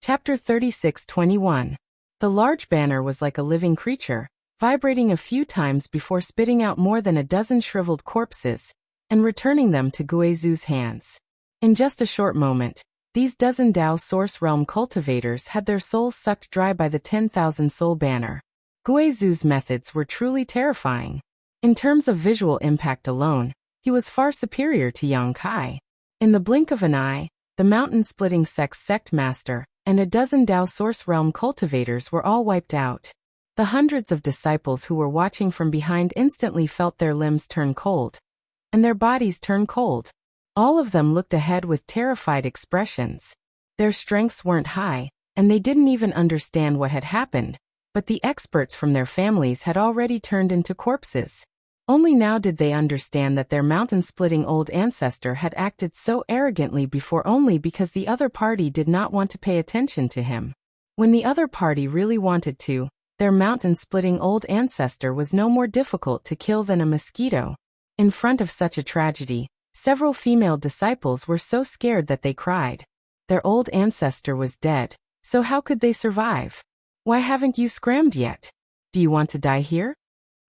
Chapter 36:21. The large banner was like a living creature, vibrating a few times before spitting out more than a dozen shriveled corpses and returning them to Guizu's hands. In just a short moment, these dozen Dao Source Realm cultivators had their souls sucked dry by the 10,000 soul banner. Guizu's methods were truly terrifying. In terms of visual impact alone, he was far superior to Yang Kai. In the blink of an eye, the mountain-splitting sect master and a dozen Dao Source Realm cultivators were all wiped out. The hundreds of disciples who were watching from behind instantly felt their limbs turn cold, and their bodies turn cold. All of them looked ahead with terrified expressions. Their strengths weren't high, and they didn't even understand what had happened, but the experts from their families had already turned into corpses. Only now did they understand that their mountain-splitting old ancestor had acted so arrogantly before only because the other party did not want to pay attention to him. When the other party really wanted to, their mountain-splitting old ancestor was no more difficult to kill than a mosquito. In front of such a tragedy, several female disciples were so scared that they cried. Their old ancestor was dead, so how could they survive? Why haven't you scrammed yet? Do you want to die here?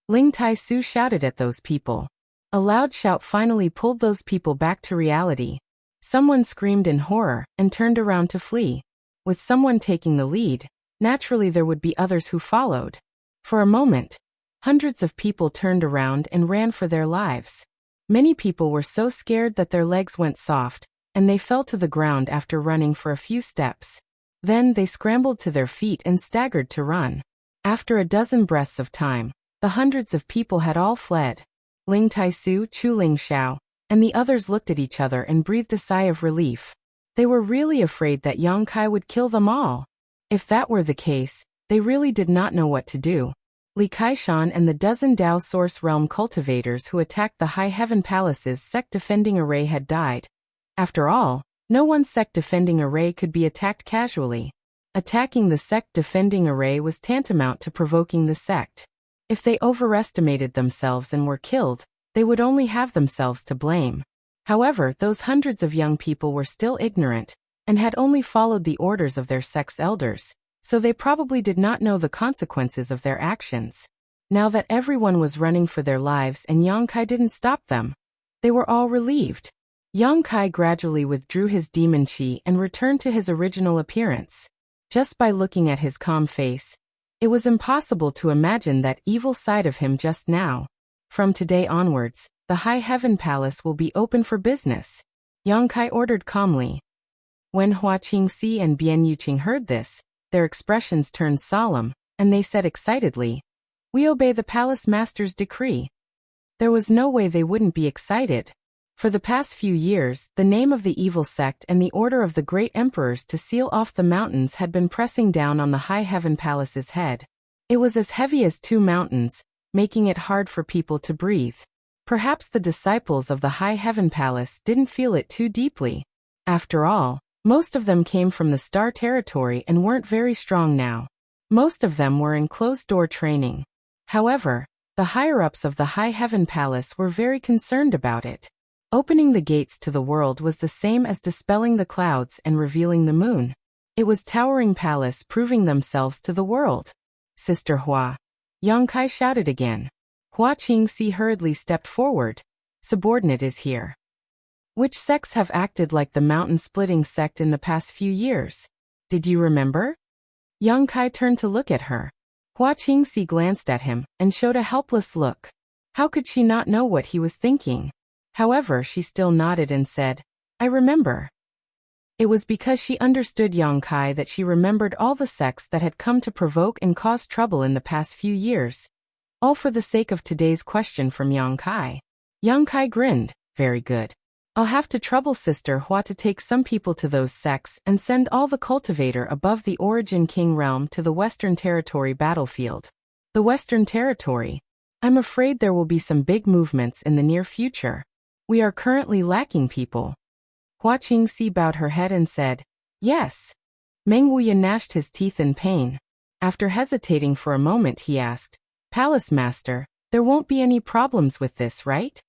Ling Tai-su shouted at those people. A loud shout finally pulled those people back to reality. Someone screamed in horror and turned around to flee. With someone taking the lead, naturally there would be others who followed. For a moment, hundreds of people turned around and ran for their lives. Many people were so scared that their legs went soft, and they fell to the ground after running for a few steps. Then they scrambled to their feet and staggered to run. After a dozen breaths of time, the hundreds of people had all fled. Ling Tai-su, Chu Ling Xiao, and the others looked at each other and breathed a sigh of relief. They were really afraid that Yang Kai would kill them all. If that were the case, they really did not know what to do. Li Kaishan and the dozen Dao Source Realm cultivators who attacked the High Heaven Palace's sect-defending array had died. After all, no one sect-defending array could be attacked casually. Attacking the sect-defending array was tantamount to provoking the sect. If they overestimated themselves and were killed, they would only have themselves to blame. However, those hundreds of young people were still ignorant, and had only followed the orders of their sect's elders, so they probably did not know the consequences of their actions. Now that everyone was running for their lives and Yang Kai didn't stop them, they were all relieved. Yang Kai gradually withdrew his demon chi and returned to his original appearance. Just by looking at his calm face, it was impossible to imagine that evil side of him just now. From today onwards, the High Heaven Palace will be open for business, Yang Kai ordered calmly. When Hua Qingxi and Bian Yuqing heard this, their expressions turned solemn, and they said excitedly, "We obey the palace master's decree." There was no way they wouldn't be excited. For the past few years, the name of the evil sect and the order of the great emperors to seal off the mountains had been pressing down on the High Heaven Palace's head. It was as heavy as 2 mountains, making it hard for people to breathe. Perhaps the disciples of the High Heaven Palace didn't feel it too deeply. After all, most of them came from the Star Territory and weren't very strong now. Most of them were in closed-door training. However, the higher-ups of the High Heaven Palace were very concerned about it. Opening the gates to the world was the same as dispelling the clouds and revealing the moon. It was towering palace proving themselves to the world. "Sister Hua," Yang Kai shouted again. Hua Qingxi hurriedly stepped forward. "Subordinate is here." "Which sects have acted like the mountain-splitting sect in the past few years? Did you remember?" Yang Kai turned to look at her. Hua Qingxi glanced at him and showed a helpless look. How could she not know what he was thinking? However, she still nodded and said, "I remember." It was because she understood Yang Kai that she remembered all the sects that had come to provoke and cause trouble in the past few years. All for the sake of today's question from Yang Kai. Yang Kai grinned. "Very good. I'll have to trouble Sister Hua to take some people to those sects and send all the cultivator above the Origin King realm to the Western Territory battlefield." The Western Territory. "I'm afraid there will be some big movements in the near future. We are currently lacking people." Hua Qingxi bowed her head and said, "Yes." Meng Wuya gnashed his teeth in pain. After hesitating for a moment he asked, "Palace Master, there won't be any problems with this, right?"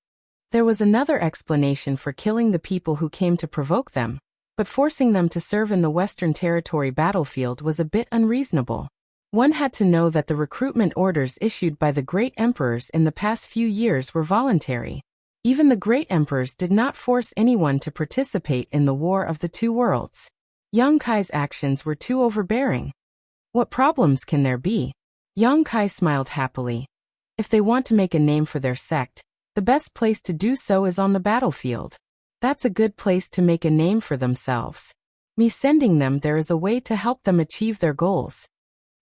There was another explanation for killing the people who came to provoke them. but forcing them to serve in the Western Territory battlefield was a bit unreasonable. One had to know that the recruitment orders issued by the great emperors in the past few years were voluntary. Even the great emperors did not force anyone to participate in the War of the Two Worlds. Yang Kai's actions were too overbearing. What problems can there be? Yang Kai smiled happily. If they want to make a name for their sect, the best place to do so is on the battlefield. That's a good place to make a name for themselves. Me sending them there is a way to help them achieve their goals.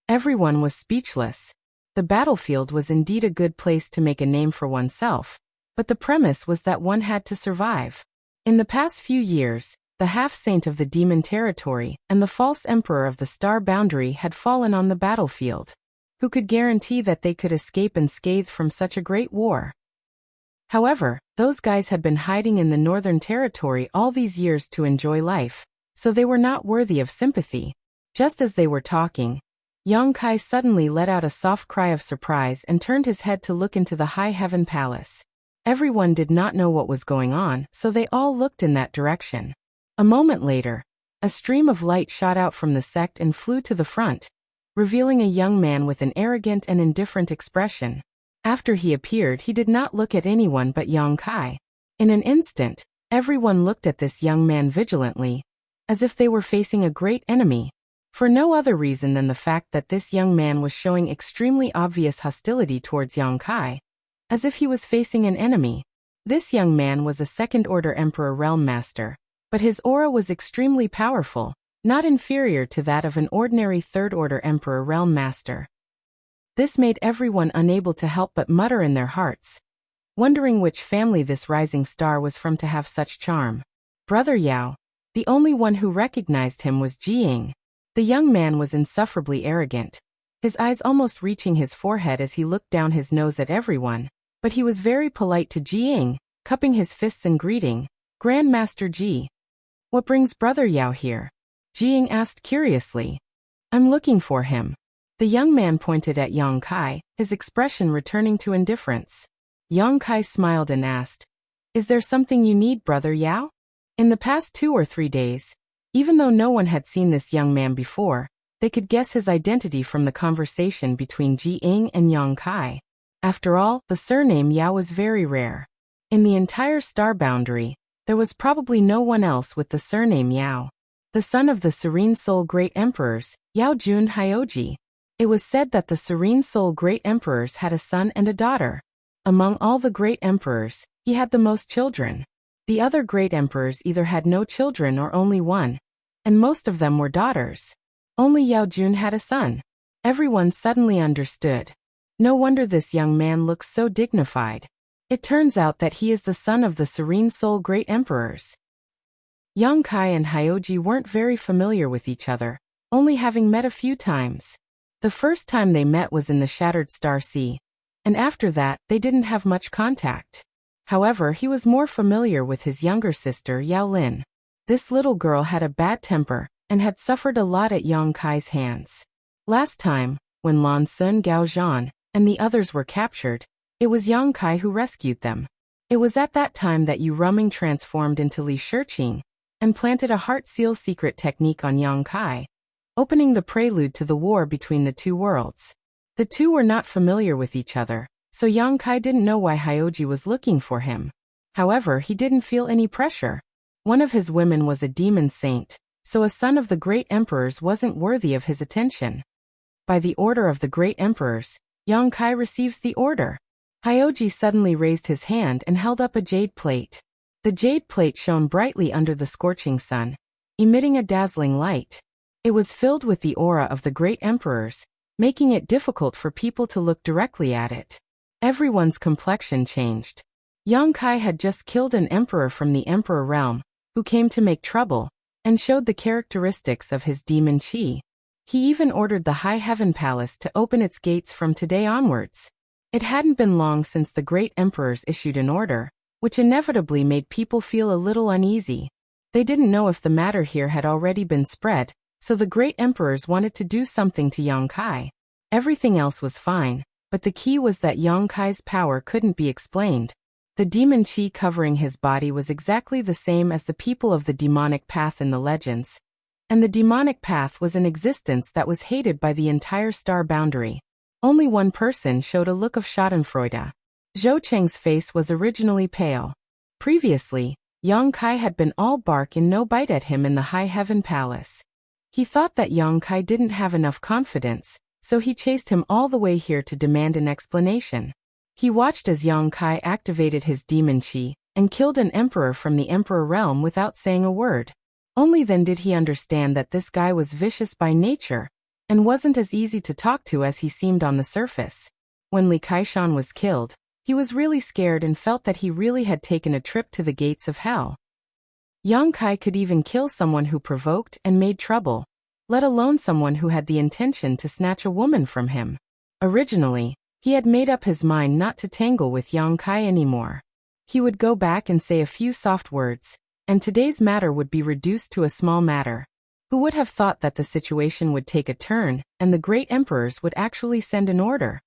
Everyone was speechless. The battlefield was indeed a good place to make a name for oneself, but the premise was that one had to survive. In the past few years, the half-saint of the demon territory and the false emperor of the star boundary had fallen on the battlefield. Who could guarantee that they could escape unscathed from such a great war? However, those guys had been hiding in the northern territory all these years to enjoy life, so they were not worthy of sympathy. Just as they were talking, Yang Kai suddenly let out a soft cry of surprise and turned his head to look into the high heaven palace. Everyone did not know what was going on, so they all looked in that direction. A moment later, a stream of light shot out from the sect and flew to the front, revealing a young man with an arrogant and indifferent expression. After he appeared, he did not look at anyone but Yang Kai. In an instant, everyone looked at this young man vigilantly, as if they were facing a great enemy, for no other reason than the fact that this young man was showing extremely obvious hostility towards Yang Kai, as if he was facing an enemy. This young man was a second-order Emperor Realm Master, but his aura was extremely powerful, not inferior to that of an ordinary third-order Emperor Realm Master. This made everyone unable to help but mutter in their hearts, wondering which family this rising star was from to have such charm. Brother Yao. The only one who recognized him was Jiying. The young man was insufferably arrogant, his eyes almost reaching his forehead as he looked down his nose at everyone, but he was very polite to Jiying, cupping his fists in greeting. Grand Master Ji. What brings Brother Yao here? Jiying asked curiously. I'm looking for him. The young man pointed at Yang Kai, his expression returning to indifference. Yang Kai smiled and asked, Is there something you need, Brother Yao? In the past 2 or 3 days, even though no one had seen this young man before, they could guess his identity from the conversation between Jiying and Yang Kai. After all, the surname Yao was very rare. In the entire star boundary, there was probably no one else with the surname Yao. The son of the Serene Soul Great Emperors, Yao Jun Hyoji. It was said that the Serene Soul Great Emperors had a son and a daughter. Among all the great emperors, he had the most children. The other great emperors either had no children or only one, and most of them were daughters. Only Yao Jun had a son. Everyone suddenly understood. No wonder this young man looks so dignified. It turns out that he is the son of the Serene Soul Great Emperors. Yang Kai and Hyoji weren't very familiar with each other, only having met a few times. The first time they met was in the Shattered Star Sea, and after that, they didn't have much contact. However, he was more familiar with his younger sister Yao Lin. This little girl had a bad temper, and had suffered a lot at Yang Kai's hands. Last time, when Lan Sun Gao Zhan and the others were captured, it was Yang Kai who rescued them. It was at that time that Yu Ruming transformed into Li Shiqing, and planted a heart seal secret technique on Yang Kai, opening the prelude to the war between the two worlds. The two were not familiar with each other, so Yang Kai didn't know why Hyoji was looking for him. However, he didn't feel any pressure. One of his women was a demon saint, so a son of the great emperors wasn't worthy of his attention. By the order of the great emperors, Yang Kai receives the order. Hyoji suddenly raised his hand and held up a jade plate. The jade plate shone brightly under the scorching sun, emitting a dazzling light. It was filled with the aura of the great emperors, making it difficult for people to look directly at it. Everyone's complexion changed. Yang Kai had just killed an emperor from the emperor realm, who came to make trouble, and showed the characteristics of his demon chi. He even ordered the High Heaven Palace to open its gates from today onwards. It hadn't been long since the great emperors issued an order, which inevitably made people feel a little uneasy. They didn't know if the matter here had already been spread, so the great emperors wanted to do something to Yang Kai. Everything else was fine, but the key was that Yang Kai's power couldn't be explained. The demon chi covering his body was exactly the same as the people of the demonic path in the legends, and the demonic path was an existence that was hated by the entire star boundary. Only one person showed a look of schadenfreude. Zhou Cheng's face was originally pale. Previously, Yang Kai had been all bark and no bite at him in the High Heaven Palace. He thought that Yang Kai didn't have enough confidence, so he chased him all the way here to demand an explanation. He watched as Yang Kai activated his demon chi and killed an emperor from the emperor realm without saying a word. Only then did he understand that this guy was vicious by nature and wasn't as easy to talk to as he seemed on the surface. When Li Kaishan was killed, he was really scared and felt that he really had taken a trip to the gates of hell. Yang Kai could even kill someone who provoked and made trouble, let alone someone who had the intention to snatch a woman from him. Originally, he had made up his mind not to tangle with Yang Kai anymore. He would go back and say a few soft words, and today's matter would be reduced to a small matter. Who would have thought that the situation would take a turn, and the great emperors would actually send an order?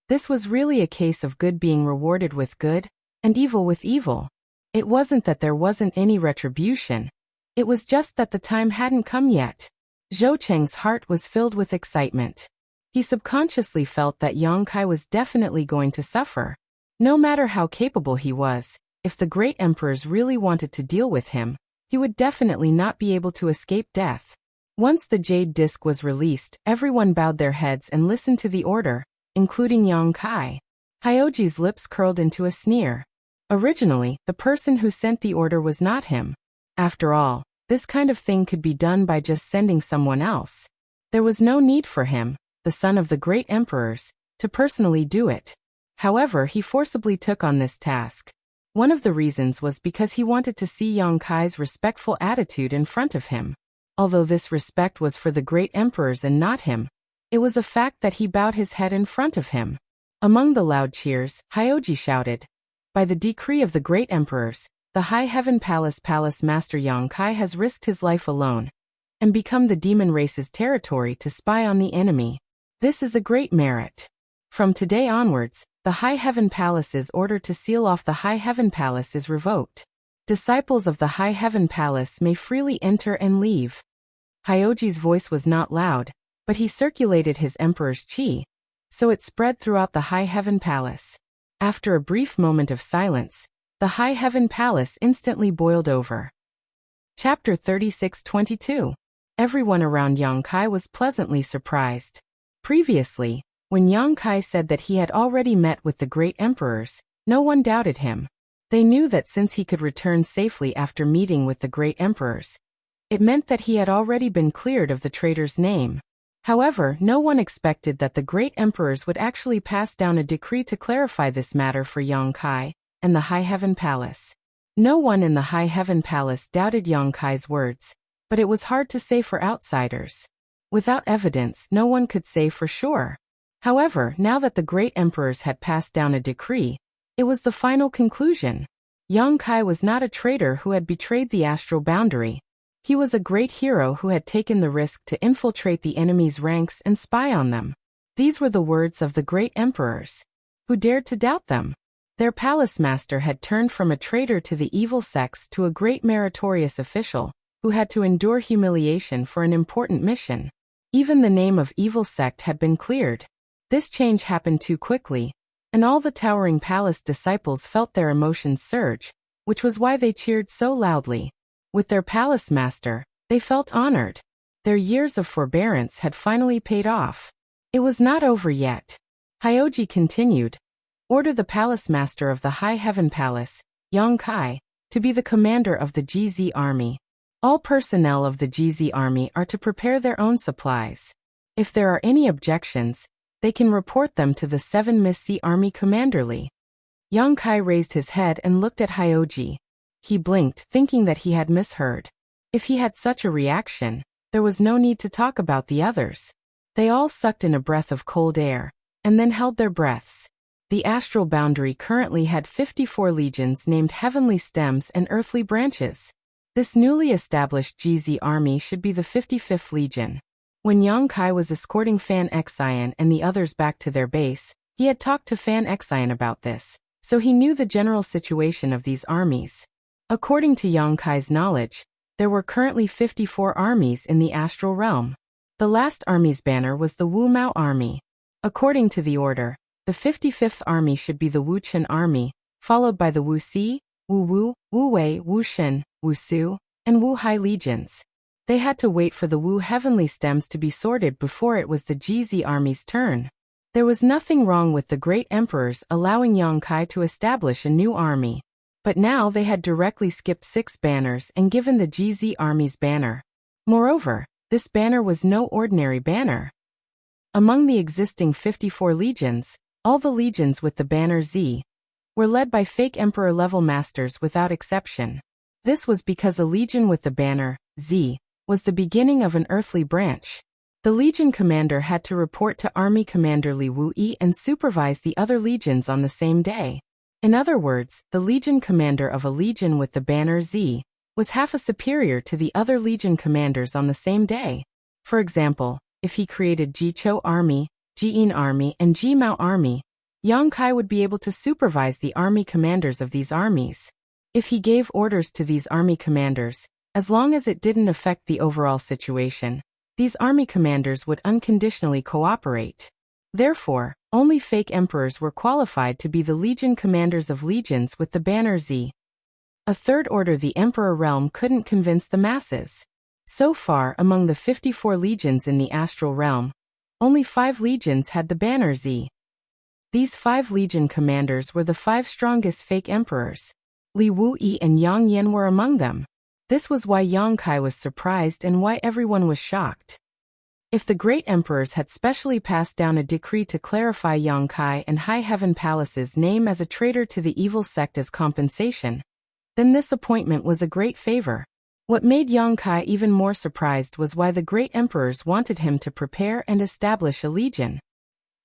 This was really a case of good being rewarded with good, and evil with evil. It wasn't that there wasn't any retribution. It was just that the time hadn't come yet. Zhou Cheng's heart was filled with excitement. He subconsciously felt that Yang Kai was definitely going to suffer. No matter how capable he was, if the great emperors really wanted to deal with him, he would definitely not be able to escape death. Once the jade disc was released, everyone bowed their heads and listened to the order, including Yang Kai. Hyoji's lips curled into a sneer. Originally, the person who sent the order was not him. After all, this kind of thing could be done by just sending someone else. There was no need for him, the son of the great emperors, to personally do it. However, he forcibly took on this task. One of the reasons was because he wanted to see Yang Kai's respectful attitude in front of him. Although this respect was for the great emperors and not him, it was a fact that he bowed his head in front of him. Among the loud cheers, Hyoji shouted, "By the decree of the great emperors, the High Heaven Palace Master Yang Kai has risked his life alone and become the demon race's territory to spy on the enemy. This is a great merit. From today onwards, the High Heaven Palace's order to seal off the High Heaven Palace is revoked. Disciples of the High Heaven Palace may freely enter and leave." Hyoji's voice was not loud, but he circulated his emperor's chi, so it spread throughout the High Heaven Palace. After a brief moment of silence, the High Heaven Palace instantly boiled over. Chapter 36-22. Everyone around Yang Kai was pleasantly surprised. Previously, when Yang Kai said that he had already met with the great emperors, no one doubted him. They knew that since he could return safely after meeting with the great emperors, it meant that he had already been cleared of the traitor's name. However, no one expected that the great emperors would actually pass down a decree to clarify this matter for Yang Kai and the High Heaven Palace. No one in the High Heaven Palace doubted Yang Kai's words, but it was hard to say for outsiders. Without evidence, no one could say for sure. However, now that the great emperors had passed down a decree, it was the final conclusion. Yang Kai was not a traitor who had betrayed the astral boundary. He was a great hero who had taken the risk to infiltrate the enemy's ranks and spy on them. These were the words of the great emperors. Who dared to doubt them? Their palace master had turned from a traitor to the evil sects to a great meritorious official, who had to endure humiliation for an important mission. Even the name of evil sect had been cleared. This change happened too quickly, and all the towering palace disciples felt their emotions surge, which was why they cheered so loudly. With their palace master, they felt honored. Their years of forbearance had finally paid off. It was not over yet. Hyoji continued, "Order the palace master of the High Heaven Palace, Yang Kai, to be the commander of the GZ army. All personnel of the GZ army are to prepare their own supplies. If there are any objections, they can report them to the 7 Miss C Army Commanderly." Yang Kai raised his head and looked at Hyoji. He blinked, thinking that he had misheard. If he had such a reaction, there was no need to talk about the others. They all sucked in a breath of cold air, and then held their breaths. The astral boundary currently had 54 legions named Heavenly Stems and Earthly Branches. This newly established GZ army should be the 55th Legion. When Yang Kai was escorting Fan Xian and the others back to their base, he had talked to Fan Xian about this, so he knew the general situation of these armies. According to Yang Kai's knowledge, there were currently 54 armies in the astral realm. The last army's banner was the Wu Mao army. According to the order, the 55th army should be the Wuqian army, followed by the Wuxi, Wu Wu, Wu Wei, Wu Shen, Wu Su, and Wu Hai legions. They had to wait for the Wu heavenly stems to be sorted before it was the GZ army's turn. There was nothing wrong with the great emperors allowing Yang Kai to establish a new army. But now they had directly skipped 6 banners and given the GZ army's banner. Moreover, this banner was no ordinary banner. Among the existing 54 legions, all the legions with the banner Z were led by fake emperor-level masters without exception. This was because a legion with the banner Z was the beginning of an earthly branch. The legion commander had to report to Army Commander Li Wuyi and supervise the other legions on the same day. In other words, the legion commander of a legion with the banner Z was half a superior to the other legion commanders on the same day. For example, if he created Jichou army, Jiyin army, and Jimao army, Yang Kai would be able to supervise the army commanders of these armies. If he gave orders to these army commanders, as long as it didn't affect the overall situation, these army commanders would unconditionally cooperate. Therefore, only fake emperors were qualified to be the legion commanders of legions with the banner Z. A third order, the emperor realm, couldn't convince the masses. So far, among the 54 legions in the astral realm, only 5 legions had the banner Z. These 5 legion commanders were the 5 strongest fake emperors. Li Wuyi and Yang Yan were among them. This was why Yang Kai was surprised and why everyone was shocked. If the great emperors had specially passed down a decree to clarify Yang Kai and High Heaven Palace's name as a traitor to the evil sect as compensation, then this appointment was a great favor. What made Yang Kai even more surprised was why the great emperors wanted him to prepare and establish a legion.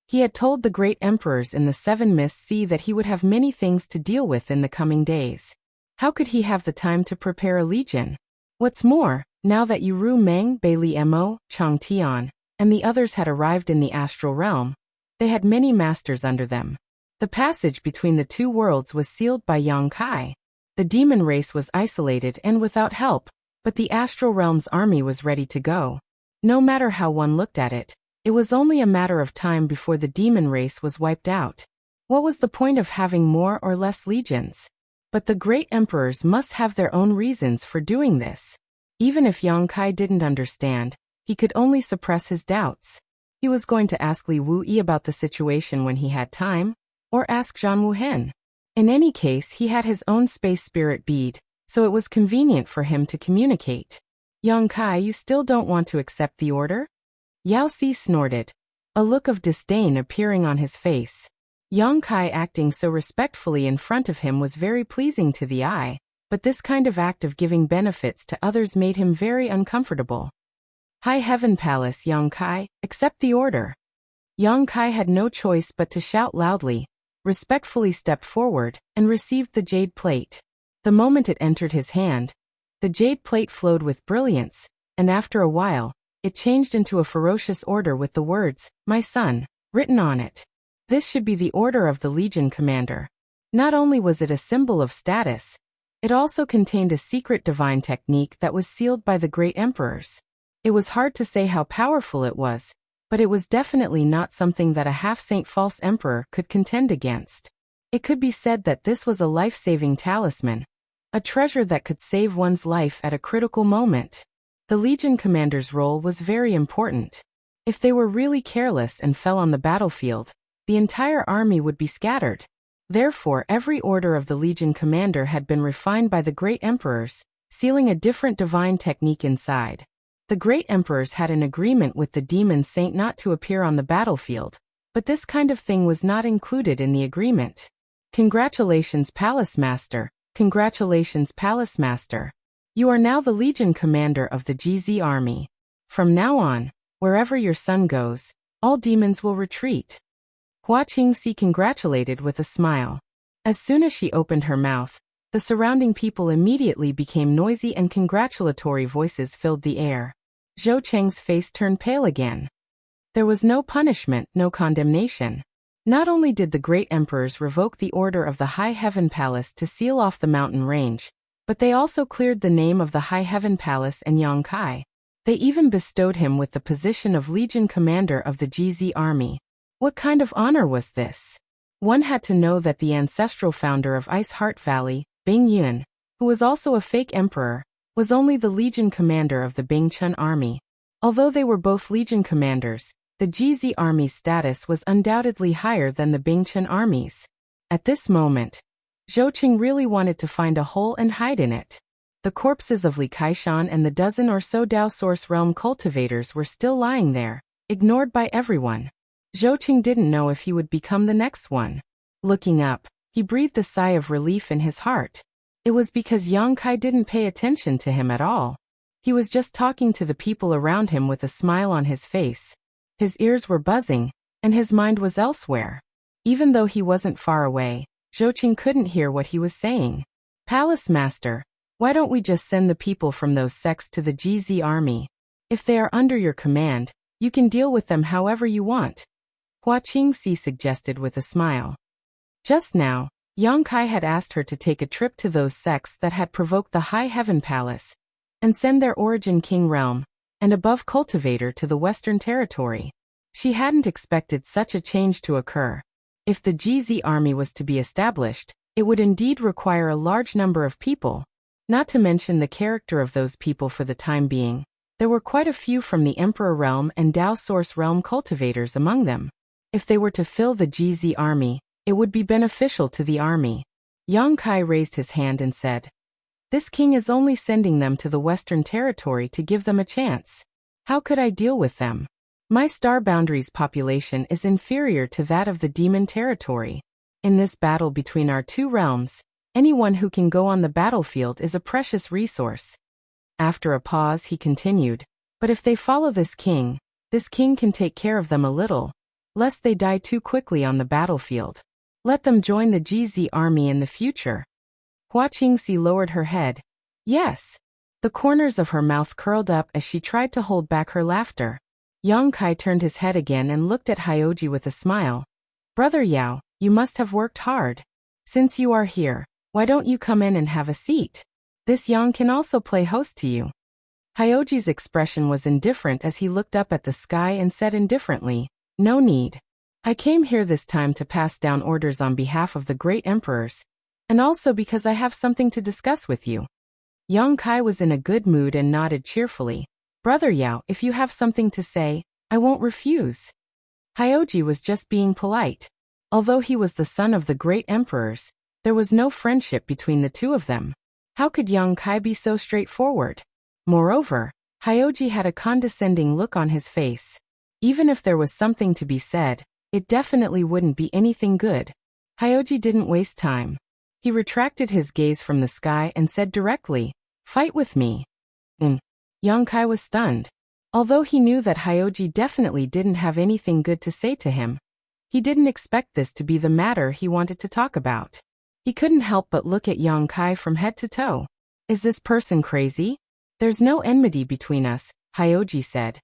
He had told the great emperors in the 7 Mists Sea that he would have many things to deal with in the coming days. How could he have the time to prepare a legion? What's more, now that Yu Meng, Beili Mo, Chang Tian, and the others had arrived in the astral realm, they had many masters under them. The passage between the 2 worlds was sealed by Yang Kai. The demon race was isolated and without help, but the astral realm's army was ready to go. No matter how one looked at it, it was only a matter of time before the demon race was wiped out. What was the point of having more or less legions? But the great emperors must have their own reasons for doing this. Even if Yang Kai didn't understand, he could only suppress his doubts. He was going to ask Li Wuyi about the situation when he had time, or ask Zhang Wuhen. In any case, he had his own space spirit bead, so it was convenient for him to communicate. Yang Kai, you still don't want to accept the order? Yao Si snorted, a look of disdain appearing on his face. Yang Kai acting so respectfully in front of him was very pleasing to the eye, but this kind of act of giving benefits to others made him very uncomfortable. High Heaven Palace, Yang Kai, accept the order. Yang Kai had no choice but to shout loudly, respectfully stepped forward, and received the jade plate. The moment it entered his hand, the jade plate flowed with brilliance, and after a while, it changed into a ferocious order with the words, "My son," written on it. This should be the order of the Legion commander. Not only was it a symbol of status, it also contained a secret divine technique that was sealed by the great emperors. It was hard to say how powerful it was, but it was definitely not something that a half-saint false emperor could contend against. It could be said that this was a life-saving talisman, a treasure that could save one's life at a critical moment. The Legion commander's role was very important. If they were really careless and fell on the battlefield, the entire army would be scattered. Therefore, every order of the Legion commander had been refined by the great emperors, sealing a different divine technique inside. The great emperors had an agreement with the demon saint not to appear on the battlefield, but this kind of thing was not included in the agreement. Congratulations, Palace Master. Congratulations, Palace Master. You are now the Legion commander of the GZ army. From now on, wherever your son goes, all demons will retreat. Hua Qingxi congratulated with a smile. As soon as she opened her mouth, the surrounding people immediately became noisy and congratulatory voices filled the air. Zhou Cheng's face turned pale again. There was no punishment, no condemnation. Not only did the great emperors revoke the order of the High Heaven Palace to seal off the mountain range, but they also cleared the name of the High Heaven Palace and Yang Kai. They even bestowed him with the position of Legion Commander of the GZ Army. What kind of honor was this? One had to know that the ancestral founder of Ice Heart Valley, Bing Yun, who was also a fake emperor, was only the Legion Commander of the Bing Chun Army. Although they were both Legion Commanders, the GZ Army's status was undoubtedly higher than the Bing Chun Army's. At this moment, Zhou Qing really wanted to find a hole and hide in it. The corpses of Li Kaishan and the dozen or so Dao Source Realm cultivators were still lying there, ignored by everyone. Zhou Qing didn't know if he would become the next one. Looking up, he breathed a sigh of relief in his heart. It was because Yang Kai didn't pay attention to him at all. He was just talking to the people around him with a smile on his face. His ears were buzzing, and his mind was elsewhere. Even though he wasn't far away, Zhou Qing couldn't hear what he was saying. Palace Master, why don't we just send the people from those sects to the GZ Army? If they are under your command, you can deal with them however you want. Hua Qingxi suggested with a smile. Just now, Yang Kai had asked her to take a trip to those sects that had provoked the High Heaven Palace, and send their Origin King Realm, and above cultivator to the Western Territory. She hadn't expected such a change to occur. If the GZ Army was to be established, it would indeed require a large number of people, not to mention the character of those people for the time being. There were quite a few from the Emperor Realm and Dao Source Realm cultivators among them. If they were to fill the GZ Army, it would be beneficial to the army. Yang Kai raised his hand and said, "This king is only sending them to the Western Territory to give them a chance. How could I deal with them? My Star Boundary's population is inferior to that of the Demon Territory. In this battle between our two realms, anyone who can go on the battlefield is a precious resource." After a pause he continued, "But if they follow this king can take care of them a little, lest they die too quickly on the battlefield. Let them join the GZ Army in the future." Hua Qingxi lowered her head. Yes. The corners of her mouth curled up as she tried to hold back her laughter. Yang Kai turned his head again and looked at Hyoji with a smile. "Brother Yao, you must have worked hard. Since you are here, why don't you come in and have a seat? This Yang can also play host to you." Hyoji's expression was indifferent as he looked up at the sky and said indifferently, "No need. I came here this time to pass down orders on behalf of the great emperors, and also because I have something to discuss with you." Yang Kai was in a good mood and nodded cheerfully. "Brother Yao, if you have something to say, I won't refuse." Hyoji was just being polite. Although he was the son of the great emperors, there was no friendship between the two of them. How could Yang Kai be so straightforward? Moreover, Hyoji had a condescending look on his face. Even if there was something to be said, it definitely wouldn't be anything good. Hyoji didn't waste time. He retracted his gaze from the sky and said directly, "Fight with me." Yang Kai was stunned. Although he knew that Hyoji definitely didn't have anything good to say to him, he didn't expect this to be the matter he wanted to talk about. He couldn't help but look at Yang Kai from head to toe. "Is this person crazy?" "There's no enmity between us," Hyoji said.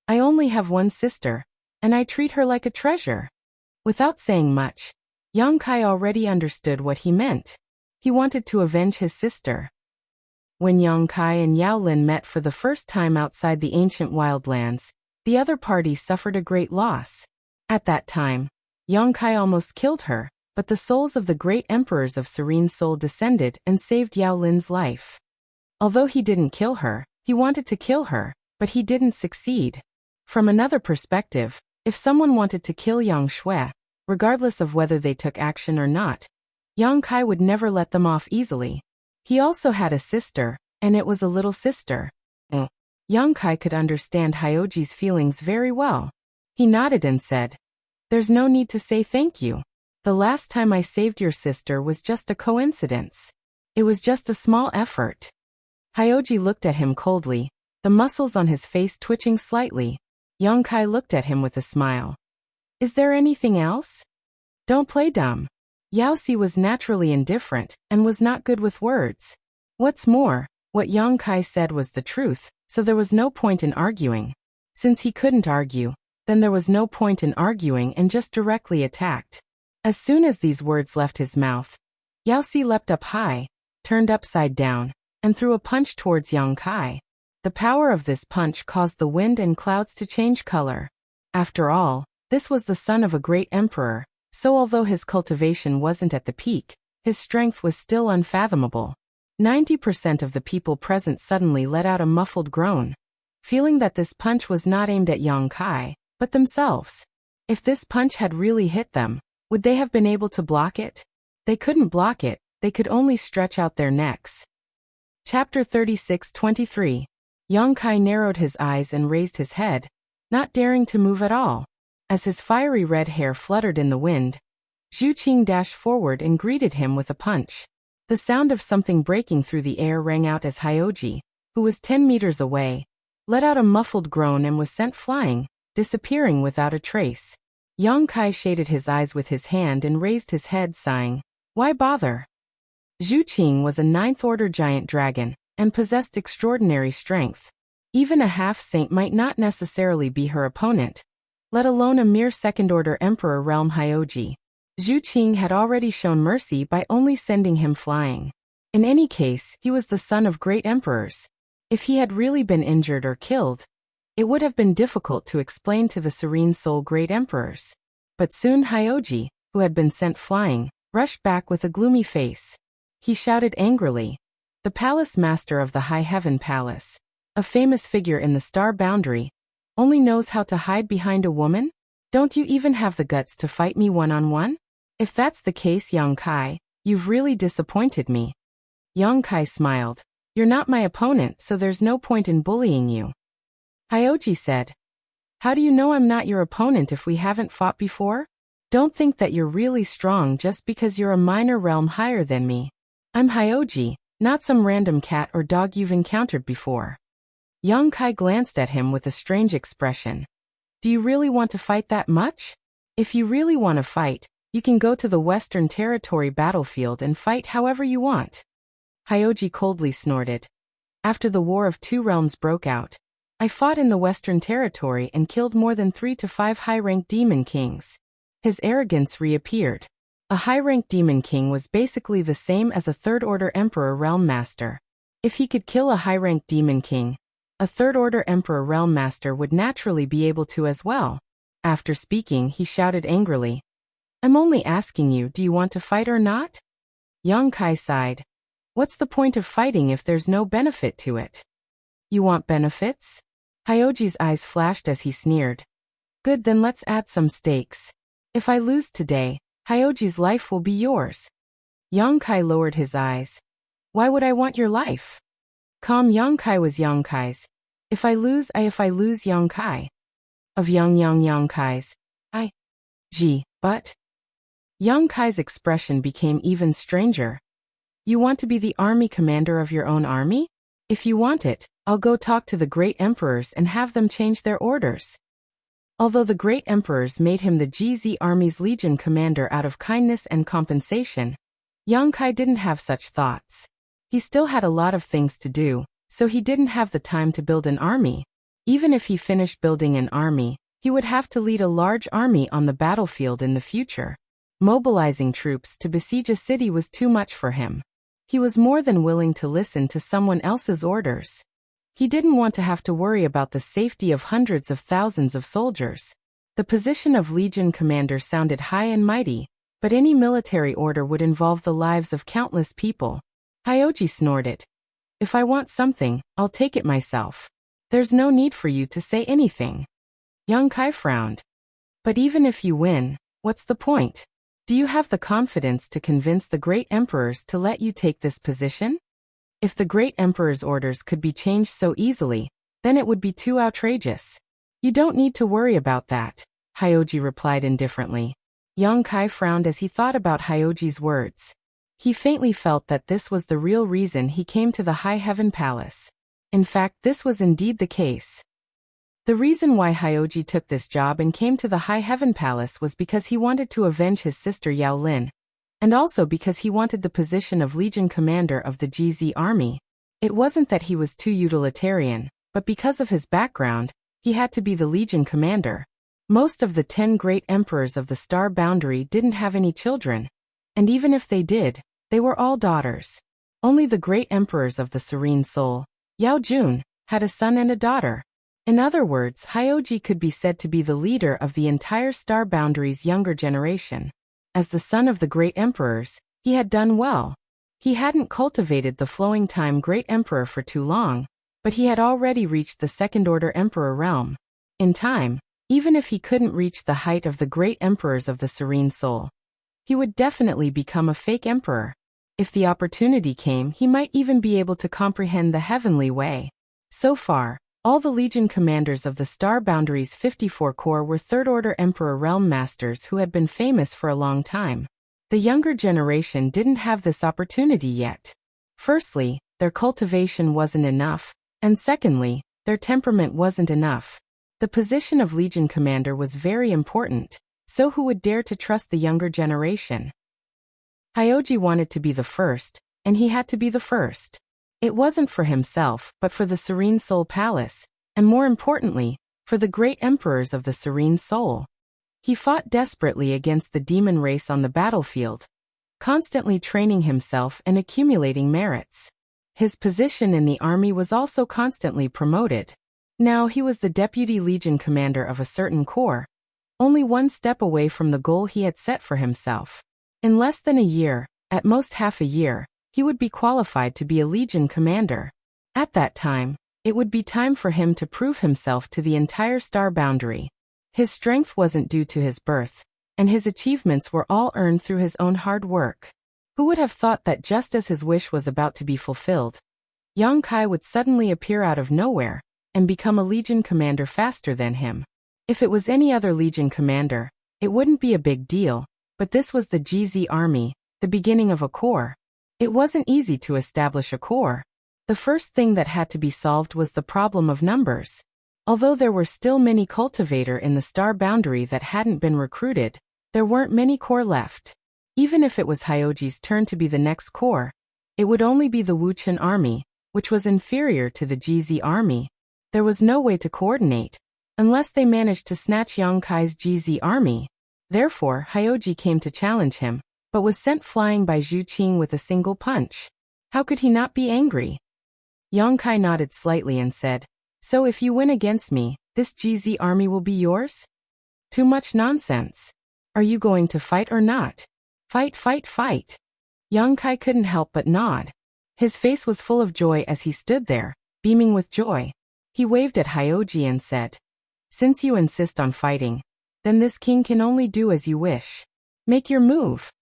"I only have one sister, and I treat her like a treasure." Without saying much, Yang Kai already understood what he meant. He wanted to avenge his sister. When Yang Kai and Yao Lin met for the first time outside the ancient wildlands, the other party suffered a great loss. At that time, Yang Kai almost killed her, but the souls of the great emperors of Serene Soul descended and saved Yao Lin's life. Although he didn't kill her, he wanted to kill her, but he didn't succeed. From another perspective, if someone wanted to kill Yang Shui, regardless of whether they took action or not, Yang Kai would never let them off easily. He also had a sister, and it was a little sister. Yang Kai could understand Hyoji's feelings very well. He nodded and said, "There's no need to say thank you. The last time I saved your sister was just a coincidence. It was just a small effort." Hyoji looked at him coldly, the muscles on his face twitching slightly. Yang Kai looked at him with a smile. "Is there anything else? Don't play dumb." Yao Si was naturally indifferent and was not good with words. What's more, what Yang Kai said was the truth, so there was no point in arguing. Since he couldn't argue, Then there was no point in arguing and just directly attacked. As soon as these words left his mouth, Yao Si leapt up high, turned upside down, and threw a punch towards Yang Kai. The power of this punch caused the wind and clouds to change color. After all, this was the son of a great emperor, so although his cultivation wasn't at the peak, his strength was still unfathomable. 90% of the people present suddenly let out a muffled groan, feeling that this punch was not aimed at Yang Kai, but themselves. If this punch had really hit them, would they have been able to block it? They couldn't block it, they could only stretch out their necks. Chapter 36-23. Yang Kai narrowed his eyes and raised his head, not daring to move at all. As his fiery red hair fluttered in the wind, Zhu Qing dashed forward and greeted him with a punch. The sound of something breaking through the air rang out as Hyoji, who was 10 meters away, let out a muffled groan and was sent flying, disappearing without a trace. Yang Kai shaded his eyes with his hand and raised his head, sighing, "Why bother?" Zhu Qing was a 9th-order giant dragon, and possessed extraordinary strength. Even a half-saint might not necessarily be her opponent, let alone a mere 2nd-order emperor realm Hyoji. Zhu Qing had already shown mercy by only sending him flying. In any case, he was the son of great emperors. If he had really been injured or killed, it would have been difficult to explain to the serene soul great emperors. But soon Hyoji, who had been sent flying, rushed back with a gloomy face. He shouted angrily, "The palace master of the High Heaven Palace, a famous figure in the star boundary, only knows how to hide behind a woman? Don't you even have the guts to fight me one-on-one? If that's the case, Yang Kai, you've really disappointed me." Yang Kai smiled. "You're not my opponent, so there's no point in bullying you." Hyoji said, "How do you know I'm not your opponent if we haven't fought before? Don't think that you're really strong just because you're a minor realm higher than me. I'm Hyoji, not some random cat or dog you've encountered before." Yang Kai glanced at him with a strange expression. "Do you really want to fight that much? If you really want to fight, you can go to the Western Territory battlefield and fight however you want." Hyoji coldly snorted. "After the War of Two Realms broke out, I fought in the Western Territory and killed more than 3 to 5 high-ranked demon kings." His arrogance reappeared. A high-ranked demon king was basically the same as a 3rd-order emperor realm master. If he could kill a high-ranked demon king, a 3rd-order emperor realm master would naturally be able to as well. After speaking, he shouted angrily, "I'm only asking you, do you want to fight or not?" Yang Kai sighed. "What's the point of fighting if there's no benefit to it?" "You want benefits?" Hyoji's eyes flashed as he sneered. "Good, then let's add some stakes. If I lose today, Hyoji's life will be yours." Yang Kai lowered his eyes. "Why would I want your life?" Calm Yang Kai was Yang Kai's. If I lose Yang Kai. Of Yang Kai's. But? Yang Kai's expression became even stranger. "You want to be the army commander of your own army? If you want it, I'll go talk to the great emperors and have them change their orders." Although the great emperors made him the GZ Army's legion commander out of kindness and compensation, Yang Kai didn't have such thoughts. He still had a lot of things to do, so he didn't have the time to build an army. Even if he finished building an army, he would have to lead a large army on the battlefield in the future. Mobilizing troops to besiege a city was too much for him. He was more than willing to listen to someone else's orders. He didn't want to have to worry about the safety of hundreds of thousands of soldiers. The position of Legion Commander sounded high and mighty, but any military order would involve the lives of countless people. Hyoji snorted. "If I want something, I'll take it myself. There's no need for you to say anything." Yang Kai frowned. "But even if you win, what's the point? Do you have the confidence to convince the great emperors to let you take this position? If the great emperor's orders could be changed so easily, then it would be too outrageous." "You don't need to worry about that," Hyoji replied indifferently. Yang Kai frowned as he thought about Hyoji's words. He faintly felt that this was the real reason he came to the High Heaven Palace. In fact, this was indeed the case. The reason why Hyoji took this job and came to the High Heaven Palace was because he wanted to avenge his sister Yao Lin, and also because he wanted the position of Legion Commander of the GZ Army. It wasn't that he was too utilitarian, but because of his background, he had to be the Legion Commander. Most of the 10 great emperors of the star boundary didn't have any children, and even if they did, they were all daughters. Only the great emperors of the serene soul, Yao Jun, had a son and a daughter. In other words, Hyoji could be said to be the leader of the entire star boundary's younger generation. As the son of the great emperors, he had done well. He hadn't cultivated the flowing time great emperor for too long, but he had already reached the second-order emperor realm. In time, even if he couldn't reach the height of the great emperors of the serene soul, he would definitely become a fake emperor. If the opportunity came, he might even be able to comprehend the heavenly way. So far, all the legion commanders of the star boundary's 54 corps were third-order emperor realm masters who had been famous for a long time. The younger generation didn't have this opportunity yet. Firstly, their cultivation wasn't enough, and secondly, their temperament wasn't enough. The position of legion commander was very important, so who would dare to trust the younger generation? Hyoji wanted to be the first, and he had to be the first. It wasn't for himself, but for the Serene Soul Palace, and more importantly, for the great emperors of the Serene Soul. He fought desperately against the demon race on the battlefield, constantly training himself and accumulating merits. His position in the army was also constantly promoted. Now he was the deputy legion commander of a certain corps, only one step away from the goal he had set for himself. In less than a year, at most half a year, he would be qualified to be a legion commander. At that time, it would be time for him to prove himself to the entire star boundary. His strength wasn't due to his birth, and his achievements were all earned through his own hard work. Who would have thought that just as his wish was about to be fulfilled, Yang Kai would suddenly appear out of nowhere and become a legion commander faster than him? If it was any other legion commander, it wouldn't be a big deal, but this was the GZ army, the beginning of a corps. It wasn't easy to establish a corps. The first thing that had to be solved was the problem of numbers. Although there were still many cultivator in the star boundary that hadn't been recruited, there weren't many corps left. Even if it was Hyoji's turn to be the next corps, it would only be the Wuxian army, which was inferior to the GZ army. There was no way to coordinate, unless they managed to snatch Yang Kai's GZ army. Therefore, Hyoji came to challenge him, but was sent flying by Zhu Qing with a single punch. How could he not be angry? Yang Kai nodded slightly and said, "So if you win against me, this GZ army will be yours?" Too much nonsense. Are you going to fight or not? Fight, fight, fight. Yang Kai couldn't help but nod. His face was full of joy as he stood there, beaming with joy. He waved at Hyoji and said, "Since you insist on fighting, then this king can only do as you wish. Make your move."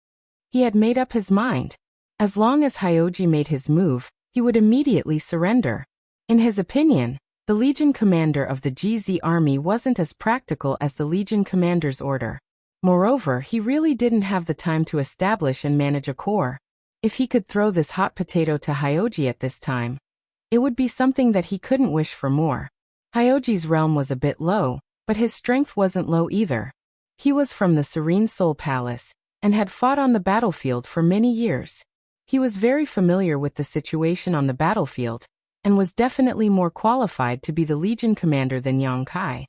He had made up his mind. As long as Hyoji made his move, he would immediately surrender. In his opinion, the legion commander of the GZ army wasn't as practical as the legion commander's order. Moreover, he really didn't have the time to establish and manage a corps. If he could throw this hot potato to Hyoji at this time, it would be something that he couldn't wish for more. Hyoji's realm was a bit low, but his strength wasn't low either. He was from the Serene Soul Palace, and had fought on the battlefield for many years. He was very familiar with the situation on the battlefield, and was definitely more qualified to be the legion commander than Yang Kai.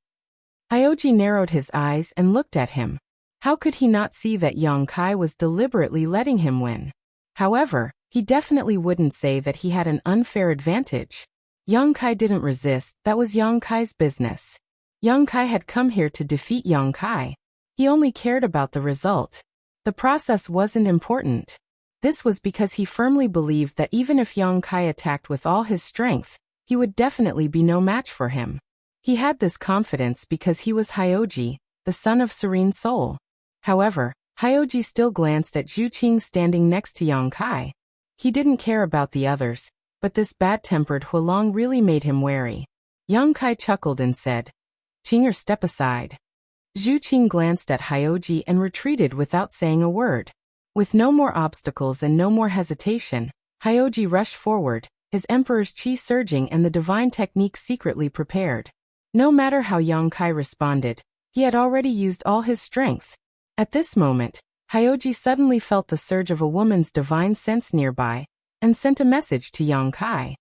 Hyoji narrowed his eyes and looked at him. How could he not see that Yang Kai was deliberately letting him win? However, he definitely wouldn't say that he had an unfair advantage. Yang Kai didn't resist, that was Yang Kai's business. Yang Kai had come here to defeat Yang Kai. He only cared about the result. The process wasn't important. This was because he firmly believed that even if Yang Kai attacked with all his strength, he would definitely be no match for him. He had this confidence because he was Hyoji, the son of Serene Soul. However, Hyoji still glanced at Zhu Qing standing next to Yang Kai. He didn't care about the others, but this bad-tempered Huolong really made him wary. Yang Kai chuckled and said, "Qinger, step aside." Zhu Qing glanced at Hyoji and retreated without saying a word. With no more obstacles and no more hesitation, Hyoji rushed forward, his emperor's chi surging and the divine technique secretly prepared. No matter how Yang Kai responded, he had already used all his strength. At this moment, Hyoji suddenly felt the surge of a woman's divine sense nearby, and sent a message to Yang Kai.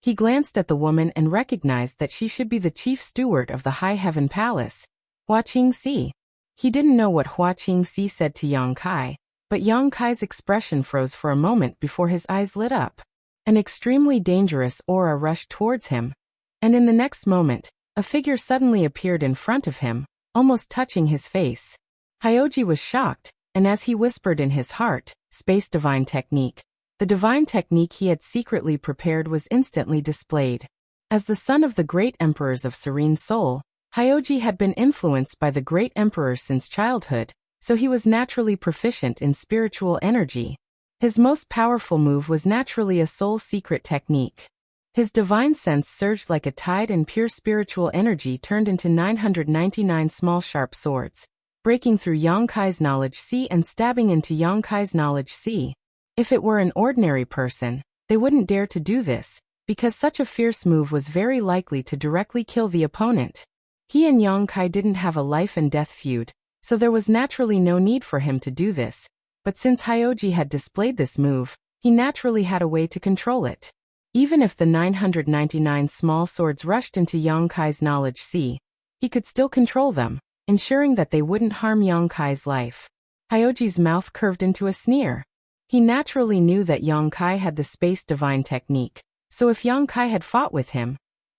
He glanced at the woman and recognized that she should be the chief steward of the High Heaven Palace, Hua Qingxi. He didn't know what Hua Qingxi said to Yang Kai, but Yang Kai's expression froze for a moment before his eyes lit up. An extremely dangerous aura rushed towards him, and in the next moment, a figure suddenly appeared in front of him, almost touching his face. Hyoji was shocked, and as he whispered in his heart, "Space Divine Technique," the divine technique he had secretly prepared was instantly displayed. As the son of the great emperors of Serene Soul, Hyoji had been influenced by the great emperor since childhood, so he was naturally proficient in spiritual energy. His most powerful move was naturally a soul secret technique. His divine sense surged like a tide, and pure spiritual energy turned into 999 small sharp swords, breaking through Yang Kai's knowledge sea and stabbing into Yang Kai's knowledge sea. If it were an ordinary person, they wouldn't dare to do this, because such a fierce move was very likely to directly kill the opponent. He and Yang Kai didn't have a life and death feud, so there was naturally no need for him to do this, but since Hyoji had displayed this move, he naturally had a way to control it. Even if the 999 small swords rushed into Yang Kai's knowledge sea, he could still control them, ensuring that they wouldn't harm Yang Kai's life. Hyoji's mouth curved into a sneer. He naturally knew that Yang Kai had the space divine technique, so if Yang Kai had fought with him,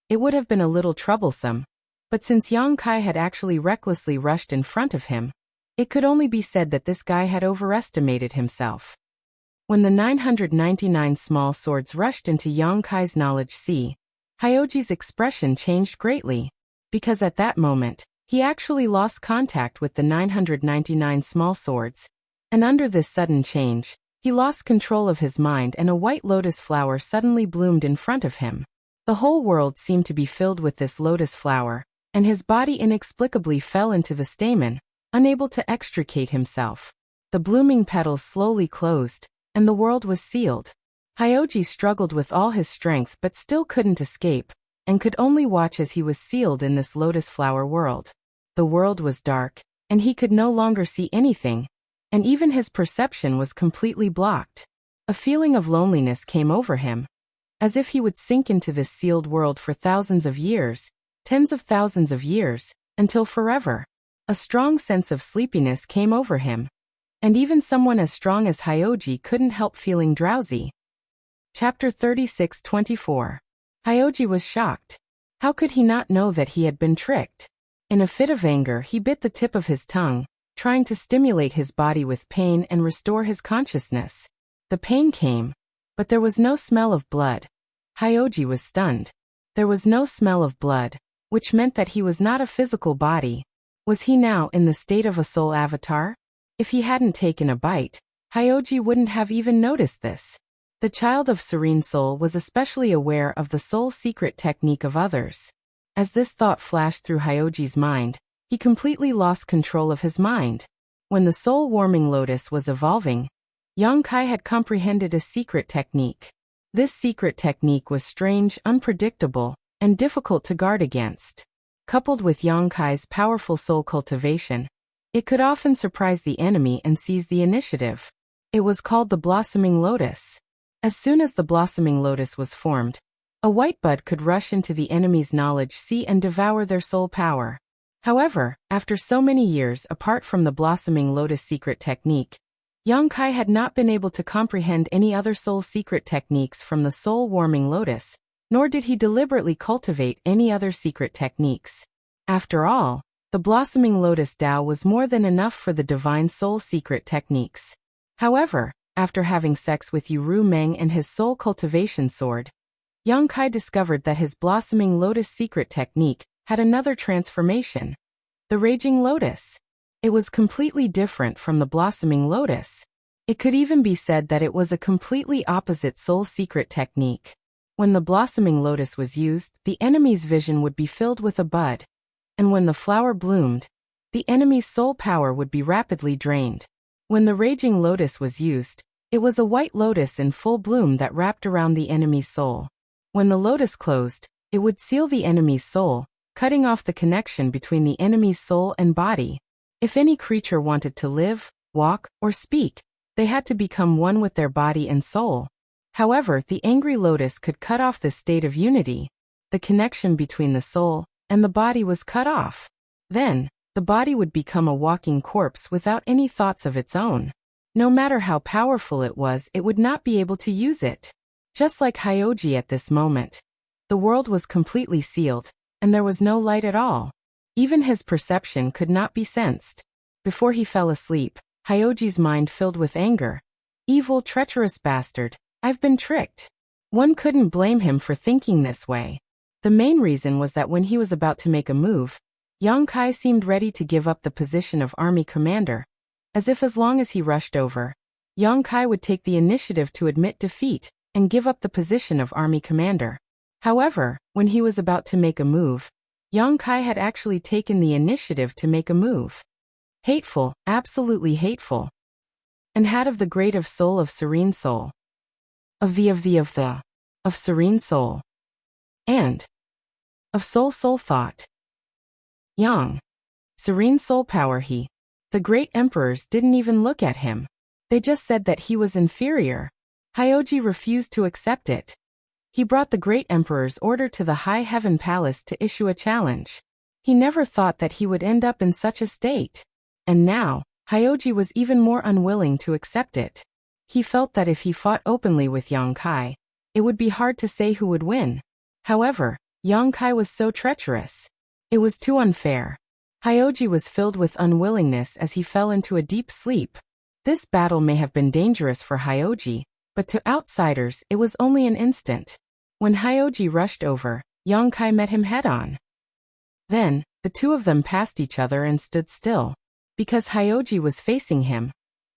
it would have been a little troublesome. But since Yang Kai had actually recklessly rushed in front of him, it could only be said that this guy had overestimated himself. When the 999 small swords rushed into Yang Kai's knowledge sea, Hyoji's expression changed greatly, because at that moment, he actually lost contact with the 999 small swords, and under this sudden change, he lost control of his mind and a white lotus flower suddenly bloomed in front of him. The whole world seemed to be filled with this lotus flower, and his body inexplicably fell into the stamen, unable to extricate himself. The blooming petals slowly closed, and the world was sealed. Hyoji struggled with all his strength but still couldn't escape, and could only watch as he was sealed in this lotus flower world. The world was dark, and he could no longer see anything, and even his perception was completely blocked. A feeling of loneliness came over him, as if he would sink into this sealed world for thousands of years, tens of thousands of years, until forever. A strong sense of sleepiness came over him, and even someone as strong as Hyoji couldn't help feeling drowsy. Chapter 36-24. Hyoji was shocked. How could he not know that he had been tricked? In a fit of anger, he bit the tip of his tongue, trying to stimulate his body with pain and restore his consciousness. The pain came, but there was no smell of blood. Hyoji was stunned. There was no smell of blood, which meant that he was not a physical body. Was he now in the state of a soul avatar? If he hadn't taken a bite, Hyoji wouldn't have even noticed this. The child of Serene Soul was especially aware of the soul secret technique of others. As this thought flashed through Hyoji's mind, he completely lost control of his mind. When the soul-warming lotus was evolving, Yang Kai had comprehended a secret technique. This secret technique was strange, unpredictable, and difficult to guard against. Coupled with Yang Kai's powerful soul cultivation, it could often surprise the enemy and seize the initiative. It was called the blossoming lotus. As soon as the blossoming lotus was formed, a white bud could rush into the enemy's knowledge sea and devour their soul power. However, after so many years apart from the blossoming lotus secret technique, Yang Kai had not been able to comprehend any other soul secret techniques from the soul-warming lotus, nor did he deliberately cultivate any other secret techniques. After all, the blossoming lotus Tao was more than enough for the divine soul secret techniques. However, after having sex with Yu Meng and his soul cultivation sword, Yang Kai discovered that his blossoming lotus secret technique had another transformation. The raging lotus. It was completely different from the blossoming lotus. It could even be said that it was a completely opposite soul secret technique. When the blossoming lotus was used, the enemy's vision would be filled with a bud. And when the flower bloomed, the enemy's soul power would be rapidly drained. When the raging lotus was used, it was a white lotus in full bloom that wrapped around the enemy's soul. When the lotus closed, it would seal the enemy's soul, cutting off the connection between the enemy's soul and body. If any creature wanted to live, walk, or speak, they had to become one with their body and soul. However, the angry lotus could cut off this state of unity. The connection between the soul and the body was cut off. Then, the body would become a walking corpse without any thoughts of its own. No matter how powerful it would not be able to use it. Just like Hyoji at this moment. The world was completely sealed, and there was no light at all. Even his perception could not be sensed. Before he fell asleep, Hyoji's mind filled with anger. Evil, treacherous bastard, I've been tricked. One couldn't blame him for thinking this way. The main reason was that when he was about to make a move, Yang Kai seemed ready to give up the position of army commander, as if as long as he rushed over, Yang Kai would take the initiative to admit defeat and give up the position of army commander. However, when he was about to make a move, Yang Kai had actually taken the initiative to make a move. Hateful, absolutely hateful. And had of the great of soul of serene soul. Of serene soul. And of soul thought. Yang. Serene soul power he. The great emperors didn't even look at him. They just said that he was inferior. Hyoji refused to accept it. He brought the great emperor's order to the High Heaven Palace to issue a challenge. He never thought that he would end up in such a state. And now, Hyoji was even more unwilling to accept it. He felt that if he fought openly with Yang Kai, it would be hard to say who would win. However, Yang Kai was so treacherous. It was too unfair. Hyoji was filled with unwillingness as he fell into a deep sleep. This battle may have been dangerous for Hyoji, but to outsiders it was only an instant. When Hyoji rushed over, Yang Kai met him head-on. Then, the two of them passed each other and stood still. Because Hyoji was facing him,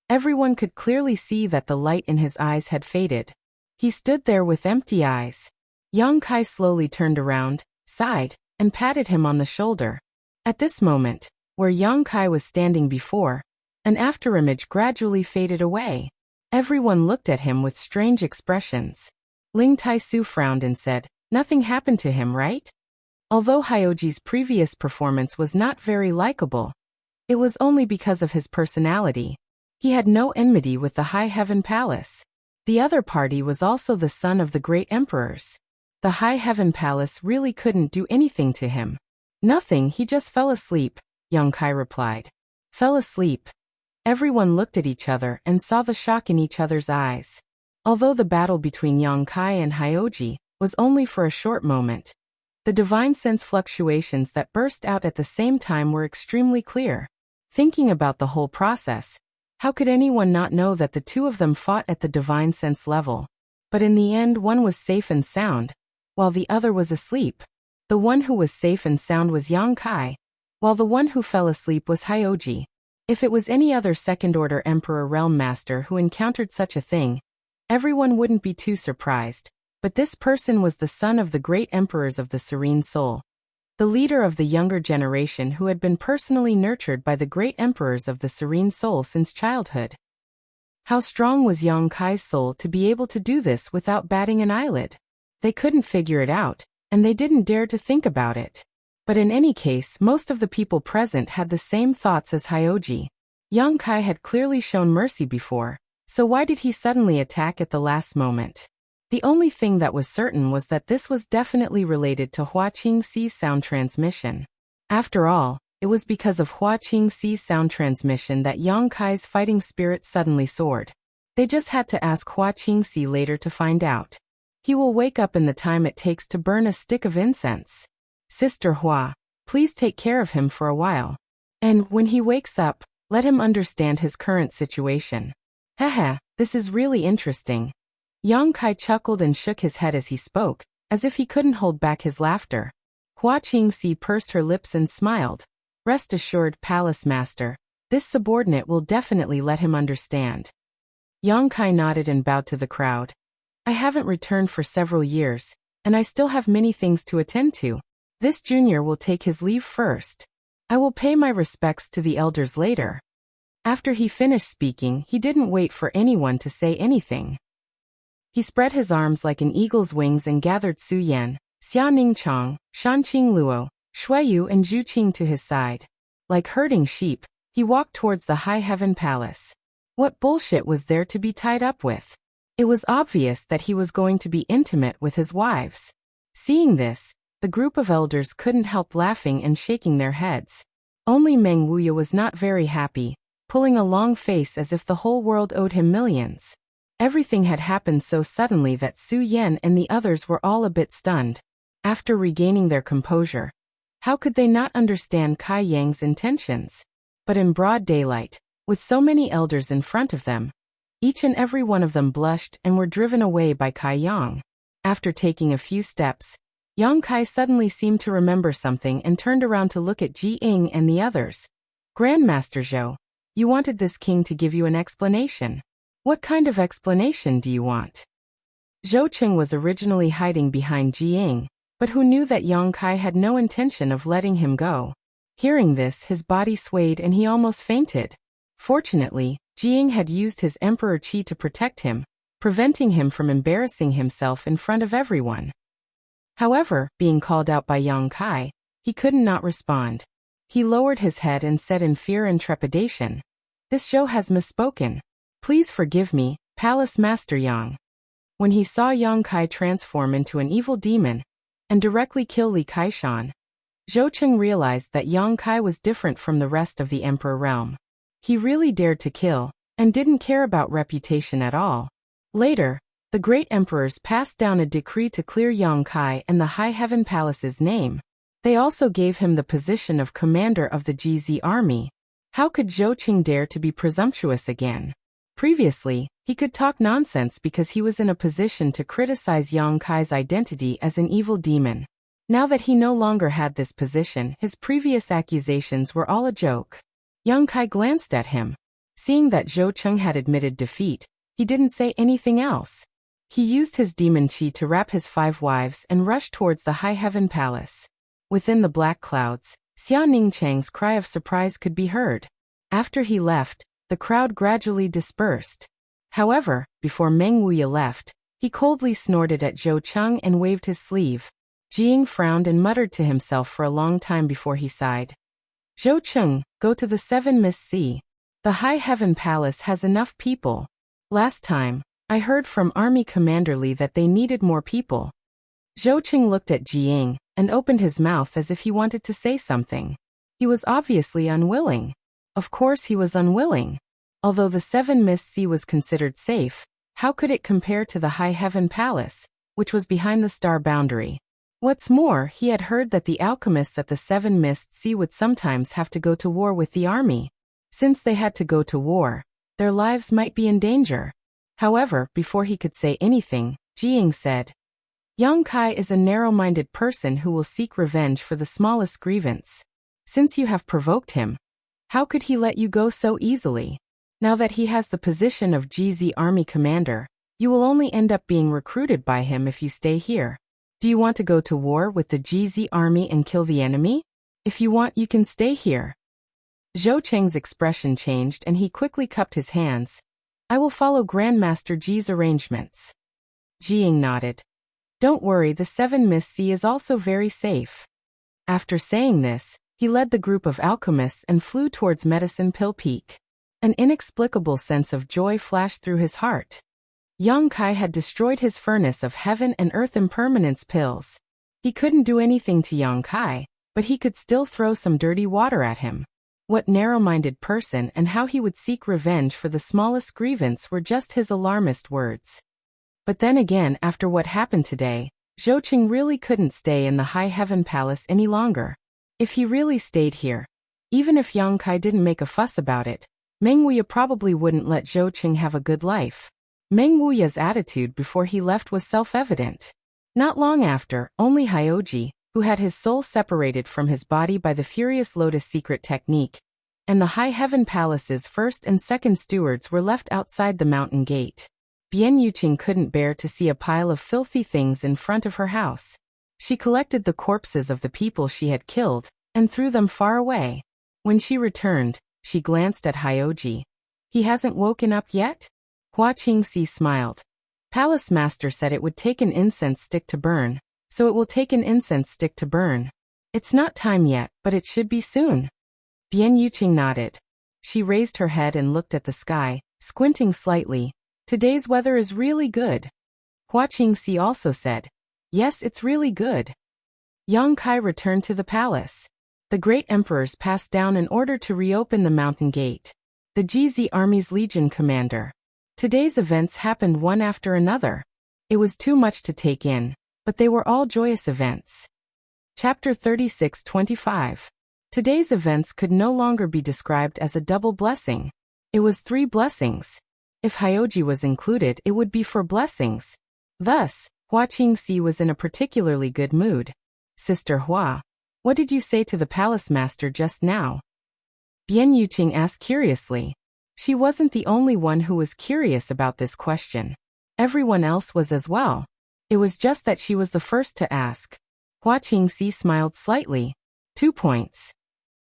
everyone could clearly see that the light in his eyes had faded. He stood there with empty eyes. Yang Kai slowly turned around, sighed, and patted him on the shoulder. At this moment, where Yang Kai was standing before, an afterimage gradually faded away. Everyone looked at him with strange expressions. Ling Tai-su frowned and said, "Nothing happened to him, right?" Although Hyoji's previous performance was not very likable, it was only because of his personality. He had no enmity with the High Heaven Palace. The other party was also the son of the great emperors. The High Heaven Palace really couldn't do anything to him. "Nothing, he just fell asleep," Yang Kai replied. Fell asleep. Everyone looked at each other and saw the shock in each other's eyes. Although the battle between Yang Kai and Hyoji was only for a short moment, the divine sense fluctuations that burst out at the same time were extremely clear. Thinking about the whole process, how could anyone not know that the two of them fought at the divine sense level? But in the end, one was safe and sound, while the other was asleep. The one who was safe and sound was Yang Kai, while the one who fell asleep was Hyoji. If it was any other second-order emperor realm master who encountered such a thing, everyone wouldn't be too surprised. But this person was the son of the great emperors of the Serene Soul, the leader of the younger generation who had been personally nurtured by the great emperors of the Serene Soul since childhood. How strong was Yang Kai's soul to be able to do this without batting an eyelid? They couldn't figure it out, and they didn't dare to think about it. But in any case, most of the people present had the same thoughts as Hyoji. Yang Kai had clearly shown mercy before, so why did he suddenly attack at the last moment? The only thing that was certain was that this was definitely related to Hua Qingxi's sound transmission. After all, it was because of Hua Qingxi's sound transmission that Yang Kai's fighting spirit suddenly soared. They just had to ask Hua Qingxi later to find out. He will wake up in the time it takes to burn a stick of incense. Sister Hua, please take care of him for a while. And when he wakes up, let him understand his current situation. Haha, this is really interesting. Yang Kai chuckled and shook his head as he spoke, as if he couldn't hold back his laughter. Hua Qingxi pursed her lips and smiled. Rest assured, Palace Master, this subordinate will definitely let him understand. Yang Kai nodded and bowed to the crowd. I haven't returned for several years, and I still have many things to attend to. This junior will take his leave first. I will pay my respects to the elders later. After he finished speaking, he didn't wait for anyone to say anything. He spread his arms like an eagle's wings and gathered Su Yan, Xia Ningchang, Shanqing Luo, Shuiyu and Zhu Qing to his side. Like herding sheep, he walked towards the High Heaven Palace. What bullshit was there to be tied up with? It was obvious that he was going to be intimate with his wives. Seeing this, the group of elders couldn't help laughing and shaking their heads. Only Meng Wuya was not very happy, pulling a long face as if the whole world owed him millions. Everything had happened so suddenly that Su Yan and the others were all a bit stunned. After regaining their composure, how could they not understand Kai Yang's intentions? But in broad daylight, with so many elders in front of them, each and every one of them blushed and were driven away by Kai Yang. After taking a few steps, Yang Kai suddenly seemed to remember something and turned around to look at Ji Ying and the others. Grandmaster Zhou, you wanted this king to give you an explanation. What kind of explanation do you want? Zhou Qing was originally hiding behind Ji Ying, but who knew that Yang Kai had no intention of letting him go. Hearing this, his body swayed and he almost fainted. Fortunately, Ji Ying had used his emperor qi to protect him, preventing him from embarrassing himself in front of everyone. However, being called out by Yang Kai, he couldn't not respond. He lowered his head and said in fear and trepidation, "This Zhou has misspoken. Please forgive me, Palace Master Yang." When he saw Yang Kai transform into an evil demon and directly kill Li Kaishan, Zhou Qing realized that Yang Kai was different from the rest of the emperor realm. He really dared to kill and didn't care about reputation at all. Later, the great emperors passed down a decree to clear Yang Kai and the High Heaven Palace's name. They also gave him the position of commander of the GZ army. How could Zhou Qing dare to be presumptuous again? Previously, he could talk nonsense because he was in a position to criticize Yang Kai's identity as an evil demon. Now that he no longer had this position, his previous accusations were all a joke. Yang Kai glanced at him. Seeing that Zhou Qing had admitted defeat, he didn't say anything else. He used his demon qi to wrap his 5 wives and rushed towards the High Heaven Palace. Within the black clouds, Xia Ningchang's cry of surprise could be heard. After he left, the crowd gradually dispersed. However, before Meng Wuya left, he coldly snorted at Zhou Qing and waved his sleeve. Jiying frowned and muttered to himself for a long time before he sighed. "Zhou Qing, go to the 7 Mist Sea. The High Heaven Palace has enough people. Last time, I heard from Army Commander Li that they needed more people." Zhou Qing looked at Jiying and opened his mouth as if he wanted to say something. He was obviously unwilling. Of course he was unwilling. Although the 7 Mist Sea was considered safe, how could it compare to the High Heaven Palace, which was behind the star boundary? What's more, he had heard that the alchemists at the 7 Mist Sea would sometimes have to go to war with the army. Since they had to go to war, their lives might be in danger. However, before he could say anything, Jiying said, "Yang Kai is a narrow-minded person who will seek revenge for the smallest grievance. Since you have provoked him, how could he let you go so easily? Now that he has the position of GZ Army Commander, you will only end up being recruited by him if you stay here. Do you want to go to war with the GZ Army and kill the enemy? If you want, you can stay here." Zhou Qing's expression changed and he quickly cupped his hands. "I will follow Grandmaster Ji's arrangements." Jiying nodded. "Don't worry, the 7 Mist Sea is also very safe." After saying this, he led the group of alchemists and flew towards Medicine Pill Peak. An inexplicable sense of joy flashed through his heart. Yang Kai had destroyed his furnace of heaven and earth impermanence pills. He couldn't do anything to Yang Kai, but he could still throw some dirty water at him. What narrow-minded person and how he would seek revenge for the smallest grievance were just his alarmist words. But then again, after what happened today, Zhou Qing really couldn't stay in the High Heaven Palace any longer. If he really stayed here, even if Yang Kai didn't make a fuss about it, Meng Wuya probably wouldn't let Zhou Qing have a good life. Meng Wuya's attitude before he left was self-evident. Not long after, only Hyoji, who had his soul separated from his body by the Furious Lotus secret technique, and the High Heaven Palace's first and second stewards were left outside the mountain gate. Bian Yuqing couldn't bear to see a pile of filthy things in front of her house. She collected the corpses of the people she had killed and threw them far away. When she returned, she glanced at Hyoji. "He hasn't woken up yet?" Hua Qingxi smiled. "Palace Master said it would take an incense stick to burn, so it will take an incense stick to burn. It's not time yet, but it should be soon." Bian Yuqing nodded. She raised her head and looked at the sky, squinting slightly. "Today's weather is really good." Hua Qingxi also said, "Yes, it's really good." Yang Kai returned to the palace. The great emperors passed down an order to reopen the mountain gate. The GZ Army's Legion commander. Today's events happened one after another. It was too much to take in, but they were all joyous events. Chapter 36-25. Today's events could no longer be described as a double blessing. It was 3 blessings. If Hyoji was included, it would be 4 blessings. Thus, Hua Qingxi was in a particularly good mood. Sister Hua, what did you say to the palace master just now? Bian Yuqing asked curiously. She wasn't the only one who was curious about this question. Everyone else was as well. It was just that she was the first to ask. Hua Qingxi smiled slightly. 2 points.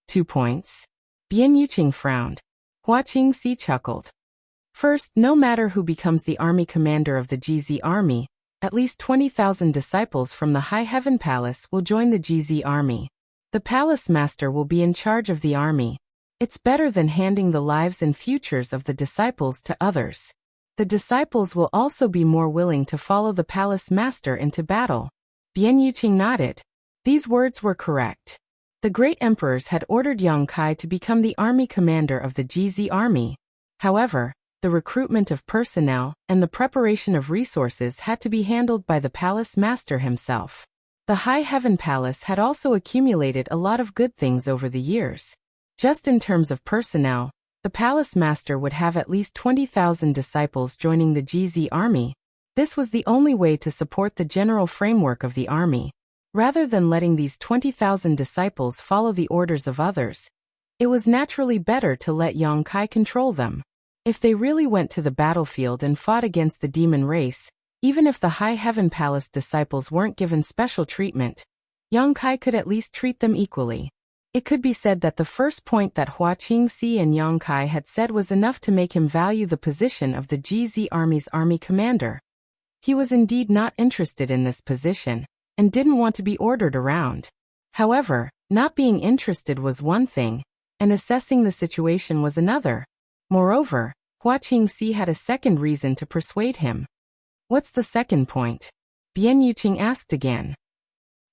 2 points? Bian Yuqing frowned. Hua Qingxi chuckled. First, no matter who becomes the army commander of the GZ army, at least 20,000 disciples from the High Heaven Palace will join the GZ army. The palace master will be in charge of the army. It's better than handing the lives and futures of the disciples to others. The disciples will also be more willing to follow the palace master into battle. Bian Yuqing nodded. These words were correct. The great emperors had ordered Yang Kai to become the army commander of the GZ army. However, the recruitment of personnel and the preparation of resources had to be handled by the palace master himself. The High Heaven Palace had also accumulated a lot of good things over the years. Just in terms of personnel, the palace master would have at least 20,000 disciples joining the GZ army. This was the only way to support the general framework of the army. Rather than letting these 20,000 disciples follow the orders of others, it was naturally better to let Yang Kai control them. If they really went to the battlefield and fought against the demon race, even if the High Heaven Palace disciples weren't given special treatment, Yang Kai could at least treat them equally. It could be said that the first point that Hua Qingxi and Yang Kai had said was enough to make him value the position of the GZ army's army commander. He was indeed not interested in this position, and didn't want to be ordered around. However, not being interested was one thing, and assessing the situation was another. Moreover, Hua Qingxi had a second reason to persuade him. What's the second point? Bian Yuqing asked again.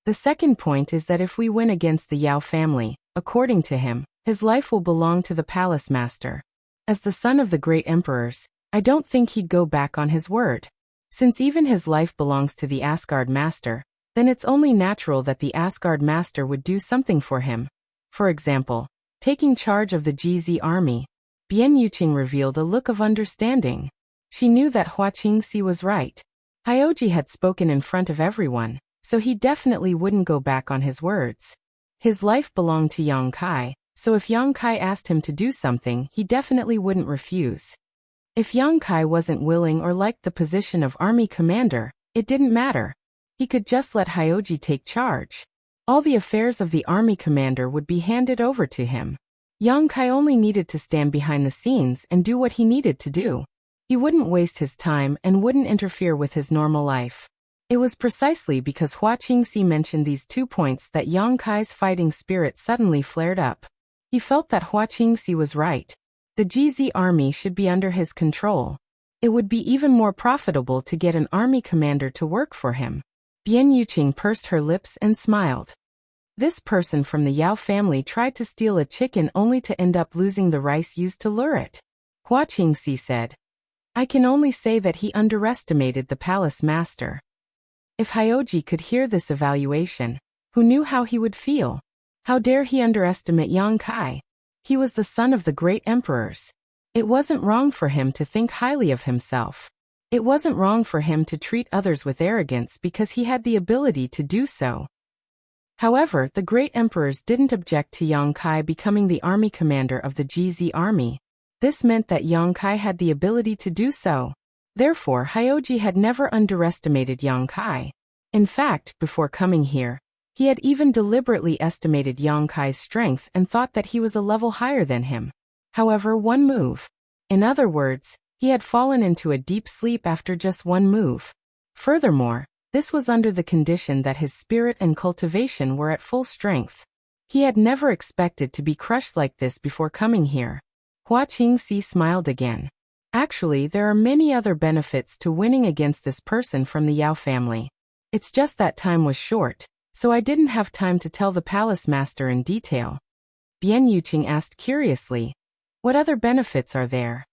The second point is that if we win against the Yao family, according to him, his life will belong to the palace master. As the son of the great emperors, I don't think he'd go back on his word. Since even his life belongs to the Asgard master, then it's only natural that the Asgard master would do something for him. For example, taking charge of the GZ army. Bian Yuqing revealed a look of understanding. She knew that Hua Qingxi was right. Hyoji had spoken in front of everyone, so he definitely wouldn't go back on his words. His life belonged to Yang Kai, so if Yang Kai asked him to do something, he definitely wouldn't refuse. If Yang Kai wasn't willing or liked the position of army commander, it didn't matter. He could just let Hyoji take charge. All the affairs of the army commander would be handed over to him. Yang Kai only needed to stand behind the scenes and do what he needed to do. He wouldn't waste his time and wouldn't interfere with his normal life. It was precisely because Hua Qingxi mentioned these 2 points that Yang Kai's fighting spirit suddenly flared up. He felt that Hua Qingxi was right. The GZ army should be under his control. It would be even more profitable to get an army commander to work for him. Bian Yuqing pursed her lips and smiled. This person from the Yao family tried to steal a chicken only to end up losing the rice used to lure it. Hua Qingxi said. I can only say that he underestimated the palace master. If Hyoji could hear this evaluation, who knew how he would feel? How dare he underestimate Yang Kai? He was the son of the great emperors. It wasn't wrong for him to think highly of himself. It wasn't wrong for him to treat others with arrogance because he had the ability to do so. However, the great emperors didn't object to Yang Kai becoming the army commander of the GZ army. This meant that Yang Kai had the ability to do so. Therefore, Hyoji had never underestimated Yang Kai. In fact, before coming here, he had even deliberately estimated Yang Kai's strength and thought that he was a level higher than him. However, one move. In other words, he had fallen into a deep sleep after just one move. Furthermore, this was under the condition that his spirit and cultivation were at full strength. He had never expected to be crushed like this before coming here. Hua Qingxi smiled again. Actually, there are many other benefits to winning against this person from the Yao family. It's just that time was short, so I didn't have time to tell the palace master in detail. Bian Yuqing asked curiously, what other benefits are there?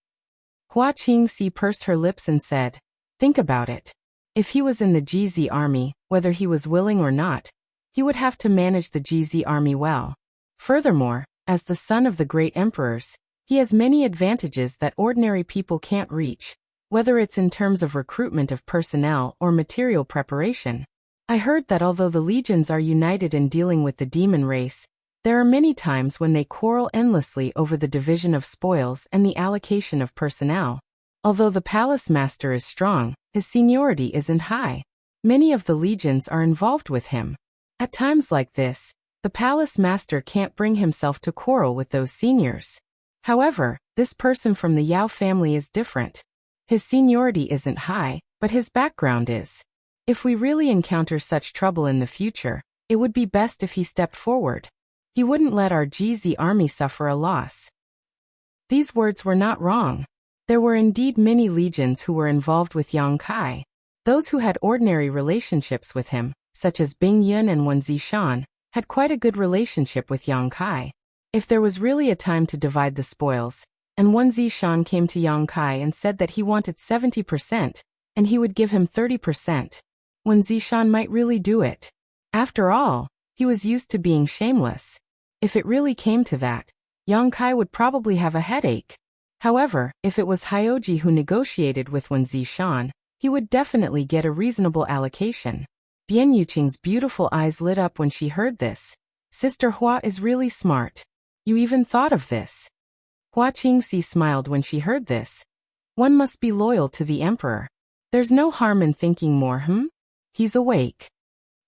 Hua Qingxi pursed her lips and said, think about it. If he was in the GZ army, whether he was willing or not, he would have to manage the GZ army well. Furthermore, as the son of the great emperors, he has many advantages that ordinary people can't reach, whether it's in terms of recruitment of personnel or material preparation. I heard that although the legions are united in dealing with the demon race, there are many times when they quarrel endlessly over the division of spoils and the allocation of personnel. Although the palace master is strong, his seniority isn't high. Many of the legions are involved with him. At times like this, the palace master can't bring himself to quarrel with those seniors. However, this person from the Yao family is different. His seniority isn't high, but his background is. If we really encounter such trouble in the future, it would be best if he stepped forward. He wouldn't let our GZ army suffer a loss. These words were not wrong. There were indeed many legions who were involved with Yang Kai. Those who had ordinary relationships with him, such as Bing Yun and Wen Zishan, had quite a good relationship with Yang Kai. If there was really a time to divide the spoils, and Wen Zishan came to Yang Kai and said that he wanted 70%, and he would give him 30%, Wen Zishan might really do it. After all, he was used to being shameless. If it really came to that, Yang Kai would probably have a headache. However, if it was Hyoji who negotiated with Wen Zishan, he would definitely get a reasonable allocation. Bian Yuqing's beautiful eyes lit up when she heard this. Sister Hua is really smart. You even thought of this. Hua Qingxi smiled when she heard this. One must be loyal to the emperor. There's no harm in thinking more, He's awake.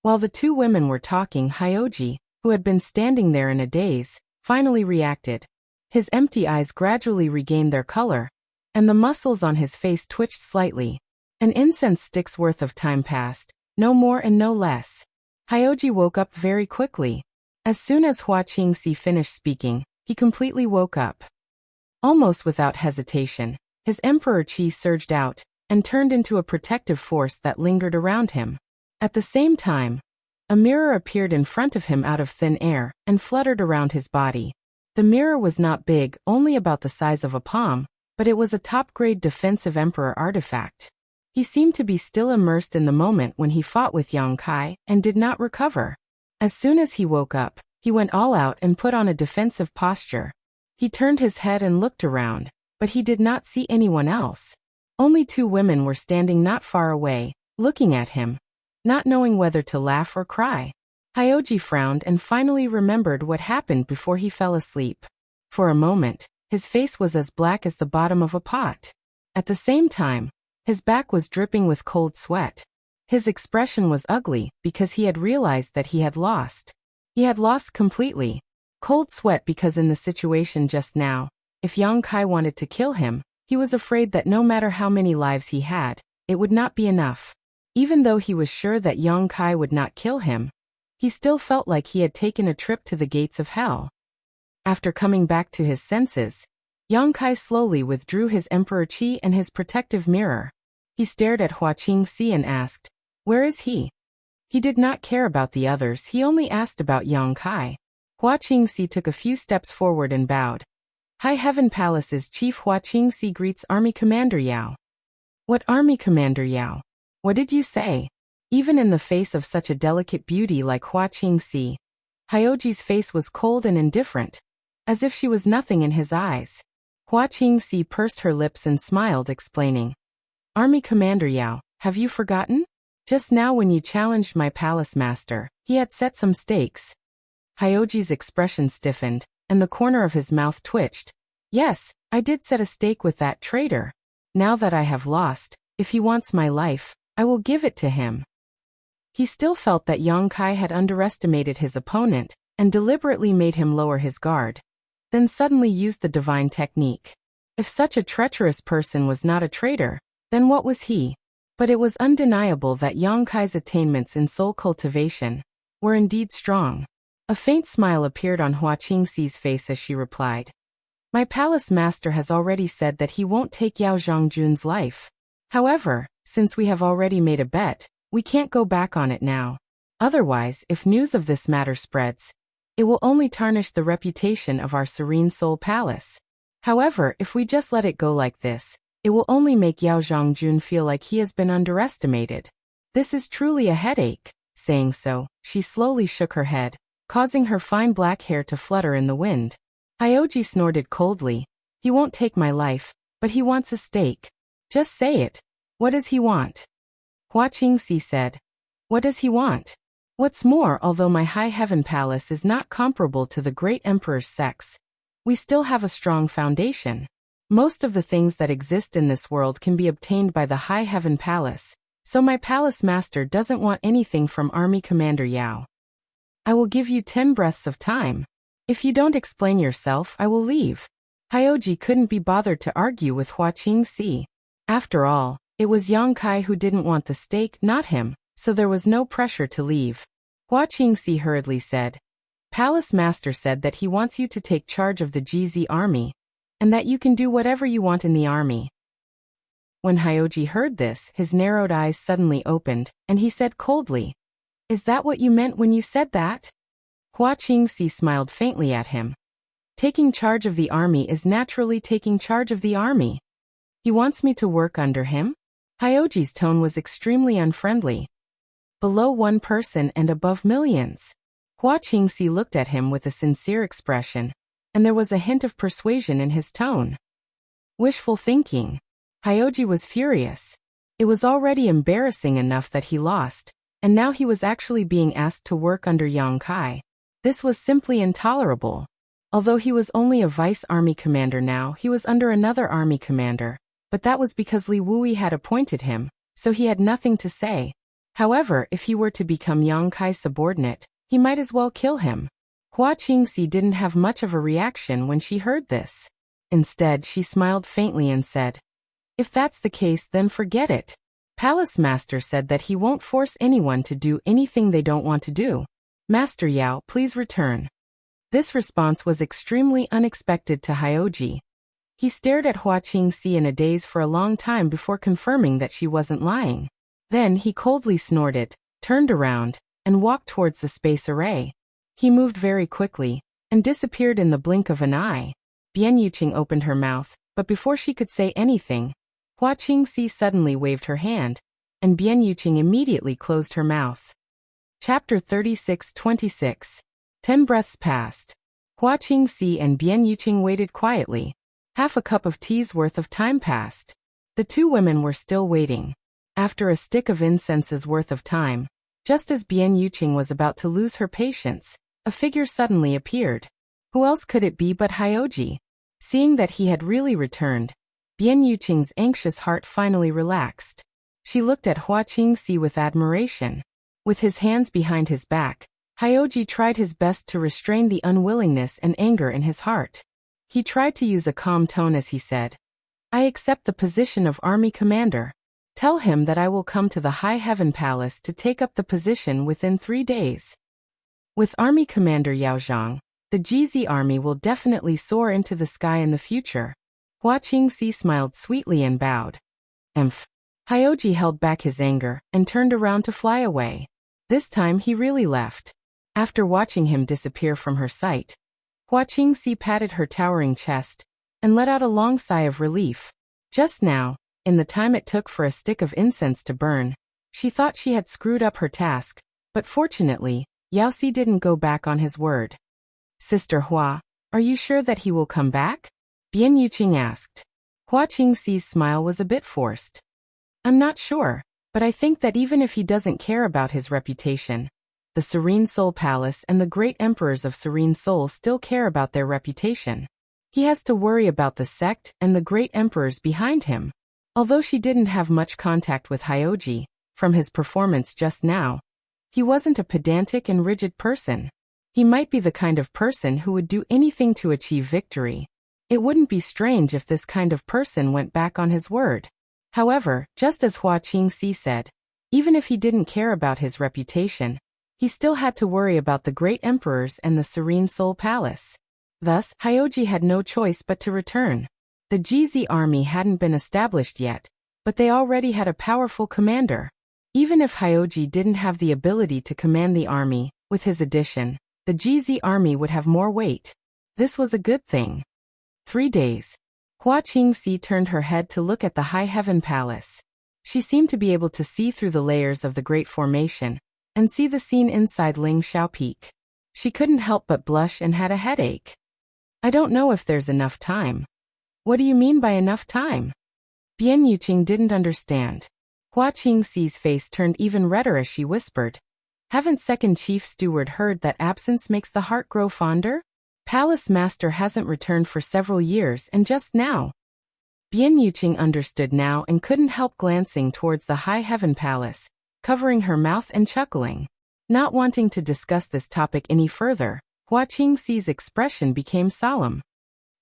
While the two women were talking, Hyoji, who had been standing there in a daze, finally reacted. His empty eyes gradually regained their color, and the muscles on his face twitched slightly. An incense stick's worth of time passed, no more and no less. Hyoji woke up very quickly. As soon as Hua Qingxi finished speaking, he completely woke up. Almost without hesitation, his emperor chi surged out, and turned into a protective force that lingered around him. At the same time, a mirror appeared in front of him out of thin air, and fluttered around his body. The mirror was not big, only about the size of a palm, but it was a top-grade defensive emperor artifact. He seemed to be still immersed in the moment when he fought with Yang Kai, and did not recover. As soon as he woke up, he went all out and put on a defensive posture. He turned his head and looked around, but he did not see anyone else. Only two women were standing not far away, looking at him, not knowing whether to laugh or cry. Hyoji frowned and finally remembered what happened before he fell asleep. For a moment, his face was as black as the bottom of a pot. At the same time, his back was dripping with cold sweat. His expression was ugly because he had realized that he had lost. He had lost completely. Cold sweat because in the situation just now, if Yang Kai wanted to kill him, he was afraid that no matter how many lives he had, it would not be enough. Even though he was sure that Yang Kai would not kill him, he still felt like he had taken a trip to the gates of hell. After coming back to his senses, Yang Kai slowly withdrew his emperor chi and his protective mirror. He stared at Hua Qingxi and asked, "Where is he?" He did not care about the others, he only asked about Yang Kai. Hua Qingxi took a few steps forward and bowed. High Heaven Palace's Chief Hua Qingxi greets Army Commander Yao. What Army Commander Yao? What did you say? Even in the face of such a delicate beauty like Hua Qingxi, Hyoji's face was cold and indifferent, as if she was nothing in his eyes. Hua Qingxi pursed her lips and smiled, explaining, "Army Commander Yao, have you forgotten? Just now when you challenged my palace master, he had set some stakes." Hyoji's expression stiffened, and the corner of his mouth twitched. "Yes, I did set a stake with that traitor. Now that I have lost, if he wants my life, I will give it to him." He still felt that Yang Kai had underestimated his opponent, and deliberately made him lower his guard. Then suddenly used the divine technique. If such a treacherous person was not a traitor, then what was he? But it was undeniable that Yang Kai's attainments in soul cultivation were indeed strong. A faint smile appeared on Hua Qingxi's face as she replied, "My palace master has already said that he won't take Yao Zhongjun's life. However, since we have already made a bet, we can't go back on it now. Otherwise, if news of this matter spreads, it will only tarnish the reputation of our Serene Soul Palace. However, if we just let it go like this, it will only make Yao Zhongjun feel like he has been underestimated. This is truly a headache. Saying so, she slowly shook her head, causing her fine black hair to flutter in the wind. Hyoji snorted coldly. He won't take my life, but he wants a stake. Just say it. What does he want? Hua Qingxi said. What does he want? What's more, although my High Heaven Palace is not comparable to the great emperor's sex, we still have a strong foundation. Most of the things that exist in this world can be obtained by the High Heaven Palace, so my palace master doesn't want anything from Army Commander Yao. I will give you 10 breaths of time. If you don't explain yourself, I will leave. Hyoji couldn't be bothered to argue with Hua Qingxi. After all, it was Yang Kai who didn't want the stake, not him, so there was no pressure to leave. Hua Qingxi hurriedly said, Palace Master said that he wants you to take charge of the GZ army, and that you can do whatever you want in the army. When Hyoji heard this, his narrowed eyes suddenly opened, and he said coldly, Is that what you meant when you said that? Hua Qingxi smiled faintly at him. Taking charge of the army is naturally taking charge of the army. He wants me to work under him? Hyoji's tone was extremely unfriendly. Below one person and above millions. Hua Qingxi looked at him with a sincere expression, and there was a hint of persuasion in his tone. Wishful thinking. Hyoji was furious. It was already embarrassing enough that he lost, and now he was actually being asked to work under Yang Kai. This was simply intolerable. Although he was only a vice army commander now, he was under another army commander, but that was because Li Wui had appointed him, so he had nothing to say. However, if he were to become Yang Kai's subordinate, he might as well kill him. Hua Qingxi didn't have much of a reaction when she heard this. Instead, she smiled faintly and said, If that's the case, then forget it. Palace Master said that he won't force anyone to do anything they don't want to do. Master Yao, please return. This response was extremely unexpected to Hyoji. He stared at Hua Qingxi in a daze for a long time before confirming that she wasn't lying. Then he coldly snorted, turned around, and walked towards the space array. He moved very quickly, and disappeared in the blink of an eye. Bian Yuqing opened her mouth, but before she could say anything, Hua Qingxi suddenly waved her hand, and Bian Yuqing immediately closed her mouth. Chapter 36-26. 10 breaths passed. Hua Qingxi and Bian Yuqing waited quietly. Half a cup of tea's worth of time passed. The two women were still waiting. After a stick of incense's worth of time, just as Bian Yuqing was about to lose her patience, a figure suddenly appeared. Who else could it be but Hyoji? Seeing that he had really returned, Bian Yuqing's anxious heart finally relaxed. She looked at Hua Qingxi with admiration. With his hands behind his back, Hyoji tried his best to restrain the unwillingness and anger in his heart. He tried to use a calm tone as he said, I accept the position of army commander. Tell him that I will come to the High Heaven Palace to take up the position within 3 days. With Army Commander Yao Zhang, the GZ army will definitely soar into the sky in the future. Hua Qingxi smiled sweetly and bowed. Hyoji held back his anger and turned around to fly away. This time he really left. After watching him disappear from her sight, Hua Qingxi patted her towering chest and let out a long sigh of relief. Just now, in the time it took for a stick of incense to burn, she thought she had screwed up her task, but fortunately, Yao Si didn't go back on his word. Sister Hua, are you sure that he will come back? Bian Yuqing asked. Hua Qingxi's smile was a bit forced. I'm not sure, but I think that even if he doesn't care about his reputation, the Serene Soul Palace and the great emperors of Serene Soul still care about their reputation. He has to worry about the sect and the great emperors behind him. Although she didn't have much contact with Hyoji, from his performance just now, he wasn't a pedantic and rigid person. He might be the kind of person who would do anything to achieve victory. It wouldn't be strange if this kind of person went back on his word. However, just as Hua Qingxi said, even if he didn't care about his reputation, he still had to worry about the great emperors and the Serene Soul Palace. Thus, Hyoji had no choice but to return. The GZ army hadn't been established yet, but they already had a powerful commander. Even if Hyoji didn't have the ability to command the army, with his addition, the GZ army would have more weight. This was a good thing. 3 days. Hua Qingxi turned her head to look at the High Heaven Palace. She seemed to be able to see through the layers of the Great Formation, and see the scene inside Ling Shao Peak. She couldn't help but blush and had a headache. I don't know if there's enough time. What do you mean by enough time? Bian Yuqing didn't understand. Hua Qingxi's face turned even redder as she whispered. Haven't Second Chief Steward heard that absence makes the heart grow fonder? Palace Master hasn't returned for several years and just now. Bian Yuqing understood now and couldn't help glancing towards the High Heaven Palace, covering her mouth and chuckling. Not wanting to discuss this topic any further, Hua Qingxi's expression became solemn.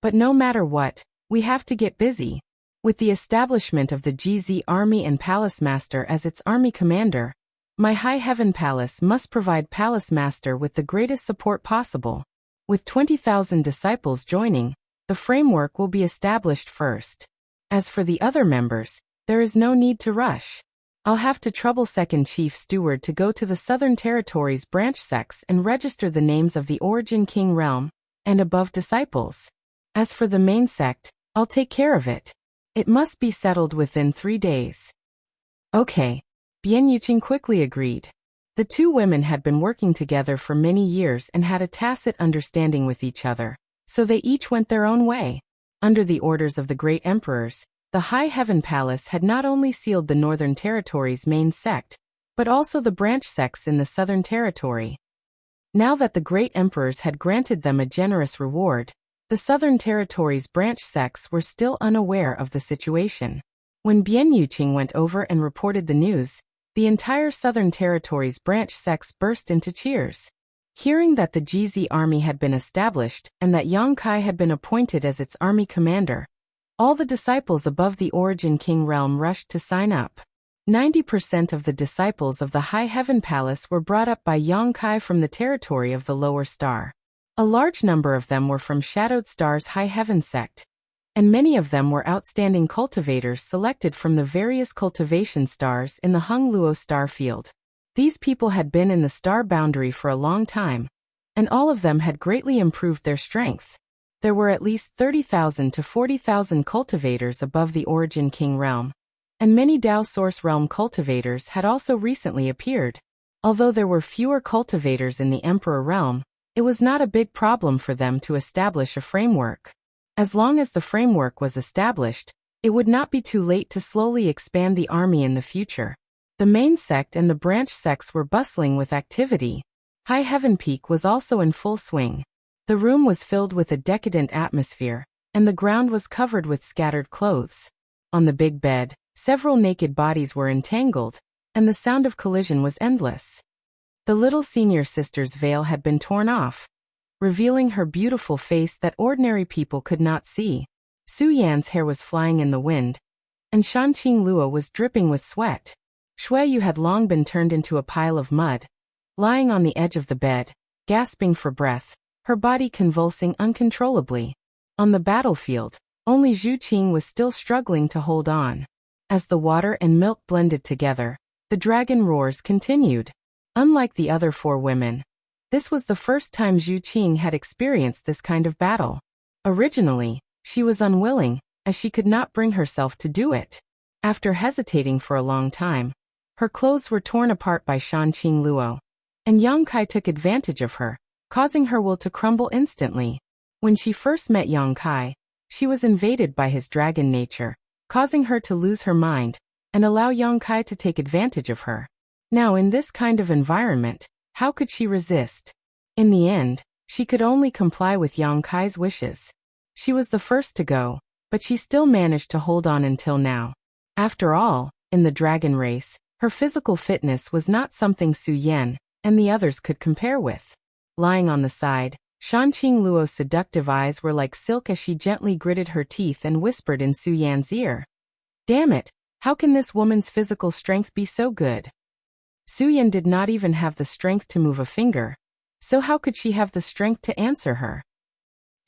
But no matter what, we have to get busy. With the establishment of the GZ Army and Palace Master as its army commander, my High Heaven Palace must provide Palace Master with the greatest support possible. With 20,000 disciples joining, the framework will be established first. As for the other members, there is no need to rush. I'll have to trouble Second Chief Steward to go to the Southern Territories branch sects and register the names of the Origin King Realm and above disciples. As for the main sect, I'll take care of it. It must be settled within 3 days. Okay. Bian Yuqing quickly agreed. The two women had been working together for many years and had a tacit understanding with each other, so they each went their own way. Under the orders of the great emperors, the High Heaven Palace had not only sealed the Northern Territory's main sect, but also the branch sects in the Southern Territory. Now that the great emperors had granted them a generous reward, the Southern Territory's branch sects were still unaware of the situation. When Bian Yuqing went over and reported the news, the entire Southern Territory's branch sects burst into cheers. Hearing that the GZ army had been established and that Yang Kai had been appointed as its army commander, all the disciples above the Origin King realm rushed to sign up. 90% of the disciples of the High Heaven Palace were brought up by Yang Kai from the territory of the Lower Star. A large number of them were from Shadowed Star's High Heaven sect, and many of them were outstanding cultivators selected from the various cultivation stars in the Hung Luo star field. These people had been in the star boundary for a long time, and all of them had greatly improved their strength. There were at least 30,000 to 40,000 cultivators above the Origin King realm, and many Dao Source realm cultivators had also recently appeared. Although there were fewer cultivators in the Emperor realm, it was not a big problem for them to establish a framework. As long as the framework was established, it would not be too late to slowly expand the army in the future. The main sect and the branch sects were bustling with activity. High Heaven Peak was also in full swing. The room was filled with a decadent atmosphere, and the ground was covered with scattered clothes. On the big bed, several naked bodies were entangled, and the sound of collision was endless. The little senior sister's veil had been torn off, revealing her beautiful face that ordinary people could not see. Su Yan's hair was flying in the wind, and Shanqing Luo was dripping with sweat. Shui Yu had long been turned into a pile of mud, lying on the edge of the bed, gasping for breath, her body convulsing uncontrollably. On the battlefield, only Zhu Qing was still struggling to hold on. As the water and milk blended together, the dragon roars continued. Unlike the other 4 women, this was the first time Zhu Qing had experienced this kind of battle. Originally, she was unwilling, as she could not bring herself to do it. After hesitating for a long time, her clothes were torn apart by Shanqing Luo, and Yang Kai took advantage of her, causing her will to crumble instantly. When she first met Yang Kai, she was invaded by his dragon nature, causing her to lose her mind, and allow Yang Kai to take advantage of her. Now in this kind of environment, how could she resist? In the end, she could only comply with Yang Kai's wishes. She was the first to go, but she still managed to hold on until now. After all, in the dragon race, her physical fitness was not something Su Yan and the others could compare with. Lying on the side, Shanqing Luo's seductive eyes were like silk as she gently gritted her teeth and whispered in Su Yan's ear. Damn it, how can this woman's physical strength be so good? Su Yan did not even have the strength to move a finger, so how could she have the strength to answer her?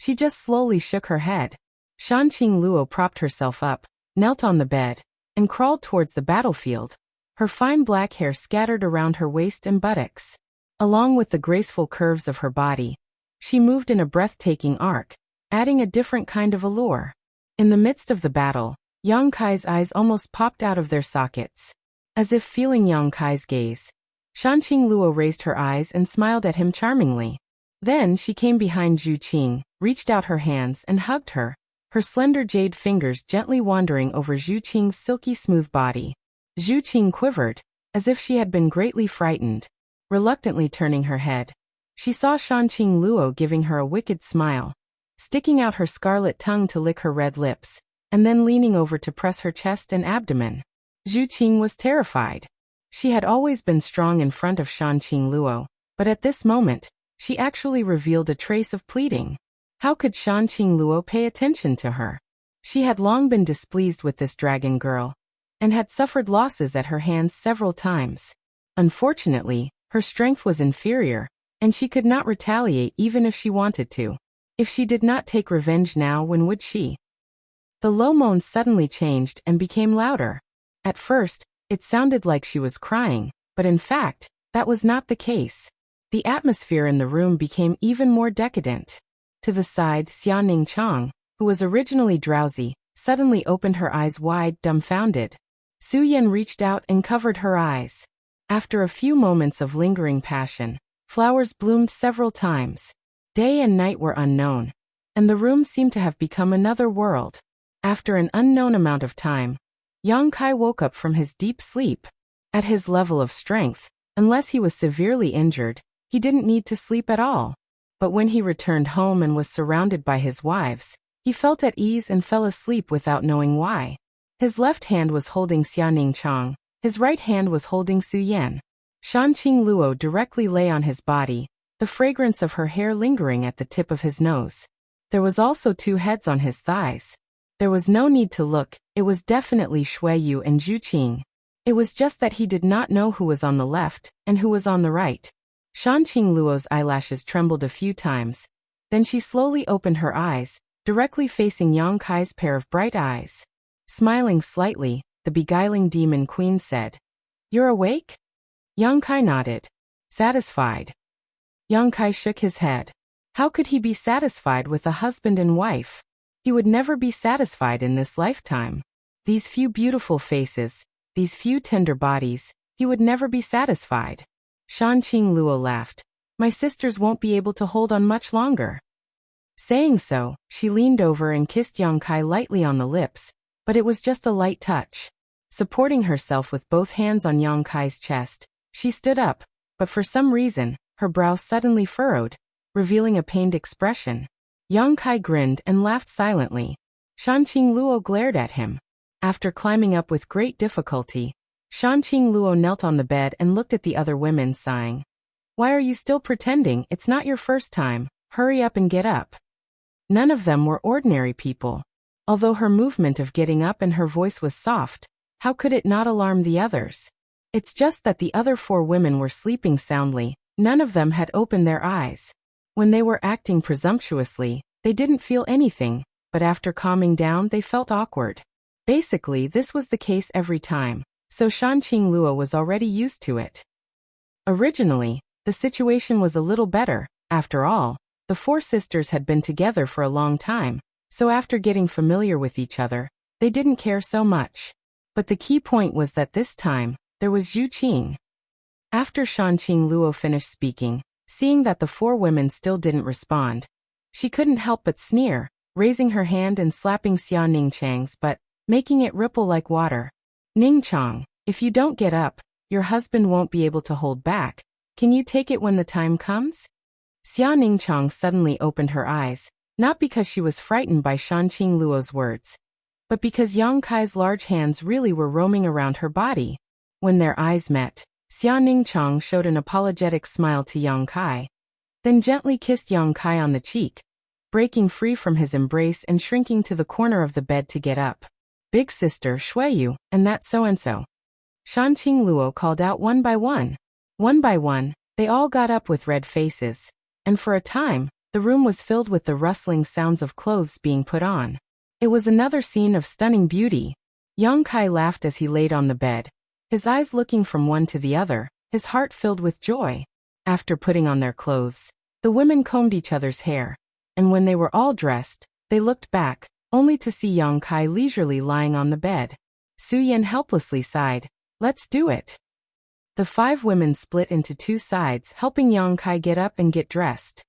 She just slowly shook her head. Shanqing Luo propped herself up, knelt on the bed, and crawled towards the battlefield. her fine black hair scattered around her waist and buttocks. Along with the graceful curves of her body, she moved in a breathtaking arc, adding a different kind of allure. In the midst of the battle, Yang Kai's eyes almost popped out of their sockets. As if feeling Yang Kai's gaze, Shanqing Luo raised her eyes and smiled at him charmingly. Then she came behind Zhu Qing, reached out her hands and hugged her, her slender jade fingers gently wandering over Zhu Qing's silky smooth body. Zhu Qing quivered, as if she had been greatly frightened. Reluctantly turning her head, she saw Shanqing Luo giving her a wicked smile, sticking out her scarlet tongue to lick her red lips, and then leaning over to press her chest and abdomen. Zhu Qing was terrified. She had always been strong in front of Shanqing Luo, but at this moment, she actually revealed a trace of pleading. How could Shanqing Luo pay attention to her? She had long been displeased with this dragon girl, and had suffered losses at her hands several times. Unfortunately, her strength was inferior, and she could not retaliate even if she wanted to. If she did not take revenge now, when would she? The low moan suddenly changed and became louder. At first, it sounded like she was crying, but in fact, that was not the case. The atmosphere in the room became even more decadent. To the side, Xia Ningchang, who was originally drowsy, suddenly opened her eyes wide, dumbfounded. Su Yan reached out and covered her eyes. After a few moments of lingering passion, flowers bloomed several times. Day and night were unknown, and the room seemed to have become another world. After an unknown amount of time, Yang Kai woke up from his deep sleep. At his level of strength, unless he was severely injured, he didn't need to sleep at all. But when he returned home and was surrounded by his wives, he felt at ease and fell asleep without knowing why. His left hand was holding Xia Ningchang, his right hand was holding Su Yan. Shanqing Luo directly lay on his body, the fragrance of her hair lingering at the tip of his nose. There was also 2 heads on his thighs. There was no need to look, it was definitely Shui Yu and Zhu Qing. It was just that he did not know who was on the left and who was on the right. Shanqing Luo's eyelashes trembled a few times. Then she slowly opened her eyes, directly facing Yang Kai's pair of bright eyes. Smiling slightly, the beguiling demon queen said, "You're awake?" Yang Kai nodded. Satisfied. Yang Kai shook his head. How could he be satisfied with a husband and wife? He would never be satisfied in this lifetime. These few beautiful faces, these few tender bodies, he would never be satisfied. Shanqing Luo laughed. My sisters won't be able to hold on much longer. Saying so, she leaned over and kissed Yang Kai lightly on the lips, but it was just a light touch. Supporting herself with both hands on Yang Kai's chest, she stood up, but for some reason, her brow suddenly furrowed, revealing a pained expression. Yang Kai grinned and laughed silently. Shanqing Luo glared at him. After climbing up with great difficulty, Shanqing Luo knelt on the bed and looked at the other women, sighing. Why are you still pretending? It's not your first time. Hurry up and get up. None of them were ordinary people. Although her movement of getting up and her voice was soft, how could it not alarm the others? It's just that the other 4 women were sleeping soundly, none of them had opened their eyes. When they were acting presumptuously, they didn't feel anything, but after calming down they felt awkward. Basically, this was the case every time, so Shanqing Luo was already used to it. Originally, the situation was a little better. After all, the 4 sisters had been together for a long time, so after getting familiar with each other, they didn't care so much. But the key point was that this time, there was Zhu Qing. After Shanqing Luo finished speaking, seeing that the 4 women still didn't respond, she couldn't help but sneer, raising her hand and slapping Xia Ningchang's butt, making it ripple like water. Ningchang, if you don't get up, your husband won't be able to hold back. Can you take it when the time comes? Xia Ningchang suddenly opened her eyes, not because she was frightened by Shanqing Luo's words, but because Yang Kai's large hands really were roaming around her body. When their eyes met, Xia Ningchang showed an apologetic smile to Yang Kai, then gently kissed Yang Kai on the cheek, breaking free from his embrace and shrinking to the corner of the bed to get up. Big sister Shui Yu, and that so-and-so. Shanqing Luo called out one by one. One by one, they all got up with red faces, and for a time, the room was filled with the rustling sounds of clothes being put on. It was another scene of stunning beauty. Yang Kai laughed as he laid on the bed, his eyes looking from one to the other, his heart filled with joy. After putting on their clothes, the women combed each other's hair, and when they were all dressed, they looked back, only to see Yang Kai leisurely lying on the bed. Su Yan helplessly sighed, "Let's do it." The 5 women split into 2 sides, helping Yang Kai get up and get dressed.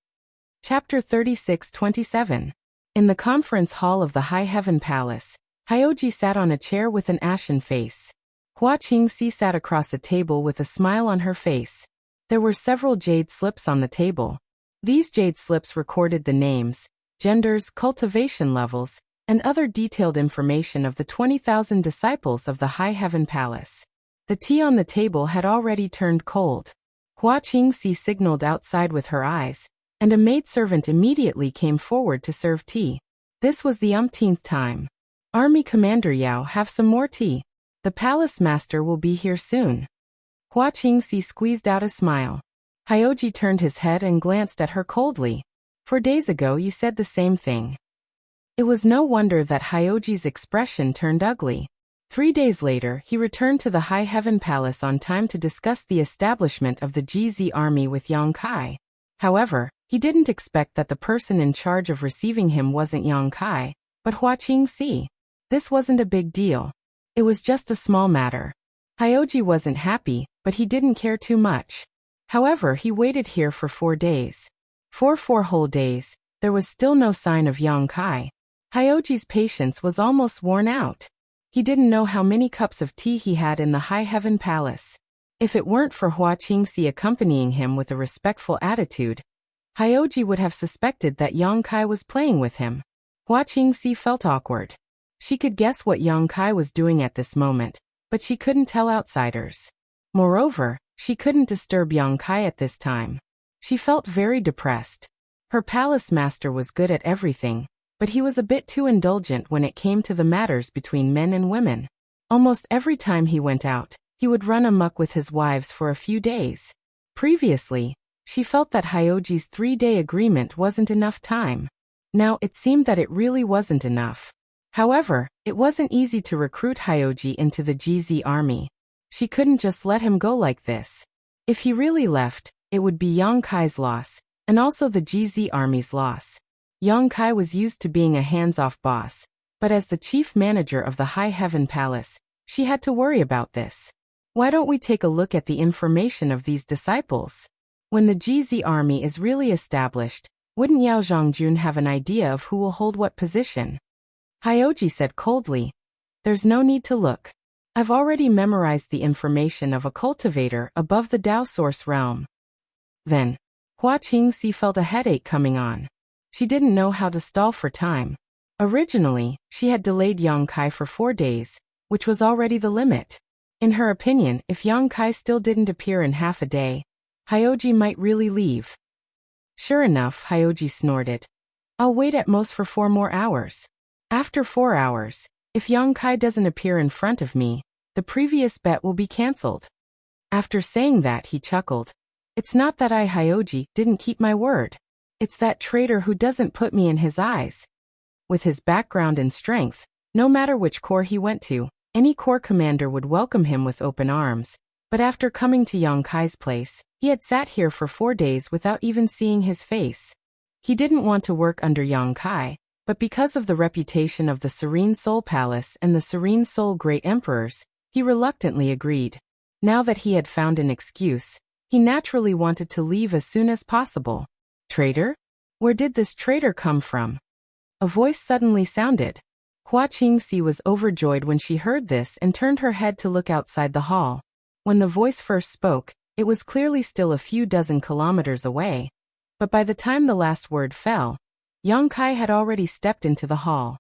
Chapter 36-27. In the conference hall of the High Heaven Palace, Hyoji sat on a chair with an ashen face. Hua Qingxi sat across a table with a smile on her face. There were several jade slips on the table. These jade slips recorded the names, genders, cultivation levels, and other detailed information of the 20,000 disciples of the High Heaven Palace. The tea on the table had already turned cold. Hua Qingxi signaled outside with her eyes, and a maidservant immediately came forward to serve tea. This was the umpteenth time. "Army Commander Yao, have some more tea. The palace master will be here soon." Hua Qingxi squeezed out a smile. Hyoji turned his head and glanced at her coldly. "4 days ago you said the same thing." It was no wonder that Hyoji's expression turned ugly. 3 days later, he returned to the High Heaven Palace on time to discuss the establishment of the GZ army with Yang Kai. However, he didn't expect that the person in charge of receiving him wasn't Yang Kai, but Hua Qingxi. This wasn't a big deal. It was just a small matter. Hyoji wasn't happy, but he didn't care too much. However, he waited here for 4 days. For 4 whole days, there was still no sign of Yang Kai. Hyoji's patience was almost worn out. He didn't know how many cups of tea he had in the High Heaven Palace. If it weren't for Hua Qingxi accompanying him with a respectful attitude, Hyoji would have suspected that Yang Kai was playing with him. Hua Qingxi felt awkward. She could guess what Yang Kai was doing at this moment, but she couldn't tell outsiders. Moreover, she couldn't disturb Yang Kai at this time. She felt very depressed. Her palace master was good at everything, but he was a bit too indulgent when it came to the matters between men and women. Almost every time he went out, he would run amok with his wives for a few days. Previously, she felt that Hyoji's 3-day agreement wasn't enough time. Now it seemed that it really wasn't enough. However, it wasn't easy to recruit Hyoji into the GZ army. She couldn't just let him go like this. If he really left, it would be Yang Kai's loss, and also the GZ army's loss. Yang Kai was used to being a hands-off boss, but as the chief manager of the High Heaven Palace, she had to worry about this. Why don't we take a look at the information of these disciples? When the GZ army is really established, wouldn't Yao Zhongjun have an idea of who will hold what position? Hyoji said coldly, "There's no need to look. I've already memorized the information of a cultivator above the Dao source realm." Then, Hua Qingxi felt a headache coming on. She didn't know how to stall for time. Originally, she had delayed Yang Kai for 4 days, which was already the limit. In her opinion, if Yang Kai still didn't appear in half a day, Hyoji might really leave. Sure enough, Hyoji snorted. "I'll wait at most for 4 more hours. After 4 hours, if Yang Kai doesn't appear in front of me, the previous bet will be cancelled." After saying that, he chuckled. "It's not that I, Hyoji, didn't keep my word. It's that traitor who doesn't put me in his eyes." With his background and strength, no matter which corps he went to, any corps commander would welcome him with open arms. But after coming to Yang Kai's place, he had sat here for 4 days without even seeing his face. He didn't want to work under Yang Kai, but because of the reputation of the Serene Soul Palace and the Serene Soul Great Emperors, he reluctantly agreed. Now that he had found an excuse, he naturally wanted to leave as soon as possible. "Traitor? Where did this traitor come from?" A voice suddenly sounded. Hua Qingxi was overjoyed when she heard this and turned her head to look outside the hall. When the voice first spoke, it was clearly still a few dozen kilometers away. But by the time the last word fell, Yang Kai had already stepped into the hall.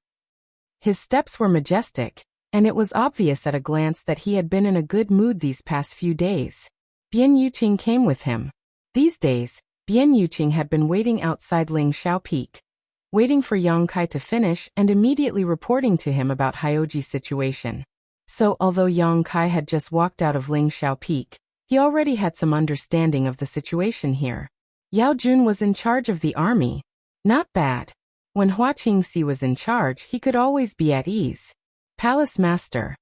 His steps were majestic, and it was obvious at a glance that he had been in a good mood these past few days. Bian Yuqing came with him. These days, Bian Yuqing had been waiting outside Ling Shao Peak, waiting for Yang Kai to finish and immediately reporting to him about Hyoji's situation. So, although Yang Kai had just walked out of Ling Shao Peak, he already had some understanding of the situation here. Yao Jun was in charge of the army. Not bad. When Hua Qingxi was in charge, he could always be at ease. Palace Master.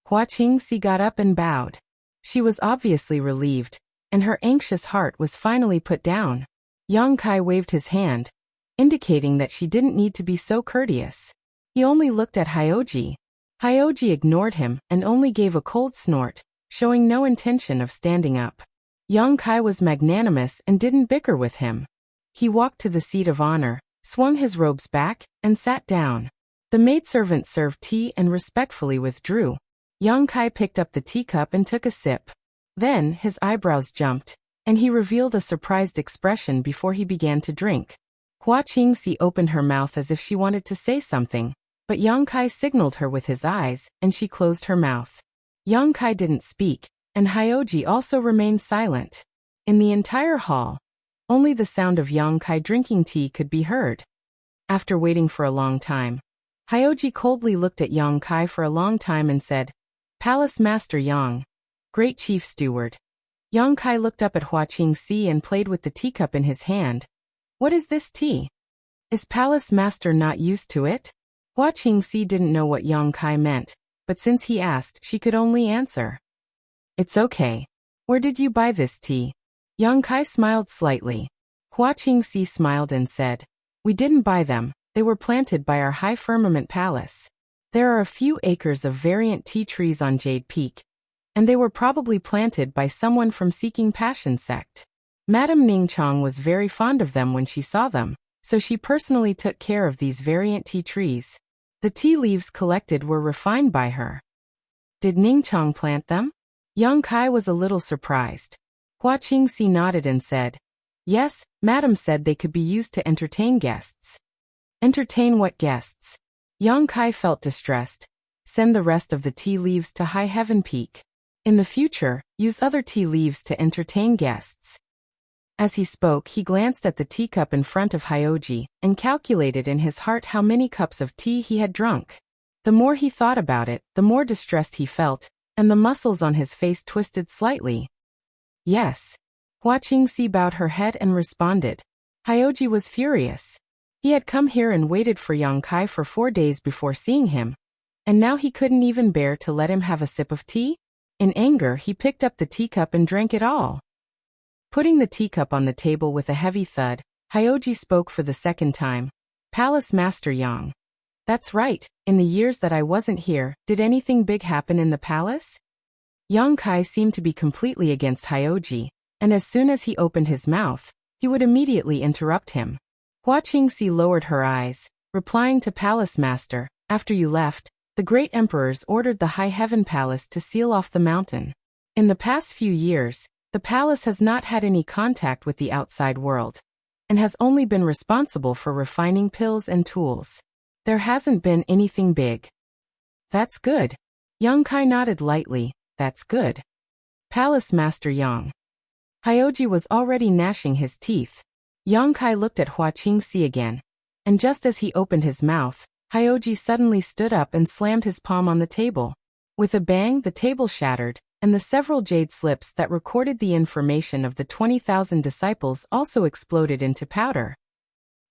Hua Qingxi got up and bowed. She was obviously relieved, and her anxious heart was finally put down. Yang Kai waved his hand, indicating that she didn't need to be so courteous. He only looked at Hyoji. Hyoji ignored him and only gave a cold snort, showing no intention of standing up. Yang Kai was magnanimous and didn't bicker with him. He walked to the seat of honor, swung his robes back, and sat down. The maidservant served tea and respectfully withdrew. Yang Kai picked up the teacup and took a sip. Then, his eyebrows jumped, and he revealed a surprised expression before he began to drink. Hua Qingxi opened her mouth as if she wanted to say something, but Yang Kai signaled her with his eyes, and she closed her mouth. Yang Kai didn't speak, and Hyoji also remained silent. In the entire hall, only the sound of Yang Kai drinking tea could be heard. After waiting for a long time, Hyoji coldly looked at Yang Kai for a long time and said, "Palace Master Yang, Great Chief Steward." Yang Kai looked up at Hua Qingxi and played with the teacup in his hand. "What is this tea? Is Palace Master not used to it?" Hua Qingxi didn't know what Yang Kai meant, but since he asked, she could only answer, "It's okay. Where did you buy this tea?" Yang Kai smiled slightly. Hua Qingxi smiled and said, "We didn't buy them, they were planted by our High Firmament Palace. There are a few acres of variant tea trees on Jade Peak, and they were probably planted by someone from Seeking Passion sect. Madame Ningchong was very fond of them when she saw them, so she personally took care of these variant tea trees. The tea leaves collected were refined by her." "Did Ningchong plant them?" Yang Kai was a little surprised. Hua Qingxi nodded and said, "Yes, Madam said they could be used to entertain guests." "Entertain what guests?" Yang Kai felt distressed. "Send the rest of the tea leaves to High Heaven Peak. In the future, use other tea leaves to entertain guests." As he spoke, he glanced at the teacup in front of Hyoji and calculated in his heart how many cups of tea he had drunk. The more he thought about it, the more distressed he felt, and the muscles on his face twisted slightly. "Yes." Hua Qingxi bowed her head and responded. Hyoji was furious. He had come here and waited for Yang Kai for 4 days before seeing him, and now he couldn't even bear to let him have a sip of tea? In anger, he picked up the teacup and drank it all. Putting the teacup on the table with a heavy thud, Hyoji spoke for the second time. "Palace Master Yang. That's right, in the years that I wasn't here, did anything big happen in the palace?" Yang Kai seemed to be completely against Hyoji, and as soon as he opened his mouth, he would immediately interrupt him. Hua Qingxi lowered her eyes, replying to Palace Master, "After you left, the great emperors ordered the High Heaven Palace to seal off the mountain. In the past few years, the palace has not had any contact with the outside world, and has only been responsible for refining pills and tools. There hasn't been anything big." "That's good." Yang Kai nodded lightly. "That's good. Palace Master Yang." Hyoji was already gnashing his teeth. Yang Kai looked at Hua Qingxi again, and just as he opened his mouth, Hyoji suddenly stood up and slammed his palm on the table. With a bang, the table shattered, and the several jade slips that recorded the information of the 20,000 disciples also exploded into powder.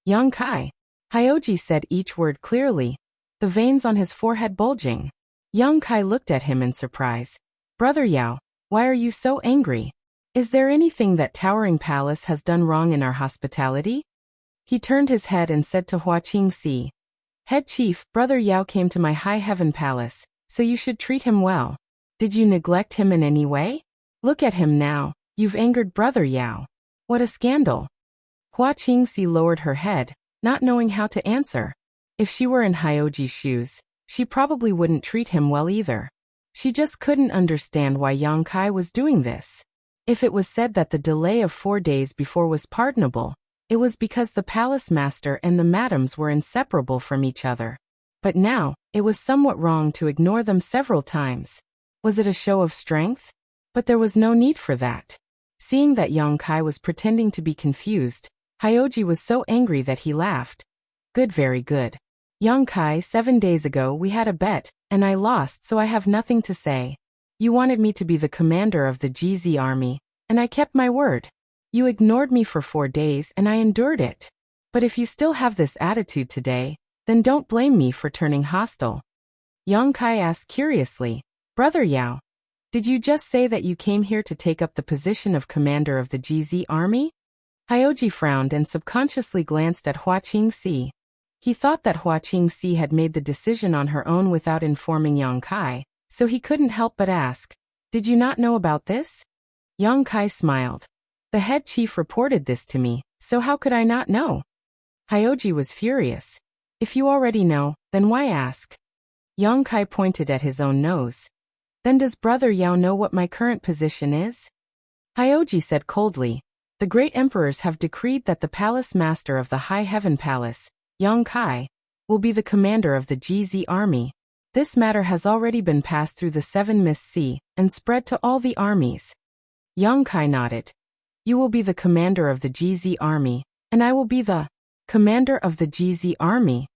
"Yang Kai." Hyoji said each word clearly, the veins on his forehead bulging. Yang Kai looked at him in surprise. "Brother Yao, why are you so angry? Is there anything that Towering Palace has done wrong in our hospitality?" He turned his head and said to Hua Qingxi, "Head Chief, Brother Yao came to my High Heaven Palace, so you should treat him well. Did you neglect him in any way? Look at him now, you've angered Brother Yao. What a scandal." Hua Qingxi lowered her head, not knowing how to answer. If she were in Hyoji's shoes, she probably wouldn't treat him well either. She just couldn't understand why Yang Kai was doing this. If it was said that the delay of 4 days before was pardonable, it was because the palace master and the madams were inseparable from each other. But now, it was somewhat wrong to ignore them several times. Was it a show of strength? But there was no need for that. Seeing that Yang Kai was pretending to be confused, Hyoji was so angry that he laughed. "Good, very good. Yang Kai, 7 days ago we had a bet, and I lost, so I have nothing to say. You wanted me to be the commander of the GZ army, and I kept my word. You ignored me for 4 days and I endured it. But if you still have this attitude today, then don't blame me for turning hostile." Yang Kai asked curiously, Brother Yao, did you just say that you came here to take up the position of commander of the GZ army? Hyoji frowned and subconsciously glanced at Hua Qingxi. He thought that Hua Qingxi had made the decision on her own without informing Yang Kai, so he couldn't help but ask, "Did you not know about this?" Yang Kai smiled. "The head chief reported this to me, so how could I not know?" Hyoji was furious. "If you already know, then why ask?" Yang Kai pointed at his own nose. "Then does Brother Yao know what my current position is?" Hyoji said coldly, "The great emperors have decreed that the palace master of the High Heaven Palace, Yang Kai, will be the commander of the GZ army. This matter has already been passed through the Seven Mist Sea and spread to all the armies." Yang Kai nodded. "You will be the commander of the GZ army, and I will be the commander of the GZ army."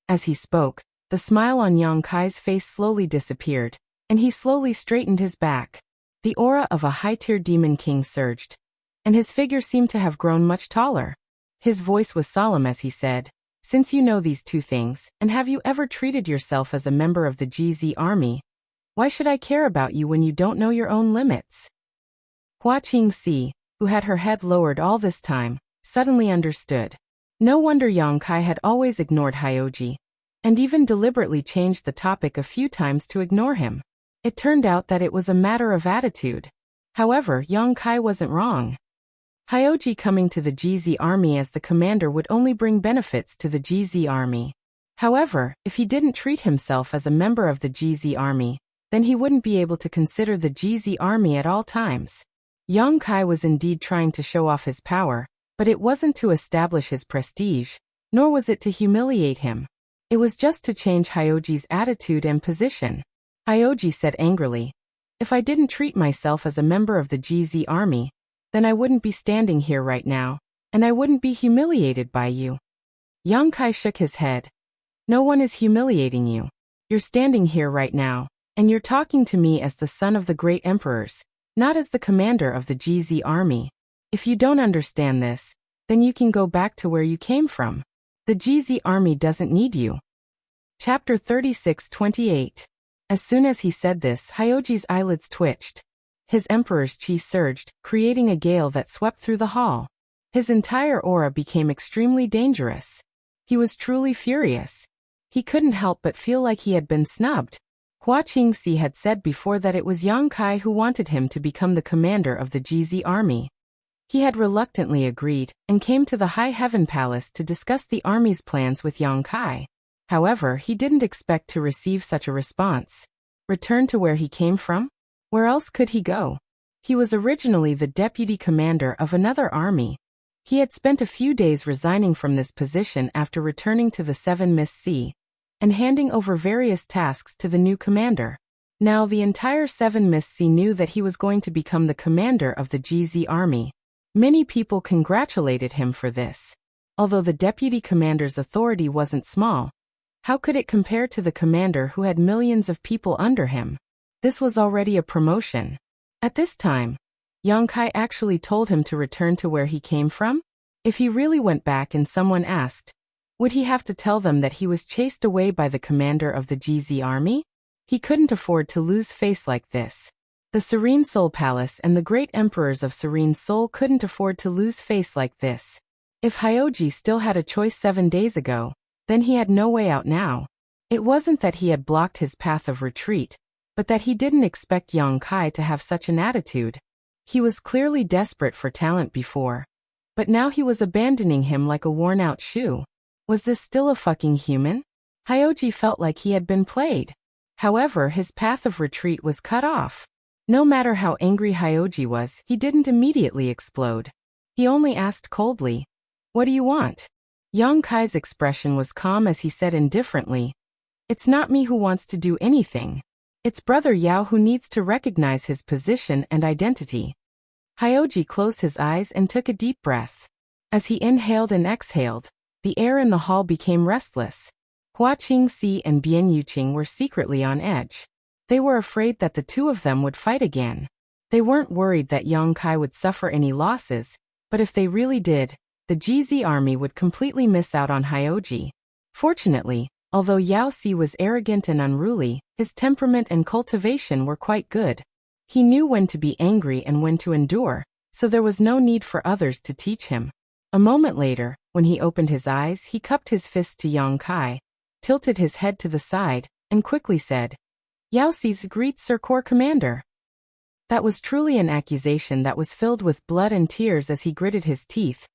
As he spoke, the smile on Yang Kai's face slowly disappeared, and he slowly straightened his back. The aura of a high-tier demon king surged, and his figure seemed to have grown much taller. His voice was solemn as he said, "Since you know these two things, and have you ever treated yourself as a member of the GZ army, why should I care about you when you don't know your own limits?" Hua Qingxi, who had her head lowered all this time, suddenly understood. No wonder Yang Kai had always ignored Hyoji, and even deliberately changed the topic a few times to ignore him. It turned out that it was a matter of attitude. However, Yang Kai wasn't wrong. Hyoji coming to the GZ army as the commander would only bring benefits to the GZ army. However, if he didn't treat himself as a member of the GZ army, then he wouldn't be able to consider the GZ army at all times. Yang Kai was indeed trying to show off his power, but it wasn't to establish his prestige, nor was it to humiliate him. It was just to change Hyoji's attitude and position. Hyoji said angrily, "If I didn't treat myself as a member of the GZ army, then I wouldn't be standing here right now, and I wouldn't be humiliated by you." Yang Kai shook his head. "No one is humiliating you. You're standing here right now, and you're talking to me as the son of the great emperors, not as the commander of the GZ army. If you don't understand this, then you can go back to where you came from. The GZ army doesn't need you." Chapter 36-28. As soon as he said this, Hyoji's eyelids twitched. His emperor's chi surged, creating a gale that swept through the hall. His entire aura became extremely dangerous. He was truly furious. He couldn't help but feel like he had been snubbed. Hua Qingxi had said before that it was Yang Kai who wanted him to become the commander of the GZ army. He had reluctantly agreed, and came to the High Heaven Palace to discuss the army's plans with Yang Kai. However, he didn't expect to receive such a response. Return to where he came from? Where else could he go? He was originally the deputy commander of another army. He had spent a few days resigning from this position after returning to the Seven Mist Sea, and handing over various tasks to the new commander. Now the entire Seven Mist Sea knew that he was going to become the commander of the GZ army. Many people congratulated him for this. Although the deputy commander's authority wasn't small, how could it compare to the commander who had millions of people under him? This was already a promotion. At this time, Yang Kai actually told him to return to where he came from? If he really went back and someone asked, would he have to tell them that he was chased away by the commander of the GZ army? He couldn't afford to lose face like this. The Serene Soul Palace and the great emperors of Serene Soul couldn't afford to lose face like this. If Hyoji still had a choice 7 days ago, then he had no way out now. It wasn't that he had blocked his path of retreat, but that he didn't expect Yang Kai to have such an attitude. He was clearly desperate for talent before, but now he was abandoning him like a worn-out shoe. Was this still a fucking human? Hyoji felt like he had been played. However, his path of retreat was cut off. No matter how angry Hyoji was, he didn't immediately explode. He only asked coldly, "What do you want?" Yang Kai's expression was calm as he said indifferently, "It's not me who wants to do anything. It's Brother Yao who needs to recognize his position and identity." Hyoji closed his eyes and took a deep breath. As he inhaled and exhaled, the air in the hall became restless. Hua Qingxi and Bian Yuqing were secretly on edge. They were afraid that the two of them would fight again. They weren't worried that Yang Kai would suffer any losses, but if they really did, the GZ army would completely miss out on Hyoji. Fortunately, Although Yao Si was arrogant and unruly, his temperament and cultivation were quite good. He knew when to be angry and when to endure, so there was no need for others to teach him. A moment later, when he opened his eyes, he cupped his fist to Yang Kai, tilted his head to the side, and quickly said, "Yao Si's greets Sir Corps Commander." That was truly an accusation that was filled with blood and tears as he gritted his teeth,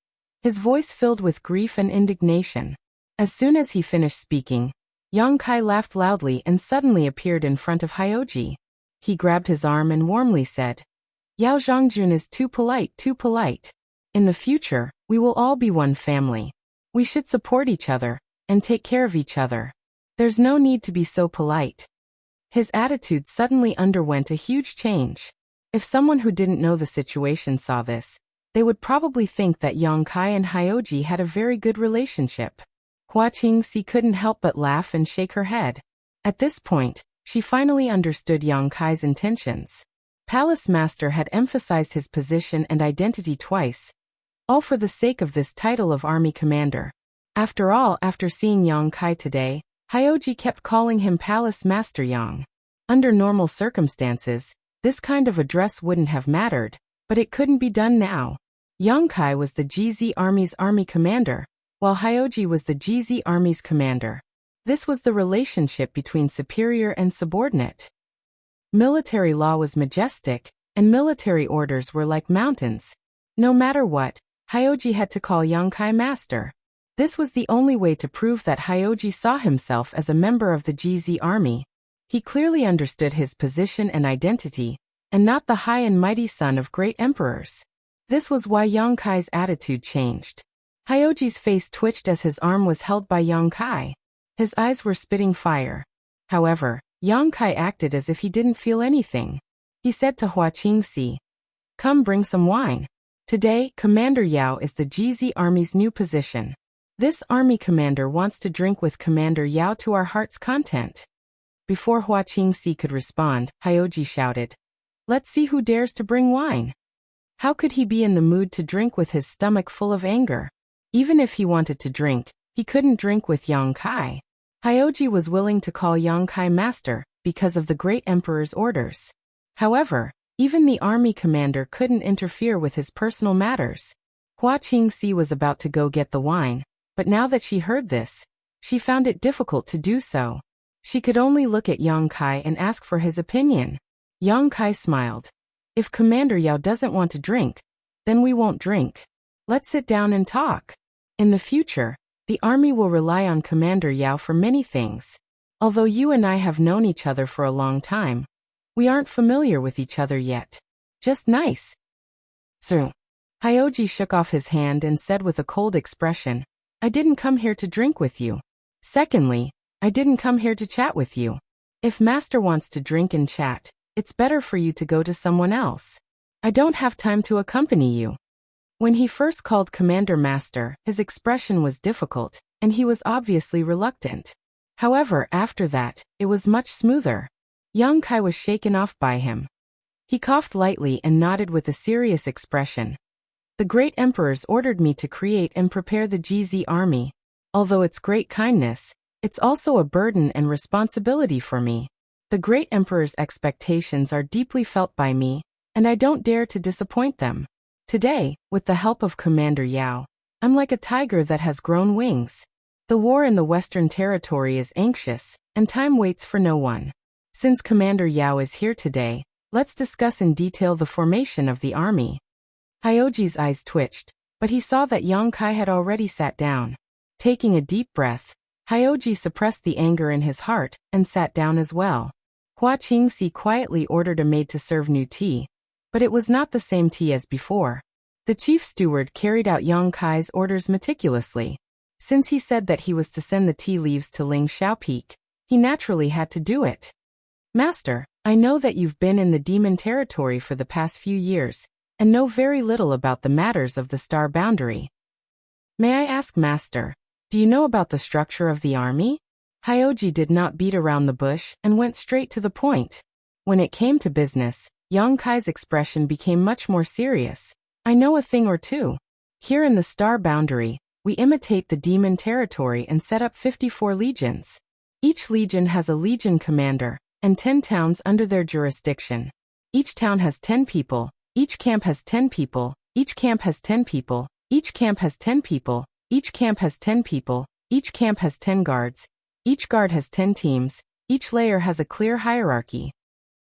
his voice filled with grief and indignation. As soon as he finished speaking, Yang Kai laughed loudly and suddenly appeared in front of Hyoji. He grabbed his arm and warmly said, "Yao Zhangjun is too polite, too polite. In the future, we will all be one family. We should support each other and take care of each other. There's no need to be so polite." His attitude suddenly underwent a huge change. If someone who didn't know the situation saw this, they would probably think that Yang Kai and Hyoji had a very good relationship. Hua Qingxi couldn't help but laugh and shake her head. At this point, she finally understood Yang Kai's intentions. Palace Master had emphasized his position and identity twice, all for the sake of this title of army commander. After all, after seeing Yang Kai today, Hyoji kept calling him Palace Master Yang. Under normal circumstances, this kind of address wouldn't have mattered, but it couldn't be done now. Yang Kai was the GZ Army's army commander, while Hyoji was the GZ Army's commander. This was the relationship between superior and subordinate. Military law was majestic, and military orders were like mountains. No matter what, Hyoji had to call Yang Kai master. This was the only way to prove that Hyoji saw himself as a member of the GZ Army. He clearly understood his position and identity, and not the high and mighty son of great emperors. This was why Yang Kai's attitude changed. Hyoji's face twitched as his arm was held by Yang Kai. His eyes were spitting fire. However, Yang Kai acted as if he didn't feel anything. He said to Hua Qingxi, "Come bring some wine. Today, Commander Yao is the GZ Army's new position. This army commander wants to drink with Commander Yao to our heart's content." Before Hua Qingxi could respond, Hyoji shouted, "Let's see who dares to bring wine." How could he be in the mood to drink with his stomach full of anger? Even if he wanted to drink, he couldn't drink with Yang Kai. Hyoji was willing to call Yang Kai master because of the great emperor's orders. However, even the army commander couldn't interfere with his personal matters. Hua Qingxi was about to go get the wine, but now that she heard this, she found it difficult to do so. She could only look at Yang Kai and ask for his opinion. Yang Kai smiled. "If Commander Yao doesn't want to drink, then we won't drink. Let's sit down and talk. In the future, the army will rely on Commander Yao for many things. Although you and I have known each other for a long time, we aren't familiar with each other yet. Just nice." "Sir." Hyoji shook off his hand and said with a cold expression, "I didn't come here to drink with you. Secondly, I didn't come here to chat with you. If Master wants to drink and chat, it's better for you to go to someone else. I don't have time to accompany you." When he first called Commander Master, his expression was difficult, and he was obviously reluctant. However, after that, it was much smoother. Yang Kai was shaken off by him. He coughed lightly and nodded with a serious expression. "The great emperors ordered me to create and prepare the GZ Army. Although it's great kindness, it's also a burden and responsibility for me. The great emperor's expectations are deeply felt by me, and I don't dare to disappoint them. Today, with the help of Commander Yao, I'm like a tiger that has grown wings. The war in the Western Territory is anxious, and time waits for no one. Since Commander Yao is here today, let's discuss in detail the formation of the army." Hyoji's eyes twitched, but he saw that Yang Kai had already sat down. Taking a deep breath, Hyoji suppressed the anger in his heart and sat down as well. Hua Qingxi quietly ordered a maid to serve new tea, but it was not the same tea as before. The chief steward carried out Yang Kai's orders meticulously. Since he said that he was to send the tea leaves to Ling Shao Peak, he naturally had to do it. "Master, I know that you've been in the demon territory for the past few years, and know very little about the matters of the star boundary. May I ask, Master, do you know about the structure of the army?" Hyoji did not beat around the bush and went straight to the point. When it came to business, Yang Kai's expression became much more serious. "I know a thing or two. Here in the star boundary, we imitate the demon territory and set up 54 legions. Each legion has a legion commander, and 10 towns under their jurisdiction. Each town has 10 people, each camp has 10 people, each camp has 10 people, each camp has 10 people, each camp has 10 people, each camp has 10 guards, each guard has 10 teams, each layer has a clear hierarchy.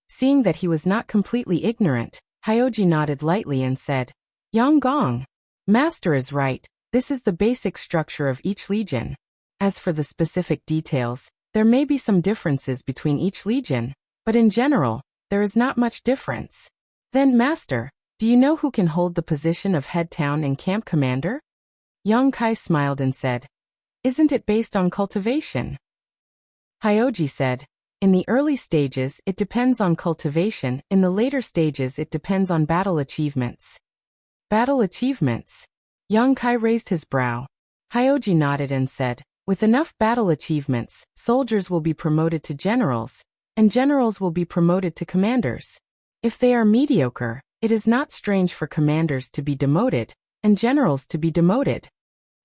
Seeing that he was not completely ignorant, Hyoji nodded lightly and said, Yang Gong. Master is right, this is the basic structure of each legion. As for the specific details, there may be some differences between each legion, but in general, there is not much difference. Then, Master, do you know who can hold the position of head town and camp commander? Yang Kai smiled and said, Isn't it based on cultivation? Hyoji said, In the early stages, it depends on cultivation, in the later stages it depends on battle achievements. Battle achievements? Yang Kai raised his brow. Hyoji nodded and said, With enough battle achievements, soldiers will be promoted to generals, and generals will be promoted to commanders. If they are mediocre, it is not strange for commanders to be demoted, and generals to be demoted.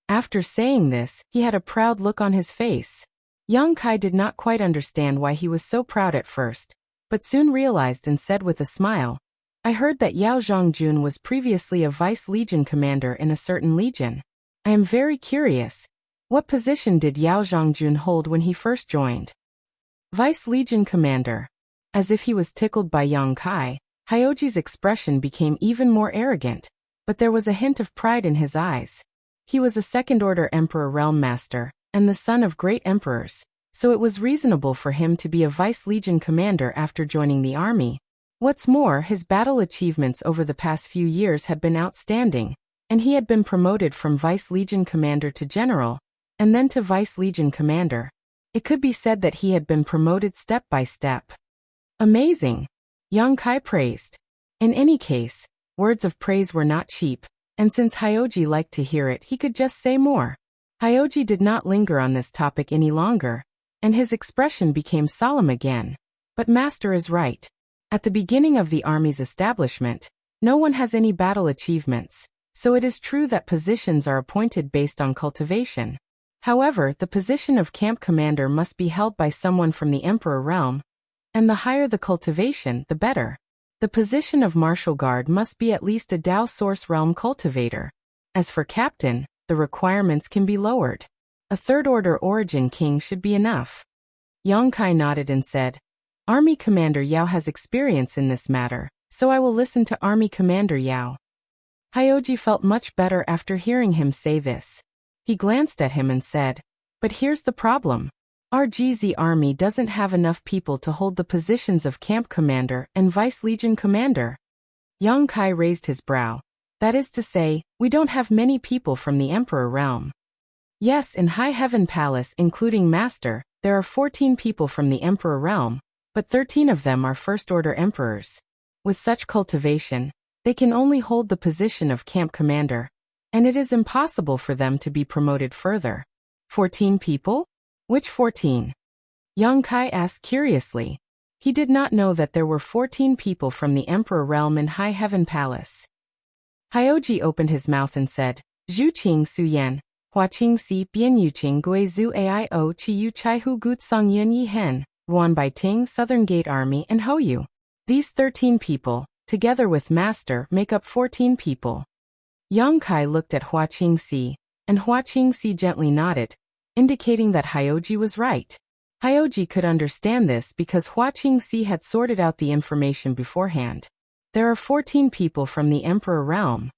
After saying this, he had a proud look on his face. Yang Kai did not quite understand why he was so proud at first, but soon realized and said with a smile, I heard that Yao Zhongjun was previously a vice legion commander in a certain legion. I am very curious. What position did Yao Zhongjun hold when he first joined? Vice legion commander. As if he was tickled by Yang Kai, Hyoji's expression became even more arrogant, but there was a hint of pride in his eyes. He was a second-order emperor realm master, and the son of great emperors, so it was reasonable for him to be a vice legion commander after joining the army. What's more, his battle achievements over the past few years had been outstanding, and he had been promoted from vice legion commander to general, and then to vice legion commander. It could be said that he had been promoted step by step. Amazing! Yang Kai praised. In any case, words of praise were not cheap, and since Hyoji liked to hear it, he could just say more. Hyoji did not linger on this topic any longer, and his expression became solemn again. But Master is right. At the beginning of the army's establishment, no one has any battle achievements, so it is true that positions are appointed based on cultivation. However, the position of camp commander must be held by someone from the emperor realm, and the higher the cultivation, the better. The position of martial guard must be at least a Dao source realm cultivator. As for captain, the requirements can be lowered. A third-order origin king should be enough. Yang Kai nodded and said, Army Commander Yao has experience in this matter, so I will listen to Army Commander Yao. Hyoji felt much better after hearing him say this. He glanced at him and said, But here's the problem. Our GZ army doesn't have enough people to hold the positions of camp commander and vice legion commander. Yang Kai raised his brow. That is to say, we don't have many people from the emperor realm. Yes, in High Heaven Palace including Master, there are 14 people from the emperor realm, but 13 of them are first-order emperors. With such cultivation, they can only hold the position of camp commander, and it is impossible for them to be promoted further. 14 people? Which 14? Yang Kai asked curiously. He did not know that there were 14 people from the emperor realm in High Heaven Palace. Hyoji opened his mouth and said, Zhu Qing Su Yan, Hua Qing Si Bian Yu Qing Gui Zhu Aio Chi Yu Chai Hu Gut Song Yun Yi Hen, Ruan Bai Ting Southern Gate Army and Ho Yu. These 13 people, together with Master, make up 14 people. Yang Kai looked at Hua Qing Si, and Hua Qing Si gently nodded, indicating that Hyoji was right. Hyoji could understand this because Hua Qing Si had sorted out the information beforehand. There are 14 people from the emperor realm.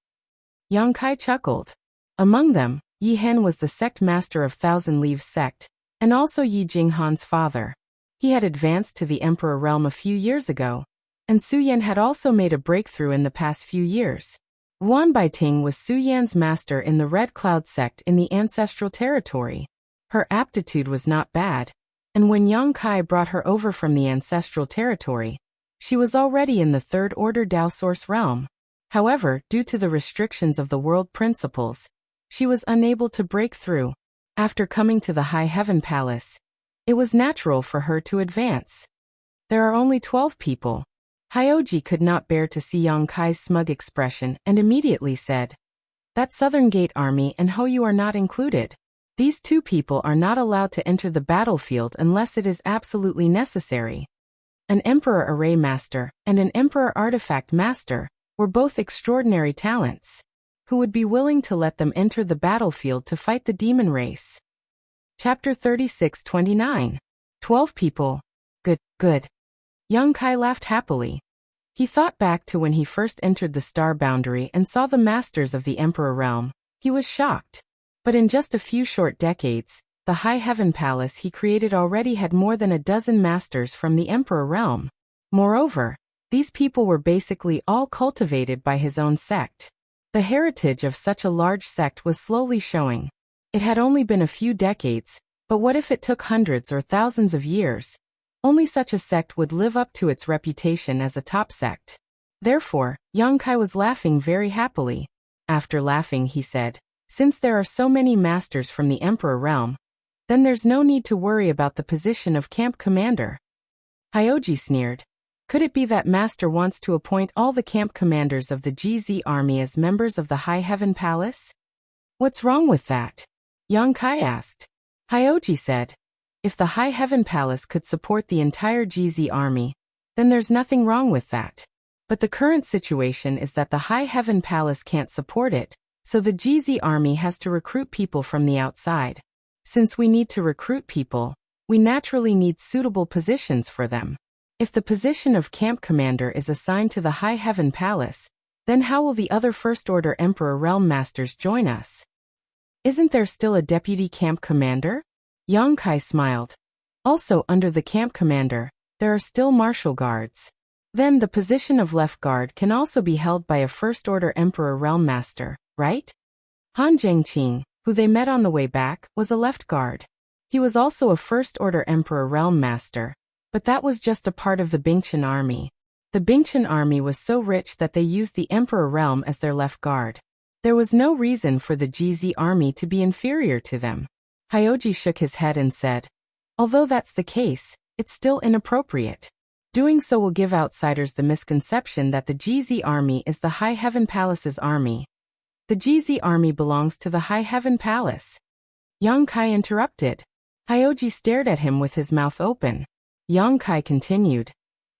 Yang Kai chuckled. Among them, Yi Hen was the sect master of Thousand Leaves sect, and also Yi Jinghan's father. He had advanced to the emperor realm a few years ago, and Su Yan had also made a breakthrough in the past few years. Ruan Baiting was Su Yan's master in the Red Cloud sect in the ancestral territory. Her aptitude was not bad, and when Yang Kai brought her over from the ancestral territory, she was already in the third-order Dao Source realm. However, due to the restrictions of the world principles, she was unable to break through. After coming to the High Heaven Palace, it was natural for her to advance. There are only 12 people. Hyoji could not bear to see Yang Kai's smug expression and immediately said, That Southern Gate Army and Ho Yu are not included. These two people are not allowed to enter the battlefield unless it is absolutely necessary. An Emperor Array Master and an Emperor Artifact Master were both extraordinary talents, who would be willing to let them enter the battlefield to fight the demon race. Chapter 36-29. 12 people. Good, good. Young Kai laughed happily. He thought back to when he first entered the star boundary and saw the masters of the Emperor realm. He was shocked. But in just a few short decades, the High Heaven Palace he created already had more than a dozen masters from the Emperor realm. Moreover, these people were basically all cultivated by his own sect. The heritage of such a large sect was slowly showing. It had only been a few decades, but what if it took hundreds or thousands of years? Only such a sect would live up to its reputation as a top sect. Therefore, Yang Kai was laughing very happily. After laughing, he said, "Since there are so many masters from the Emperor realm, then there's no need to worry about the position of camp commander." Hyoji sneered. Could it be that master wants to appoint all the camp commanders of the GZ army as members of the High Heaven Palace? What's wrong with that? Yang Kai asked. Hyoji said, if the High Heaven Palace could support the entire GZ army, then there's nothing wrong with that. But the current situation is that the High Heaven Palace can't support it, so the GZ army has to recruit people from the outside. Since we need to recruit people, we naturally need suitable positions for them. If the position of camp commander is assigned to the High Heaven Palace, then how will the other First Order Emperor Realm Masters join us? Isn't there still a deputy camp commander? Yang Kai smiled. Also under the camp commander, there are still martial guards. Then the position of left guard can also be held by a First Order Emperor Realm Master, right? Han Zhengqing, who they met on the way back, was a left guard. He was also a First Order Emperor Realm Master, but that was just a part of the Bingchen army. The Bingchen army was so rich that they used the Emperor Realm as their left guard. There was no reason for the GZ army to be inferior to them. Hyoji shook his head and said, although that's the case, it's still inappropriate. Doing so will give outsiders the misconception that the GZ army is the High Heaven Palace's army. The GZ army belongs to the High Heaven Palace. Yang Kai interrupted. Hyoji stared at him with his mouth open. Yang Kai continued,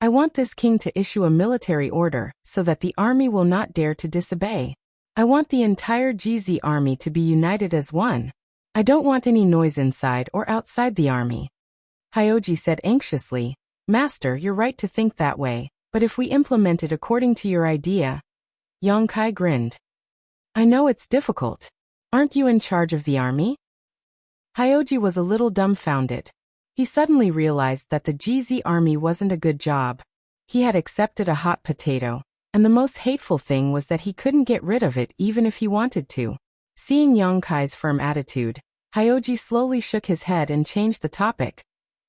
I want this king to issue a military order so that the army will not dare to disobey. I want the entire GZ army to be united as one. I don't want any noise inside or outside the army. Hyoji said anxiously, Master, you're right to think that way, but if we implement it according to your idea. Yang Kai grinned. I know it's difficult. Aren't you in charge of the army? Hyoji was a little dumbfounded. He suddenly realized that the GZ army wasn't a good job. He had accepted a hot potato, and the most hateful thing was that he couldn't get rid of it even if he wanted to. Seeing Yang Kai's firm attitude, Hyoji slowly shook his head and changed the topic.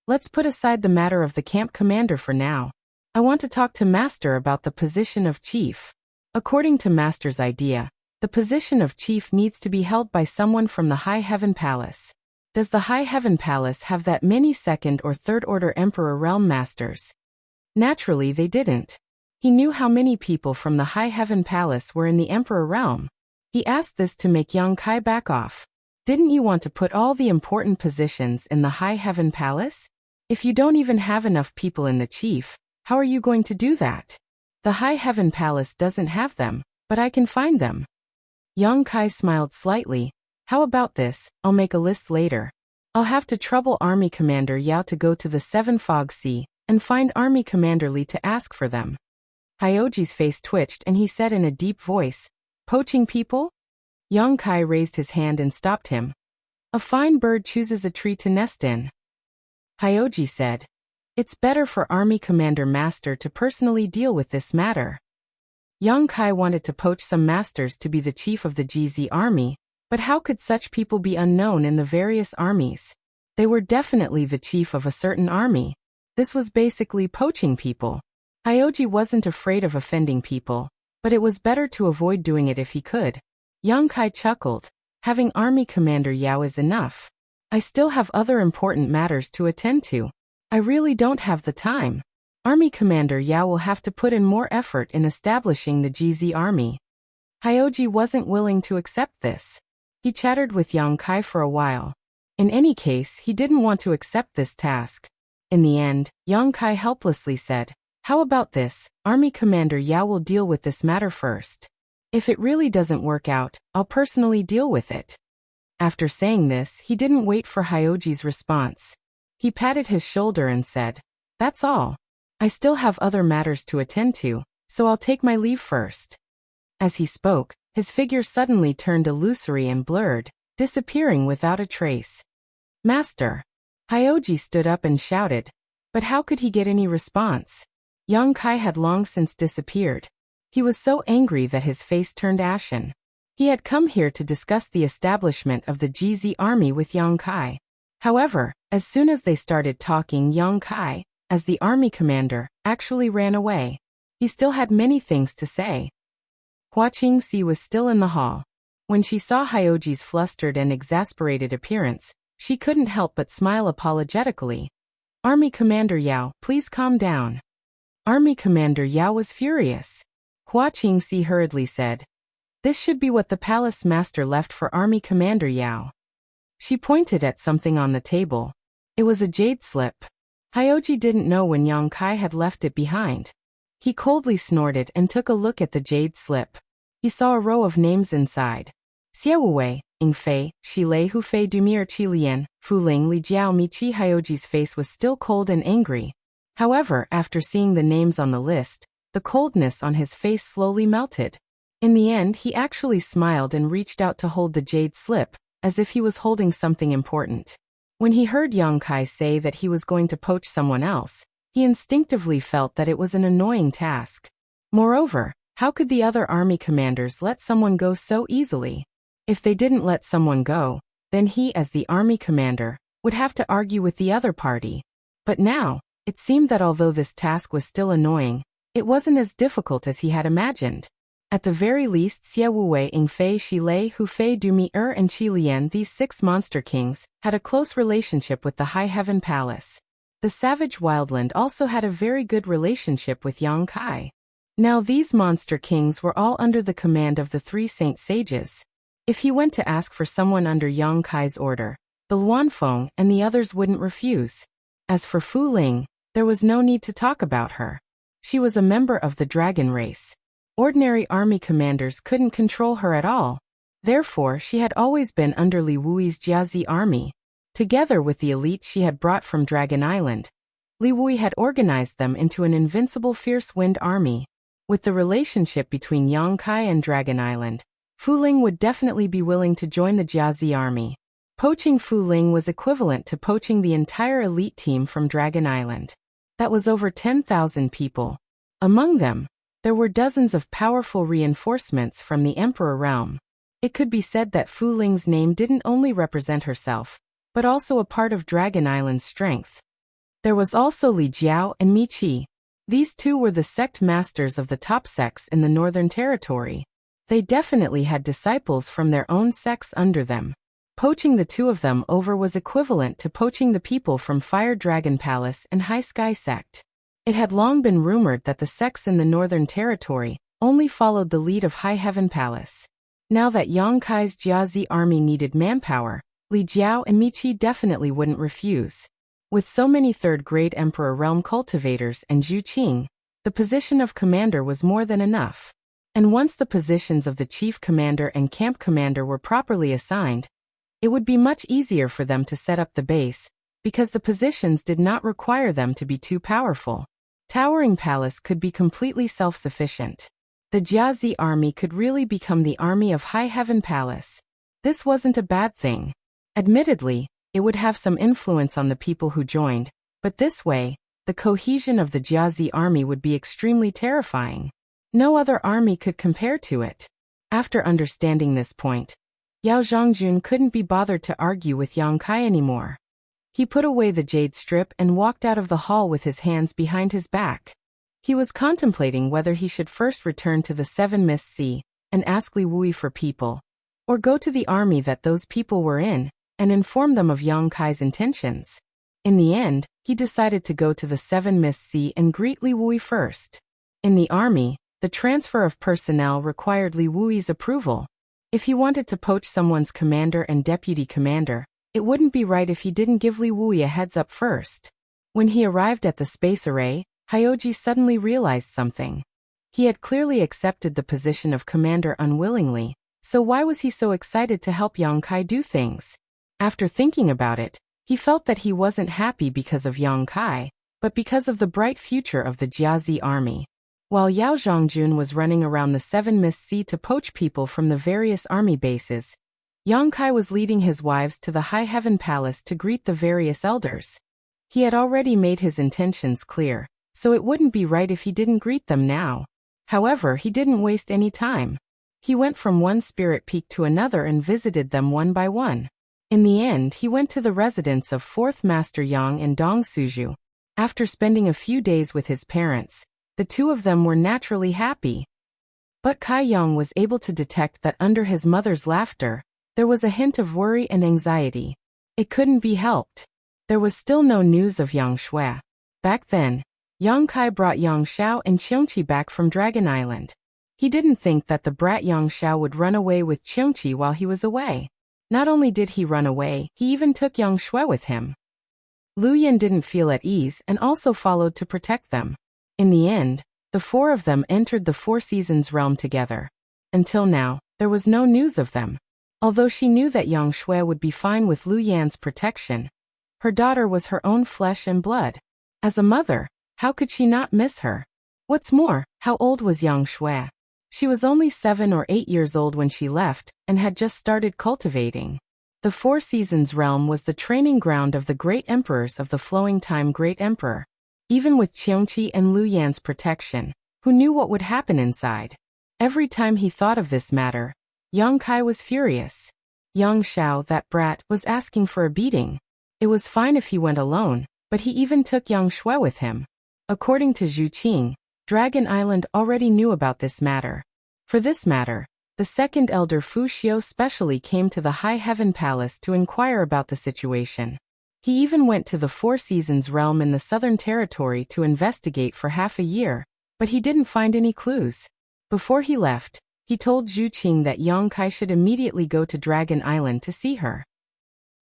Let's put aside the matter of the camp commander for now. I want to talk to Master about the position of chief. According to Master's idea, the position of chief needs to be held by someone from the High Heaven Palace. Does the High Heaven Palace have that many Second or Third Order Emperor Realm Masters? Naturally they didn't. He knew how many people from the High Heaven Palace were in the Emperor Realm. He asked this to make Yang Kai back off. Didn't you want to put all the important positions in the High Heaven Palace? If you don't even have enough people in the chief, how are you going to do that? The High Heaven Palace doesn't have them, but I can find them. Yang Kai smiled slightly. How about this? I'll make a list later. I'll have to trouble Army Commander Yao to go to the Seven Fog Sea and find Army Commander Li to ask for them. Hyoji's face twitched and he said in a deep voice, poaching people? Yang Kai raised his hand and stopped him. A fine bird chooses a tree to nest in. Hyoji said, it's better for Army Commander Master to personally deal with this matter. Yang Kai wanted to poach some masters to be the chief of the GZ army, but how could such people be unknown in the various armies? They were definitely the chief of a certain army. This was basically poaching people. Hyoji wasn't afraid of offending people, but it was better to avoid doing it if he could. Yang Kai chuckled. Having Army Commander Yao is enough. I still have other important matters to attend to. I really don't have the time. Army Commander Yao will have to put in more effort in establishing the GZ army. Hyoji wasn't willing to accept this. He chattered with Yang Kai for a while, In any case, he didn't want to accept this task. In the end, Yang Kai helplessly said, "How about this? Army Commander Yao will deal with this matter first. If it really doesn't work out, I'll personally deal with it." After saying this, he didn't wait for Hyoji's response. He patted his shoulder and said, "That's all. I still have other matters to attend to, so I'll take my leave first." As he spoke, his figure suddenly turned illusory and blurred, disappearing without a trace. "Master!" Hyoji stood up and shouted, but how could he get any response? Yang Kai had long since disappeared. He was so angry that his face turned ashen. He had come here to discuss the establishment of the GZ army with Yang Kai. However, as soon as they started talking, Yang Kai, as the army commander, actually ran away. He still had many things to say. Hua Qingxi was still in the hall. When she saw Hyoji's flustered and exasperated appearance, she couldn't help but smile apologetically. "Army Commander Yao, please calm down." Army Commander Yao was furious. Hua Qingxi hurriedly said, "This should be what the palace master left for Army Commander Yao." She pointed at something on the table. It was a jade slip. Hyoji didn't know when Yang Kai had left it behind. He coldly snorted and took a look at the jade slip. He saw a row of names inside. Xie Wuwei, Ying Fei, Shi Lei Hu Fei Dumir Qi Lian, Fu Ling Li Jiao Mi Qi. Hyoji's face was still cold and angry. However, after seeing the names on the list, the coldness on his face slowly melted. In the end, he actually smiled and reached out to hold the jade slip, as if he was holding something important. When he heard Yang Kai say that he was going to poach someone else, he instinctively felt that it was an annoying task. Moreover, how could the other army commanders let someone go so easily? If they didn't let someone go, then he, as the army commander, would have to argue with the other party. But now, it seemed that although this task was still annoying, it wasn't as difficult as he had imagined. At the very least, Xie Wuwei, Ying Fei, Shi Lei, Hu Fei, Du Mi and Qi Lian, these 6 monster kings, had a close relationship with the High Heaven Palace. The savage wildland also had a very good relationship with Yang Kai. Now these monster kings were all under the command of the 3 saint sages. If he went to ask for someone under Yang Kai's order, the Luanfeng and the others wouldn't refuse. As for Fu Ling, there was no need to talk about her. She was a member of the dragon race. Ordinary army commanders couldn't control her at all. Therefore, she had always been under Li Wui's Jiazi army. Together with the elite she had brought from Dragon Island, Li Wui had organized them into an invincible fierce wind army. With the relationship between Yang Kai and Dragon Island, Fu Ling would definitely be willing to join the Jiazi army. Poaching Fu Ling was equivalent to poaching the entire elite team from Dragon Island. That was over 10,000 people. Among them, there were dozens of powerful reinforcements from the Emperor realm. It could be said that Fu Ling's name didn't only represent herself, but also a part of Dragon Island's strength. There was also Li Jiao and Mi Qi. These 2 were the sect masters of the top sects in the Northern Territory. They definitely had disciples from their own sects under them. Poaching the 2 of them over was equivalent to poaching the people from Fire Dragon Palace and High Sky Sect. It had long been rumored that the sects in the Northern Territory only followed the lead of High Heaven Palace. Now that Yang Kai's Jiazi army needed manpower, Li Jiao and Mi Qi definitely wouldn't refuse. With so many third-grade Emperor realm cultivators and Zhu Qing, the position of commander was more than enough. And once the positions of the chief commander and camp commander were properly assigned, it would be much easier for them to set up the base, because the positions did not require them to be too powerful. Towering Palace could be completely self-sufficient. The Jiazi army could really become the army of High Heaven Palace. This wasn't a bad thing. Admittedly, it would have some influence on the people who joined, but this way, the cohesion of the Jiazi army would be extremely terrifying. No other army could compare to it. After understanding this point, Yao Zhongjun couldn't be bothered to argue with Yang Kai anymore. He put away the jade strip and walked out of the hall with his hands behind his back. He was contemplating whether he should first return to the 7 Mist Sea and ask Li Wui for people, or go to the army that those people were in and inform them of Yang Kai's intentions. In the end, he decided to go to the 7 Mist Sea and greet Li Wui first. In the army, the transfer of personnel required Li Wui's approval. If he wanted to poach someone's commander and deputy commander, It wouldn't be right if he didn't give Li Wui a heads up first. When he arrived at the space array, Hyoji suddenly realized something. He had clearly accepted the position of commander unwillingly, so why was he so excited to help Yang Kai do things? After thinking about it, he felt that he wasn't happy because of Yang Kai, but because of the bright future of the Jiazi army. While Yao Zhongjun was running around the Seven Mist Sea to poach people from the various army bases, Yang Kai was leading his wives to the High Heaven Palace to greet the various elders. He had already made his intentions clear, so it wouldn't be right if he didn't greet them now. However, he didn't waste any time. He went from one spirit peak to another and visited them one by one. In the end, he went to the residence of 4th Master Yang in Dongsuju. After spending a few days with his parents, the two of them were naturally happy. But Kai Yang was able to detect that under his mother's laughter, there was a hint of worry and anxiety. It couldn't be helped. There was still no news of Yang Shui. Back then, Yang Kai brought Yang Xiao and Qiongqi back from Dragon Island. He didn't think that the brat Yang Xiao would run away with Qiongqi while he was away. Not only did he run away, he even took Yang Shui with him. Lu Yan didn't feel at ease and also followed to protect them. In the end, the four of them entered the Four Seasons realm together. Until now, there was no news of them. Although she knew that Yang Shui would be fine with Lu Yan's protection, her daughter was her own flesh and blood. As a mother, how could she not miss her? What's more, how old was Yang Shui? She was only 7 or 8 years old when she left, and had just started cultivating. The Four Seasons realm was the training ground of the great emperors of the flowing time Great Emperor. Even with Qiongqi and Lu Yan's protection, who knew what would happen inside? Every time he thought of this matter, Yang Kai was furious. Yang Xiao, that brat, was asking for a beating. It was fine if he went alone, but he even took Yang Shui with him. According to Zhu Qing, Dragon Island already knew about this matter. For this matter, the second elder Fu Xiu specially came to the High Heaven Palace to inquire about the situation. He even went to the Four Seasons realm in the Southern Territory to investigate for half a year, but he didn't find any clues. Before he left, he told Zhu Qing that Yang Kai should immediately go to Dragon Island to see her.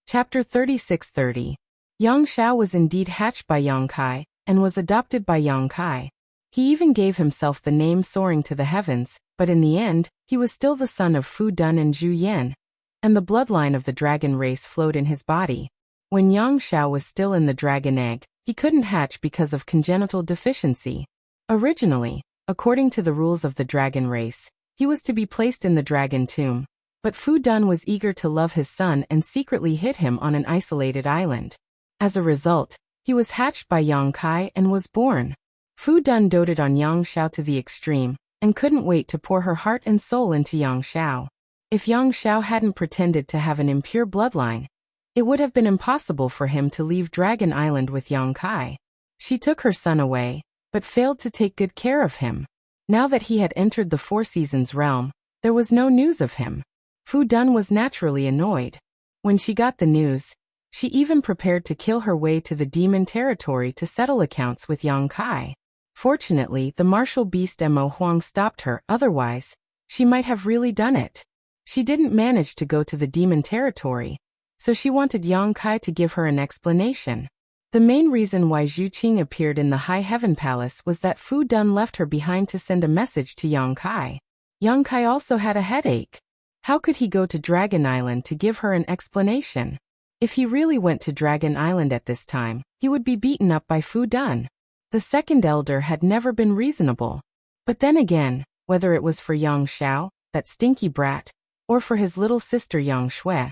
Chapter 3630. Yang Xiao was indeed hatched by Yang Kai, and was adopted by Yang Kai. He even gave himself the name Soaring to the Heavens, but in the end, he was still the son of Fu Dun and Zhu Yan, and the bloodline of the dragon race flowed in his body. When Yang Xiao was still in the dragon egg, he couldn't hatch because of congenital deficiency. Originally, according to the rules of the dragon race, he was to be placed in the dragon tomb, but Fu Dun was eager to love his son and secretly hid him on an isolated island. As a result, he was hatched by Yang Kai and was born. Fu Dun doted on Yang Xiao to the extreme, and couldn't wait to pour her heart and soul into Yang Xiao. If Yang Xiao hadn't pretended to have an impure bloodline, it would have been impossible for him to leave Dragon Island with Yang Kai. She took her son away, but failed to take good care of him. Now that he had entered the Four Seasons realm, there was no news of him. Fu Dun was naturally annoyed. When she got the news, she even prepared to kill her way to the demon territory to settle accounts with Yang Kai. Fortunately, the martial beast Mo Huang stopped her, otherwise, she might have really done it. She didn't manage to go to the demon territory, so she wanted Yang Kai to give her an explanation. The main reason why Zhu Qing appeared in the High Heaven Palace was that Fu Dun left her behind to send a message to Yang Kai. Yang Kai also had a headache. How could he go to Dragon Island to give her an explanation? If he really went to Dragon Island at this time, he would be beaten up by Fu Dun. The second elder had never been reasonable. But then again, whether it was for Yang Xiao, that stinky brat, or for his little sister Yang Shui,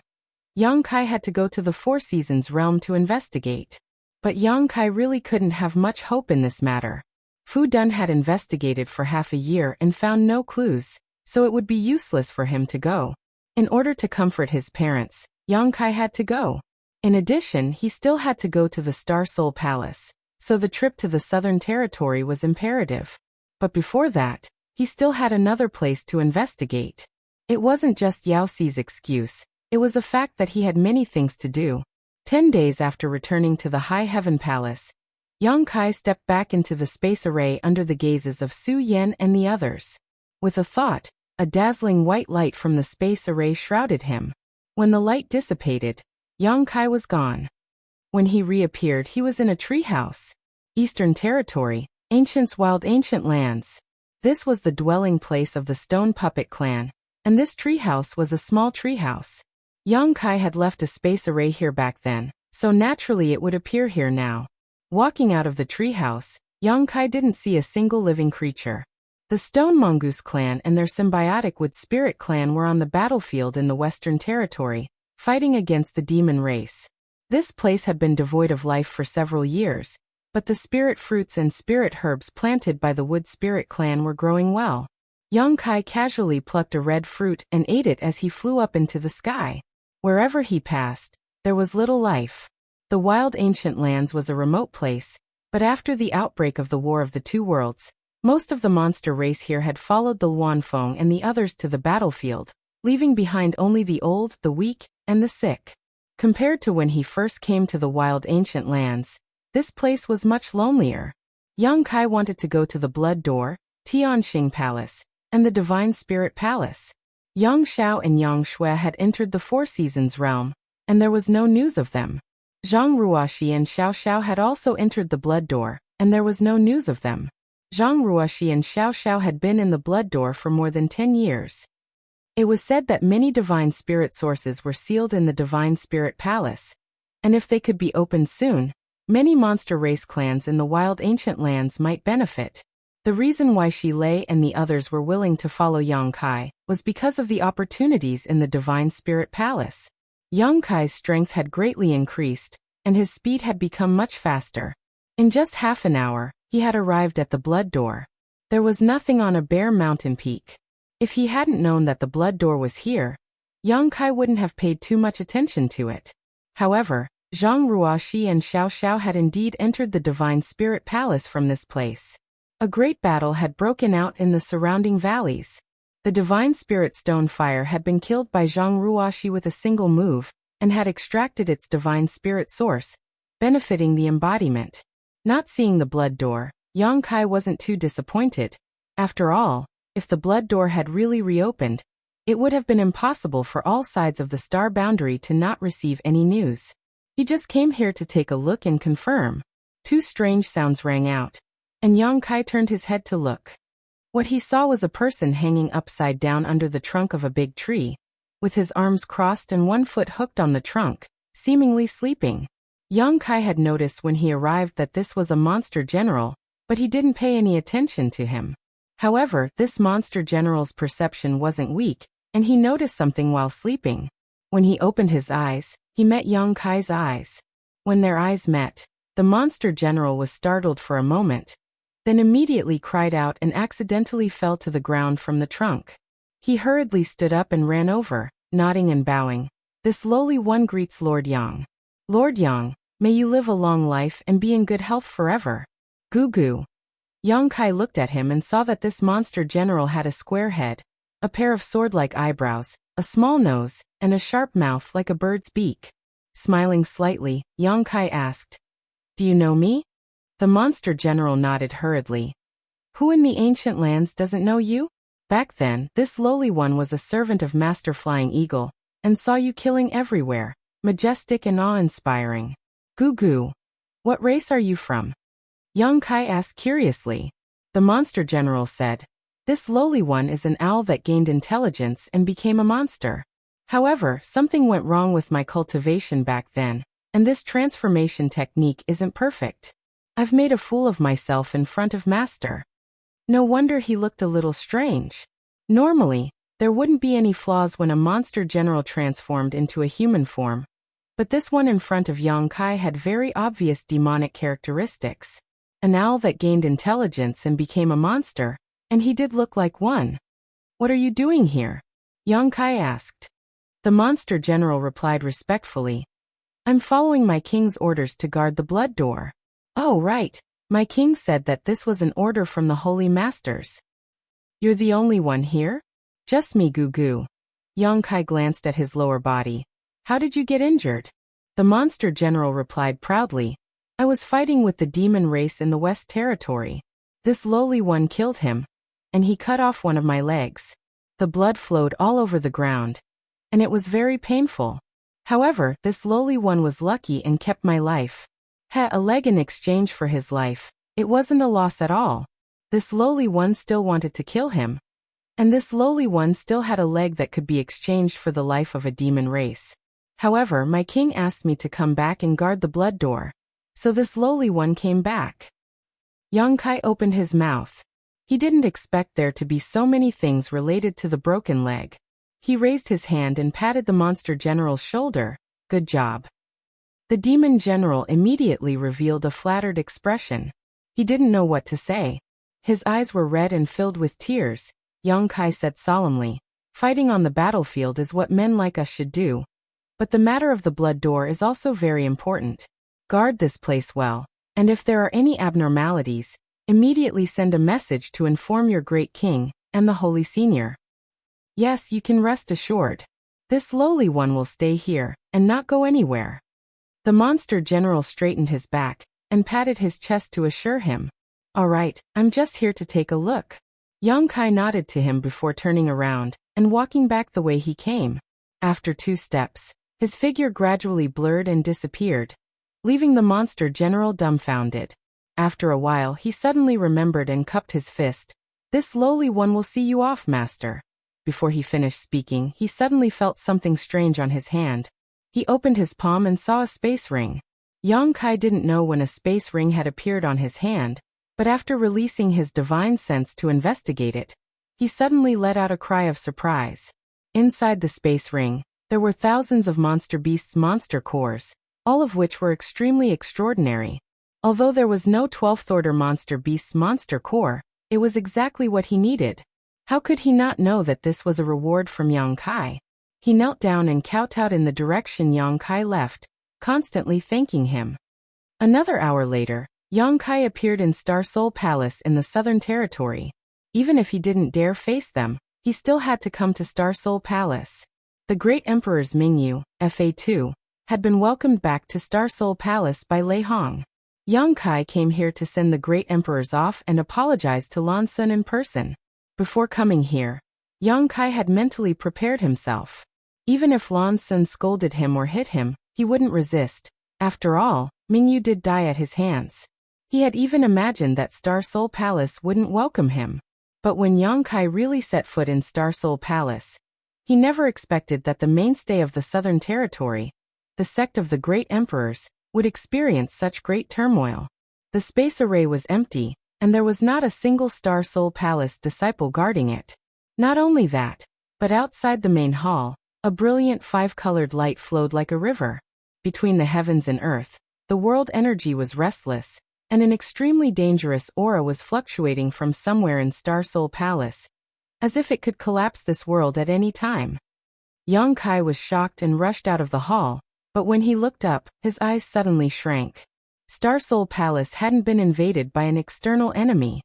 Yang Kai had to go to the Four Seasons realm to investigate. But Yang Kai really couldn't have much hope in this matter. Fu Dun had investigated for half a year and found no clues, so it would be useless for him to go. In order to comfort his parents, Yang Kai had to go. In addition, he still had to go to the Star Soul Palace, so the trip to the Southern Territory was imperative. But before that, he still had another place to investigate. It wasn't just Yao Xi's excuse, it was a fact that he had many things to do. 10 days after returning to the High Heaven Palace, Yang Kai stepped back into the space array under the gazes of Su Yan and the others. With a thought, a dazzling white light from the space array shrouded him. When the light dissipated, Yang Kai was gone. When he reappeared, he was in a treehouse. Eastern Territory, ancient lands. This was the dwelling place of the Stone Puppet Clan, and this treehouse was a small treehouse. Yang Kai had left a space array here back then, so naturally it would appear here now. Walking out of the treehouse, Yang Kai didn't see a single living creature. The Stone Mongoose clan and their symbiotic Wood Spirit clan were on the battlefield in the Western Territory, fighting against the demon race. This place had been devoid of life for several years, but the spirit fruits and spirit herbs planted by the Wood Spirit clan were growing well. Yang Kai casually plucked a red fruit and ate it as he flew up into the sky. Wherever he passed, there was little life. The wild ancient lands was a remote place, but after the outbreak of the War of the Two Worlds, most of the monster race here had followed the Luanfeng and the others to the battlefield, leaving behind only the old, the weak, and the sick. Compared to when he first came to the wild ancient lands, this place was much lonelier. Yang Kai wanted to go to the Blood Door, Tianxing Palace, and the Divine Spirit Palace. Yang Xiao and Yang Shui had entered the Four Seasons realm, and there was no news of them. Zhang Ruoxi and Xiao Xiao had also entered the Blood Door, and there was no news of them. Zhang Ruoxi and Xiao Xiao had been in the Blood Door for more than 10 years. It was said that many divine spirit sources were sealed in the Divine Spirit Palace, and if they could be opened soon, many monster race clans in the wild ancient lands might benefit. The reason why Shi Lei and the others were willing to follow Yang Kai was because of the opportunities in the Divine Spirit Palace. Yang Kai's strength had greatly increased, and his speed had become much faster. In just half an hour, he had arrived at the Blood Door. There was nothing on a bare mountain peak. If he hadn't known that the Blood Door was here, Yang Kai wouldn't have paid too much attention to it. However, Zhang Ruoxi and Xiao Xiao had indeed entered the Divine Spirit Palace from this place. A great battle had broken out in the surrounding valleys. The Divine Spirit Stone Fire had been killed by Zhang Ruoxi with a single move, and had extracted its Divine Spirit source, benefiting the embodiment. Not seeing the Blood Door, Yang Kai wasn't too disappointed. After all, if the Blood Door had really reopened, it would have been impossible for all sides of the star boundary to not receive any news. He just came here to take a look and confirm. Two strange sounds rang out, and Yang Kai turned his head to look. What he saw was a person hanging upside down under the trunk of a big tree, with his arms crossed and one foot hooked on the trunk, seemingly sleeping. Yang Kai had noticed when he arrived that this was a monster general, but he didn't pay any attention to him. However, this monster general's perception wasn't weak, and he noticed something while sleeping. When he opened his eyes, he met Yang Kai's eyes. When their eyes met, the monster general was startled for a moment, then immediately cried out and accidentally fell to the ground from the trunk. He hurriedly stood up and ran over, nodding and bowing. This lowly one greets Lord Yang. Lord Yang, may you live a long life and be in good health forever. Goo goo. Yang Kai looked at him and saw that this monster general had a square head, a pair of sword-like eyebrows, a small nose, and a sharp mouth like a bird's beak. Smiling slightly, Yang Kai asked, "Do you know me?" The monster general nodded hurriedly. "Who in the ancient lands doesn't know you? Back then, this lowly one was a servant of Master Flying Eagle, and saw you killing everywhere, majestic and awe-inspiring. Goo goo. What race are you from?" Yang Kai asked curiously. The monster general said, "This lowly one is an owl that gained intelligence and became a monster. However, something went wrong with my cultivation back then, and this transformation technique isn't perfect. I've made a fool of myself in front of Master." No wonder he looked a little strange. Normally, there wouldn't be any flaws when a monster general transformed into a human form, but this one in front of Yang Kai had very obvious demonic characteristics. An owl that gained intelligence and became a monster, and he did look like one. "What are you doing here?" Yang Kai asked. The monster general replied respectfully, "I'm following my king's orders to guard the Blood Door." "Oh right, my king said that this was an order from the Holy Masters." "You're the only one here?" "Just me, Goo Goo." Yang Kai glanced at his lower body. "How did you get injured?" The monster general replied proudly, "I was fighting with the demon race in the West Territory. This lowly one killed him, and he cut off one of my legs. The blood flowed all over the ground, and it was very painful. However, this lowly one was lucky and kept my life. A leg in exchange for his life. It wasn't a loss at all. This lowly one still wanted to kill him. And this lowly one still had a leg that could be exchanged for the life of a demon race. However, my king asked me to come back and guard the blood door. So this lowly one came back. Yang Kai opened his mouth. He didn't expect there to be so many things related to the broken leg. He raised his hand and patted the monster general's shoulder. Good job. The demon general immediately revealed a flattered expression. He didn't know what to say. His eyes were red and filled with tears. Yang Kai said solemnly, fighting on the battlefield is what men like us should do. But the matter of the blood door is also very important. Guard this place well, and if there are any abnormalities, immediately send a message to inform your great king and the holy senior. Yes, you can rest assured. This lowly one will stay here and not go anywhere. The monster general straightened his back and patted his chest to assure him. All right, I'm just here to take a look. Yang Kai nodded to him before turning around and walking back the way he came. After 2 steps, his figure gradually blurred and disappeared, leaving the monster general dumbfounded. After a while, he suddenly remembered and cupped his fist. This lowly one will see you off, master. Before he finished speaking, he suddenly felt something strange on his hand. He opened his palm and saw a space ring. Yang Kai didn't know when a space ring had appeared on his hand, but after releasing his divine sense to investigate it, he suddenly let out a cry of surprise. Inside the space ring, there were thousands of monster beasts' monster cores, all of which were extremely extraordinary. Although there was no 12th order monster beast's monster core, it was exactly what he needed. How could he not know that this was a reward from Yang Kai? He knelt down and kowtowed in the direction Yang Kai left, constantly thanking him. Another hour later, Yang Kai appeared in Star Soul Palace in the Southern Territory. Even if he didn't dare face them, he still had to come to Star Soul Palace. The great emperors Mingyu, FA2, had been welcomed back to Star Soul Palace by Lei Hong. Yang Kai came here to send the great emperors off and apologize to Lan Sun in person. Before coming here, Yang Kai had mentally prepared himself. Even if Lan Sun scolded him or hit him, he wouldn't resist. After all, Mingyu did die at his hands. He had even imagined that Star Soul Palace wouldn't welcome him. But when Yang Kai really set foot in Star Soul Palace, he never expected that the mainstay of the Southern Territory, the sect of the great emperors, would experience such great turmoil. The space array was empty, and there was not a single Star Soul Palace disciple guarding it. Not only that, but outside the main hall, a brilliant 5-colored light flowed like a river. Between the heavens and earth, the world energy was restless, and an extremely dangerous aura was fluctuating from somewhere in Star Soul Palace, as if it could collapse this world at any time. Yang Kai was shocked and rushed out of the hall, but when he looked up, his eyes suddenly shrank. Star Soul Palace hadn't been invaded by an external enemy.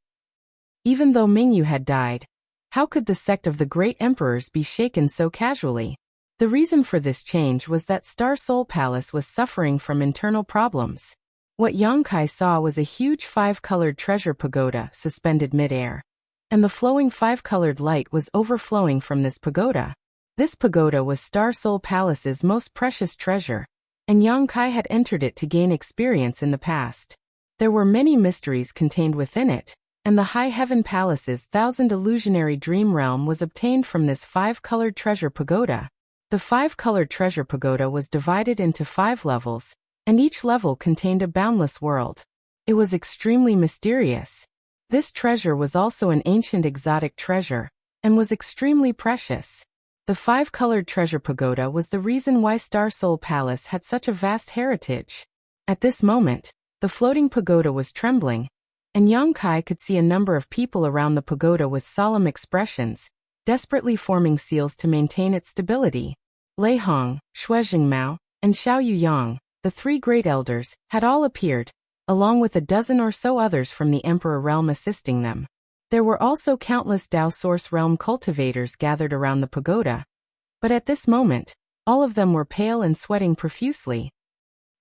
Even though Mingyu had died, how could the sect of the great emperors be shaken so casually? The reason for this change was that Star Soul Palace was suffering from internal problems. What Yang Kai saw was a huge 5-colored treasure pagoda suspended mid-air, and the flowing 5-colored light was overflowing from this pagoda. This pagoda was Star Soul Palace's most precious treasure, and Yang Kai had entered it to gain experience in the past. There were many mysteries contained within it, and the High Heaven Palace's 1,000 illusionary dream realm was obtained from this 5-colored treasure pagoda. The 5-colored treasure pagoda was divided into 5 levels, and each level contained a boundless world. It was extremely mysterious. This treasure was also an ancient exotic treasure, and was extremely precious. The 5-colored treasure pagoda was the reason why Star Soul Palace had such a vast heritage. At this moment, the floating pagoda was trembling, and Yang Kai could see a number of people around the pagoda with solemn expressions, desperately forming seals to maintain its stability. Lei Hong, Shuizhengmao, and Xiao Yuyang, the 3 great elders, had all appeared, along with a dozen or so others from the Emperor realm assisting them. There were also countless Dao Source realm cultivators gathered around the pagoda. But at this moment, all of them were pale and sweating profusely.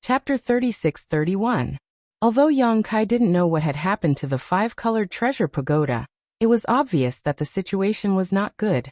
Chapter 36-31. Although Yang Kai didn't know what had happened to the 5-colored treasure pagoda, it was obvious that the situation was not good.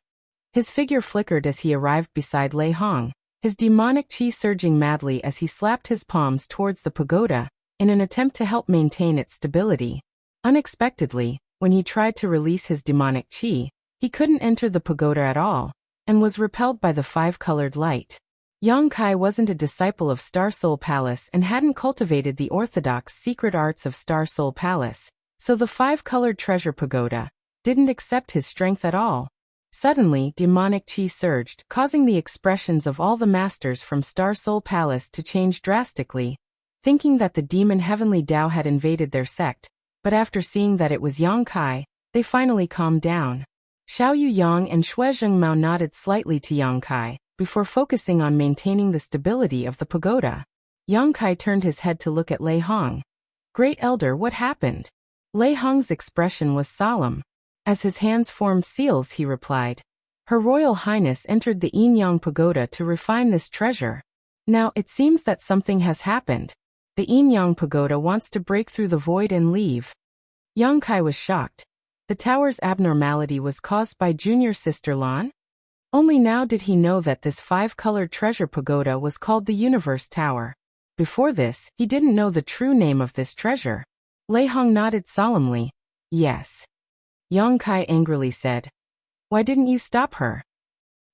His figure flickered as he arrived beside Lei Hong, his demonic chi surging madly as he slapped his palms towards the pagoda, in an attempt to help maintain its stability. Unexpectedly, when he tried to release his demonic chi, he couldn't enter the pagoda at all, and was repelled by the five-colored light. Yang Kai wasn't a disciple of Star Soul Palace and hadn't cultivated the orthodox secret arts of Star Soul Palace, so the five-colored treasure pagoda didn't accept his strength at all. Suddenly, demonic chi surged, causing the expressions of all the masters from Star Soul Palace to change drastically, thinking that the demon Heavenly Tao had invaded their sect, but after seeing that it was Yang Kai, they finally calmed down. Xiao Yu Yang and Xue Zhengmao nodded slightly to Yang Kai, before focusing on maintaining the stability of the pagoda. Yang Kai turned his head to look at Lei Hong. "Great Elder, what happened?" Lei Hong's expression was solemn. As his hands formed seals, he replied, "Her Royal Highness entered the Yin Yang Pagoda to refine this treasure. Now, it seems that something has happened. The Yin Yang Pagoda wants to break through the void and leave." Yang Kai was shocked. The tower's abnormality was caused by junior sister Lan? Only now did he know that this five-colored treasure pagoda was called the Universe Tower. Before this, he didn't know the true name of this treasure. Lei Hong nodded solemnly. "Yes." Yang Kai angrily said, "Why didn't you stop her?"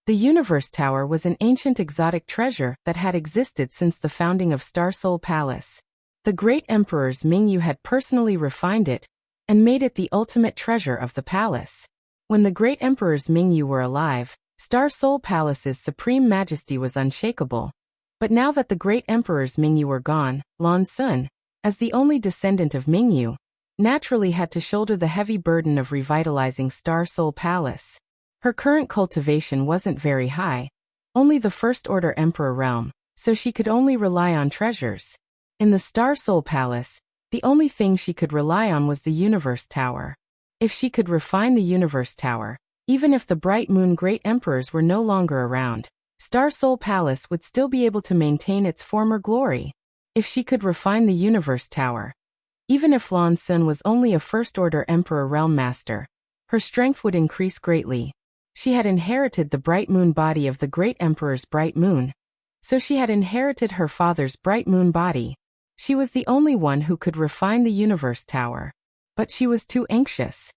The Universe Tower was an ancient exotic treasure that had existed since the founding of Star Soul Palace. The great emperors Mingyu had personally refined it and made it the ultimate treasure of the palace. When the great emperors Mingyu were alive, Star Soul Palace's supreme majesty was unshakable. But now that the great emperors Mingyu were gone, Lan Xun, as the only descendant of Mingyu, naturally had to shoulder the heavy burden of revitalizing Star Soul Palace. Her current cultivation wasn't very high, only the First Order Emperor realm, so she could only rely on treasures. In the Star Soul Palace, the only thing she could rely on was the Universe Tower. If she could refine the Universe Tower, even if the Bright Moon Great Emperors were no longer around, Star Soul Palace would still be able to maintain its former glory. If she could refine the Universe Tower, even if Lan Xun was only a First Order Emperor Realm Master, her strength would increase greatly. She had inherited the Bright Moon body of the Great Emperor's Bright Moon, so she had inherited her father's Bright Moon body. She was the only one who could refine the Universe Tower. But she was too anxious.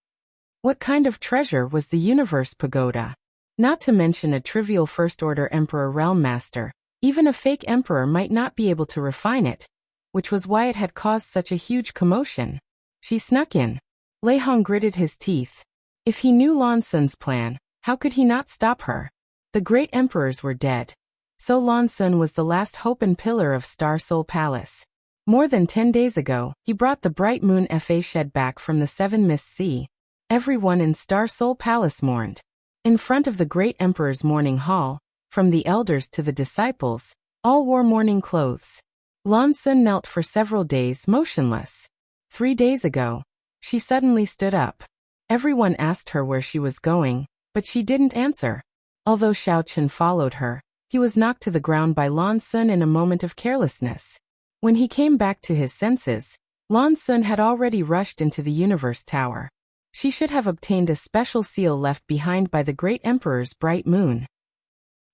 What kind of treasure was the Universe Pagoda? Not to mention a trivial First Order Emperor Realm Master, even a fake emperor might not be able to refine it, which was why it had caused such a huge commotion. She snuck in. Lei Hong gritted his teeth. If he knew Lan Xun's plan, how could he not stop her? The great emperors were dead. So Lan Xun was the last hope and pillar of Star Soul Palace. More than 10 days ago, he brought the Bright Moon Fa shed back from the Seven Mist Sea. Everyone in Star Soul Palace mourned. In front of the great emperor's mourning hall, from the elders to the disciples, all wore mourning clothes. Lan Xun knelt for several days motionless. 3 days ago, she suddenly stood up. Everyone asked her where she was going, but she didn't answer. Although Xiao Chen followed her, he was knocked to the ground by Lan Xun in a moment of carelessness. When he came back to his senses, Lan Xun had already rushed into the Universe Tower. She should have obtained a special seal left behind by the great emperor's Bright Moon.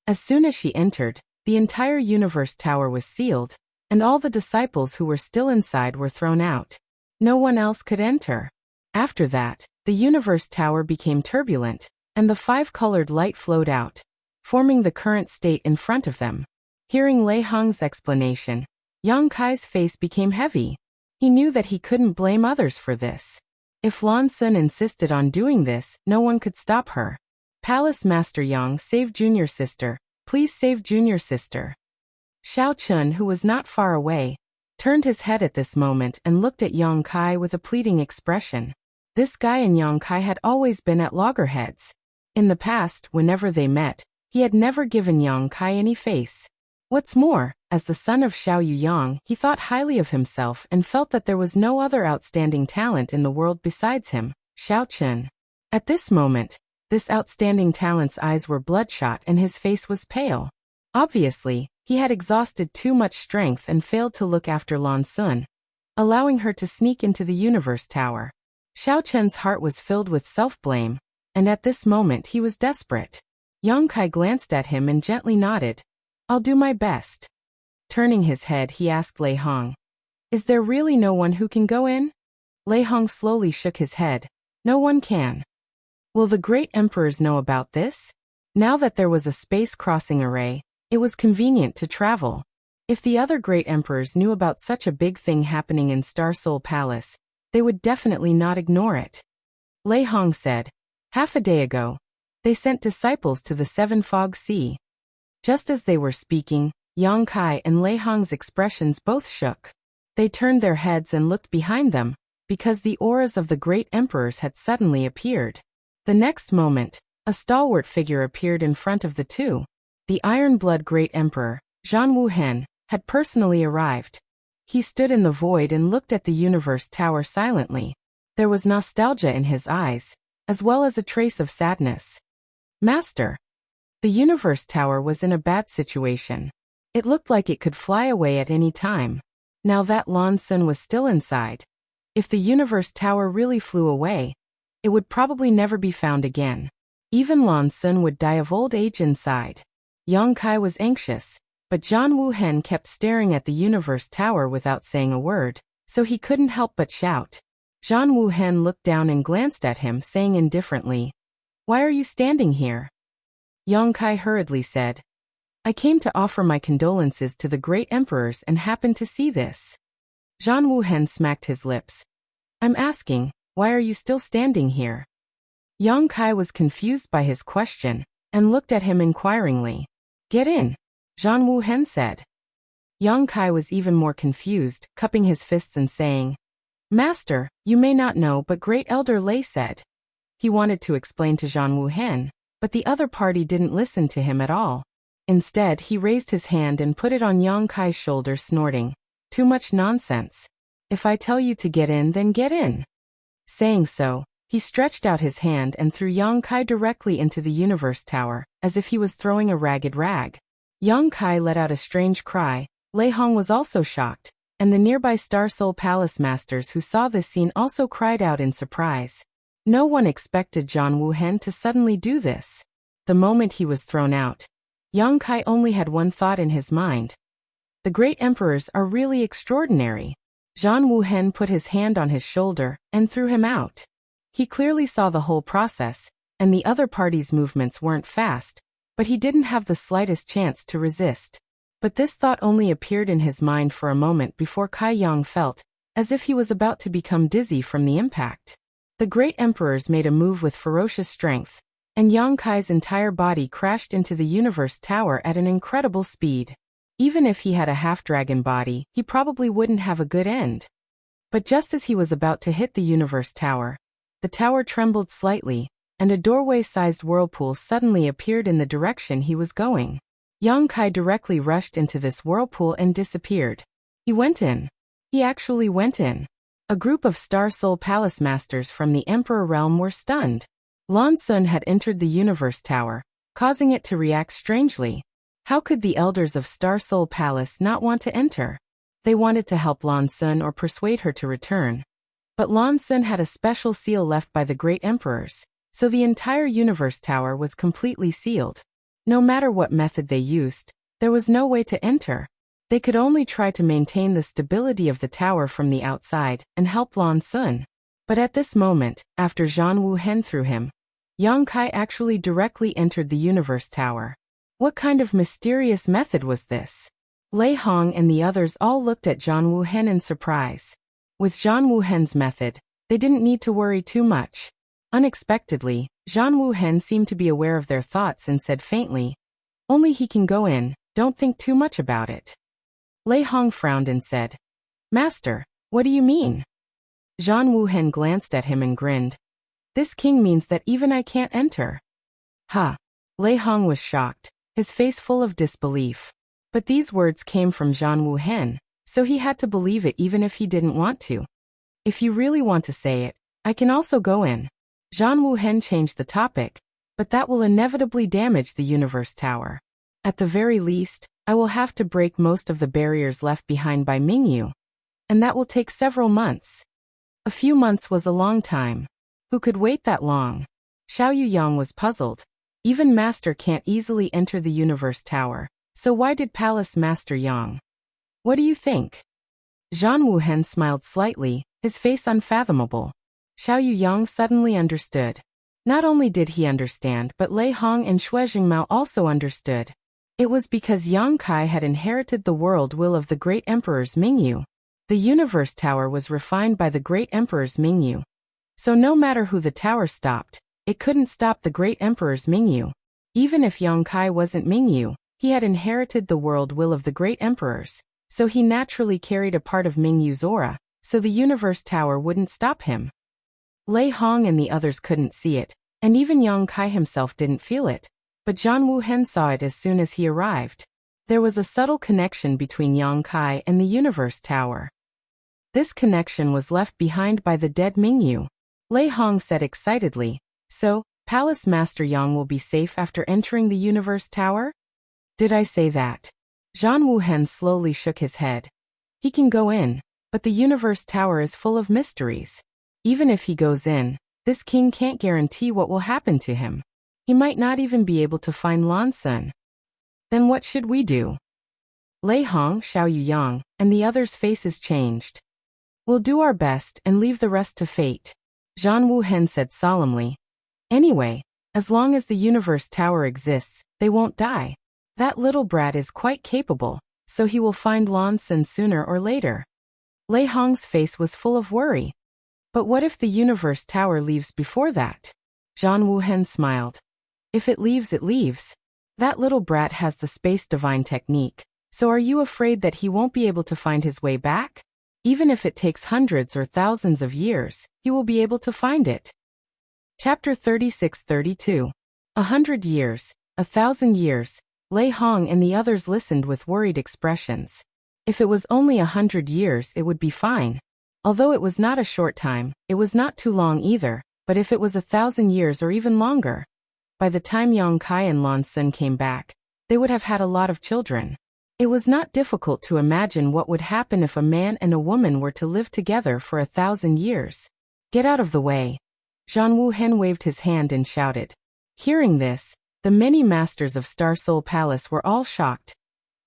As soon as she entered, the entire Universe Tower was sealed, and all the disciples who were still inside were thrown out. No one else could enter. After that, the Universe Tower became turbulent, and the five-colored light flowed out, forming the current state in front of them. Hearing Lei Hong's explanation, Yang Kai's face became heavy. He knew that he couldn't blame others for this. If Lan Xun insisted on doing this, no one could stop her. Palace Master Yang, save junior sister. Please save junior sister. Xiao Chun, who was not far away, turned his head at this moment and looked at Yang Kai with a pleading expression. This guy and Yang Kai had always been at loggerheads. In the past, whenever they met, he had never given Yang Kai any face. What's more, as the son of Xiao Yu Yang, he thought highly of himself and felt that there was no other outstanding talent in the world besides him, Xiao Chen. At this moment, this outstanding talent's eyes were bloodshot and his face was pale. Obviously, he had exhausted too much strength and failed to look after Lan Xun, allowing her to sneak into the Universe Tower. Xiao Chen's heart was filled with self-blame, and at this moment he was desperate. Yang Kai glanced at him and gently nodded. I'll do my best. Turning his head, he asked Lei Hong, is there really no one who can go in? Lei Hong slowly shook his head. No one can. Will the great emperors know about this? Now that there was a space crossing array, it was convenient to travel. If the other great emperors knew about such a big thing happening in Star Soul Palace, they would definitely not ignore it. Lei Hong said, half a day ago, they sent disciples to the Seven Fog Sea. Just as they were speaking, Yang Kai and Lei Hong's expressions both shook. They turned their heads and looked behind them, because the auras of the great emperors had suddenly appeared. The next moment, a stalwart figure appeared in front of the two. The Iron-Blood Great Emperor, Zhan Wuhen, had personally arrived. He stood in the void and looked at the Universe Tower silently. There was nostalgia in his eyes, as well as a trace of sadness. Master. The Universe Tower was in a bad situation. It looked like it could fly away at any time. Now that Lan Sun was still inside, if the Universe Tower really flew away, it would probably never be found again. Even Lan Sun would die of old age inside. Yang Kai was anxious, but Zhan Wuhen kept staring at the Universe Tower without saying a word, so he couldn't help but shout. Zhan Wuhen looked down and glanced at him, saying indifferently, why are you standing here? Yang Kai hurriedly said, I came to offer my condolences to the great emperors and happened to see this. Zhan Wuhen smacked his lips. I'm asking, why are you still standing here? Yang Kai was confused by his question, and looked at him inquiringly. Get in, Zhan Wuhen said. Yang Kai was even more confused, cupping his fists and saying, Master, you may not know, but Great Elder Lei said. He wanted to explain to Zhan Wuhen, but the other party didn't listen to him at all. Instead, he raised his hand and put it on Yang Kai's shoulder, snorting, too much nonsense. If I tell you to get in, then get in. Saying so, he stretched out his hand and threw Yang Kai directly into the Universe Tower, as if he was throwing a ragged rag. Yang Kai let out a strange cry. Lei Hong was also shocked, and the nearby Star Soul Palace masters who saw this scene also cried out in surprise. No one expected Zhan Wuhen to suddenly do this. The moment he was thrown out, Yang Kai only had one thought in his mind. The great emperors are really extraordinary. Zhan Wuhen put his hand on his shoulder and threw him out. He clearly saw the whole process, and the other party's movements weren't fast, but he didn't have the slightest chance to resist. But this thought only appeared in his mind for a moment before Kai Yang felt as if he was about to become dizzy from the impact. The great emperors made a move with ferocious strength, and Yang Kai's entire body crashed into the Universe Tower at an incredible speed. Even if he had a half-dragon body, he probably wouldn't have a good end. But just as he was about to hit the Universe Tower, the tower trembled slightly, and a doorway-sized whirlpool suddenly appeared in the direction he was going. Yang Kai directly rushed into this whirlpool and disappeared. He went in. He actually went in. A group of Star Soul Palace masters from the Emperor realm were stunned. Lan Sun had entered the Universe Tower, causing it to react strangely. How could the elders of Star Soul Palace not want to enter? They wanted to help Lan Sun or persuade her to return. But Lan Sun had a special seal left by the great emperors, so the entire Universe Tower was completely sealed. No matter what method they used, there was no way to enter. They could only try to maintain the stability of the tower from the outside and help Lan Sun. But at this moment, after Zhan Wuhen threw him, Yang Kai actually directly entered the Universe Tower. What kind of mysterious method was this? Lei Hong and the others all looked at Zhan Wuhen in surprise. With Zhan Wuhen's method, they didn't need to worry too much. Unexpectedly, Zhan Wuhen seemed to be aware of their thoughts and said faintly, only he can go in, don't think too much about it. Lei Hong frowned and said, Master, what do you mean? Zhan Wuhen glanced at him and grinned. This king means that even I can't enter. Ha! Lei Hong was shocked, his face full of disbelief. But these words came from Zhan Wuhen, so he had to believe it even if he didn't want to. If you really want to say it, I can also go in. Zhan Wuhen changed the topic, but that will inevitably damage the Universe Tower. At the very least, I will have to break most of the barriers left behind by Mingyu. And that will take several months. A few months was a long time. Who could wait that long? Xiao Yuyang was puzzled. Even Master can't easily enter the Universe Tower, So why did Palace Master Yang? What do you think? Zhang Wuhen smiled slightly, his face unfathomable. Xiao Yang suddenly understood. Not only did he understand, but Lei Hong and Xue Jingmao also understood. It was because Yang Kai had inherited the world will of the great emperors Mingyu. The universe tower was refined by the great emperors Mingyu. So no matter who the tower stopped, it couldn't stop the great emperors Mingyu. Even if Yang Kai wasn't Mingyu, he had inherited the world will of the great emperors, so he naturally carried a part of Mingyu's aura, so the universe tower wouldn't stop him. Lei Hong and the others couldn't see it, and even Yang Kai himself didn't feel it, but Zhang Wuhen saw it as soon as he arrived. There was a subtle connection between Yang Kai and the universe tower. This connection was left behind by the dead Mingyu. Lei Hong said excitedly, "So, Palace Master Yang will be safe after entering the universe tower?" "Did I say that?" Zhang Wuhen slowly shook his head. "He can go in, but the universe tower is full of mysteries. Even if he goes in, this king can't guarantee what will happen to him. He might not even be able to find Lan Sun. Then what should we do?" Lei Hong, Xiao Yang, and the others' faces changed. "We'll do our best and leave the rest to fate," Zhang Wuhen said solemnly. "Anyway, as long as the universe tower exists, they won't die. That little brat is quite capable, so he will find Lan Sun sooner or later." Lei Hong's face was full of worry. "But what if the universe tower leaves before that?" Zhang Wuhen smiled. "If it leaves, it leaves. That little brat has the space divine technique, so are you afraid that he won't be able to find his way back? Even if it takes hundreds or thousands of years, he will be able to find it." Chapter 36-32. 100 years, 1,000 years. Lei Hong and the others listened with worried expressions. If it was only 100 years, it would be fine. Although it was not a short time, it was not too long either, but if it was 1,000 years or even longer, by the time Yang Kai and Lan Sun came back, they would have had a lot of children. It was not difficult to imagine what would happen if a man and a woman were to live together for 1,000 years. "Get out of the way." Zhang Wuhen waved his hand and shouted. Hearing this, the many masters of Star Soul Palace were all shocked,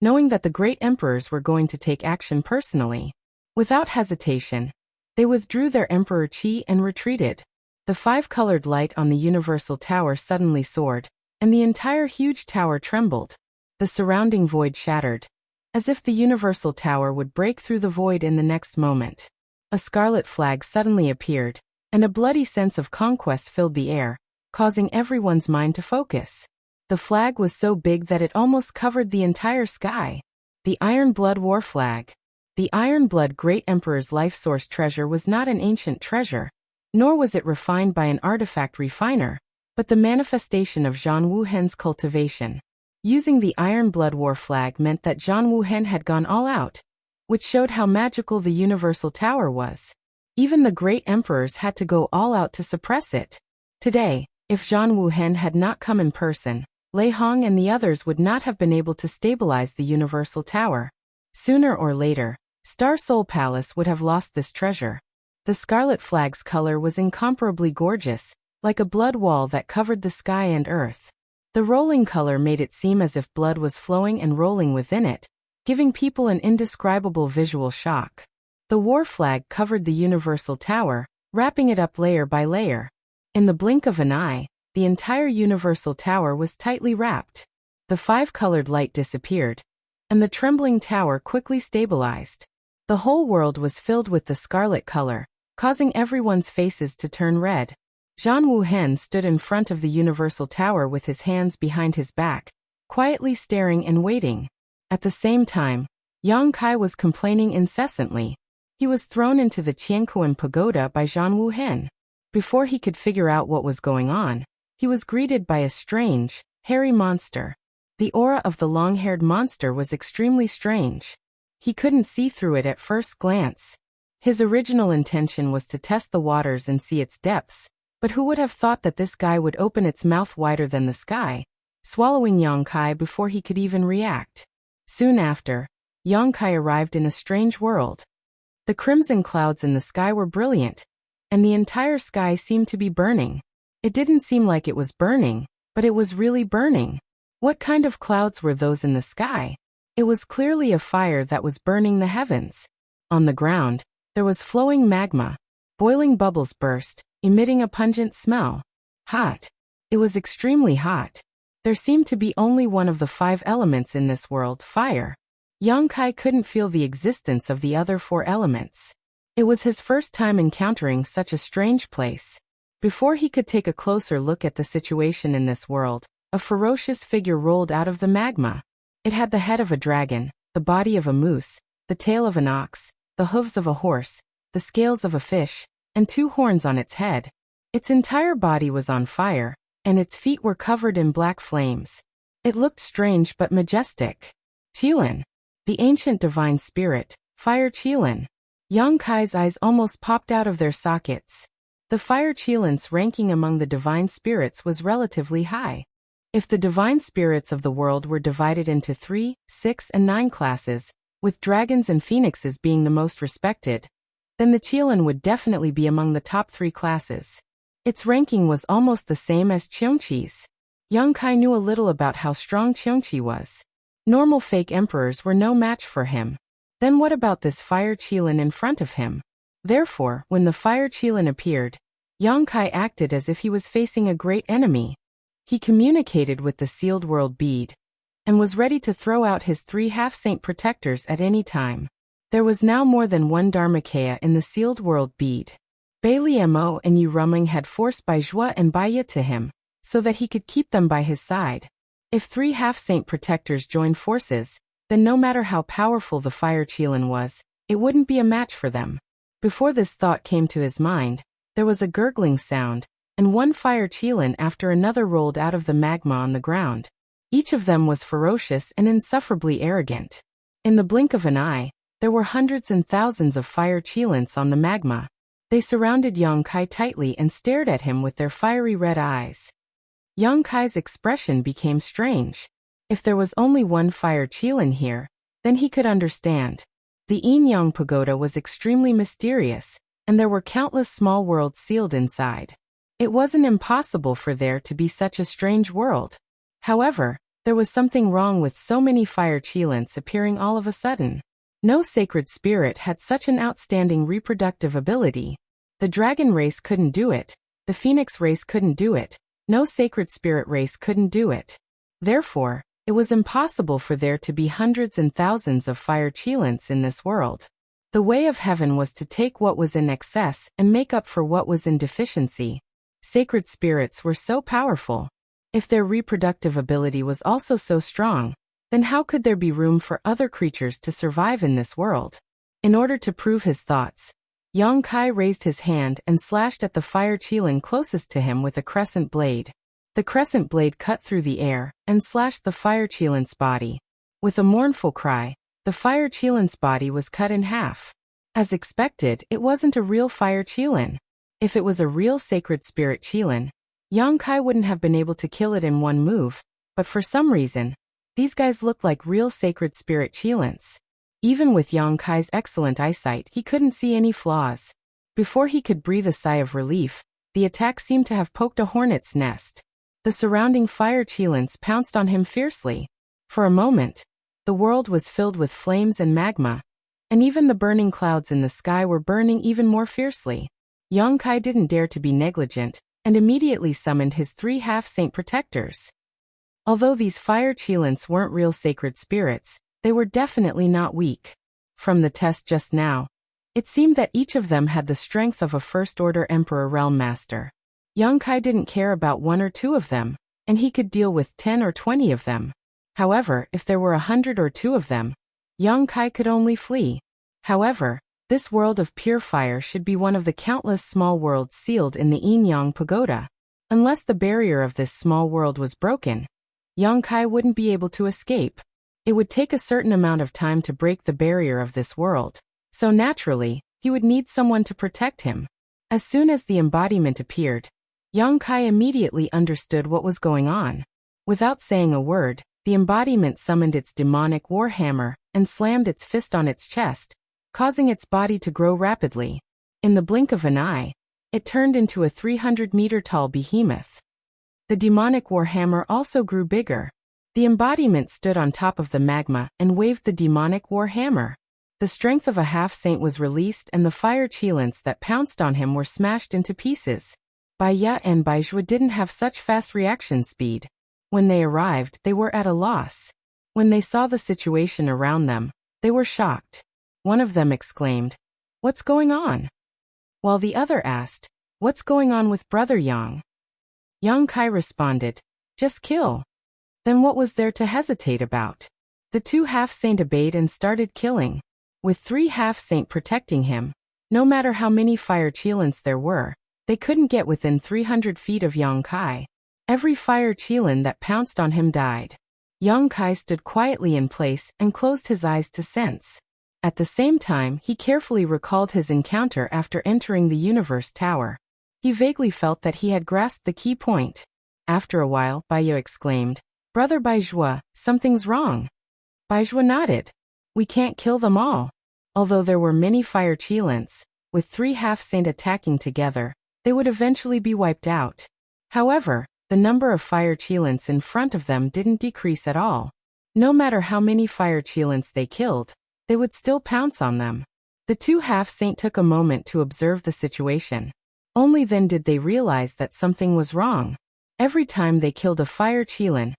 knowing that the great emperors were going to take action personally. Without hesitation, they withdrew their emperor qi and retreated. The five-colored light on the universal tower suddenly soared, and the entire huge tower trembled. The surrounding void shattered, as if the universal tower would break through the void in the next moment. A scarlet flag suddenly appeared, and a bloody sense of conquest filled the air, causing everyone's mind to focus. The flag was so big that it almost covered the entire sky. The Iron Blood War Flag. The Iron Blood Great Emperor's life source treasure was not an ancient treasure, nor was it refined by an artifact refiner, but the manifestation of Zhang Wuhen's cultivation. Using the Iron Blood War Flag meant that Zhang Wuhen had gone all out, which showed how magical the Universal Tower was. Even the great emperors had to go all out to suppress it. Today, if Zhang Wuhen had not come in person, Lei Hong and the others would not have been able to stabilize the Universal Tower. Sooner or later, Star Soul Palace would have lost this treasure. The scarlet flag's color was incomparably gorgeous, like a blood wall that covered the sky and earth. The rolling color made it seem as if blood was flowing and rolling within it, giving people an indescribable visual shock. The war flag covered the universal tower, wrapping it up layer by layer. In the blink of an eye, the entire universal tower was tightly wrapped. The five-colored light disappeared, and the trembling tower quickly stabilized. The whole world was filled with the scarlet color, causing everyone's faces to turn red. Zhang Wuhen stood in front of the universal tower with his hands behind his back, quietly staring and waiting. At the same time, Yang Kai was complaining incessantly. He was thrown into the Qiankuan pagoda by Zhang Wuhen. Before he could figure out what was going on, he was greeted by a strange, hairy monster. The aura of the long-haired monster was extremely strange. He couldn't see through it at first glance. His original intention was to test the waters and see its depths, but who would have thought that this guy would open its mouth wider than the sky, swallowing Yang Kai before he could even react. Soon after, Yang Kai arrived in a strange world. The crimson clouds in the sky were brilliant, and the entire sky seemed to be burning. It didn't seem like it was burning, but it was really burning. What kind of clouds were those in the sky? It was clearly a fire that was burning the heavens. On the ground, there was flowing magma. Boiling bubbles burst, emitting a pungent smell. Hot. It was extremely hot. There seemed to be only one of the 5 elements in this world, fire. Yang Kai couldn't feel the existence of the other 4 elements. It was his first time encountering such a strange place. Before he could take a closer look at the situation in this world, a ferocious figure rolled out of the magma. It had the head of a dragon, the body of a moose, the tail of an ox, the hooves of a horse, the scales of a fish, and 2 horns on its head. Its entire body was on fire, and its feet were covered in black flames. It looked strange but majestic. Qilin. The ancient divine spirit, Fire Qilin. Yang Kai's eyes almost popped out of their sockets. The Fire Qilin's ranking among the divine spirits was relatively high. If the divine spirits of the world were divided into 3, 6, and 9 classes, with dragons and phoenixes being the most respected, then the Qilin would definitely be among the top 3 classes. Its ranking was almost the same as Qiongqi's. Yang Kai knew a little about how strong Qiongqi was. Normal fake emperors were no match for him. Then what about this Fire Qilin in front of him? Therefore, when the Fire Qilin appeared, Yang Kai acted as if he was facing a great enemy. He communicated with the sealed world bead, and was ready to throw out his 3 half-saint protectors at any time. There was now more than 1 Dharmakaya in the sealed world bead. Bailey Mo and Yu Ruming had forced Bai Zhua and Bai Yi to him, so that he could keep them by his side. If 3 half-saint protectors joined forces, then no matter how powerful the Fire Qilin was, it wouldn't be a match for them. Before this thought came to his mind, there was a gurgling sound, and 1 Fire Qilin after another rolled out of the magma on the ground. Each of them was ferocious and insufferably arrogant. In the blink of an eye, there were hundreds and thousands of Fire Qilins on the magma. They surrounded Yang Kai tightly and stared at him with their fiery red eyes. Yang Kai's expression became strange. If there was only 1 Fire Qilin here, then he could understand. The Yin Yang Pagoda was extremely mysterious, and there were countless small worlds sealed inside. It wasn't impossible for there to be such a strange world. However, there was something wrong with so many Fire Qilins appearing all of a sudden. No sacred spirit had such an outstanding reproductive ability. The dragon race couldn't do it. The phoenix race couldn't do it. No sacred spirit race couldn't do it. Therefore, it was impossible for there to be hundreds and thousands of Fire Qilins in this world. The way of heaven was to take what was in excess and make up for what was in deficiency. Sacred spirits were so powerful. If their reproductive ability was also so strong, then how could there be room for other creatures to survive in this world? In order to prove his thoughts, Yang Kai raised his hand and slashed at the Fire Qilin closest to him with a crescent blade. The crescent blade cut through the air and slashed the Fire Qilin's body. With a mournful cry, the Fire Qilin's body was cut in half. As expected, it wasn't a real Fire Qilin. If it was a real sacred spirit Qilin, Yang Kai wouldn't have been able to kill it in one move, but for some reason, these guys looked like real sacred spirit Qilins. Even with Yang Kai's excellent eyesight, he couldn't see any flaws. Before he could breathe a sigh of relief, the attack seemed to have poked a hornet's nest. The surrounding Fire Qilins pounced on him fiercely. For a moment, the world was filled with flames and magma, and even the burning clouds in the sky were burning even more fiercely. Yang Kai didn't dare to be negligent, and immediately summoned his 3 half-saint protectors. Although these Fire Qilins weren't real sacred spirits, they were definitely not weak. From the test just now, it seemed that each of them had the strength of a First-Order Emperor Realm Master. Yang Kai didn't care about 1 or 2 of them, and he could deal with 10 or 20 of them. However, if there were 100 or 2 of them, Yang Kai could only flee. However, this world of pure fire should be one of the countless small worlds sealed in the Yin Yang Pagoda. Unless the barrier of this small world was broken, Yang Kai wouldn't be able to escape. It would take a certain amount of time to break the barrier of this world, so naturally, he would need someone to protect him. As soon as the embodiment appeared, Yang Kai immediately understood what was going on. Without saying a word, the embodiment summoned its demonic warhammer and slammed its fist on its chest, causing its body to grow rapidly. In the blink of an eye, it turned into a 300-meter-tall behemoth. The demonic warhammer also grew bigger. The embodiment stood on top of the magma and waved the demonic war hammer. The strength of a half-saint was released and the fire chilants that pounced on him were smashed into pieces. Baiya and Baizhua didn't have such fast reaction speed. When they arrived, they were at a loss. When they saw the situation around them, they were shocked. One of them exclaimed, "What's going on?" While the other asked, "What's going on with Brother Yang?" Yang Kai responded, "Just kill." Then what was there to hesitate about? The two half-saint obeyed and started killing. With 3 half-saint protecting him, no matter how many fire chilants there were, they couldn't get within 300 feet of Yang Kai. Every fire chilan that pounced on him died. Yang Kai stood quietly in place and closed his eyes to sense. At the same time, he carefully recalled his encounter after entering the Universe Tower. He vaguely felt that he had grasped the key point. After a while, Baiyu exclaimed, "Brother Baizhua, something's wrong." Baizhua nodded. "We can't kill them all." Although there were many fire chilants, with 3 half-saint attacking together, they would eventually be wiped out. However, the number of fire chilants in front of them didn't decrease at all. No matter how many fire chilants they killed, they would still pounce on them. The 2 half-saint took a moment to observe the situation. Only then did they realize that something was wrong. Every time they killed a fire chilan,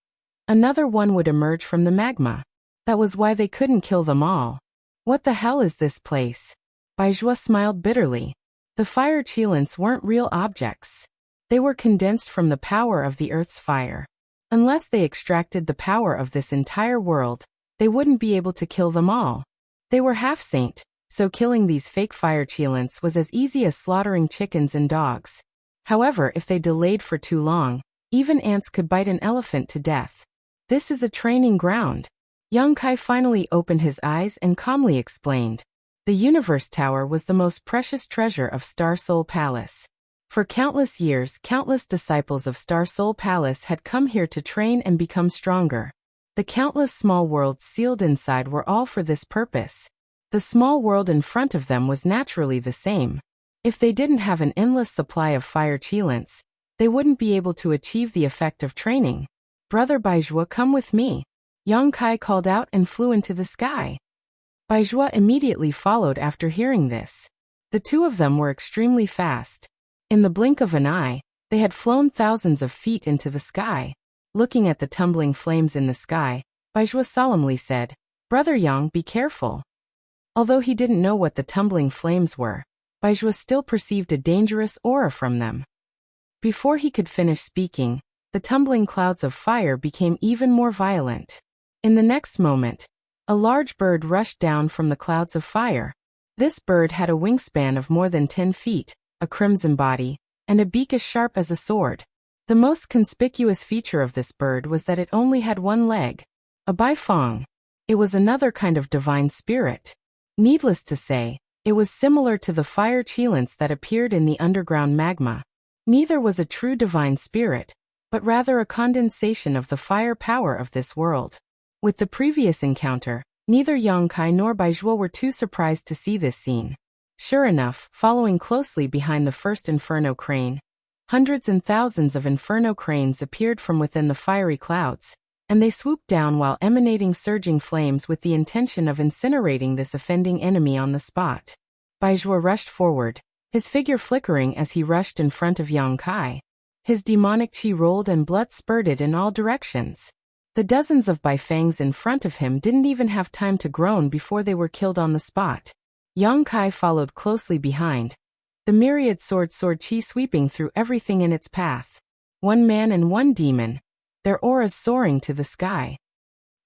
another one would emerge from the magma. That was why they couldn't kill them all. What the hell is this place? Baizhua smiled bitterly. The fire chilants weren't real objects. They were condensed from the power of the Earth's fire. Unless they extracted the power of this entire world, they wouldn't be able to kill them all. They were half-saint, so killing these fake fire chilants was as easy as slaughtering chickens and dogs. However, if they delayed for too long, even ants could bite an elephant to death. This is a training ground. Yang Kai finally opened his eyes and calmly explained. The Universe Tower was the most precious treasure of Star Soul Palace. For countless years, countless disciples of Star Soul Palace had come here to train and become stronger. The countless small worlds sealed inside were all for this purpose. The small world in front of them was naturally the same. If they didn't have an endless supply of fire chilants, they wouldn't be able to achieve the effect of training. "Brother Baizhua, come with me," Yang Kai called out and flew into the sky. Baizhua immediately followed after hearing this. The two of them were extremely fast. In the blink of an eye, they had flown thousands of feet into the sky. Looking at the tumbling flames in the sky, Baizhua solemnly said, "Brother Yang, be careful." Although he didn't know what the tumbling flames were, Baizhua still perceived a dangerous aura from them. Before he could finish speaking, the tumbling clouds of fire became even more violent. In the next moment, a large bird rushed down from the clouds of fire. This bird had a wingspan of more than 10 feet, a crimson body, and a beak as sharp as a sword. The most conspicuous feature of this bird was that it only had one leg, a bifong. It was another kind of divine spirit. Needless to say, it was similar to the fire chilants that appeared in the underground magma. Neither was a true divine spirit, but rather a condensation of the fire power of this world. With the previous encounter, neither Yang Kai nor Baizhua were too surprised to see this scene. Sure enough, following closely behind the first inferno crane, hundreds and thousands of inferno cranes appeared from within the fiery clouds, and they swooped down while emanating surging flames with the intention of incinerating this offending enemy on the spot. Baizhua rushed forward, his figure flickering as he rushed in front of Yang Kai. His demonic chi rolled and blood spurted in all directions. The dozens of bifangs in front of him didn't even have time to groan before they were killed on the spot. Yang Kai followed closely behind, the myriad sword chi sweeping through everything in its path. One man and one demon, their auras soaring to the sky.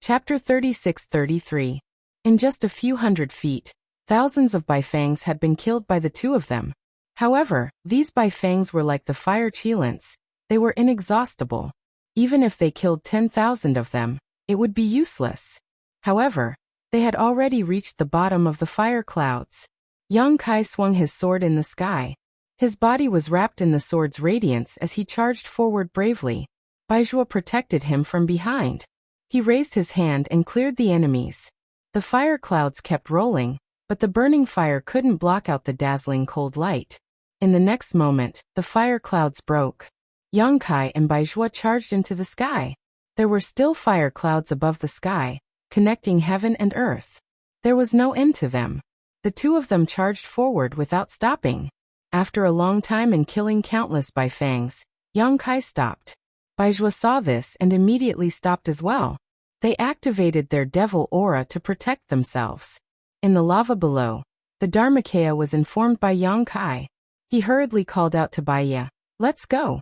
Chapter 36-33. In just a few hundred feet, thousands of bifangs had been killed by the two of them. However, these bifangs were like the fire chilants, they were inexhaustible. Even if they killed 10,000 of them, it would be useless. However, they had already reached the bottom of the fire clouds. Yang Kai swung his sword in the sky. His body was wrapped in the sword's radiance as he charged forward bravely. Baizhua protected him from behind. He raised his hand and cleared the enemies. The fire clouds kept rolling, but the burning fire couldn't block out the dazzling cold light. In the next moment, the fire clouds broke. Yang Kai and Baizhua charged into the sky. There were still fire clouds above the sky, connecting heaven and earth. There was no end to them. The two of them charged forward without stopping. After a long time and killing countless Baifangs, Yang Kai stopped. Baizhua saw this and immediately stopped as well. They activated their devil aura to protect themselves. In the lava below, the Dharmakaya was informed by Yang Kai. He hurriedly called out to Baiya, "Let's go."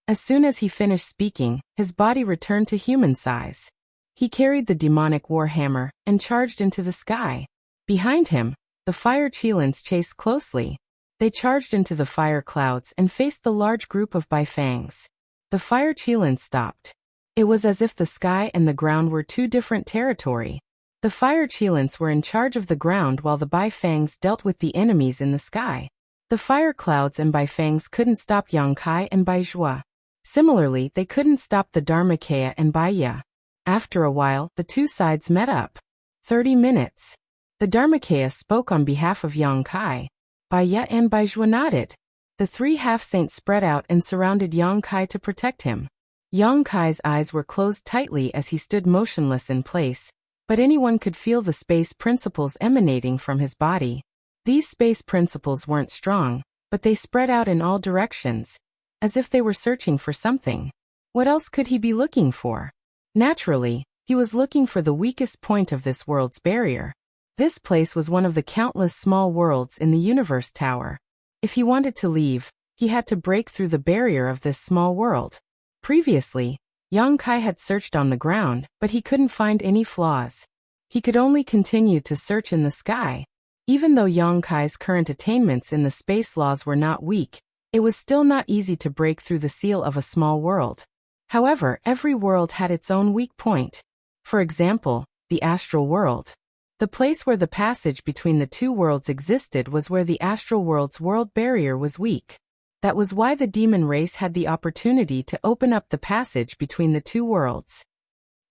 As soon as he finished speaking, his body returned to human size. He carried the demonic warhammer and charged into the sky. Behind him, the fire Qilins chased closely. They charged into the fire clouds and faced the large group of Baifangs. The fire Qilins stopped. It was as if the sky and the ground were two different territory. The fire Qilins were in charge of the ground while the Baifangs dealt with the enemies in the sky. The fire clouds and Baifangs couldn't stop Yang Kai and Baizhua. Similarly, they couldn't stop the Dharmakaya and Baiya. After a while, the two sides met up. 30 minutes. The Dharmakaya spoke on behalf of Yang Kai. Baiya and Baizhua nodded. The three half-saints spread out and surrounded Yang Kai to protect him. Yang Kai's eyes were closed tightly as he stood motionless in place, but anyone could feel the space principles emanating from his body. These space principles weren't strong, but they spread out in all directions, as if they were searching for something. What else could he be looking for? Naturally, he was looking for the weakest point of this world's barrier. This place was one of the countless small worlds in the universe tower. If he wanted to leave, he had to break through the barrier of this small world. Previously, Yang Kai had searched on the ground, but he couldn't find any flaws. He could only continue to search in the sky. Even though Yang Kai's current attainments in the space laws were not weak, it was still not easy to break through the seal of a small world. However, every world had its own weak point. For example, the astral world. The place where the passage between the two worlds existed was where the astral world's world barrier was weak. That was why the demon race had the opportunity to open up the passage between the two worlds.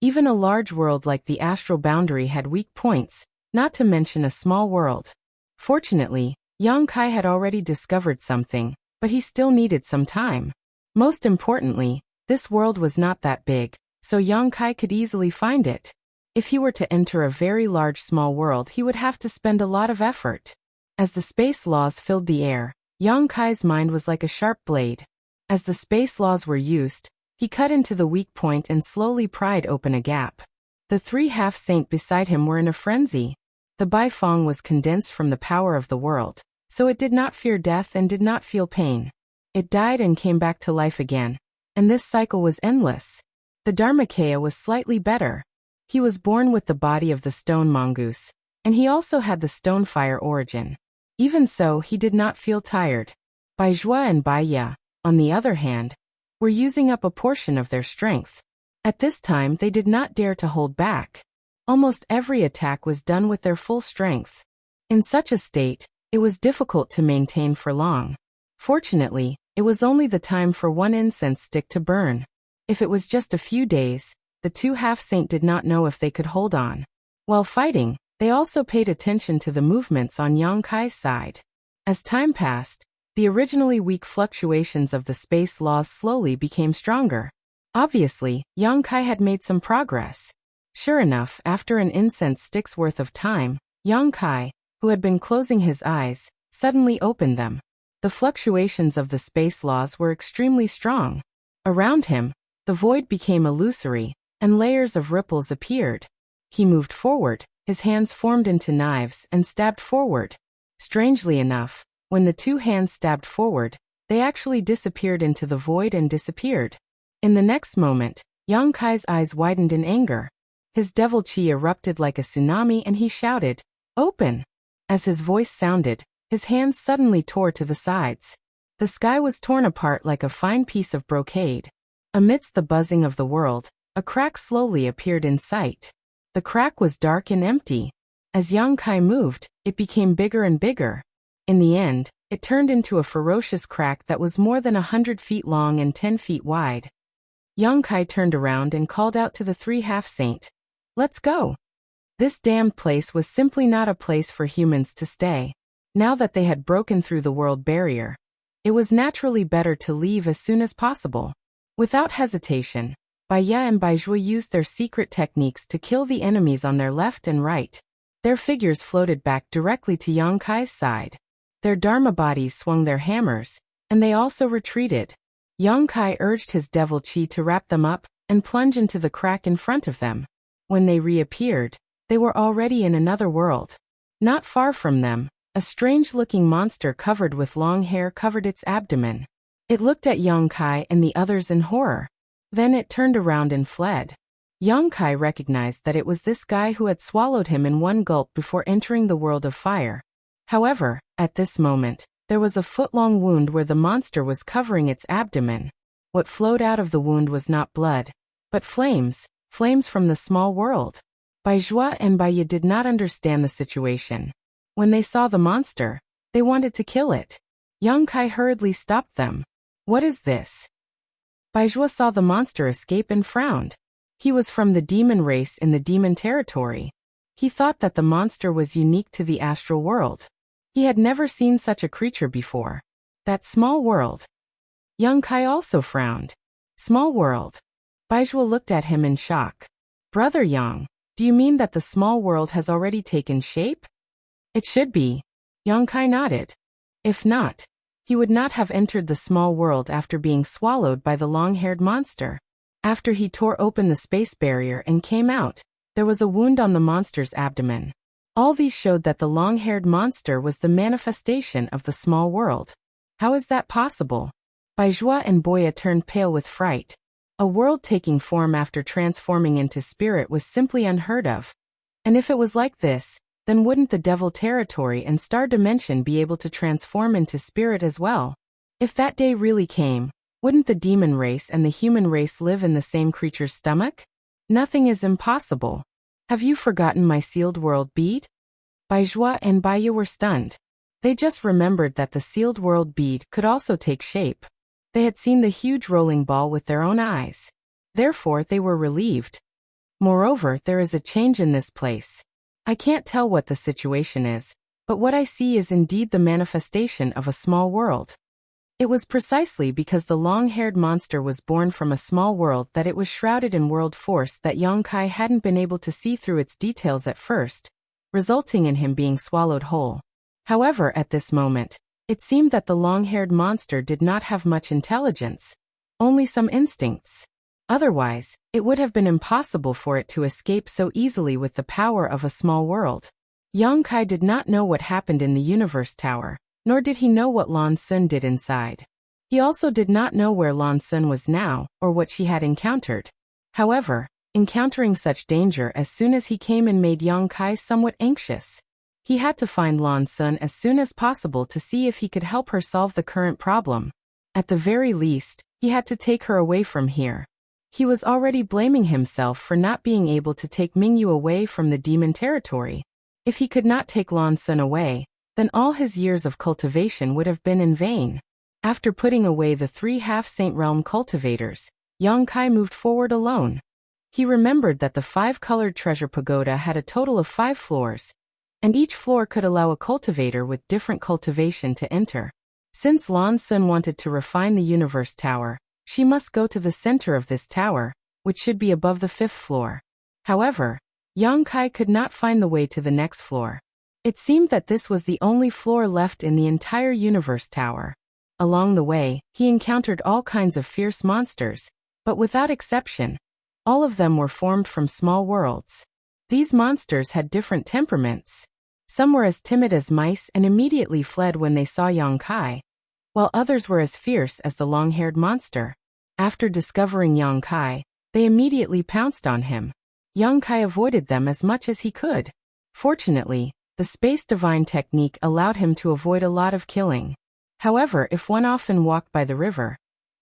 Even a large world like the astral boundary had weak points, not to mention a small world. Fortunately, Yang Kai had already discovered something, but he still needed some time. Most importantly, this world was not that big, so Yang Kai could easily find it. If he were to enter a very large small world, he would have to spend a lot of effort. As the space laws filled the air, Yang Kai's mind was like a sharp blade. As the space laws were used, he cut into the weak point and slowly pried open a gap. The three half-saint beside him were in a frenzy. The Baifang was condensed from the power of the world, so it did not fear death and did not feel pain. It died and came back to life again, and this cycle was endless. The Dharmakaya was slightly better. He was born with the body of the stone mongoose, and he also had the stone fire origin. Even so, he did not feel tired. Baizhua and Baiya, on the other hand, were using up a portion of their strength. At this time, they did not dare to hold back. Almost every attack was done with their full strength. In such a state, it was difficult to maintain for long. Fortunately, it was only the time for one incense stick to burn. If it was just a few days, the two half-saint did not know if they could hold on. While fighting, they also paid attention to the movements on Yang Kai's side. As time passed, the originally weak fluctuations of the space laws slowly became stronger. Obviously, Yang Kai had made some progress. Sure enough, after an incense stick's worth of time, Yang Kai, who had been closing his eyes, suddenly opened them. The fluctuations of the space laws were extremely strong. Around him, the void became illusory, and layers of ripples appeared. He moved forward, his hands formed into knives and stabbed forward. Strangely enough, when the two hands stabbed forward, they actually disappeared into the void and disappeared. In the next moment, Yang Kai's eyes widened in anger. His devil chi erupted like a tsunami and he shouted, "Open!" As his voice sounded, his hands suddenly tore to the sides. The sky was torn apart like a fine piece of brocade. Amidst the buzzing of the world, a crack slowly appeared in sight. The crack was dark and empty. As Yang Kai moved, it became bigger and bigger. In the end, it turned into a ferocious crack that was more than 100 feet long and 10 feet wide. Yang Kai turned around and called out to the three half-saint, "Let's go." This damned place was simply not a place for humans to stay. Now that they had broken through the world barrier, it was naturally better to leave as soon as possible. Without hesitation, Baya and Baizhua used their secret techniques to kill the enemies on their left and right. Their figures floated back directly to Yang Kai's side. Their Dharma bodies swung their hammers, and they also retreated. Yang Kai urged his devil chi to wrap them up and plunge into the crack in front of them. When they reappeared, they were already in another world. Not far from them, a strange-looking monster covered with long hair covered its abdomen. It looked at Yang Kai and the others in horror. Then it turned around and fled. Yang Kai recognized that it was this guy who had swallowed him in one gulp before entering the world of fire. However, at this moment, there was a foot-long wound where the monster was covering its abdomen. What flowed out of the wound was not blood, but flames from the small world. Baizhua and Baya did not understand the situation. When they saw the monster, they wanted to kill it. Yang Kai hurriedly stopped them. What is this? Baizhua saw the monster escape and frowned. He was from the demon race in the demon territory. He thought that the monster was unique to the astral world. He had never seen such a creature before. That small world. Yang Kai also frowned. Small world. Baizhua looked at him in shock. Brother Yang, do you mean that the small world has already taken shape? It should be. Yang Kai nodded. If not, he would not have entered the small world after being swallowed by the long-haired monster. After he tore open the space barrier and came out, there was a wound on the monster's abdomen. All these showed that the long-haired monster was the manifestation of the small world. How is that possible? Baizhua and Baya turned pale with fright. A world taking form after transforming into spirit was simply unheard of. And if it was like this, then wouldn't the devil territory and star dimension be able to transform into spirit as well? If that day really came, wouldn't the demon race and the human race live in the same creature's stomach? Nothing is impossible. Have you forgotten my sealed world bead? Baizhua and Baya were stunned. They just remembered that the sealed world bead could also take shape. They had seen the huge rolling ball with their own eyes. Therefore, they were relieved. Moreover, there is a change in this place. I can't tell what the situation is, but what I see is indeed the manifestation of a small world. It was precisely because the long-haired monster was born from a small world that it was shrouded in world force that Yang Kai hadn't been able to see through its details at first, resulting in him being swallowed whole. However, at this moment, it seemed that the long-haired monster did not have much intelligence, only some instincts. Otherwise, it would have been impossible for it to escape so easily with the power of a small world. Yang Kai did not know what happened in the universe tower, nor did he know what Lan Sun did inside. He also did not know where Lan Sun was now, or what she had encountered. However, encountering such danger as soon as he came in made Yang Kai somewhat anxious. He had to find Lan Sun as soon as possible to see if he could help her solve the current problem. At the very least, he had to take her away from here. He was already blaming himself for not being able to take Mingyu away from the demon territory. If he could not take Lan Sun away, then all his years of cultivation would have been in vain. After putting away the 3 half-saint realm cultivators, Yang Kai moved forward alone. He remembered that the 5-colored treasure pagoda had a total of 5 floors, and each floor could allow a cultivator with different cultivation to enter. Since Lan Sun wanted to refine the universe tower, she must go to the center of this tower, which should be above the 5th floor. However, Yang Kai could not find the way to the next floor. It seemed that this was the only floor left in the entire universe tower. Along the way, he encountered all kinds of fierce monsters, but without exception, all of them were formed from small worlds. These monsters had different temperaments. Some were as timid as mice and immediately fled when they saw Yang Kai, while others were as fierce as the long-haired monster. After discovering Yang Kai, they immediately pounced on him. Yang Kai avoided them as much as he could. Fortunately, the space divine technique allowed him to avoid a lot of killing. However, if one often walked by the river,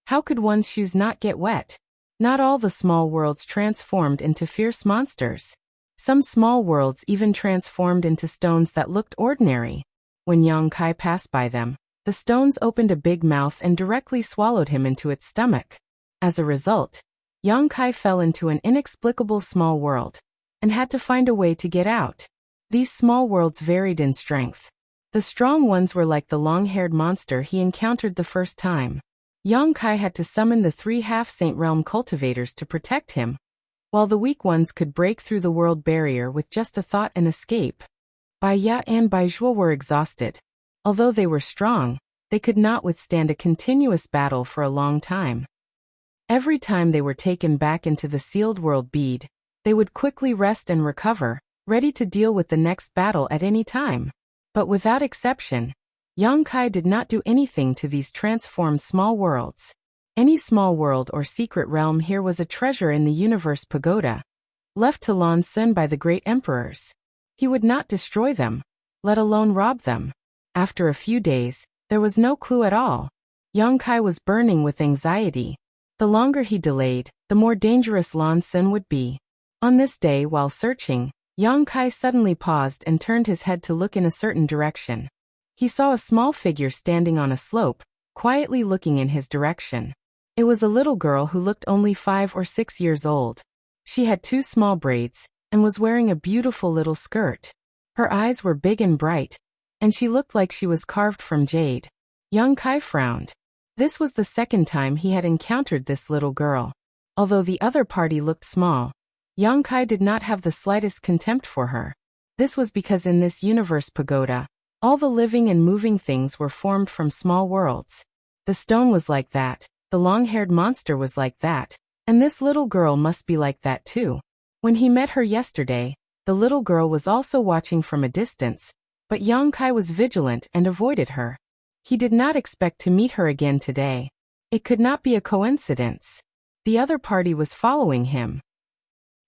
how could one's shoes not get wet? Not all the small worlds transformed into fierce monsters. Some small worlds even transformed into stones that looked ordinary. When Yang Kai passed by them, the stones opened a big mouth and directly swallowed him into its stomach. As a result, Yang Kai fell into an inexplicable small world, and had to find a way to get out. These small worlds varied in strength. The strong ones were like the long-haired monster he encountered the first time. Yang Kai had to summon the 3 half-saint realm cultivators to protect him, while the weak ones could break through the world barrier with just a thought and escape. Bai Ya and Bai Zhuo were exhausted. Although they were strong, they could not withstand a continuous battle for a long time. Every time they were taken back into the sealed world bead, they would quickly rest and recover, ready to deal with the next battle at any time. But without exception, Yang Kai did not do anything to these transformed small worlds. Any small world or secret realm here was a treasure in the universe pagoda, left to Lan Xun by the great emperors. He would not destroy them, let alone rob them. After a few days, there was no clue at all. Yang Kai was burning with anxiety. The longer he delayed, the more dangerous Lan Xun would be. On this day, while searching, Yang Kai suddenly paused and turned his head to look in a certain direction. He saw a small figure standing on a slope, quietly looking in his direction. It was a little girl who looked only 5 or 6 years old. She had 2 small braids, and was wearing a beautiful little skirt. Her eyes were big and bright, and she looked like she was carved from jade. Yang Kai frowned. This was the second time he had encountered this little girl. Although the other party looked small, Yang Kai did not have the slightest contempt for her. This was because in this universe pagoda, all the living and moving things were formed from small worlds. The stone was like that, the long-haired monster was like that, and this little girl must be like that too. When he met her yesterday, the little girl was also watching from a distance, but Yang Kai was vigilant and avoided her. He did not expect to meet her again today. It could not be a coincidence. The other party was following him.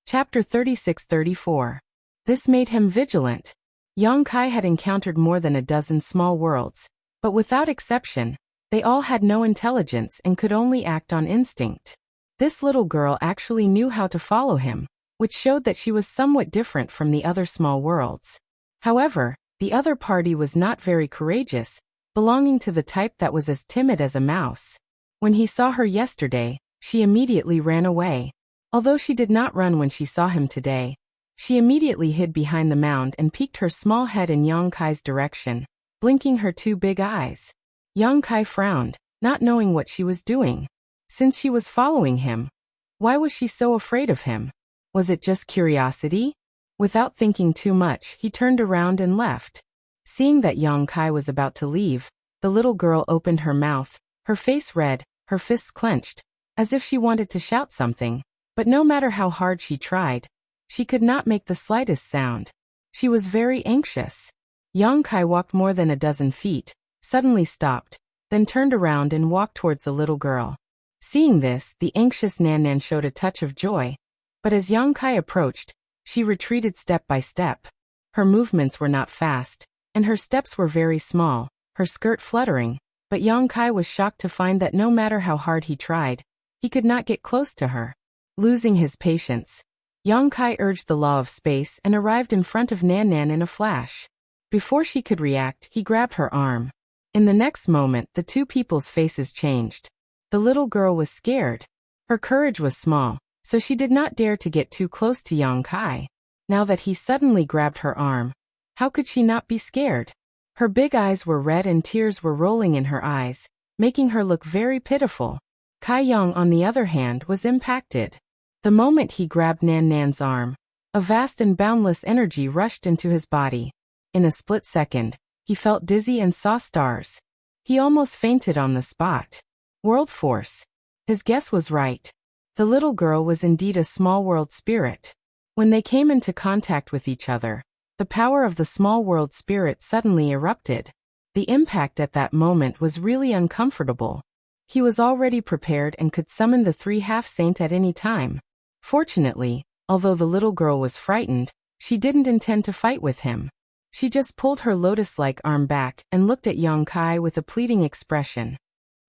Chapter 36-34. This made him vigilant. Yang Kai had encountered more than a dozen small worlds, but without exception, they all had no intelligence and could only act on instinct. This little girl actually knew how to follow him, which showed that she was somewhat different from the other small worlds. However, the other party was not very courageous, belonging to the type that was as timid as a mouse. When he saw her yesterday, she immediately ran away. Although she did not run when she saw him today, she immediately hid behind the mound and peeked her small head in Yang Kai's direction, blinking her 2 big eyes. Yang Kai frowned, not knowing what she was doing. Since she was following him, why was she so afraid of him? Was it just curiosity? Without thinking too much, he turned around and left. Seeing that Yang Kai was about to leave, the little girl opened her mouth, her face red, her fists clenched, as if she wanted to shout something, but no matter how hard she tried, she could not make the slightest sound. She was very anxious. Yang Kai walked more than a dozen feet, suddenly stopped, then turned around and walked towards the little girl. Seeing this, the anxious Nan Nan showed a touch of joy, but as Yang Kai approached, she retreated step by step. Her movements were not fast, and her steps were very small, her skirt fluttering, but Yang Kai was shocked to find that no matter how hard he tried, he could not get close to her. Losing his patience, Yang Kai urged the law of space and arrived in front of Nan Nan in a flash. Before she could react, he grabbed her arm. In the next moment, the 2 people's faces changed. The little girl was scared. Her courage was small, so she did not dare to get too close to Yang Kai. Now that he suddenly grabbed her arm, how could she not be scared? Her big eyes were red and tears were rolling in her eyes, making her look very pitiful. Kai Yang, on the other hand, was impacted. The moment he grabbed Nan Nan's arm, a vast and boundless energy rushed into his body. In a split second, he felt dizzy and saw stars. He almost fainted on the spot. World force. His guess was right. The little girl was indeed a small world spirit. When they came into contact with each other, the power of the small world spirit suddenly erupted. The impact at that moment was really uncomfortable. He was already prepared and could summon the 3 half-saint at any time. Fortunately, although the little girl was frightened, she didn't intend to fight with him. She just pulled her lotus-like arm back and looked at Yang Kai with a pleading expression.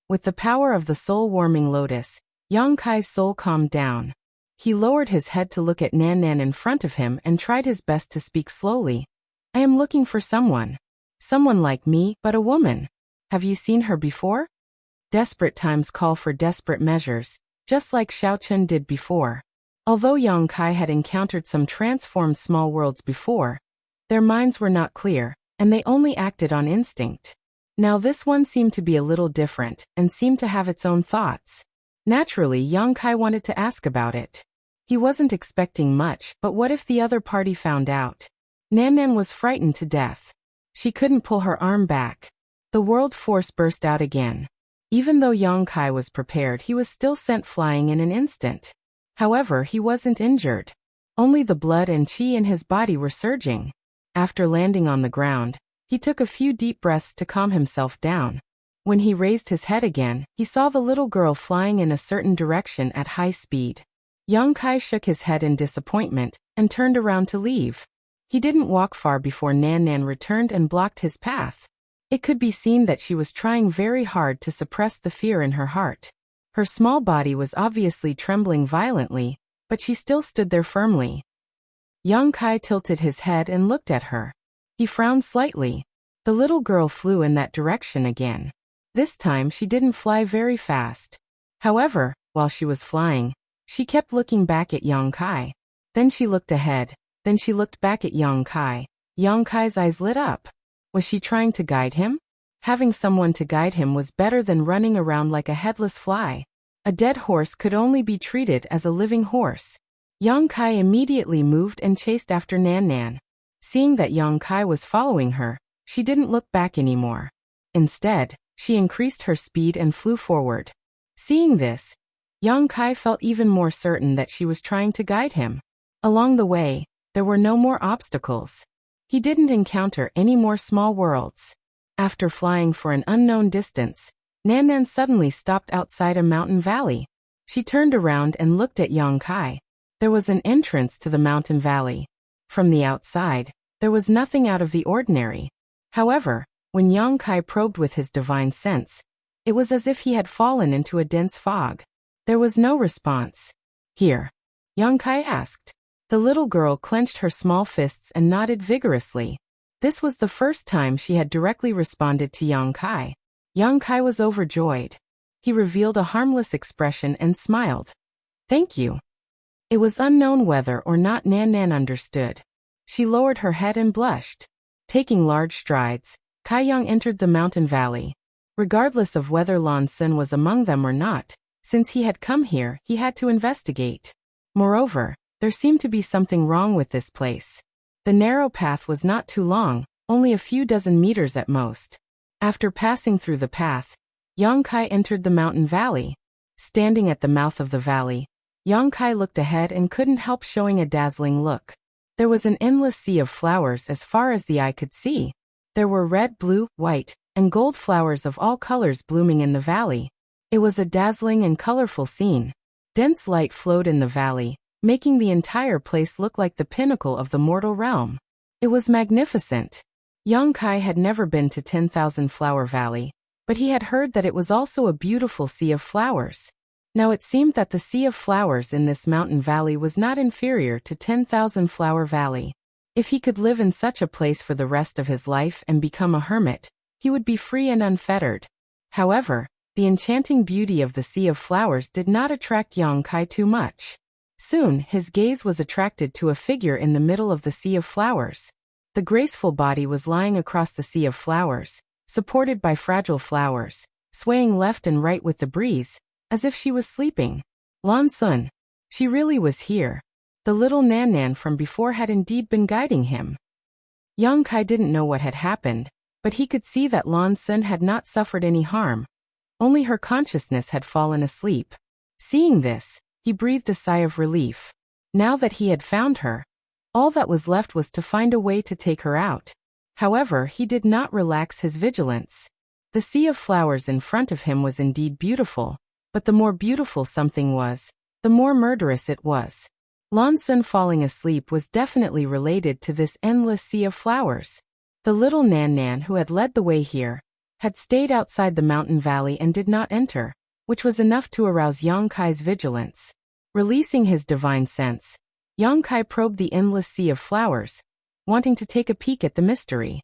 With the power of the soul-warming lotus, Yang Kai's soul calmed down. He lowered his head to look at Nan Nan in front of him and tried his best to speak slowly. I am looking for someone. Someone like me, but a woman. Have you seen her before? Desperate times call for desperate measures, just like Xiaochun did before. Although Yang Kai had encountered some transformed small worlds before, their minds were not clear, and they only acted on instinct. Now this one seemed to be a little different, and seemed to have its own thoughts. Naturally, young Kai wanted to ask about it. He wasn't expecting much, but what if the other party found out? Nan Nan was frightened to death. She couldn't pull her arm back. The world force burst out again. Even though young Kai was prepared, he was still sent flying in an instant. However, he wasn't injured. Only the blood and qi in his body were surging. After landing on the ground, he took a few deep breaths to calm himself down. When he raised his head again, he saw the little girl flying in a certain direction at high speed. Young Kai shook his head in disappointment and turned around to leave. He didn't walk far before Nan Nan returned and blocked his path. It could be seen that she was trying very hard to suppress the fear in her heart. Her small body was obviously trembling violently, but she still stood there firmly. Young Kai tilted his head and looked at her. He frowned slightly. The little girl flew in that direction again. This time she didn't fly very fast. However, while she was flying, she kept looking back at young Kai. Then she looked ahead. Then she looked back at young Kai. Young Kai's eyes lit up. Was she trying to guide him? Having someone to guide him was better than running around like a headless fly. A dead horse could only be treated as a living horse. Young Kai immediately moved and chased after Nan Nan. Seeing that young Kai was following her, she didn't look back anymore. Instead, she increased her speed and flew forward. Seeing this, young Kai felt even more certain that she was trying to guide him. Along the way, there were no more obstacles. He didn't encounter any more small worlds. After flying for an unknown distance, Nan Nan suddenly stopped outside a mountain valley. She turned around and looked at young Kai. There was an entrance to the mountain valley. From the outside, there was nothing out of the ordinary. However, when young Kai probed with his divine sense, it was as if he had fallen into a dense fog. There was no response. Here, young Kai asked. The little girl clenched her small fists and nodded vigorously. This was the first time she had directly responded to young Kai. Young Kai was overjoyed. He revealed a harmless expression and smiled. Thank you. It was unknown whether or not Nan Nan understood. She lowered her head and blushed. Taking large strides, Kai Young entered the mountain valley. Regardless of whether Lan Sun was among them or not, since he had come here, he had to investigate. Moreover, there seemed to be something wrong with this place. The narrow path was not too long, only a few dozen meters at most. After passing through the path, young Kai entered the mountain valley. Standing at the mouth of the valley, young Kai looked ahead and couldn't help showing a dazzling look. There was an endless sea of flowers as far as the eye could see. There were red, blue, white, and gold flowers of all colors blooming in the valley. It was a dazzling and colorful scene. Dense light flowed in the valley, making the entire place look like the pinnacle of the mortal realm. It was magnificent. Young Kai had never been to 10,000 Flower Valley, but he had heard that it was also a beautiful sea of flowers. Now it seemed that the sea of flowers in this mountain valley was not inferior to 10,000 Flower Valley. If he could live in such a place for the rest of his life and become a hermit, he would be free and unfettered. However, the enchanting beauty of the sea of flowers did not attract young Kai too much. Soon, his gaze was attracted to a figure in the middle of the sea of flowers. The graceful body was lying across the sea of flowers, supported by fragile flowers, swaying left and right with the breeze, as if she was sleeping. Lan Sun. She really was here. The little Nan Nan from before had indeed been guiding him. Young Kai didn't know what had happened, but he could see that Lan Sun had not suffered any harm. Only her consciousness had fallen asleep. Seeing this, he breathed a sigh of relief. Now that he had found her, all that was left was to find a way to take her out. However, he did not relax his vigilance. The sea of flowers in front of him was indeed beautiful, but the more beautiful something was, the more murderous it was. Lan Sun falling asleep was definitely related to this endless sea of flowers. The little Nan Nan who had led the way here, had stayed outside the mountain valley and did not enter, which was enough to arouse young Kai's vigilance. Releasing his divine sense, young Kai probed the endless sea of flowers, wanting to take a peek at the mystery.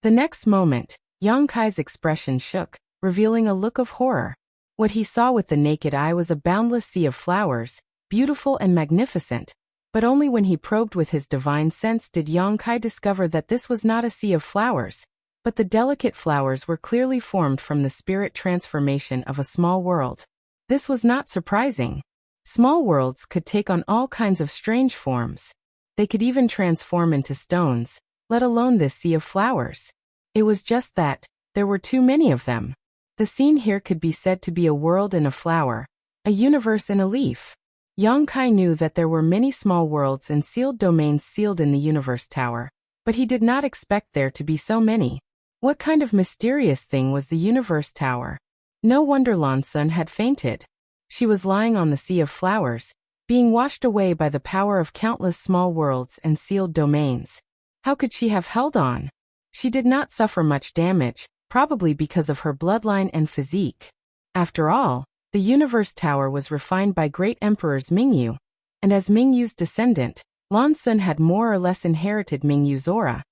The next moment, young Kai's expression shook, revealing a look of horror. What he saw with the naked eye was a boundless sea of flowers, beautiful and magnificent, but only when he probed with his divine sense did young Kai discover that this was not a sea of flowers. but the delicate flowers were clearly formed from the spirit transformation of a small world. This was not surprising. Small worlds could take on all kinds of strange forms. They could even transform into stones, let alone this sea of flowers. It was just that there were too many of them. The scene here could be said to be a world in a flower, a universe in a leaf. Yang Kai knew that there were many small worlds and sealed domains sealed in the universe tower, but he did not expect there to be so many. What kind of mysterious thing was the universe tower? No wonder Lan Sun had fainted. She was lying on the sea of flowers, being washed away by the power of countless small worlds and sealed domains. How could she have held on? She did not suffer much damage, probably because of her bloodline and physique. After all, the universe tower was refined by great emperors Mingyu, and as Mingyu's descendant, Lan Sun had more or less inherited Mingyu's aura,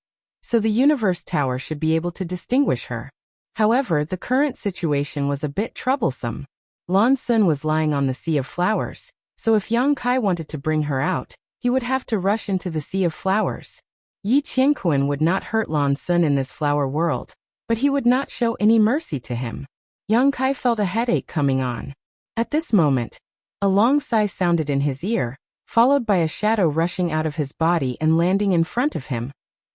so the universe tower should be able to distinguish her. However, the current situation was a bit troublesome. Lan Sun was lying on the sea of flowers, so if Yang Kai wanted to bring her out, he would have to rush into the sea of flowers. Yi Qianquan would not hurt Lan Sun in this flower world, but he would not show any mercy to him. Yang Kai felt a headache coming on. At this moment, a long sigh sounded in his ear, followed by a shadow rushing out of his body and landing in front of him,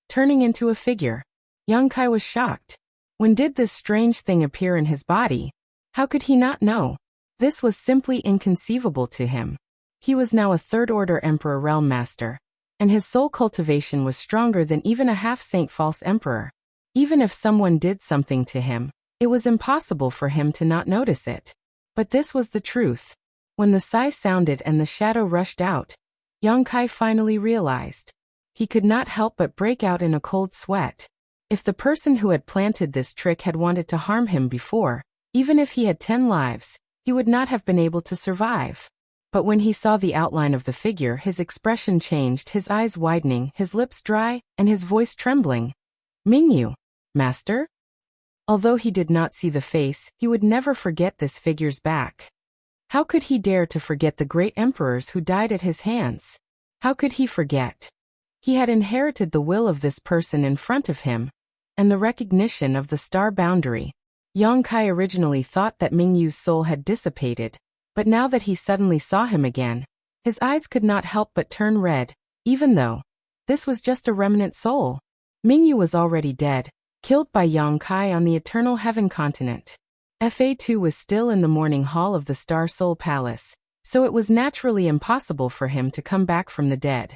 turning into a figure. Yang Kai was shocked. When did this strange thing appear in his body? How could he not know? This was simply inconceivable to him. He was now a third-order Emperor Realm Master, and his soul cultivation was stronger than even a half-saint false emperor. Even if someone did something to him, it was impossible for him to not notice it. But this was the truth. When the sigh sounded and the shadow rushed out, Yang Kai finally realized. He could not help but break out in a cold sweat. If the person who had planted this trick had wanted to harm him before, even if he had 10 lives, he would not have been able to survive. But when he saw the outline of the figure, his expression changed, his eyes widening, his lips dry, and his voice trembling. Mingyu, Master? Although he did not see the face, he would never forget this figure's back. How could he dare to forget the great emperors who died at his hands? How could he forget? He had inherited the will of this person in front of him, and the recognition of the star boundary. Yang Kai originally thought that Mingyu's soul had dissipated, but now that he suddenly saw him again, his eyes could not help but turn red, even though this was just a remnant soul. Mingyu was already dead, killed by Yang Kai on the Eternal Heaven continent. Fa2 was still in the morning hall of the Star Soul Palace, so it was naturally impossible for him to come back from the dead.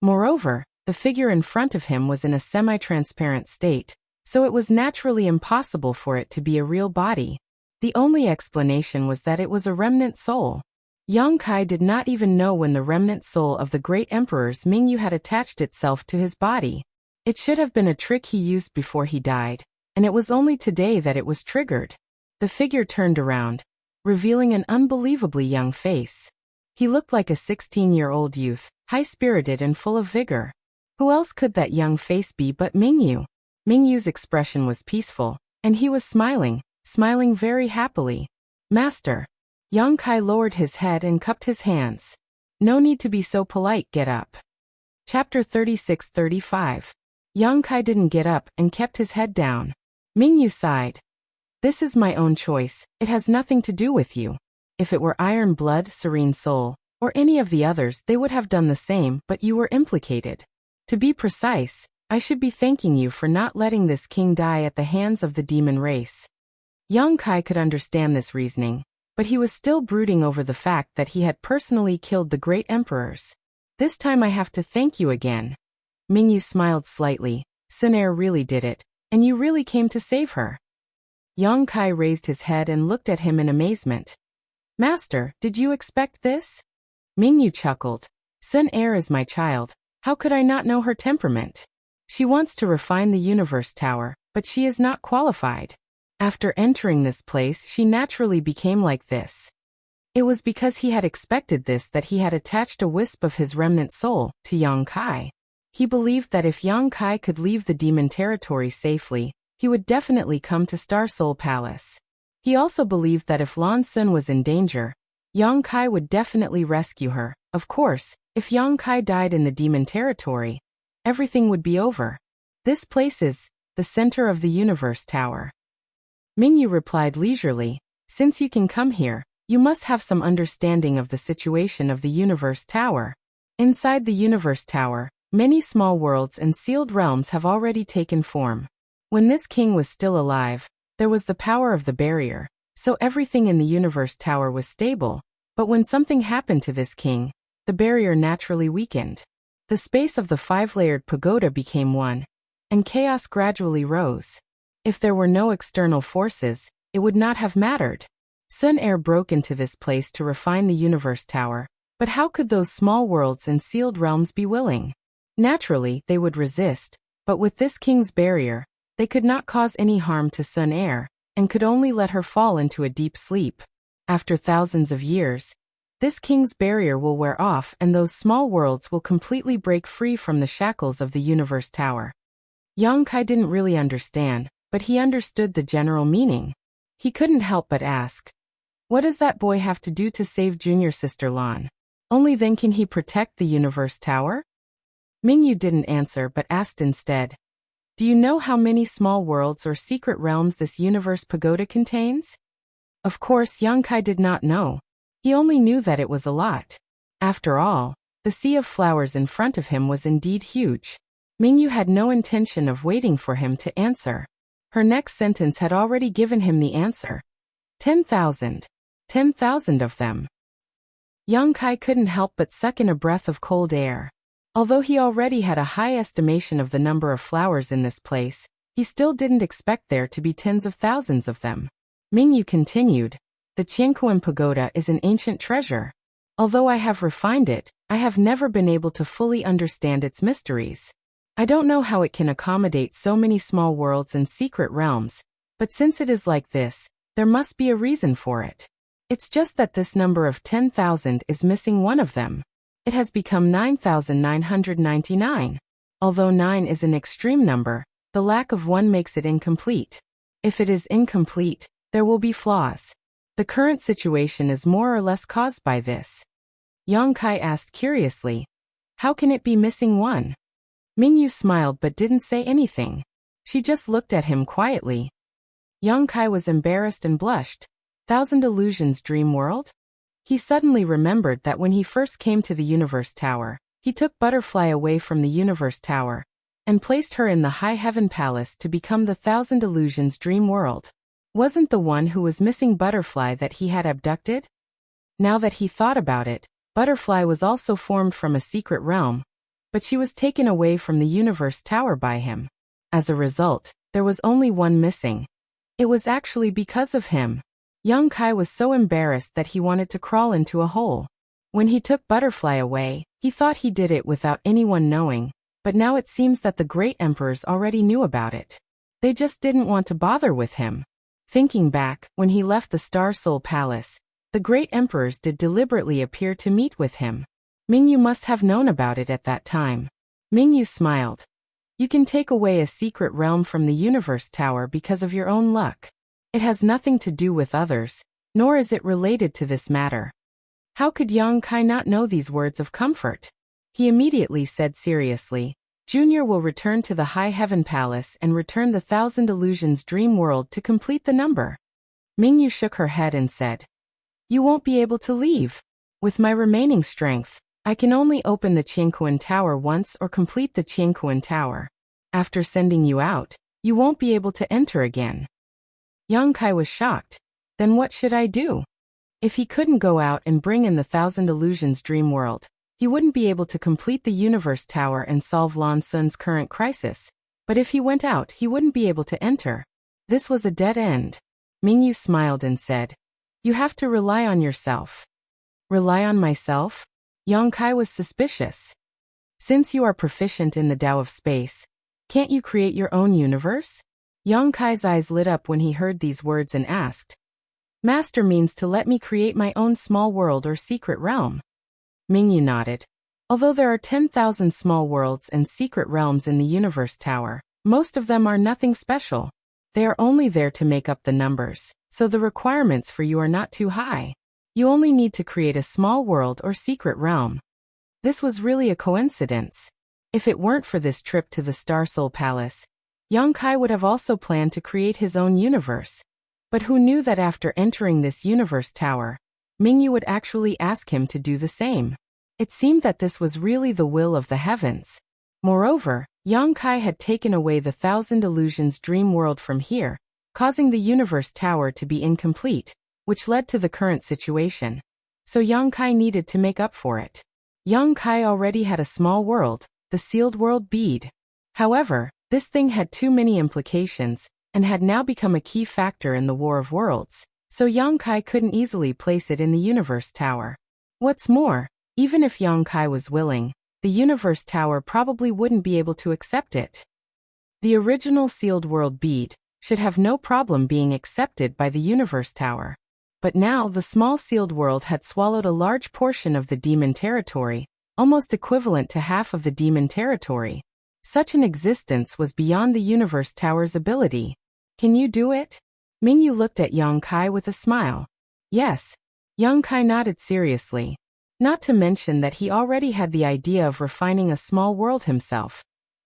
Moreover, the figure in front of him was in a semi-transparent state, so it was naturally impossible for it to be a real body. The only explanation was that it was a remnant soul. Yang Kai did not even know when the remnant soul of the great emperors Mingyu had attached itself to his body. It should have been a trick he used before he died, and it was only today that it was triggered. The figure turned around, revealing an unbelievably young face. He looked like a 16-year-old youth, high-spirited and full of vigor. Who else could that young face be but Mingyu? Mingyu's expression was peaceful, and he was smiling very happily. Master. Yang Kai lowered his head and cupped his hands. No need to be so polite, get up. Chapter 36-35. Yang Kai didn't get up and kept his head down. Mingyu sighed. This is my own choice, it has nothing to do with you. If it were Iron Blood, Serene Soul, or any of the others, they would have done the same, but you were implicated. To be precise, I should be thanking you for not letting this king die at the hands of the demon race. Yang Kai could understand this reasoning, but he was still brooding over the fact that he had personally killed the great emperors. This time I have to thank you again. Mingyu smiled slightly. Sun Er really did it, and you really came to save her. Yang Kai raised his head and looked at him in amazement. Master, did you expect this? Mingyu chuckled. Sun Er is my child, how could I not know her temperament? She wants to refine the universe tower, but she is not qualified. After entering this place, she naturally became like this. It was because he had expected this that he had attached a wisp of his remnant soul to Yang Kai. He believed that if Yang Kai could leave the demon territory safely, he would definitely come to Star Soul Palace. He also believed that if Lan Sun was in danger, Yang Kai would definitely rescue her. Of course, if Yang Kai died in the demon territory, everything would be over. This place is the center of the universe tower. Mingyu replied leisurely, since you can come here, you must have some understanding of the situation of the universe tower. Inside the universe tower, many small worlds and sealed realms have already taken form. When this king was still alive, there was the power of the barrier, so everything in the universe tower was stable, but when something happened to this king, the barrier naturally weakened. The space of the 5-layered pagoda became one, and chaos gradually rose. If there were no external forces, it would not have mattered. Sun air broke into this place to refine the universe tower, but how could those small worlds and sealed realms be willing? Naturally, they would resist, but with this king's barrier, they could not cause any harm to Sun air, and could only let her fall into a deep sleep. After thousands of years, this king's barrier will wear off and those small worlds will completely break free from the shackles of the universe tower. Yang Kai didn't really understand, but he understood the general meaning. He couldn't help but ask, what does that boy have to do to save junior sister Lan? Only then can he protect the universe tower? Mingyu didn't answer but asked instead, do you know how many small worlds or secret realms this universe pagoda contains? Of course, Yang Kai did not know. He only knew that it was a lot. After all, the sea of flowers in front of him was indeed huge. Mingyu had no intention of waiting for him to answer. Her next sentence had already given him the answer. 10,000. 10,000 of them. Yang Kai couldn't help but suck in a breath of cold air. Although he already had a high estimation of the number of flowers in this place, he still didn't expect there to be tens of thousands of them. Mingyu continued, the Qianquan Pagoda is an ancient treasure. Although I have refined it, I have never been able to fully understand its mysteries. I don't know how it can accommodate so many small worlds and secret realms, but since it is like this, there must be a reason for it. It's just that this number of 10,000 is missing one of them. It has become 9,999. Although 9 is an extreme number, the lack of one makes it incomplete. If it is incomplete, there will be flaws. The current situation is more or less caused by this. Yang Kai asked curiously, how can it be missing one? Mingyu smiled but didn't say anything. She just looked at him quietly. Yang Kai was embarrassed and blushed. Thousand Illusions Dream World? He suddenly remembered that when he first came to the Universe Tower, he took Butterfly away from the Universe Tower and placed her in the High Heaven Palace to become the Thousand Illusions Dream World. Wasn't the one who was missing Butterfly that he had abducted? Now that he thought about it, Butterfly was also formed from a secret realm, but she was taken away from the Universe Tower by him. As a result, there was only one missing. It was actually because of him. Yang Kai was so embarrassed that he wanted to crawl into a hole. When he took Butterfly away, he thought he did it without anyone knowing, but now it seems that the great emperors already knew about it. They just didn't want to bother with him. Thinking back, when he left the Star Soul Palace, the great emperors did deliberately appear to meet with him. Mingyu must have known about it at that time. Mingyu smiled. You can take away a secret realm from the Universe Tower because of your own luck. It has nothing to do with others, nor is it related to this matter. How could Yang Kai not know these words of comfort? He immediately said seriously, Junior will return to the High Heaven Palace and return the Thousand Illusions Dream World to complete the number. Mingyu shook her head and said, you won't be able to leave. With my remaining strength, I can only open the Qianquan Tower once or complete the Qianquan Tower. After sending you out, you won't be able to enter again. Yang Kai was shocked. Then what should I do? If he couldn't go out and bring in the Thousand Illusions Dream World, he wouldn't be able to complete the Universe Tower and solve Lan Sun's current crisis. But if he went out, he wouldn't be able to enter. This was a dead end. Mingyu smiled and said, you have to rely on yourself. Rely on myself? Yang Kai was suspicious. Since you are proficient in the Tao of space, can't you create your own universe? Yang Kai's eyes lit up when he heard these words and asked, Master means to let me create my own small world or secret realm. Mingyu nodded. Although there are 10,000 small worlds and secret realms in the Universe Tower, most of them are nothing special. They are only there to make up the numbers, so the requirements for you are not too high. You only need to create a small world or secret realm. This was really a coincidence. If it weren't for this trip to the Star Soul Palace, Yang Kai would have also planned to create his own universe. But who knew that after entering this universe tower, Mingyu would actually ask him to do the same? It seemed that this was really the will of the heavens. Moreover, Yang Kai had taken away the Thousand Illusions dream world from here, causing the universe tower to be incomplete, which led to the current situation. So Yang Kai needed to make up for it. Yang Kai already had a small world, the sealed world bead. However, this thing had too many implications, and had now become a key factor in the War of Worlds, so Yang Kai couldn't easily place it in the universe tower. What's more, even if Yang Kai was willing, the universe tower probably wouldn't be able to accept it. The original sealed world bead should have no problem being accepted by the universe tower. But now the small sealed world had swallowed a large portion of the demon territory, almost equivalent to half of the demon territory. Such an existence was beyond the universe tower's ability. Can you do it? Mingyu looked at Yang Kai with a smile. Yes. Yang Kai nodded seriously. Not to mention that he already had the idea of refining a small world himself.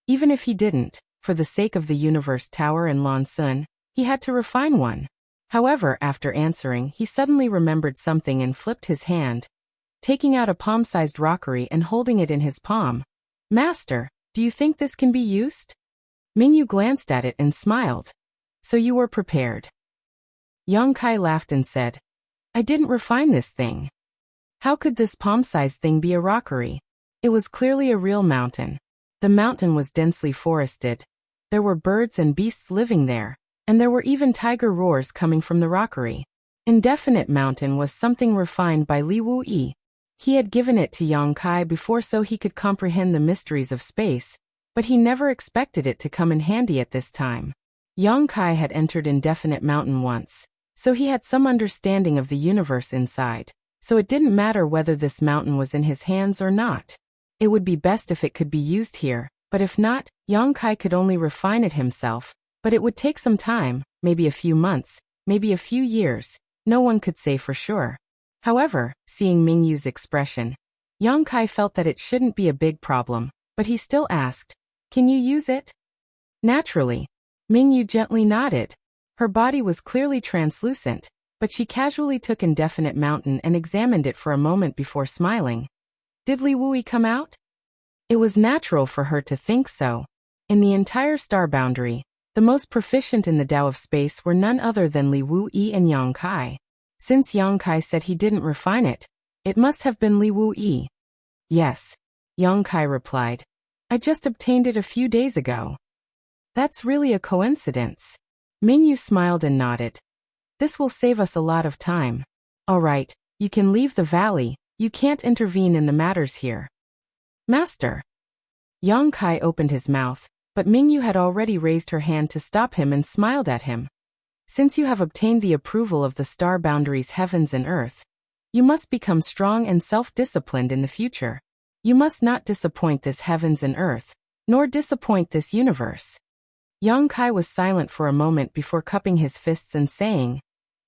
Even if he didn't, for the sake of the universe tower and Lan Sun, he had to refine one. However, after answering, he suddenly remembered something and flipped his hand, taking out a palm-sized rockery and holding it in his palm. Master, do you think this can be used? Mingyu glanced at it and smiled. So you were prepared. Yang Kai laughed and said, I didn't refine this thing. How could this palm-sized thing be a rockery? It was clearly a real mountain. The mountain was densely forested. There were birds and beasts living there, and there were even tiger roars coming from the rockery. Indefinite Mountain was something refined by Li Wuyi. He had given it to Yang Kai before so he could comprehend the mysteries of space, but he never expected it to come in handy at this time. Yang Kai had entered Indefinite Mountain once, so he had some understanding of the universe inside, so it didn't matter whether this mountain was in his hands or not. It would be best if it could be used here, but if not, Yang Kai could only refine it himself, but it would take some time, maybe a few months, maybe a few years, no one could say for sure. However, seeing Mingyu's expression, Yang Kai felt that it shouldn't be a big problem, but he still asked, Can you use it? Naturally. Mingyu gently nodded. Her body was clearly translucent, but she casually took Indefinite Mountain and examined it for a moment before smiling. Did Li Wuyi come out? It was natural for her to think so. In the entire star boundary, the most proficient in the Tao of space were none other than Li Wuyi and Yang Kai. Since Yang Kai said he didn't refine it, it must have been Li Wuyi. Yes, Yang Kai replied. I just obtained it a few days ago. That's really a coincidence. Mingyu smiled and nodded. This will save us a lot of time. All right, you can leave the valley, you can't intervene in the matters here. Master. Yang Kai opened his mouth, but Mingyu had already raised her hand to stop him and smiled at him. Since you have obtained the approval of the star boundaries heavens and earth, you must become strong and self-disciplined in the future. You must not disappoint this heavens and earth, nor disappoint this universe. Yang Kai was silent for a moment before cupping his fists and saying,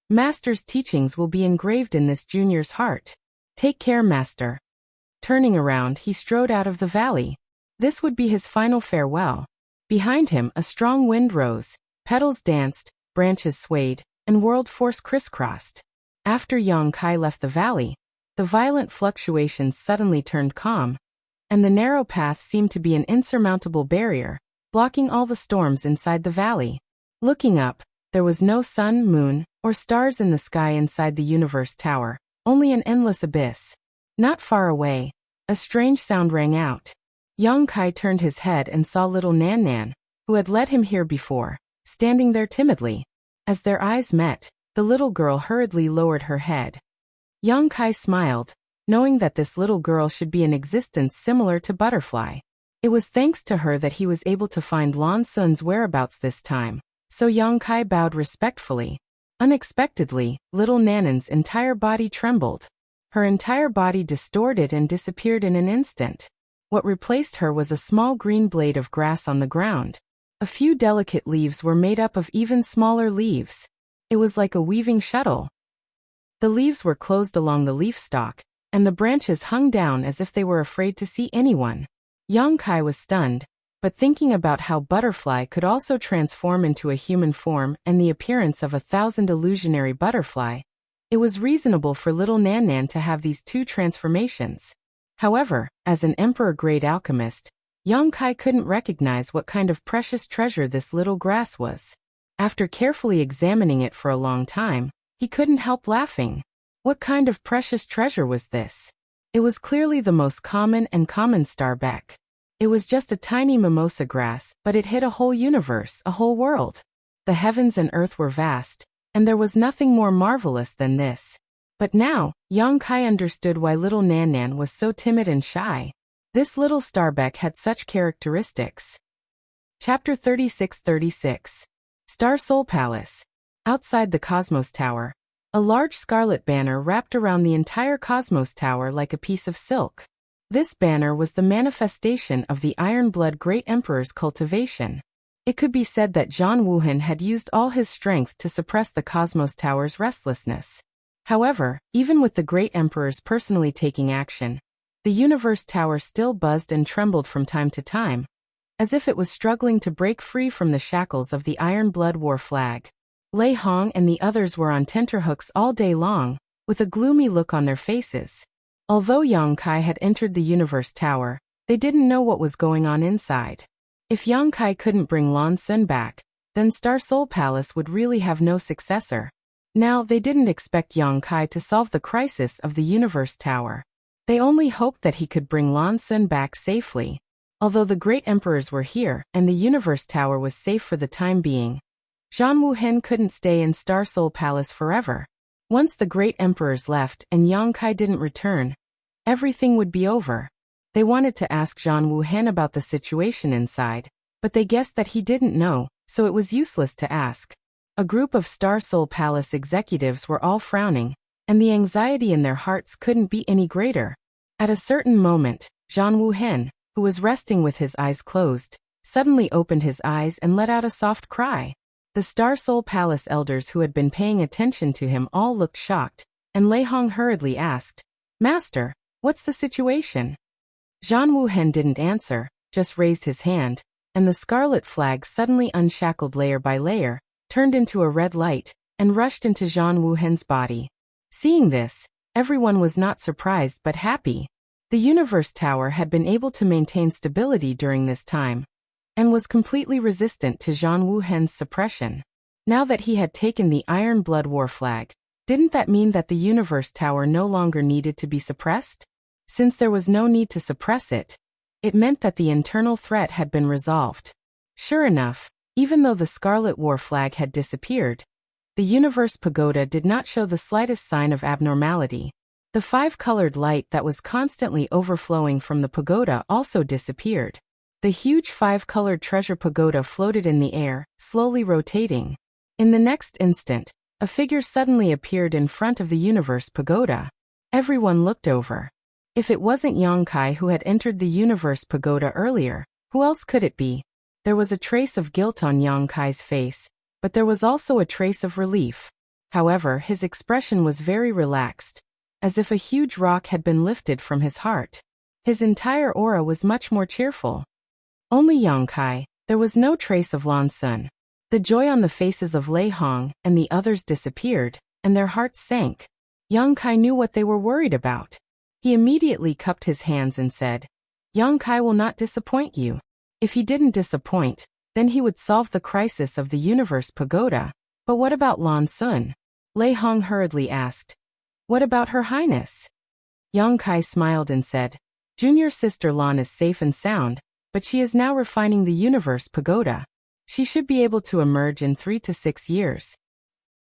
Master's teachings will be engraved in this junior's heart. Take care, Master. Turning around, he strode out of the valley. This would be his final farewell. Behind him, a strong wind rose, petals danced, branches swayed, and world force crisscrossed. After Yang Kai left the valley, the violent fluctuations suddenly turned calm, and the narrow path seemed to be an insurmountable barrier, blocking all the storms inside the valley. Looking up, there was no sun, moon, or stars in the sky inside the universe tower, only an endless abyss. Not far away, a strange sound rang out. Yang Kai turned his head and saw little Nan Nan, who had led him here before, standing there timidly. As their eyes met, the little girl hurriedly lowered her head. Yang Kai smiled, knowing that this little girl should be an existence similar to Butterfly. It was thanks to her that he was able to find Lan Sun's whereabouts this time, so Yang Kai bowed respectfully. Unexpectedly, little Nanan's entire body trembled. Her entire body distorted and disappeared in an instant. What replaced her was a small green blade of grass on the ground. A few delicate leaves were made up of even smaller leaves. It was like a weaving shuttle. The leaves were closed along the leaf stalk, and the branches hung down as if they were afraid to see anyone. Yang Kai was stunned, but thinking about how Butterfly could also transform into a human form and the appearance of 1,000 illusionary butterfly, it was reasonable for little Nan Nan to have these two transformations. However, as an emperor-grade alchemist, Yang Kai couldn't recognize what kind of precious treasure this little grass was. After carefully examining it for a long time, he couldn't help laughing. What kind of precious treasure was this? It was clearly the most common starbeck. It was just a tiny mimosa grass, but it hid a whole universe, a whole world. The heavens and earth were vast, and there was nothing more marvelous than this. But now, Yang Kai understood why little Nan Nan was so timid and shy. This little starbeck had such characteristics. Chapter 36. Star Soul Palace. Outside the Cosmos Tower, a large scarlet banner wrapped around the entire Cosmos Tower like a piece of silk. This banner was the manifestation of the Iron Blood Great Emperor's cultivation. It could be said that Zhang Wuhan had used all his strength to suppress the Cosmos Tower's restlessness. However, even with the Great Emperor's personally taking action, the Universe Tower still buzzed and trembled from time to time, as if it was struggling to break free from the shackles of the Iron Blood War flag. Lei Hong and the others were on tenterhooks all day long, with a gloomy look on their faces. Although Yang Kai had entered the Universe Tower, they didn't know what was going on inside. If Yang Kai couldn't bring Lan Sun back, then Star Soul Palace would really have no successor. Now, they didn't expect Yang Kai to solve the crisis of the Universe Tower. They only hoped that he could bring Lan Sun back safely. Although the great emperors were here and the Universe Tower was safe for the time being, Zhang Wuhen couldn't stay in Star Soul Palace forever. Once the great emperors left and Yang Kai didn't return, everything would be over. They wanted to ask Zhang Wuhen about the situation inside, but they guessed that he didn't know, so it was useless to ask. A group of Star Soul Palace executives were all frowning, and the anxiety in their hearts couldn't be any greater. At a certain moment, Zhang Wuhen, who was resting with his eyes closed, suddenly opened his eyes and let out a soft cry. The Star Soul Palace elders who had been paying attention to him all looked shocked, and Lei Hong hurriedly asked, "Master, what's the situation?" Zhang Wuhen didn't answer, just raised his hand, and the scarlet flag suddenly unshackled layer by layer, turned into a red light, and rushed into Zhang Wuhen's body. Seeing this, everyone was not surprised but happy. The Universe Tower had been able to maintain stability during this time, and was completely resistant to Zhang Wuhen's suppression. Now that he had taken the Iron Blood War flag, didn't that mean that the Universe Tower no longer needed to be suppressed? Since there was no need to suppress it, it meant that the internal threat had been resolved. Sure enough, even though the Scarlet War flag had disappeared, the Universe Pagoda did not show the slightest sign of abnormality. The five-colored light that was constantly overflowing from the pagoda also disappeared. The huge five-colored treasure pagoda floated in the air, slowly rotating. In the next instant, a figure suddenly appeared in front of the Universe Pagoda. Everyone looked over. If it wasn't Yang Kai who had entered the Universe Pagoda earlier, who else could it be? There was a trace of guilt on Yang Kai's face, but there was also a trace of relief. However, his expression was very relaxed, as if a huge rock had been lifted from his heart. His entire aura was much more cheerful. Only Yang Kai, there was no trace of Lan Sun. The joy on the faces of Lei Hong and the others disappeared, and their hearts sank. Yang Kai knew what they were worried about. He immediately cupped his hands and said, "Yang Kai will not disappoint you." If he didn't disappoint, then he would solve the crisis of the Universe Pagoda. But what about Lan Sun? Lei Hong hurriedly asked. "What about Her Highness?" Yang Kai smiled and said, "Junior sister Lan is safe and sound, but she is now refining the Universe Pagoda. She should be able to emerge in 3 to 6 years.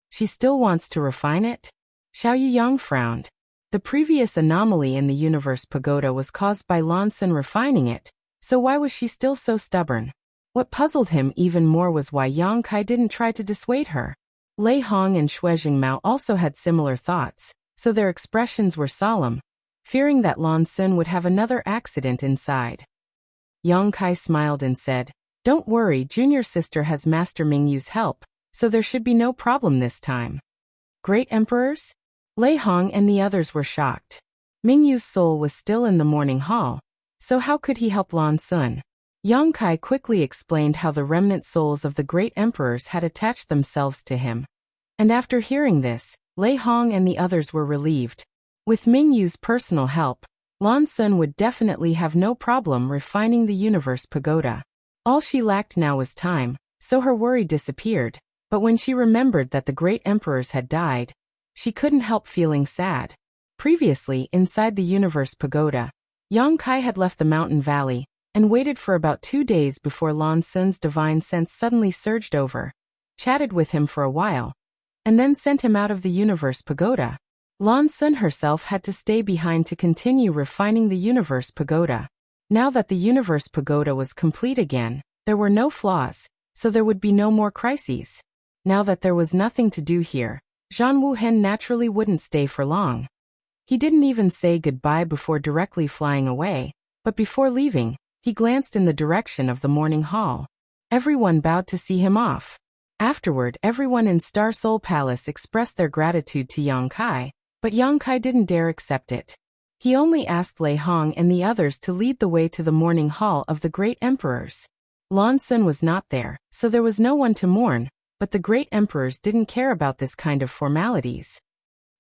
She still wants to refine it?" Xiao Yuyang frowned. The previous anomaly in the Universe Pagoda was caused by Lan Sun refining it, so why was she still so stubborn? What puzzled him even more was why Yang Kai didn't try to dissuade her. Lei Hong and Xue Jingmao also had similar thoughts, so their expressions were solemn, fearing that Lan Sun would have another accident inside. Yang Kai smiled and said, "Don't worry, junior sister has Master Mingyu's help, so there should be no problem this time." Great emperors? Lei Hong and the others were shocked. Mingyu's soul was still in the morning hall, so how could he help Lan Sun? Yang Kai quickly explained how the remnant souls of the great emperors had attached themselves to him. And after hearing this, Lei Hong and the others were relieved. With Ming Yu's personal help, Lan Sun would definitely have no problem refining the universe pagoda. All she lacked now was time, so her worry disappeared, but when she remembered that the great emperors had died, she couldn't help feeling sad. Previously, inside the universe pagoda, Yang Kai had left the mountain valley and waited for about 2 days before Lan Sun's divine sense suddenly surged over, chatted with him for a while, and then sent him out of the universe pagoda. Lan Sun herself had to stay behind to continue refining the universe pagoda. Now that the universe pagoda was complete again, there were no flaws, so there would be no more crises. Now that there was nothing to do here, Zhan Wuhen naturally wouldn't stay for long. He didn't even say goodbye before directly flying away, but before leaving, he glanced in the direction of the morning hall. Everyone bowed to see him off. Afterward, everyone in Star Soul Palace expressed their gratitude to Yang Kai, but Yang Kai didn't dare accept it. He only asked Lei Hong and the others to lead the way to the morning hall of the great emperors. Lan Sun was not there, so there was no one to mourn, but the great emperors didn't care about this kind of formalities.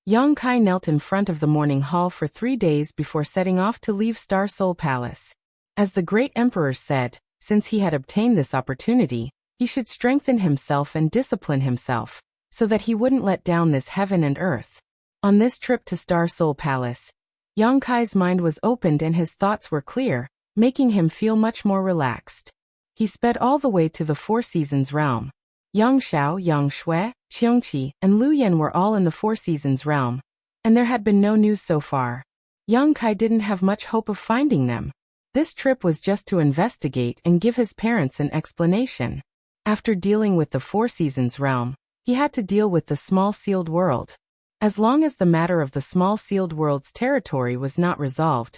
Yang Kai knelt in front of the morning hall for 3 days before setting off to leave Star Soul Palace. As the great emperor said, since he had obtained this opportunity, he should strengthen himself and discipline himself, so that he wouldn't let down this heaven and earth. On this trip to Star Soul Palace, Yang Kai's mind was opened and his thoughts were clear, making him feel much more relaxed. He sped all the way to the Four Seasons realm. Yang Xiao, Yang Shui, Qiongqi, and Lu Yan were all in the Four Seasons realm, and there had been no news so far. Yang Kai didn't have much hope of finding them. This trip was just to investigate and give his parents an explanation. After dealing with the Four Seasons realm, he had to deal with the small sealed world. As long as the matter of the small sealed world's territory was not resolved,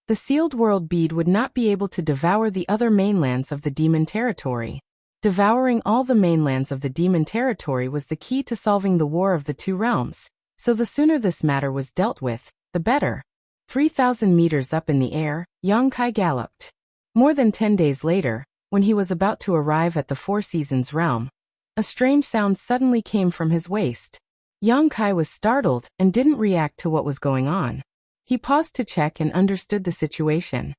the sealed world bead would not be able to devour the other mainlands of the demon territory. Devouring all the mainlands of the demon territory was the key to solving the war of the two realms, so the sooner this matter was dealt with, the better. 3,000 meters up in the air, Yang Kai galloped. More than 10 days later, when he was about to arrive at the Four Seasons realm, a strange sound suddenly came from his waist. Yang Kai was startled and didn't react to what was going on. He paused to check and understood the situation.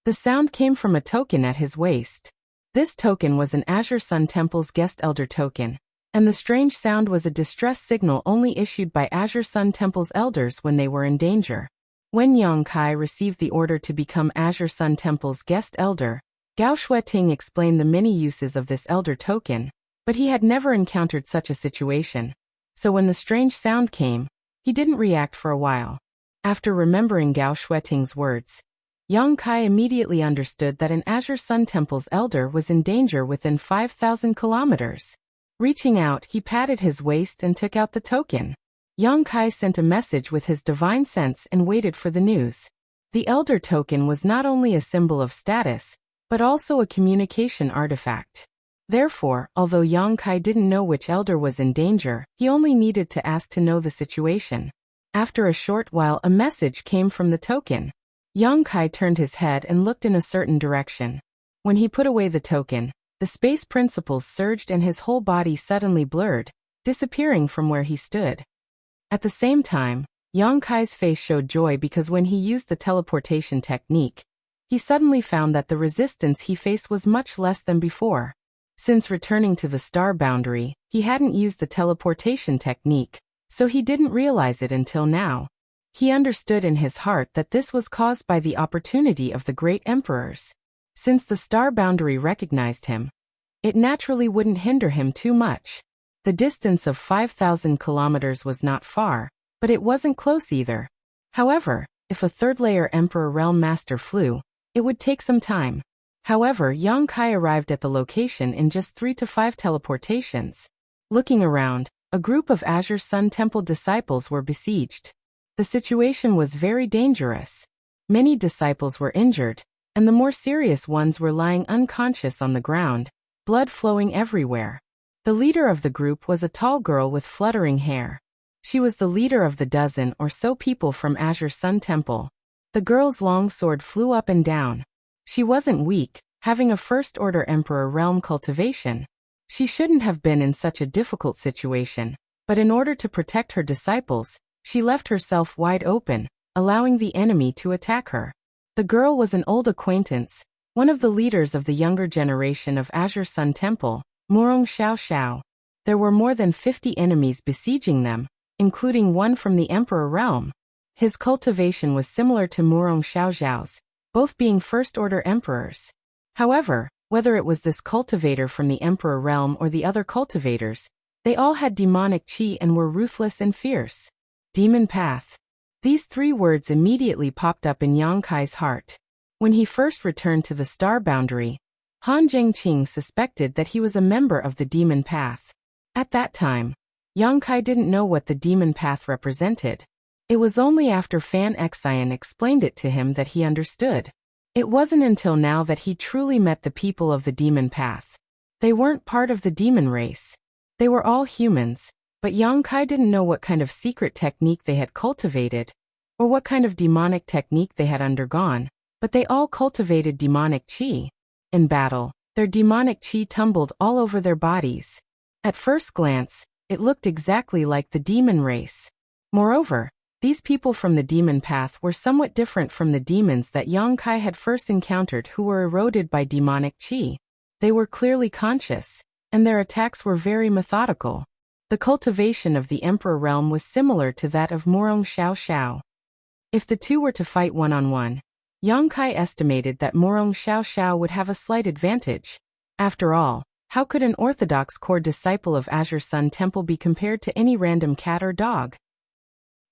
The sound came from a token at his waist. This token was an Azure Sun Temple's guest elder token, and the strange sound was a distress signal only issued by Azure Sun Temple's elders when they were in danger. When Yang Kai received the order to become Azure Sun Temple's guest elder, Gao Shueting explained the many uses of this elder token, but he had never encountered such a situation. So when the strange sound came, he didn't react for a while. After remembering Gao Shueting's words, Yang Kai immediately understood that an Azure Sun Temple's elder was in danger within 5,000 kilometers. Reaching out, he patted his waist and took out the token. Yang Kai sent a message with his divine sense and waited for the news. The elder token was not only a symbol of status, but also a communication artifact. Therefore, although Yang Kai didn't know which elder was in danger, he only needed to ask to know the situation. After a short while, a message came from the token. Yang Kai turned his head and looked in a certain direction. When he put away the token, the space principles surged and his whole body suddenly blurred, disappearing from where he stood. At the same time, Yang Kai's face showed joy because when he used the teleportation technique, he suddenly found that the resistance he faced was much less than before. Since returning to the star boundary, he hadn't used the teleportation technique, so he didn't realize it until now. He understood in his heart that this was caused by the opportunity of the great emperors. Since the star boundary recognized him, it naturally wouldn't hinder him too much. The distance of 5,000 kilometers was not far, but it wasn't close either. However, if a third-layer Emperor Realm Master flew, it would take some time. However, Yang Kai arrived at the location in just 3 to 5 teleportations. Looking around, a group of Azure Sun Temple disciples were besieged. The situation was very dangerous. Many disciples were injured, and the more serious ones were lying unconscious on the ground, blood flowing everywhere. The leader of the group was a tall girl with fluttering hair. She was the leader of the dozen or so people from Azure Sun Temple. The girl's long sword flew up and down. She wasn't weak, having a first-order Emperor realm cultivation. She shouldn't have been in such a difficult situation, but in order to protect her disciples, she left herself wide open, allowing the enemy to attack her. The girl was an old acquaintance, one of the leaders of the younger generation of Azure Sun Temple, Murong Xiao. There were more than 50 enemies besieging them, including one from the Emperor realm. His cultivation was similar to Murong Xiao's, both being first-order emperors. However, whether it was this cultivator from the Emperor realm or the other cultivators, they all had demonic qi and were ruthless and fierce. Demon path. These 3 words immediately popped up in Yang Kai's heart. When he first returned to the star boundary, Han Zhengqing suspected that he was a member of the demon path. At that time, Yang Kai didn't know what the demon path represented. It was only after Fan Xian explained it to him that he understood. It wasn't until now that he truly met the people of the demon path. They weren't part of the demon race. They were all humans, but Yang Kai didn't know what kind of secret technique they had cultivated, or what kind of demonic technique they had undergone, but they all cultivated demonic qi. In battle, their demonic qi tumbled all over their bodies. At first glance, it looked exactly like the demon race. Moreover, these people from the demon path were somewhat different from the demons that Yang Kai had first encountered who were eroded by demonic qi. They were clearly conscious, and their attacks were very methodical. The cultivation of the Emperor realm was similar to that of Murong Xiao. If the two were to fight one-on-one, Yang Kai estimated that Murong Xiao would have a slight advantage. After all, how could an orthodox core disciple of Azure Sun Temple be compared to any random cat or dog?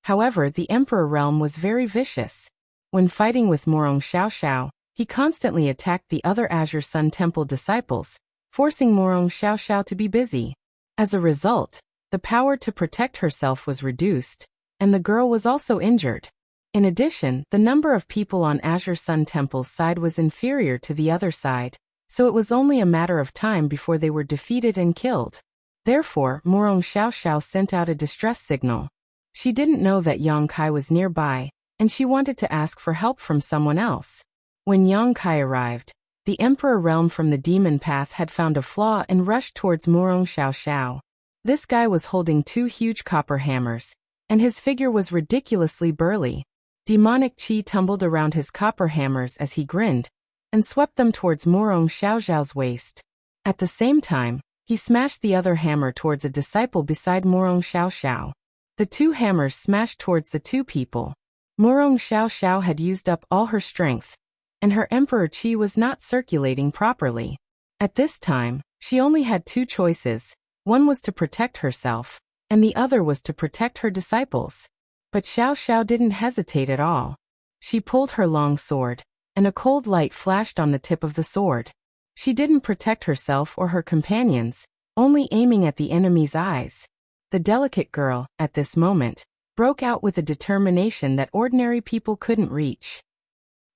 However, the Emperor realm was very vicious. When fighting with Murong Xiao, he constantly attacked the other Azure Sun Temple disciples, forcing Murong Xiao to be busy. As a result, the power to protect herself was reduced, and the girl was also injured. In addition, the number of people on Azure Sun Temple's side was inferior to the other side, so it was only a matter of time before they were defeated and killed. Therefore, Murong Xiao sent out a distress signal. She didn't know that Yang Kai was nearby, and she wanted to ask for help from someone else. When Yang Kai arrived, the Emperor realm from the demon path had found a flaw and rushed towards Murong Xiao. This guy was holding 2 huge copper hammers, and his figure was ridiculously burly. Demonic qi tumbled around his copper hammers as he grinned, and swept them towards Murong Xiao's waist. At the same time, he smashed the other hammer towards a disciple beside Murong Xiao. The 2 hammers smashed towards the 2 people. Murong Xiao had used up all her strength, and her emperor qi was not circulating properly. At this time, she only had 2 choices. One was to protect herself, and the other was to protect her disciples. But Xiao didn't hesitate at all. She pulled her long sword, and a cold light flashed on the tip of the sword. She didn't protect herself or her companions, only aiming at the enemy's eyes. The delicate girl, at this moment, broke out with a determination that ordinary people couldn't reach.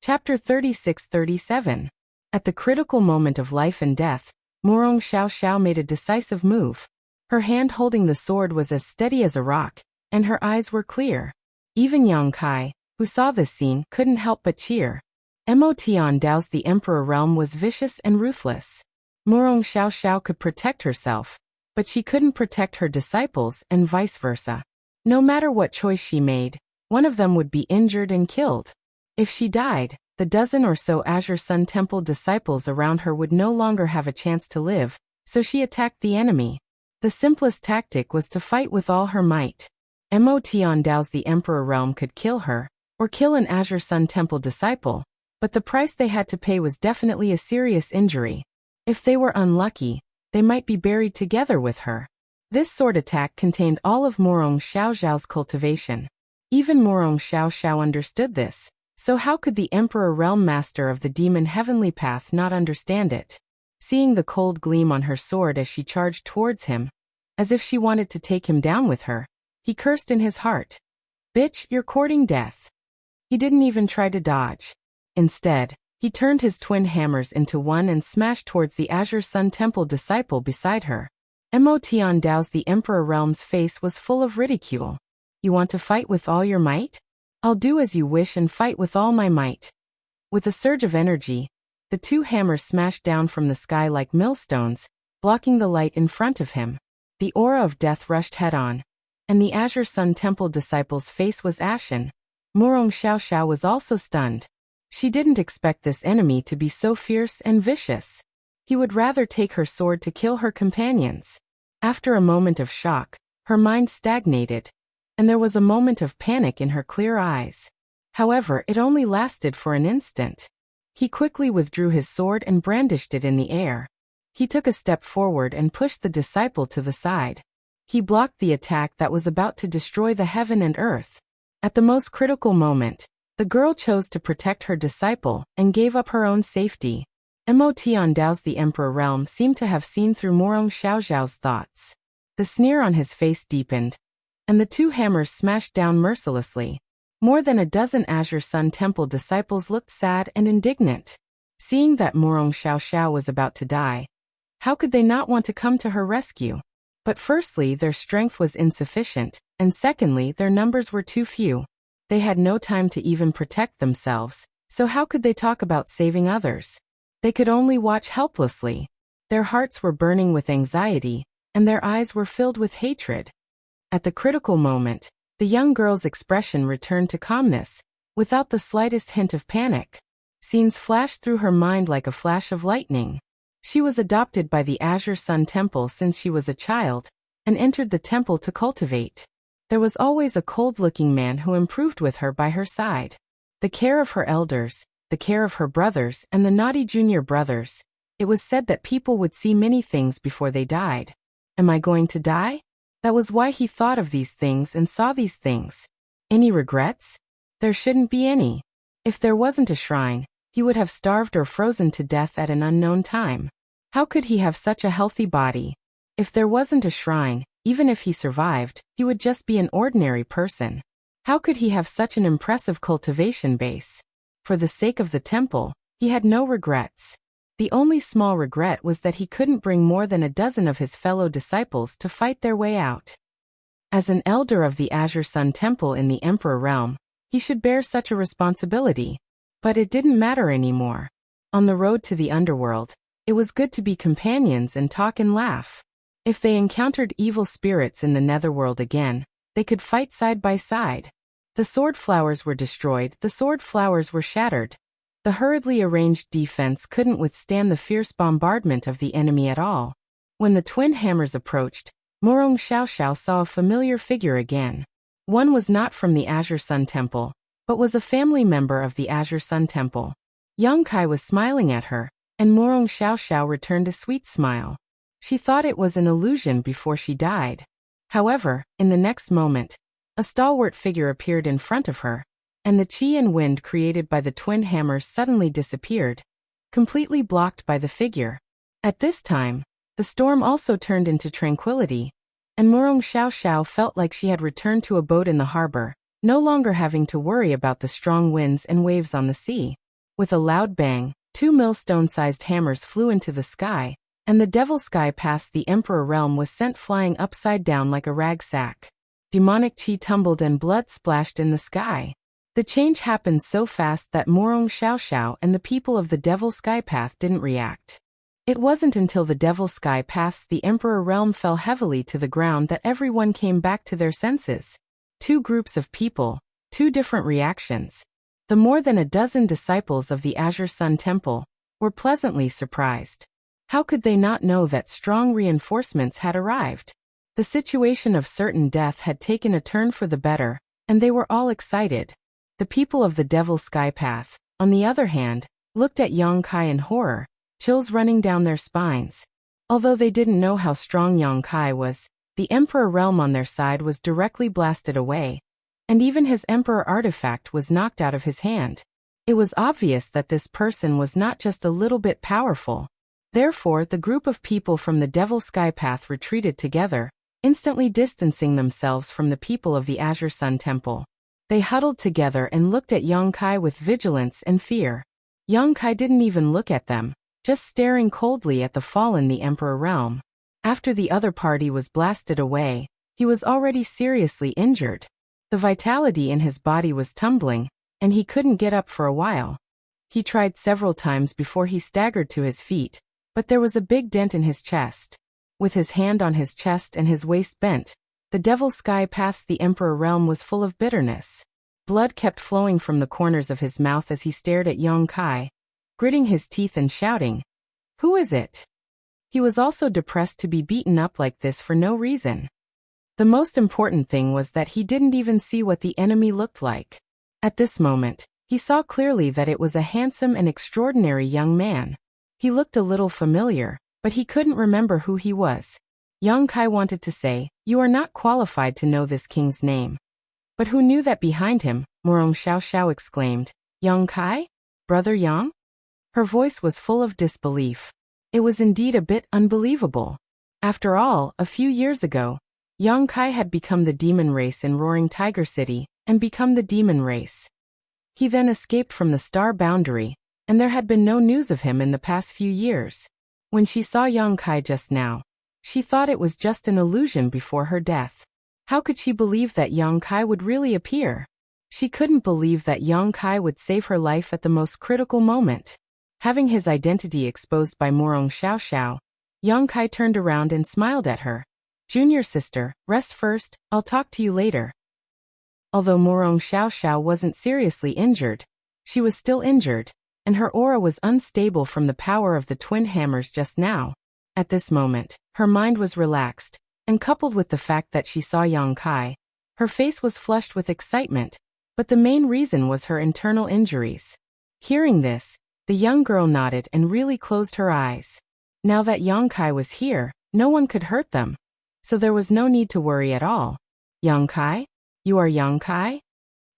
Chapter 36-37. At the critical moment of life and death, Murong Xiao made a decisive move. Her hand holding the sword was as steady as a rock, and her eyes were clear. Even Yang Kai, who saw this scene, couldn't help but cheer. Motian Dao's the Emperor realm was vicious and ruthless. Murong Xiao could protect herself, but she couldn't protect her disciples and vice versa. No matter what choice she made, one of them would be injured and killed. If she died, the dozen or so Azure Sun Temple disciples around her would no longer have a chance to live, so she attacked the enemy. The simplest tactic was to fight with all her might. Motian Dao's the Emperor realm could kill her, or kill an Azure Sun Temple disciple, but the price they had to pay was definitely a serious injury. If they were unlucky, they might be buried together with her. This sword attack contained all of Murong Xiao's cultivation. Even Murong Xiao understood this, so how could the Emperor Realm Master of the Demon Heavenly Path not understand it? Seeing the cold gleam on her sword as she charged towards him, as if she wanted to take him down with her, he cursed in his heart. "Bitch, you're courting death." He didn't even try to dodge. Instead, he turned his twin hammers into one and smashed towards the Azure Sun Temple disciple beside her. Motian Dao's the Emperor Realm's face was full of ridicule. "You want to fight with all your might? I'll do as you wish and fight with all my might." With a surge of energy, The two hammers smashed down from the sky like millstones, blocking the light in front of him. The aura of death rushed head-on, and the Azure Sun Temple disciple's face was ashen. Murong Xiaoxiao was also stunned. She didn't expect this enemy to be so fierce and vicious. He would rather take her sword to kill her companions. After a moment of shock, her mind stagnated, and there was a moment of panic in her clear eyes. However, it only lasted for an instant. He quickly withdrew his sword and brandished it in the air. He took a step forward and pushed the disciple to the side. He blocked the attack that was about to destroy the heaven and earth. At the most critical moment, the girl chose to protect her disciple and gave up her own safety. Mo Tiandao's the Emperor realm seemed to have seen through Murong Xiaoxiao's thoughts. The sneer on his face deepened, and the two hammers smashed down mercilessly. More than a dozen Azure Sun Temple disciples looked sad and indignant. Seeing that Murong Xiaoxiao was about to die, how could they not want to come to her rescue? But firstly, their strength was insufficient, and secondly, their numbers were too few. They had no time to even protect themselves, so how could they talk about saving others? They could only watch helplessly. Their hearts were burning with anxiety, and their eyes were filled with hatred. At the critical moment, the young girl's expression returned to calmness, without the slightest hint of panic. Scenes flashed through her mind like a flash of lightning. She was adopted by the Azure Sun Temple since she was a child, and entered the temple to cultivate. There was always a cold-looking man who improved with her by her side. The care of her elders, the care of her brothers and the naughty junior brothers. It was said that people would see many things before they died. Am I going to die? That was why he thought of these things and saw these things. Any regrets? There shouldn't be any. If there wasn't a shrine, he would have starved or frozen to death at an unknown time. How could he have such a healthy body? If there wasn't a shrine, even if he survived, he would just be an ordinary person. How could he have such an impressive cultivation base? For the sake of the temple, he had no regrets. The only small regret was that he couldn't bring more than a dozen of his fellow disciples to fight their way out. As an elder of the Azure Sun Temple in the Emperor realm, he should bear such a responsibility. But it didn't matter anymore. On the road to the underworld, it was good to be companions and talk and laugh. If they encountered evil spirits in the netherworld again, they could fight side by side. The sword flowers were destroyed, the sword flowers were shattered. The hurriedly arranged defense couldn't withstand the fierce bombardment of the enemy at all. When the twin hammers approached, Murong Xiaoxiao saw a familiar figure again. One was not from the Azure Sun Temple, but was a family member of the Azure Sun Temple. Yang Kai was smiling at her, and Murong Xiaoxiao returned a sweet smile. She thought it was an illusion before she died. However, in the next moment, a stalwart figure appeared in front of her, and the qi and wind created by the twin hammers suddenly disappeared, completely blocked by the figure. At this time, the storm also turned into tranquility, and Murong Xiaoxiao felt like she had returned to a boat in the harbor, no longer having to worry about the strong winds and waves on the sea. With a loud bang, two millstone-sized hammers flew into the sky, and the devil sky past the Emperor realm was sent flying upside down like a rag sack. Demonic qi tumbled and blood splashed in the sky. The change happened so fast that Murong Xiaoxiao and the people of the Devil Sky Path didn't react. It wasn't until the Devil Sky Path's the Emperor realm fell heavily to the ground that everyone came back to their senses. Two groups of people, two different reactions. The more than a dozen disciples of the Azure Sun Temple were pleasantly surprised. How could they not know that strong reinforcements had arrived? The situation of certain death had taken a turn for the better, and they were all excited. The people of the Devil Sky Path, on the other hand, looked at Yang Kai in horror, chills running down their spines. Although they didn't know how strong Yang Kai was, the Emperor realm on their side was directly blasted away, and even his Emperor artifact was knocked out of his hand. It was obvious that this person was not just a little bit powerful. Therefore, the group of people from the Devil Sky Path retreated together, instantly distancing themselves from the people of the Azure Sun Temple. They huddled together and looked at Yang Kai with vigilance and fear. Yang Kai didn't even look at them, just staring coldly at the fallen the Emperor realm. After the other party was blasted away, he was already seriously injured. The vitality in his body was tumbling, and he couldn't get up for a while. He tried several times before he staggered to his feet, but there was a big dent in his chest. With his hand on his chest and his waist bent, the Devil's Sky past the Emperor realm was full of bitterness. Blood kept flowing from the corners of his mouth as he stared at Yong Kai, gritting his teeth and shouting, "Who is it?" He was also depressed to be beaten up like this for no reason. The most important thing was that he didn't even see what the enemy looked like. At this moment, he saw clearly that it was a handsome and extraordinary young man. He looked a little familiar, but he couldn't remember who he was. Yong Kai wanted to say, "You are not qualified to know this king's name." But who knew that behind him, Morong Xiao Xiao exclaimed, "Yong Kai? Brother Yang?" Her voice was full of disbelief. It was indeed a bit unbelievable. After all, a few years ago, Yong Kai had become the demon race in Roaring Tiger City, and become the demon race. He then escaped from the star boundary, and there had been no news of him in the past few years. When she saw Yong Kai just now, she thought it was just an illusion before her death. How could she believe that Yong Kai would really appear? She couldn't believe that Yong Kai would save her life at the most critical moment. Having his identity exposed by Morong Xiao Xiao, Yong Kai turned around and smiled at her. "Junior sister, rest first, I'll talk to you later." Although Morong Xiao Xiao wasn't seriously injured, she was still injured, and her aura was unstable from the power of the twin hammers just now. At this moment, her mind was relaxed, and coupled with the fact that she saw Yong Kai, her face was flushed with excitement, but the main reason was her internal injuries. Hearing this, the young girl nodded and really closed her eyes. Now that Yong Kai was here, no one could hurt them, so there was no need to worry at all. "Yong Kai? You are Yong Kai?"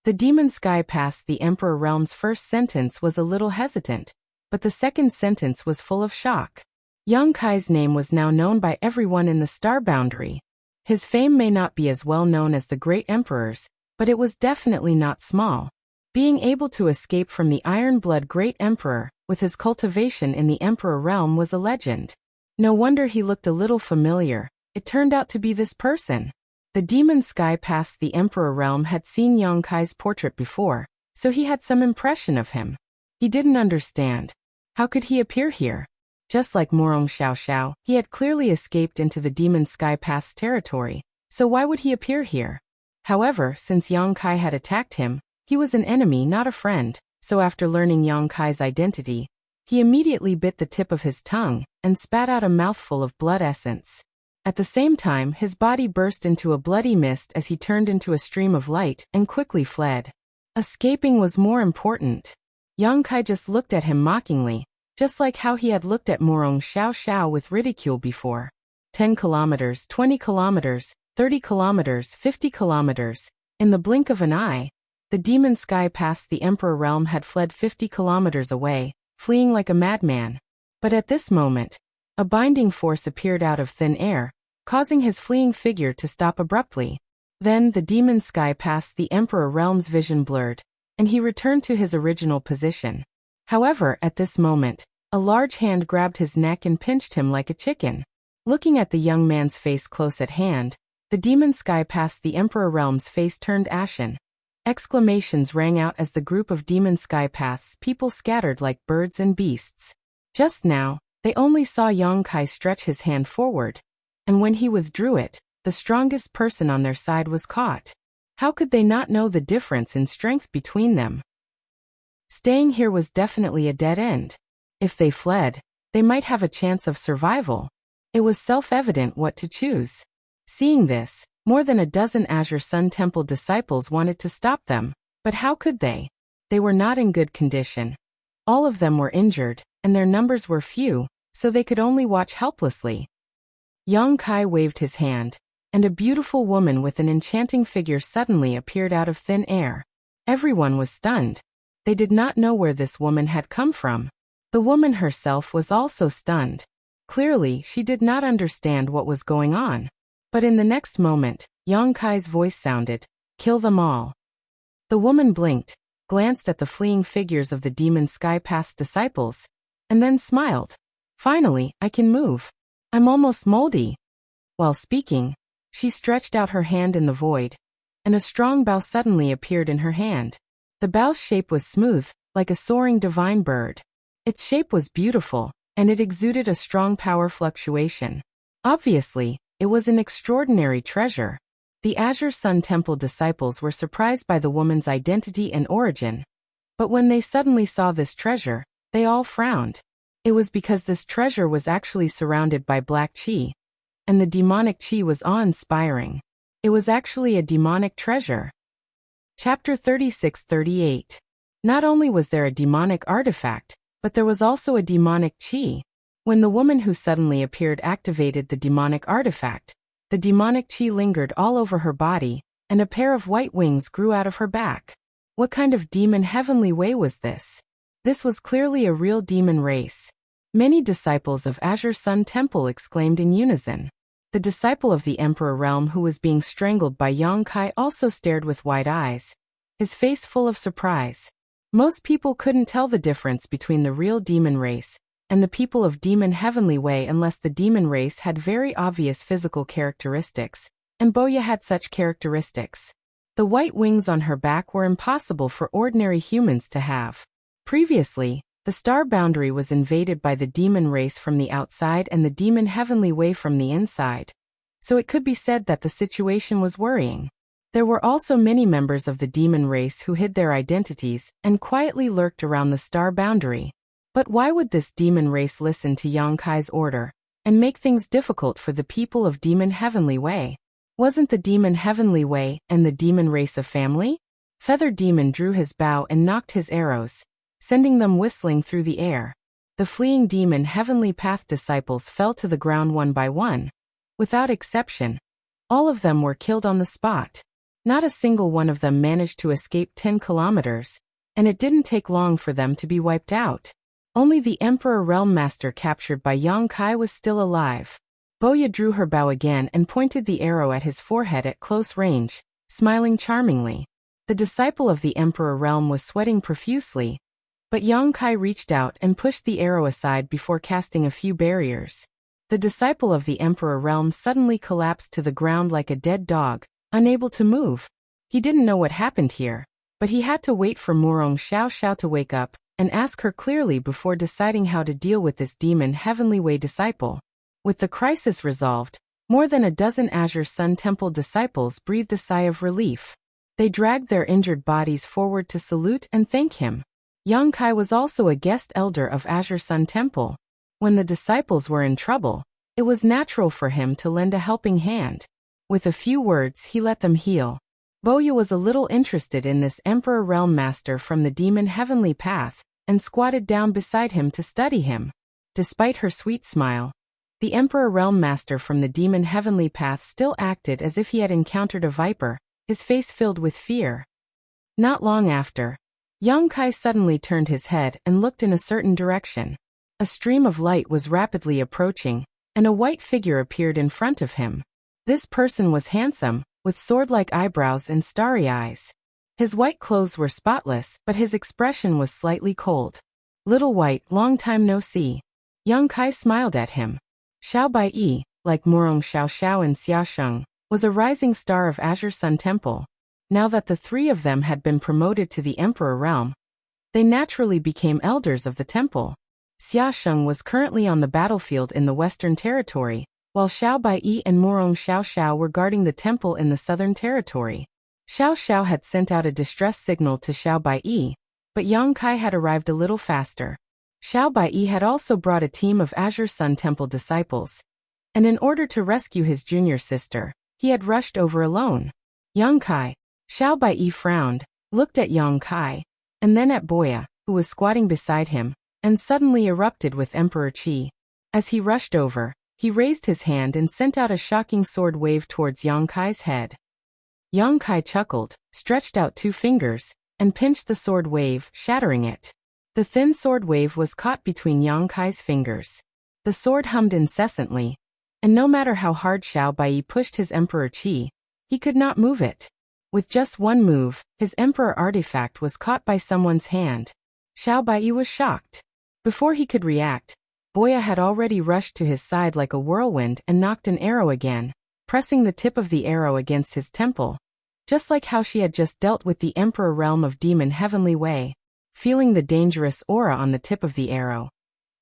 The Demon Sky past the Emperor Realm's first sentence was a little hesitant, but the second sentence was full of shock. Yong Kai's name was now known by everyone in the star boundary. His fame may not be as well known as the great emperors, but it was definitely not small. Being able to escape from the Iron Blood Great Emperor, with his cultivation in the Emperor realm, was a legend. No wonder he looked a little familiar. It turned out to be this person. The Demon Sky past the Emperor realm had seen Yong Kai's portrait before, so he had some impression of him. He didn't understand. How could he appear here? Just like Morong Xiao Xiao, he had clearly escaped into the Demon Sky Path's territory, so why would he appear here? However, since Yong Kai had attacked him, he was an enemy, not a friend, so after learning Yong Kai's identity, he immediately bit the tip of his tongue and spat out a mouthful of blood essence. At the same time, his body burst into a bloody mist as he turned into a stream of light and quickly fled. Escaping was more important. Yong Kai just looked at him mockingly, just like how he had looked at Morong Xiao Xiao with ridicule before. 10 kilometers, 20 kilometers, 30 kilometers, 50 kilometers. In the blink of an eye, the Demon Sky past the Emperor realm had fled 50 kilometers away, fleeing like a madman. But at this moment, a binding force appeared out of thin air, causing his fleeing figure to stop abruptly. Then the Demon Sky past the Emperor realm's vision blurred, and he returned to his original position. However, at this moment, a large hand grabbed his neck and pinched him like a chicken. Looking at the young man's face close at hand, the Demon Sky past the Emperor realm's face turned ashen. Exclamations rang out as the group of Demon Sky paths people scattered like birds and beasts. Just now, they only saw Yong Kai stretch his hand forward, and when he withdrew it, the strongest person on their side was caught. How could they not know the difference in strength between them? Staying here was definitely a dead end. If they fled, they might have a chance of survival. It was self-evident what to choose. Seeing this, more than a dozen Azure Sun Temple disciples wanted to stop them, but how could they? They were not in good condition. All of them were injured, and their numbers were few, so they could only watch helplessly. Yong Kai waved his hand, and a beautiful woman with an enchanting figure suddenly appeared out of thin air. Everyone was stunned. They did not know where this woman had come from. The woman herself was also stunned. Clearly, she did not understand what was going on. But in the next moment, Yong Kai's voice sounded, "Kill them all." The woman blinked, glanced at the fleeing figures of the Demon Sky Path's disciples, and then smiled. "Finally, I can move. I'm almost moldy." While speaking, she stretched out her hand in the void, and a strong bow suddenly appeared in her hand. The bow's shape was smooth, like a soaring divine bird. Its shape was beautiful, and it exuded a strong power fluctuation. Obviously, it was an extraordinary treasure. The Azure Sun Temple disciples were surprised by the woman's identity and origin. But when they suddenly saw this treasure, they all frowned. It was because this treasure was actually surrounded by black qi, and the demonic qi was awe-inspiring. It was actually a demonic treasure. Chapter 36-38. Not only was there a demonic artifact, but there was also a demonic qi. When the woman who suddenly appeared activated the demonic artifact, the demonic qi lingered all over her body, and a pair of white wings grew out of her back. What kind of demon heavenly way was this? This was clearly a real demon race. Many disciples of Azure Sun Temple exclaimed in unison. The disciple of the Emperor Realm who was being strangled by Yang Kai also stared with wide eyes, his face full of surprise. Most people couldn't tell the difference between the real demon race and the people of Demon Heavenly Way unless the demon race had very obvious physical characteristics, and Boya had such characteristics. The white wings on her back were impossible for ordinary humans to have. Previously, the star boundary was invaded by the demon race from the outside and the Demon Heavenly Way from the inside, so it could be said that the situation was worrying. There were also many members of the demon race who hid their identities and quietly lurked around the star boundary. But why would this demon race listen to Yang Kai's order and make things difficult for the people of Demon Heavenly Way? Wasn't the Demon Heavenly Way and the demon race a family? Feather Demon drew his bow and knocked his arrows, sending them whistling through the air. The fleeing Demon Heavenly Path disciples fell to the ground one by one. Without exception, all of them were killed on the spot. Not a single one of them managed to escape 10 kilometers, and it didn't take long for them to be wiped out. Only the Emperor Realm Master captured by Yang Kai was still alive. Boya drew her bow again and pointed the arrow at his forehead at close range, smiling charmingly. The disciple of the Emperor Realm was sweating profusely, but Yang Kai reached out and pushed the arrow aside before casting a few barriers. The disciple of the Emperor Realm suddenly collapsed to the ground like a dead dog, unable to move. He didn't know what happened here, but he had to wait for Murong Xiao Xiao to wake up and ask her clearly before deciding how to deal with this Demon Heavenly Way disciple. With the crisis resolved, more than a dozen Azure Sun Temple disciples breathed a sigh of relief. They dragged their injured bodies forward to salute and thank him. Yang Kai was also a guest elder of Azure Sun Temple. When the disciples were in trouble, it was natural for him to lend a helping hand. With a few words he let them heal. Boya was a little interested in this Emperor Realm Master from the Demon Heavenly Path, and squatted down beside him to study him. Despite her sweet smile, the Emperor Realm Master from the Demon Heavenly Path still acted as if he had encountered a viper, his face filled with fear. Not long after, Yang Kai suddenly turned his head and looked in a certain direction. A stream of light was rapidly approaching, and a white figure appeared in front of him. This person was handsome, with sword-like eyebrows and starry eyes. His white clothes were spotless, but his expression was slightly cold. "Little White, long time no see." Yang Kai smiled at him. Xiao Baiyi, like Murong Xiao Xiao and Xiaosheng, was a rising star of Azure Sun Temple. Now that the three of them had been promoted to the Emperor Realm, they naturally became elders of the temple. Xiaosheng was currently on the battlefield in the Western Territory, while Xiao Baiyi and Murong Xiao Xiao were guarding the temple in the Southern Territory. Xiao Xiao had sent out a distress signal to Xiao Baiyi, but Yang Kai had arrived a little faster. Xiao Baiyi had also brought a team of Azure Sun Temple disciples, and in order to rescue his junior sister, he had rushed over alone. Yang Kai. Xiao Baiyi frowned, looked at Yang Kai, and then at Boya, who was squatting beside him, and suddenly erupted with Emperor Qi. As he rushed over, he raised his hand and sent out a shocking sword wave towards Yang Kai's head. Yang Kai chuckled, stretched out 2 fingers, and pinched the sword wave, shattering it. The thin sword wave was caught between Yang Kai's fingers. The sword hummed incessantly, and no matter how hard Xiao Baiyi pushed his Emperor Qi, he could not move it. With just one move, his Emperor artifact was caught by someone's hand. Xiao Baiyi was shocked. Before he could react, Boya had already rushed to his side like a whirlwind and knocked an arrow again, pressing the tip of the arrow against his temple, just like how she had just dealt with the Emperor Realm of Demon Heavenly Way. feeling the dangerous aura on the tip of the arrow.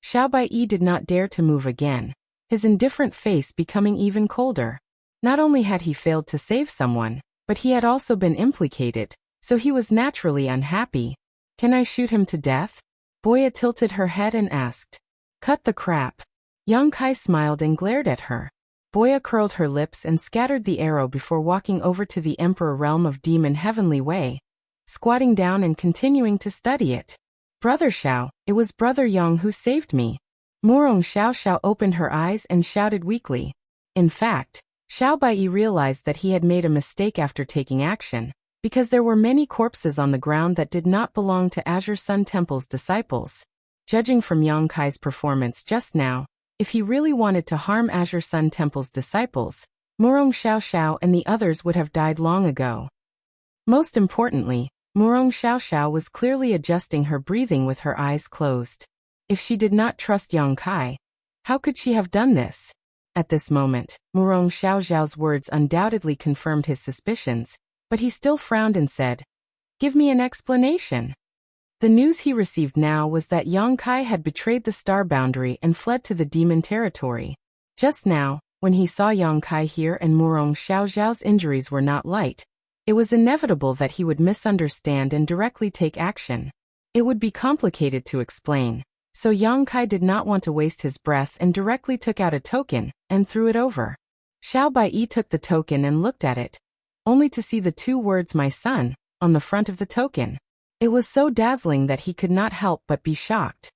Xiao Baiyi did not dare to move again, his indifferent face becoming even colder. Not only had he failed to save someone, but he had also been implicated, so he was naturally unhappy. Can I shoot him to death? Boya tilted her head and asked. Cut the crap. Yang Kai smiled and glared at her. Boya curled her lips and scattered the arrow before walking over to the Emperor realm of Demon Heavenly Way, squatting down and continuing to study it. Brother Xiao, it was Brother Yang who saved me. Murong Xiao Xiao opened her eyes and shouted weakly. In fact, Xiao Baiyi realized that he had made a mistake after taking action, because there were many corpses on the ground that did not belong to Azure Sun Temple's disciples. Judging from Yang Kai's performance just now, if he really wanted to harm Azure Sun Temple's disciples, Murong Xiao Xiao and the others would have died long ago. Most importantly, Murong Xiao Xiao was clearly adjusting her breathing with her eyes closed. If she did not trust Yang Kai, how could she have done this? At this moment, Murong Xiao Xiao's words undoubtedly confirmed his suspicions, but he still frowned and said, Give me an explanation. The news he received now was that Yang Kai had betrayed the star boundary and fled to the demon territory. Just now, when he saw Yang Kai here and Murong Xiao Xiao's injuries were not light, it was inevitable that he would misunderstand and directly take action. It would be complicated to explain, so Yang Kai did not want to waste his breath and directly took out a token and threw it over. Xiao Baiyi took the token and looked at it, only to see the two words "my son" on the front of the token. It was so dazzling that he could not help but be shocked.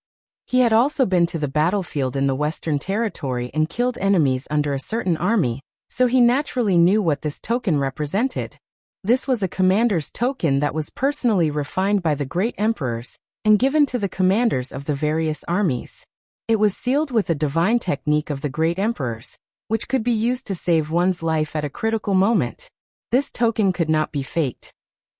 He had also been to the battlefield in the Western Territory and killed enemies under a certain army, so he naturally knew what this token represented. This was a commander's token that was personally refined by the great emperors and given to the commanders of the various armies. It was sealed with a divine technique of the great emperors, which could be used to save one's life at a critical moment. This token could not be faked,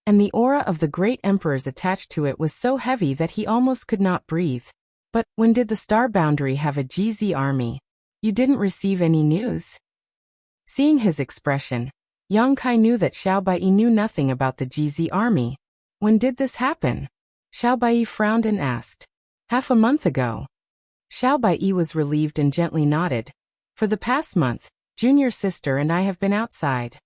and the aura of the great emperors attached to it was so heavy that he almost could not breathe. But when did the star boundary have a GZ army? You didn't receive any news? Seeing his expression, Yang Kai knew that Xiao Baiyi knew nothing about the GZ army. When did this happen? Xiao Baiyi frowned and asked. Half a month ago. Xiao Baiyi was relieved and gently nodded. For the past month, Junior Sister and I have been outside.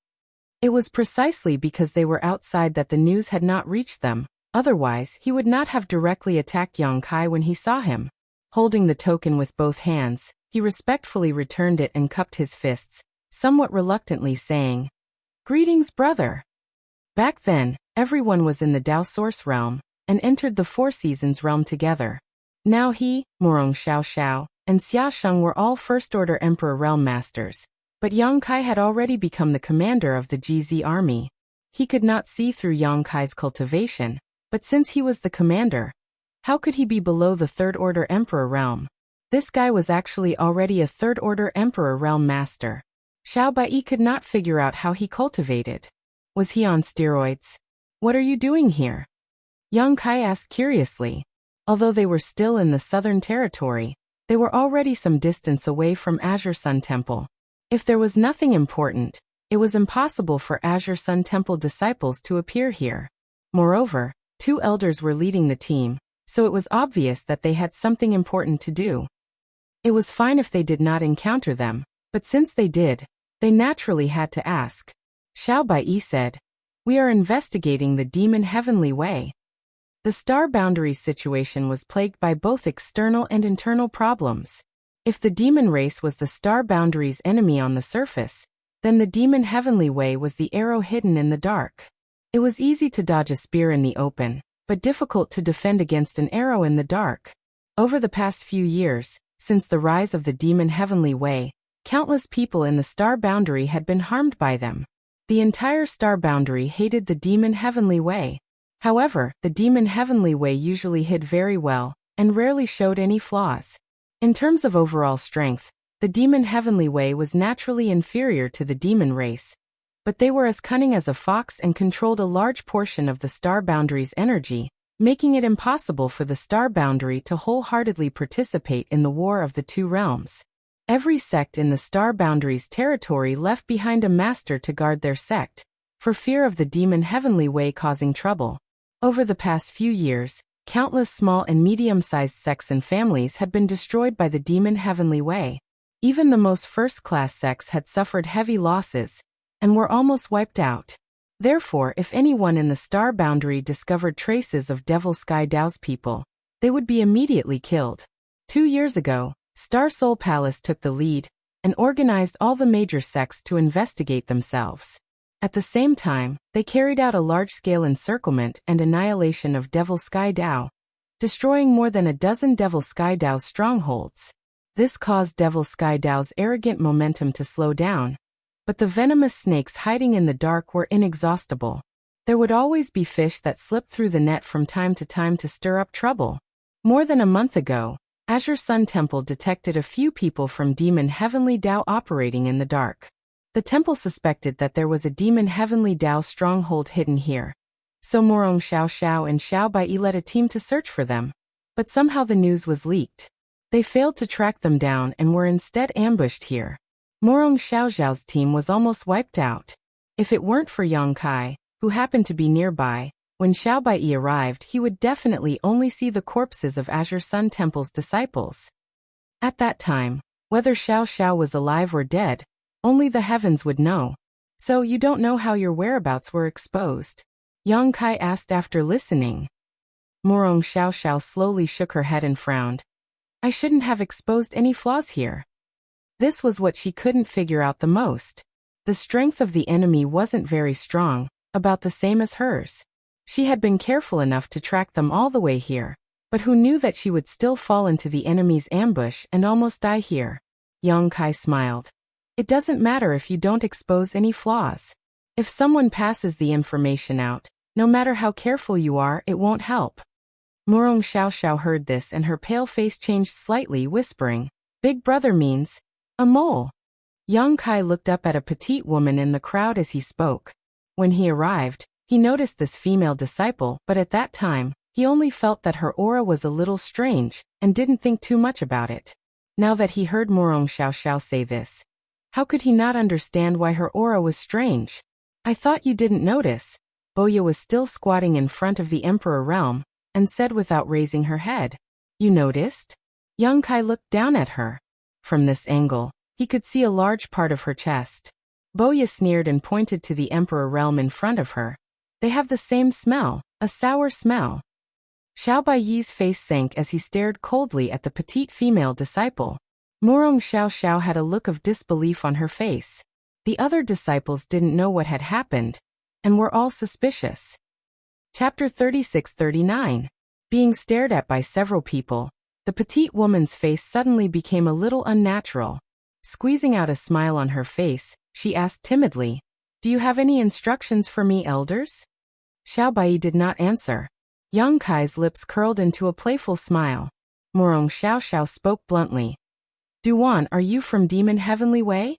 It was precisely because they were outside that the news had not reached them, otherwise he would not have directly attacked Yang Kai when he saw him. Holding the token with both hands, he respectfully returned it and cupped his fists, somewhat reluctantly saying, Greetings, brother. Back then, everyone was in the Dao Source realm, and entered the Four Seasons realm together. Now he, Murong Xiao Xiao, and Xia Sheng were all First-Order Emperor Realm Masters, but Yang Kai had already become the commander of the GZ army. He could not see through Yang Kai's cultivation, but since he was the commander, how could he be below the Third-Order Emperor realm? This guy was actually already a Third-Order Emperor Realm Master. Xiao Baiyi could not figure out how he cultivated. Was he on steroids? What are you doing here? Yang Kai asked curiously. Although they were still in the Southern Territory, they were already some distance away from Azure Sun Temple. If there was nothing important, it was impossible for Azure Sun Temple disciples to appear here. Moreover, two elders were leading the team, so it was obvious that they had something important to do. It was fine if they did not encounter them, but since they did, they naturally had to ask. Xiao Baiyi said, We are investigating the Demon Heavenly Way. The star boundaries situation was plagued by both external and internal problems. If the demon race was the star boundaries' enemy on the surface, then the Demon Heavenly Way was the arrow hidden in the dark. It was easy to dodge a spear in the open, but difficult to defend against an arrow in the dark. Over the past few years, since the rise of the Demon Heavenly Way, countless people in the star boundary had been harmed by them. The entire star boundary hated the Demon Heavenly Way. However, the Demon Heavenly Way usually hid very well, and rarely showed any flaws. In terms of overall strength, the Demon Heavenly Way was naturally inferior to the demon race, but they were as cunning as a fox and controlled a large portion of the star boundary's energy, making it impossible for the star boundary to wholeheartedly participate in the war of the two realms. Every sect in the star boundary's territory left behind a master to guard their sect, for fear of the Demon Heavenly Way causing trouble. Over the past few years, Countless small and medium-sized sects and families had been destroyed by the demon Heavenly Way. Even the most first-class sects had suffered heavy losses and were almost wiped out. Therefore, if anyone in the star boundary discovered traces of Devil Sky Dao's people, they would be immediately killed. 2 years ago, Star Soul Palace took the lead and organized all the major sects to investigate themselves. At the same time, they carried out a large-scale encirclement and annihilation of Devil Sky Dao, destroying more than a dozen Devil Sky Dao's strongholds. This caused Devil Sky Dao's arrogant momentum to slow down, but the venomous snakes hiding in the dark were inexhaustible. There would always be fish that slipped through the net from time to stir up trouble. More than a month ago, Azure Sun Temple detected a few people from Demon Heavenly Dao operating in the dark. The temple suspected that there was a Demon Heavenly Dao stronghold hidden here. So Morong Xiao and Xiao Bai led a team to search for them. But somehow the news was leaked. They failed to track them down and were instead ambushed here. Morong Xiao's team was almost wiped out. If it weren't for Yang Kai, who happened to be nearby, when Xiao Bai arrived, he would definitely only see the corpses of Azure Sun Temple's disciples. At that time, whether Xiao was alive or dead, only the heavens would know. So you don't know how your whereabouts were exposed? Yang Kai asked after listening. Morong Xiao slowly shook her head and frowned. I shouldn't have exposed any flaws here. This was what she couldn't figure out the most. The strength of the enemy wasn't very strong, about the same as hers. She had been careful enough to track them all the way here, but who knew that she would still fall into the enemy's ambush and almost die here? Yang Kai smiled. It doesn't matter if you don't expose any flaws. If someone passes the information out, no matter how careful you are, it won't help. Morong Xiao heard this and her pale face changed slightly, whispering, Big Brother means a mole. Yang Kai looked up at a petite woman in the crowd as he spoke. When he arrived, he noticed this female disciple, but at that time, he only felt that her aura was a little strange and didn't think too much about it. Now that he heard Morong Xiao say this, how could he not understand why her aura was strange? I thought you didn't notice. Boya was still squatting in front of the Emperor Realm and said without raising her head. You noticed? Yang Kai looked down at her. From this angle, he could see a large part of her chest. Boya sneered and pointed to the Emperor Realm in front of her. They have the same smell, a sour smell. Xiao Baiyi's face sank as he stared coldly at the petite female disciple. Morong Xiao had a look of disbelief on her face. The other disciples didn't know what had happened, and were all suspicious. Chapter 36-39. Being stared at by several people, the petite woman's face suddenly became a little unnatural. Squeezing out a smile on her face, she asked timidly, Do you have any instructions for me, elders? Xiao Bai did not answer. Yang Kai's lips curled into a playful smile. Morong Xiao spoke bluntly. Duan, are you from Demon Heavenly Way?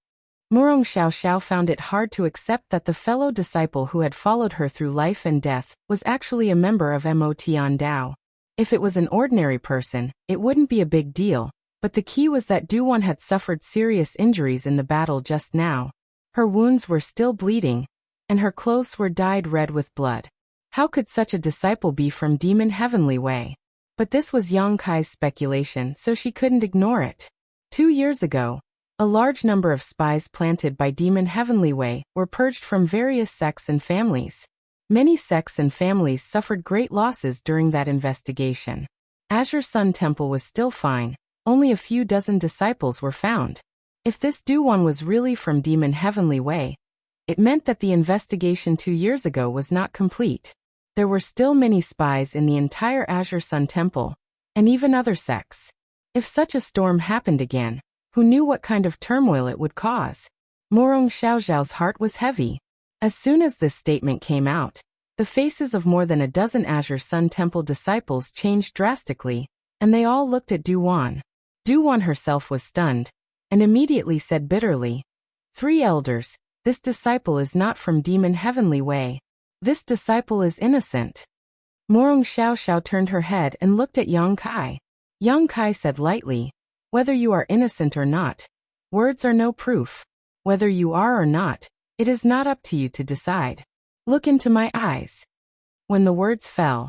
Morong Xiao found it hard to accept that the fellow disciple who had followed her through life and death was actually a member of Motian Dao. If it was an ordinary person, it wouldn't be a big deal, but the key was that Duan had suffered serious injuries in the battle just now. Her wounds were still bleeding, and her clothes were dyed red with blood. How could such a disciple be from Demon Heavenly Way? But this was Yang Kai's speculation, so she couldn't ignore it. 2 years ago, a large number of spies planted by Demon Heavenly Way were purged from various sects and families. Many sects and families suffered great losses during that investigation. Azure Sun Temple was still fine, only a few dozen disciples were found. If this Duan was really from Demon Heavenly Way, it meant that the investigation 2 years ago was not complete. There were still many spies in the entire Azure Sun Temple, and even other sects. If such a storm happened again, who knew what kind of turmoil it would cause? Morong Xiao's heart was heavy. As soon as this statement came out, the faces of more than a dozen Azure Sun Temple disciples changed drastically, and they all looked at Duan. Duan herself was stunned, and immediately said bitterly, 3 elders, this disciple is not from Demon Heavenly Way. This disciple is innocent. Morong Xiao turned her head and looked at Yang Kai. Yang Kai said lightly, Whether you are innocent or not, words are no proof. Whether you are or not, it is not up to you to decide. Look into my eyes. When the words fell,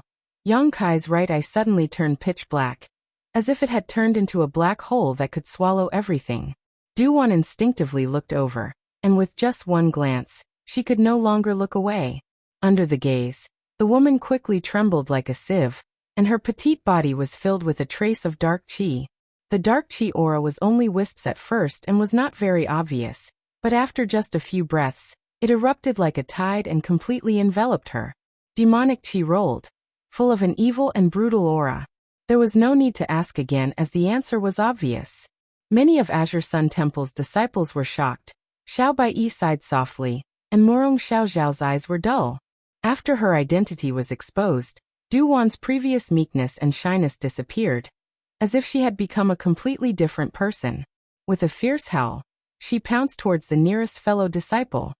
Yang Kai's right eye suddenly turned pitch black, as if it had turned into a black hole that could swallow everything. Du-won instinctively looked over, and with just one glance, she could no longer look away. Under the gaze, the woman quickly trembled like a sieve, and her petite body was filled with a trace of dark qi. The dark qi aura was only wisps at first and was not very obvious, but after just a few breaths, it erupted like a tide and completely enveloped her. Demonic qi rolled, full of an evil and brutal aura. There was no need to ask again as the answer was obvious. Many of Azure Sun Temple's disciples were shocked. Xiao Bai sighed softly, and Murong Xiaoxiao's eyes were dull. After her identity was exposed, Du-won's previous meekness and shyness disappeared, as if she had become a completely different person. With a fierce howl, she pounced towards the nearest fellow disciple.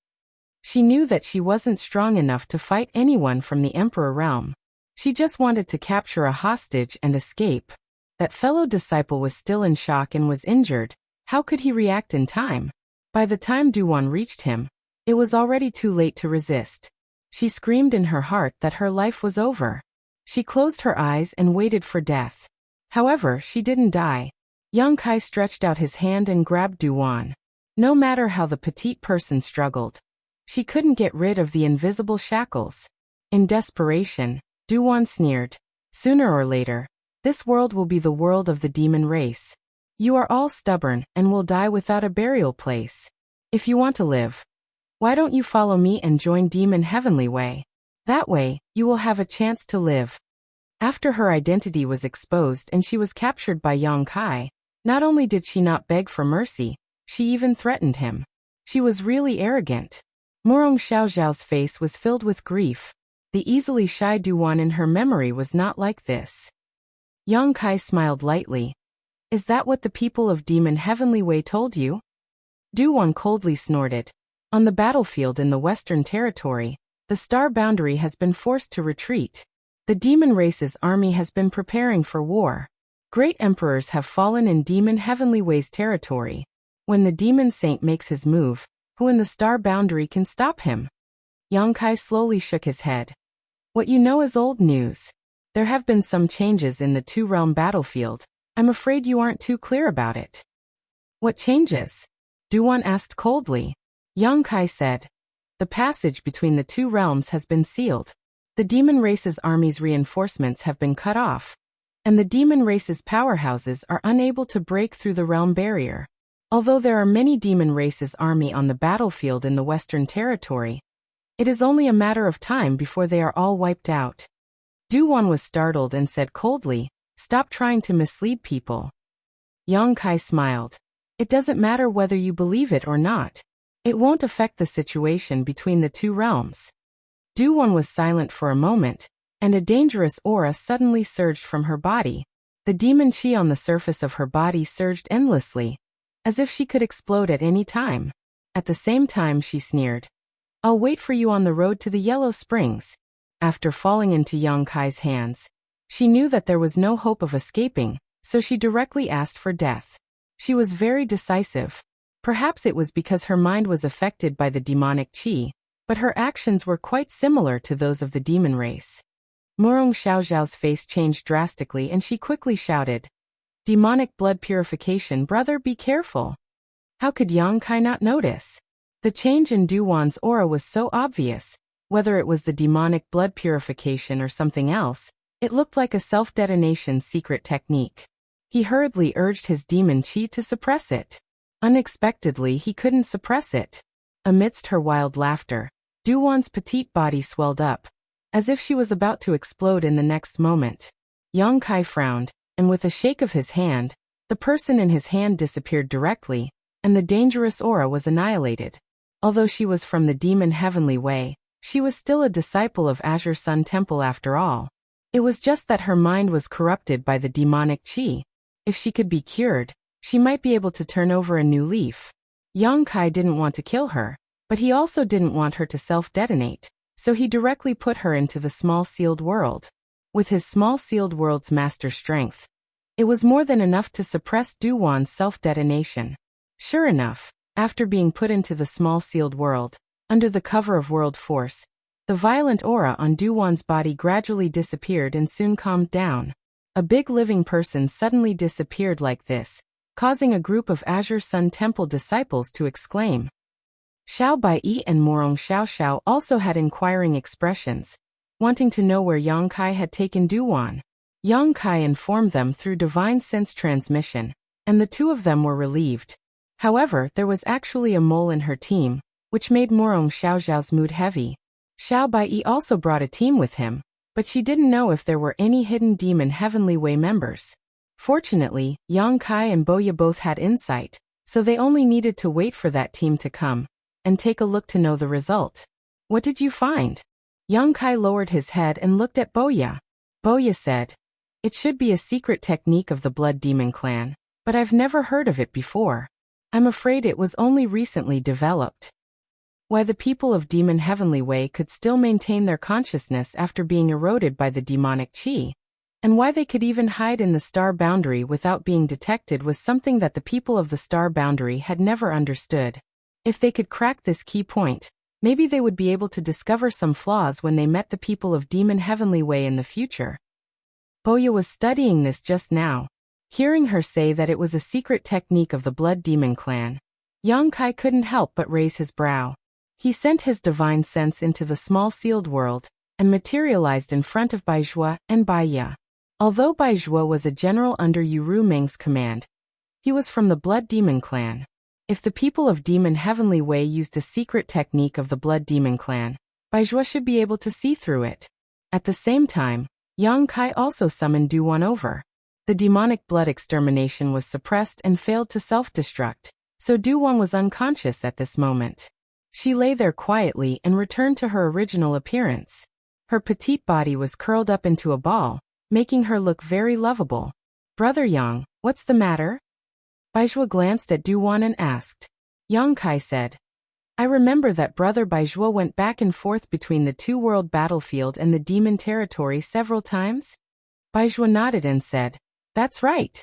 She knew that she wasn't strong enough to fight anyone from the Emperor realm. She just wanted to capture a hostage and escape. That fellow disciple was still in shock and was injured. How could he react in time? By the time Du-won reached him, it was already too late to resist. She screamed in her heart that her life was over. She closed her eyes and waited for death. However, she didn't die. Yang Kai stretched out his hand and grabbed Du-won. No matter how the petite person struggled, she couldn't get rid of the invisible shackles. In desperation, Du-won sneered. Sooner or later, this world will be the world of the demon race. You are all stubborn and will die without a burial place. If you want to live, why don't you follow me and join Demon Heavenly Way? That way, you will have a chance to live. After her identity was exposed and she was captured by Yang Kai, not only did she not beg for mercy, she even threatened him. She was really arrogant. Murong Xiaoxiao's face was filled with grief. The easily shy Du-won in her memory was not like this. Yang Kai smiled lightly. Is that what the people of Demon Heavenly Way told you? Du-won coldly snorted. On the battlefield in the Western Territory, the Star Boundary has been forced to retreat. The demon race's army has been preparing for war. Great emperors have fallen in Demon Heavenly Way's territory. When the demon saint makes his move, who in the Star Boundary can stop him? Yang Kai slowly shook his head. What you know is old news. There have been some changes in the two-realm battlefield. I'm afraid you aren't too clear about it. What changes? Du-won asked coldly. Yang Kai said. The passage between the two realms has been sealed. The demon race's army's reinforcements have been cut off, and the demon race's powerhouses are unable to break through the realm barrier. Although there are many demon race's army on the battlefield in the Western Territory, it is only a matter of time before they are all wiped out. Du-won was startled and said coldly, Stop trying to mislead people. Yang Kai smiled. It doesn't matter whether you believe it or not. It won't affect the situation between the two realms. Du-won was silent for a moment, and a dangerous aura suddenly surged from her body. The demon qi on the surface of her body surged endlessly, as if she could explode at any time. At the same time she sneered. I'll wait for you on the road to the Yellow Springs. After falling into Yang Kai's hands, she knew that there was no hope of escaping, so she directly asked for death. She was very decisive. Perhaps it was because her mind was affected by the demonic qi, but her actions were quite similar to those of the demon race. Murong Xiaoxiao's face changed drastically and she quickly shouted, Demonic blood purification, brother, be careful. How could Yang Kai not notice? The change in Du-won's aura was so obvious. Whether it was the demonic blood purification or something else, it looked like a self-detonation secret technique. He hurriedly urged his demon qi to suppress it. Unexpectedly, he couldn't suppress it. Amidst her wild laughter, Du-won's petite body swelled up, as if she was about to explode in the next moment. Yang Kai frowned, and with a shake of his hand, the person in his hand disappeared directly, and the dangerous aura was annihilated. Although she was from the Demon Heavenly Way, she was still a disciple of Azure Sun Temple after all. It was just that her mind was corrupted by the demonic qi. If she could be cured, she might be able to turn over a new leaf. Yang Kai didn't want to kill her, but he also didn't want her to self-detonate, so he directly put her into the small sealed world. With his small sealed world's master strength, it was more than enough to suppress Du-won's self-detonation. Sure enough, after being put into the small sealed world, under the cover of world force, The violent aura on Duwan's body gradually disappeared and soon calmed down. A big living person suddenly disappeared like this, causing a group of Azure Sun Temple disciples to exclaim. Xiao Baiyi and Morong Xiao also had inquiring expressions, wanting to know where Yang Kai had taken Duwan. Yang Kai informed them through divine sense transmission, and the two of them were relieved. However, there was actually a mole in her team, which made Morong Xiao's mood heavy. Xiao Baiyi also brought a team with him, but she didn't know if there were any hidden demon Heavenly Way members. Fortunately, Yang Kai and Boya both had insight, so they only needed to wait for that team to come and take a look to know the result. What did you find? Yang Kai lowered his head and looked at Boya. Boya said, it should be a secret technique of the Blood Demon clan, but I've never heard of it before. I'm afraid it was only recently developed. Why the people of Demon Heavenly Way could still maintain their consciousness after being eroded by the demonic chi, and why they could even hide in the star boundary without being detected was something that the people of the star boundary had never understood. If they could crack this key point, maybe they would be able to discover some flaws when they met the people of Demon Heavenly Way in the future. Boya was studying this just now. Hearing her say that it was a secret technique of the Blood Demon clan, Yang Kai couldn't help but raise his brow. He sent his divine sense into the small sealed world and materialized in front of Baizhua and Baiya. Although Baizhua was a general under Yuru Meng's command, he was from the Blood Demon clan. If the people of Demon Heavenly Way used a secret technique of the Blood Demon clan, Baizhua should be able to see through it. At the same time, Yang Kai also summoned Duwan over. The demonic blood extermination was suppressed and failed to self-destruct, so Duwan was unconscious at this moment. She lay there quietly and returned to her original appearance. Her petite body was curled up into a ball, making her look very lovable. Brother Yang, what's the matter? Baizhua glanced at Duwan and asked. Yang Kai said, I remember that Brother Baizhua went back and forth between the two-world battlefield and the demon territory several times? Baizhua nodded and said, that's right.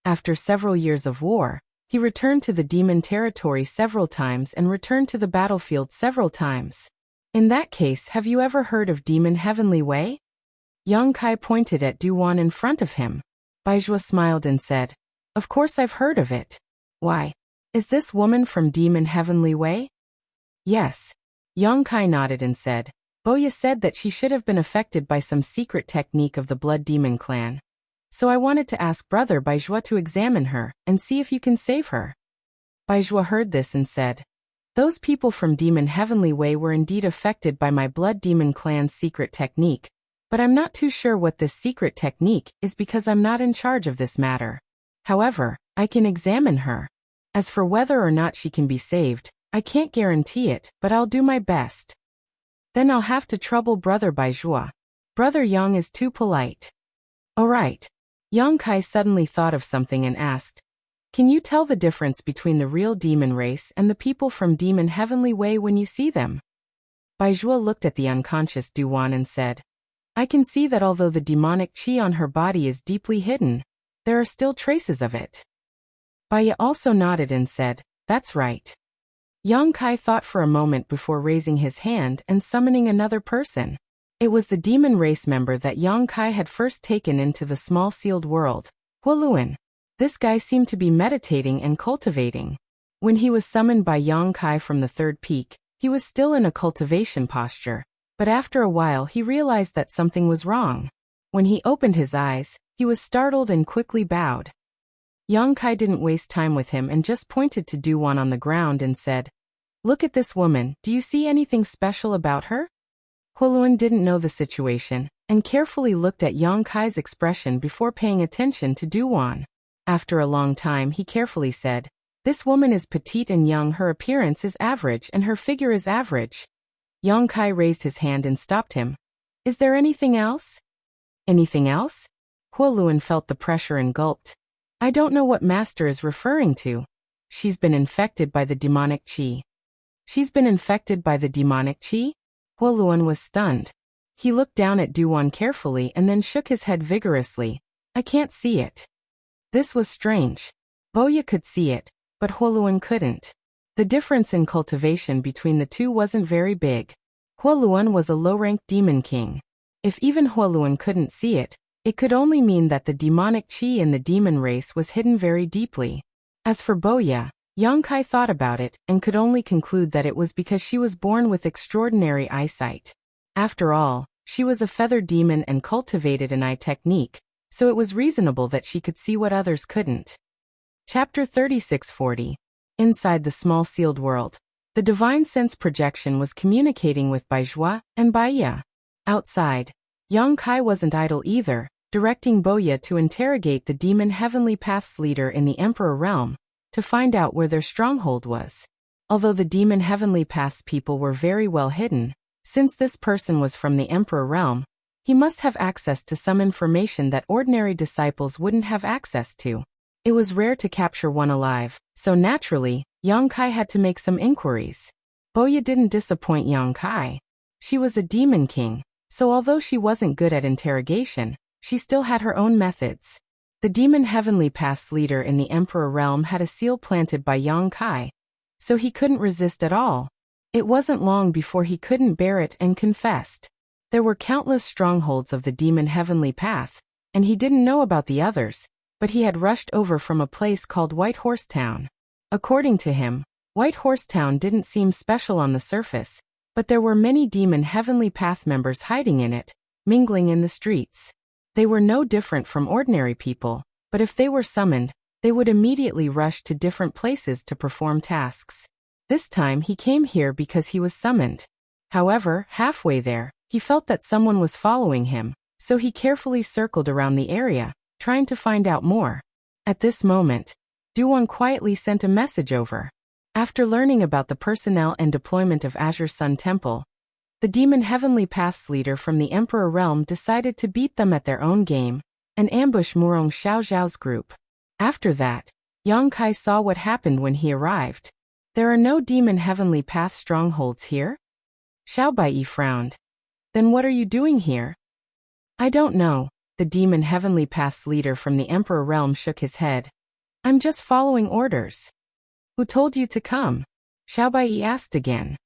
After several years of war, he returned to the demon territory several times and returned to the battlefield several times. In that case, have you ever heard of Demon Heavenly Way? Yang Kai pointed at Duwan in front of him. Baizhua smiled and said, of course I've heard of it. Why? Is this woman from Demon Heavenly Way? Yes. Yang Kai nodded and said, Boya said that she should have been affected by some secret technique of the Blood Demon clan. So I wanted to ask Brother Baizhua to examine her and see if you can save her. Baizhua heard this and said, those people from Demon Heavenly Way were indeed affected by my Blood Demon clan's secret technique, but I'm not too sure what this secret technique is because I'm not in charge of this matter. However, I can examine her. As for whether or not she can be saved, I can't guarantee it, but I'll do my best. Then I'll have to trouble Brother Baizhua. Brother Yang is too polite. Alright. Yang Kai suddenly thought of something and asked, can you tell the difference between the real demon race and the people from Demon Heavenly Way when you see them? Baizhua looked at the unconscious Duwan and said, I can see that although the demonic chi on her body is deeply hidden, there are still traces of it. Baiya also nodded and said, that's right. Yang Kai thought for a moment before raising his hand and summoning another person. It was the demon race member that Yang Kai had first taken into the small sealed world, Huoluan. This guy seemed to be meditating and cultivating. When he was summoned by Yang Kai from the third peak, he was still in a cultivation posture, but after a while he realized that something was wrong. When he opened his eyes, he was startled and quickly bowed. Yang Kai didn't waste time with him and just pointed to Duwan on the ground and said, look at this woman, do you see anything special about her? Huoluan didn't know the situation, and carefully looked at Yang Kai's expression before paying attention to Duwan. After a long time he carefully said, this woman is petite and young, her appearance is average and her figure is average. Yang Kai raised his hand and stopped him. Is there anything else? Anything else? Huoluan felt the pressure and gulped. I don't know what Master is referring to. She's been infected by the demonic chi. She's been infected by the demonic chi? Huoluan was stunned. He looked down at Duwan carefully and then shook his head vigorously. I can't see it. This was strange. Boya could see it, but Huoluan couldn't. The difference in cultivation between the two wasn't very big. Huoluan was a low-ranked demon king. If even Huoluan couldn't see it, it could only mean that the demonic qi in the demon race was hidden very deeply. As for Boya, Yongkai thought about it and could only conclude that it was because she was born with extraordinary eyesight. After all, she was a feather demon and cultivated an eye technique, so it was reasonable that she could see what others couldn't. Chapter 3640. Inside the small sealed world, the divine sense projection was communicating with Baizhua and Baiya. Outside, Yongkai wasn't idle either, directing Boya to interrogate the demon heavenly path's leader in the Emperor realm, to find out where their stronghold was. Although the demon heavenly path's people were very well hidden, since this person was from the Emperor realm, he must have access to some information that ordinary disciples wouldn't have access to. It was rare to capture one alive, so naturally, Yongkai had to make some inquiries. Boya didn't disappoint Yongkai. She was a demon king, so although she wasn't good at interrogation, she still had her own methods. The demon heavenly path's leader in the Emperor realm had a seal planted by Yongkai, so he couldn't resist at all. It wasn't long before he couldn't bear it and confessed. There were countless strongholds of the demon heavenly path, and he didn't know about the others, but he had rushed over from a place called White Horse Town. According to him, White Horse Town didn't seem special on the surface, but there were many demon heavenly path members hiding in it, mingling in the streets. They were no different from ordinary people, but if they were summoned, they would immediately rush to different places to perform tasks. This time he came here because he was summoned. However, halfway there, he felt that someone was following him, so he carefully circled around the area, trying to find out more. At this moment, Duwon quietly sent a message over. After learning about the personnel and deployment of Azure Sun Temple, the demon heavenly path's leader from the Emperor realm decided to beat them at their own game and ambush Murong Xiaozhao's group. After that, Yongkai saw what happened when he arrived. There are no demon heavenly path strongholds here? Xiao Baiyi frowned. Then what are you doing here? I don't know. The demon heavenly path's leader from the Emperor realm shook his head. I'm just following orders. Who told you to come? Xiao Baiyi asked again.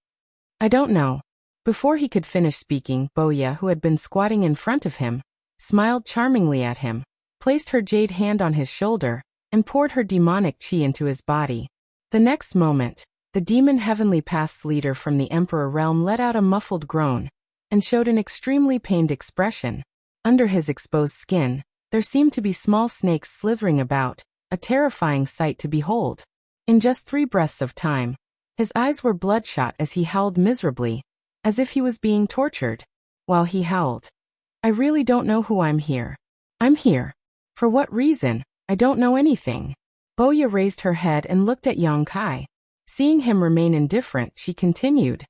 I don't know. Before he could finish speaking, Boya, who had been squatting in front of him, smiled charmingly at him, placed her jade hand on his shoulder, and poured her demonic qi into his body. The next moment, the demon heavenly path's leader from the Emperor realm let out a muffled groan, and showed an extremely pained expression. Under his exposed skin, there seemed to be small snakes slithering about, a terrifying sight to behold. In just 3 breaths of time, his eyes were bloodshot as he howled miserably, as if he was being tortured. While he howled, I really don't know who I'm here. I'm here. For what reason? I don't know anything. Boya raised her head and looked at Yongkai. Seeing him remain indifferent, she continued.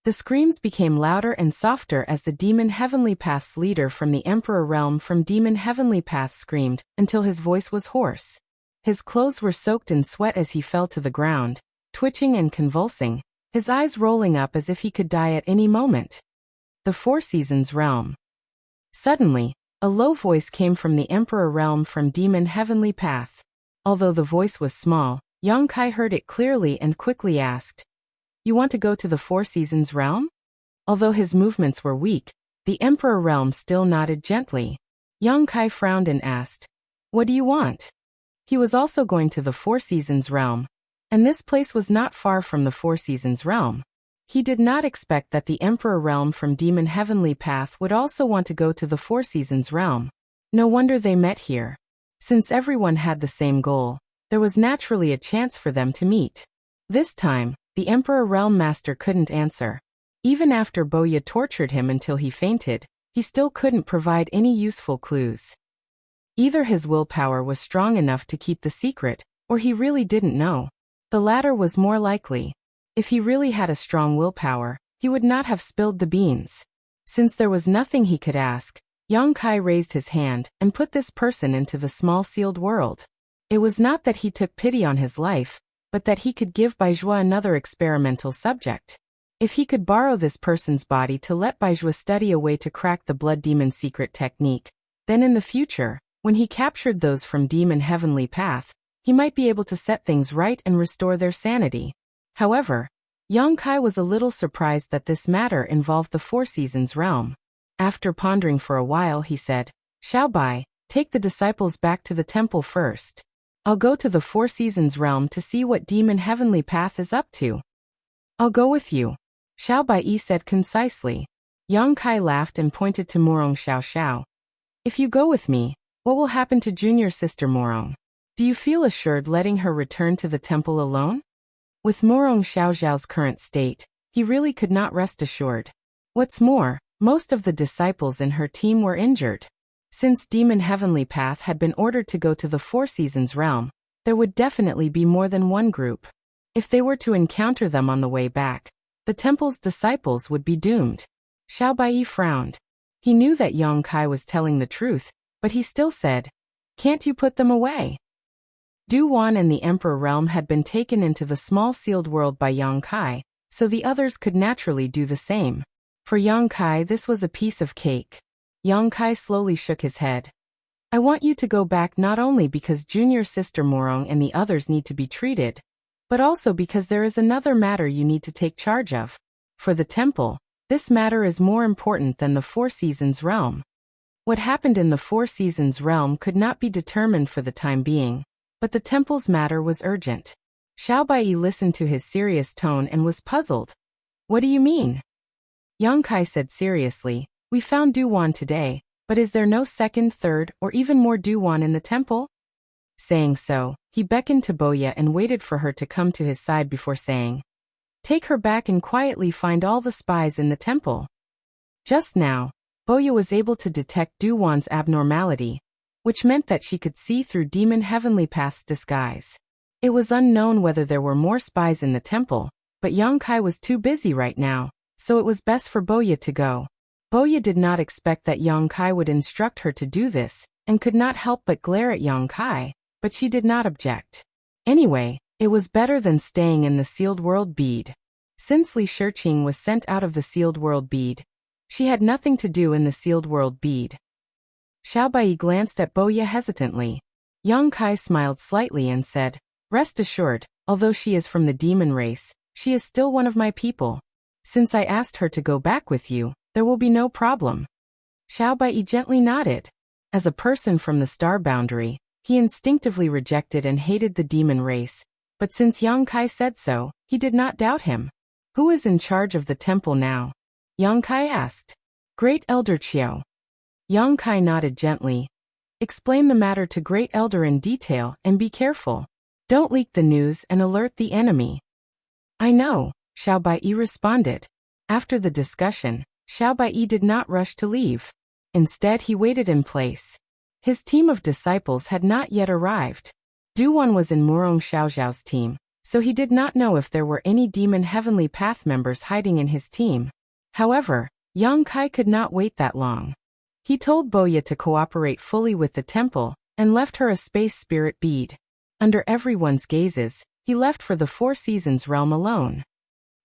The screams became louder and softer as the demon heavenly path's leader from the Emperor realm from demon heavenly path screamed until his voice was hoarse. His clothes were soaked in sweat as he fell to the ground, twitching and convulsing, his eyes rolling up as if he could die at any moment. The Four Seasons realm. Suddenly, a low voice came from the Emperor realm from demon heavenly path. Although the voice was small, Yongkai heard it clearly and quickly asked, You want to go to the Four Seasons realm? Although his movements were weak, the Emperor realm still nodded gently. Yongkai frowned and asked, What do you want? He was also going to the Four Seasons realm, and this place was not far from the Four Seasons realm. He did not expect that the Emperor realm from demon heavenly path would also want to go to the Four Seasons realm. No wonder they met here. Since everyone had the same goal, there was naturally a chance for them to meet. This time, the Emperor realm master couldn't answer. Even after Boya tortured him until he fainted, he still couldn't provide any useful clues. Either his willpower was strong enough to keep the secret, or he really didn't know. The latter was more likely. If he really had a strong willpower, he would not have spilled the beans. Since there was nothing he could ask, Yongkai raised his hand and put this person into the small sealed world. It was not that he took pity on his life, but that he could give Baizhua another experimental subject. If he could borrow this person's body to let Baizhua study a way to crack the blood demon secret technique, then in the future, when he captured those from demon heavenly path, he might be able to set things right and restore their sanity. However, Yang Kai was a little surprised that this matter involved the Four Seasons realm. After pondering for a while, he said, Xiaobai, take the disciples back to the temple first. I'll go to the Four Seasons realm to see what demon heavenly path is up to. I'll go with you, Xiaobai said concisely. Yang Kai laughed and pointed to Morong Xiao. If you go with me, what will happen to junior sister Morong? Do you feel assured letting her return to the temple alone? With Morong Xiao's current state, he really could not rest assured. What's more, most of the disciples in her team were injured. Since Demon Heavenly Path had been ordered to go to the Four Seasons realm, there would definitely be more than one group. If they were to encounter them on the way back, the temple's disciples would be doomed. Xiaobai frowned. He knew that Yang Kai was telling the truth, but he still said, Can't you put them away? Du Wan and the Emperor realm had been taken into the small sealed world by Yang Kai, so the others could naturally do the same. For Yang Kai, this was a piece of cake. Yang Kai slowly shook his head. I want you to go back not only because junior sister Morong and the others need to be treated, but also because there is another matter you need to take charge of. For the temple, this matter is more important than the Four Seasons realm. What happened in the Four Seasons realm could not be determined for the time being, but the temple's matter was urgent. Xiaobai listened to his serious tone and was puzzled. What do you mean? Yang Kai said seriously, We found Du Wan today, but is there no second, third, or even more Du Wan in the temple? Saying so, he beckoned to Boya and waited for her to come to his side before saying, Take her back and quietly find all the spies in the temple. Just now, Boya was able to detect Du Wan's abnormality, which meant that she could see through Demon Heavenly Path's disguise. It was unknown whether there were more spies in the temple, but Yang Kai was too busy right now, so it was best for Boya to go. Boya did not expect that Yang Kai would instruct her to do this, and could not help but glare at Yang Kai, but she did not object. Anyway, it was better than staying in the Sealed World bead. Since Li Shiqing was sent out of the Sealed World bead, she had nothing to do in the Sealed World bead. Xiaobai glanced at Boya hesitantly. Yang Kai smiled slightly and said, Rest assured, although she is from the demon race, she is still one of my people. Since I asked her to go back with you, there will be no problem. Xiaobai gently nodded. As a person from the star boundary, he instinctively rejected and hated the demon race, but since Yang Kai said so, he did not doubt him. Who is in charge of the temple now? Yang Kai asked. Great Elder Qiao. Yang Kai nodded gently. Explain the matter to Great Elder in detail and be careful. Don't leak the news and alert the enemy. I know, Xiaobai responded. After the discussion, Xiaobai did not rush to leave. Instead, he waited in place. His team of disciples had not yet arrived. Du Wan was in Morong Xiao's team, so he did not know if there were any Demon Heavenly Path members hiding in his team. However, Yang Kai could not wait that long. He told Boya to cooperate fully with the temple, and left her a space spirit bead. Under everyone's gazes, he left for the Four Seasons realm alone.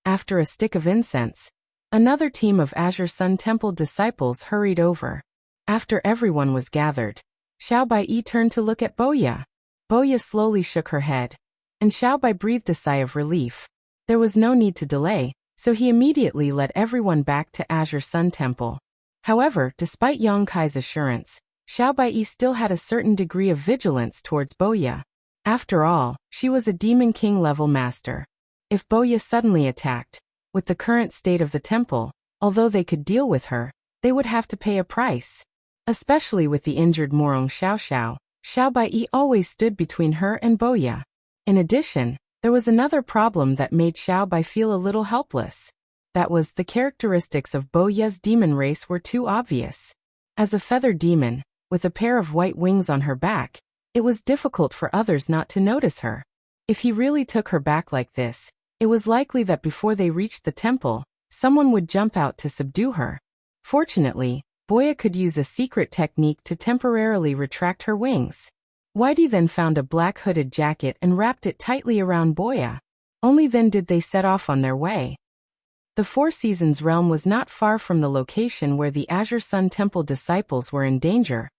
After a stick of incense, another team of Azure Sun Temple disciples hurried over. After everyone was gathered, Xiaobai turned to look at Boya. Boya slowly shook her head, and Xiaobai breathed a sigh of relief. There was no need to delay, so he immediately led everyone back to Azure Sun Temple. However, despite Yang Kai's assurance, Xiaobai still had a certain degree of vigilance towards Boya. After all, she was a Demon King level master. If Boya suddenly attacked, with the current state of the temple, although they could deal with her, they would have to pay a price. Especially with the injured Morong Xiao, Xiaobai always stood between her and Boya. In addition, there was another problem that made Xiaobai feel a little helpless. That was, the characteristics of Boya's demon race were too obvious. As a feather demon, with a pair of white wings on her back, it was difficult for others not to notice her. If he really took her back like this, it was likely that before they reached the temple, someone would jump out to subdue her. Fortunately, Boya could use a secret technique to temporarily retract her wings. Whitey then found a black hooded jacket and wrapped it tightly around Boya. Only then did they set off on their way. The Four Seasons realm was not far from the location where the Azure Sun Temple disciples were in danger,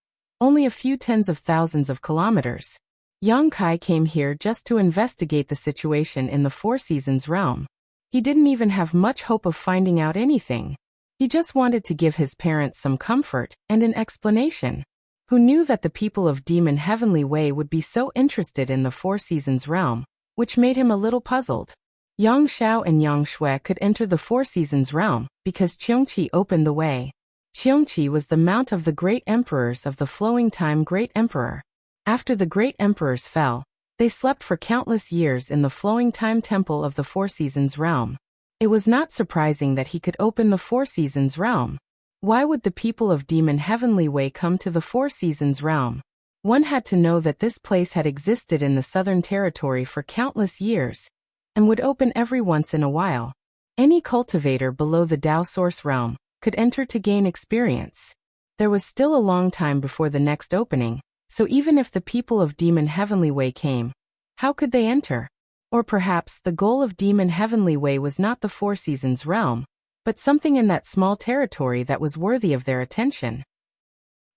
only a few tens of thousands of kilometers. Yang Kai came here just to investigate the situation in the Four Seasons realm. He didn't even have much hope of finding out anything. He just wanted to give his parents some comfort and an explanation. Who knew that the people of Demon Heavenly Way would be so interested in the Four Seasons realm, which made him a little puzzled. Yang Xiao and Yang Shui could enter the Four Seasons realm because Qiongqi opened the way. Qiongqi was the mount of the great emperors of the flowing time Great Emperor. After the great emperors fell, they slept for countless years in the flowing time temple of the Four Seasons realm. It was not surprising that he could open the Four Seasons realm. Why would the people of Demon Heavenly Way come to the Four Seasons realm? One had to know that this place had existed in the Southern Territory for countless years, and would open every once in a while. Any cultivator below the Tao Source realm could enter to gain experience. There was still a long time before the next opening, so even if the people of Demon Heavenly Way came, how could they enter? Or perhaps the goal of Demon Heavenly Way was not the Four Seasons realm, but something in that small territory that was worthy of their attention.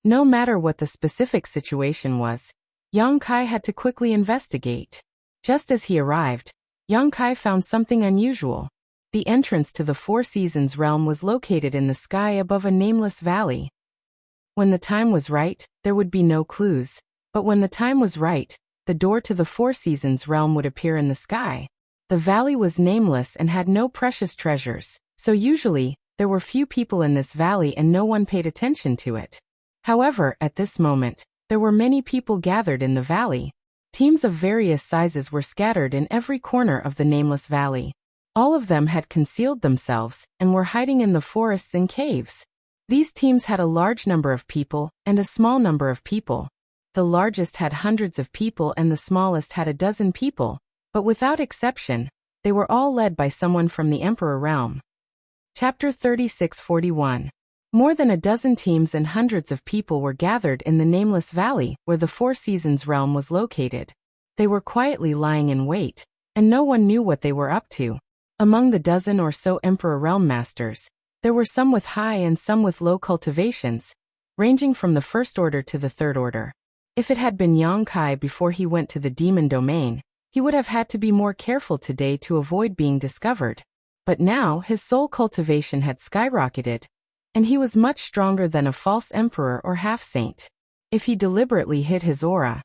No matter what the specific situation was, Yang Kai had to quickly investigate. Just as he arrived, Yang Kai found something unusual. The entrance to the Four Seasons realm was located in the sky above a nameless valley. When the time was right, there would be no clues, but when the time was right, the door to the Four Seasons realm would appear in the sky. The valley was nameless and had no precious treasures, so usually, there were few people in this valley and no one paid attention to it. However, at this moment, there were many people gathered in the valley. Teams of various sizes were scattered in every corner of the nameless valley. All of them had concealed themselves and were hiding in the forests and caves. These teams had a large number of people and a small number of people. The largest had hundreds of people and the smallest had a dozen people, but without exception, they were all led by someone from the Emperor realm. Chapter 3641. More than a dozen teams and hundreds of people were gathered in the nameless valley where the Four Seasons realm was located. They were quietly lying in wait, and no one knew what they were up to. Among the dozen or so Emperor realm masters, there were some with high and some with low cultivations, ranging from the first order to the third order. If it had been Yang Kai before he went to the demon domain, he would have had to be more careful today to avoid being discovered. But now his soul cultivation had skyrocketed, and he was much stronger than a false emperor or half-saint. If he deliberately hid his aura,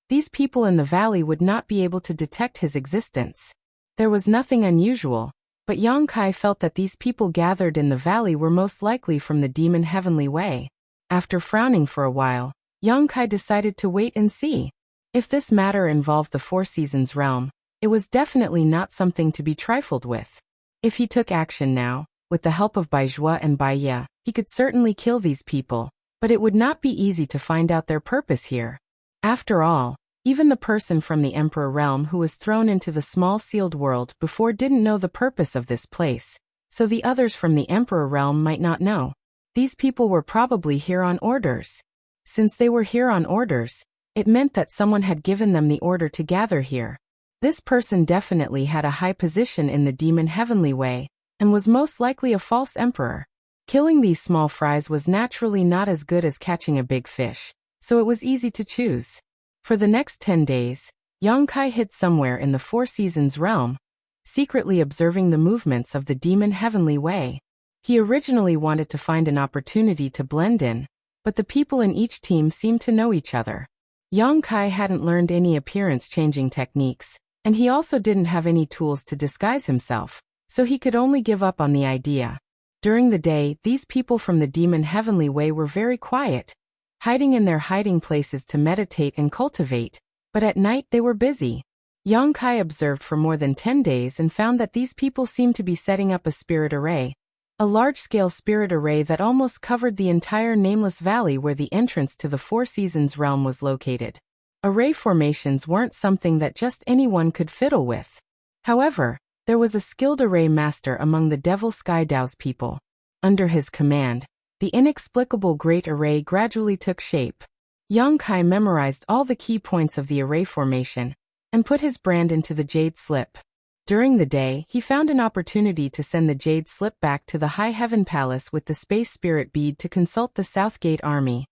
these people in the valley would not be able to detect his existence. There was nothing unusual, but Yang Kai felt that these people gathered in the valley were most likely from the Demon Heavenly Way. After frowning for a while, Yang Kai decided to wait and see. If this matter involved the Four Seasons realm, it was definitely not something to be trifled with. If he took action now, with the help of Bai Zhua and Bai Ye, he could certainly kill these people, but it would not be easy to find out their purpose here. After all, even the person from the Emperor realm who was thrown into the small sealed world before didn't know the purpose of this place, so the others from the Emperor realm might not know. These people were probably here on orders. Since they were here on orders, it meant that someone had given them the order to gather here. This person definitely had a high position in the Demon Heavenly Way, and was most likely a false emperor. Killing these small fries was naturally not as good as catching a big fish, so it was easy to choose. For the next 10 days, Yang Kai hid somewhere in the Four Seasons realm, secretly observing the movements of the Demon Heavenly Way. He originally wanted to find an opportunity to blend in, but the people in each team seemed to know each other. Yang Kai hadn't learned any appearance-changing techniques, and he also didn't have any tools to disguise himself, so he could only give up on the idea. During the day, these people from the Demon Heavenly Way were very quiet, hiding in their hiding places to meditate and cultivate, but at night they were busy. Yang Kai observed for more than 10 days and found that these people seemed to be setting up a spirit array, a large-scale spirit array that almost covered the entire nameless valley where the entrance to the Four Seasons realm was located. Array formations weren't something that just anyone could fiddle with. However, there was a skilled array master among the Devil Sky Dao's people. Under his command, the inexplicable Great Array gradually took shape. Yang Kai memorized all the key points of the array formation, and put his brand into the Jade Slip. During the day, he found an opportunity to send the Jade Slip back to the High Heaven Palace with the Space Spirit Bead to consult the Southgate Army.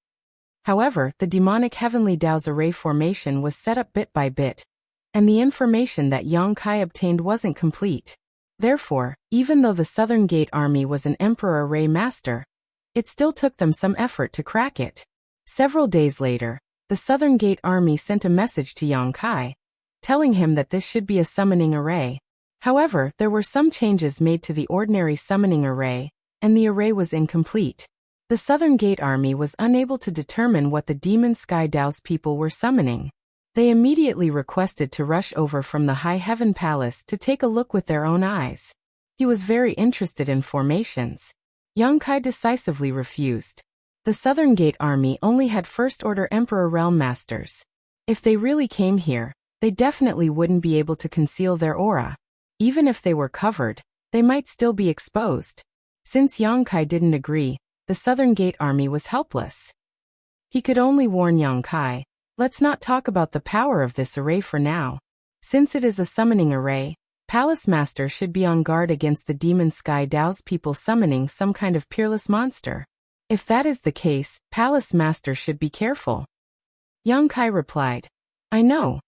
However, the demonic Heavenly Dao's array formation was set up bit by bit, and the information that Yang Kai obtained wasn't complete. Therefore, even though the Southern Gate Army was an Emperor Array master, it still took them some effort to crack it. Several days later, the Southern Gate Army sent a message to Yang Kai, telling him that this should be a summoning array. However, there were some changes made to the ordinary summoning array, and the array was incomplete. The Southern Gate Army was unable to determine what the Demon Sky Dao's people were summoning. They immediately requested to rush over from the High Heaven Palace to take a look with their own eyes. He was very interested in formations. Yang Kai decisively refused. The Southern Gate Army only had First-Order Emperor Realm Masters. If they really came here, they definitely wouldn't be able to conceal their aura. Even if they were covered, they might still be exposed. Since Yang Kai didn't agree, the Southern Gate Army was helpless. He could only warn Yang Kai, let's not talk about the power of this array for now. Since it is a summoning array, Palace Master should be on guard against the Demon Sky Dao's people summoning some kind of peerless monster. If that is the case, Palace Master should be careful. Yang Kai replied, I know.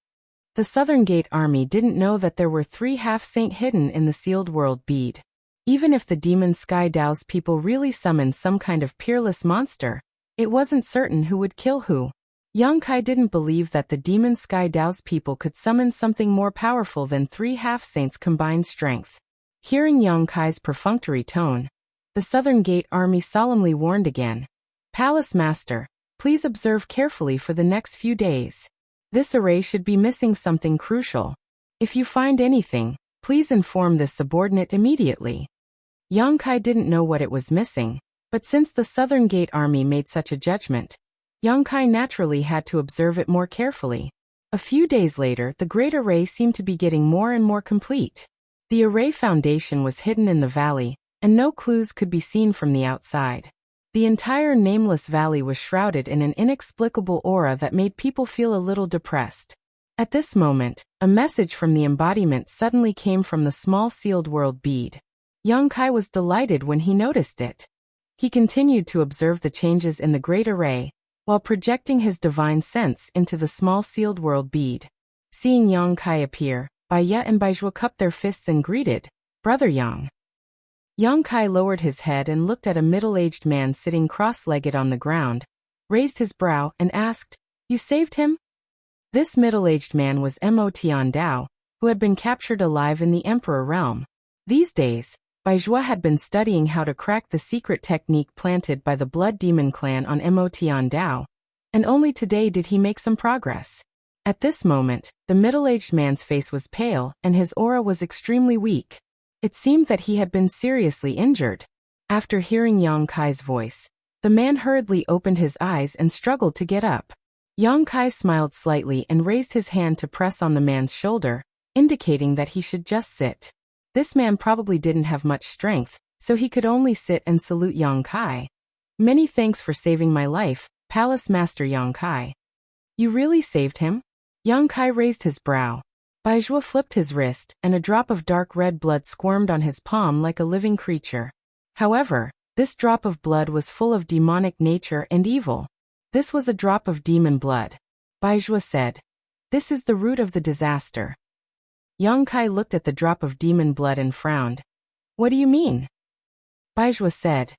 The Southern Gate Army didn't know that there were 3 half-saint hidden in the sealed world bead. Even if the Demon Sky Dao's people really summoned some kind of peerless monster, it wasn't certain who would kill who. Yang Kai didn't believe that the Demon Sky Dao's people could summon something more powerful than 3 half-saints' combined strength. Hearing Yang Kai's perfunctory tone, the Southern Gate Army solemnly warned again. Palace Master, please observe carefully for the next few days. This array should be missing something crucial. If you find anything, please inform the subordinate immediately. Yang Kai didn't know what it was missing, but since the Southern Gate Army made such a judgment, Yang Kai naturally had to observe it more carefully. A few days later, the Great Array seemed to be getting more and more complete. The array foundation was hidden in the valley, and no clues could be seen from the outside. The entire nameless valley was shrouded in an inexplicable aura that made people feel a little depressed. At this moment, a message from the embodiment suddenly came from the small sealed world bead. Yang Kai was delighted when he noticed it. He continued to observe the changes in the Great Array, while projecting his divine sense into the small sealed world bead. Seeing Yang Kai appear, Bai Ye and Bai Zhuo cupped their fists and greeted, Brother Yang. Yang Kai lowered his head and looked at a middle-aged man sitting cross-legged on the ground, raised his brow and asked, You saved him? This middle-aged man was Mo Tian Dao, who had been captured alive in the Emperor realm. These days, Bai Zhuo had been studying how to crack the secret technique planted by the Blood Demon clan on Mo Tian Dao, and only today did he make some progress. At this moment, the middle-aged man's face was pale and his aura was extremely weak. It seemed that he had been seriously injured. After hearing Yang Kai's voice, the man hurriedly opened his eyes and struggled to get up. Yang Kai smiled slightly and raised his hand to press on the man's shoulder, indicating that he should just sit. This man probably didn't have much strength, so he could only sit and salute Yang Kai. Many thanks for saving my life, Palace Master Yang Kai. You really saved him? Yang Kai raised his brow. Bai Zhuo flipped his wrist, and a drop of dark red blood squirmed on his palm like a living creature. However, this drop of blood was full of demonic nature and evil. This was a drop of demon blood. Bai Zhuo said, This is the root of the disaster. Yang Kai looked at the drop of demon blood and frowned. What do you mean? Bai Zhuo said,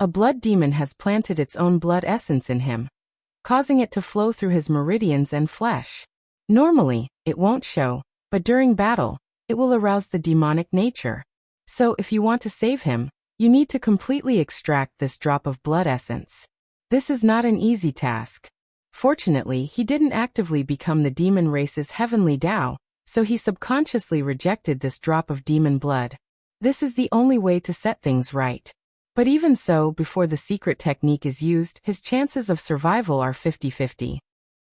A blood demon has planted its own blood essence in him, causing it to flow through his meridians and flesh. Normally, it won't show, but during battle, it will arouse the demonic nature. So if you want to save him, you need to completely extract this drop of blood essence. This is not an easy task. Fortunately, he didn't actively become the demon race's heavenly Tao, so he subconsciously rejected this drop of demon blood. This is the only way to set things right. But even so, before the secret technique is used, his chances of survival are 50-50.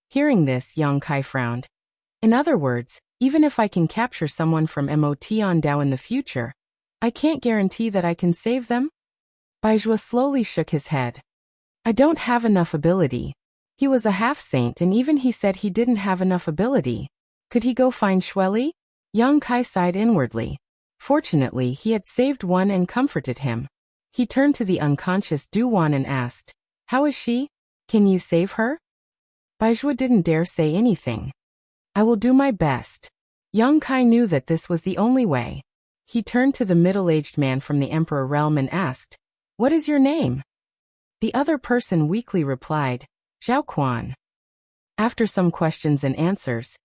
Hearing this, Yang Kai frowned. In other words, even if I can capture someone from Mo Tian Dao in the future, I can't guarantee that I can save them? Bai Zhuo slowly shook his head. I don't have enough ability. He was a half-saint and even he said he didn't have enough ability. Could he go find Xueli? Yang Kai sighed inwardly. Fortunately, he had saved one and comforted him. He turned to the unconscious Du Wan and asked, How is she? Can you save her? Bai Zhuo didn't dare say anything. I will do my best. Yang Kai knew that this was the only way. He turned to the middle-aged man from the Emperor realm and asked, "What is your name?" The other person weakly replied, "Zhao Quan." After some questions and answers,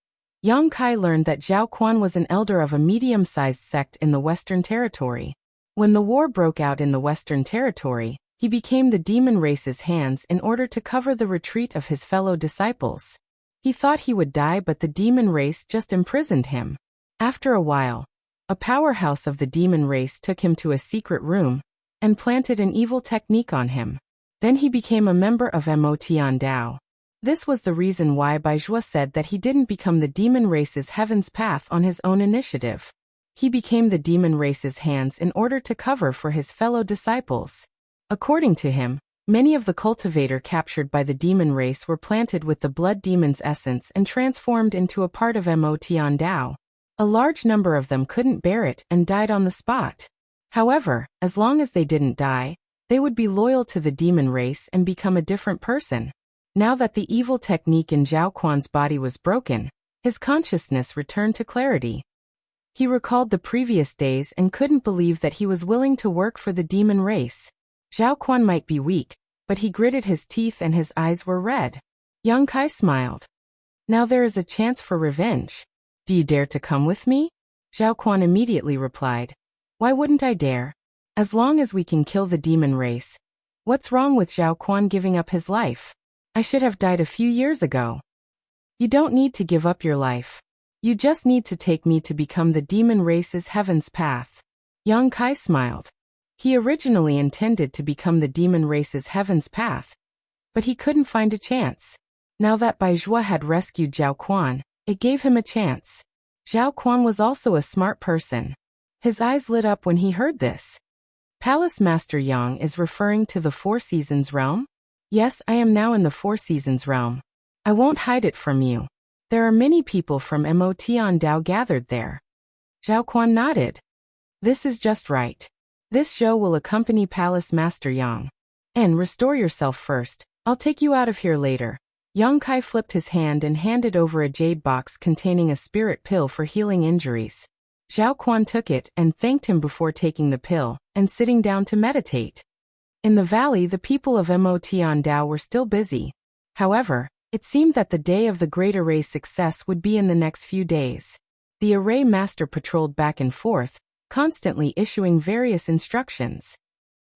Yang Kai learned that Zhao Quan was an elder of a medium-sized sect in the Western Territory. When the war broke out in the Western Territory, he became the demon race's hands in order to cover the retreat of his fellow disciples. He thought he would die, but the demon race just imprisoned him. After a while, a powerhouse of the demon race took him to a secret room and planted an evil technique on him. Then he became a member of Motian Dao. This was the reason why Baizhua said that he didn't become the demon race's heaven's path on his own initiative. He became the demon race's hands in order to cover for his fellow disciples. According to him, many of the cultivator captured by the demon race were planted with the blood demon's essence and transformed into a part of Motian Dao. A large number of them couldn't bear it and died on the spot. However, as long as they didn't die, they would be loyal to the demon race and become a different person. Now that the evil technique in Zhao Quan's body was broken, his consciousness returned to clarity. He recalled the previous days and couldn't believe that he was willing to work for the demon race. Zhao Quan might be weak, but he gritted his teeth and his eyes were red. Yang Kai smiled. "Now there is a chance for revenge. Do you dare to come with me?" Zhao Quan immediately replied, "Why wouldn't I dare? As long as we can kill the demon race. What's wrong with Zhao Quan giving up his life? I should have died a few years ago." "You don't need to give up your life. You just need to take me to become the demon race's heaven's path." Yang Kai smiled. He originally intended to become the demon race's heaven's path, but he couldn't find a chance. Now that Baizhua had rescued Zhao Quan, it gave him a chance. Zhao Quan was also a smart person. His eyes lit up when he heard this. "Palace Master Yang is referring to the Four Seasons realm?" "Yes, I am now in the Four Seasons realm. I won't hide it from you. There are many people from Motian Dao gathered there." Zhao Quan nodded. "This is just right. This show will accompany Palace Master Yang. And restore yourself first. I'll take you out of here later." Yang Kai flipped his hand and handed over a jade box containing a spirit pill for healing injuries. Zhao Quan took it and thanked him before taking the pill and sitting down to meditate. In the valley, the people of Motian Dao were still busy. However, it seemed that the day of the Great Array's success would be in the next few days. The Array Master patrolled back and forth, constantly issuing various instructions.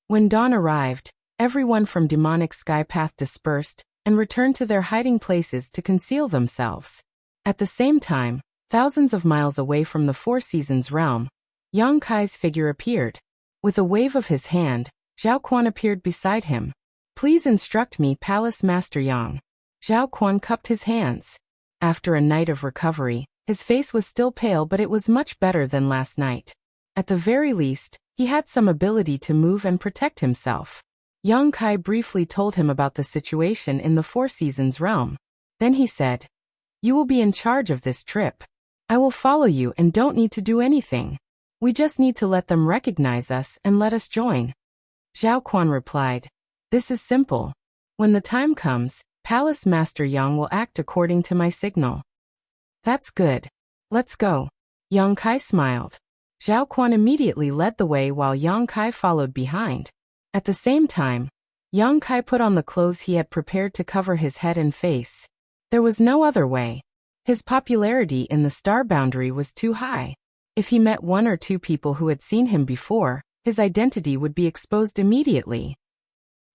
When dawn arrived, everyone from Demonic Skypath dispersed and returned to their hiding places to conceal themselves. At the same time, thousands of miles away from the Four Seasons realm, Yang Kai's figure appeared. With a wave of his hand, Zhao Quan appeared beside him. "Please instruct me, Palace Master Yang." Zhao Quan cupped his hands. After a night of recovery, his face was still pale, but it was much better than last night. At the very least, he had some ability to move and protect himself. Yang Kai briefly told him about the situation in the Four Seasons realm. Then he said, "You will be in charge of this trip. I will follow you and don't need to do anything. We just need to let them recognize us and let us join." Zhao Quan replied, "This is simple. When the time comes, Palace Master Yang will act according to my signal." "That's good. Let's go." Yang Kai smiled. Zhao Quan immediately led the way while Yang Kai followed behind. At the same time, Yang Kai put on the clothes he had prepared to cover his head and face. There was no other way. His popularity in the star boundary was too high. If he met one or two people who had seen him before, his identity would be exposed immediately.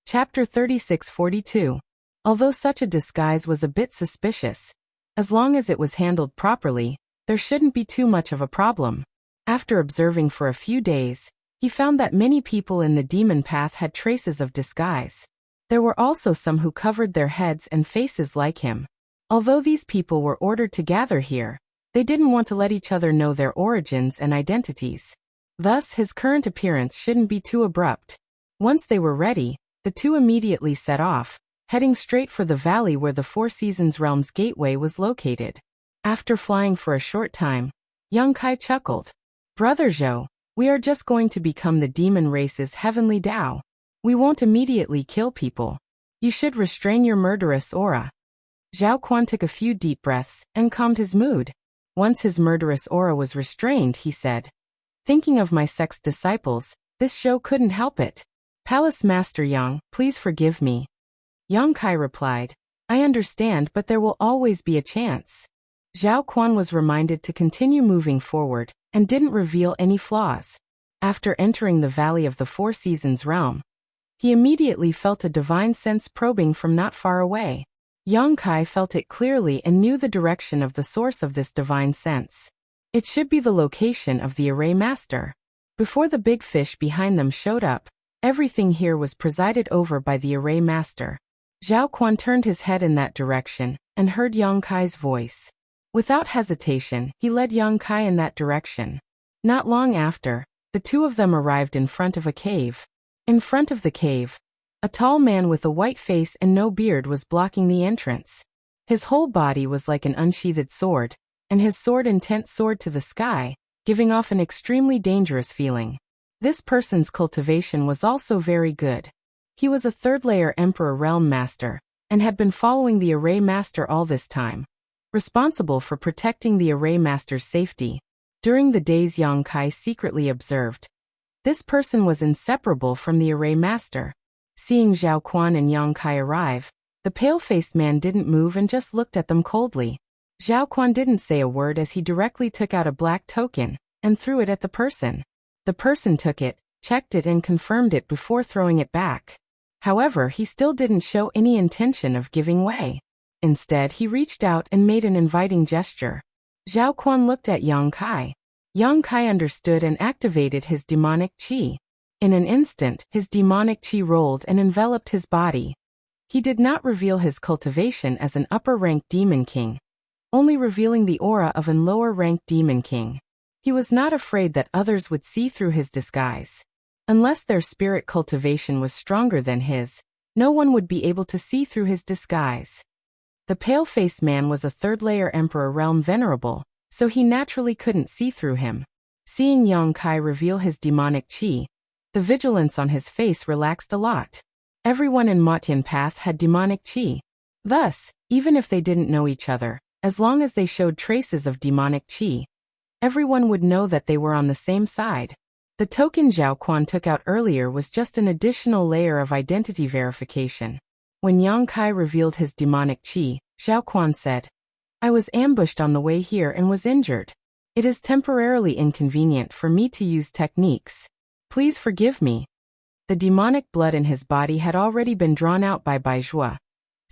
Chapter 3642. Although such a disguise was a bit suspicious, as long as it was handled properly, there shouldn't be too much of a problem. After observing for a few days, he found that many people in the demon path had traces of disguise. There were also some who covered their heads and faces like him. Although these people were ordered to gather here, they didn't want to let each other know their origins and identities. Thus, his current appearance shouldn't be too abrupt. Once they were ready, the two immediately set off, heading straight for the valley where the Four Seasons Realm's gateway was located. After flying for a short time, Yang Kai chuckled. "Brother Zhou, we are just going to become the demon race's heavenly Dao. We won't immediately kill people. You should restrain your murderous aura." Zhao Quan took a few deep breaths and calmed his mood. Once his murderous aura was restrained, he said, Thinking of my sect disciples, this show couldn't help it. Palace Master Yang, please forgive me. Yang Kai replied, I understand, but there will always be a chance. Zhao Quan was reminded to continue moving forward, and didn't reveal any flaws. After entering the Valley of the Four Seasons realm, he immediately felt a divine sense probing from not far away. Yang Kai felt it clearly and knew the direction of the source of this divine sense. It should be the location of the Array Master. Before the big fish behind them showed up, everything here was presided over by the Array Master. Zhao Quan turned his head in that direction, and heard Yang Kai's voice. Without hesitation, he led Yang Kai in that direction. Not long after, the two of them arrived in front of a cave. In front of the cave, a tall man with a white face and no beard was blocking the entrance. His whole body was like an unsheathed sword, and his sword intent soared to the sky, giving off an extremely dangerous feeling. This person's cultivation was also very good. He was a third-layer Emperor Realm Master, and had been following the Array Master all this time, responsible for protecting the Array Master's safety. During the days Yang Kai secretly observed, this person was inseparable from the Array Master. Seeing Zhao Quan and Yang Kai arrive, the pale-faced man didn't move and just looked at them coldly. Zhao Quan didn't say a word as he directly took out a black token, and threw it at the person. The person took it, checked it and confirmed it before throwing it back. However, he still didn't show any intention of giving way. Instead, he reached out and made an inviting gesture. Zhao Quan looked at Yang Kai. Yang Kai understood and activated his demonic qi. In an instant, his demonic qi rolled and enveloped his body. He did not reveal his cultivation as an upper-ranked demon king, only revealing the aura of an lower-ranked demon king. He was not afraid that others would see through his disguise. Unless their spirit cultivation was stronger than his, no one would be able to see through his disguise. The pale-faced man was a third-layer Emperor Realm Venerable, so he naturally couldn't see through him. Seeing Yang Kai reveal his demonic qi, the vigilance on his face relaxed a lot. Everyone in Motian Path had demonic qi. Thus, even if they didn't know each other, as long as they showed traces of demonic qi, everyone would know that they were on the same side. The token Zhao Quan took out earlier was just an additional layer of identity verification. When Yang Kai revealed his demonic qi, Zhao Quan said, I was ambushed on the way here and was injured. It is temporarily inconvenient for me to use techniques. Please forgive me. The demonic blood in his body had already been drawn out by Baizhua,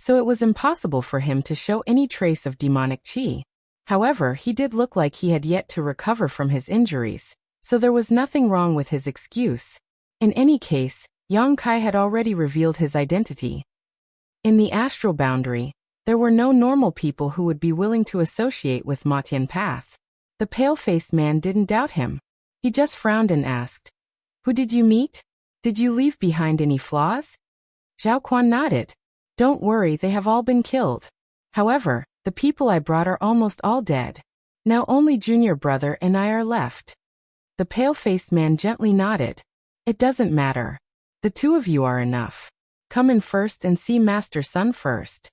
so it was impossible for him to show any trace of demonic qi. However, he did look like he had yet to recover from his injuries, so there was nothing wrong with his excuse. In any case, Yang Kai had already revealed his identity. In the astral boundary, there were no normal people who would be willing to associate with Motian Path. The pale-faced man didn't doubt him. He just frowned and asked, Who did you meet? Did you leave behind any flaws? Zhao Quan nodded. Don't worry, they have all been killed. However, the people I brought are almost all dead. Now only Junior Brother and I are left. The pale-faced man gently nodded. It doesn't matter. The two of you are enough. Come in first and see Master Sun first.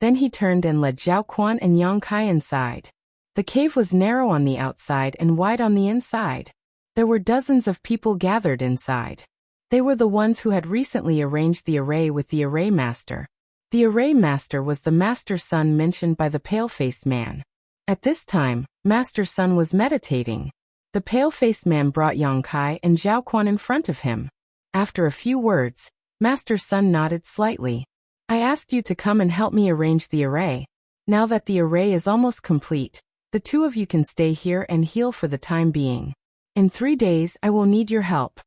Then he turned and led Zhao Quan and Yang Kai inside. The cave was narrow on the outside and wide on the inside. There were dozens of people gathered inside. They were the ones who had recently arranged the array with the Array Master. The Array Master was the Master Sun mentioned by the pale-faced man. At this time, Master Sun was meditating. The pale-faced man brought Yang Kai and Zhao Quan in front of him. After a few words, Master Sun nodded slightly. I asked you to come and help me arrange the array. Now that the array is almost complete, the two of you can stay here and heal for the time being. In 3 days, I will need your help.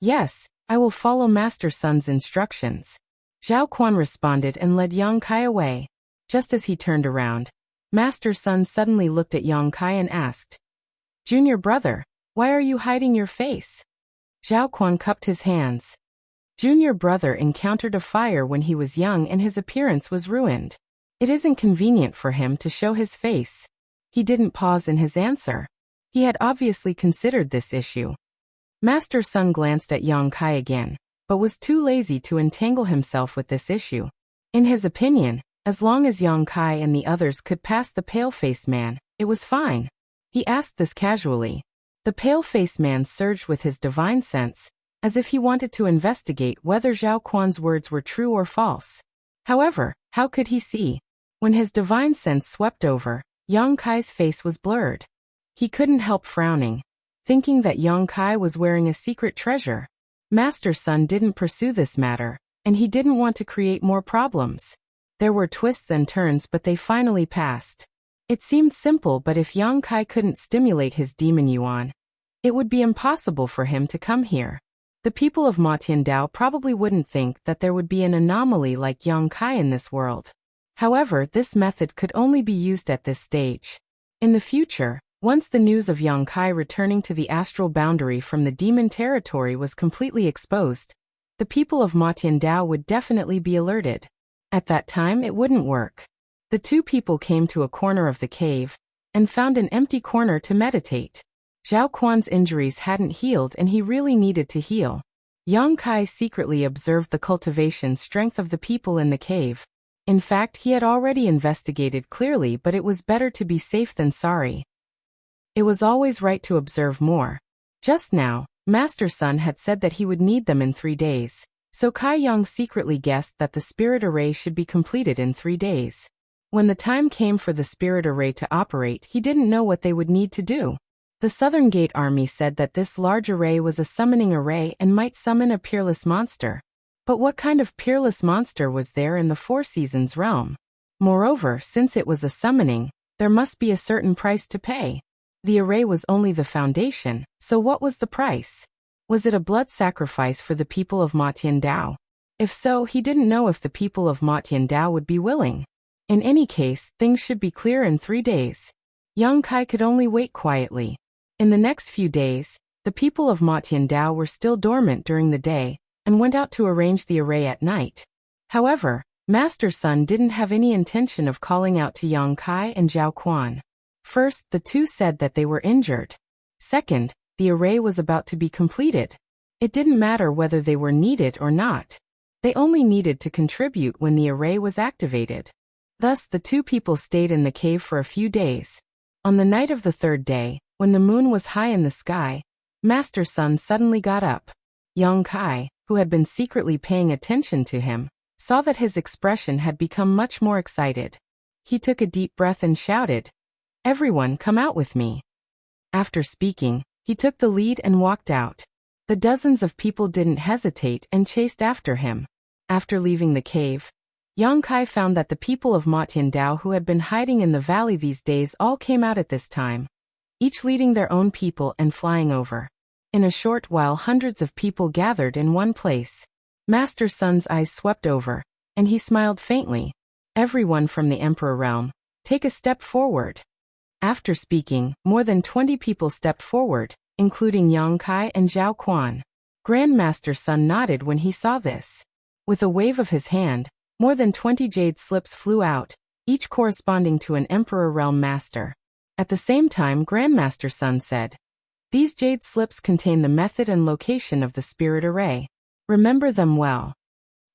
Yes, I will follow Master Sun's instructions. Zhao Quan responded and led Yang Kai away. Just as he turned around, Master Sun suddenly looked at Yang Kai and asked, Junior Brother, why are you hiding your face? Zhao Quan cupped his hands. Junior Brother encountered a fire when he was young and his appearance was ruined. It isn't convenient for him to show his face. He didn't pause in his answer. He had obviously considered this issue. Master Sun glanced at Yang Kai again, but was too lazy to entangle himself with this issue. In his opinion, as long as Yang Kai and the others could pass the pale-faced man, it was fine. He asked this casually. The pale-faced man surged with his divine sense, as if he wanted to investigate whether Zhao Quan's words were true or false. However, how could he see? When his divine sense swept over, Yang Kai's face was blurred. He couldn't help frowning, thinking that Yang Kai was wearing a secret treasure. Master Sun didn't pursue this matter, and he didn't want to create more problems. There were twists and turns, but they finally passed. It seemed simple, but if Yang Kai couldn't stimulate his demon yuan, it would be impossible for him to come here. The people of Ma Tiandao probably wouldn't think that there would be an anomaly like Yang Kai in this world. However, this method could only be used at this stage. In the future, once the news of Yang Kai returning to the astral boundary from the demon territory was completely exposed, the people of Ma Tiandao would definitely be alerted. At that time, it wouldn't work. The two people came to a corner of the cave and found an empty corner to meditate. Zhao Quan's injuries hadn't healed and he really needed to heal. Yang Kai secretly observed the cultivation strength of the people in the cave. In fact, he had already investigated clearly, but it was better to be safe than sorry. It was always right to observe more. Just now, Master Sun had said that he would need them in 3 days, so Kai Yang secretly guessed that the spirit array should be completed in 3 days. When the time came for the spirit array to operate, he didn't know what they would need to do. The Southern Gate Army said that this large array was a summoning array and might summon a peerless monster. But what kind of peerless monster was there in the Four Seasons realm? Moreover, since it was a summoning, there must be a certain price to pay. The array was only the foundation, so what was the price? Was it a blood sacrifice for the people of Ma Tiandao? If so, he didn't know if the people of Ma Tiandao would be willing. In any case, things should be clear in 3 days. Yang Kai could only wait quietly. In the next few days, the people of Ma Tiandao were still dormant during the day and went out to arrange the array at night. However, Master Sun didn't have any intention of calling out to Yang Kai and Zhao Quan. First, the two said that they were injured. Second, the array was about to be completed. It didn't matter whether they were needed or not. They only needed to contribute when the array was activated. Thus, the two people stayed in the cave for a few days. On the night of the 3rd day, when the moon was high in the sky, Master Sun suddenly got up. Yang Kai, who had been secretly paying attention to him, saw that his expression had become much more excited. He took a deep breath and shouted, "Everyone, come out with me." After speaking, he took the lead and walked out. The dozens of people didn't hesitate and chased after him. After leaving the cave, Yang Kai found that the people of Ma Tiandao who had been hiding in the valley these days all came out at this time, each leading their own people and flying over. In a short while, hundreds of people gathered in one place. Master Sun's eyes swept over, and he smiled faintly. "Everyone from the Emperor realm, take a step forward." After speaking, more than 20 people stepped forward, including Yang Kai and Zhao Quan. Grandmaster Sun nodded when he saw this. With a wave of his hand, more than 20 jade slips flew out, each corresponding to an Emperor realm master. At the same time, Grandmaster Sun said, "These jade slips contain the method and location of the spirit array. Remember them well."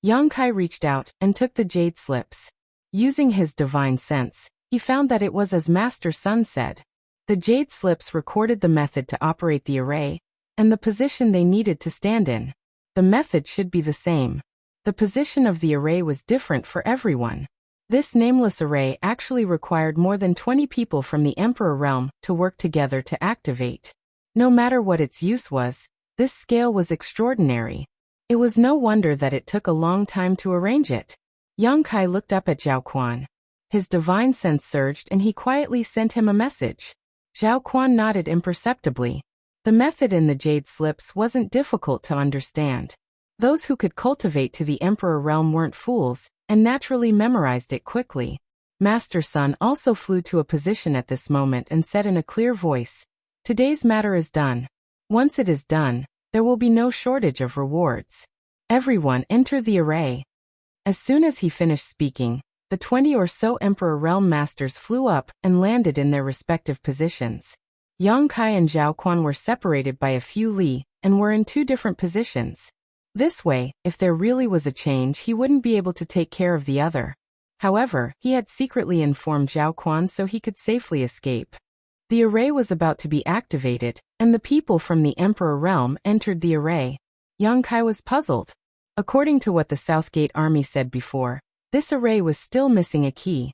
Yang Kai reached out and took the jade slips. Using his divine sense, he found that it was as Master Sun said. The jade slips recorded the method to operate the array and the position they needed to stand in. The method should be the same. The position of the array was different for everyone. This nameless array actually required more than 20 people from the Emperor realm to work together to activate. No matter what its use was, this scale was extraordinary. It was no wonder that it took a long time to arrange it. Yang Kai looked up at Zhao Quan. His divine sense surged and he quietly sent him a message. Zhao Quan nodded imperceptibly. The method in the jade slips wasn't difficult to understand. Those who could cultivate to the Emperor realm weren't fools, and naturally memorized it quickly. Master Sun also flew to a position at this moment and said in a clear voice, "Today's matter is done. Once it is done, there will be no shortage of rewards. Everyone enter the array." As soon as he finished speaking, the 20 or so Emperor realm masters flew up and landed in their respective positions. Yang Kai and Zhao Quan were separated by a few li and were in 2 different positions. This way, if there really was a change, he wouldn't be able to take care of the other. However, he had secretly informed Zhao Quan so he could safely escape. The array was about to be activated, and the people from the Emperor realm entered the array. Yang Kai was puzzled. According to what the Southgate army said before, this array was still missing a key.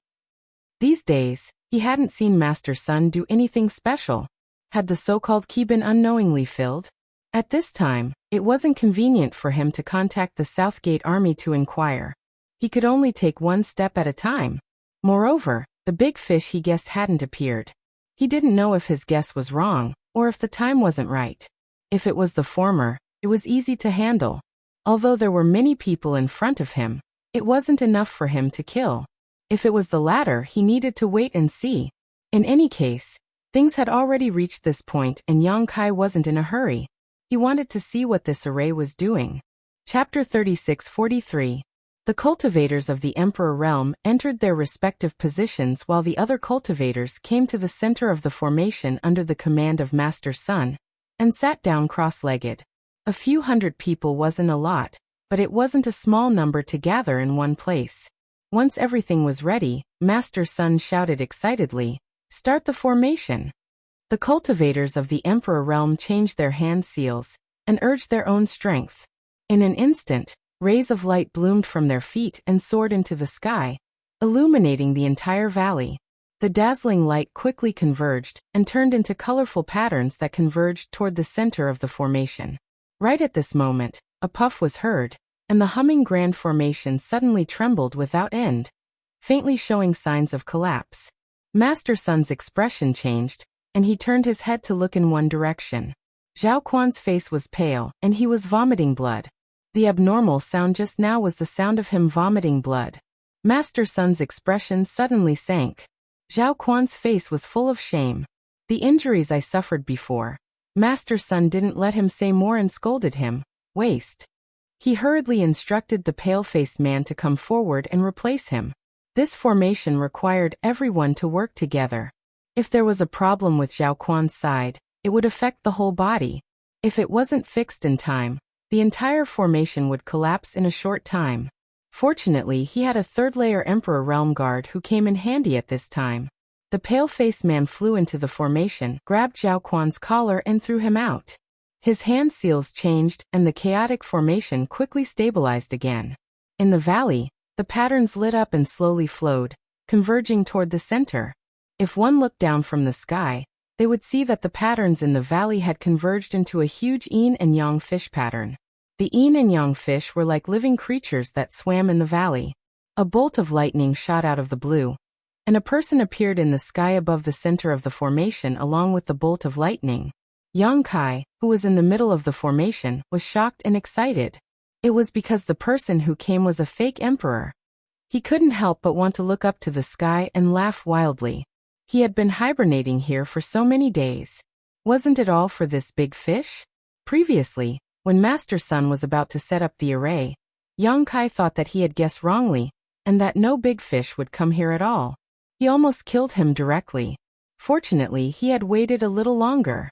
These days, he hadn't seen Master Sun do anything special. Had the so-called key been unknowingly filled? At this time, it wasn't convenient for him to contact the Southgate army to inquire. He could only take one step at a time. Moreover, the big fish he guessed hadn't appeared. He didn't know if his guess was wrong, or if the time wasn't right. If it was the former, it was easy to handle. Although there were many people in front of him, it wasn't enough for him to kill. If it was the latter, he needed to wait and see. In any case, things had already reached this point and Yang Kai wasn't in a hurry. He wanted to see what this array was doing. Chapter 36-43. The cultivators of the Emperor realm entered their respective positions while the other cultivators came to the center of the formation under the command of Master Sun, and sat down cross-legged. A few hundred people wasn't a lot, but it wasn't a small number to gather in one place. Once everything was ready, Master Sun shouted excitedly, "Start the formation!" The cultivators of the Emperor realm changed their hand seals, and urged their own strength. In an instant, rays of light bloomed from their feet and soared into the sky, illuminating the entire valley. The dazzling light quickly converged and turned into colorful patterns that converged toward the center of the formation. Right at this moment, a puff was heard, and the humming grand formation suddenly trembled without end, faintly showing signs of collapse. Master Sun's expression changed, and he turned his head to look in one direction. Zhao Quan's face was pale, and he was vomiting blood. The abnormal sound just now was the sound of him vomiting blood. Master Sun's expression suddenly sank. Zhao Quan's face was full of shame. The injuries I suffered before. Master Sun didn't let him say more and scolded him. Waste. He hurriedly instructed the pale-faced man to come forward and replace him. This formation required everyone to work together. If there was a problem with Zhao Quan's side, it would affect the whole body. If it wasn't fixed in time, the entire formation would collapse in a short time. Fortunately, he had a third-layer Emperor Realm Guard who came in handy at this time. The pale-faced man flew into the formation, grabbed Zhao Quan's collar and threw him out. His hand seals changed and the chaotic formation quickly stabilized again. In the valley, the patterns lit up and slowly flowed, converging toward the center. If one looked down from the sky, they would see that the patterns in the valley had converged into a huge yin and yang fish pattern. The yin and yang fish were like living creatures that swam in the valley. A bolt of lightning shot out of the blue, and a person appeared in the sky above the center of the formation along with the bolt of lightning. Yang Kai, who was in the middle of the formation, was shocked and excited. It was because the person who came was a fake emperor. He couldn't help but want to look up to the sky and laugh wildly. He had been hibernating here for so many days. Wasn't it all for this big fish? Previously, when Master Sun was about to set up the array, Yang Kai thought that he had guessed wrongly, and that no big fish would come here at all. He almost killed him directly. Fortunately, he had waited a little longer.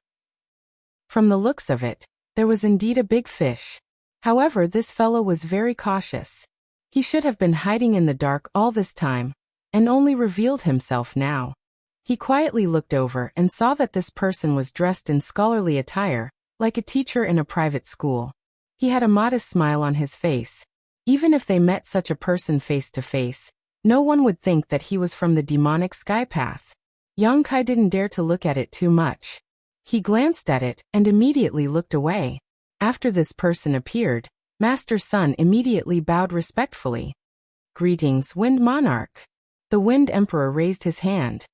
From the looks of it, there was indeed a big fish. However, this fellow was very cautious. He should have been hiding in the dark all this time, and only revealed himself now. He quietly looked over and saw that this person was dressed in scholarly attire, like a teacher in a private school. He had a modest smile on his face. Even if they met such a person face to face, no one would think that he was from the demonic sky path. Yang Kai didn't dare to look at it too much. He glanced at it and immediately looked away. After this person appeared, Master Sun immediately bowed respectfully. "Greetings, Wind Monarch." The Wind Emperor raised his hand.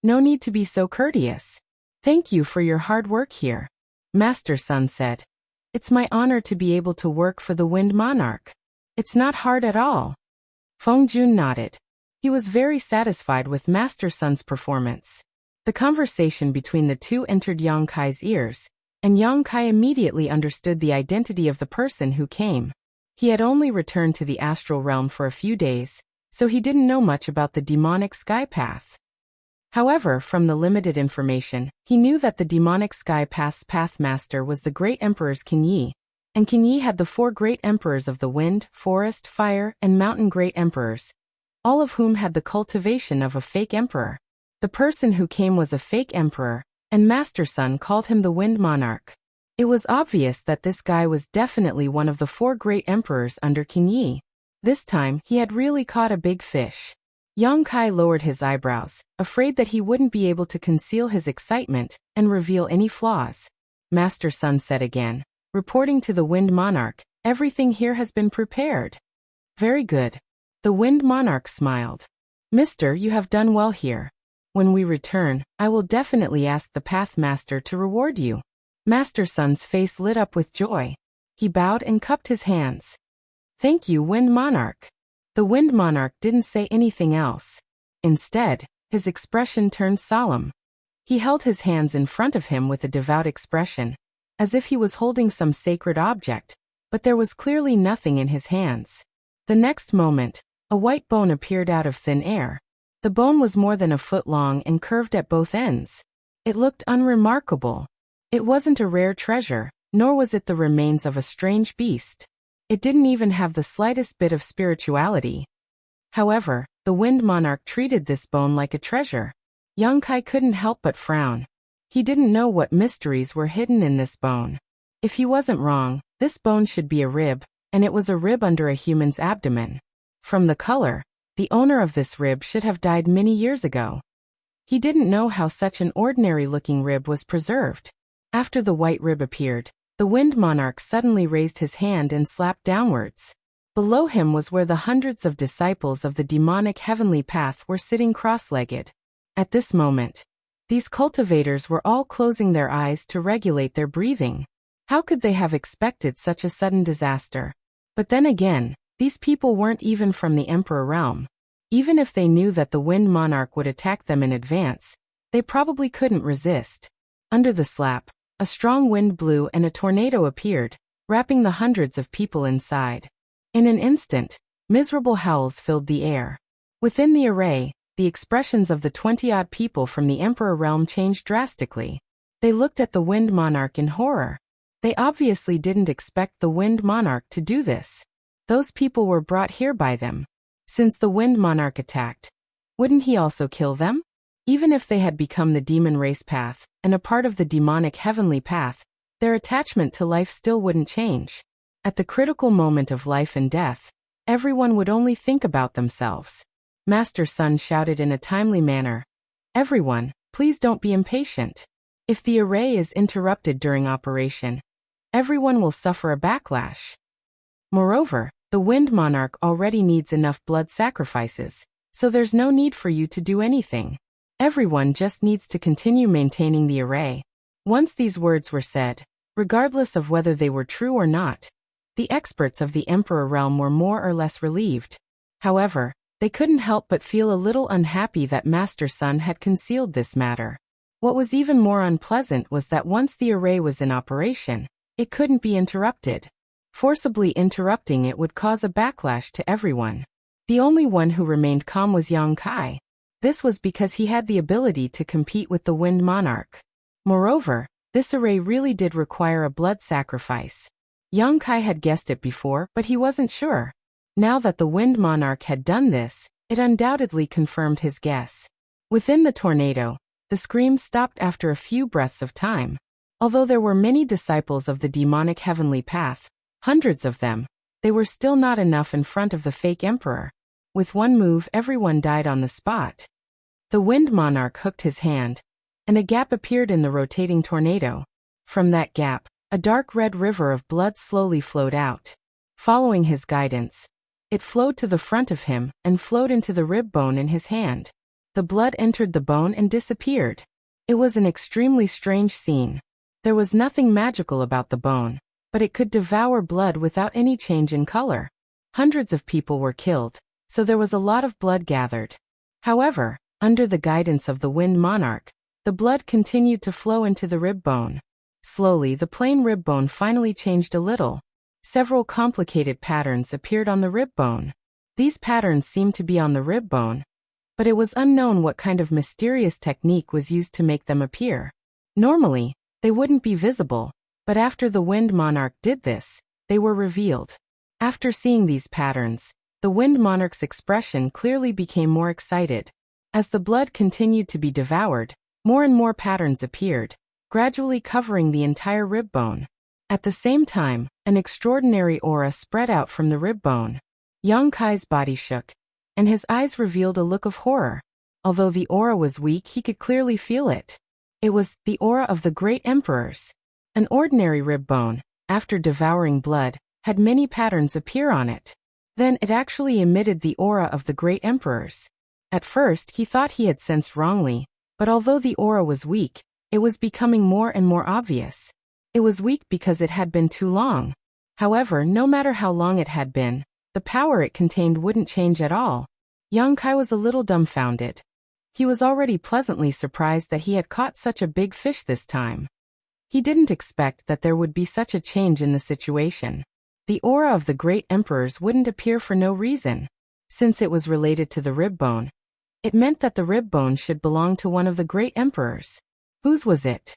"No need to be so courteous. Thank you for your hard work here," Master Sun said. "It's my honor to be able to work for the Wind Monarch. It's not hard at all." Feng Jun nodded. He was very satisfied with Master Sun's performance. The conversation between the two entered Yang Kai's ears, and Yang Kai immediately understood the identity of the person who came. He had only returned to the astral realm for a few days, so he didn't know much about the demonic sky path. However, from the limited information, he knew that the demonic sky path's pathmaster was the great emperor's King Yi, and King Yi had the 4 great emperors of the wind, forest, fire, and mountain great emperors, all of whom had the cultivation of a fake emperor. The person who came was a fake emperor, and Master Sun called him the Wind Monarch. It was obvious that this guy was definitely one of the 4 great emperors under King Yi. This time, he had really caught a big fish. Yang Kai lowered his eyebrows, afraid that he wouldn't be able to conceal his excitement and reveal any flaws. Master Sun said again, reporting to the Wind Monarch, "Everything here has been prepared." "Very good." The Wind Monarch smiled. "Mister, you have done well here. When we return, I will definitely ask the Path Master to reward you." Master Sun's face lit up with joy. He bowed and cupped his hands. "Thank you, Wind Monarch." The Wind Monarch didn't say anything else. Instead, his expression turned solemn. He held his hands in front of him with a devout expression, as if he was holding some sacred object, but there was clearly nothing in his hands. The next moment, a white bone appeared out of thin air. The bone was more than a foot long and curved at both ends. It looked unremarkable. It wasn't a rare treasure, nor was it the remains of a strange beast. It didn't even have the slightest bit of spirituality. However, the Wind Monarch treated this bone like a treasure. Yang Kai couldn't help but frown. He didn't know what mysteries were hidden in this bone. If he wasn't wrong, this bone should be a rib, and it was a rib under a human's abdomen. From the color, the owner of this rib should have died many years ago. He didn't know how such an ordinary-looking rib was preserved. After the white rib appeared, the Wind Monarch suddenly raised his hand and slapped downwards. Below him was where the hundreds of disciples of the demonic heavenly path were sitting cross-legged. At this moment, these cultivators were all closing their eyes to regulate their breathing. How could they have expected such a sudden disaster? But then again, these people weren't even from the Emperor realm. Even if they knew that the Wind Monarch would attack them in advance, they probably couldn't resist. Under the slap, a strong wind blew and a tornado appeared, wrapping the hundreds of people inside. In an instant, miserable howls filled the air. Within the array, the expressions of the 20-odd people from the Emperor realm changed drastically. They looked at the Wind Monarch in horror. They obviously didn't expect the Wind Monarch to do this. Those people were brought here by them. Since the Wind Monarch attacked, wouldn't he also kill them? Even if they had become the demon race path, and a part of the demonic heavenly path, their attachment to life still wouldn't change. At the critical moment of life and death, everyone would only think about themselves. Master Sun shouted in a timely manner, "Everyone, please don't be impatient. If the array is interrupted during operation, everyone will suffer a backlash. Moreover, the Wind Monarch already needs enough blood sacrifices, so there's no need for you to do anything. Everyone just needs to continue maintaining the array." Once these words were said, regardless of whether they were true or not, the experts of the Emperor realm were more or less relieved. However, they couldn't help but feel a little unhappy that Master Sun had concealed this matter. What was even more unpleasant was that once the array was in operation, it couldn't be interrupted. Forcibly interrupting it would cause a backlash to everyone. The only one who remained calm was Yang Kai. This was because he had the ability to compete with the Wind Monarch. Moreover, this array really did require a blood sacrifice. Yang Kai had guessed it before, but he wasn't sure. Now that the Wind Monarch had done this, it undoubtedly confirmed his guess. Within the tornado, the screams stopped after a few breaths of time. Although there were many disciples of the demonic heavenly path, hundreds of them, they were still not enough in front of the fake emperor. With one move, everyone died on the spot. The Wind Monarch hooked his hand, and a gap appeared in the rotating tornado. From that gap, a dark red river of blood slowly flowed out. Following his guidance, it flowed to the front of him and flowed into the rib bone in his hand. The blood entered the bone and disappeared. It was an extremely strange scene. There was nothing magical about the bone, but it could devour blood without any change in color. Hundreds of people were killed, so there was a lot of blood gathered. However, under the guidance of the Wind Monarch, the blood continued to flow into the rib bone. Slowly, the plain rib bone finally changed a little. Several complicated patterns appeared on the rib bone. These patterns seemed to be on the rib bone, but it was unknown what kind of mysterious technique was used to make them appear. Normally, they wouldn't be visible, but after the Wind Monarch did this, they were revealed. After seeing these patterns, the Wind Monarch's expression clearly became more excited. As the blood continued to be devoured, more and more patterns appeared, gradually covering the entire rib bone. At the same time, an extraordinary aura spread out from the rib bone. Yang Kai's body shook, and his eyes revealed a look of horror. Although the aura was weak, he could clearly feel it. It was the aura of the great emperors. An ordinary rib bone, after devouring blood, had many patterns appear on it. Then it actually emitted the aura of the great emperors. At first he thought he had sensed wrongly, but although the aura was weak, it was becoming more and more obvious. It was weak because it had been too long. However, no matter how long it had been, the power it contained wouldn't change at all. Yang Kai was a little dumbfounded. He was already pleasantly surprised that he had caught such a big fish this time. He didn't expect that there would be such a change in the situation. The aura of the great emperors wouldn't appear for no reason. Since it was related to the rib bone, it meant that the rib bone should belong to one of the great emperors. Whose was it?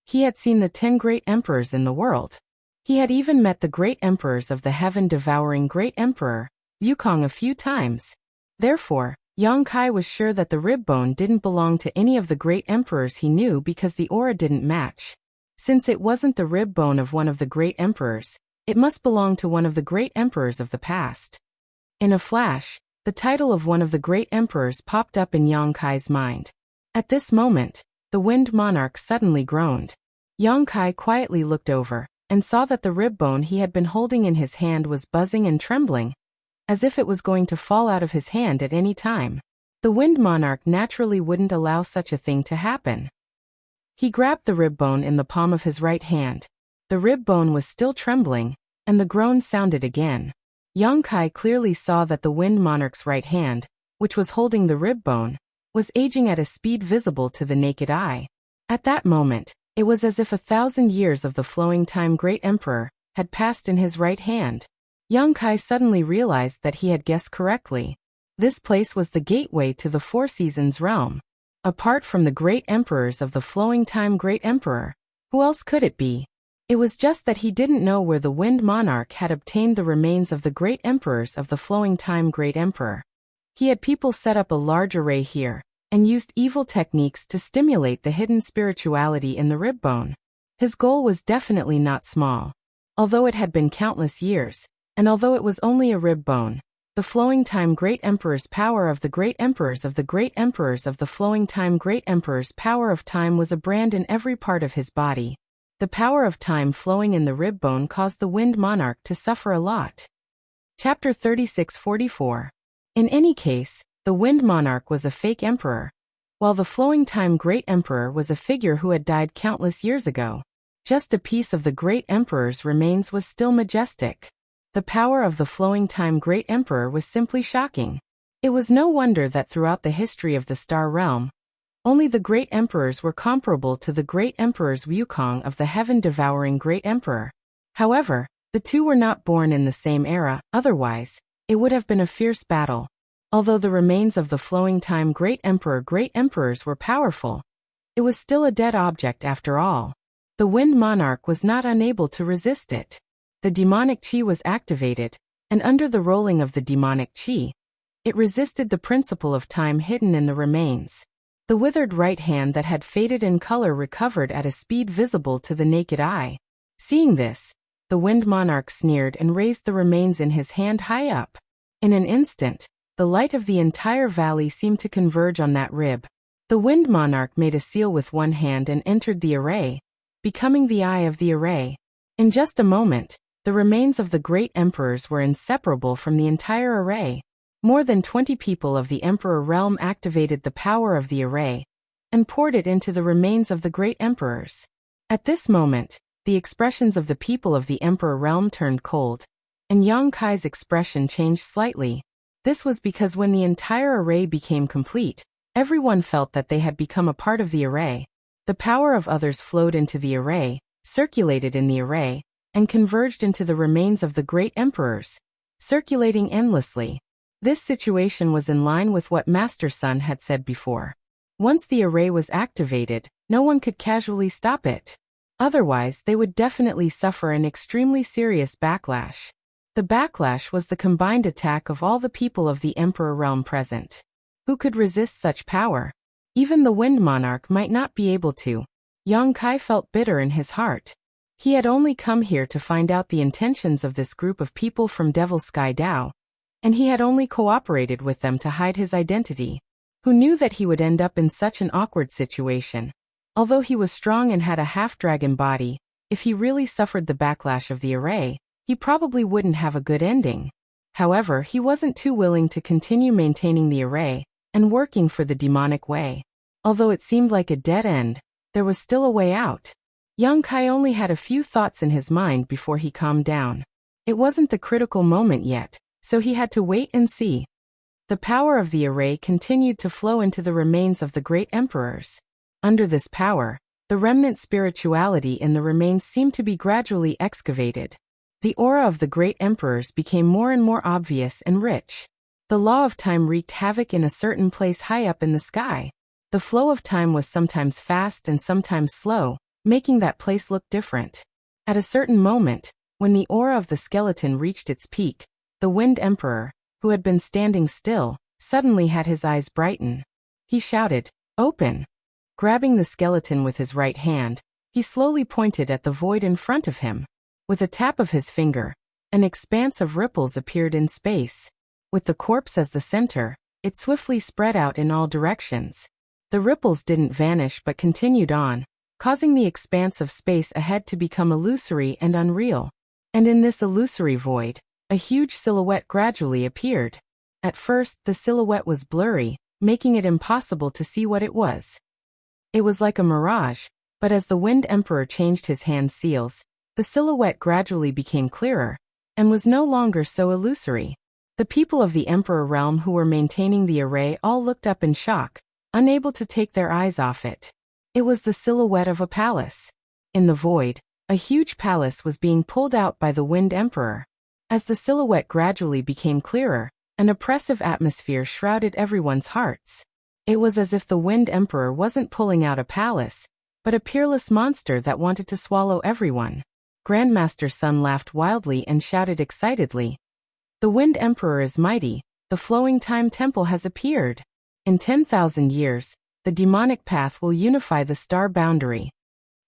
He had seen the 10 great emperors in the world. He had even met the great emperors of the heaven-devouring great emperor, Wukong, a few times. Therefore, Yang Kai was sure that the rib bone didn't belong to any of the great emperors he knew because the aura didn't match. Since it wasn't the rib bone of one of the great emperors, it must belong to one of the great emperors of the past. In a flash, the title of one of the great emperors popped up in Yang Kai's mind. At this moment, the Wind Monarch suddenly groaned. Yang Kai quietly looked over, and saw that the rib bone he had been holding in his hand was buzzing and trembling, as if it was going to fall out of his hand at any time. The Wind Monarch naturally wouldn't allow such a thing to happen. He grabbed the rib bone in the palm of his right hand. The rib bone was still trembling, and the groan sounded again. Yang Kai clearly saw that the Wind Monarch's right hand, which was holding the rib bone, was aging at a speed visible to the naked eye. At that moment, it was as if 1,000 years of the flowing time great emperor had passed in his right hand. Yang Kai suddenly realized that he had guessed correctly. This place was the gateway to the Four Seasons realm. Apart from the great emperors of the flowing time great emperor, who else could it be? It was just that he didn't know where the Wind Monarch had obtained the remains of the great emperors of the flowing time great emperor. He had people set up a large array here, and used evil techniques to stimulate the hidden spirituality in the rib bone. His goal was definitely not small. Although it had been countless years, and although it was only a rib bone, the flowing time great emperor's power of the great emperors of the great emperors of the flowing time great emperor's power of time was a brand in every part of his body. The power of time flowing in the rib bone caused the Wind Monarch to suffer a lot. Chapter 36:44. In any case, the Wind Monarch was a fake emperor, while the flowing time great emperor was a figure who had died countless years ago. Just a piece of the great emperor's remains was still majestic. The power of the flowing time great emperor was simply shocking. It was no wonder that throughout the history of the Star Realm, only the great emperors were comparable to the great emperors Wukong of the heaven-devouring great emperor. However, the two were not born in the same era, otherwise, it would have been a fierce battle. Although the remains of the flowing time great emperors were powerful, it was still a dead object after all. The Wind Monarch was not unable to resist it. The demonic chi was activated, and under the rolling of the demonic chi, it resisted the principle of time hidden in the remains. The withered right hand that had faded in color recovered at a speed visible to the naked eye. Seeing this, the Wind Monarch sneered and raised the remains in his hand high up. In an instant, the light of the entire valley seemed to converge on that rib. The Wind Monarch made a seal with one hand and entered the array, becoming the eye of the array. In just a moment, the remains of the great emperors were inseparable from the entire array. More than 20 people of the Emperor realm activated the power of the array, and poured it into the remains of the great emperors. At this moment, the expressions of the people of the Emperor realm turned cold, and Yang Kai's expression changed slightly. This was because when the entire array became complete, everyone felt that they had become a part of the array. The power of others flowed into the array, circulated in the array, and converged into the remains of the great emperors, circulating endlessly. This situation was in line with what Master Sun had said before. Once the array was activated, no one could casually stop it. Otherwise, they would definitely suffer an extremely serious backlash. The backlash was the combined attack of all the people of the Emperor realm present. Who could resist such power? Even the Wind Monarch might not be able to. Yang Kai felt bitter in his heart. He had only come here to find out the intentions of this group of people from Devil Sky Dao, and he had only cooperated with them to hide his identity. Who knew that he would end up in such an awkward situation? Although he was strong and had a half-dragon body, if he really suffered the backlash of the array, he probably wouldn't have a good ending. However, he wasn't too willing to continue maintaining the array and working for the demonic way. Although it seemed like a dead end, there was still a way out. Yang Kai only had a few thoughts in his mind before he calmed down. It wasn't the critical moment yet, so he had to wait and see. The power of the array continued to flow into the remains of the great emperors. Under this power, the remnant spirituality in the remains seemed to be gradually excavated. The aura of the great emperors became more and more obvious and rich. The law of time wreaked havoc in a certain place high up in the sky. The flow of time was sometimes fast and sometimes slow, making that place look different. At a certain moment, when the aura of the skeleton reached its peak, the Wind Emperor, who had been standing still, suddenly had his eyes brighten. He shouted, "Open!" Grabbing the skeleton with his right hand, he slowly pointed at the void in front of him. With a tap of his finger, an expanse of ripples appeared in space. With the corpse as the center, it swiftly spread out in all directions. The ripples didn't vanish but continued on, causing the expanse of space ahead to become illusory and unreal. And in this illusory void, a huge silhouette gradually appeared. At first, the silhouette was blurry, making it impossible to see what it was. It was like a mirage, but as the Wind Emperor changed his hand seals, the silhouette gradually became clearer, and was no longer so illusory. The people of the Emperor realm who were maintaining the array all looked up in shock, unable to take their eyes off it. It was the silhouette of a palace. In the void, a huge palace was being pulled out by the Wind Emperor. As the silhouette gradually became clearer, an oppressive atmosphere shrouded everyone's hearts. It was as if the Wind Emperor wasn't pulling out a palace, but a peerless monster that wanted to swallow everyone. Grandmaster Sun laughed wildly and shouted excitedly, "The Wind Emperor is mighty, the flowing time temple has appeared. In 10,000 years, the demonic path will unify the star boundary."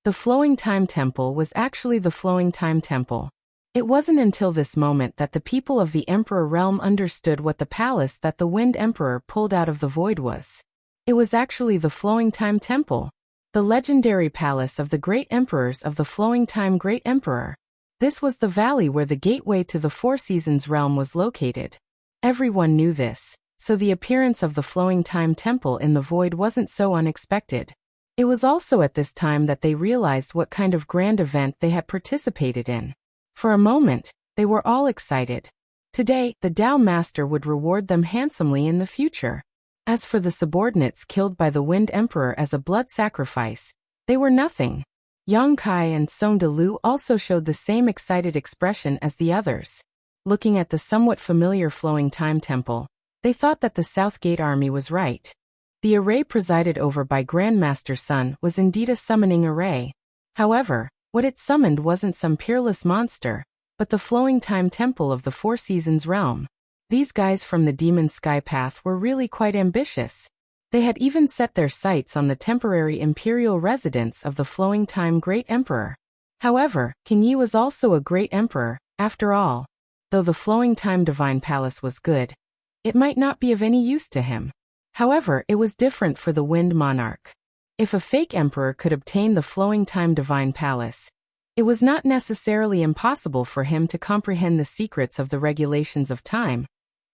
The flowing time temple was actually the flowing time temple. It wasn't until this moment that the people of the Emperor realm understood what the palace that the Wind Emperor pulled out of the void was. It was actually the Flowing Time Temple, the legendary palace of the great emperors of the Flowing Time Great Emperor. This was the valley where the gateway to the Four Seasons realm was located. Everyone knew this, so the appearance of the Flowing Time Temple in the void wasn't so unexpected. It was also at this time that they realized what kind of grand event they had participated in. For a moment, they were all excited. Today, the Tao Master would reward them handsomely in the future. As for the subordinates killed by the Wind Emperor as a blood sacrifice, they were nothing. Yang Kai and Song De Lu also showed the same excited expression as the others. Looking at the somewhat familiar Flowing Time Temple, they thought that the South Gate Army was right. The array presided over by Grandmaster Sun was indeed a summoning array. However, what it summoned wasn't some peerless monster, but the Flowing Time Temple of the Four Seasons realm. These guys from the Demon Sky Path were really quite ambitious. They had even set their sights on the temporary imperial residence of the Flowing Time Great Emperor. However, King Yi was also a great emperor, after all. Though the Flowing Time Divine Palace was good, it might not be of any use to him. However, it was different for the Wind Monarch. If a fake emperor could obtain the Flowing Time Divine Palace, it was not necessarily impossible for him to comprehend the secrets of the regulations of time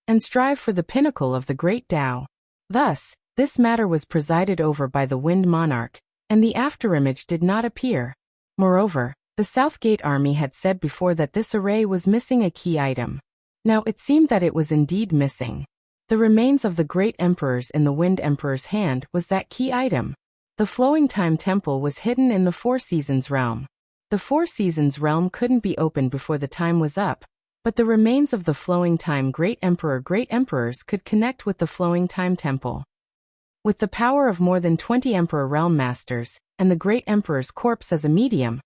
and strive for the pinnacle of the great Tao. Thus, this matter was presided over by the Wind Monarch, and the afterimage did not appear. Moreover, the Southgate Army had said before that this array was missing a key item. Now it seemed that it was indeed missing. The remains of the great emperors in the Wind Emperor's hand was that key item. The Flowing Time Temple was hidden in the Four Seasons realm. The Four Seasons realm couldn't be opened before the time was up, but the remains of the Flowing Time Great Emperors could connect with the Flowing Time Temple. With the power of more than 20 Emperor Realm Masters, and the Great Emperor's corpse as a medium,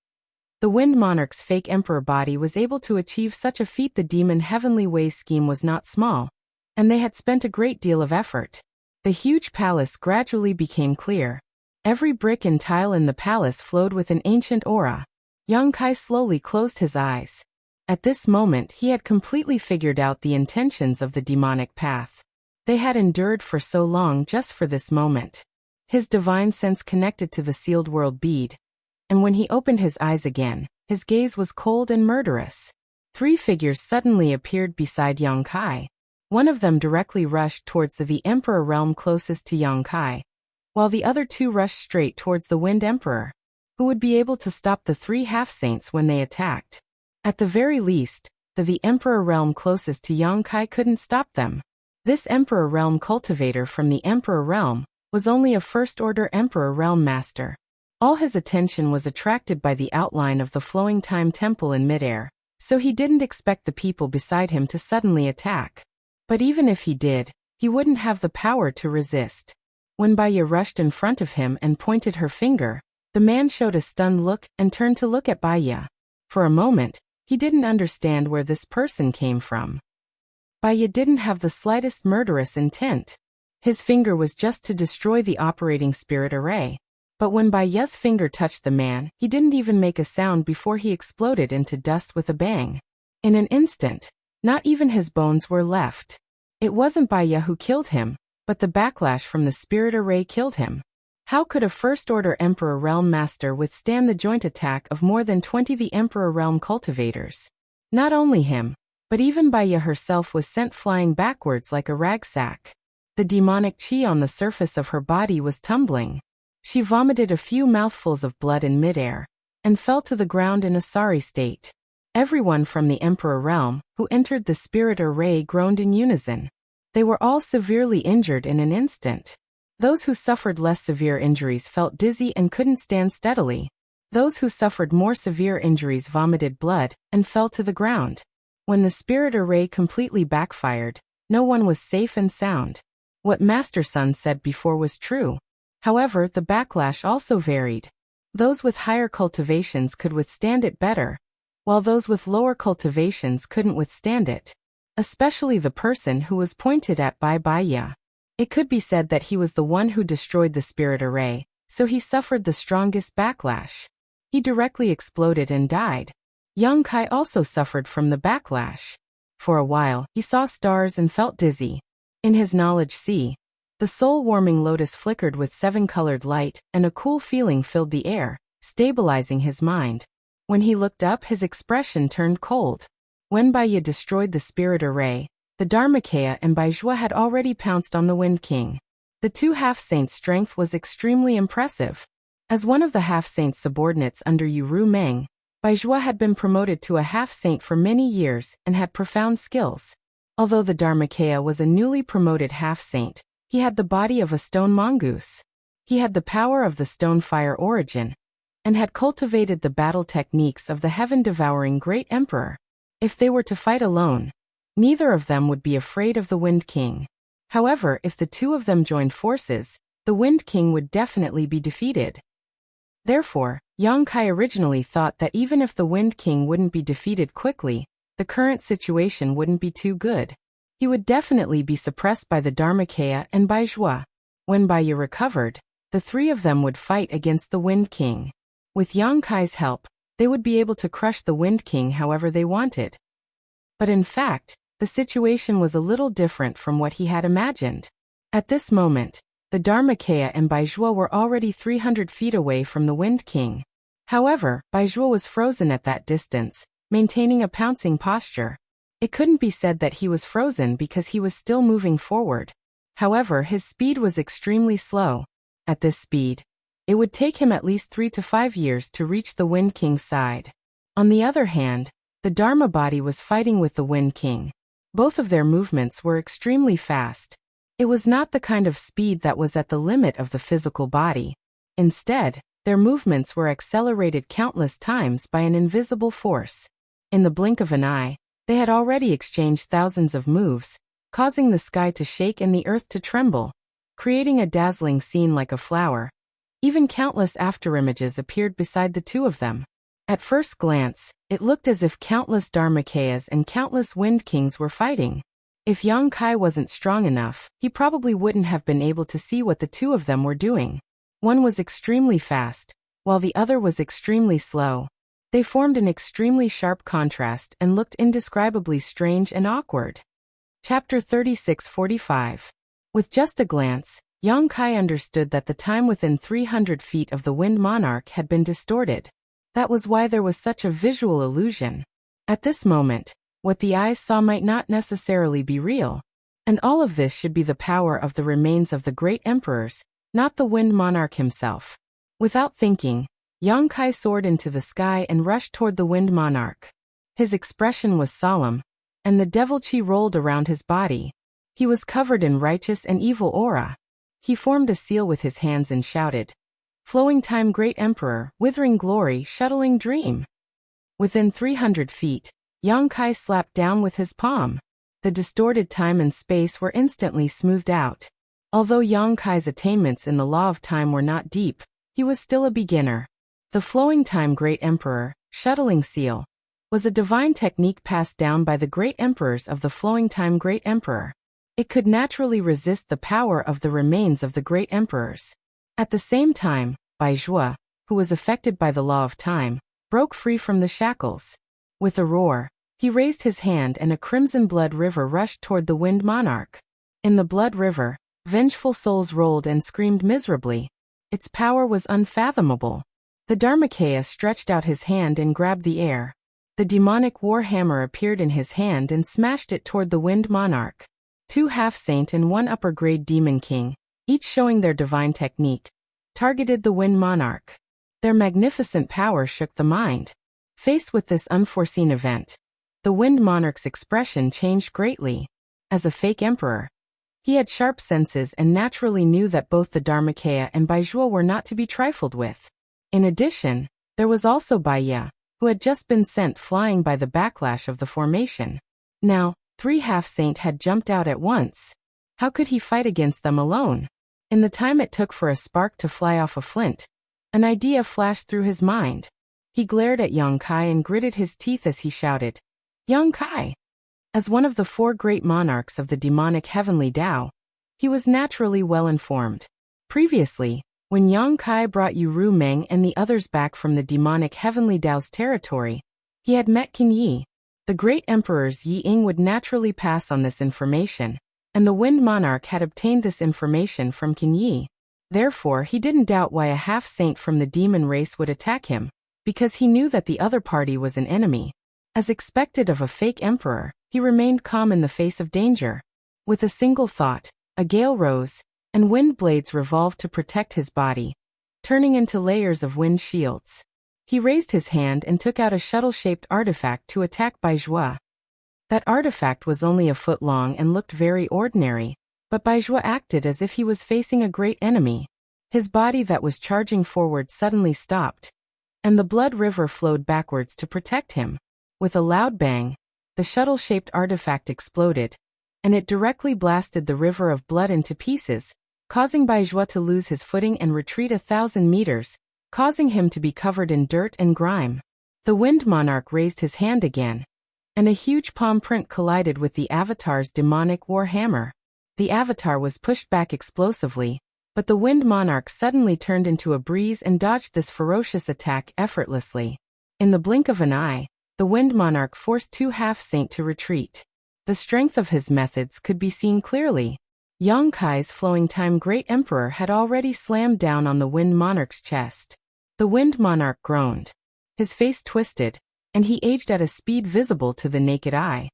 the Wind Monarch's fake emperor body was able to achieve such a feat. The Demon Heavenly Ways scheme was not small, and they had spent a great deal of effort. The huge palace gradually became clear. Every brick and tile in the palace flowed with an ancient aura. Yang Kai slowly closed his eyes. At this moment he had completely figured out the intentions of the demonic path. They had endured for so long just for this moment. His divine sense connected to the sealed world bead, and when he opened his eyes again, his gaze was cold and murderous. 3 figures suddenly appeared beside Yang Kai. One of them directly rushed towards the Emperor realm closest to Yang Kai, while the other 2 rushed straight towards the Wind Emperor, who would be able to stop the 3 half-saints when they attacked. At the very least, the Emperor realm closest to Yang Kai couldn't stop them. This Emperor realm cultivator from the Emperor realm was only a first-order Emperor realm master. All his attention was attracted by the outline of the flowing time temple in midair, so he didn't expect the people beside him to suddenly attack. But even if he did, he wouldn't have the power to resist. When Baya rushed in front of him and pointed her finger, the man showed a stunned look and turned to look at Baya. For a moment, he didn't understand where this person came from. Baya didn't have the slightest murderous intent. His finger was just to destroy the operating spirit array. But when Baya's finger touched the man, he didn't even make a sound before he exploded into dust with a bang. In an instant, not even his bones were left. It wasn't Baya who killed him, but the backlash from the spirit array killed him. How could a First-Order Emperor Realm Master withstand the joint attack of more than 20 the Emperor Realm cultivators? Not only him, but even Baya herself was sent flying backwards like a rag sack. The demonic chi on the surface of her body was tumbling. She vomited a few mouthfuls of blood in midair, and fell to the ground in a sorry state. Everyone from the Emperor Realm who entered the spirit array groaned in unison. They were all severely injured in an instant. Those who suffered less severe injuries felt dizzy and couldn't stand steadily. Those who suffered more severe injuries vomited blood and fell to the ground. When the spirit array completely backfired, no one was safe and sound. What Master Sun said before was true. However, the backlash also varied. Those with higher cultivations could withstand it better, while those with lower cultivations couldn't withstand it. Especially the person who was pointed at by Baya. It could be said that he was the one who destroyed the spirit array, so he suffered the strongest backlash. He directly exploded and died. Yang Kai also suffered from the backlash. For a while, he saw stars and felt dizzy. In his knowledge sea, the soul-warming lotus flickered with 7-colored light, and a cool feeling filled the air, stabilizing his mind. When he looked up, his expression turned cold. When Baya destroyed the spirit array, the Dharmakaya and Baizhua had already pounced on the Wind King. The 2 half-saints' strength was extremely impressive. As one of the half-saints' subordinates under Yu Meng, Baizhua had been promoted to a half-saint for many years and had profound skills. Although the Dharmakaya was a newly promoted half-saint, he had the body of a stone mongoose. He had the power of the stone fire origin, and had cultivated the battle techniques of the heaven-devouring Great Emperor. If they were to fight alone, neither of them would be afraid of the Wind King. However, if the 2 of them joined forces, the Wind King would definitely be defeated. Therefore, Yang Kai originally thought that even if the Wind King wouldn't be defeated quickly, the current situation wouldn't be too good. He would definitely be suppressed by the Dharmakaya and Baizhua. When Baya recovered, the 3 of them would fight against the Wind King. With Yang Kai's help, they would be able to crush the Wind King however they wanted. But in fact, the situation was a little different from what he had imagined. At this moment, the Dharmakaya and Baizhua were already 300 feet away from the Wind King. However, Baizhua was frozen at that distance, maintaining a pouncing posture. It couldn't be said that he was frozen because he was still moving forward. However, his speed was extremely slow. At this speed, it would take him at least 3 to 5 years to reach the Wind King's side. On the other hand, the Dharma body was fighting with the Wind King. Both of their movements were extremely fast. It was not the kind of speed that was at the limit of the physical body. Instead, their movements were accelerated countless times by an invisible force. In the blink of an eye, they had already exchanged thousands of moves, causing the sky to shake and the earth to tremble, creating a dazzling scene like a flower. Even countless afterimages appeared beside the 2 of them. At first glance, it looked as if countless Dharmakayas and countless Wind Kings were fighting. If Yang Kai wasn't strong enough, he probably wouldn't have been able to see what the two of them were doing. One was extremely fast, while the other was extremely slow. They formed an extremely sharp contrast and looked indescribably strange and awkward. Chapter 36:45. With just a glance, Yang Kai understood that the time within 300 feet of the Wind Monarch had been distorted. That was why there was such a visual illusion. At this moment, what the eyes saw might not necessarily be real. And all of this should be the power of the remains of the great emperors, not the Wind Monarch himself. Without thinking, Yang Kai soared into the sky and rushed toward the Wind Monarch. His expression was solemn, and the devil chi rolled around his body. He was covered in righteous and evil aura. He formed a seal with his hands and shouted, "Flowing time, great emperor, withering glory, shuttling dream." Within 300 feet, Yang Kai slapped down with his palm. The distorted time and space were instantly smoothed out. Although Yang Kai's attainments in the law of time were not deep, he was still a beginner. The flowing time great emperor, shuttling seal, was a divine technique passed down by the great emperors of the flowing time great emperor. It could naturally resist the power of the remains of the great emperors. At the same time, Bai Zhuo, who was affected by the law of time, broke free from the shackles. With a roar, he raised his hand and a crimson blood river rushed toward the Wind Monarch. In the blood river, vengeful souls rolled and screamed miserably. Its power was unfathomable. The Dharmakaya stretched out his hand and grabbed the air. The demonic war hammer appeared in his hand and smashed it toward the Wind Monarch. 2 half-saint and 1 upper-grade demon king, each showing their divine technique, targeted the Wind Monarch. Their magnificent power shook the mind. Faced with this unforeseen event, the Wind Monarch's expression changed greatly. As a fake emperor, he had sharp senses and naturally knew that both the Dharmakaya and Bai Zhuo were not to be trifled with. In addition, there was also Bai Ye, who had just been sent flying by the backlash of the formation. Now, 3 half-saint had jumped out at once. How could he fight against them alone? In the time it took for a spark to fly off a flint, an idea flashed through his mind. He glared at Yang Kai and gritted his teeth as he shouted, "Yang Kai!" As one of the 4 great monarchs of the demonic heavenly Tao, he was naturally well informed. Previously, when Yang Kai brought Yu Ru Meng and the others back from the demonic heavenly Tao's territory, he had met Qin Yi. The great emperors Yi Ying would naturally pass on this information, and the Wind Monarch had obtained this information from Qin Yi. Therefore, he didn't doubt why a half-saint from the demon race would attack him, because he knew that the other party was an enemy. As expected of a fake emperor, he remained calm in the face of danger. With a single thought, a gale rose, and wind blades revolved to protect his body, turning into layers of wind shields. He raised his hand and took out a shuttle-shaped artifact to attack Bai Zhuo. That artifact was only a foot long and looked very ordinary, but Bai Zhuo acted as if he was facing a great enemy. His body that was charging forward suddenly stopped, and the blood river flowed backwards to protect him. With a loud bang, the shuttle-shaped artifact exploded, and it directly blasted the river of blood into pieces, causing Bai Zhuo to lose his footing and retreat 1,000 meters, causing him to be covered in dirt and grime. The Wind Monarch raised his hand again, and a huge palm print collided with the Avatar's demonic war hammer. The Avatar was pushed back explosively, but the Wind Monarch suddenly turned into a breeze and dodged this ferocious attack effortlessly. In the blink of an eye, the Wind Monarch forced 2 half-saint to retreat. The strength of his methods could be seen clearly. Yang Kai's flowing time great emperor had already slammed down on the Wind Monarch's chest. The Wind Monarch groaned. His face twisted, and he aged at a speed visible to the naked eye.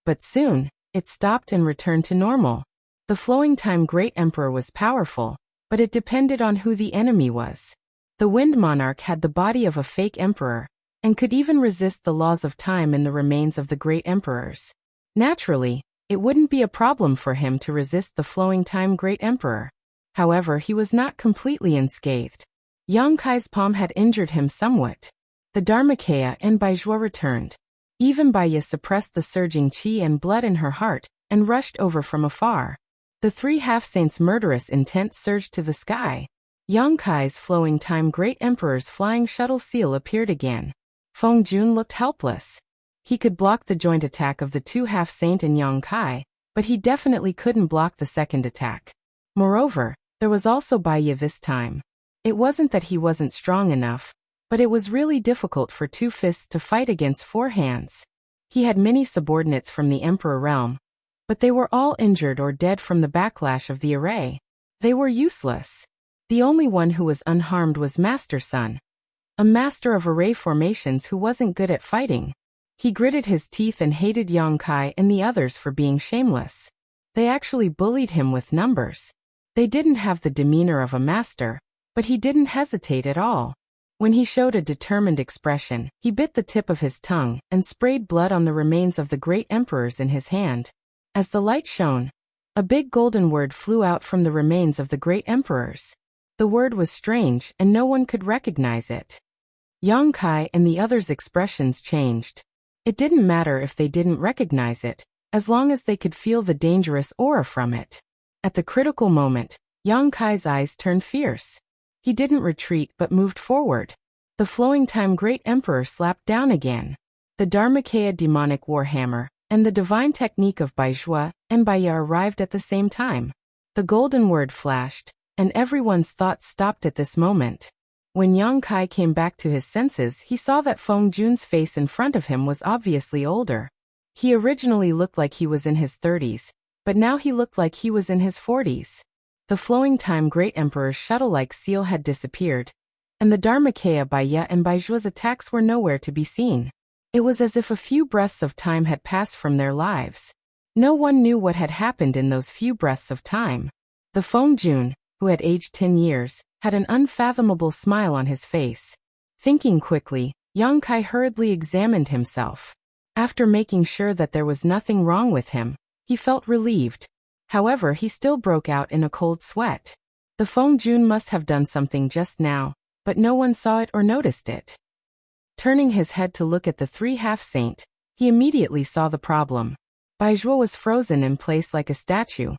But soon, it stopped and returned to normal. The flowing time great emperor was powerful, but it depended on who the enemy was. The Wind Monarch had the body of a fake emperor, and could even resist the laws of time in the remains of the great emperors. Naturally, it wouldn't be a problem for him to resist the flowing time great emperor. However, he was not completely unscathed. Yang Kai's palm had injured him somewhat. The Dharmakaya and Bai Zhuo returned. Even Bai Ye suppressed the surging qi and blood in her heart, and rushed over from afar. The 3 half-saints' murderous intent surged to the sky. Yang Kai's flowing time great emperor's flying shuttle seal appeared again. Feng Jun looked helpless. He could block the joint attack of the 2 half-saint and Yang Kai, but he definitely couldn't block the second attack. Moreover, there was also Baiya this time. It wasn't that he wasn't strong enough, but it was really difficult for two fists to fight against four hands. He had many subordinates from the Emperor realm, but they were all injured or dead from the backlash of the array. They were useless. The only one who was unharmed was Master Sun, a master of array formations who wasn't good at fighting. He gritted his teeth and hated Yang Kai and the others for being shameless. They actually bullied him with numbers. They didn't have the demeanor of a master, but he didn't hesitate at all. When he showed a determined expression, he bit the tip of his tongue and sprayed blood on the remains of the great emperors in his hand. As the light shone, a big golden word flew out from the remains of the great emperors. The word was strange and no one could recognize it. Yang Kai and the others' expressions changed. It didn't matter if they didn't recognize it, as long as they could feel the dangerous aura from it. At the critical moment, Yang Kai's eyes turned fierce. He didn't retreat but moved forward. The flowing time great emperor slapped down again. The Dharmakaya demonic warhammer and the divine technique of Baizhua and Baiya arrived at the same time. The golden word flashed, and everyone's thoughts stopped at this moment. When Yang Kai came back to his senses, he saw that Feng Jun's face in front of him was obviously older. He originally looked like he was in his 30s, but now he looked like he was in his 40s. The flowing time great emperor's shuttle-like seal had disappeared, and the Dharmakaya Baiya and Baizhua's attacks were nowhere to be seen. It was as if a few breaths of time had passed from their lives. No one knew what had happened in those few breaths of time. The Feng Jun, who had aged 10 years, had an unfathomable smile on his face. Thinking quickly, Yang Kai hurriedly examined himself. After making sure that there was nothing wrong with him, he felt relieved. However, he still broke out in a cold sweat. The Feng Jun must have done something just now, but no one saw it or noticed it. Turning his head to look at the three half-saint, he immediately saw the problem. Baizhua was frozen in place like a statue.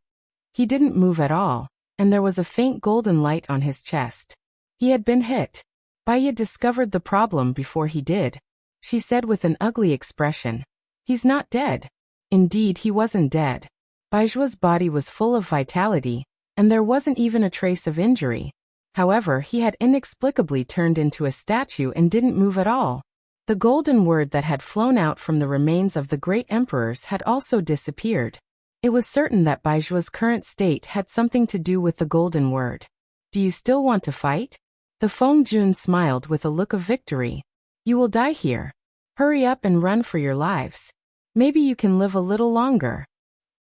He didn't move at all, and there was a faint golden light on his chest. He had been hit. Baiya discovered the problem before he did. She said with an ugly expression, "He's not dead." Indeed, he wasn't dead. Baizhua's body was full of vitality, and there wasn't even a trace of injury. However, he had inexplicably turned into a statue and didn't move at all. The golden word that had flown out from the remains of the great emperors had also disappeared. It was certain that Baizhua's current state had something to do with the golden word. "Do you still want to fight?" The Feng Jun smiled with a look of victory. "You will die here. Hurry up and run for your lives. Maybe you can live a little longer."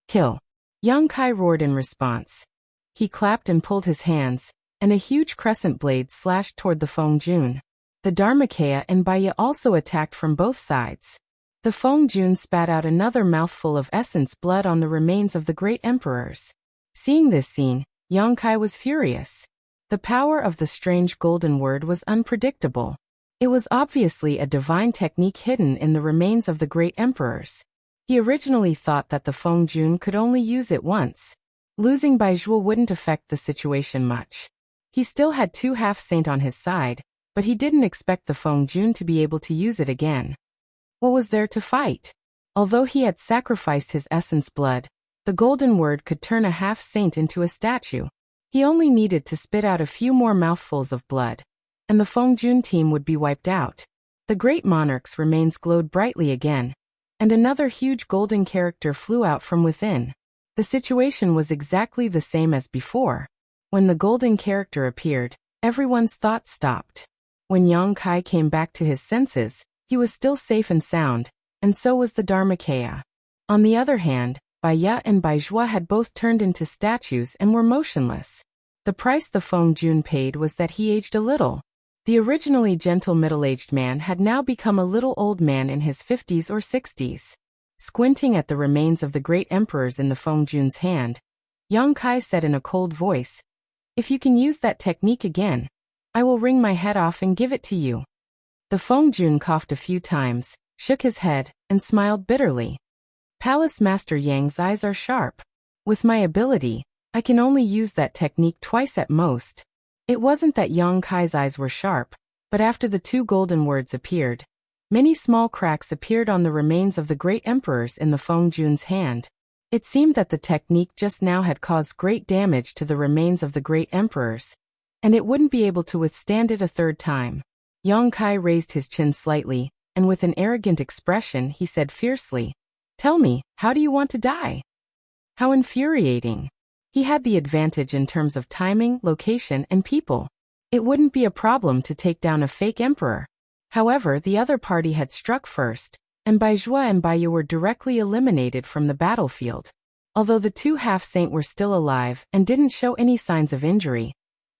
"Kill!" Yang Kai roared in response. He clapped and pulled his hands, and a huge crescent blade slashed toward the Feng Jun. The Dharmakaya and Baiya also attacked from both sides. The Feng Jun spat out another mouthful of essence blood on the remains of the great emperors. Seeing this scene, Yang Kai was furious. The power of the strange golden word was unpredictable. It was obviously a divine technique hidden in the remains of the great emperors. He originally thought that the Feng Jun could only use it once. Losing Baizhua wouldn't affect the situation much. He still had two half-saint on his side, but he didn't expect the Feng Jun to be able to use it again. What was there to fight? Although he had sacrificed his essence blood, the golden word could turn a half-saint into a statue. He only needed to spit out a few more mouthfuls of blood, and the Feng Jun team would be wiped out. The great monarch's remains glowed brightly again, and another huge golden character flew out from within. The situation was exactly the same as before. When the golden character appeared, everyone's thoughts stopped. When Yang Kai came back to his senses, he was still safe and sound, and so was the Dharmakaya. On the other hand, Baiya and Baizhua had both turned into statues and were motionless. The price the Feng Jun paid was that he aged a little. The originally gentle middle-aged man had now become a little old man in his 50s or 60s. Squinting at the remains of the great emperors in the Feng Jun's hand, Yang Kai said in a cold voice, "If you can use that technique again, I will wring my head off and give it to you." The Feng Jun coughed a few times, shook his head, and smiled bitterly. "Palace Master Yang's eyes are sharp. With my ability, I can only use that technique twice at most." It wasn't that Yang Kai's eyes were sharp, but after the two golden words appeared, many small cracks appeared on the remains of the great emperors in the Feng Jun's hand. It seemed that the technique just now had caused great damage to the remains of the great emperors, and it wouldn't be able to withstand it a third time. Yang Kai raised his chin slightly, and with an arrogant expression he said fiercely, "Tell me, how do you want to die?" How infuriating. He had the advantage in terms of timing, location, and people. It wouldn't be a problem to take down a fake emperor. However, the other party had struck first, and Baizhua and Baiyu were directly eliminated from the battlefield. Although the two half-saint were still alive and didn't show any signs of injury,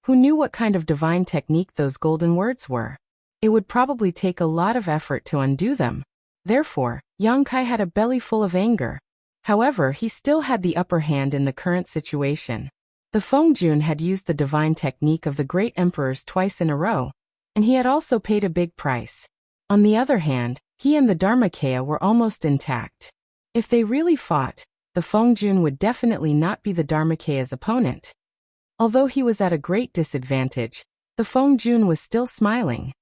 who knew what kind of divine technique those golden words were? It would probably take a lot of effort to undo them. Therefore, Yang Kai had a belly full of anger. However, he still had the upper hand in the current situation. The Fengjun had used the divine technique of the great emperors twice in a row, and he had also paid a big price. On the other hand, he and the Dharmakaya were almost intact. If they really fought, the Fengjun would definitely not be the Dharmakaya's opponent. Although he was at a great disadvantage, the Fengjun was still smiling.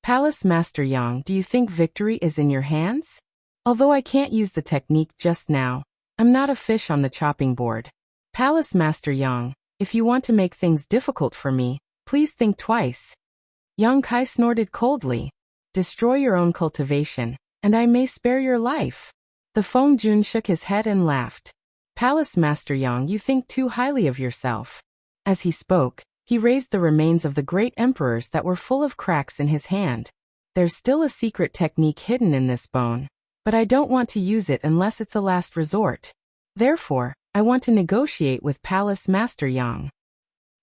"Palace Master Yang, do you think victory is in your hands? Although I can't use the technique just now, I'm not a fish on the chopping board. Palace Master Yang, if you want to make things difficult for me, please think twice." Yang Kai snorted coldly. "Destroy your own cultivation, and I may spare your life." The Fengjun shook his head and laughed. "Palace Master Yang, you think too highly of yourself." As he spoke, he raised the remains of the great emperors that were full of cracks in his hand. "There's still a secret technique hidden in this bone, but I don't want to use it unless it's a last resort. Therefore, I want to negotiate with Palace Master Yang."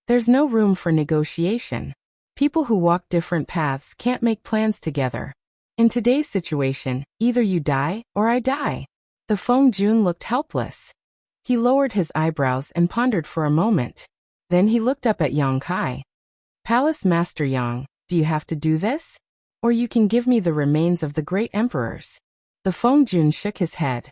There's no room for negotiation. People who walk different paths can't make plans together. In today's situation, either you die or I die. The Fengjun looked helpless. He lowered his eyebrows and pondered for a moment. Then he looked up at Yang Kai. "Palace Master Yang, do you have to do this? Or you can give me the remains of the great emperors." The Fengjun shook his head.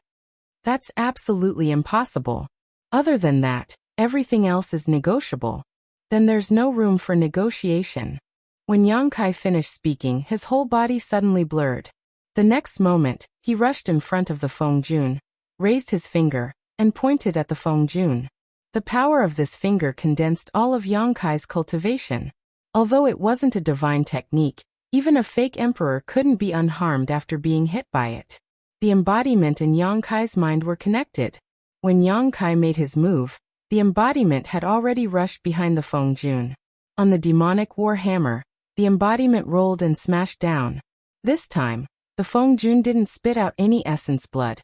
"That's absolutely impossible. Other than that, everything else is negotiable." "Then there's no room for negotiation." When Yang Kai finished speaking, his whole body suddenly blurred. The next moment, he rushed in front of the Fengjun, raised his finger, and pointed at the Fengjun. The power of this finger condensed all of Yang Kai's cultivation. Although it wasn't a divine technique, even a fake emperor couldn't be unharmed after being hit by it. The embodiment and Yang Kai's mind were connected. When Yang Kai made his move, the embodiment had already rushed behind the Fengjun. On the demonic war hammer, the embodiment rolled and smashed down. This time, the Fengjun didn't spit out any essence blood,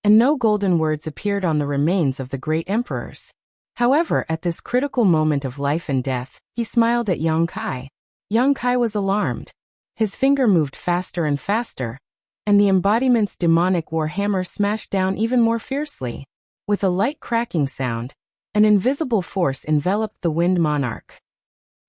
and no golden words appeared on the remains of the great emperors. However, at this critical moment of life and death, he smiled at Yang Kai. Yang Kai was alarmed. His finger moved faster and faster, and the embodiment's demonic war hammer smashed down even more fiercely. With a light cracking sound, an invisible force enveloped the Wind Monarch.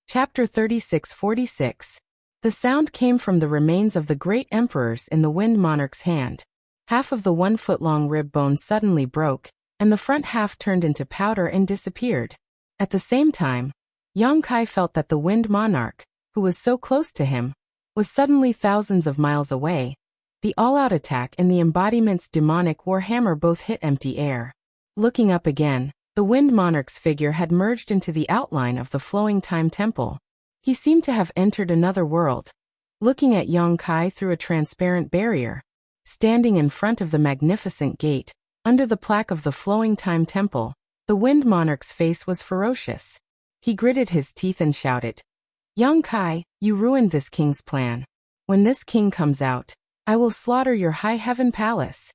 Chapter 36:46. The sound came from the remains of the great emperors in the Wind Monarch's hand. Half of the 1-foot-long rib bone suddenly broke, and the front half turned into powder and disappeared. At the same time, Yang Kai felt that the Wind Monarch, who was so close to him, was suddenly thousands of miles away. The all-out attack and the embodiment's demonic war hammer both hit empty air. Looking up again, the Wind Monarch's figure had merged into the outline of the flowing time temple. He seemed to have entered another world. Looking at Yang Kai through a transparent barrier, standing in front of the magnificent gate, under the plaque of the flowing time temple, the Wind Monarch's face was ferocious. He gritted his teeth and shouted, "Yang Kai, you ruined this king's plan. When this king comes out, I will slaughter your high heaven palace."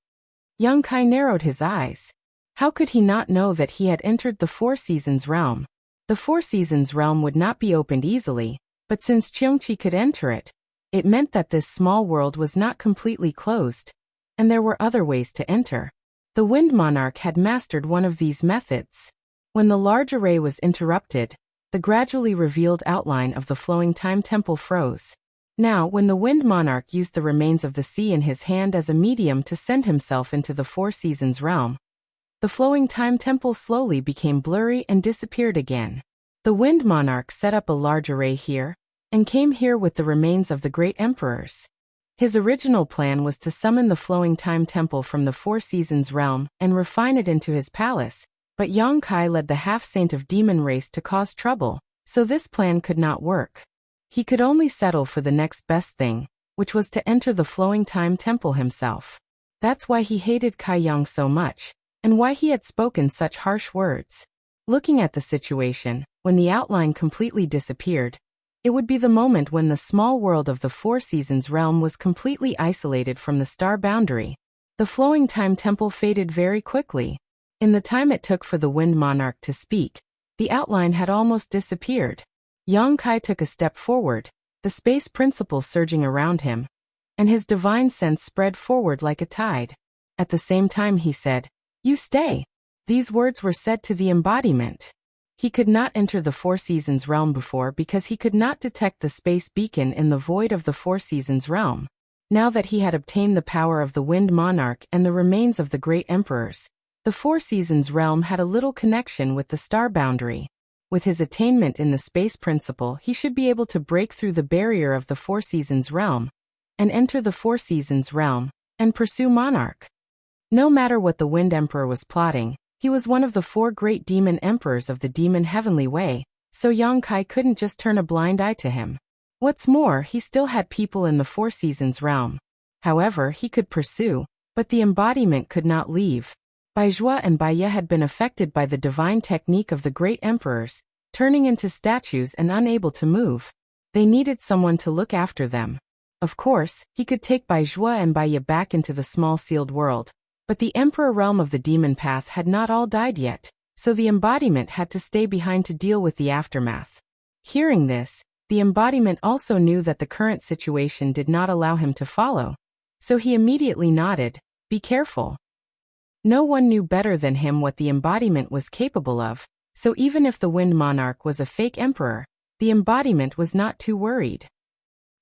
Yang Kai narrowed his eyes. How could he not know that he had entered the Four Seasons realm? The Four Seasons realm would not be opened easily, but since Cheongqi could enter it, it meant that this small world was not completely closed, and there were other ways to enter. The Wind Monarch had mastered one of these methods. When the large array was interrupted, the gradually revealed outline of the flowing time temple froze. Now, when the Wind Monarch used the remains of the sea in his hand as a medium to send himself into the Four Seasons realm, the flowing time temple slowly became blurry and disappeared again. The Wind Monarch set up a large array here, and came here with the remains of the great emperors. His original plan was to summon the Flowing Time Temple from the Four Seasons realm and refine it into his palace, but Yang Kai led the half-saint of demon race to cause trouble, so this plan could not work. He could only settle for the next best thing, which was to enter the Flowing Time Temple himself. That's why he hated Kai Yang so much, and why he had spoken such harsh words. Looking at the situation, when the outline completely disappeared, it would be the moment when the small world of the Four Seasons realm was completely isolated from the star boundary. The Flowing Time Temple faded very quickly. In the time it took for the Wind Monarch to speak, the outline had almost disappeared. Yang Kai took a step forward, the space principle surging around him, and his divine sense spread forward like a tide. At the same time he said, "You stay." These words were said to the embodiment. He could not enter the Four Seasons realm before because he could not detect the space beacon in the void of the Four Seasons realm. Now that he had obtained the power of the Wind Monarch and the remains of the great emperors, the Four Seasons realm had a little connection with the star boundary. With his attainment in the space principle, he should be able to break through the barrier of the Four Seasons realm and enter the Four Seasons realm and pursue Monarch. No matter what the Wind Emperor was plotting, he was one of the four great demon emperors of the demon heavenly way, so Yang Kai couldn't just turn a blind eye to him. What's more, he still had people in the Four Seasons realm. However, he could pursue, but the embodiment could not leave. Baizhua and Baiye had been affected by the divine technique of the great emperors, turning into statues and unable to move. They needed someone to look after them. Of course, he could take Baizhua and Baiye back into the small sealed world, but the emperor realm of the demon path had not all died yet, so the embodiment had to stay behind to deal with the aftermath. Hearing this, the embodiment also knew that the current situation did not allow him to follow, so he immediately nodded, "Be careful." No one knew better than him what the embodiment was capable of, so even if the Wind Monarch was a fake emperor, the embodiment was not too worried.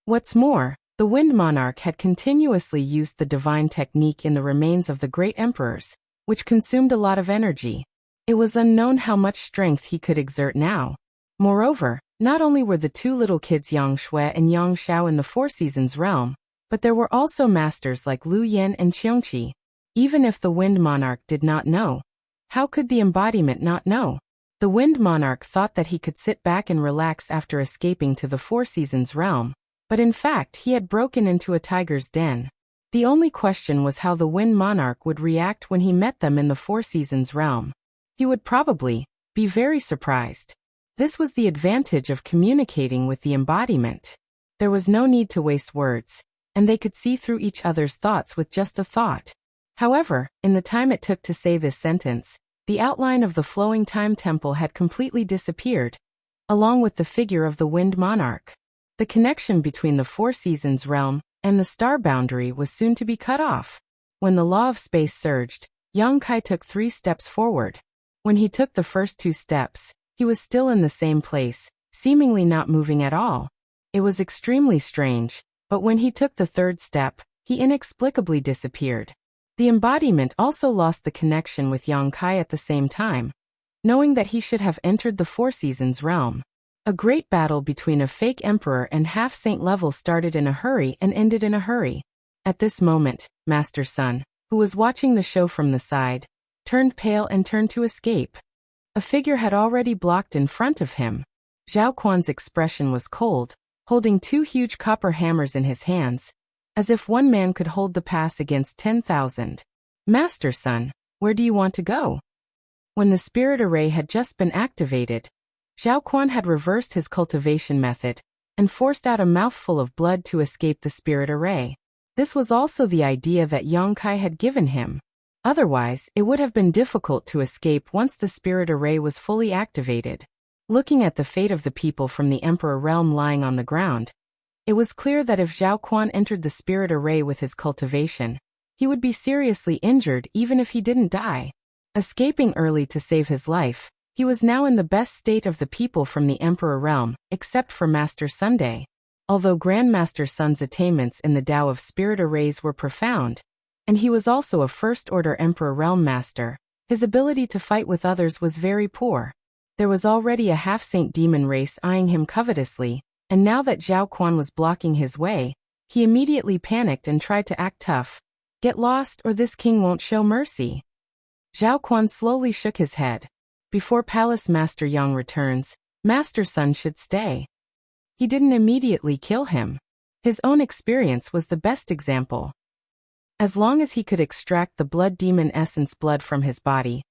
What's more, the Wind Monarch had continuously used the divine technique in the remains of the great emperors, which consumed a lot of energy. It was unknown how much strength he could exert now. Moreover, not only were the two little kids Yang Shui and Yang Xiao in the Four Seasons realm, but there were also masters like Lu Yan and Qiongqi. Even if the Wind Monarch did not know, how could the embodiment not know? The Wind Monarch thought that he could sit back and relax after escaping to the Four Seasons realm, but in fact he had broken into a tiger's den. The only question was how the Wind Monarch would react when he met them in the Four Seasons realm. He would probably be very surprised. This was the advantage of communicating with the embodiment. There was no need to waste words, and they could see through each other's thoughts with just a thought. However, in the time it took to say this sentence, the outline of the Flowing Time Temple had completely disappeared, along with the figure of the Wind Monarch. The connection between the Four Seasons realm and the star boundary was soon to be cut off. When the law of space surged, Yang Kai took 3 steps forward. When he took the first 2 steps, he was still in the same place, seemingly not moving at all. It was extremely strange, but when he took the 3rd step, he inexplicably disappeared. The embodiment also lost the connection with Yang Kai at the same time, knowing that he should have entered the Four Seasons realm. A great battle between a fake emperor and half-saint level started in a hurry and ended in a hurry. At this moment, Master Sun, who was watching the show from the side, turned pale and turned to escape. A figure had already blocked in front of him. Zhao Quan's expression was cold, holding 2 huge copper hammers in his hands, as if one man could hold the pass against 10,000. "Master Sun, where do you want to go?" When the spirit array had just been activated, Zhao Quan had reversed his cultivation method and forced out a mouthful of blood to escape the spirit array. This was also the idea that Yang Kai had given him. Otherwise, it would have been difficult to escape once the spirit array was fully activated. Looking at the fate of the people from the Emperor realm lying on the ground, it was clear that if Zhao Quan entered the spirit array with his cultivation, he would be seriously injured even if he didn't die. Escaping early to save his life, he was now in the best state of the people from the Emperor realm, except for Master Sunday. Although Grandmaster Sun's attainments in the Tao of spirit arrays were profound, and he was also a first-order Emperor realm master, his ability to fight with others was very poor. There was already a half-saint demon race eyeing him covetously, and now that Zhao Quan was blocking his way, He immediately panicked and tried to act tough. Get lost or this king won't show mercy. Zhao Quan slowly shook his head. Before Palace Master Yang returns, Master Sun should stay. He didn't immediately kill him. His own experience was the best example. As long as he could extract the blood demon essence blood from his body,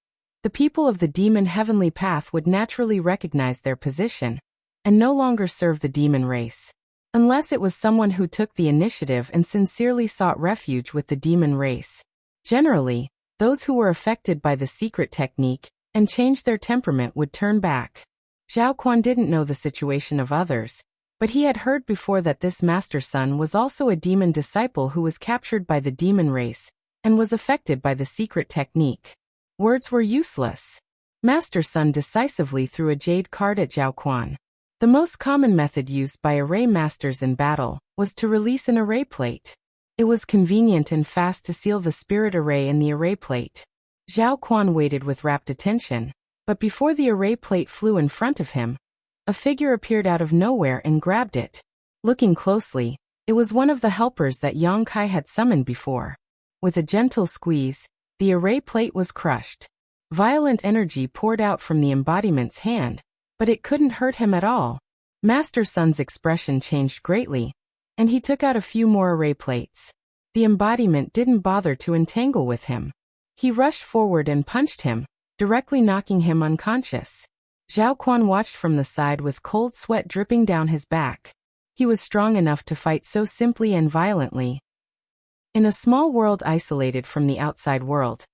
the people of the demon heavenly path would naturally recognize their position and no longer serve the demon race. Unless it was someone who took the initiative and sincerely sought refuge with the demon race. Generally, those who were affected by the secret technique and changed their temperament would turn back. Zhao Quan didn't know the situation of others, but he had heard before that this Master Sun was also a demon disciple who was captured by the demon race and was affected by the secret technique. Words were useless. Master Sun decisively threw a jade card at Zhao Quan. The most common method used by array masters in battle was to release an array plate. It was convenient and fast to seal the spirit array in the array plate. Zhao Quan waited with rapt attention, but before the array plate flew in front of him, a figure appeared out of nowhere and grabbed it. Looking closely, it was one of the helpers that Yang Kai had summoned before. With a gentle squeeze, the array plate was crushed. Violent energy poured out from the embodiment's hand, but it couldn't hurt him at all. Master Sun's expression changed greatly, and he took out a few more array plates. The embodiment didn't bother to entangle with him. He rushed forward and punched him, directly knocking him unconscious. Zhao Quan watched from the side with cold sweat dripping down his back. He was strong enough to fight so simply and violently. In a small world isolated from the outside world,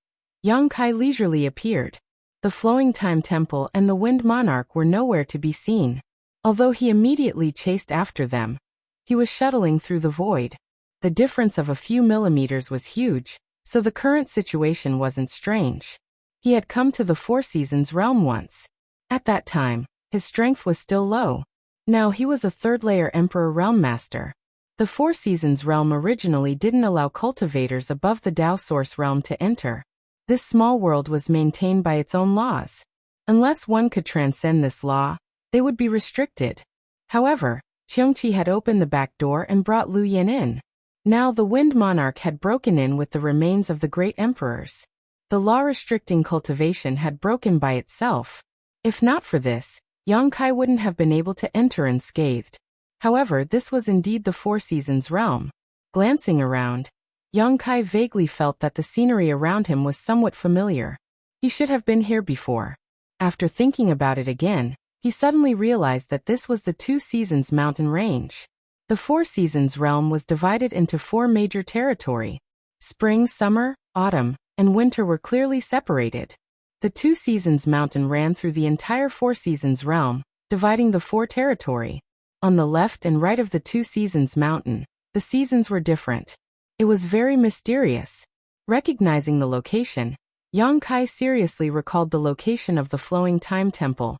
Yang Kai leisurely appeared. The Flowing Time Temple and the Wind Monarch were nowhere to be seen. Although he immediately chased after them, he was shuttling through the void. The difference of a few millimeters was huge, so the current situation wasn't strange. He had come to the Four Seasons realm once. At that time, his strength was still low. Now he was a third-layer Emperor Realm Master. The Four Seasons realm originally didn't allow cultivators above the Dao Source realm to enter. This small world was maintained by its own laws. Unless one could transcend this law, they would be restricted. However, Qiongqi had opened the back door and brought Lu Yin in. Now the Wind Monarch had broken in with the remains of the great emperors. The law restricting cultivation had broken by itself. If not for this, Yang Kai wouldn't have been able to enter unscathed. However, this was indeed the Four Seasons realm. Glancing around, Yang Kai vaguely felt that the scenery around him was somewhat familiar. He should have been here before. After thinking about it again, he suddenly realized that this was the Two Seasons mountain range. The Four Seasons realm was divided into four major territory. Spring, summer, autumn, and winter were clearly separated. The Two Seasons mountain ran through the entire Four Seasons realm, dividing the four territory. On the left and right of the Two Seasons mountain, the seasons were different. It was very mysterious. Recognizing the location, Yang Kai seriously recalled the location of the Flowing Time Temple,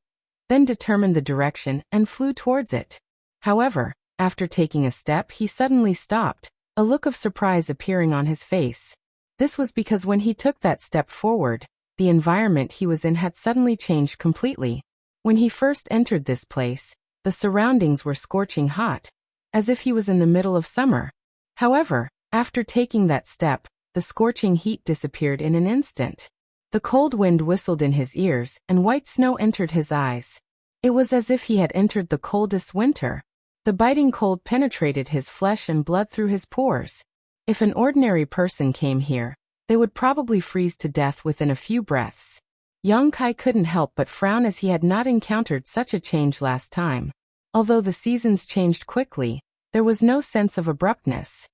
then determined the direction and flew towards it. However, after taking a step, he suddenly stopped, a look of surprise appearing on his face. This was because when he took that step forward, the environment he was in had suddenly changed completely. When he first entered this place, the surroundings were scorching hot, as if he was in the middle of summer. However, after taking that step, the scorching heat disappeared in an instant. The cold wind whistled in his ears and white snow entered his eyes. It was as if he had entered the coldest winter. The biting cold penetrated his flesh and blood through his pores. If an ordinary person came here, they would probably freeze to death within a few breaths. Yang Kai couldn't help but frown as he had not encountered such a change last time. Although the seasons changed quickly, there was no sense of abruptness.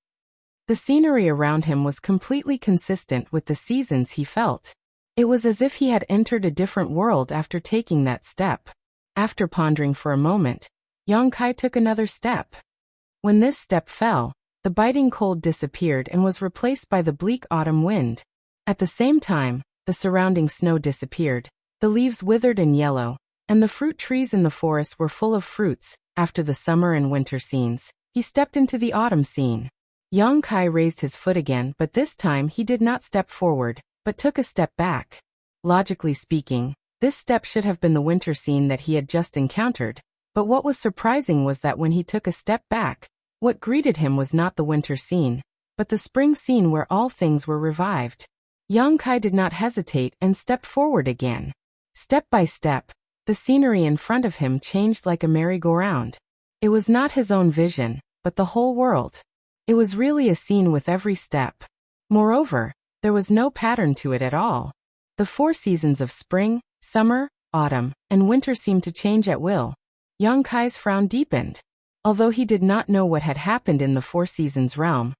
The scenery around him was completely consistent with the seasons he felt. It was as if he had entered a different world after taking that step. After pondering for a moment, Yang Kai took another step. When this step fell, the biting cold disappeared and was replaced by the bleak autumn wind. At the same time, the surrounding snow disappeared, the leaves withered and yellow, and the fruit trees in the forest were full of fruits. After the summer and winter scenes, he stepped into the autumn scene. Yang Kai raised his foot again, but this time he did not step forward, but took a step back. Logically speaking, this step should have been the winter scene that he had just encountered, but what was surprising was that when he took a step back, What greeted him was not the winter scene, but the spring scene where all things were revived. Young Kai did not hesitate and stepped forward again. Step by step, the scenery in front of him changed like a merry-go-round. It was not his own vision, but the whole world. It was really a scene with every step. Moreover, there was no pattern to it at all. The 4 seasons of spring, summer, autumn, and winter seemed to change at will. Young Kai's frown deepened. Although he did not know what had happened in the 4 seasons realm,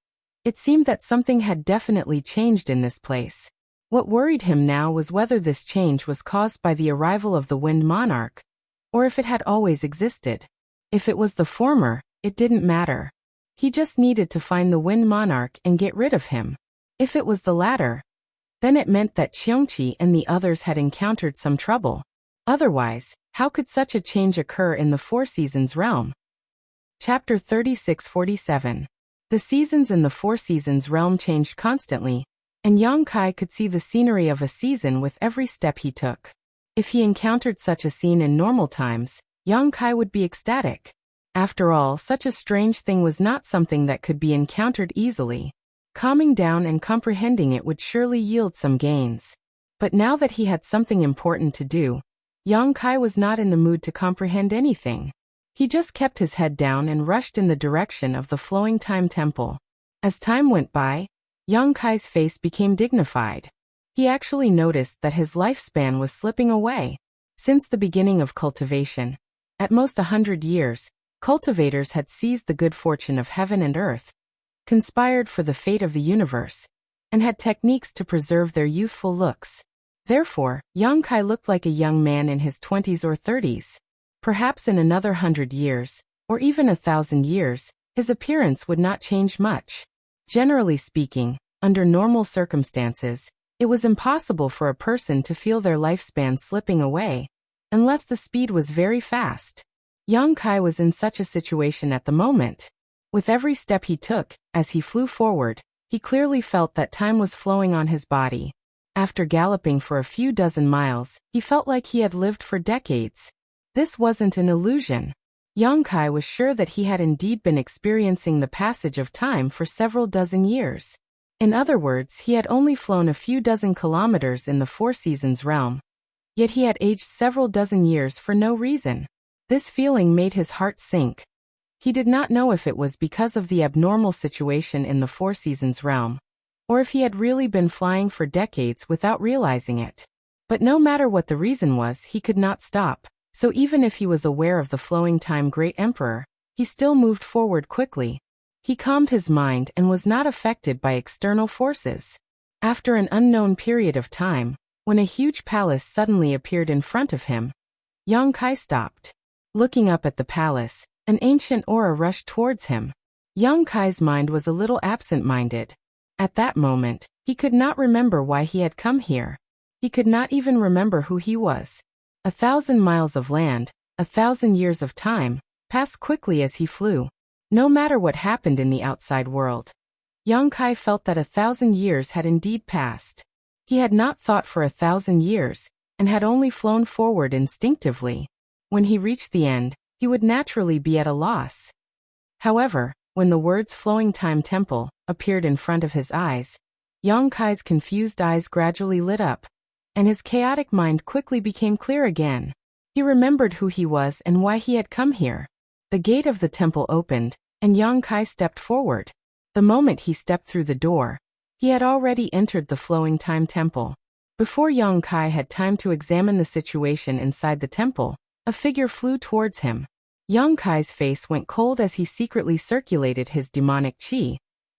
it seemed that something had definitely changed in this place. What worried him now was whether this change was caused by the arrival of the Wind Monarch, or if it had always existed. If it was the former, it didn't matter. He just needed to find the Wind Monarch and get rid of him. If it was the latter, then it meant that Qiongqi and the others had encountered some trouble. Otherwise, how could such a change occur in the 4 seasons realm? Chapter 36-47. The seasons in the 4 seasons realm changed constantly, and Young Kai could see the scenery of a season with every step he took. If he encountered such a scene in normal times, Young Kai would be ecstatic. After all, such a strange thing was not something that could be encountered easily. Calming down and comprehending it would surely yield some gains. But now that he had something important to do, Young Kai was not in the mood to comprehend anything. He just kept his head down and rushed in the direction of the Flowing Time Temple. As time went by, Young Kai's face became dignified. He actually noticed that his lifespan was slipping away. Since the beginning of cultivation, at most 100 years, cultivators had seized the good fortune of heaven and earth, conspired for the fate of the universe, and had techniques to preserve their youthful looks. Therefore, Young Kai looked like a young man in his 20s or 30s. Perhaps in another 100 years, or even 1,000 years, his appearance would not change much. Generally speaking, under normal circumstances, it was impossible for a person to feel their lifespan slipping away, unless the speed was very fast. Young Kai was in such a situation at the moment. With every step he took, as he flew forward, he clearly felt that time was flowing on his body. After galloping for a few dozen miles, he felt like he had lived for decades. This wasn't an illusion. Young Kai was sure that he had indeed been experiencing the passage of time for several dozen years. In other words, he had only flown a few dozen kilometers in the 4 seasons realm. Yet he had aged several dozen years for no reason. This feeling made his heart sink. He did not know if it was because of the abnormal situation in the 4 seasons realm, or if he had really been flying for decades without realizing it. But no matter what the reason was, he could not stop. So even if he was aware of the flowing time Great Emperor, he still moved forward quickly. He calmed his mind and was not affected by external forces. After an unknown period of time, when a huge palace suddenly appeared in front of him, Young Kai stopped. Looking up at the palace, an ancient aura rushed towards him. Young Kai's mind was a little absent-minded. At that moment, he could not remember why he had come here. He could not even remember who he was. 1,000 miles of land, 1,000 years of time, passed quickly as he flew. No matter what happened in the outside world, Young Kai felt that 1,000 years had indeed passed. He had not thought for 1,000 years, and had only flown forward instinctively. When he reached the end, he would naturally be at a loss. However, when the words Flowing Time Temple appeared in front of his eyes, Young Kai's confused eyes gradually lit up, and his chaotic mind quickly became clear again. He remembered who he was and why he had come here. The gate of the temple opened, and Young Kai stepped forward. The moment he stepped through the door, he had already entered the Flowing Time Temple. Before Young Kai had time to examine the situation inside the temple, a figure flew towards him. Young Kai's face went cold as he secretly circulated his demonic qi,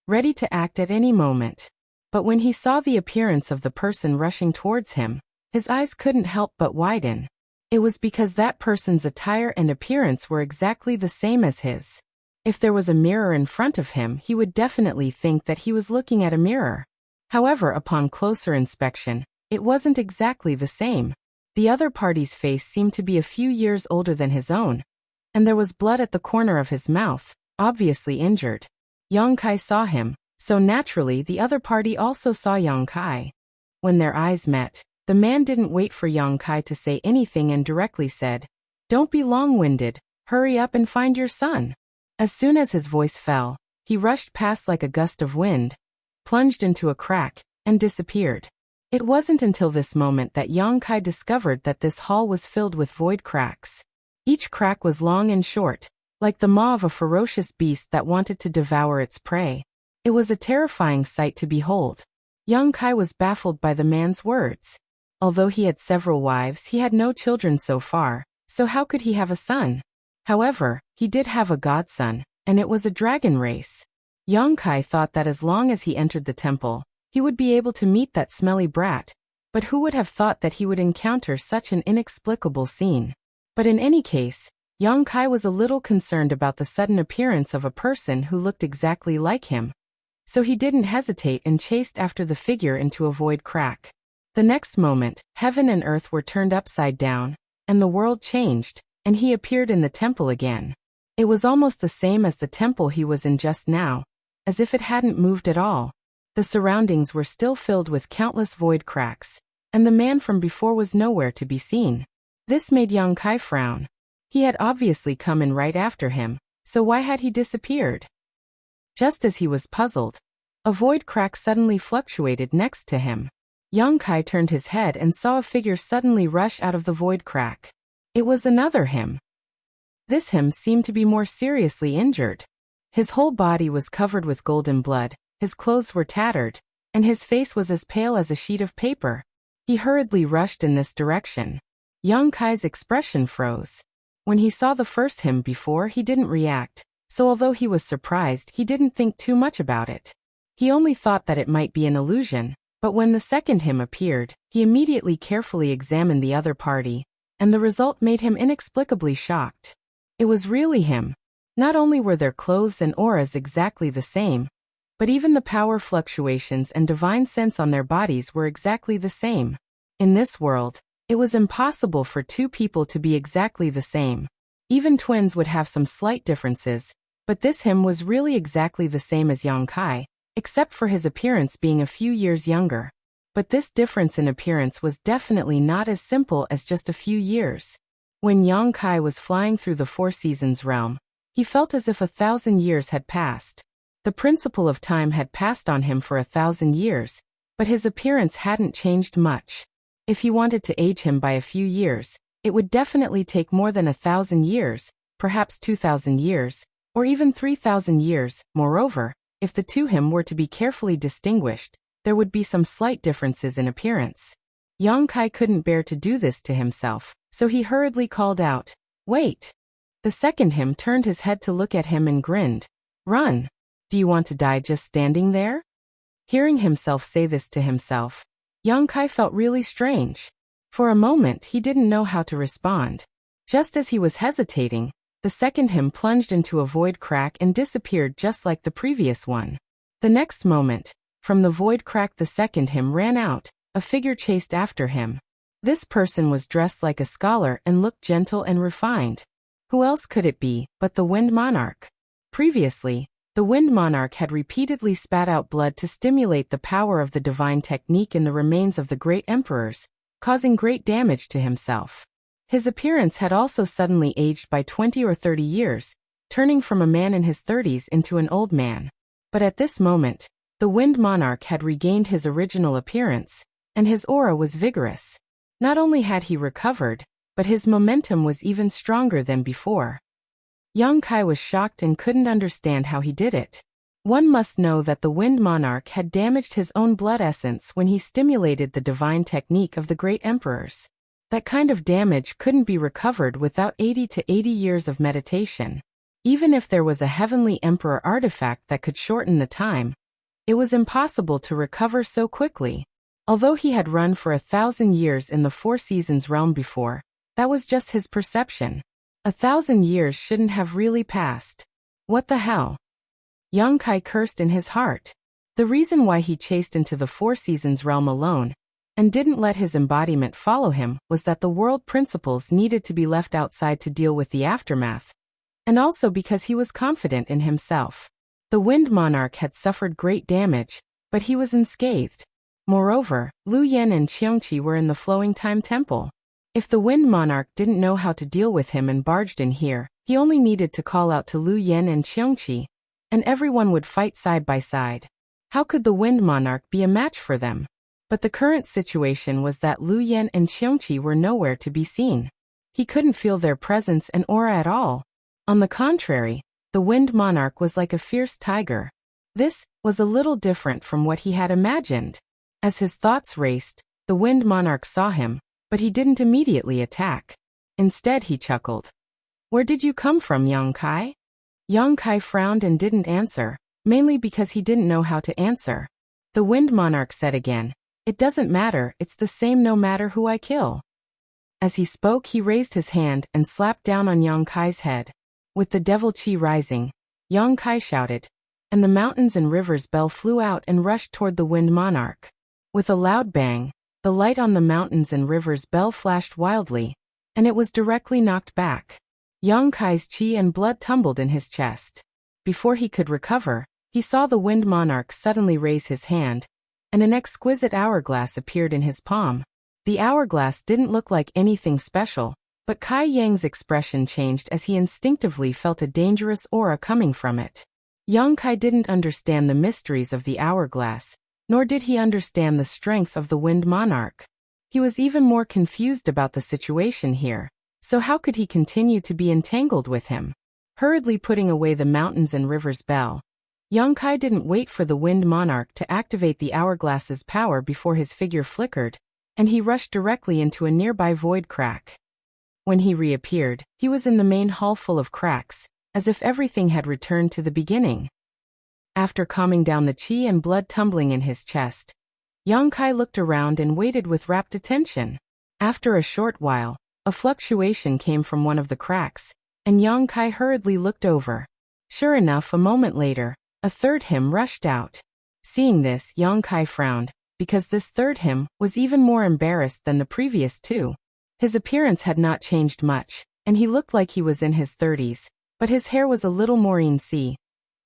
ready to act at any moment. But when he saw the appearance of the person rushing towards him, his eyes couldn't help but widen. It was because that person's attire and appearance were exactly the same as his. If there was a mirror in front of him, he would definitely think that he was looking at a mirror. However, upon closer inspection, it wasn't exactly the same. The other party's face seemed to be a few years older than his own, and there was blood at the corner of his mouth, obviously injured. Young Kai saw him, so naturally the other party also saw Young Kai. When their eyes met, the man didn't wait for Young Kai to say anything and directly said, "Don't be long-winded, hurry up and find your son." As soon as his voice fell, he rushed past like a gust of wind, plunged into a crack, and disappeared. It wasn't until this moment that Yang Kai discovered that this hall was filled with void cracks. Each crack was long and short, like the maw of a ferocious beast that wanted to devour its prey. It was a terrifying sight to behold. Yang Kai was baffled by the man's words. Although he had several wives, he had no children so far, so how could he have a son? However, he did have a godson, and it was a dragon race. Yang Kai thought that as long as he entered the temple, he would be able to meet that smelly brat, but who would have thought that he would encounter such an inexplicable scene? But in any case, Yang Kai was a little concerned about the sudden appearance of a person who looked exactly like him. So he didn't hesitate and chased after the figure into a void crack. The next moment, heaven and earth were turned upside down, and the world changed, and he appeared in the temple again. It was almost the same as the temple he was in just now, as if it hadn't moved at all. The surroundings were still filled with countless void cracks, and the man from before was nowhere to be seen. This made Yang Kai frown. He had obviously come in right after him, so why had he disappeared? Just as he was puzzled, a void crack suddenly fluctuated next to him. Yang Kai turned his head and saw a figure suddenly rush out of the void crack. It was another him. This him seemed to be more seriously injured. His whole body was covered with golden blood, his clothes were tattered, and his face was as pale as a sheet of paper. He hurriedly rushed in this direction. Yang Kai's expression froze. When he saw the first him before, he didn't react, so although he was surprised, he didn't think too much about it. He only thought that it might be an illusion, but when the second him appeared, he immediately carefully examined the other party, and the result made him inexplicably shocked. It was really him. Not only were their clothes and auras exactly the same, but even the power fluctuations and divine sense on their bodies were exactly the same. In this world, it was impossible for two people to be exactly the same. Even twins would have some slight differences, but this him was really exactly the same as Yang Kai, except for his appearance being a few years younger. But this difference in appearance was definitely not as simple as just a few years. When Yang Kai was flying through the Four Seasons realm, he felt as if 1,000 years had passed. The principle of time had passed on him for 1,000 years, but his appearance hadn't changed much. If he wanted to age him by a few years, it would definitely take more than 1,000 years, perhaps 2,000 years, or even 3,000 years. Moreover, if the two him were to be carefully distinguished, there would be some slight differences in appearance. Yang Kai couldn't bear to do this to himself, so he hurriedly called out, "Wait!" The second him turned his head to look at him and grinned. "Run! Do you want to die just standing there?" Hearing himself say this to himself, Yang Kai felt really strange. For a moment he didn't know how to respond. Just as he was hesitating, the second him plunged into a void crack and disappeared just like the previous one. The next moment, from the void crack the second him ran out, a figure chased after him. This person was dressed like a scholar and looked gentle and refined. Who else could it be but the Wind Monarch? Previously, the Wind Monarch had repeatedly spat out blood to stimulate the power of the divine technique in the remains of the great emperors, causing great damage to himself. His appearance had also suddenly aged by 20 or 30 years, turning from a man in his 30s into an old man. But at this moment, the Wind Monarch had regained his original appearance, and his aura was vigorous. Not only had he recovered, but his momentum was even stronger than before. Yang Kai was shocked and couldn't understand how he did it. One must know that the Wind Monarch had damaged his own blood essence when he stimulated the divine technique of the great emperors. That kind of damage couldn't be recovered without 80 to 80 years of meditation. Even if there was a heavenly emperor artifact that could shorten the time, it was impossible to recover so quickly. Although he had run for 1,000 years in the Four Seasons realm before, that was just his perception. 1,000 years shouldn't have really passed. What the hell? Yang Kai cursed in his heart. The reason why he chased into the Four Seasons realm alone, and didn't let his embodiment follow him, was that the world principles needed to be left outside to deal with the aftermath, and also because he was confident in himself. The Wind Monarch had suffered great damage, but he was unscathed. Moreover, Lu Yen and Qiongqi were in the Flowing Time Temple. If the Wind Monarch didn't know how to deal with him and barged in here, He only needed to call out to Lu Yen and Qiongqi, and everyone would fight side by side. How could the Wind Monarch be a match for them? But the current situation was that Lu Yen and Qiongqi were nowhere to be seen. He couldn't feel their presence and aura at all. On the contrary, the Wind Monarch was like a fierce tiger. This was a little different from what he had imagined. As his thoughts raced, the Wind Monarch saw him, but he didn't immediately attack. Instead, he chuckled. "Where did you come from, Yang Kai?" Yang Kai frowned and didn't answer, mainly because he didn't know how to answer. The Wind Monarch said again, "It doesn't matter, it's the same no matter who I kill." As he spoke, he raised his hand and slapped down on Yang Kai's head. With the devil chi rising, Yang Kai shouted, and the mountains and rivers bell flew out and rushed toward the Wind Monarch. With a loud bang, the light on the mountains and rivers bell flashed wildly, and it was directly knocked back. Yang Kai's chi and blood tumbled in his chest. Before he could recover, he saw the Wind Monarch suddenly raise his hand, and an exquisite hourglass appeared in his palm. The hourglass didn't look like anything special, but Kai Yang's expression changed as he instinctively felt a dangerous aura coming from it. Yang Kai didn't understand the mysteries of the hourglass, nor did he understand the strength of the Wind Monarch. He was even more confused about the situation here, so how could he continue to be entangled with him? Hurriedly putting away the mountains and rivers bell, Yang Kai didn't wait for the Wind Monarch to activate the hourglass's power before his figure flickered, and he rushed directly into a nearby void crack. When he reappeared, he was in the main hall full of cracks, as if everything had returned to the beginning. After calming down the chi and blood tumbling in his chest, Yang Kai looked around and waited with rapt attention. After a short while, a fluctuation came from one of the cracks, and Yang Kai hurriedly looked over. Sure enough, a moment later, a third him rushed out. Seeing this, Yang Kai frowned, because this third him was even more embarrassed than the previous two. His appearance had not changed much, and he looked like he was in his 30s, but his hair was a little more see.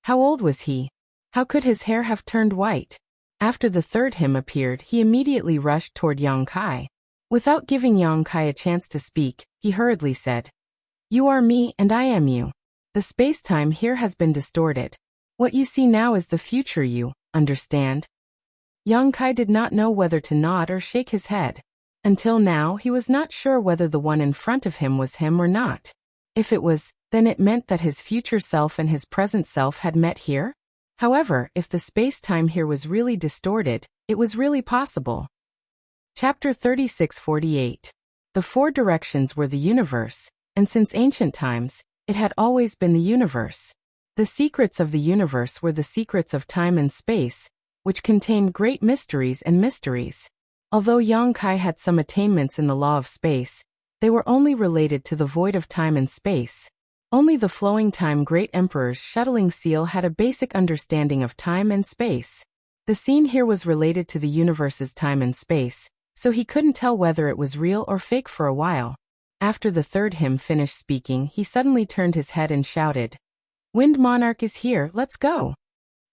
How old was he? How could his hair have turned white? After the third him appeared, he immediately rushed toward Yang Kai. Without giving Yang Kai a chance to speak, he hurriedly said, "You are me and I am you. The space-time here has been distorted. What you see now is the future you, understand?" Yang Kai did not know whether to nod or shake his head. Until now, he was not sure whether the one in front of him was him or not. If it was, then it meant that his future self and his present self had met here? However, if the space-time here was really distorted, it was really possible. Chapter 3648. The four directions were the universe, and since ancient times, it had always been the universe. The secrets of the universe were the secrets of time and space, which contained great mysteries and mysteries. Although Yang Kai had some attainments in the law of space, they were only related to the void of time and space. Only the flowing time Great Emperor's shuttling seal had a basic understanding of time and space. The scene here was related to the universe's time and space, so he couldn't tell whether it was real or fake for a while. After the third him finished speaking, he suddenly turned his head and shouted, "Wind Monarch is here, let's go."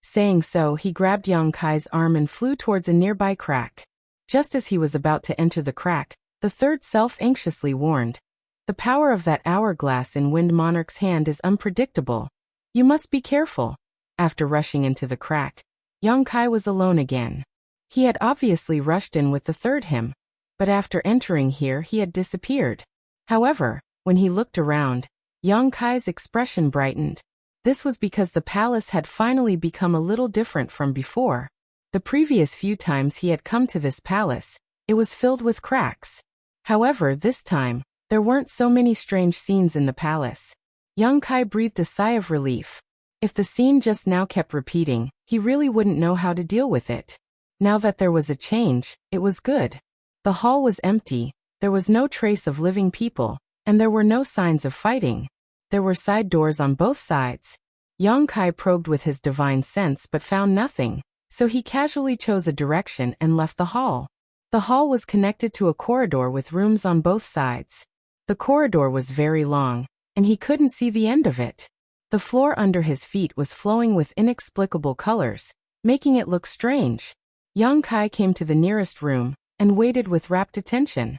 Saying so, he grabbed Yang Kai's arm and flew towards a nearby crack. Just as he was about to enter the crack, the third self anxiously warned, "The power of that hourglass in Wind Monarch's hand is unpredictable. You must be careful." After rushing into the crack, Yang Kai was alone again. He had obviously rushed in with the third him, but after entering here he had disappeared. However, when he looked around, Yang Kai's expression brightened. This was because the palace had finally become a little different from before. The previous few times he had come to this palace, it was filled with cracks. However, this time, there weren't so many strange scenes in the palace. Yang Kai breathed a sigh of relief. If the scene just now kept repeating, he really wouldn't know how to deal with it. Now that there was a change, it was good. The hall was empty, there was no trace of living people, and there were no signs of fighting. There were side doors on both sides. Yang Kai probed with his divine sense but found nothing, so he casually chose a direction and left the hall. The hall was connected to a corridor with rooms on both sides. The corridor was very long, and he couldn't see the end of it. The floor under his feet was flowing with inexplicable colors, making it look strange. Yang Kai came to the nearest room and waited with rapt attention.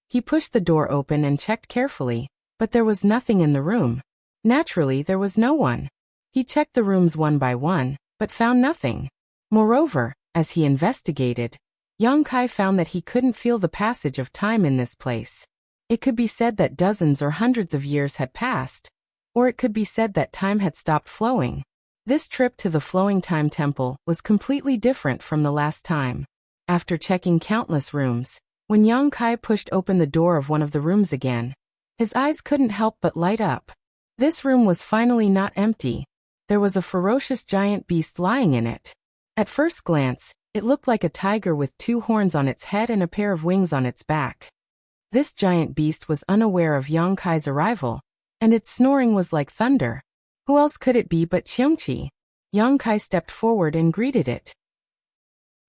He pushed the door open and checked carefully, but there was nothing in the room. Naturally, there was no one. He checked the rooms one by one, but found nothing. Moreover, as he investigated, Yang Kai found that he couldn't feel the passage of time in this place. It could be said that dozens or hundreds of years had passed, or it could be said that time had stopped flowing. This trip to the Flowing Time Temple was completely different from the last time. After checking countless rooms, when Yang Kai pushed open the door of one of the rooms again, his eyes couldn't help but light up. This room was finally not empty. There was a ferocious giant beast lying in it. At first glance, it looked like a tiger with 2 horns on its head and a pair of wings on its back. This giant beast was unaware of Yang Kai's arrival, and its snoring was like thunder. Who else could it be but Cheongqi? Yang Kai stepped forward and greeted it.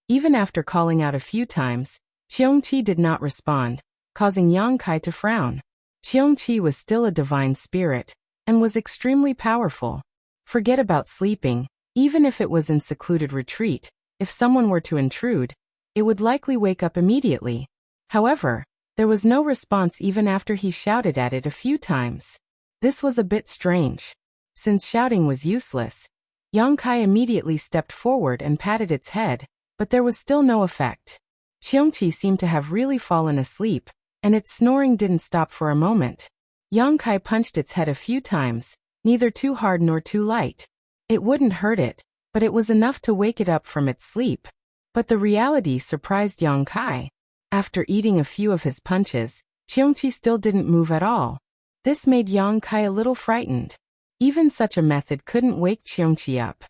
Even after calling out a few times, Cheongqi did not respond, causing Yang Kai to frown. Cheongqi was still a divine spirit, and was extremely powerful. Forget about sleeping, even if it was in secluded retreat, if someone were to intrude, it would likely wake up immediately. However, there was no response even after he shouted at it a few times. This was a bit strange. Since shouting was useless, Yang Kai immediately stepped forward and patted its head, but there was still no effect. Cheongqi seemed to have really fallen asleep, and its snoring didn't stop for a moment. Yang Kai punched its head a few times, neither too hard nor too light. It wouldn't hurt it, but it was enough to wake it up from its sleep. But the reality surprised Yang Kai. After eating a few of his punches, Cheongqi still didn't move at all. This made Yang Kai a little frightened. Even such a method couldn't wake Cheongqi up.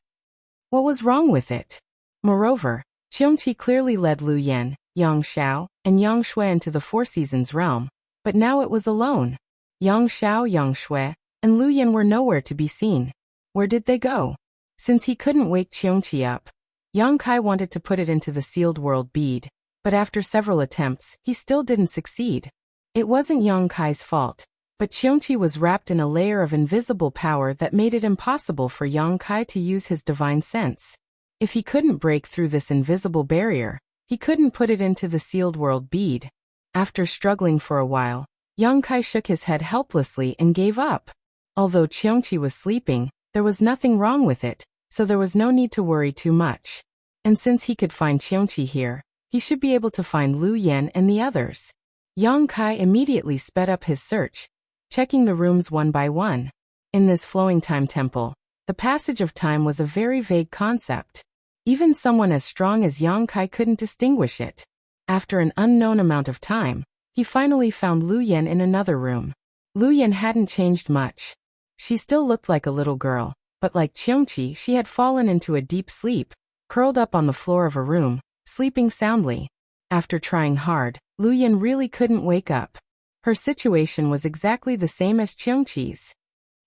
What was wrong with it? Moreover, Cheongqi clearly led Lu Yan, Yang Xiao, and Yang Shui into the Four Seasons realm, but now it was alone. Yang Xiao, Yang Shui, and Lu Yan were nowhere to be seen. Where did they go? Since he couldn't wake Cheongqi up, Yang Kai wanted to put it into the sealed world bead, but after several attempts, he still didn't succeed. It wasn't Yang Kai's fault, but Cheongqi was wrapped in a layer of invisible power that made it impossible for Yang Kai to use his divine sense. If he couldn't break through this invisible barrier, he couldn't put it into the sealed world bead. After struggling for a while, Yang Kai shook his head helplessly and gave up. Although Cheongqi was sleeping, there was nothing wrong with it, so there was no need to worry too much. And since he could find Cheongqi here, he should be able to find Lu Yan and the others. Yang Kai immediately sped up his search, checking the rooms one by one. In this Flowing Time Temple, the passage of time was a very vague concept. Even someone as strong as Yang Kai couldn't distinguish it. After an unknown amount of time, he finally found Lu Yan in another room. Lu Yan hadn't changed much. She still looked like a little girl, but like Cheongqi, she had fallen into a deep sleep, curled up on the floor of a room, sleeping soundly. After trying hard, Lu Yan really couldn't wake up. Her situation was exactly the same as Cheongqi's.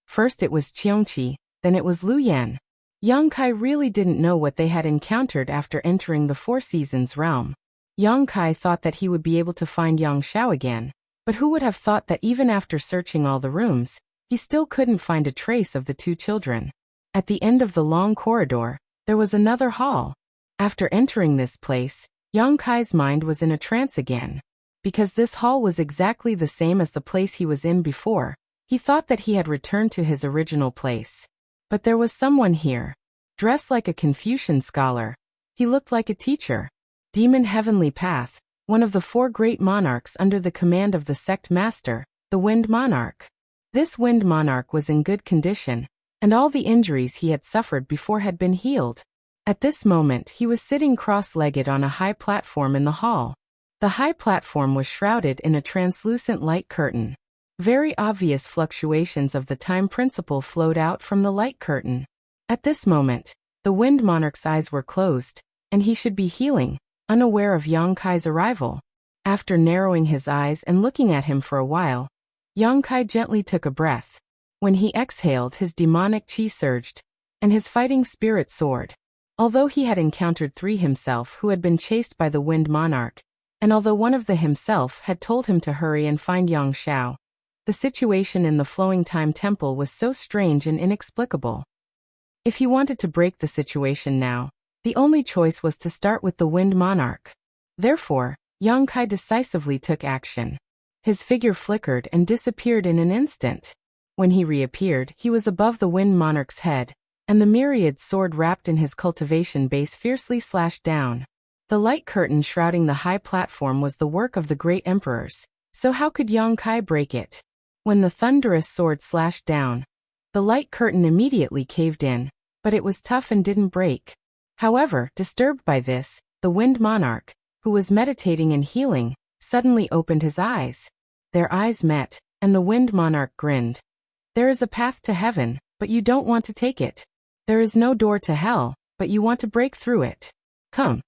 First it was Cheongqi, then it was Lu Yan. Yang Kai really didn't know what they had encountered after entering the Four Seasons realm. Yang Kai thought that he would be able to find Yang Xiao again, but who would have thought that even after searching all the rooms, he still couldn't find a trace of the 2 children. At the end of the long corridor, there was another hall. After entering this place, Yang Kai's mind was in a trance again. Because this hall was exactly the same as the place he was in before, he thought that he had returned to his original place. But there was someone here. Dressed like a Confucian scholar, he looked like a teacher. Demon Heavenly Path, one of the 4 great monarchs under the command of the sect master, the Wind Monarch. This Wind Monarch was in good condition, and all the injuries he had suffered before had been healed. At this moment he was sitting cross-legged on a high platform in the hall. The high platform was shrouded in a translucent light curtain. Very obvious fluctuations of the time principle flowed out from the light curtain. At this moment, the Wind Monarch's eyes were closed, and he should be healing, unaware of Yang Kai's arrival. After narrowing his eyes and looking at him for a while, Yang Kai gently took a breath. When he exhaled, his demonic chi surged, and his fighting spirit soared. Although he had encountered 3 himself who had been chased by the Wind Monarch, and although one of the himself had told him to hurry and find Yang Xiao, the situation in the Flowing Time Temple was so strange and inexplicable. If he wanted to break the situation now, the only choice was to start with the Wind Monarch. Therefore, Yang Kai decisively took action. His figure flickered and disappeared in an instant. When he reappeared, he was above the Wind Monarch's head, and the myriad sword wrapped in his cultivation base fiercely slashed down. The light curtain shrouding the high platform was the work of the great emperors, so how could Yang Kai break it? When the thunderous sword slashed down, the light curtain immediately caved in, but it was tough and didn't break. However, disturbed by this, the Wind Monarch, who was meditating and healing, suddenly opened his eyes. Their eyes met, and the Wind Monarch grinned. There is a path to heaven, but you don't want to take it. There is no door to hell, but you want to break through it. Come.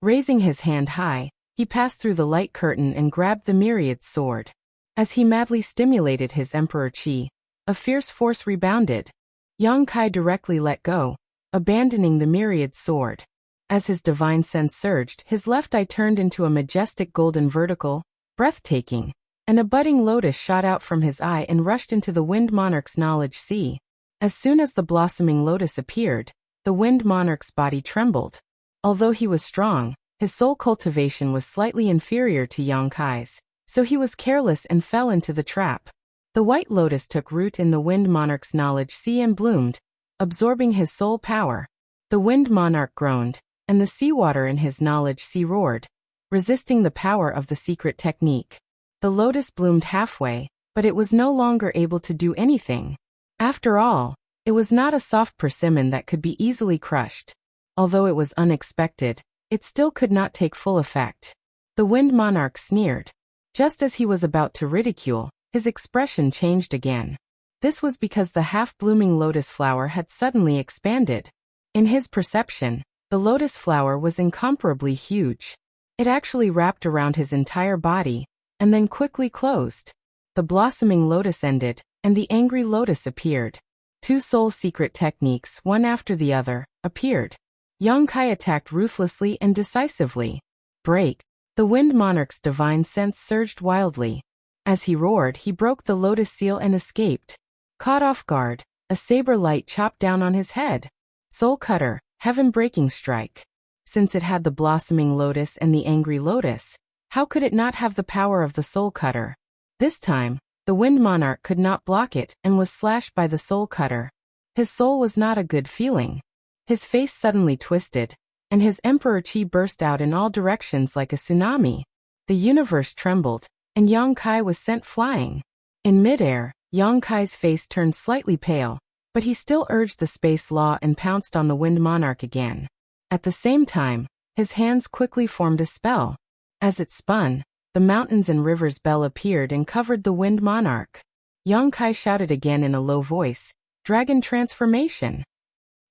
Raising his hand high, he passed through the light curtain and grabbed the myriad sword. As he madly stimulated his Emperor Qi, a fierce force rebounded. Yang Kai directly let go, abandoning the myriad sword. As his divine sense surged, his left eye turned into a majestic golden vertical, breathtaking, and a budding lotus shot out from his eye and rushed into the Wind Monarch's knowledge sea. As soon as the blossoming lotus appeared, the Wind Monarch's body trembled. Although he was strong, his soul cultivation was slightly inferior to Yang Kai's, so he was careless and fell into the trap. The white lotus took root in the Wind Monarch's knowledge sea and bloomed, absorbing his soul power. The Wind Monarch groaned, and the seawater in his knowledge sea roared, resisting the power of the secret technique. The lotus bloomed halfway, but it was no longer able to do anything. After all, it was not a soft persimmon that could be easily crushed. Although it was unexpected, it still could not take full effect. The Wind Monarch sneered. Just as he was about to ridicule, his expression changed again. This was because the half-blooming lotus flower had suddenly expanded. In his perception, the lotus flower was incomparably huge. It actually wrapped around his entire body, and then quickly closed. The blossoming lotus ended, and the angry lotus appeared. Two soul secret techniques, one after the other, appeared. Yang Kai attacked ruthlessly and decisively. Break! The Wind Monarch's divine sense surged wildly. As he roared, he broke the lotus seal and escaped. Caught off guard, a saber light chopped down on his head. Soul Cutter, heaven-breaking strike. Since it had the blossoming lotus and the angry lotus, how could it not have the power of the Soul Cutter? This time, the Wind Monarch could not block it and was slashed by the Soul Cutter. His soul was not a good feeling. His face suddenly twisted, and his Emperor Qi burst out in all directions like a tsunami. The universe trembled, and Yang Kai was sent flying. In midair, Yang Kai's face turned slightly pale, but he still urged the space law and pounced on the Wind Monarch again. At the same time, his hands quickly formed a spell. As it spun, the mountains and rivers bell appeared and covered the Wind Monarch. Yang Kai shouted again in a low voice, "Dragon transformation!"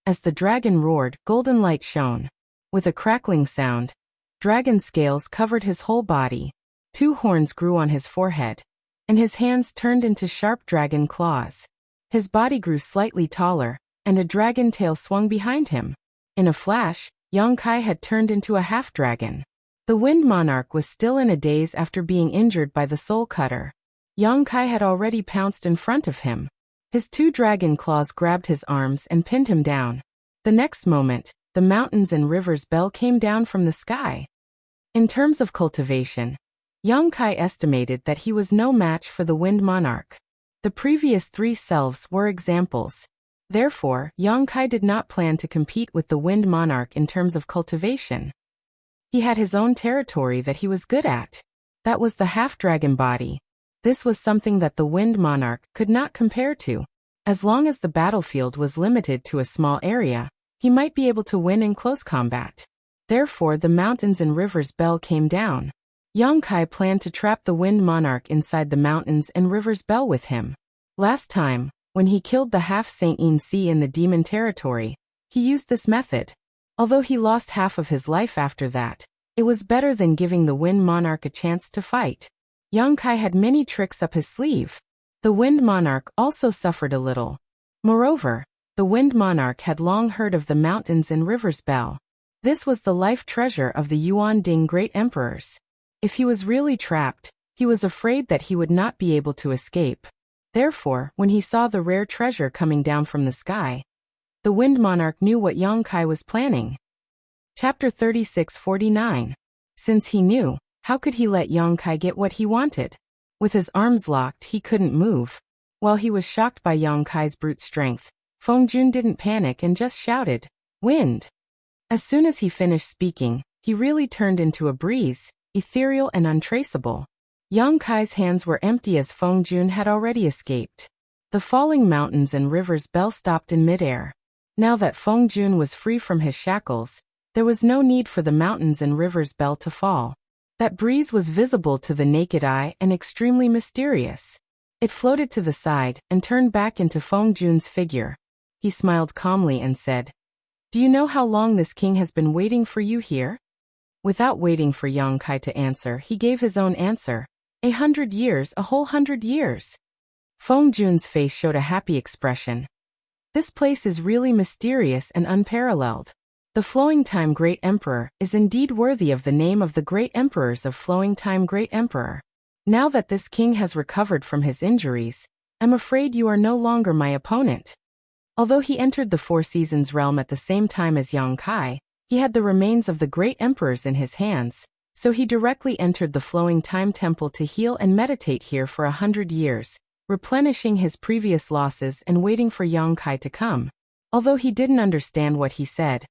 As the dragon roared, golden light shone. With a crackling sound, dragon scales covered his whole body. Two horns grew on his forehead, and his hands turned into sharp dragon claws. His body grew slightly taller, and a dragon tail swung behind him. In a flash, Yang Kai had turned into a half-dragon. The Wind Monarch was still in a daze after being injured by the Soul Cutter. Yang Kai had already pounced in front of him. His two dragon claws grabbed his arms and pinned him down. The next moment, the mountains and rivers bell came down from the sky. In terms of cultivation, Yang Kai estimated that he was no match for the Wind Monarch. The previous three selves were examples. Therefore, Yang Kai did not plan to compete with the Wind Monarch in terms of cultivation. He had his own territory that he was good at. That was the half-dragon body. This was something that the Wind Monarch could not compare to. As long as the battlefield was limited to a small area, he might be able to win in close combat. Therefore, the mountains and rivers bell came down. Yang Kai planned to trap the Wind Monarch inside the mountains and rivers bell with him. Last time, when he killed the half-Saint Yin Sea in the demon territory, he used this method. Although he lost half of his life after that, it was better than giving the Wind Monarch a chance to fight. Yang Kai had many tricks up his sleeve. The Wind Monarch also suffered a little. Moreover, the Wind Monarch had long heard of the mountains and rivers bell. This was the life treasure of the Yuan Ding great emperors. If he was really trapped, he was afraid that he would not be able to escape. Therefore, when he saw the rare treasure coming down from the sky, the Wind Monarch knew what Yang Kai was planning. Chapter 36-49. Since he knew, how could he let Yang Kai get what he wanted? With his arms locked, he couldn't move. While he was shocked by Yang Kai's brute strength, Feng Jun didn't panic and just shouted, "Wind!" As soon as he finished speaking, he really turned into a breeze, ethereal and untraceable. Yang Kai's hands were empty as Feng Jun had already escaped. The falling mountains and rivers bell stopped in midair. Now that Feng Jun was free from his shackles, there was no need for the mountains and rivers bell to fall. That breeze was visible to the naked eye and extremely mysterious. It floated to the side and turned back into Feng Jun's figure. He smiled calmly and said, "Do you know how long this king has been waiting for you here?" Without waiting for Yang Kai to answer, he gave his own answer. 100 years, a whole 100 years. Feng Jun's face showed a happy expression. This place is really mysterious and unparalleled. The Flowing Time Great Emperor is indeed worthy of the name of the great emperors of Flowing Time Great Emperor. Now that this king has recovered from his injuries, I'm afraid you are no longer my opponent. Although he entered the Four Seasons realm at the same time as Yang Kai, he had the remains of the great emperors in his hands, so he directly entered the Flowing Time Temple to heal and meditate here for 100 years, replenishing his previous losses and waiting for Yang Kai to come. Although he didn't understand what he said,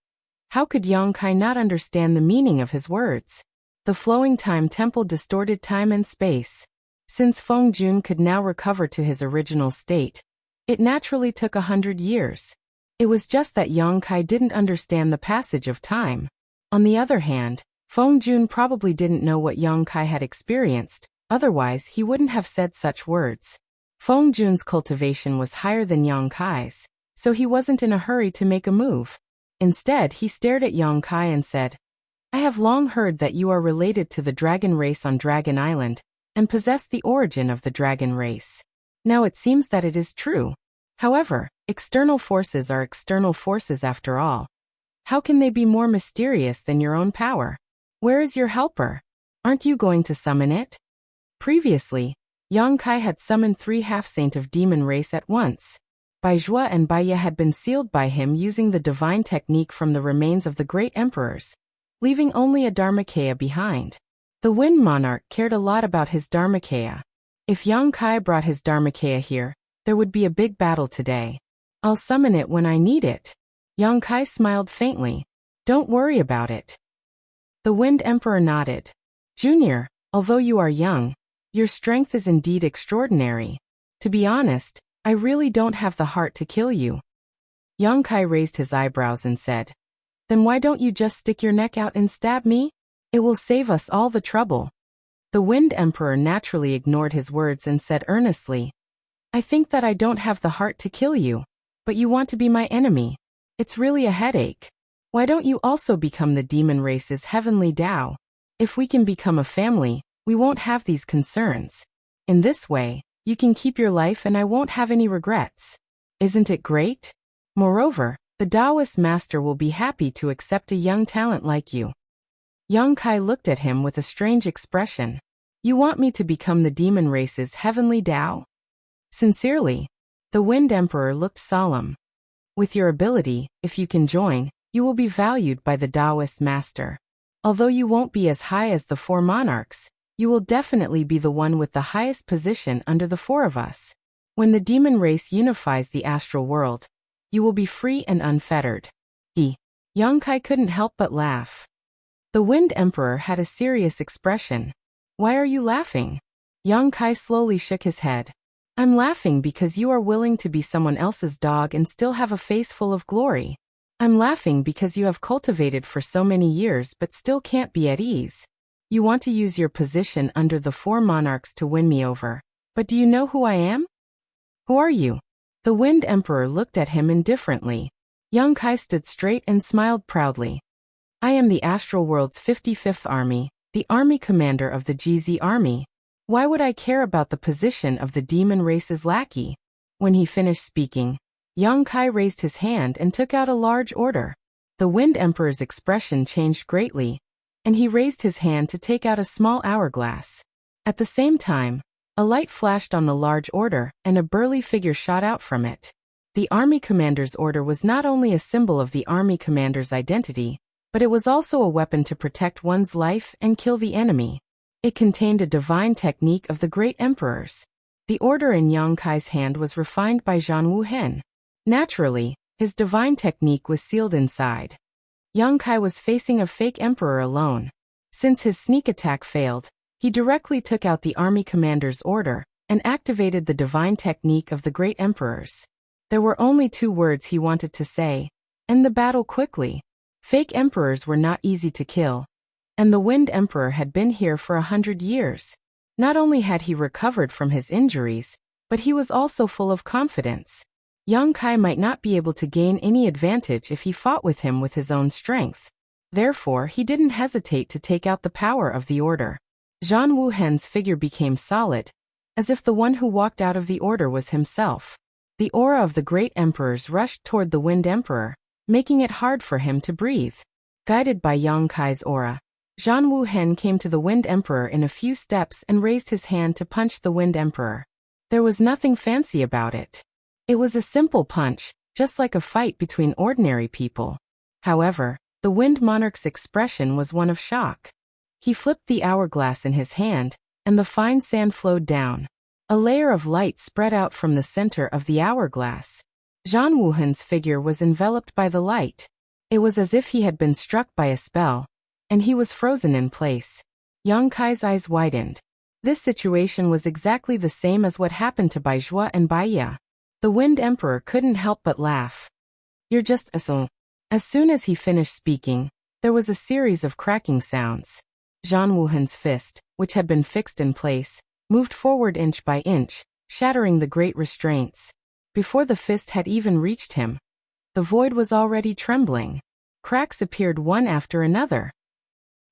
how could Yang Kai not understand the meaning of his words? The Flowing Time Temple distorted time and space. Since Feng Jun could now recover to his original state, it naturally took 100 years. It was just that Yang Kai didn't understand the passage of time. On the other hand, Feng Jun probably didn't know what Yang Kai had experienced, otherwise he wouldn't have said such words. Feng Jun's cultivation was higher than Yang Kai's, so he wasn't in a hurry to make a move. Instead, he stared at Yang Kai and said, "I have long heard that you are related to the dragon race on Dragon Island, and possess the origin of the dragon race. Now it seems that it is true. However, external forces are external forces after all. How can they be more mysterious than your own power? Where is your helper? Aren't you going to summon it?" Previously, Yang Kai had summoned 3 half-saint of demon race at once. Baizhua and Baiya had been sealed by him using the divine technique from the remains of the great emperors, leaving only a Dharmakaya behind. The Wind Monarch cared a lot about his Dharmakaya. If Yang Kai brought his Dharmakaya here, there would be a big battle today. "I'll summon it when I need it." Yang Kai smiled faintly. "Don't worry about it." The Wind Emperor nodded. "Junior, although you are young, your strength is indeed extraordinary. To be honest, I really don't have the heart to kill you." Yang Kai raised his eyebrows and said, "Then why don't you just stick your neck out and stab me? It will save us all the trouble." The Wind Emperor naturally ignored his words and said earnestly, "I think that I don't have the heart to kill you, but you want to be my enemy. It's really a headache. Why don't you also become the demon race's heavenly Tao? If we can become a family, we won't have these concerns. In this way, you can keep your life and I won't have any regrets. Isn't it great? Moreover, the Taoist master will be happy to accept a young talent like you." Yang Kai looked at him with a strange expression. "You want me to become the demon race's heavenly Tao?" Sincerely. The Wind Emperor looked solemn. "With your ability, if you can join, you will be valued by the Taoist master. Although you won't be as high as the 4 monarchs, you will definitely be the one with the highest position under the 4 of us. When the demon race unifies the astral world, you will be free and unfettered." Yang Kai couldn't help but laugh. The Wind Emperor had a serious expression. "Why are you laughing?" Yang Kai slowly shook his head. "I'm laughing because you are willing to be someone else's dog and still have a face full of glory. I'm laughing because you have cultivated for so many years but still can't be at ease. You want to use your position under the 4 monarchs to win me over. But do you know who I am?" "Who are you?" The Wind Emperor looked at him indifferently. Yang Kai stood straight and smiled proudly. "I am the astral world's 55th army, the army commander of the GZ army. Why would I care about the position of the demon race's lackey?" When he finished speaking, Yang Kai raised his hand and took out a large order. The Wind Emperor's expression changed greatly, and he raised his hand to take out a small hourglass. At the same time, a light flashed on the large order and a burly figure shot out from it. The army commander's order was not only a symbol of the army commander's identity, but it was also a weapon to protect one's life and kill the enemy. It contained a divine technique of the great emperors. The order in Yang Kai's hand was refined by Zhan Wuhen. Naturally, his divine technique was sealed inside. Yang Kai was facing a fake emperor alone. Since his sneak attack failed, he directly took out the army commander's order and activated the divine technique of the great emperors. There were only 2 words he wanted to say: end the battle quickly. Fake emperors were not easy to kill, and the Wind Emperor had been here for 100 years. Not only had he recovered from his injuries, but he was also full of confidence. Yang Kai might not be able to gain any advantage if he fought with him with his own strength. Therefore, he didn't hesitate to take out the power of the order. Zhan Wuhen's figure became solid, as if the one who walked out of the order was himself. The aura of the great emperors rushed toward the Wind Emperor, making it hard for him to breathe. Guided by Yang Kai's aura, Zhan Wuhen came to the Wind Emperor in a few steps and raised his hand to punch the Wind Emperor. There was nothing fancy about it. It was a simple punch, just like a fight between ordinary people. However, the Wind Monarch's expression was one of shock. He flipped the hourglass in his hand, and the fine sand flowed down. A layer of light spread out from the center of the hourglass. Zhan Wuhen's figure was enveloped by the light. It was as if he had been struck by a spell, and he was frozen in place. Yang Kai's eyes widened. This situation was exactly the same as what happened to Bai Zhuo and Bai Ya. The Wind Emperor couldn't help but laugh. You're just a so. As soon as he finished speaking, there was a series of cracking sounds. Zhan Wuhen's fist, which had been fixed in place, moved forward inch by inch, shattering the great restraints. Before the fist had even reached him, the void was already trembling. Cracks appeared one after another.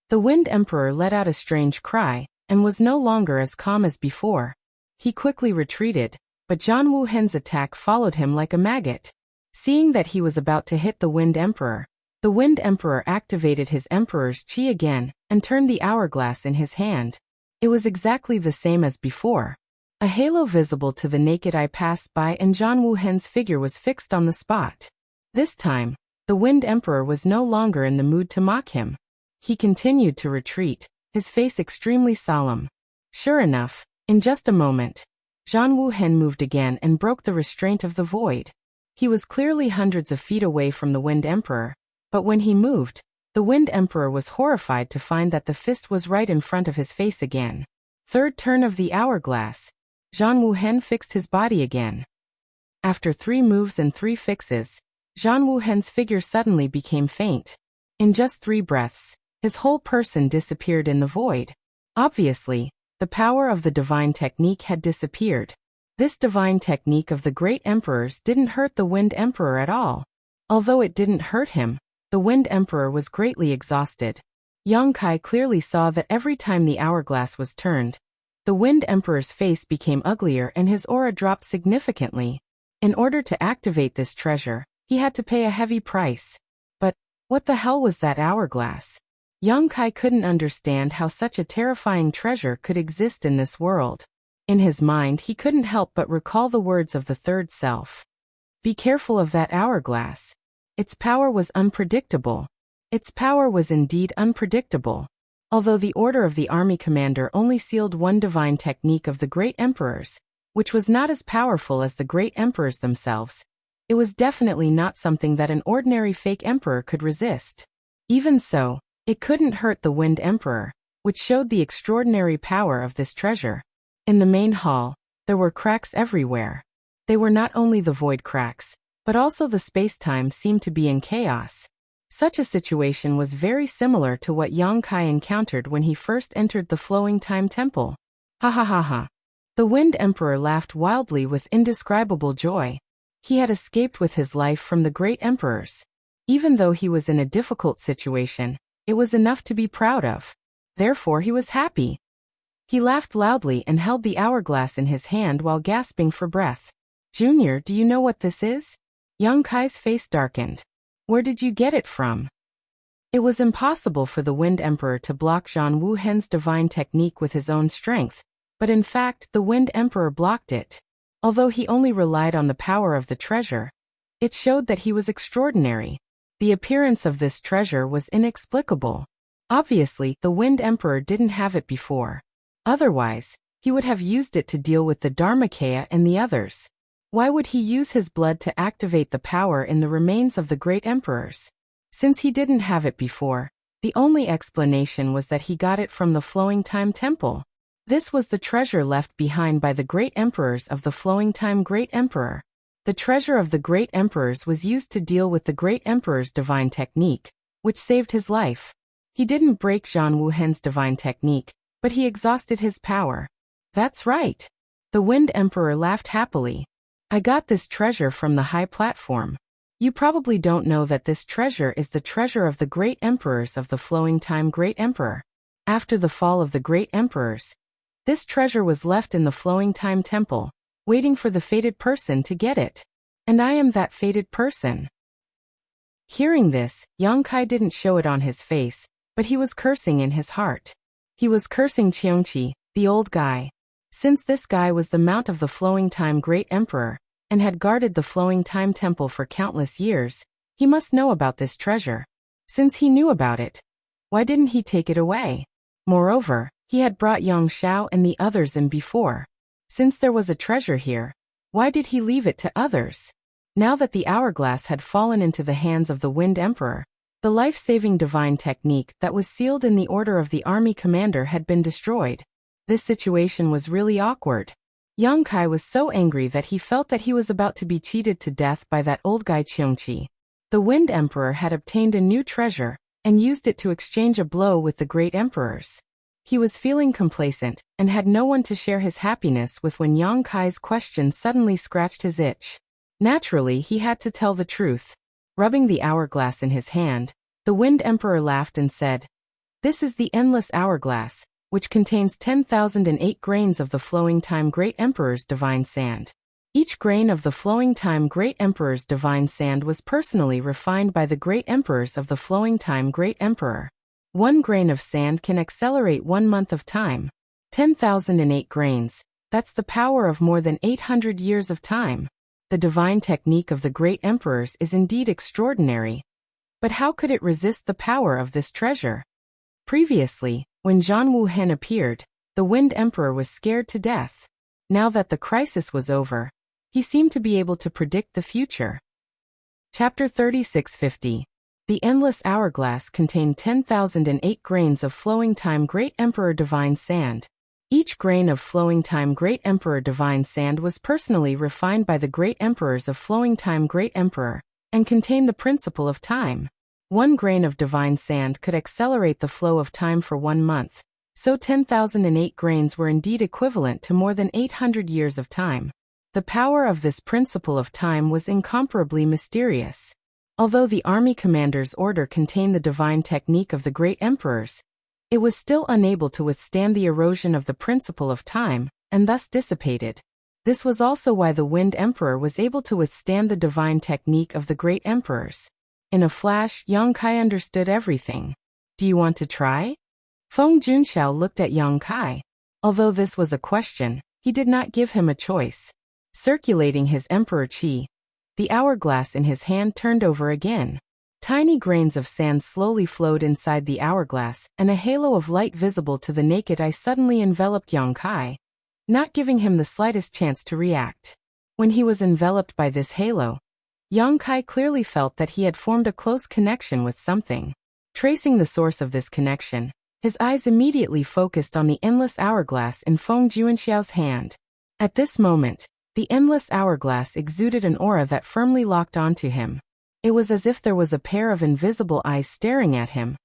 The Wind Emperor let out a strange cry, and was no longer as calm as before. He quickly retreated, but Zhan Wuhen's attack followed him like a maggot. Seeing that he was about to hit the Wind Emperor activated his Emperor's Qi again, and turned the hourglass in his hand. It was exactly the same as before. A halo visible to the naked eye passed by and Zhan Wuhen's figure was fixed on the spot. This time, the Wind Emperor was no longer in the mood to mock him. He continued to retreat, his face extremely solemn. Sure enough, in just a moment, Zhan Wuhen moved again and broke the restraint of the void. He was clearly hundreds of feet away from the Wind Emperor, but when he moved, the Wind Emperor was horrified to find that the fist was right in front of his face again. Third turn of the hourglass. Zhan Wuhen fixed his body again. After 3 moves and 3 fixes, Zhan Wuhen's figure suddenly became faint. In just 3 breaths, his whole person disappeared in the void. Obviously, the power of the divine technique had disappeared. This divine technique of the great emperors didn't hurt the Wind Emperor at all. Although it didn't hurt him, the Wind Emperor was greatly exhausted. Yang Kai clearly saw that every time the hourglass was turned, the Wind Emperor's face became uglier and his aura dropped significantly. In order to activate this treasure, he had to pay a heavy price. But, what the hell was that hourglass? Yang Kai couldn't understand how such a terrifying treasure could exist in this world. In his mind he couldn't help but recall the words of the third self. Be careful of that hourglass. Its power was unpredictable. Its power was indeed unpredictable. Although the order of the army commander only sealed one divine technique of the great emperors, which was not as powerful as the great emperors themselves, it was definitely not something that an ordinary fake emperor could resist. Even so, it couldn't hurt the Wind Emperor, which showed the extraordinary power of this treasure. In the main hall, there were cracks everywhere. They were not only the void cracks, but also the space-time seemed to be in chaos. Such a situation was very similar to what Yang Kai encountered when he first entered the Flowing Time Temple. Ha ha ha ha. The Wind Emperor laughed wildly with indescribable joy. He had escaped with his life from the great emperors. Even though he was in a difficult situation, it was enough to be proud of. Therefore he was happy. He laughed loudly and held the hourglass in his hand while gasping for breath. Junior, do you know what this is? Yang Kai's face darkened. Where did you get it from? It was impossible for the Wind Emperor to block Zhan Wuhen's divine technique with his own strength, but in fact the Wind Emperor blocked it. Although he only relied on the power of the treasure, it showed that he was extraordinary. The appearance of this treasure was inexplicable. Obviously, the Wind Emperor didn't have it before. Otherwise, He would have used it to deal with the Dharmakaya and the others. Why would he use his blood to activate the power in the remains of the great emperors? Since he didn't have it before, the only explanation was that he got it from the Flowing Time Temple. This was the treasure left behind by the great emperors of the Flowing Time Great Emperor. The treasure of the great emperors was used to deal with the great emperor's divine technique, which saved his life. He didn't break Zhang Wuhen's divine technique, but he exhausted his power. That's right. The Wind Emperor laughed happily. I got this treasure from the high platform. You probably don't know that this treasure is the treasure of the great emperors of the Flowing Time Great Emperor. After the fall of the great emperors, this treasure was left in the Flowing Time Temple, waiting for the fated person to get it. And I am that fated person. Hearing this, Yang Kai didn't show it on his face, but he was cursing in his heart. He was cursing Qiongqi, the old guy. Since this guy was the mount of the Flowing Time Great Emperor, and had guarded the Flowing Time Temple for countless years, he must know about this treasure. Since he knew about it, why didn't he take it away? Moreover, he had brought Yang Xiao and the others in before. Since there was a treasure here, why did he leave it to others? Now that the hourglass had fallen into the hands of the Wind Emperor, the life-saving divine technique that was sealed in the order of the army commander had been destroyed. This situation was really awkward. Yang Kai was so angry that he felt that he was about to be cheated to death by that old guy Qiongqi. The Wind Emperor had obtained a new treasure, and used it to exchange a blow with the great emperors. He was feeling complacent, and had no one to share his happiness with when Yang Kai's question suddenly scratched his itch. Naturally, he had to tell the truth. Rubbing the hourglass in his hand, the Wind Emperor laughed and said, "This is the endless hourglass, which contains 10,008 grains of the Flowing Time Great Emperor's divine sand. Each grain of the Flowing Time Great Emperor's divine sand was personally refined by the great emperors of the Flowing Time Great Emperor. 1 grain of sand can accelerate 1 month of time. 10,008 grains, that's the power of more than 800 years of time. The divine technique of the great emperors is indeed extraordinary. But how could it resist the power of this treasure?" Previously, when Zhang Wuhen appeared, the Wind Emperor was scared to death. Now that the crisis was over, he seemed to be able to predict the future. Chapter 3650. The endless hourglass contained 10,008 grains of Flowing Time Great Emperor divine sand. Each grain of Flowing Time Great Emperor divine sand was personally refined by the great emperors of Flowing Time Great Emperor, and contained the principle of time. 1 grain of divine sand could accelerate the flow of time for 1 month, so 10,008 grains were indeed equivalent to more than 800 years of time. The power of this principle of time was incomparably mysterious. Although the army commander's order contained the divine technique of the great emperors, it was still unable to withstand the erosion of the principle of time, and thus dissipated. This was also why the Wind Emperor was able to withstand the divine technique of the great emperors. In a flash, Yang Kai understood everything. "Do you want to try?" Feng Junxiao looked at Yang Kai. Although this was a question, he did not give him a choice. Circulating his emperor qi, the hourglass in his hand turned over again. Tiny grains of sand slowly flowed inside the hourglass, and a halo of light visible to the naked eye suddenly enveloped Yang Kai, not giving him the slightest chance to react. When he was enveloped by this halo, Yang Kai clearly felt that he had formed a close connection with something. Tracing the source of this connection, his eyes immediately focused on the endless hourglass in Feng Junxiao's hand. At this moment, the endless hourglass exuded an aura that firmly locked onto him. It was as if there was a pair of invisible eyes staring at him,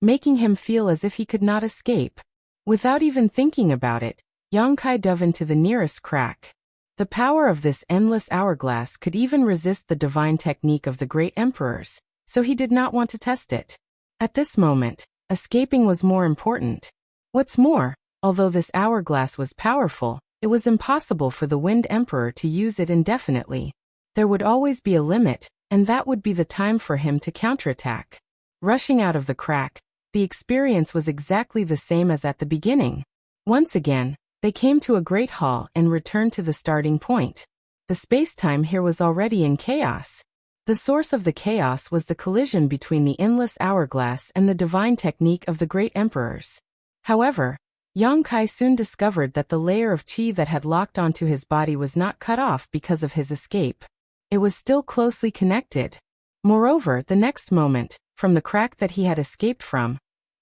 making him feel as if he could not escape. Without even thinking about it, Yang Kai dove into the nearest crack. The power of this endless hourglass could even resist the divine technique of the great emperors, so he did not want to test it. At this moment, escaping was more important. What's more, although this hourglass was powerful, it was impossible for the Wind Emperor to use it indefinitely. There would always be a limit, and that would be the time for him to counterattack. Rushing out of the crack, the experience was exactly the same as at the beginning. Once again, they came to a great hall and returned to the starting point. The space-time here was already in chaos. The source of the chaos was the collision between the endless hourglass and the divine technique of the great emperors. However, Yang Kai soon discovered that the layer of qi that had locked onto his body was not cut off because of his escape. It was still closely connected. Moreover, the next moment, from the crack that he had escaped from,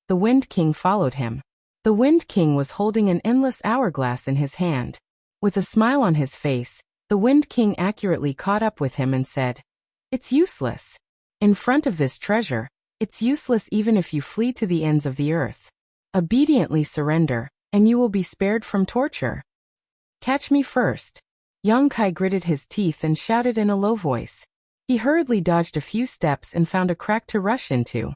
the Wind King followed him. The Wind King was holding an endless hourglass in his hand. With a smile on his face, the Wind King accurately caught up with him and said, "It's useless. In front of this treasure, it's useless even if you flee to the ends of the earth. Obediently surrender, and you will be spared from torture. Catch me first." Yang Kai gritted his teeth and shouted in a low voice. He hurriedly dodged a few steps and found a crack to rush into.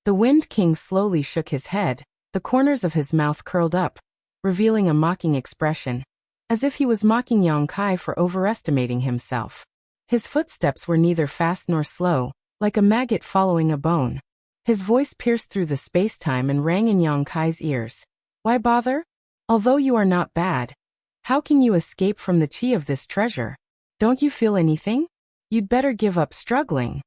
The Wind King slowly shook his head, the corners of his mouth curled up, revealing a mocking expression, as if he was mocking Yang Kai for overestimating himself. His footsteps were neither fast nor slow, like a maggot following a bone. His voice pierced through the space-time and rang in Yang Kai's ears. "Why bother? Although you are not bad, how can you escape from the qi of this treasure? Don't you feel anything? You'd better give up struggling."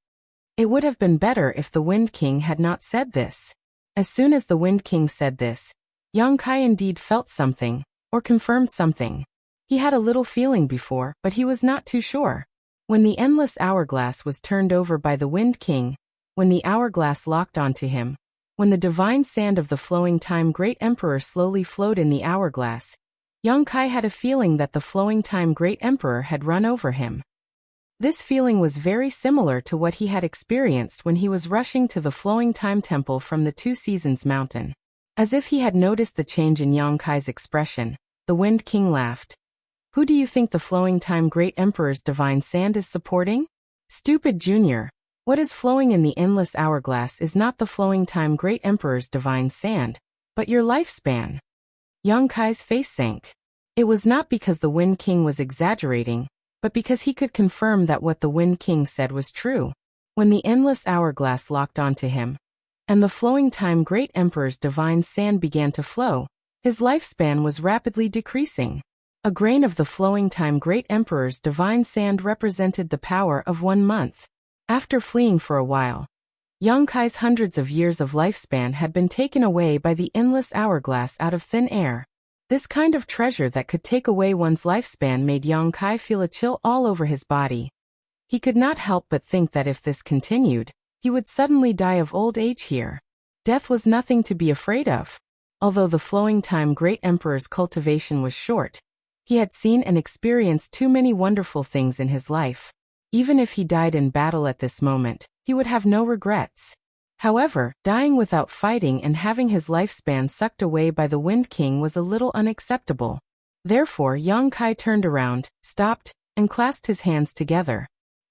It would have been better if the Wind King had not said this. As soon as the Wind King said this, Yang Kai indeed felt something, or confirmed something. He had a little feeling before, but he was not too sure. When the endless hourglass was turned over by the Wind King, when the hourglass locked onto him, when the divine sand of the flowing time great emperor slowly flowed in the hourglass, Yang Kai had a feeling that the flowing time great emperor had run over him. This feeling was very similar to what he had experienced when he was rushing to the flowing time temple from the Two Seasons mountain. As if he had noticed the change in Yang Kai's expression, the Wind King laughed. "Who do you think the flowing time great emperor's divine sand is supporting? Stupid junior. What is flowing in the endless hourglass is not the flowing time great emperor's divine sand, but your lifespan." Yang Kai's face sank. It was not because the Wind King was exaggerating, but because he could confirm that what the Wind King said was true. When the endless hourglass locked onto him, and the flowing time great emperor's divine sand began to flow, his lifespan was rapidly decreasing. A grain of the flowing time great emperor's divine sand represented the power of 1 month. After fleeing for a while, Yang Kai's hundreds of years of lifespan had been taken away by the endless hourglass out of thin air. This kind of treasure that could take away one's lifespan made Yang Kai feel a chill all over his body. He could not help but think that if this continued, he would suddenly die of old age here. Death was nothing to be afraid of. Although the flowing time great emperor's cultivation was short, he had seen and experienced too many wonderful things in his life. Even if he died in battle at this moment, he would have no regrets. However, dying without fighting and having his lifespan sucked away by the Wind King was a little unacceptable. Therefore, Yang Kai turned around, stopped, and clasped his hands together.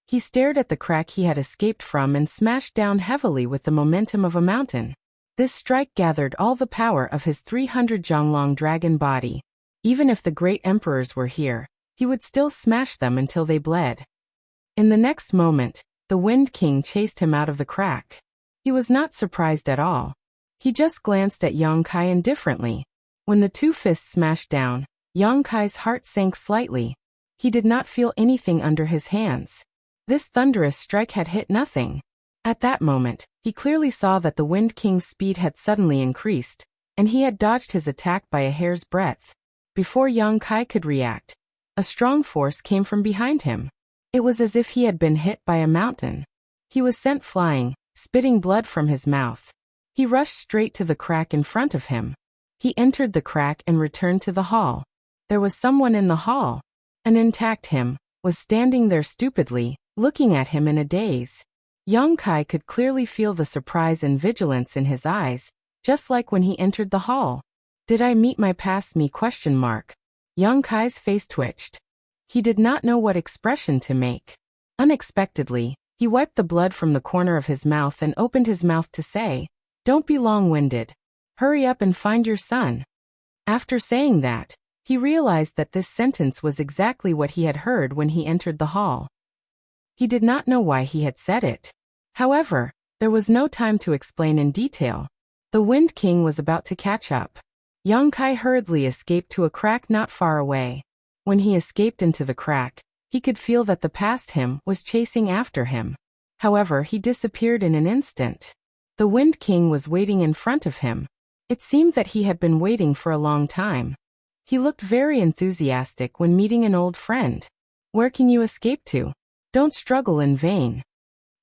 He stared at the crack he had escaped from and smashed down heavily with the momentum of a mountain. This strike gathered all the power of his 300 Zhonglong dragon body. Even if the great emperors were here, he would still smash them until they bled. In the next moment, the Wind King chased him out of the crack. He was not surprised at all. He just glanced at Yang Kai indifferently. When the two fists smashed down, Yang Kai's heart sank slightly. He did not feel anything under his hands. This thunderous strike had hit nothing. At that moment, he clearly saw that the Wind King's speed had suddenly increased, and he had dodged his attack by a hair's breadth. Before Yang Kai could react, a strong force came from behind him. It was as if he had been hit by a mountain. He was sent flying, spitting blood from his mouth. He rushed straight to the crack in front of him. He entered the crack and returned to the hall. There was someone in the hall. An intact him was standing there stupidly, looking at him in a daze. Yang Kai could clearly feel the surprise and vigilance in his eyes, just like when he entered the hall. "Did I meet my past me?" ? Yang Kai's face twitched. He did not know what expression to make. Unexpectedly, he wiped the blood from the corner of his mouth and opened his mouth to say, "Don't be long-winded. Hurry up and find your son." After saying that, he realized that this sentence was exactly what he had heard when he entered the hall. He did not know why he had said it. However, there was no time to explain in detail. The Wind King was about to catch up. Yang Kai hurriedly escaped to a crack not far away. When he escaped into the crack, he could feel that the past him was chasing after him. However, he disappeared in an instant. The Wind King was waiting in front of him. It seemed that he had been waiting for a long time. He looked very enthusiastic when meeting an old friend. Where can you escape to? Don't struggle in vain.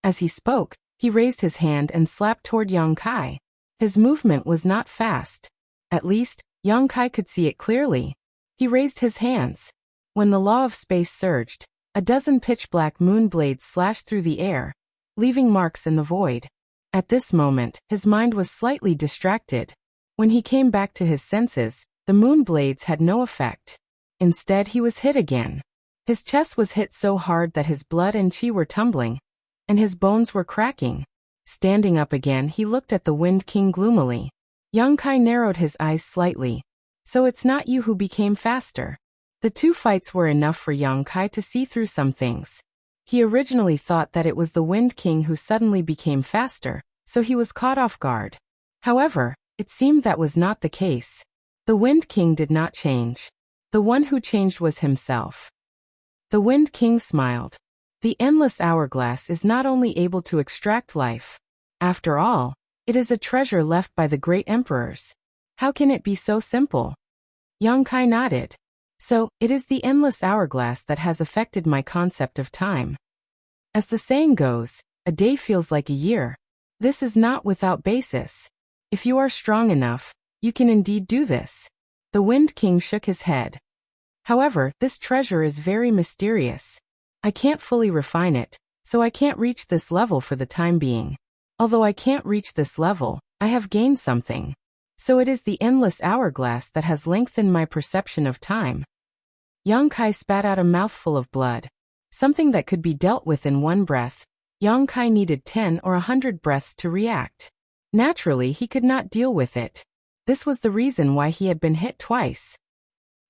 As he spoke, he raised his hand and slapped toward Yang Kai. His movement was not fast. At least, Yang Kai could see it clearly. He raised his hands. When the law of space surged, a dozen pitch-black moon blades slashed through the air, leaving marks in the void. At this moment, his mind was slightly distracted. When he came back to his senses, the moon blades had no effect. Instead, he was hit again. His chest was hit so hard that his blood and chi were tumbling, and his bones were cracking. Standing up again, he looked at the Wind King gloomily. Yang Kai narrowed his eyes slightly. So it's not you who became faster. The two fights were enough for Yang Kai to see through some things. He originally thought that it was the Wind King who suddenly became faster, so he was caught off guard. However, it seemed that was not the case. The Wind King did not change. The one who changed was himself. The Wind King smiled. The endless hourglass is not only able to extract life. After all, it is a treasure left by the great emperors. How can it be so simple? Yang Kai nodded. So, it is the endless hourglass that has affected my concept of time. As the saying goes, a day feels like a year. This is not without basis. If you are strong enough, you can indeed do this. The Wind King shook his head. However, this treasure is very mysterious. I can't fully refine it, so I can't reach this level for the time being. Although I can't reach this level, I have gained something. So it is the endless hourglass that has lengthened my perception of time. Yang Kai spat out a mouthful of blood. Something that could be dealt with in one breath. Yang Kai needed 10 or 100 breaths to react. Naturally, he could not deal with it. This was the reason why he had been hit twice.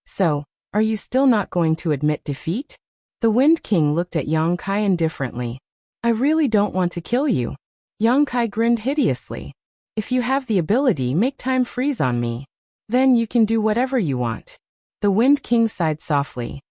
So, are you still not going to admit defeat? The Wind King looked at Yang Kai indifferently. I really don't want to kill you. Yang Kai grinned hideously. If you have the ability, make time freeze on me. Then you can do whatever you want. The Wind King sighed softly.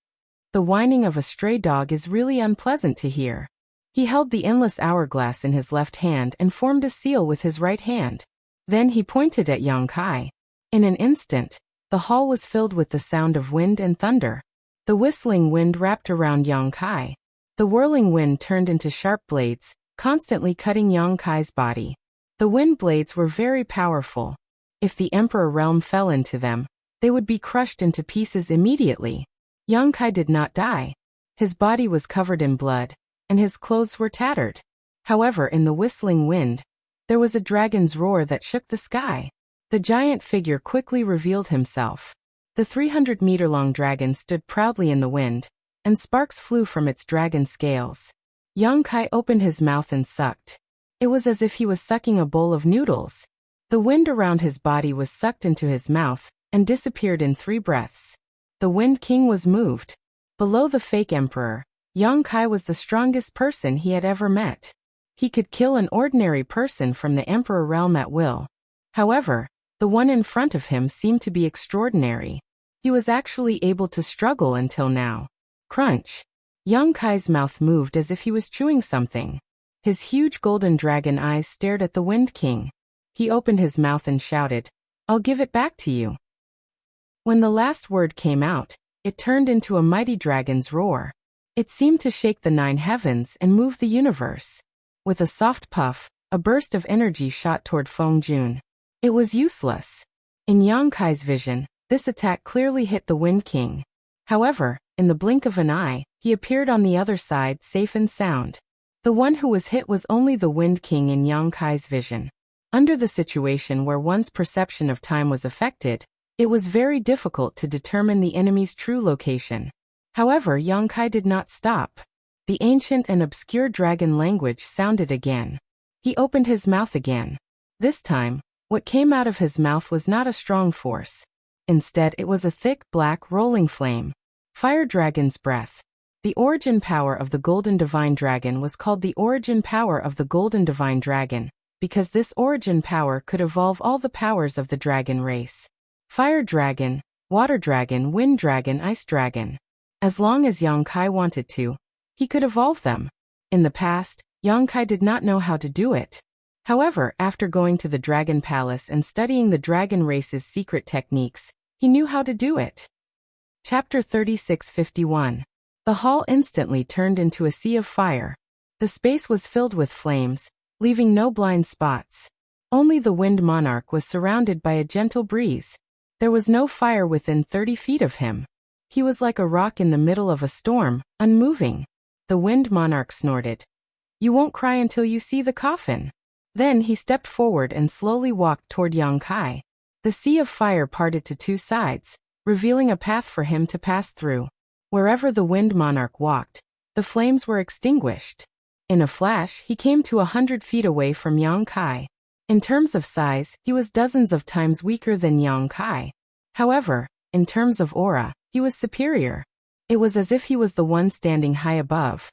The whining of a stray dog is really unpleasant to hear. He held the endless hourglass in his left hand and formed a seal with his right hand. Then he pointed at Yang Kai. In an instant, the hall was filled with the sound of wind and thunder. The whistling wind wrapped around Yang Kai. The whirling wind turned into sharp blades, constantly cutting Yang Kai's body. The wind blades were very powerful. If the Emperor realm fell into them, they would be crushed into pieces immediately. Yang Kai did not die. His body was covered in blood, and his clothes were tattered. However, in the whistling wind, there was a dragon's roar that shook the sky. The giant figure quickly revealed himself. The 300-meter-long dragon stood proudly in the wind, and sparks flew from its dragon scales. Yang Kai opened his mouth and sucked. It was as if he was sucking a bowl of noodles. The wind around his body was sucked into his mouth and disappeared in 3 breaths. The Wind King was moved. Below the fake emperor, Yang Kai was the strongest person he had ever met. He could kill an ordinary person from the emperor realm at will. However, the one in front of him seemed to be extraordinary. He was actually able to struggle until now. Crunch. Yang Kai's mouth moved as if he was chewing something. His huge golden dragon eyes stared at the Wind King. He opened his mouth and shouted, "I'll give it back to you." When the last word came out, it turned into a mighty dragon's roar. It seemed to shake the 9 heavens and move the universe. With a soft puff, a burst of energy shot toward Feng Jun. It was useless. In Yang Kai's vision, this attack clearly hit the Wind King. However, in the blink of an eye, he appeared on the other side safe and sound. The one who was hit was only the Wind King in Yang Kai's vision. Under the situation where one's perception of time was affected, it was very difficult to determine the enemy's true location. However, Yang Kai did not stop. The ancient and obscure dragon language sounded again. He opened his mouth again. This time, what came out of his mouth was not a strong force. Instead, it was a thick, black, rolling flame. Fire Dragon's breath. The origin power of the Golden Divine Dragon was called the origin power of the Golden Divine Dragon, because this origin power could evolve all the powers of the dragon race. Fire Dragon, Water Dragon, Wind Dragon, Ice Dragon. As long as Yang Kai wanted to, he could evolve them. In the past, Yang Kai did not know how to do it. However, after going to the Dragon Palace and studying the dragon race's secret techniques, he knew how to do it. Chapter 3651. The hall instantly turned into a sea of fire. The space was filled with flames, leaving no blind spots. Only the Wind Monarch was surrounded by a gentle breeze. There was no fire within 30 feet of him. He was like a rock in the middle of a storm, unmoving. The Wind Monarch snorted. "You won't cry until you see the coffin." Then he stepped forward and slowly walked toward Yang Kai. The sea of fire parted to two sides, revealing a path for him to pass through. Wherever the Wind Monarch walked, the flames were extinguished. In a flash, he came to 100 feet away from Yang Kai. In terms of size, he was dozens of times weaker than Yang Kai. However, in terms of aura, he was superior. It was as if he was the one standing high above.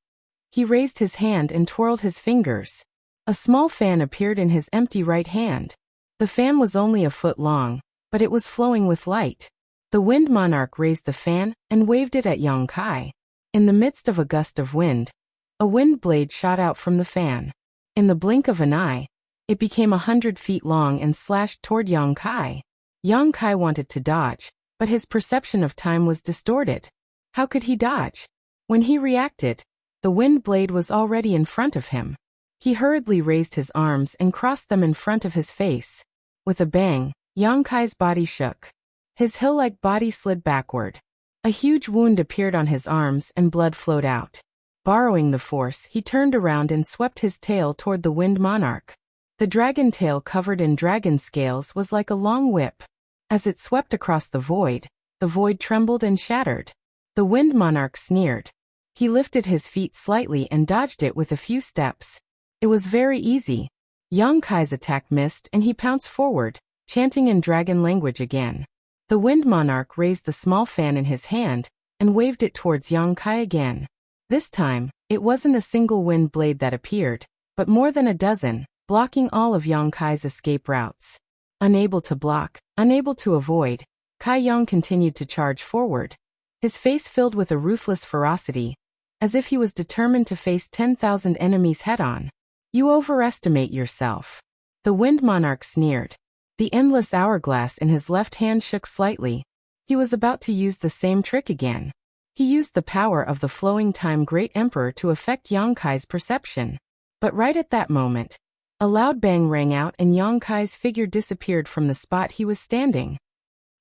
He raised his hand and twirled his fingers. A small fan appeared in his empty right hand. The fan was only a foot long, but it was flowing with light. The Wind Monarch raised the fan and waved it at Yang Kai. In the midst of a gust of wind, a wind blade shot out from the fan. In the blink of an eye, it became 100 feet long and slashed toward Yang Kai. Yang Kai wanted to dodge, but his perception of time was distorted. How could he dodge? When he reacted, the wind blade was already in front of him. He hurriedly raised his arms and crossed them in front of his face. With a bang, Yang Kai's body shook. His hill-like body slid backward. A huge wound appeared on his arms and blood flowed out. Borrowing the force, he turned around and swept his tail toward the Wind Monarch. The dragon tail covered in dragon scales was like a long whip. As it swept across the void trembled and shattered. The Wind Monarch sneered. He lifted his feet slightly and dodged it with a few steps. It was very easy. Yang Kai's attack missed and he pounced forward, chanting in dragon language again. The Wind Monarch raised the small fan in his hand and waved it towards Yang Kai again. This time, it wasn't a single wind blade that appeared, but more than a dozen, blocking all of Yang Kai's escape routes. Unable to block, unable to avoid, Kai Yang continued to charge forward, his face filled with a ruthless ferocity, as if he was determined to face 10,000 enemies head-on. "You overestimate yourself." The Wind Monarch sneered. The endless hourglass in his left hand shook slightly. He was about to use the same trick again. He used the power of the flowing time Great Emperor to affect Yang Kai's perception. But right at that moment, a loud bang rang out and Yang Kai's figure disappeared from the spot he was standing.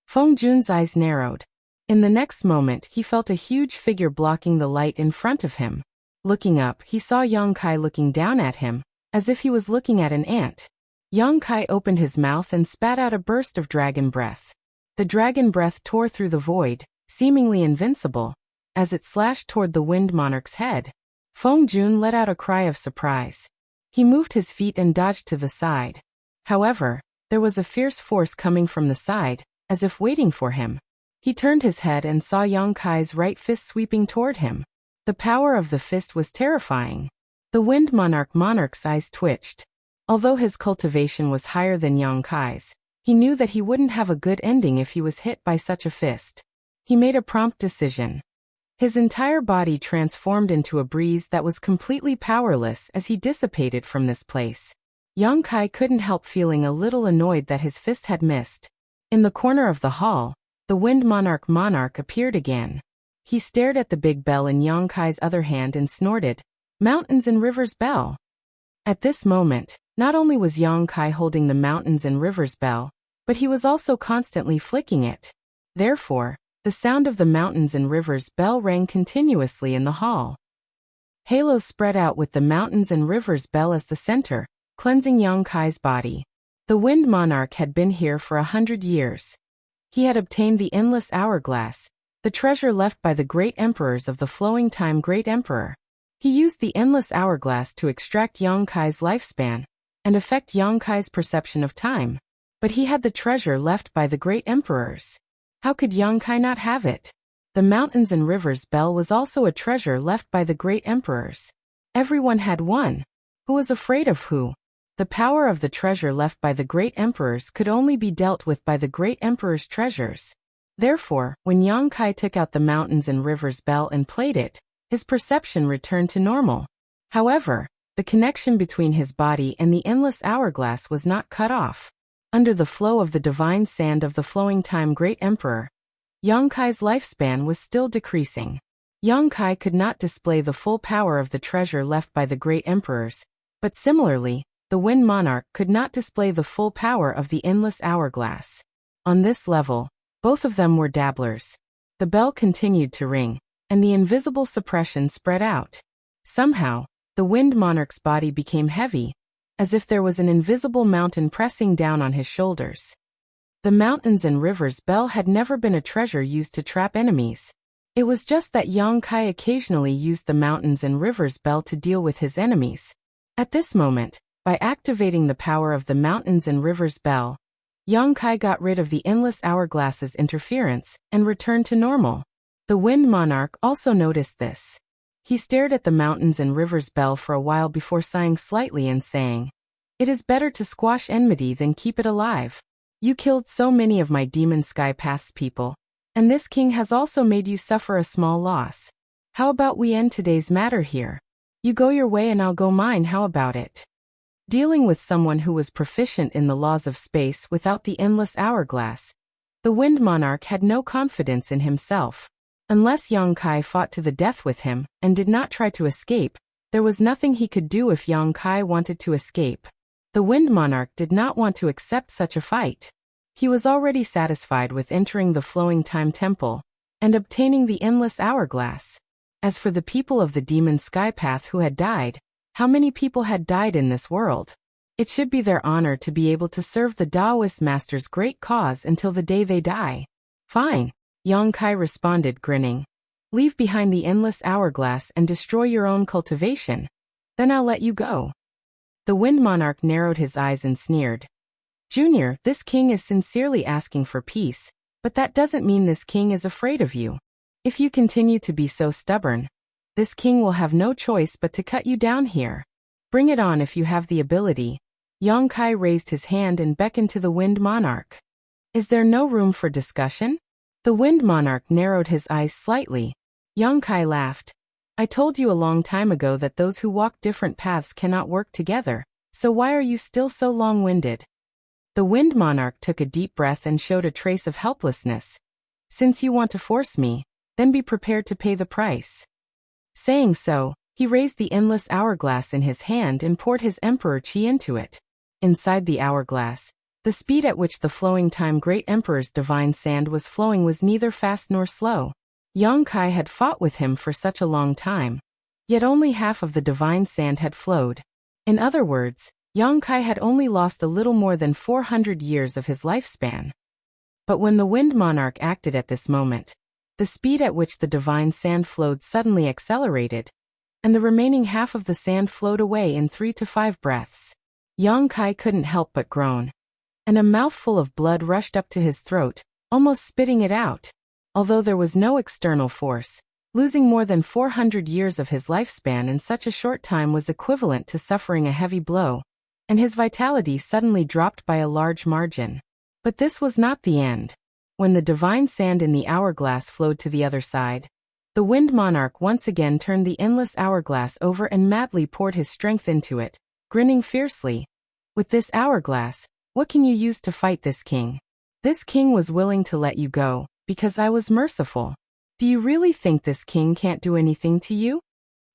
Feng Jun's eyes narrowed. In the next moment, he felt a huge figure blocking the light in front of him. Looking up, he saw Yang Kai looking down at him, as if he was looking at an ant. Yang Kai opened his mouth and spat out a burst of dragon breath. The dragon breath tore through the void, seemingly invincible, as it slashed toward the Wind Monarch's head. Feng Jun let out a cry of surprise. He moved his feet and dodged to the side. However, there was a fierce force coming from the side, as if waiting for him. He turned his head and saw Yang Kai's right fist sweeping toward him. The power of the fist was terrifying. The Wind Monarch's eyes twitched. Although his cultivation was higher than Yang Kai's, he knew that he wouldn't have a good ending if he was hit by such a fist. He made a prompt decision. His entire body transformed into a breeze that was completely powerless as he dissipated from this place. Yang Kai couldn't help feeling a little annoyed that his fist had missed. In the corner of the hall, the Wind Monarch appeared again. He stared at the big bell in Yang Kai's other hand and snorted, "Mountains and Rivers Bell." At this moment, not only was Yang Kai holding the Mountains and Rivers Bell, but he was also constantly flicking it. Therefore, the sound of the Mountains and Rivers Bell rang continuously in the hall. Halos spread out with the Mountains and Rivers Bell as the center, cleansing Yang Kai's body. The Wind Monarch had been here for 100 years. He had obtained the endless hourglass, the treasure left by the great emperors of the flowing time Great Emperor. He used the endless hourglass to extract Yang Kai's lifespan and affect Yang Kai's perception of time. But he had the treasure left by the great emperors. How could Yang Kai not have it? The Mountains and Rivers Bell was also a treasure left by the great emperors. Everyone had one. Who was afraid of who? The power of the treasure left by the great emperors could only be dealt with by the great emperor's treasures. Therefore, when Yang Kai took out the Mountains and Rivers Bell and played it, his perception returned to normal. However, The connection between his body and the endless hourglass was not cut off. Under the flow of the divine sand of the flowing time great emperor, Yang Kai's lifespan was still decreasing. Yang Kai could not display the full power of the treasure left by the great emperors, but similarly, the Wind Monarch could not display the full power of the endless hourglass. On this level, both of them were dabblers. The bell continued to ring, and the invisible suppression spread out. Somehow, the Wind Monarch's body became heavy, as if there was an invisible mountain pressing down on his shoulders. The mountains and rivers bell had never been a treasure used to trap enemies. It was just that Yang Kai occasionally used the mountains and rivers bell to deal with his enemies. At this moment, by activating the power of the mountains and rivers bell, Yang Kai got rid of the endless hourglass's interference and returned to normal. The Wind Monarch also noticed this. He stared at the mountains and rivers bell for a while before sighing slightly and saying, "It is better to squash enmity than keep it alive. You killed so many of my demon sky path's people, and this king has also made you suffer a small loss. How about we end today's matter here? You go your way and I'll go mine, how about it?" Dealing with someone who was proficient in the laws of space without the endless hourglass, the Wind Monarch had no confidence in himself. Unless Yang Kai fought to the death with him and did not try to escape, there was nothing he could do if Yang Kai wanted to escape. The Wind Monarch did not want to accept such a fight. He was already satisfied with entering the Flowing Time Temple and obtaining the endless hourglass. As for the people of the Demon Sky Path who had died, how many people had died in this world? It should be their honor to be able to serve the Taoist master's great cause until the day they die. Fine, Yang Kai responded, grinning. Leave behind the endless hourglass and destroy your own cultivation. Then I'll let you go. The Wind Monarch narrowed his eyes and sneered. Junior, this king is sincerely asking for peace, but that doesn't mean this king is afraid of you. If you continue to be so stubborn, this king will have no choice but to cut you down here. Bring it on if you have the ability. Yang Kai raised his hand and beckoned to the Wind Monarch. Is there no room for discussion? The Wind Monarch narrowed his eyes slightly. Yang Kai laughed. I told you a long time ago that those who walk different paths cannot work together, so why are you still so long-winded? The Wind Monarch took a deep breath and showed a trace of helplessness. Since you want to force me, then be prepared to pay the price. Saying so, he raised the endless hourglass in his hand and poured his emperor chi into it. Inside the hourglass, the speed at which the flowing time great emperor's divine sand was flowing was neither fast nor slow. Yang Kai had fought with him for such a long time, yet only half of the divine sand had flowed. In other words, Yang Kai had only lost a little more than 400 years of his lifespan. But when the Wind Monarch acted at this moment, the speed at which the divine sand flowed suddenly accelerated, and the remaining half of the sand flowed away in 3 to 5 breaths. Yang Kai couldn't help but groan, and a mouthful of blood rushed up to his throat, almost spitting it out. Although there was no external force, losing more than 400 years of his lifespan in such a short time was equivalent to suffering a heavy blow, and his vitality suddenly dropped by a large margin. But this was not the end. When the divine sand in the hourglass flowed to the other side, the Wind Monarch once again turned the endless hourglass over and madly poured his strength into it, grinning fiercely. With this hourglass, what can you use to fight this king? This king was willing to let you go, because I was merciful. Do you really think this king can't do anything to you?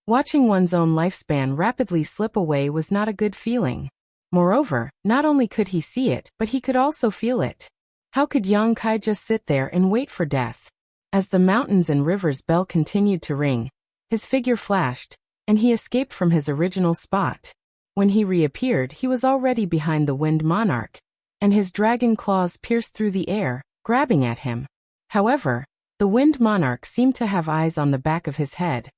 Watching one's own lifespan rapidly slip away was not a good feeling. Moreover, not only could he see it, but he could also feel it. How could Yang Kai just sit there and wait for death? As the mountains and rivers bell continued to ring, his figure flashed, and he escaped from his original spot. When he reappeared, he was already behind the Wind Monarch, and his dragon claws pierced through the air, grabbing at him. However, the Wind Monarch seemed to have eyes on the back of his head.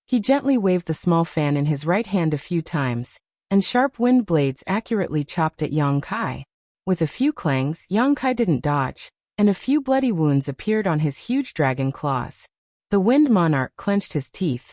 He gently waved the small fan in his right hand a few times, and sharp wind blades accurately chopped at Yang Kai. With a few clangs, Yang Kai didn't dodge, and a few bloody wounds appeared on his huge dragon claws. The Wind Monarch clenched his teeth,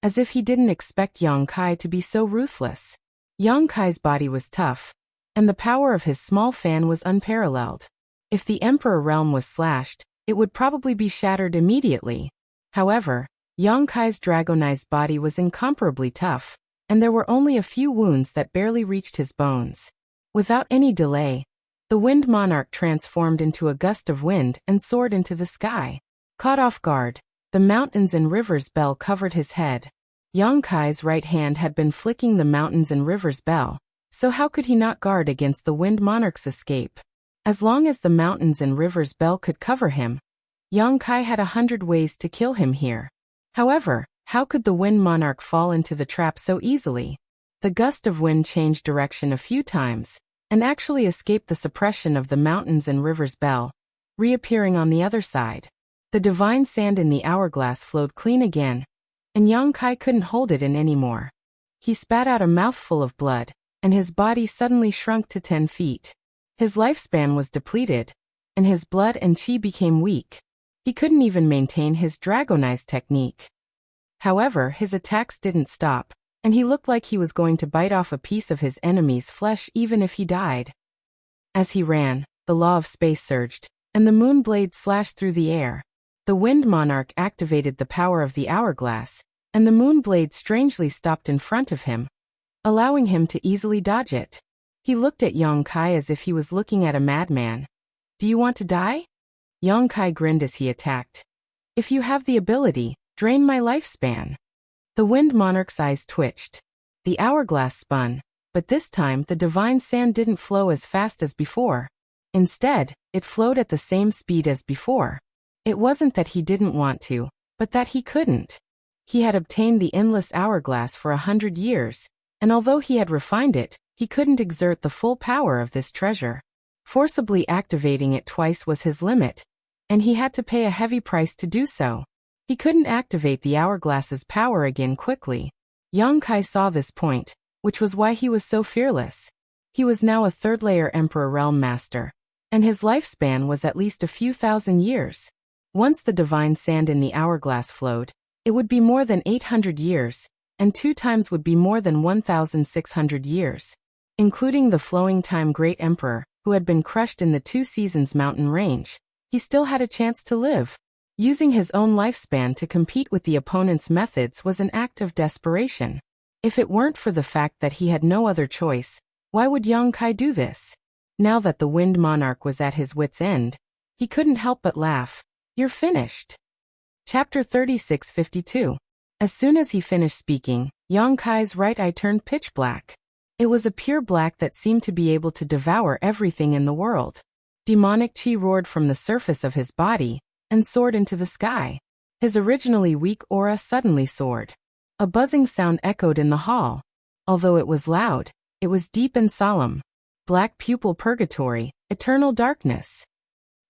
as if he didn't expect Yang Kai to be so ruthless. Yang Kai's body was tough, and the power of his small fan was unparalleled. If the Emperor realm was slashed, it would probably be shattered immediately. However, Yang Kai's dragonized body was incomparably tough, and there were only a few wounds that barely reached his bones. Without any delay, the Wind Monarch transformed into a gust of wind and soared into the sky. Caught off guard, the mountains and rivers bell covered his head. Yang Kai's right hand had been flicking the mountains and rivers bell, so how could he not guard against the Wind Monarch's escape? As long as the mountains and rivers bell could cover him, Yang Kai had 100 ways to kill him here. However, how could the Wind Monarch fall into the trap so easily? The gust of wind changed direction a few times, and actually escaped the suppression of the mountains and rivers bell, reappearing on the other side. The divine sand in the hourglass flowed clean again, and Yang Kai couldn't hold it in anymore. He spat out a mouthful of blood, and his body suddenly shrunk to 10 feet. His lifespan was depleted, and his blood and chi became weak. He couldn't even maintain his dragonized technique. However, his attacks didn't stop, and he looked like he was going to bite off a piece of his enemy's flesh even if he died. As he ran, the law of space surged, and the moon blade slashed through the air. The Wind Monarch activated the power of the hourglass, and the moon blade strangely stopped in front of him, allowing him to easily dodge it. He looked at Yang Kai as if he was looking at a madman. "Do you want to die?" Yang Kai grinned as he attacked. "If you have the ability, drain my lifespan." The Wind Monarch's eyes twitched. The hourglass spun, but this time the divine sand didn't flow as fast as before. Instead, it flowed at the same speed as before. It wasn't that he didn't want to, but that he couldn't. He had obtained the endless hourglass for 100 years, and although he had refined it, he couldn't exert the full power of this treasure. Forcibly activating it twice was his limit, and he had to pay a heavy price to do so. He couldn't activate the hourglass's power again quickly. Yang Kai saw this point, which was why he was so fearless. He was now a third-layer Emperor Realm Master, and his lifespan was at least a few thousand years. Once the divine sand in the hourglass flowed, it would be more than 800 years, and 2 times would be more than 1,600 years. Including the flowing time Great Emperor, who had been crushed in the 2 Seasons mountain range, he still had a chance to live. Using his own lifespan to compete with the opponent's methods was an act of desperation. If it weren't for the fact that he had no other choice, why would Yang Kai do this? Now that the Wind Monarch was at his wit's end, he couldn't help but laugh. "You're finished." Chapter 3652. As soon as he finished speaking, Yang Kai's right eye turned pitch black. It was a pure black that seemed to be able to devour everything in the world. Demonic chi roared from the surface of his body and soared into the sky. His originally weak aura suddenly soared. A buzzing sound echoed in the hall. Although it was loud, it was deep and solemn. Black pupil purgatory, eternal darkness.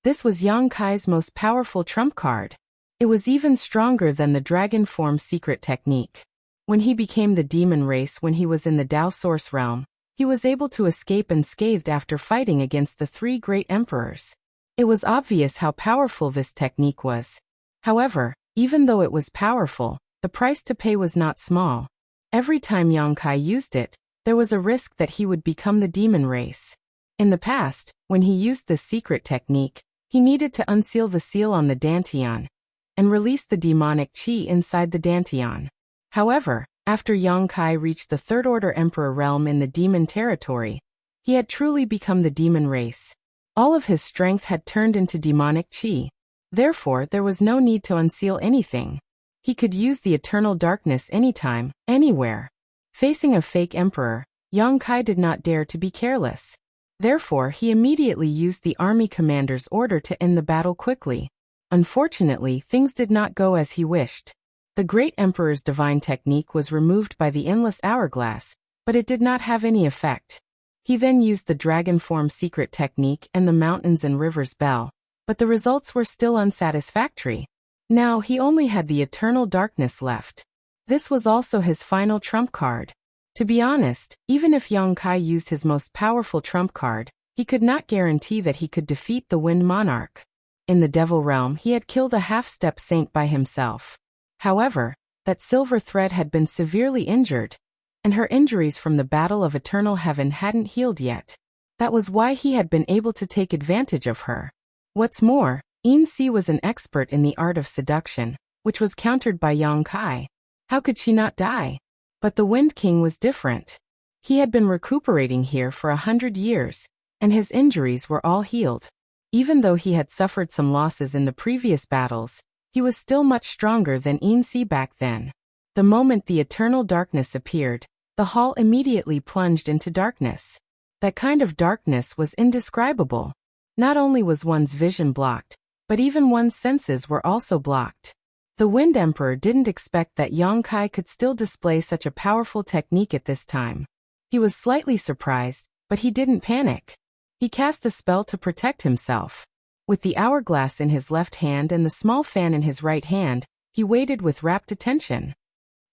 This was Yang Kai's most powerful trump card. It was even stronger than the dragon form secret technique. When he became the demon race when he was in the Tao Source realm, he was able to escape unscathed after fighting against the 3 great emperors. It was obvious how powerful this technique was. However, even though it was powerful, the price to pay was not small. Every time Yang Kai used it, there was a risk that he would become the demon race. In the past, when he used this secret technique, he needed to unseal the seal on the Dantian and release the demonic chi inside the Dantian. However, after Yang Kai reached the Third Order Emperor realm in the demon territory, he had truly become the demon race. All of his strength had turned into demonic chi. Therefore, there was no need to unseal anything. He could use the eternal darkness anytime, anywhere. Facing a fake emperor, Yang Kai did not dare to be careless. Therefore, he immediately used the army commander's order to end the battle quickly. Unfortunately, things did not go as he wished. The great emperor's divine technique was removed by the endless hourglass, but it did not have any effect. He then used the dragon form secret technique and the mountains and rivers bell, but the results were still unsatisfactory. Now he only had the eternal darkness left. This was also his final trump card. To be honest, even if Yang Kai used his most powerful trump card, he could not guarantee that he could defeat the Wind Monarch. In the Devil Realm, he had killed a half-step saint by himself. However, that silver thread had been severely injured, and her injuries from the Battle of Eternal Heaven hadn't healed yet. That was why he had been able to take advantage of her. What's more, Yin-Si was an expert in the art of seduction, which was countered by Yang Kai. How could she not die? But the Wind King was different. He had been recuperating here for 100 years, and his injuries were all healed. Even though he had suffered some losses in the previous battles, he was still much stronger than Yin-Si back then. The moment the eternal darkness appeared, the hall immediately plunged into darkness. That kind of darkness was indescribable. Not only was one's vision blocked, but even one's senses were also blocked. The Wind Emperor didn't expect that Yang Kai could still display such a powerful technique at this time. He was slightly surprised, but he didn't panic. He cast a spell to protect himself. With the hourglass in his left hand and the small fan in his right hand, he waited with rapt attention.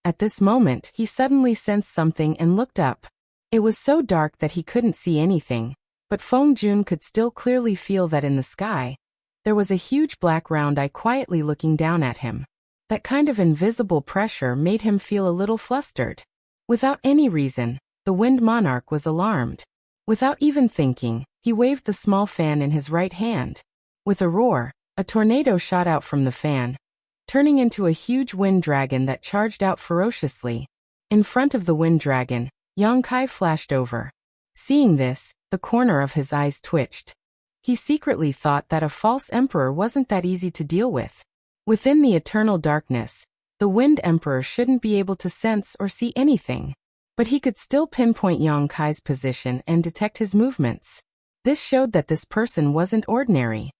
At this moment, he suddenly sensed something and looked up. It was so dark that he couldn't see anything, but Feng Jun could still clearly feel that in the sky, there was a huge black round eye quietly looking down at him. That kind of invisible pressure made him feel a little flustered. Without any reason, the Wind Monarch was alarmed. Without even thinking, he waved the small fan in his right hand. With a roar, a tornado shot out from the fan, turning into a huge wind dragon that charged out ferociously. In front of the wind dragon, Yang Kai flashed over. Seeing this, the corner of his eyes twitched. He secretly thought that a false emperor wasn't that easy to deal with. Within the eternal darkness, the Wind Emperor shouldn't be able to sense or see anything. But he could still pinpoint Yang Kai's position and detect his movements. This showed that this person wasn't ordinary.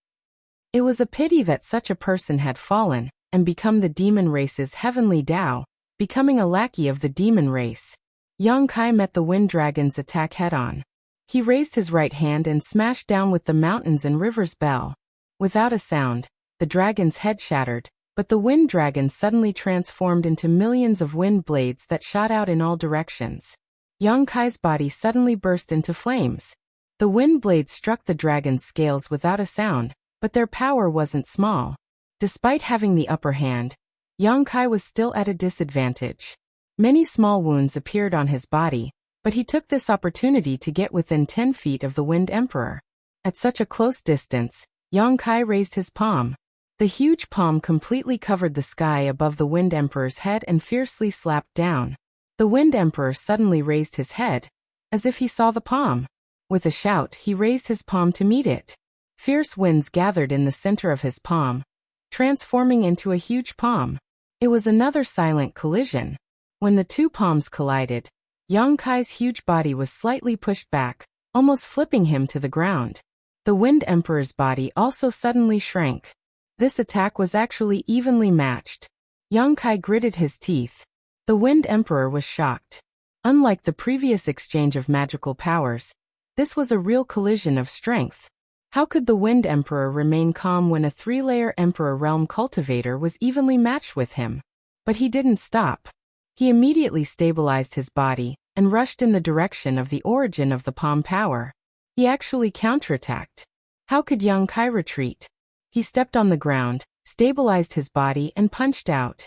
It was a pity that such a person had fallen and become the demon race's heavenly Tao, becoming a lackey of the demon race. Yang Kai met the wind dragon's attack head-on. He raised his right hand and smashed down with the mountains and river's bell. Without a sound, the dragon's head shattered, but the wind dragon suddenly transformed into millions of wind blades that shot out in all directions. Yang Kai's body suddenly burst into flames. The wind blades struck the dragon's scales without a sound, but their power wasn't small. Despite having the upper hand, Yang Kai was still at a disadvantage. Many small wounds appeared on his body, but he took this opportunity to get within 10 feet of the Wind Emperor. At such a close distance, Yang Kai raised his palm. The huge palm completely covered the sky above the Wind Emperor's head and fiercely slapped down. The Wind Emperor suddenly raised his head, as if he saw the palm. With a shout, he raised his palm to meet it. Fierce winds gathered in the center of his palm, transforming into a huge palm. It was another silent collision. When the two palms collided, Yang Kai's huge body was slightly pushed back, almost flipping him to the ground. The Wind Emperor's body also suddenly shrank. This attack was actually evenly matched. Yang Kai gritted his teeth. The Wind Emperor was shocked. Unlike the previous exchange of magical powers, this was a real collision of strength. How could the Wind Emperor remain calm when a 3-layer Emperor Realm cultivator was evenly matched with him? But he didn't stop. He immediately stabilized his body and rushed in the direction of the origin of the palm power. He actually counterattacked. How could Yang Kai retreat? He stepped on the ground, stabilized his body and punched out.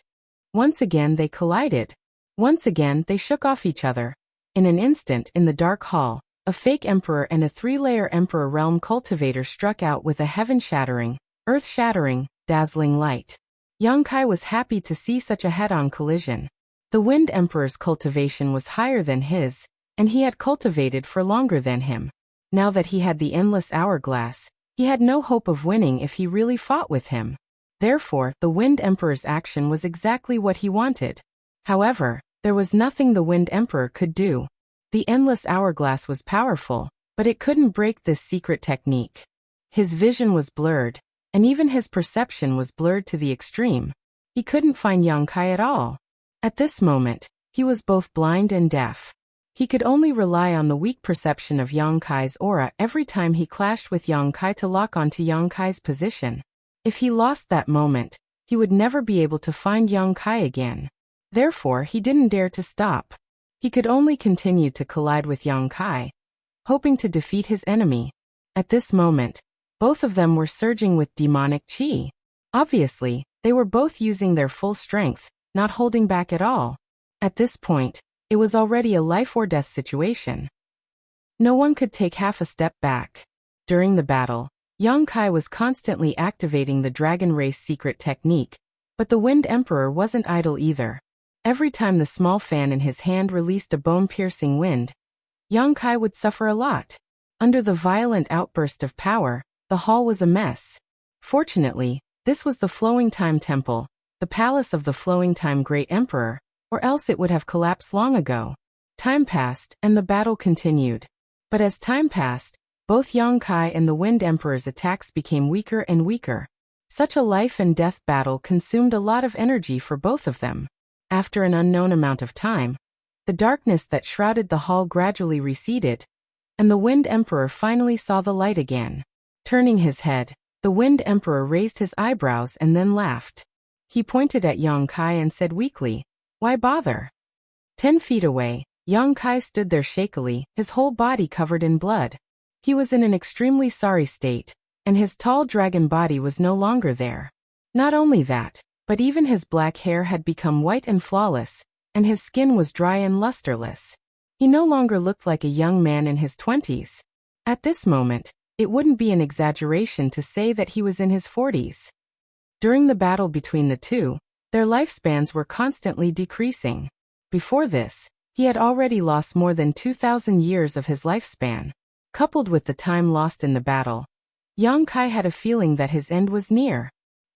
Once again they collided. Once again they shook off each other. In an instant in the dark hall, a fake emperor and a 3-layer Emperor Realm cultivator struck out with a heaven-shattering, earth-shattering, dazzling light. Yang Kai was happy to see such a head-on collision. The Wind Emperor's cultivation was higher than his, and he had cultivated for longer than him. Now that he had the endless hourglass, he had no hope of winning if he really fought with him. Therefore, the Wind Emperor's action was exactly what he wanted. However, there was nothing the Wind Emperor could do. The endless hourglass was powerful, but it couldn't break this secret technique. His vision was blurred, and even his perception was blurred to the extreme. He couldn't find Yang Kai at all. At this moment, he was both blind and deaf. He could only rely on the weak perception of Yang Kai's aura every time he clashed with Yang Kai to lock onto Yang Kai's position. If he lost that moment, he would never be able to find Yang Kai again. Therefore, he didn't dare to stop. He could only continue to collide with Yang Kai, hoping to defeat his enemy. At this moment, both of them were surging with demonic chi. Obviously, they were both using their full strength, not holding back at all. At this point, it was already a life-or-death situation. No one could take half a step back. During the battle, Yang Kai was constantly activating the Dragon Race secret technique, but the Wind Emperor wasn't idle either. Every time the small fan in his hand released a bone-piercing wind, Yang Kai would suffer a lot. Under the violent outburst of power, the hall was a mess. Fortunately, this was the Flowing Time Temple, the palace of the Flowing Time Great Emperor, or else it would have collapsed long ago. Time passed, and the battle continued. But as time passed, both Yang Kai and the Wind Emperor's attacks became weaker and weaker. Such a life-and-death battle consumed a lot of energy for both of them. After an unknown amount of time, the darkness that shrouded the hall gradually receded, and the Wind Emperor finally saw the light again. Turning his head, the Wind Emperor raised his eyebrows and then laughed. He pointed at Yang Kai and said weakly, "Why bother?" 10 feet away, Yang Kai stood there shakily, his whole body covered in blood. He was in an extremely sorry state, and his tall dragon body was no longer there. Not only that, but even his black hair had become white and flawless, and his skin was dry and lusterless. He no longer looked like a young man in his 20s. At this moment, it wouldn't be an exaggeration to say that he was in his 40s. During the battle between the two, their lifespans were constantly decreasing. Before this, he had already lost more than 2,000 years of his lifespan. Coupled with the time lost in the battle, Yang Kai had a feeling that his end was near.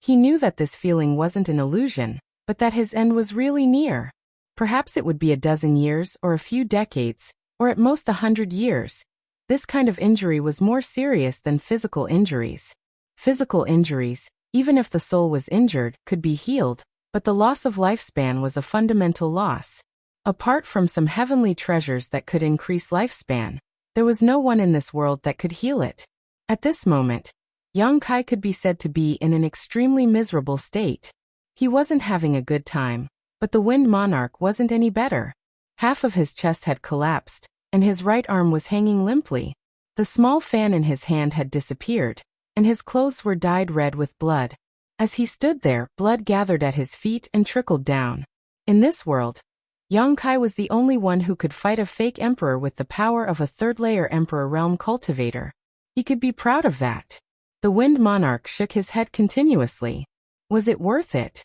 He knew that this feeling wasn't an illusion, but that his end was really near. Perhaps it would be a dozen years or a few decades, or at most 100 years. This kind of injury was more serious than physical injuries. Physical injuries, even if the soul was injured, could be healed, but the loss of lifespan was a fundamental loss. Apart from some heavenly treasures that could increase lifespan, there was no one in this world that could heal it. At this moment, Yang Kai could be said to be in an extremely miserable state. He wasn't having a good time, but the Wind Monarch wasn't any better. Half of his chest had collapsed, and his right arm was hanging limply. The small fan in his hand had disappeared, and his clothes were dyed red with blood. As he stood there, blood gathered at his feet and trickled down. In this world, Yang Kai was the only one who could fight a fake emperor with the power of a third-layer emperor realm cultivator. He could be proud of that. The Wind Monarch shook his head continuously. Was it worth it?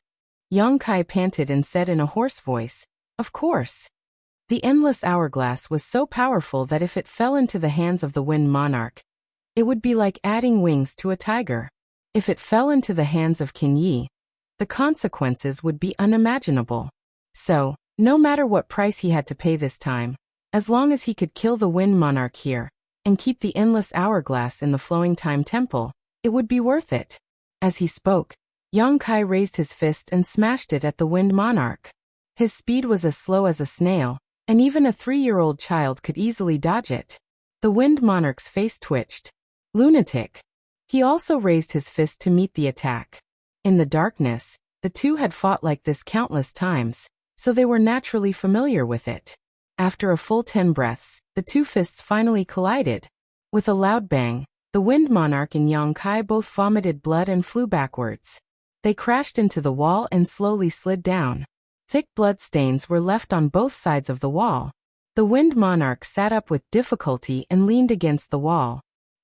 Yang Kai panted and said in a hoarse voice, "Of course." The endless hourglass was so powerful that if it fell into the hands of the Wind Monarch, it would be like adding wings to a tiger. If it fell into the hands of King Yi, the consequences would be unimaginable. So, no matter what price he had to pay this time, as long as he could kill the Wind Monarch here, and keep the endless hourglass in the Flowing Time Temple, it would be worth it. As he spoke, Yang Kai raised his fist and smashed it at the Wind Monarch. His speed was as slow as a snail, and even a 3-year-old child could easily dodge it. The Wind Monarch's face twitched. Lunatic. He also raised his fist to meet the attack. In the darkness, the two had fought like this countless times, so they were naturally familiar with it. After a full 10 breaths, the two fists finally collided. With a loud bang, the Wind Monarch and Yang Kai both vomited blood and flew backwards. They crashed into the wall and slowly slid down. Thick blood stains were left on both sides of the wall. The Wind Monarch sat up with difficulty and leaned against the wall.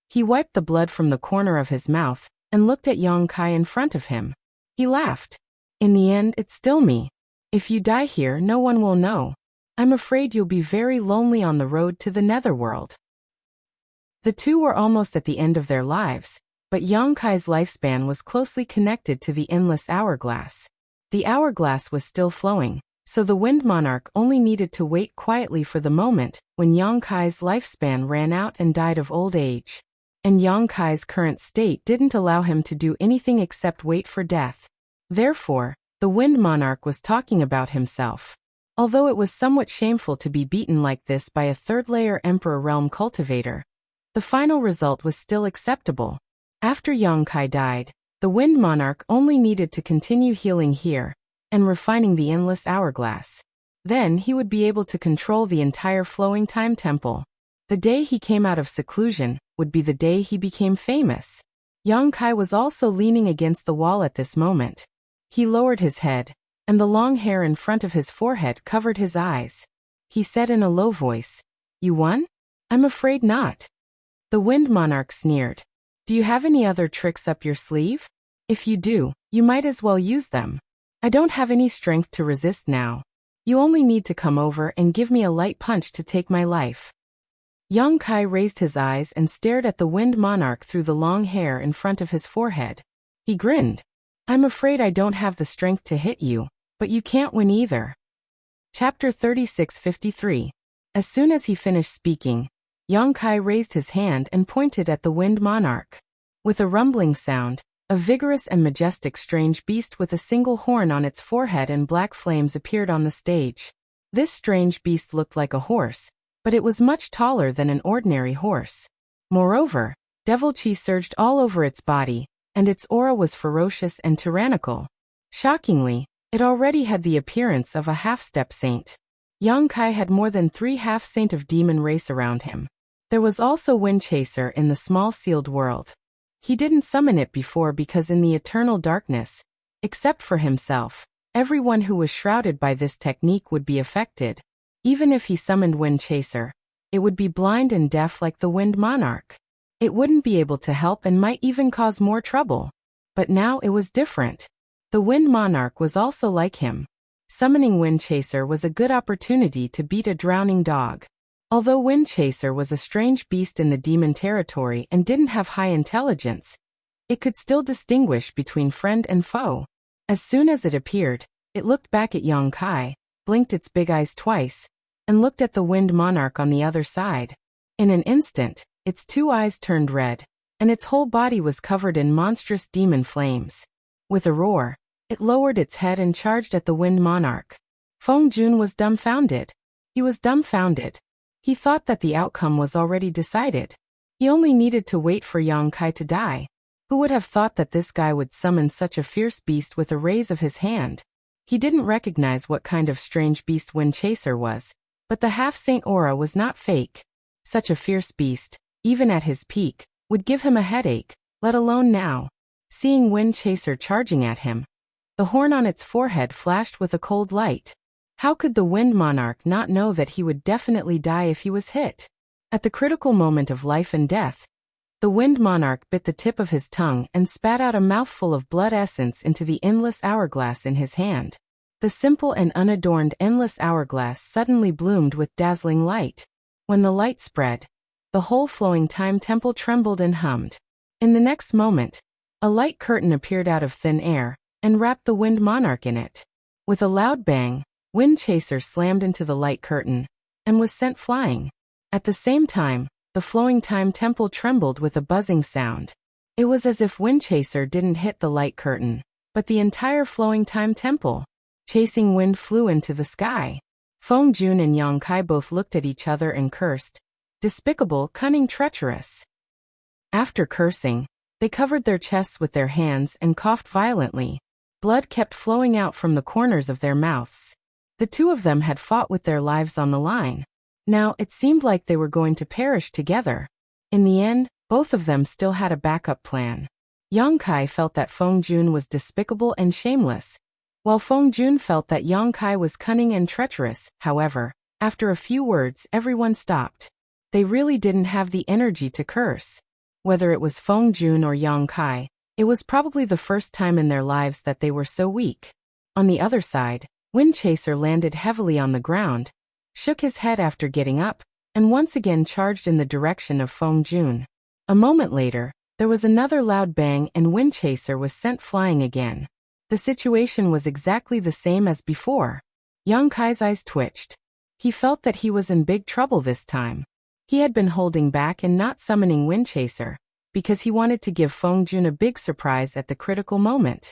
He wiped the blood from the corner of his mouth and looked at Yang Kai in front of him. He laughed. "In the end, it's still me. If you die here, no one will know. I'm afraid you'll be very lonely on the road to the netherworld." The two were almost at the end of their lives, but Yang Kai's lifespan was closely connected to the endless hourglass. The hourglass was still flowing, so the Wind Monarch only needed to wait quietly for the moment when Yang Kai's lifespan ran out and died of old age. And Yang Kai's current state didn't allow him to do anything except wait for death. Therefore, the Wind Monarch was talking about himself. Although it was somewhat shameful to be beaten like this by a third-layer Emperor Realm cultivator, the final result was still acceptable. After Yang Kai died, the Wind Monarch only needed to continue healing here and refining the endless hourglass. Then he would be able to control the entire Flowing Time Temple. The day he came out of seclusion would be the day he became famous. Yang Kai was also leaning against the wall at this moment. He lowered his head, and the long hair in front of his forehead covered his eyes. He said in a low voice, "You won? I'm afraid not." The Wind Monarch sneered. "Do you have any other tricks up your sleeve? If you do, you might as well use them. I don't have any strength to resist now." You only need to come over and give me a light punch to take my life. Yang Kai raised his eyes and stared at the Wind Monarch through the long hair in front of his forehead. He grinned. I'm afraid I don't have the strength to hit you, but you can't win either. Chapter 36:53. As soon as he finished speaking, Yang Kai raised his hand and pointed at the Wind Monarch. With a rumbling sound, a vigorous and majestic strange beast with a single horn on its forehead and black flames appeared on the stage. This strange beast looked like a horse, but it was much taller than an ordinary horse. Moreover, devil chi surged all over its body, and its aura was ferocious and tyrannical. Shockingly, it already had the appearance of a half-step saint. Yang Kai had more than 3 half-saint of demon race around him. There was also Wind Chaser in the small sealed world. He didn't summon it before because in the eternal darkness, except for himself, everyone who was shrouded by this technique would be affected. Even if he summoned Wind Chaser, it would be blind and deaf like the Wind Monarch. It wouldn't be able to help and might even cause more trouble. But now it was different. The Wind Monarch was also like him. Summoning Wind Chaser was a good opportunity to beat a drowning dog. Although Wind Chaser was a strange beast in the demon territory and didn't have high intelligence, it could still distinguish between friend and foe. As soon as it appeared, it looked back at Yang Kai, blinked its big eyes twice, and looked at the Wind Monarch on the other side. In an instant, its 2 eyes turned red, and its whole body was covered in monstrous demon flames. With a roar, it lowered its head and charged at the Wind Monarch. Feng Jun was dumbfounded. He was dumbfounded. He thought that the outcome was already decided. He only needed to wait for Yang Kai to die. Who would have thought that this guy would summon such a fierce beast with a raise of his hand? He didn't recognize what kind of strange beast Wind Chaser was, but the half-saint aura was not fake. Such a fierce beast, even at his peak, would give him a headache, let alone now. Seeing Wind Chaser charging at him, the horn on its forehead flashed with a cold light. How could the Wind Monarch not know that he would definitely die if he was hit? At the critical moment of life and death, the Wind Monarch bit the tip of his tongue and spat out a mouthful of blood essence into the endless hourglass in his hand. The simple and unadorned endless hourglass suddenly bloomed with dazzling light. When the light spread, the whole flowing time temple trembled and hummed. In the next moment, a light curtain appeared out of thin air and wrapped the Wind Monarch in it. With a loud bang, Wind Chaser slammed into the light curtain and was sent flying. At the same time, the flowing time temple trembled with a buzzing sound. It was as if Wind Chaser didn't hit the light curtain, but the entire flowing time temple. Chasing wind flew into the sky. Feng Jun and Yang Kai both looked at each other and cursed. Despicable, cunning, treacherous. After cursing, they covered their chests with their hands and coughed violently. Blood kept flowing out from the corners of their mouths. The 2 of them had fought with their lives on the line. Now it seemed like they were going to perish together. In the end, both of them still had a backup plan. Yang Kai felt that Feng Jun was despicable and shameless, while Feng Jun felt that Yang Kai was cunning and treacherous. However, after a few words everyone stopped. They really didn't have the energy to curse. Whether it was Feng Jun or Yang Kai, it was probably the first time in their lives that they were so weak. On the other side, Wind Chaser landed heavily on the ground, shook his head after getting up, and once again charged in the direction of Feng Jun. A moment later, there was another loud bang and Wind Chaser was sent flying again. The situation was exactly the same as before. Yang Kai's eyes twitched. He felt that he was in big trouble this time. He had been holding back and not summoning Wind Chaser, because he wanted to give Feng Jun a big surprise at the critical moment.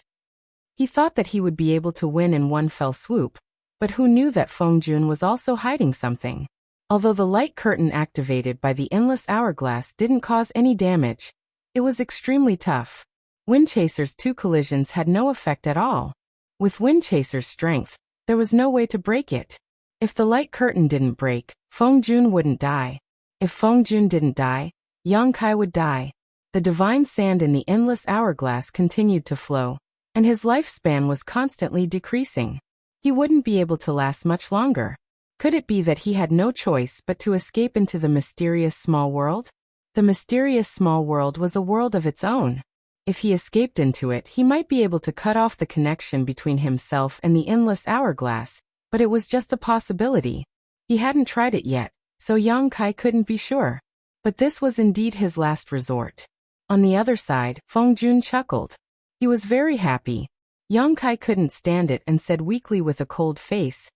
He thought that he would be able to win in one fell swoop, but who knew that Feng Jun was also hiding something? Although the light curtain activated by the endless hourglass didn't cause any damage, it was extremely tough. Wind Chaser's 2 collisions had no effect at all. With Wind Chaser's strength, there was no way to break it. If the light curtain didn't break, Feng Jun wouldn't die. If Feng Jun didn't die, Yang Kai would die. The divine sand in the endless hourglass continued to flow, and his lifespan was constantly decreasing. He wouldn't be able to last much longer. Could it be that he had no choice but to escape into the mysterious small world? The mysterious small world was a world of its own. If he escaped into it, he might be able to cut off the connection between himself and the endless hourglass, But it was just a possibility. He hadn't tried it yet, so Yang Kai couldn't be sure. But this was indeed his last resort. On the other side, Feng Jun chuckled. He was very happy. Yang Kai couldn't stand it and said weakly with a cold face,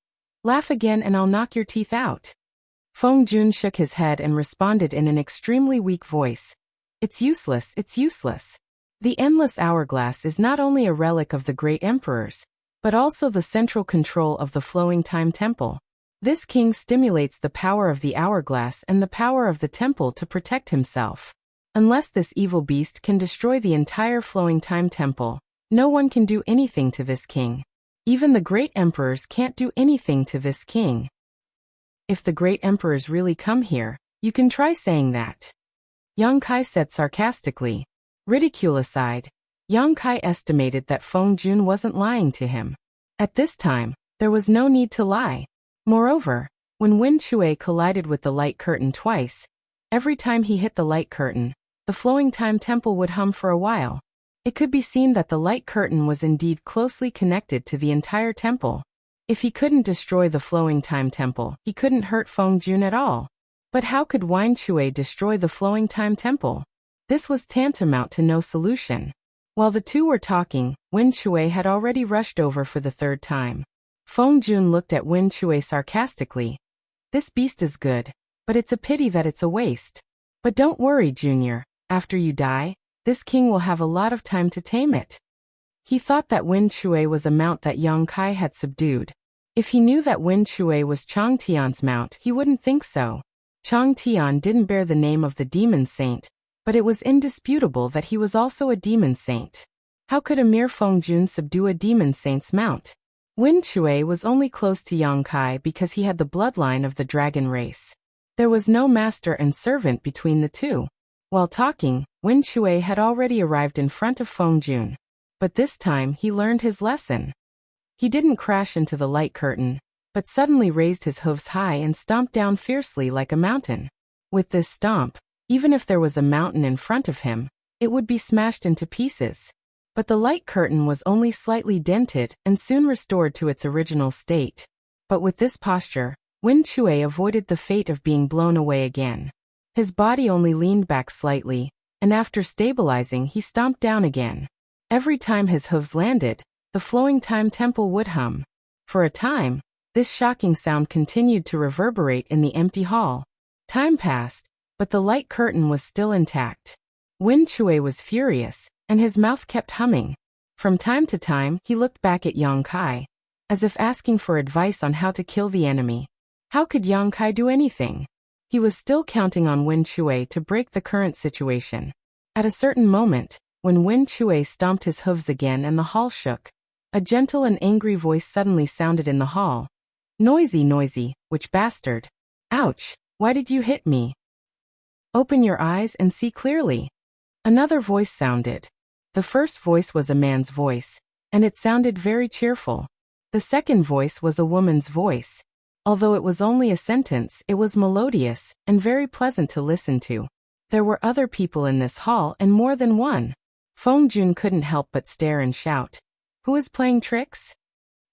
"Laugh again and I'll knock your teeth out." Feng Jun shook his head and responded in an extremely weak voice. "It's useless, it's useless. The endless hourglass is not only a relic of the great emperors, but also the central control of the flowing time temple. This king stimulates the power of the hourglass and the power of the temple to protect himself. Unless this evil beast can destroy the entire flowing time temple, no one can do anything to this king. Even the great emperors can't do anything to this king. If the great emperors really come here, you can try saying that," Yang Kai said sarcastically. Ridicule aside, Yang Kai estimated that Feng Jun wasn't lying to him. At this time, there was no need to lie. Moreover, when Wen Chue collided with the light curtain twice, every time he hit the light curtain, the flowing time temple would hum for a while. It could be seen that the light curtain was indeed closely connected to the entire temple. If he couldn't destroy the flowing time temple, he couldn't hurt Feng Jun at all. But how could Wen Chue destroy the flowing time temple? This was tantamount to no solution. While the two were talking, Wen Chue had already rushed over for the third time. Feng Jun looked at Wen Chue sarcastically. "This beast is good, but it's a pity that it's a waste. But don't worry, Junior, after you die, this king will have a lot of time to tame it." He thought that Wen Chue was a mount that Yang Kai had subdued. If he knew that Wen Chue was Chang Tian's mount, he wouldn't think so. Chang Tian didn't bear the name of the demon saint, but it was indisputable that he was also a demon saint. How could a mere Feng Jun subdue a demon saint's mount? Wen Chue was only close to Yang Kai because he had the bloodline of the dragon race. There was no master and servant between the two. While talking, Wen Chue had already arrived in front of Feng Jun. But this time he learned his lesson. He didn't crash into the light curtain, but suddenly raised his hooves high and stomped down fiercely like a mountain. With this stomp, even if there was a mountain in front of him, it would be smashed into pieces. But the light curtain was only slightly dented and soon restored to its original state. But with this posture, Wen Chue avoided the fate of being blown away again. His body only leaned back slightly, and after stabilizing he stomped down again. Every time his hooves landed, the flowing time temple would hum. For a time, this shocking sound continued to reverberate in the empty hall. Time passed, but the light curtain was still intact. Wen Chue was furious, and his mouth kept humming. From time to time, he looked back at Yang Kai, as if asking for advice on how to kill the enemy. How could Yang Kai do anything? He was still counting on Wen Chue to break the current situation. At a certain moment, when Wen Chue stomped his hooves again and the hall shook, a gentle and angry voice suddenly sounded in the hall. "Noisy, noisy, witch bastard. Ouch, why did you hit me? Open your eyes and see clearly." Another voice sounded. The first voice was a man's voice, and it sounded very cheerful. The second voice was a woman's voice. Although it was only a sentence, it was melodious and very pleasant to listen to. There were other people in this hall and more than one. Feng Jun couldn't help but stare and shout, "Who is playing tricks?"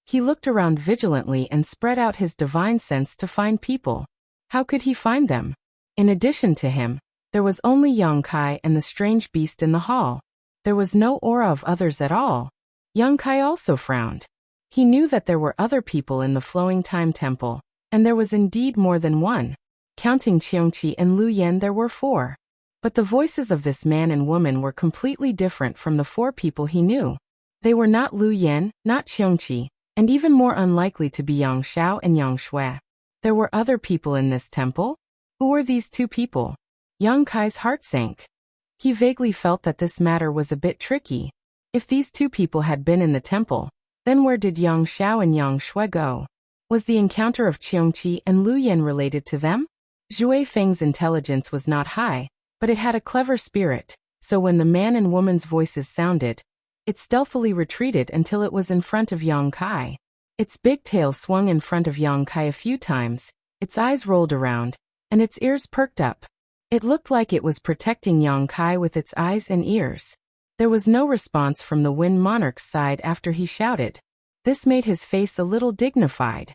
He looked around vigilantly and spread out his divine sense to find people. How could he find them? In addition to him, there was only Yang Kai and the strange beast in the hall. There was no aura of others at all. Yang Kai also frowned. He knew that there were other people in the flowing time temple, and there was indeed more than one. Counting Qiongqi and Lu Yan, there were 4. But the voices of this man and woman were completely different from the 4 people he knew. They were not Lu Yan, not Qiongqi, and even more unlikely to be Yang Xiao and Yang Shui. There were other people in this temple? Who were these 2 people? Yang Kai's heart sank. He vaguely felt that this matter was a bit tricky. If these 2 people had been in the temple, then where did Yang Xiao and Yang Shui go? Was the encounter of Qiongqi and Lu Yan related to them? Zhui Feng's intelligence was not high, but it had a clever spirit, so when the man and woman's voices sounded, it stealthily retreated until it was in front of Yang Kai. Its big tail swung in front of Yang Kai a few times, its eyes rolled around, and its ears perked up. It looked like it was protecting Yang Kai with its eyes and ears. There was no response from the Wind Monarch's side after he shouted. This made his face a little dignified.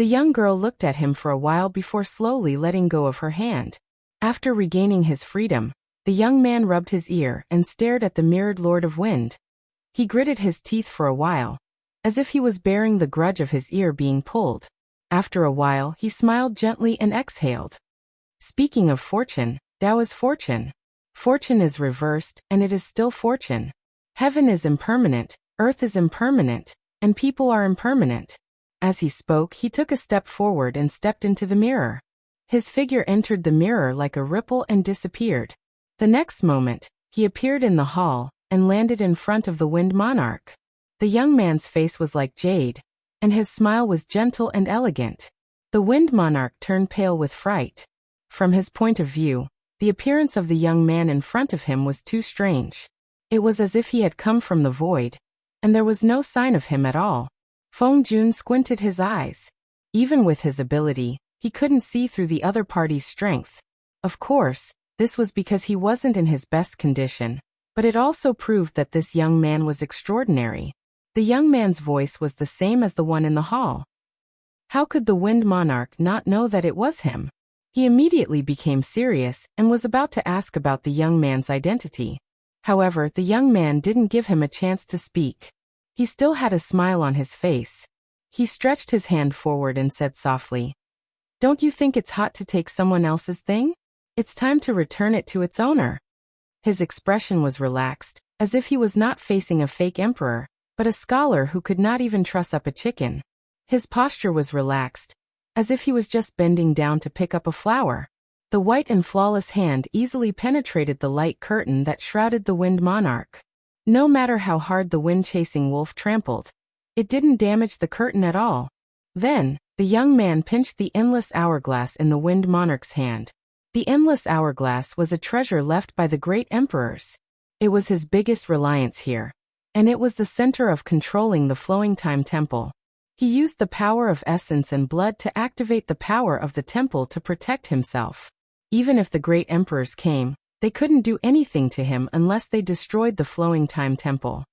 The young girl looked at him for a while before slowly letting go of her hand. After regaining his freedom, the young man rubbed his ear and stared at the mirrored Lord of Wind. He gritted his teeth for a while, as if he was bearing the grudge of his ear being pulled. After a while, he smiled gently and exhaled. Speaking of fortune, Tao is fortune. Fortune is reversed, and it is still fortune. Heaven is impermanent, earth is impermanent, and people are impermanent. As he spoke, he took a step forward and stepped into the mirror. His figure entered the mirror like a ripple and disappeared. The next moment, he appeared in the hall and landed in front of the Wind Monarch. The young man's face was like jade, and his smile was gentle and elegant. The Wind Monarch turned pale with fright. From his point of view, the appearance of the young man in front of him was too strange. It was as if he had come from the void, and there was no sign of him at all. Feng Jun squinted his eyes. Even with his ability, he couldn't see through the other party's strength. Of course, this was because he wasn't in his best condition, but it also proved that this young man was extraordinary. The young man's voice was the same as the one in the hall. How could the Wind Monarch not know that it was him? He immediately became serious and was about to ask about the young man's identity. However, the young man didn't give him a chance to speak. He still had a smile on his face. He stretched his hand forward and said softly, "Don't you think it's hot to take someone else's thing? It's time to return it to its owner." His expression was relaxed, as if he was not facing a fake emperor, but a scholar who could not even truss up a chicken. His posture was relaxed, as if he was just bending down to pick up a flower. The white and flawless hand easily penetrated the light curtain that shrouded the Wind Monarch. No matter how hard the wind-chasing wolf trampled, it didn't damage the curtain at all. Then, the young man pinched the endless hourglass in the Wind Monarch's hand. The endless hourglass was a treasure left by the great emperors. It was his biggest reliance here, and it was the center of controlling the Flowing Time Temple. He used the power of essence and blood to activate the power of the temple to protect himself. Even if the great emperors came, they couldn't do anything to him unless they destroyed the Flowing Time Temple.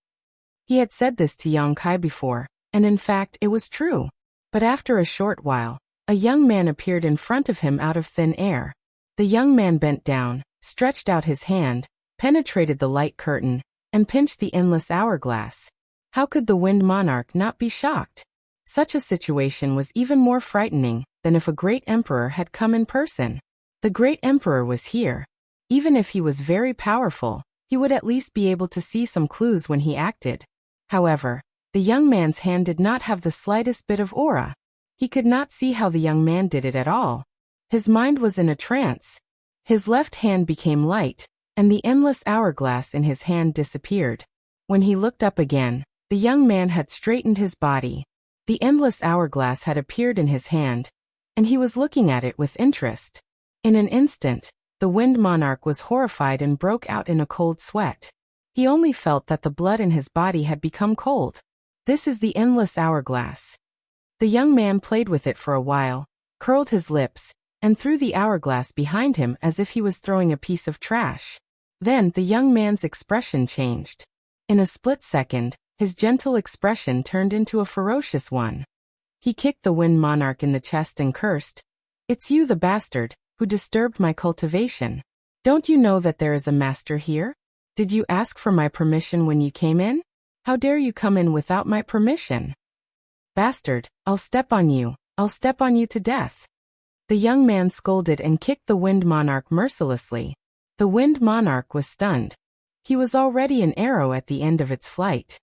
He had said this to Yang Kai before, and in fact it was true. But after a short while, a young man appeared in front of him out of thin air. The young man bent down, stretched out his hand, penetrated the light curtain, and pinched the endless hourglass. How could the Wind Monarch not be shocked? Such a situation was even more frightening than if a great emperor had come in person. The great emperor was here. Even if he was very powerful, he would at least be able to see some clues when he acted. However, the young man's hand did not have the slightest bit of aura. He could not see how the young man did it at all. His mind was in a trance. His left hand became light, and the endless hourglass in his hand disappeared. When he looked up again, the young man had straightened his body. The endless hourglass had appeared in his hand, and he was looking at it with interest. In an instant, the Wind Monarch was horrified and broke out in a cold sweat. He only felt that the blood in his body had become cold. This is the endless hourglass. The young man played with it for a while, curled his lips, and threw the hourglass behind him as if he was throwing a piece of trash. Then the young man's expression changed. In a split second, his gentle expression turned into a ferocious one. He kicked the Wind Monarch in the chest and cursed, "It's you, the bastard, who disturbed my cultivation. Don't you know that there is a master here? Did you ask for my permission when you came in? How dare you come in without my permission? Bastard, I'll step on you to death." The young man scolded and kicked the Wind Monarch mercilessly. The Wind Monarch was stunned. He was already an arrow at the end of its flight.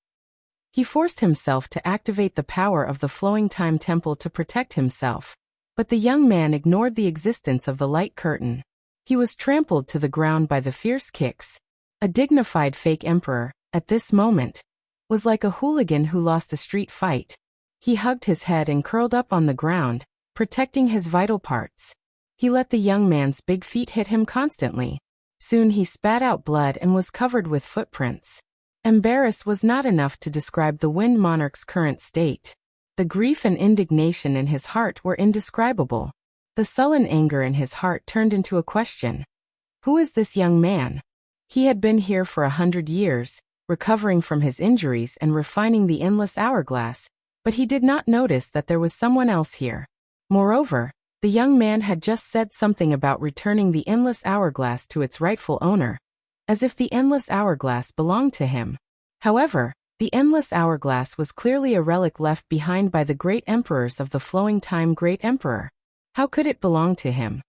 He forced himself to activate the power of the Flowing Time Temple to protect himself. But the young man ignored the existence of the light curtain. He was trampled to the ground by the fierce kicks. A dignified fake emperor, at this moment, was like a hooligan who lost a street fight. He hugged his head and curled up on the ground, protecting his vital parts. He let the young man's big feet hit him constantly. Soon he spat out blood and was covered with footprints. Embarrassed was not enough to describe the Wind Monarch's current state. The grief and indignation in his heart were indescribable. The sullen anger in his heart turned into a question. Who is this young man? He had been here for 100 years, recovering from his injuries and refining the endless hourglass, but he did not notice that there was someone else here. Moreover, the young man had just said something about returning the endless hourglass to its rightful owner, as if the endless hourglass belonged to him. However, the endless hourglass was clearly a relic left behind by the great emperors of the flowing time. Great emperor. How could it belong to him?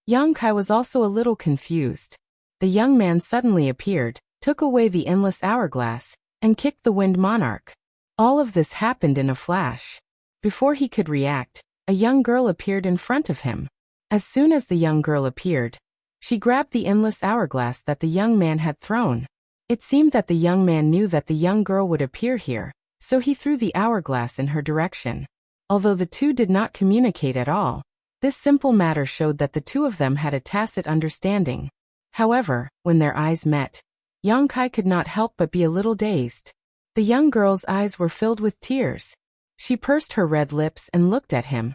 Yang Kai was also a little confused. The young man suddenly appeared, took away the endless hourglass, and kicked the wind monarch. All of this happened in a flash. Before he could react, a young girl appeared in front of him. As soon as the young girl appeared, she grabbed the endless hourglass that the young man had thrown. It seemed that the young man knew that the young girl would appear here, so he threw the hourglass in her direction. Although the two did not communicate at all, this simple matter showed that the two of them had a tacit understanding. However, when their eyes met, Yang Kai could not help but be a little dazed. The young girl's eyes were filled with tears. She pursed her red lips and looked at him,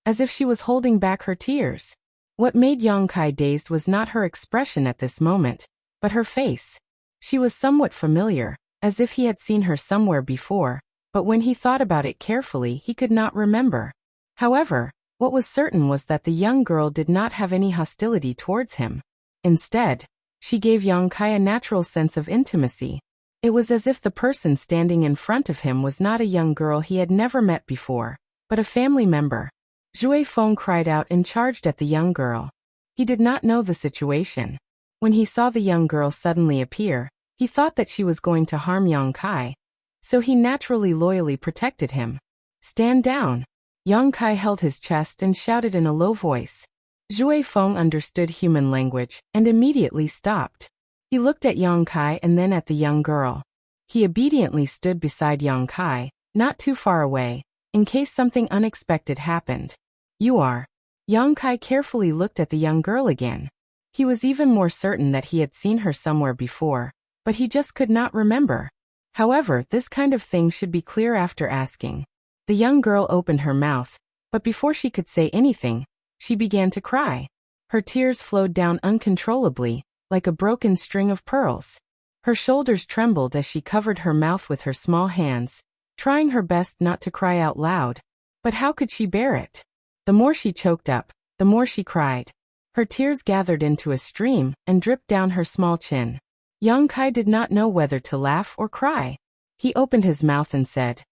as if she was holding back her tears. What made Yang Kai dazed was not her expression at this moment, but her face. She was somewhat familiar, as if he had seen her somewhere before, but when he thought about it carefully he could not remember. However, what was certain was that the young girl did not have any hostility towards him. Instead, she gave Yang Kai a natural sense of intimacy. It was as if the person standing in front of him was not a young girl he had never met before, but a family member. Zhui Feng cried out and charged at the young girl. He did not know the situation. When he saw the young girl suddenly appear, he thought that she was going to harm Yang Kai, so he naturally loyally protected him. Stand down. Yang Kai held his chest and shouted in a low voice. Zhui Feng understood human language and immediately stopped. He looked at Yang Kai and then at the young girl. He obediently stood beside Yang Kai, not too far away, in case something unexpected happened. You are. Yang Kai carefully looked at the young girl again. He was even more certain that he had seen her somewhere before, but he just could not remember. However, this kind of thing should be clear after asking. The young girl opened her mouth, but before she could say anything, she began to cry. Her tears flowed down uncontrollably, like a broken string of pearls. Her shoulders trembled as she covered her mouth with her small hands, trying her best not to cry out loud. But how could she bear it? The more she choked up, the more she cried. Her tears gathered into a stream and dripped down her small chin. Yang Kai did not know whether to laugh or cry. He opened his mouth and said,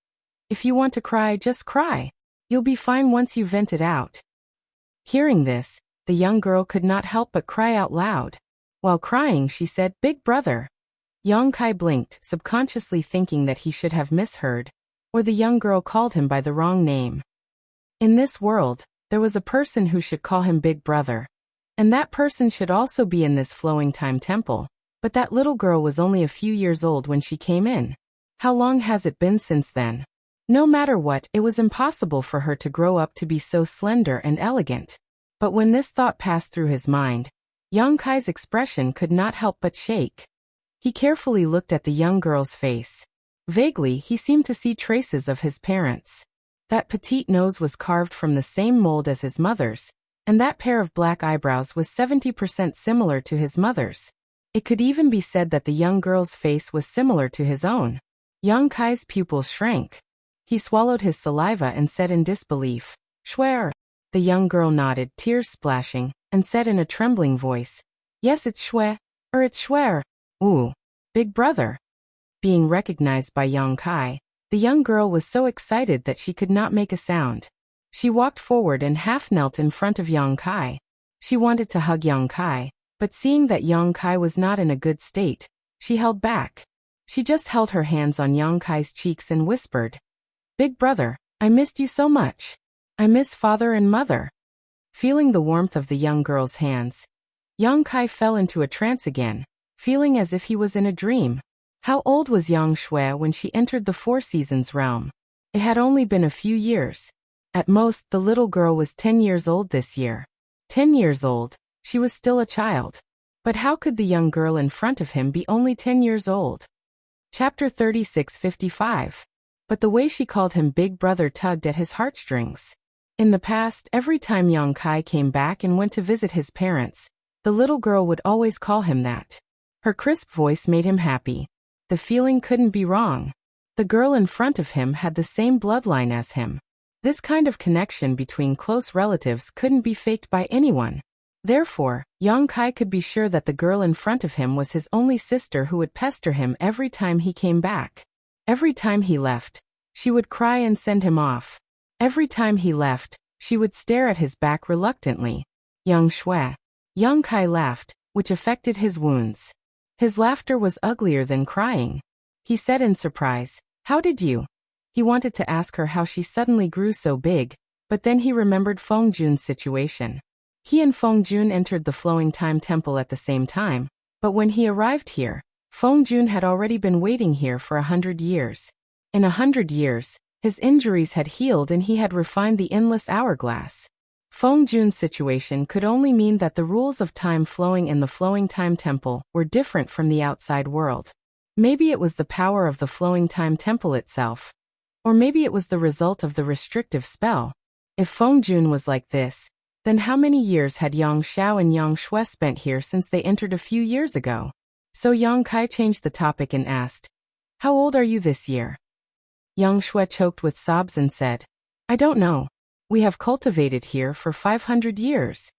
"If you want to cry, just cry. You'll be fine once you vent it out." Hearing this, the young girl could not help but cry out loud. While crying, she said, "Big brother." Yang Kai blinked, subconsciously thinking that he should have misheard, or the young girl called him by the wrong name. In this world, there was a person who should call him Big Brother. And that person should also be in this flowing time temple, but that little girl was only a few years old when she came in. How long has it been since then? No matter what, it was impossible for her to grow up to be so slender and elegant. But when this thought passed through his mind, Yang Kai's expression could not help but shake. He carefully looked at the young girl's face. Vaguely, he seemed to see traces of his parents. That petite nose was carved from the same mold as his mother's, and that pair of black eyebrows was 70% similar to his mother's. It could even be said that the young girl's face was similar to his own. Yang Kai's pupils shrank. He swallowed his saliva and said in disbelief, "Schwer." The young girl nodded, tears splashing, and said in a trembling voice, "Yes, it's Schwer, or it's Schwer. Ooh, Big Brother." Being recognized by Yang Kai, the young girl was so excited that she could not make a sound. She walked forward and half knelt in front of Yang Kai. She wanted to hug Yang Kai, but seeing that Yang Kai was not in a good state, she held back. She just held her hands on Yang Kai's cheeks and whispered, "Big brother, I missed you so much. I miss father and mother." Feeling the warmth of the young girl's hands, Yang Kai fell into a trance again, feeling as if he was in a dream. How old was Yang Shui when she entered the Four Seasons realm? It had only been a few years. At most, the little girl was 10 years old this year. 10 years old, she was still a child. But how could the young girl in front of him be only 10 years old? Chapter 36:55. But the way she called him Big Brother tugged at his heartstrings. In the past, every time Yang Kai came back and went to visit his parents, the little girl would always call him that. Her crisp voice made him happy. The feeling couldn't be wrong. The girl in front of him had the same bloodline as him. This kind of connection between close relatives couldn't be faked by anyone. Therefore, Yang Kai could be sure that the girl in front of him was his only sister who would pester him every time he came back. Every time he left, she would cry and send him off. Every time he left, she would stare at his back reluctantly. Yang Shui. Yang Kai laughed, which affected his wounds. His laughter was uglier than crying. He said in surprise, "How did you?" He wanted to ask her how she suddenly grew so big, but then he remembered Feng Jun's situation. He and Feng Jun entered the Flowing Time Temple at the same time, but when he arrived here, Feng Jun had already been waiting here for 100 years. In 100 years, his injuries had healed and he had refined the endless hourglass. Feng Jun's situation could only mean that the rules of time flowing in the Flowing Time Temple were different from the outside world. Maybe it was the power of the Flowing Time Temple itself. Or maybe it was the result of the restrictive spell. If Feng Jun was like this, then how many years had Yang Xiao and Yang Shui spent here since they entered a few years ago? So Yang Kai changed the topic and asked, "How old are you this year?" Yang Shui choked with sobs and said, "I don't know. We have cultivated here for 500 years.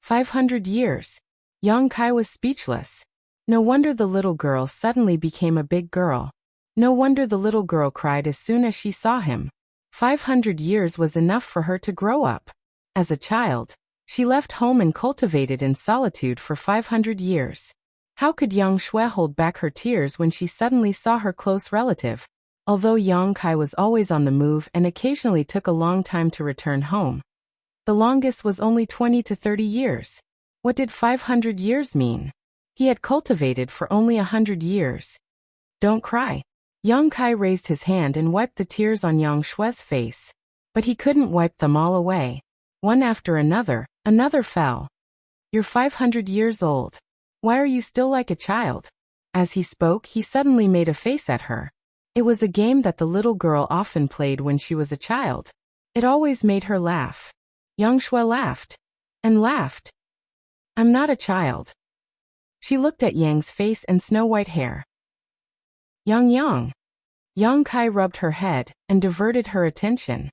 500 years. Yang Kai was speechless. No wonder the little girl suddenly became a big girl. No wonder the little girl cried as soon as she saw him. 500 years was enough for her to grow up. As a child, she left home and cultivated in solitude for 500 years. How could Yang Shui hold back her tears when she suddenly saw her close relative? Although Yang Kai was always on the move and occasionally took a long time to return home, the longest was only 20 to 30 years. What did 500 years mean? He had cultivated for only 100 years. "Don't cry." Yang Kai raised his hand and wiped the tears on Yang Shui's face. But he couldn't wipe them all away. One after another fell. "You're 500 years old. Why are you still like a child?" As he spoke, he suddenly made a face at her. It was a game that the little girl often played when she was a child. It always made her laugh. Yang Shui laughed. And laughed. "I'm not a child." She looked at Yang's face and snow-white hair. Yang. Yang Kai rubbed her head and diverted her attention.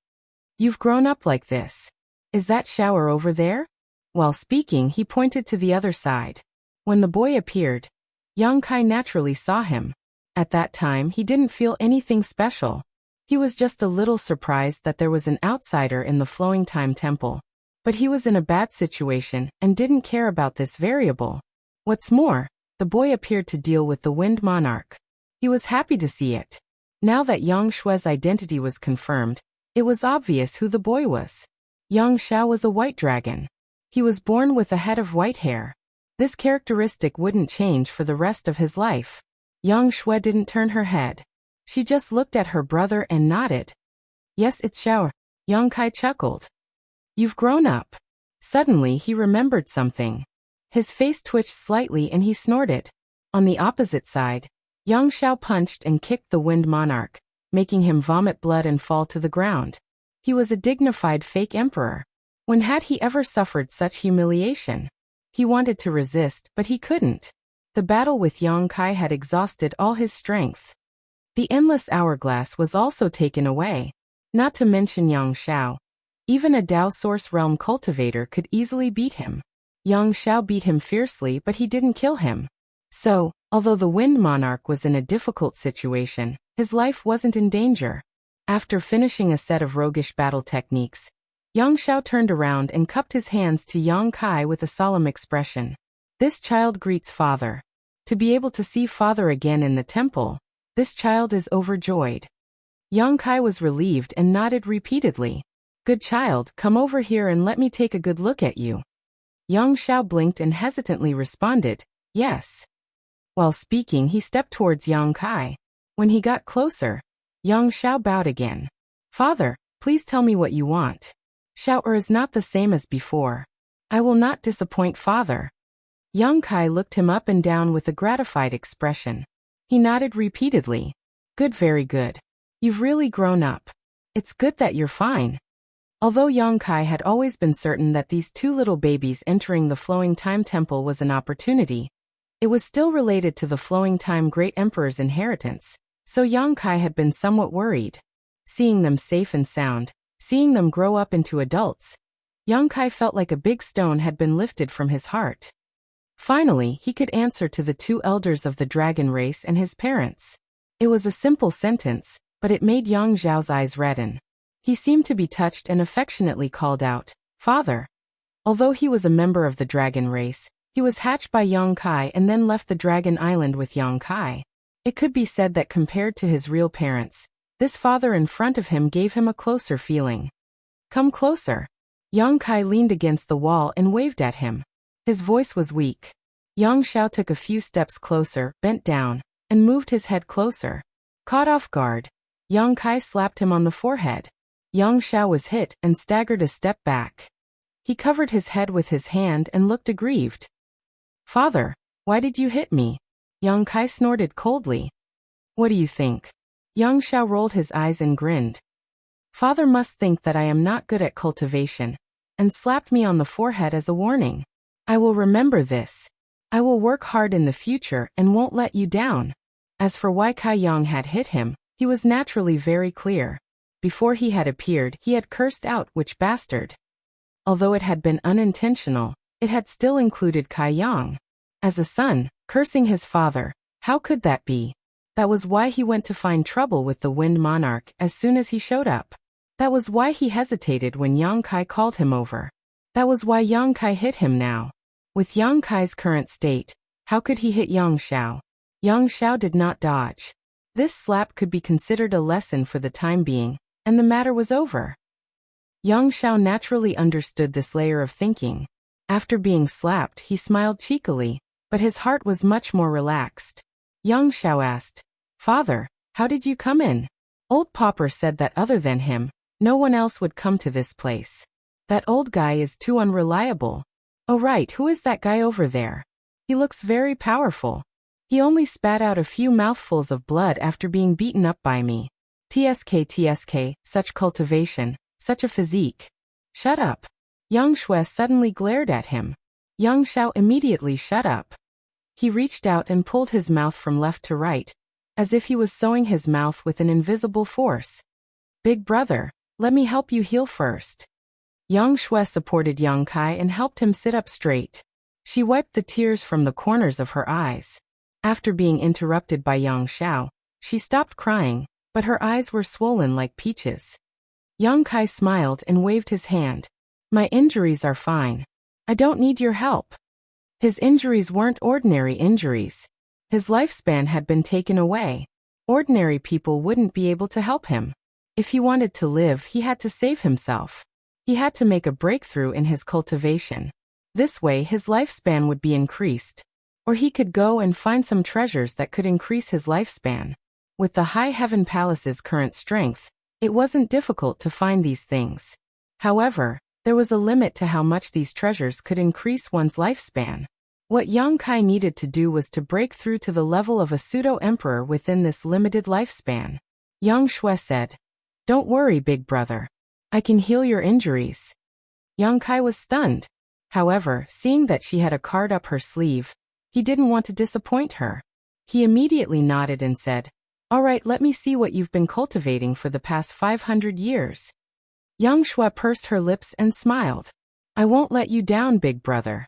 "You've grown up like this. Is that shower over there?" While speaking, he pointed to the other side. When the boy appeared, Yang Kai naturally saw him. At that time, he didn't feel anything special. He was just a little surprised that there was an outsider in the Flowing Time Temple. But he was in a bad situation and didn't care about this variable. What's more, the boy appeared to deal with the Wind Monarch. He was happy to see it. Now that Yang Shui's identity was confirmed, it was obvious who the boy was. Yang Xiao was a white dragon. He was born with a head of white hair. This characteristic wouldn't change for the rest of his life. Yang Shui didn't turn her head. She just looked at her brother and nodded. "Yes, it's Xiao." Yang Kai chuckled. "You've grown up." Suddenly he remembered something. His face twitched slightly and he snorted. On the opposite side, Yang Xiao punched and kicked the Wind Monarch, making him vomit blood and fall to the ground. He was a dignified fake emperor. When had he ever suffered such humiliation? He wanted to resist, but he couldn't. The battle with Yang Kai had exhausted all his strength. The endless hourglass was also taken away. Not to mention Yang Xiao. Even a Dao Source Realm cultivator could easily beat him. Yang Xiao beat him fiercely, but he didn't kill him. So, although the Wind Monarch was in a difficult situation, his life wasn't in danger. After finishing a set of roguish battle techniques, Yang Xiao turned around and cupped his hands to Yang Kai with a solemn expression. "This child greets father." To be able to see father again in the temple, this child is overjoyed. Yang Kai was relieved and nodded repeatedly. "Good child, come over here and let me take a good look at you." Yang Xiao blinked and hesitantly responded, "Yes." While speaking, he stepped towards Yang Kai. When he got closer, Yang Xiao bowed again. "Father, please tell me what you want. Xiao is not the same as before. I will not disappoint father." Yang Kai looked him up and down with a gratified expression. He nodded repeatedly. "Good, very good. You've really grown up. It's good that you're fine." Although Yang Kai had always been certain that these two little babies entering the Flowing Time Temple was an opportunity, it was still related to the Flowing Time Great Emperor's inheritance, so Yang Kai had been somewhat worried. Seeing them safe and sound, Seeing them grow up into adults, young Kai felt like a big stone had been lifted from his heart. Finally, he could answer to the two elders of the dragon race and his parents. It was a simple sentence, but it made Yang Zhao's eyes redden. He seemed to be touched and affectionately called out, "Father." Although he was a member of the dragon race, he was hatched by Yang Kai and then left the dragon island with Yang Kai. It could be said that compared to his real parents, this father in front of him gave him a closer feeling. "Come closer." Yang Kai leaned against the wall and waved at him. His voice was weak. Yang Xiao took a few steps closer, bent down, and moved his head closer. Caught off guard, Yang Kai slapped him on the forehead. Yang Xiao was hit and staggered a step back. He covered his head with his hand and looked aggrieved. "Father, why did you hit me?" Yang Kai snorted coldly. "What do you think?" Yang Xiao rolled his eyes and grinned. "Father must think that I am not good at cultivation, and slapped me on the forehead as a warning. I will remember this. I will work hard in the future and won't let you down." As for why Kai Yang had hit him, he was naturally very clear. Before he had appeared, he had cursed out "which bastard." Although it had been unintentional, it had still included Kai Yang. As a son, cursing his father, how could that be? That was why he went to find trouble with the Wind Monarch as soon as he showed up. That was why he hesitated when Yang Kai called him over. That was why Yang Kai hit him now. With Yang Kai's current state, how could he hit Yang Xiao? Yang Xiao did not dodge. This slap could be considered a lesson for the time being, and the matter was over. Yang Xiao naturally understood this layer of thinking. After being slapped, he smiled cheekily, but his heart was much more relaxed. Yang Xiao asked, "Father, how did you come in?" Old Popper said that other than him, no one else would come to this place. "That old guy is too unreliable." "Oh right, who is that guy over there? He looks very powerful. He only spat out a few mouthfuls of blood after being beaten up by me. TSK, such cultivation, such a physique." "Shut up." Yang Shui suddenly glared at him. Yang Xiao immediately shut up. He reached out and pulled his mouth from left to right, as if he was sewing his mouth with an invisible force. "Big brother, let me help you heal first." Yang Shui supported Yang Kai and helped him sit up straight. She wiped the tears from the corners of her eyes. After being interrupted by Yang Xiao, she stopped crying, but her eyes were swollen like peaches. Yang Kai smiled and waved his hand. "My injuries are fine. I don't need your help." His injuries weren't ordinary injuries. His lifespan had been taken away. Ordinary people wouldn't be able to help him. If he wanted to live, he had to save himself. He had to make a breakthrough in his cultivation. This way his lifespan would be increased. Or he could go and find some treasures that could increase his lifespan. With the High Heaven Palace's current strength, it wasn't difficult to find these things. However, there was a limit to how much these treasures could increase one's lifespan. What Yang Kai needed to do was to break through to the level of a pseudo-emperor within this limited lifespan. Yang Shui said, "Don't worry, big brother. I can heal your injuries." Yang Kai was stunned. However, seeing that she had a card up her sleeve, he didn't want to disappoint her. He immediately nodded and said, "All right, let me see what you've been cultivating for the past 500 years. Yang Shui pursed her lips and smiled. "I won't let you down, big brother."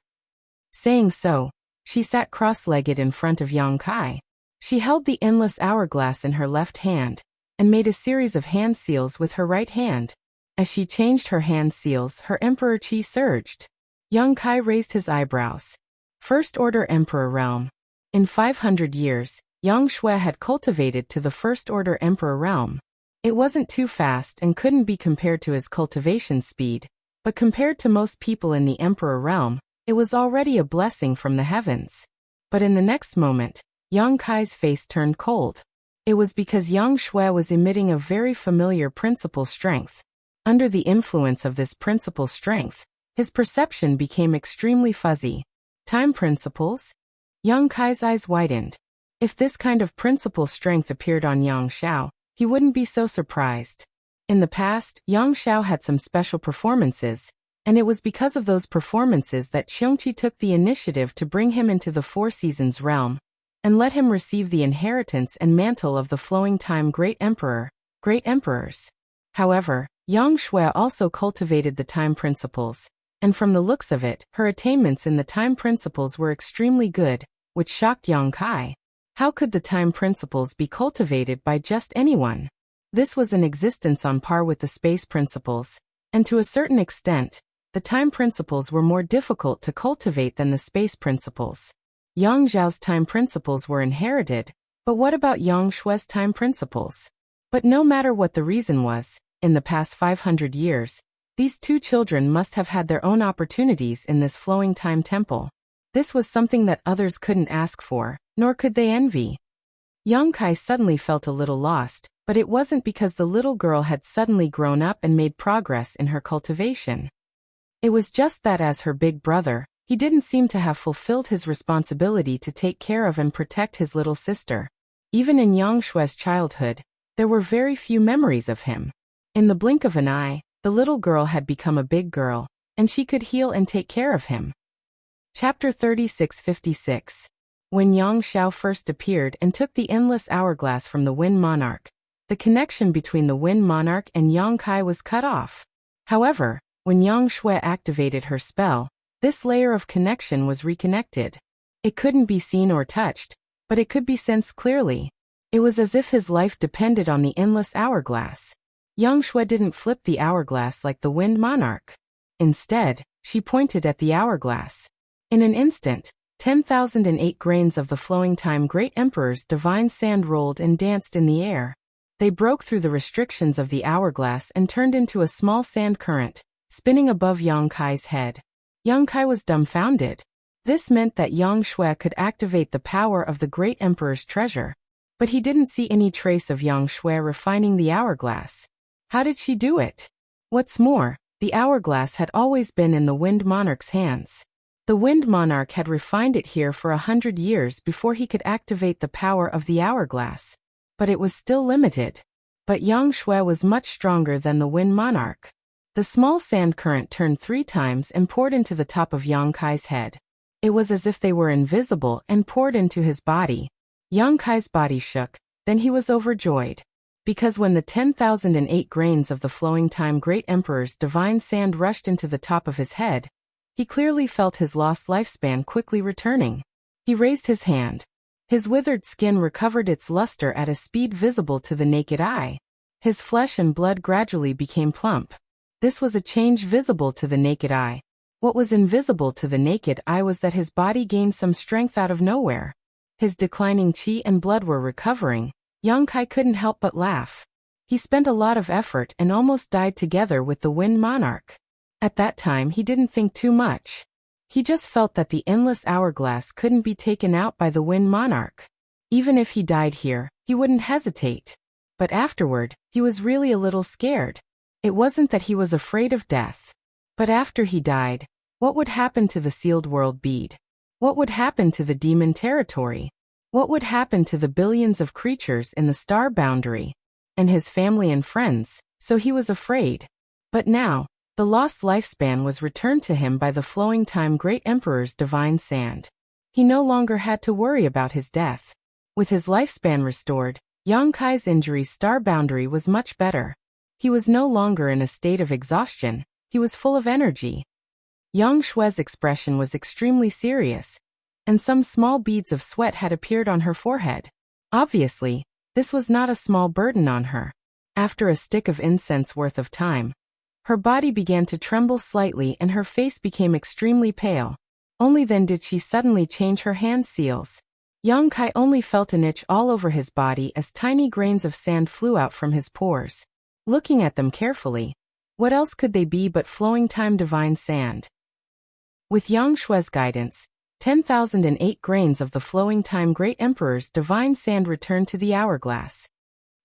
Saying so, she sat cross-legged in front of Yang Kai. She held the endless hourglass in her left hand, and made a series of hand seals with her right hand. As she changed her hand seals, her emperor chi surged. Yang Kai raised his eyebrows. First Order Emperor Realm. In 500 years, Yang Shui had cultivated to the First Order Emperor Realm. It wasn't too fast and couldn't be compared to his cultivation speed, but compared to most people in the Emperor Realm, it was already a blessing from the heavens. But in the next moment, Yang Kai's face turned cold. It was because Yang Shui was emitting a very familiar principal strength. Under the influence of this principal strength, his perception became extremely fuzzy. Time principles? Yang Kai's eyes widened. If this kind of principal strength appeared on Yang Xiao, he wouldn't be so surprised. In the past, Yang Xiao had some special performances, and it was because of those performances that Qiongqi took the initiative to bring him into the Four Seasons realm, and let him receive the inheritance and mantle of the flowing time Great Emperor, Great Emperors. However, Yang Shui also cultivated the time principles, and from the looks of it, her attainments in the time principles were extremely good, which shocked Yang Kai. How could the time principles be cultivated by just anyone? This was an existence on par with the space principles, and to a certain extent, the time principles were more difficult to cultivate than the space principles. Yang Zhao's time principles were inherited, but what about Yang Shui's time principles? But no matter what the reason was, in the past 500 years, these two children must have had their own opportunities in this flowing time temple. This was something that others couldn't ask for, nor could they envy. Yang Kai suddenly felt a little lost, but it wasn't because the little girl had suddenly grown up and made progress in her cultivation. It was just that as her big brother, he didn't seem to have fulfilled his responsibility to take care of and protect his little sister. Even in Yang Shui's childhood, there were very few memories of him. In the blink of an eye, the little girl had become a big girl, and she could heal and take care of him. Chapter 36:56. When Yang Xiao first appeared and took the endless hourglass from the Wind Monarch, the connection between the Wind Monarch and Yang Kai was cut off. However, when Yang Shui activated her spell, this layer of connection was reconnected. It couldn't be seen or touched, but it could be sensed clearly. It was as if his life depended on the endless hourglass. Yang Shui didn't flip the hourglass like the Wind Monarch. Instead, she pointed at the hourglass. In an instant, 10,008 grains of the flowing time Great Emperor's divine sand rolled and danced in the air. They broke through the restrictions of the hourglass and turned into a small sand current, spinning above Yang Kai's head. Yang Kai was dumbfounded. This meant that Yang Shui could activate the power of the Great Emperor's treasure. But he didn't see any trace of Yang Shui refining the hourglass. How did she do it? What's more, the hourglass had always been in the Wind Monarch's hands. The Wind Monarch had refined it here for 100 years before he could activate the power of the hourglass. But it was still limited. But Yang Shui was much stronger than the Wind Monarch. The small sand current turned 3 times and poured into the top of Yang Kai's head. It was as if they were invisible and poured into his body. Yang Kai's body shook, then he was overjoyed. Because when the 10,008 grains of the flowing time Great Emperor's divine sand rushed into the top of his head, he clearly felt his lost lifespan quickly returning. He raised his hand. His withered skin recovered its luster at a speed visible to the naked eye. His flesh and blood gradually became plump. This was a change visible to the naked eye. What was invisible to the naked eye was that his body gained some strength out of nowhere. His declining qi and blood were recovering. Yang Kai couldn't help but laugh. He spent a lot of effort and almost died together with the Wind Monarch. At that time he didn't think too much. He just felt that the endless hourglass couldn't be taken out by the Wind Monarch. Even if he died here, he wouldn't hesitate. But afterward, he was really a little scared. It wasn't that he was afraid of death. But after he died, what would happen to the sealed world bead? What would happen to the demon territory? What would happen to the billions of creatures in the star boundary? And his family and friends, so he was afraid. But now, the lost lifespan was returned to him by the flowing time Great Emperor's divine sand. He no longer had to worry about his death. With his lifespan restored, Yang Kai's injury's star boundary was much better. He was no longer in a state of exhaustion, he was full of energy. Yang Shui's expression was extremely serious, and some small beads of sweat had appeared on her forehead. Obviously, this was not a small burden on her. After a stick of incense worth of time, her body began to tremble slightly and her face became extremely pale. Only then did she suddenly change her hand seals. Yang Kai only felt an itch all over his body as tiny grains of sand flew out from his pores. Looking at them carefully, what else could they be but flowing time divine sand? With Yang Shui's guidance, 10,008 grains of the flowing time Great Emperor's divine sand returned to the hourglass.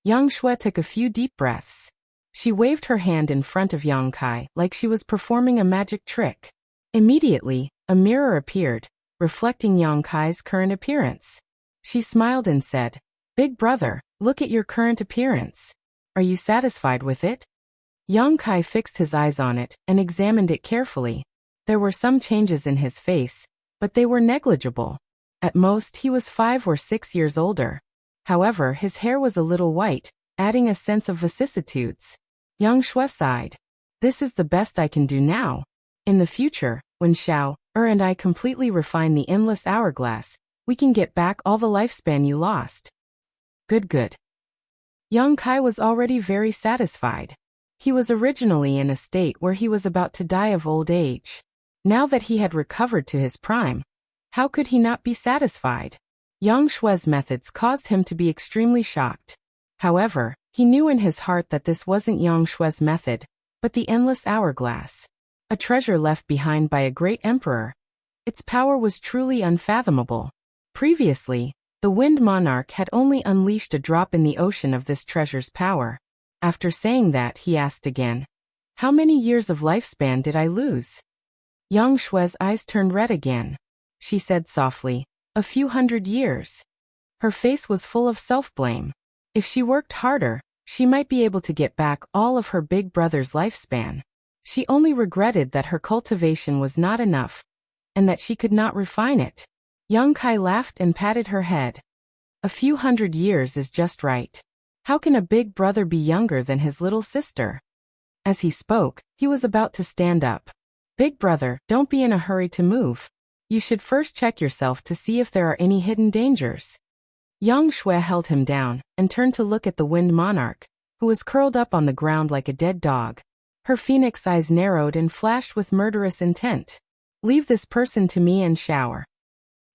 Yang Shui took a few deep breaths. She waved her hand in front of Yang Kai like she was performing a magic trick. Immediately, a mirror appeared, reflecting Yang Kai's current appearance. She smiled and said, "Big brother, look at your current appearance. Are you satisfied with it?" Yang Kai fixed his eyes on it and examined it carefully. There were some changes in his face, but they were negligible. At most he was 5 or 6 years older. However, his hair was a little white, adding a sense of vicissitudes. Yang Shui sighed. This is the best I can do now. In the future, when Xiao, and I completely refine the endless hourglass, we can get back all the lifespan you lost. Good. Yang Kai was already very satisfied. He was originally in a state where he was about to die of old age. Now that he had recovered to his prime, how could he not be satisfied? Yang Shui's methods caused him to be extremely shocked. However, he knew in his heart that this wasn't Yang Shui's method, but the endless hourglass. A treasure left behind by a great emperor. Its power was truly unfathomable. Previously, the Wind Monarch had only unleashed a drop in the ocean of this treasure's power. After saying that, he asked again, how many years of lifespan did I lose? Yang Shui's eyes turned red again. She said softly, a few hundred years. Her face was full of self-blame. If she worked harder, she might be able to get back all of her big brother's lifespan. She only regretted that her cultivation was not enough, and that she could not refine it. Yang Kai laughed and patted her head. A few hundred years is just right. How can a big brother be younger than his little sister? As he spoke, he was about to stand up. Big brother, don't be in a hurry to move. You should first check yourself to see if there are any hidden dangers. Yang Shui held him down and turned to look at the Wind Monarch, who was curled up on the ground like a dead dog. Her phoenix eyes narrowed and flashed with murderous intent. Leave this person to me and shower.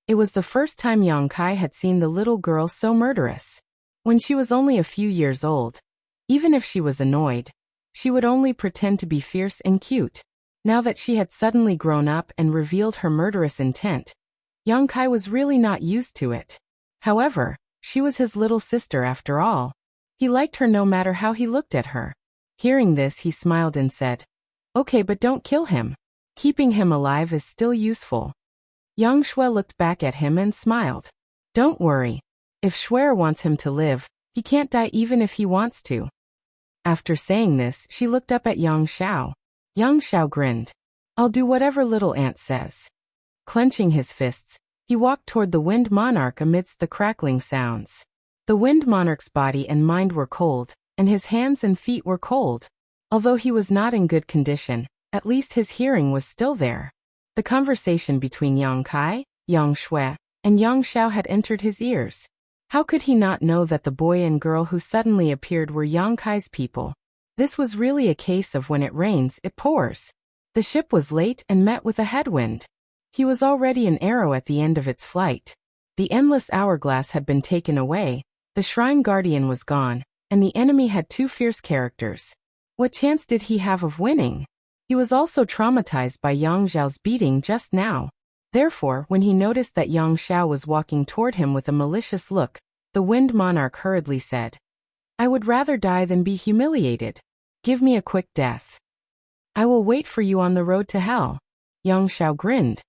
It was the first time Yang Kai had seen the little girl so murderous. When she was only a few years old, even if she was annoyed, she would only pretend to be fierce and cute. Now that she had suddenly grown up and revealed her murderous intent, Yang Kai was really not used to it. However, she was his little sister after all. He liked her no matter how he looked at her. Hearing this, he smiled and said, okay, but don't kill him. Keeping him alive is still useful. Yang Shui looked back at him and smiled. Don't worry. If Shuer wants him to live, he can't die even if he wants to. After saying this, she looked up at Yang Xiao. Yang Xiao grinned. I'll do whatever little aunt says. Clenching his fists, he walked toward the Wind Monarch amidst the crackling sounds. The Wind Monarch's body and mind were cold, and his hands and feet were cold. Although he was not in good condition, at least his hearing was still there. The conversation between Yang Kai, Yang Shui, and Yang Xiao had entered his ears. How could he not know that the boy and girl who suddenly appeared were Yang Kai's people? This was really a case of when it rains, it pours. The ship was late and met with a headwind. He was already an arrow at the end of its flight. The endless hourglass had been taken away, the shrine guardian was gone, and the enemy had two fierce characters. What chance did he have of winning? He was also traumatized by Yang Xiao's beating just now. Therefore, when he noticed that Yang Xiao was walking toward him with a malicious look, the Wind Monarch hurriedly said, I would rather die than be humiliated. Give me a quick death. I will wait for you on the road to hell. Yang Xiao grinned.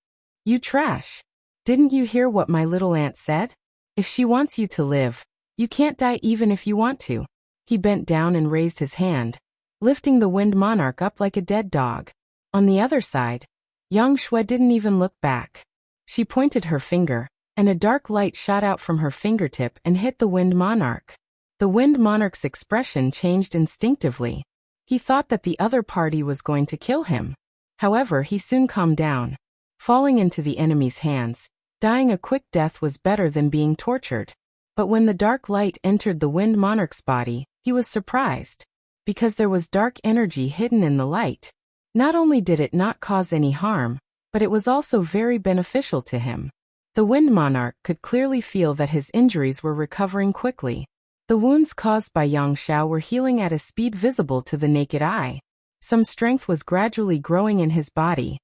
You trash. Didn't you hear what my little aunt said? If she wants you to live, you can't die even if you want to. He bent down and raised his hand, lifting the Wind Monarch up like a dead dog. On the other side, Yang Shui didn't even look back. She pointed her finger, and a dark light shot out from her fingertip and hit the Wind Monarch. The Wind Monarch's expression changed instinctively. He thought that the other party was going to kill him. However, he soon calmed down. Falling into the enemy's hands, dying a quick death was better than being tortured. But when the dark light entered the Wind Monarch's body, he was surprised. Because there was dark energy hidden in the light. Not only did it not cause any harm, but it was also very beneficial to him. The Wind Monarch could clearly feel that his injuries were recovering quickly. The wounds caused by Yang Xiao were healing at a speed visible to the naked eye. Some strength was gradually growing in his body.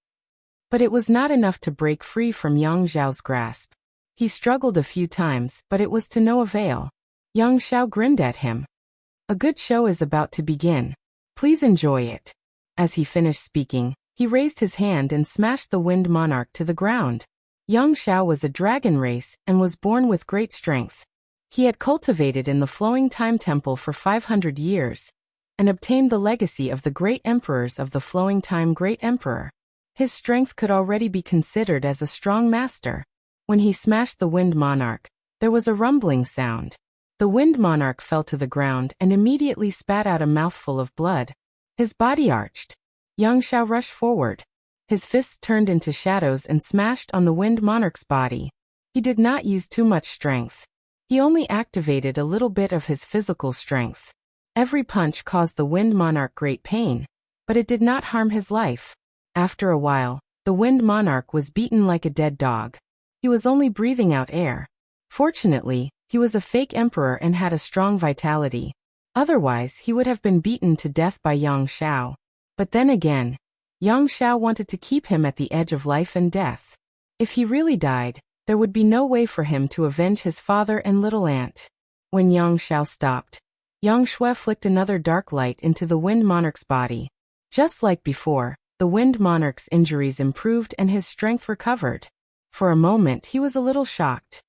But it was not enough to break free from Yang Xiao's grasp. He struggled a few times, but it was to no avail. Yang Xiao grinned at him. A good show is about to begin. Please enjoy it. As he finished speaking, he raised his hand and smashed the Wind Monarch to the ground. Yang Xiao was a dragon race and was born with great strength. He had cultivated in the Flowing Time Temple for 500 years, and obtained the legacy of the great emperors of the Flowing Time Great Emperor. His strength could already be considered as a strong master. When he smashed the Wind Monarch, there was a rumbling sound. The Wind Monarch fell to the ground and immediately spat out a mouthful of blood. His body arched. Yang Xiao rushed forward. His fists turned into shadows and smashed on the Wind Monarch's body. He did not use too much strength. He only activated a little bit of his physical strength. Every punch caused the Wind Monarch great pain, but it did not harm his life. After a while, the Wind Monarch was beaten like a dead dog. He was only breathing out air. Fortunately, he was a fake emperor and had a strong vitality. Otherwise, he would have been beaten to death by Yang Xiao. But then again, Yang Xiao wanted to keep him at the edge of life and death. If he really died, there would be no way for him to avenge his father and little aunt. When Yang Xiao stopped, Yang Shui flicked another dark light into the Wind Monarch's body. Just like before, the Wind Monarch's injuries improved and his strength recovered. For a moment he was a little shocked.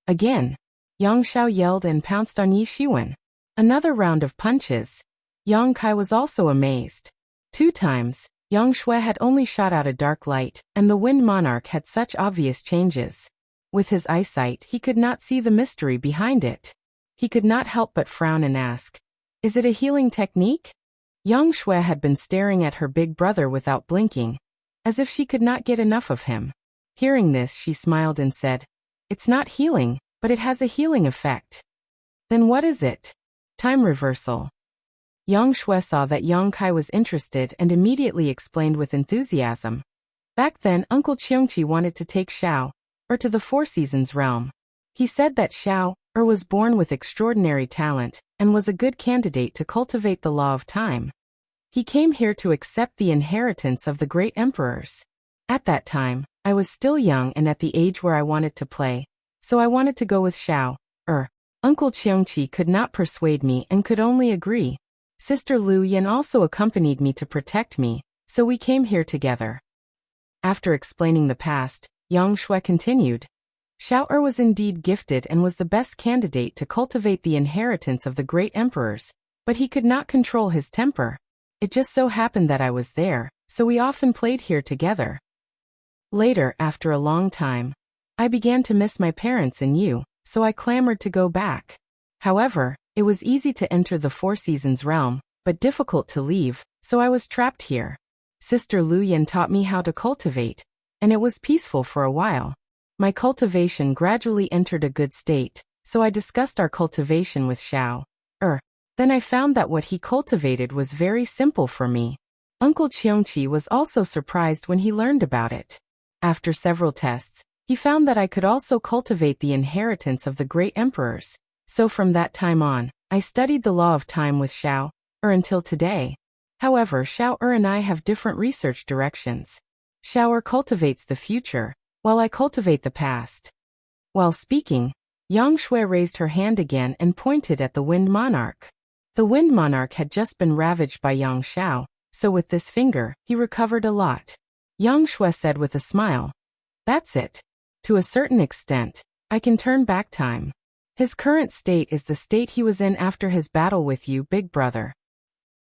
Again, Yang Xiao yelled and pounced on Yi Shiwen. Another round of punches. Yang Kai was also amazed. 2 times, Yang Shui had only shot out a dark light, and the Wind Monarch had such obvious changes. With his eyesight he could not see the mystery behind it. He could not help but frown and ask, "Is it a healing technique?" Yang Shui had been staring at her big brother without blinking, as if she could not get enough of him. Hearing this, she smiled and said, "It's not healing, but it has a healing effect." "Then what is it?" "Time reversal." Yang Shui saw that Yang Kai was interested and immediately explained with enthusiasm. Back then, Uncle Cheongqi wanted to take Xiao to the Four Seasons realm. He said that Xiao was born with extraordinary talent and was a good candidate to cultivate the law of time. He came here to accept the inheritance of the great emperors. At that time, I was still young and at the age where I wanted to play, so I wanted to go with Xiao. Uncle Cheongqi could not persuade me and could only agree. Sister Lu Yan also accompanied me to protect me, so we came here together. After explaining the past, Yang Shui continued. Xiao was indeed gifted and was the best candidate to cultivate the inheritance of the great emperors, but he could not control his temper. It just so happened that I was there, so we often played here together. Later, after a long time, I began to miss my parents and you, so I clamored to go back. However, it was easy to enter the Four Seasons realm, but difficult to leave, so I was trapped here. Sister Lu Yan taught me how to cultivate, and it was peaceful for a while. My cultivation gradually entered a good state, so I discussed our cultivation with Xiao. Then I found that what he cultivated was very simple for me. Uncle Cheongqi was also surprised when he learned about it. After several tests, he found that I could also cultivate the inheritance of the great emperors. So from that time on, I studied the law of time with Xiao until today. However, Xiao and I have different research directions. Xiao cultivates the future, while I cultivate the past. While speaking, Yang Shui raised her hand again and pointed at the Wind Monarch. The Wind Monarch had just been ravaged by Yang Xiao, so with this finger, he recovered a lot. Yang Shui said with a smile, "That's it. To a certain extent, I can turn back time. His current state is the state he was in after his battle with you, big brother."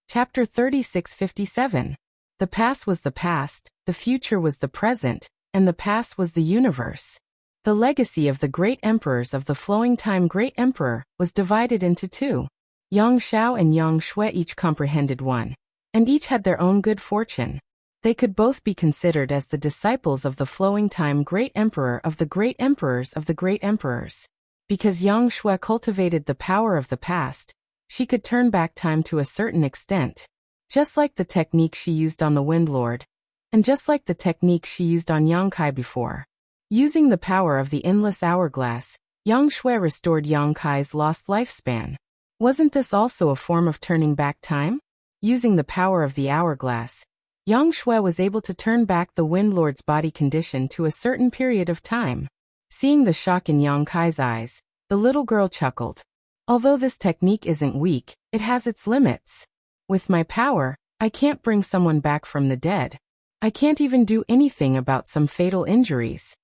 Chapter 3657. The past was the past, the future was the present, and the past was the universe. The legacy of the great emperors of the flowing time great emperor was divided into 2. Yang Xiao and Yang Shui each comprehended one, and each had their own good fortune. They could both be considered as the disciples of the flowing time great emperor of the great emperors of the great emperors. Because Yang Shui cultivated the power of the past, she could turn back time to a certain extent. Just like the technique she used on the Wind Lord, and just like the technique she used on Yang Kai before. Using the power of the endless hourglass, Yang Shui restored Yang Kai's lost lifespan. Wasn't this also a form of turning back time? Using the power of the hourglass, Yang Shui was able to turn back the Wind Lord's body condition to a certain period of time. Seeing the shock in Yang Kai's eyes, the little girl chuckled. Although this technique isn't weak, it has its limits. With my power, I can't bring someone back from the dead. I can't even do anything about some fatal injuries.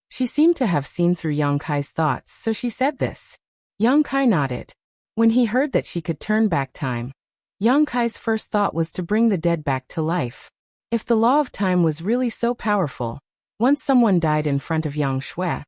She seemed to have seen through Yang Kai's thoughts, so she said this. Yang Kai nodded. When he heard that she could turn back time, Yang Kai's first thought was to bring the dead back to life. If the law of time was really so powerful, once someone died in front of Yang Shui,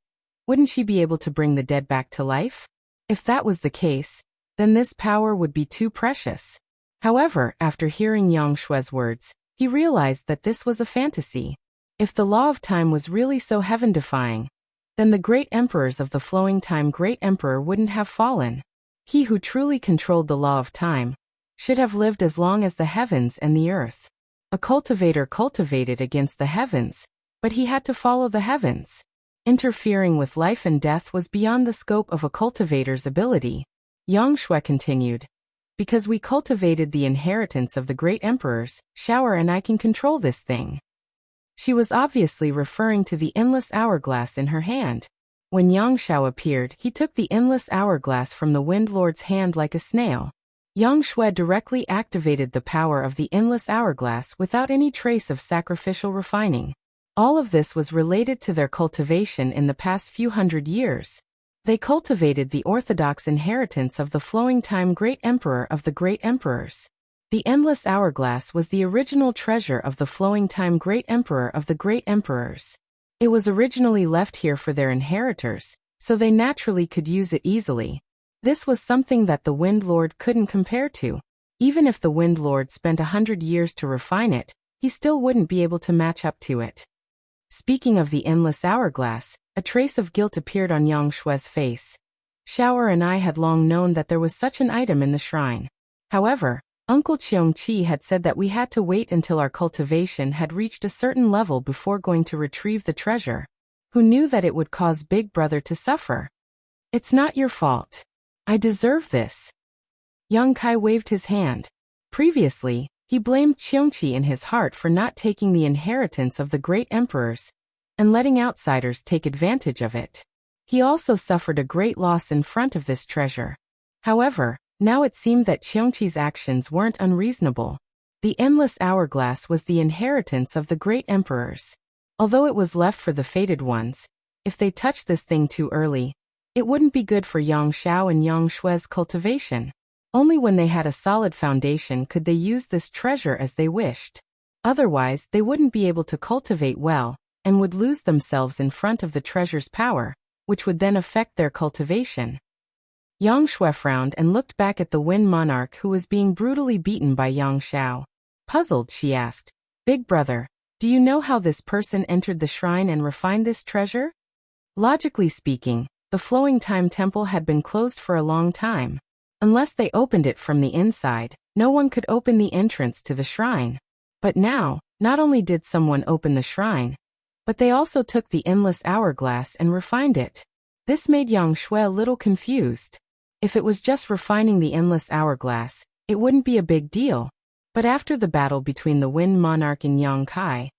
wouldn't she be able to bring the dead back to life? If that was the case, then this power would be too precious. However, after hearing Yang Shue's words, he realized that this was a fantasy. If the law of time was really so heaven-defying, then the great emperors of the flowing time great emperor wouldn't have fallen. He who truly controlled the law of time should have lived as long as the heavens and the earth. A cultivator cultivated against the heavens, but he had to follow the heavens. Interfering with life and death was beyond the scope of a cultivator's ability. Yang Shui continued, because we cultivated the inheritance of the great emperors, Shower and I can control this thing. She was obviously referring to the endless hourglass in her hand. When Yang Shao appeared, he took the endless hourglass from the Wind Lord's hand like a snail. Yang Shui directly activated the power of the endless hourglass without any trace of sacrificial refining. All of this was related to their cultivation in the past few hundred years. They cultivated the orthodox inheritance of the flowing time great emperor of the great emperors. The endless hourglass was the original treasure of the flowing time great emperor of the great emperors. It was originally left here for their inheritors, so they naturally could use it easily. This was something that the Wind Lord couldn't compare to. Even if the Wind Lord spent 100 years to refine it, he still wouldn't be able to match up to it. Speaking of the endless hourglass, a trace of guilt appeared on Yang Shue's face. Shower and I had long known that there was such an item in the shrine. However, Uncle Cheong-chi had said that we had to wait until our cultivation had reached a certain level before going to retrieve the treasure. Who knew that it would cause Big Brother to suffer? It's not your fault. I deserve this. Yang Kai waved his hand. Previously, he blamed Cheong-chi in his heart for not taking the inheritance of the great emperors and letting outsiders take advantage of it. He also suffered a great loss in front of this treasure. However, now it seemed that Cheong-chi's actions weren't unreasonable. The endless hourglass was the inheritance of the great emperors. Although it was left for the fated ones, if they touched this thing too early, it wouldn't be good for Yang Shao and Yang Shue's cultivation. Only when they had a solid foundation could they use this treasure as they wished. Otherwise, they wouldn't be able to cultivate well, and would lose themselves in front of the treasure's power, which would then affect their cultivation. Yang Shui frowned and looked back at the Wind Monarch who was being brutally beaten by Yang Shao. Puzzled, she asked, Big Brother, do you know how this person entered the shrine and refined this treasure? Logically speaking, the Flowing Time Temple had been closed for a long time. Unless they opened it from the inside, no one could open the entrance to the shrine. But now, not only did someone open the shrine, but they also took the endless hourglass and refined it. This made Yang Shui a little confused. If it was just refining the endless hourglass, it wouldn't be a big deal. But after the battle between the Wind Monarch and Yang Kai,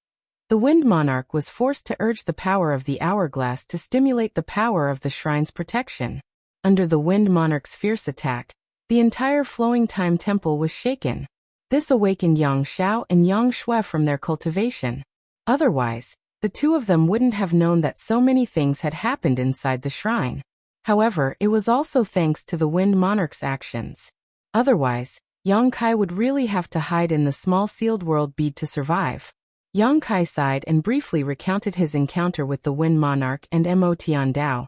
the Wind Monarch was forced to urge the power of the hourglass to stimulate the power of the shrine's protection. Under the Wind Monarch's fierce attack, the entire Flowing Time Temple was shaken. This awakened Yang Shao and Yang Shui from their cultivation. Otherwise, the two of them wouldn't have known that so many things had happened inside the shrine. However, it was also thanks to the Wind Monarch's actions. Otherwise, Yang Kai would really have to hide in the small sealed world bead to survive. Yang Kai sighed and briefly recounted his encounter with the Wind Monarch and Mo Tiandao,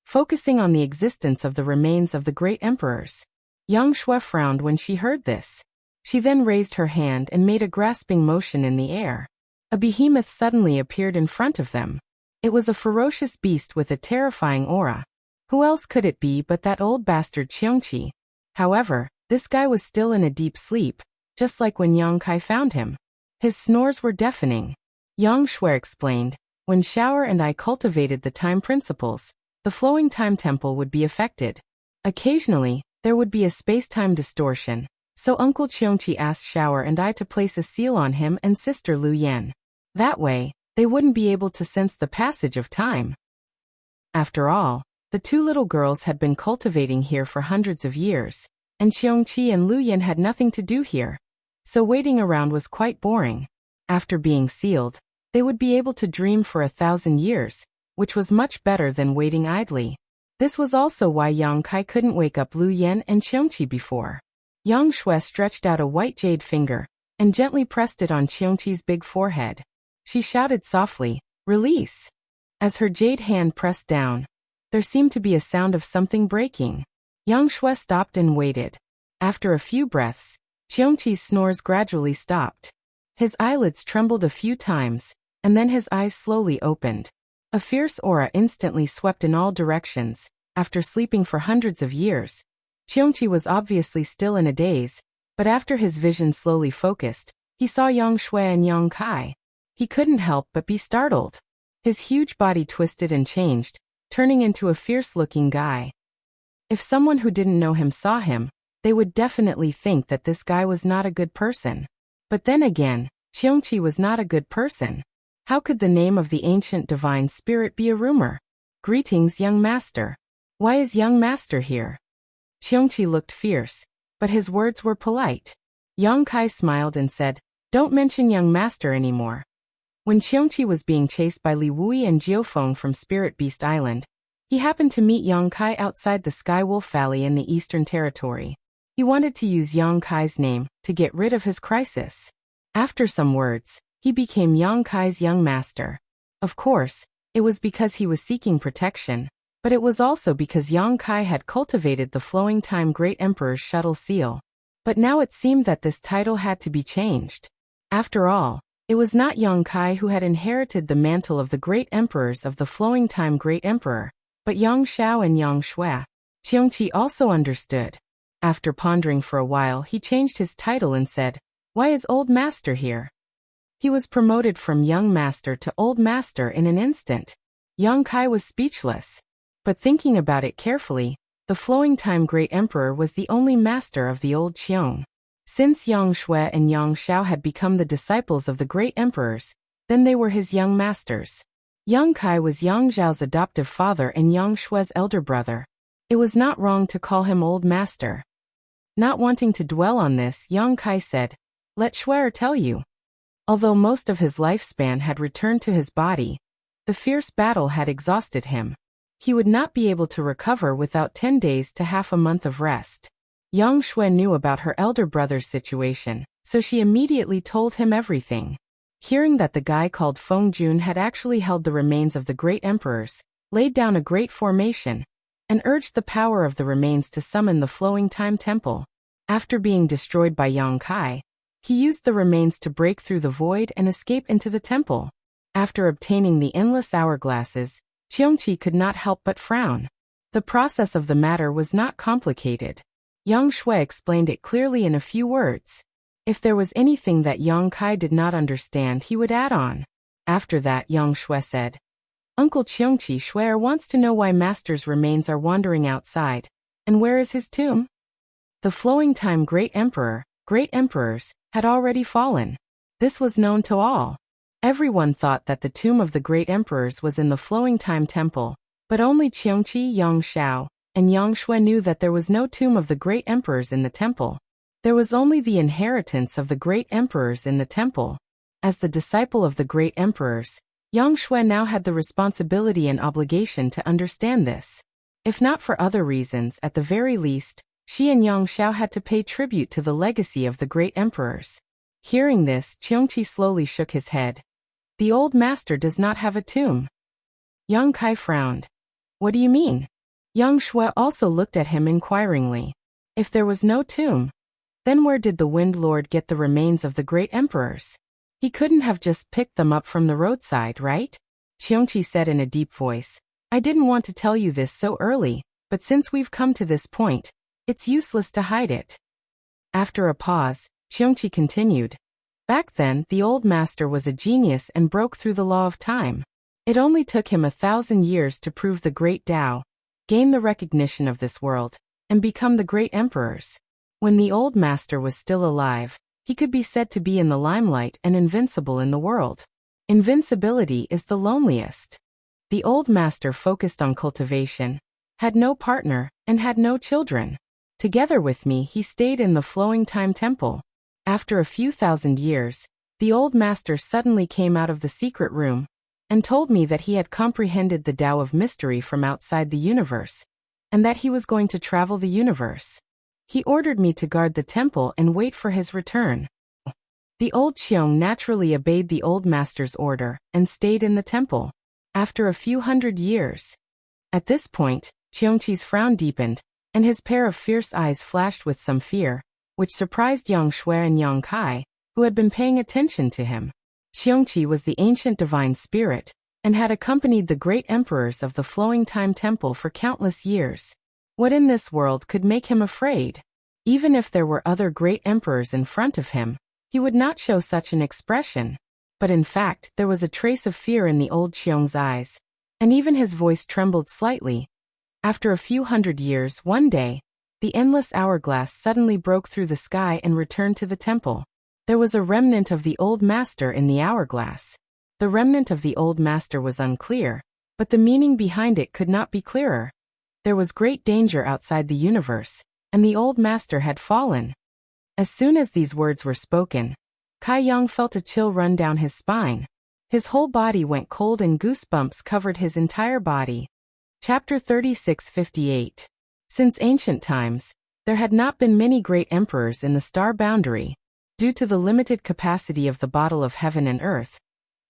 focusing on the existence of the remains of the great emperors. Yang Shui frowned when she heard this. She then raised her hand and made a grasping motion in the air. A behemoth suddenly appeared in front of them. It was a ferocious beast with a terrifying aura. Who else could it be but that old bastard Cheong-chi? However, this guy was still in a deep sleep, just like when Yang Kai found him. His snores were deafening. Yang Shui explained, when Shower and I cultivated the time principles, the Flowing Time Temple would be affected. Occasionally, there would be a space-time distortion, so Uncle Cheong-chi asked Shower and I to place a seal on him and Sister Lu Yan. That way, they wouldn't be able to sense the passage of time. After all, the two little girls had been cultivating here for hundreds of years, and Cheong-chi and Lu Yan had nothing to do here, so waiting around was quite boring. After being sealed, they would be able to dream for 1,000 years, which was much better than waiting idly. This was also why Yang Kai couldn't wake up Lu Yan and Cheong-chi before. Yang Shui stretched out a white jade finger and gently pressed it on Cheong-chi's big forehead. She shouted softly, "Release!" As her jade hand pressed down, there seemed to be a sound of something breaking. Yang Shui stopped and waited. After a few breaths, Qiongqi's snores gradually stopped. His eyelids trembled a few times, and then his eyes slowly opened. A fierce aura instantly swept in all directions. After sleeping for hundreds of years, Qiongqi was obviously still in a daze, but after his vision slowly focused, he saw Yang Shui and Yang Kai. He couldn't help but be startled. His huge body twisted and changed, turning into a fierce-looking guy. If someone who didn't know him saw him, they would definitely think that this guy was not a good person. But then again, Qiongqi was not a good person. How could the name of the ancient divine spirit be a rumor? Greetings, young master. Why is young master here? Qiongqi looked fierce, but his words were polite. Yang Kai smiled and said, "Don't mention young master anymore." When Qiongqi was being chased by Li Wui and Jiufeng from Spirit Beast Island, he happened to meet Yang Kai outside the Sky Wolf Valley in the Eastern Territory. He wanted to use Yang Kai's name to get rid of his crisis. After some words, he became Yang Kai's young master. Of course, it was because he was seeking protection, but it was also because Yang Kai had cultivated the Flowing Time Great Emperor's shuttle seal. But now it seemed that this title had to be changed. After all, it was not Yang Kai who had inherited the mantle of the Great Emperors of the Flowing Time Great Emperor, but Yang Xiao and Yang Shui. Qiongqi also understood. After pondering for a while, he changed his title and said, "Why is Old Master here?" He was promoted from Young Master to Old Master in an instant. Yang Kai was speechless. But thinking about it carefully, the Flowing Time Great Emperor was the only master of the old Qiong. Since Yang Shui and Yang Xiao had become the disciples of the Great Emperors, then they were his young masters. Yang Kai was Yang Zhao's adoptive father and Yang Shui's elder brother. It was not wrong to call him Old Master. Not wanting to dwell on this, Yang Kai said, "Let Shui'er tell you." Although most of his lifespan had returned to his body, the fierce battle had exhausted him. He would not be able to recover without 10 days to half a month of rest. Yang Shui knew about her elder brother's situation, so she immediately told him everything. Hearing that the guy called Feng Jun had actually held the remains of the great emperors, laid down a great formation, and urged the power of the remains to summon the Flowing Time Temple. After being destroyed by Yang Kai, he used the remains to break through the void and escape into the temple. After obtaining the endless hourglasses, Qiongqi could not help but frown. The process of the matter was not complicated. Yang Shui explained it clearly in a few words. If there was anything that Yang Kai did not understand, he would add on. After that, Yang Shui said, "Uncle Qiongqi, Shui'er wants to know why Master's remains are wandering outside, and where is his tomb?" The Flowing Time Great Emperor, Great Emperors, had already fallen. This was known to all. Everyone thought that the tomb of the Great Emperors was in the Flowing Time Temple, but only Qiongqi, Yang Xiao, and Yang Shui knew that there was no tomb of the Great Emperors in the temple. There was only the inheritance of the Great Emperors in the temple. As the disciple of the Great Emperors, Yang Shui now had the responsibility and obligation to understand this. If not for other reasons, at the very least, she and Yang Xiao had to pay tribute to the legacy of the Great Emperors. Hearing this, Qiongqi slowly shook his head. "The old master does not have a tomb." Yang Kai frowned. "What do you mean?" Yang Shui also looked at him inquiringly. If there was no tomb, then where did the Wind Lord get the remains of the Great Emperors? He couldn't have just picked them up from the roadside, right? Qiongqi said in a deep voice, "I didn't want to tell you this so early, but since we've come to this point, it's useless to hide it." After a pause, Qiongqi continued, "Back then, the old master was a genius and broke through the law of time. It only took him 1,000 years to prove the great Tao, gain the recognition of this world, and become the great emperors. When the old master was still alive, he could be said to be in the limelight and invincible in the world. Invincibility is the loneliest. The old master focused on cultivation, had no partner, and had no children. Together with me, he stayed in the Flowing Time Temple. After a few thousand years, the old master suddenly came out of the secret room and told me that he had comprehended the Tao of mystery from outside the universe, and that he was going to travel the universe. He ordered me to guard the temple and wait for his return." The old Qiong naturally obeyed the old master's order and stayed in the temple. After a few hundred years. At this point, Qiongqi's frown deepened, and his pair of fierce eyes flashed with some fear, which surprised Yang Shui and Yang Kai, who had been paying attention to him. Qiongqi was the ancient divine spirit, and had accompanied the great emperors of the Flowing Time Temple for countless years. What in this world could make him afraid? Even if there were other great emperors in front of him, he would not show such an expression. But in fact, there was a trace of fear in the old Qiong's eyes, and even his voice trembled slightly. After a few hundred years, one day, the endless hourglass suddenly broke through the sky and returned to the temple. There was a remnant of the old master in the hourglass. The remnant of the old master was unclear, but the meaning behind it could not be clearer. There was great danger outside the universe, and the old master had fallen. As soon as these words were spoken, Kai Yang felt a chill run down his spine. His whole body went cold and goosebumps covered his entire body. Chapter 36:58. Since ancient times, there had not been many great emperors in the star boundary. Due to the limited capacity of the bottle of heaven and earth,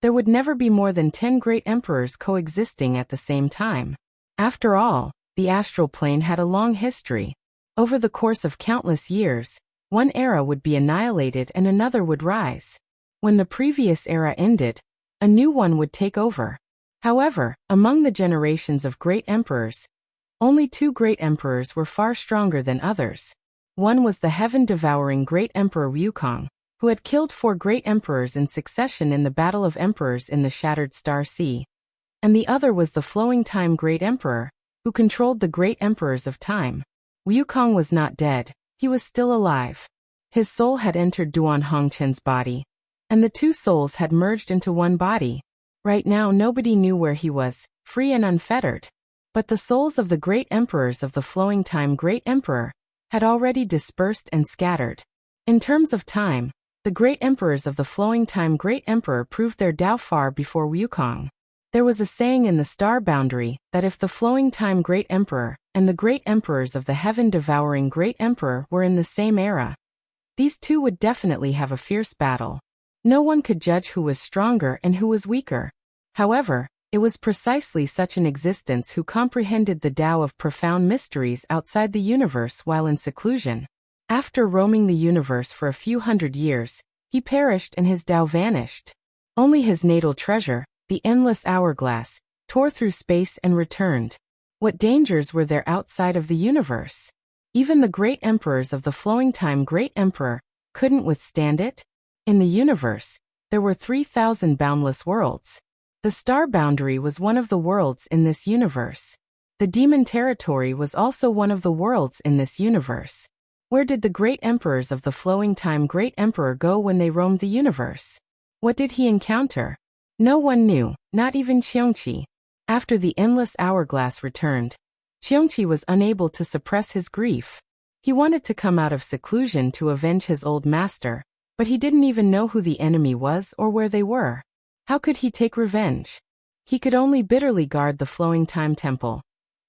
there would never be more than 10 great emperors coexisting at the same time. After all, the astral plane had a long history. Over the course of countless years, one era would be annihilated and another would rise. When the previous era ended, a new one would take over. However, among the generations of great emperors, only 2 great emperors were far stronger than others. One was the heaven-devouring great emperor Wukong, who had killed 4 great emperors in succession in the Battle of Emperors in the Shattered Star Sea. And the other was the Flowing Time Great Emperor, who controlled the great emperors of time. Wukong was not dead, he was still alive. His soul had entered Duan Hongchen's body, and the 2 souls had merged into one body. Right now nobody knew where he was, free and unfettered. But the souls of the great emperors of the Flowing Time Great Emperor had already dispersed and scattered. In terms of time, the great emperors of the Flowing Time Great Emperor proved their Tao far before Wukong. There was a saying in the star boundary that if the Flowing Time Great Emperor and the great emperors of the heaven-devouring Great Emperor were in the same era, these 2 would definitely have a fierce battle. No one could judge who was stronger and who was weaker. However, it was precisely such an existence who comprehended the Tao of profound mysteries outside the universe while in seclusion. After roaming the universe for a few hundred years, he perished and his Tao vanished. Only his natal treasure, the endless hourglass, tore through space and returned. What dangers were there outside of the universe? Even the great emperors of the Flowing Time Great Emperor couldn't withstand it. In the universe, there were 3,000 boundless worlds. The star boundary was one of the worlds in this universe. The demon territory was also one of the worlds in this universe. Where did the great emperors of the Flowing Time Great Emperor go when they roamed the universe? What did he encounter? No one knew, not even Qiongqi. After the endless hourglass returned, Qiongqi was unable to suppress his grief. He wanted to come out of seclusion to avenge his old master, but he didn't even know who the enemy was or where they were. How could he take revenge? He could only bitterly guard the Flowing Time Temple,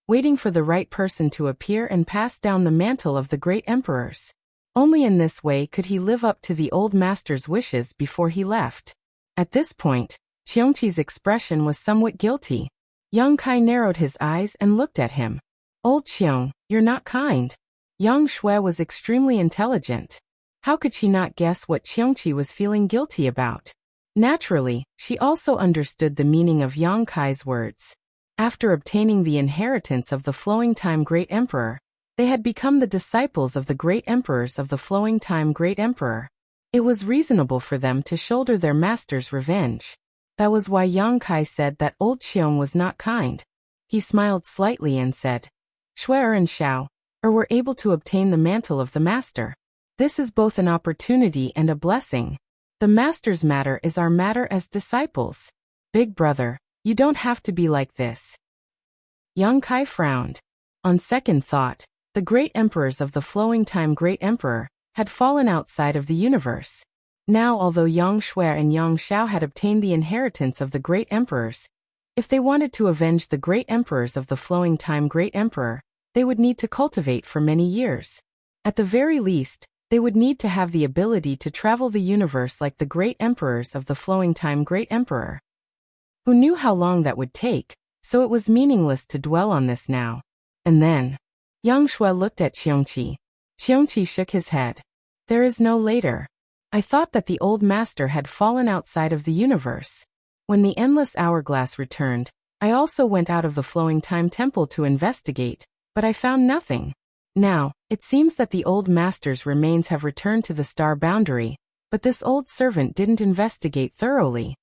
waiting for the right person to appear and pass down the mantle of the great emperors. Only in this way could he live up to the old master's wishes before he left. At this point, Qiongqi's expression was somewhat guilty. Yang Kai narrowed his eyes and looked at him. Old Qiong, you're not kind. Yang Shui was extremely intelligent. How could she not guess what Qiongqi was feeling guilty about? Naturally, she also understood the meaning of Yang Kai's words. After obtaining the inheritance of the Flowing Time Great Emperor, they had become the disciples of the great emperors of the Flowing Time Great Emperor. It was reasonable for them to shoulder their master's revenge. That was why Yang Kai said that old Qiong was not kind. He smiled slightly and said, Shui and Xiao were able to obtain the mantle of the master. This is both an opportunity and a blessing. The master's matter is our matter as disciples. Big brother, you don't have to be like this. Yang Kai frowned. On second thought, the great emperors of the Flowing Time Great Emperor had fallen outside of the universe. Now, although Yang Shui and Yang Xiao had obtained the inheritance of the great emperors, if they wanted to avenge the great emperors of the Flowing Time Great Emperor, they would need to cultivate for many years. At the very least, they would need to have the ability to travel the universe like the great emperors of the Flowing Time Great Emperor. Who knew how long that would take, so it was meaningless to dwell on this now. And then, Yang Shui looked at Qiongqi. Qiongqi shook his head. There is no later. I thought that the old master had fallen outside of the universe. When the endless hourglass returned, I also went out of the flowing time temple to investigate, but I found nothing. Now, it seems that the old master's remains have returned to the star boundary, but this old servant didn't investigate thoroughly.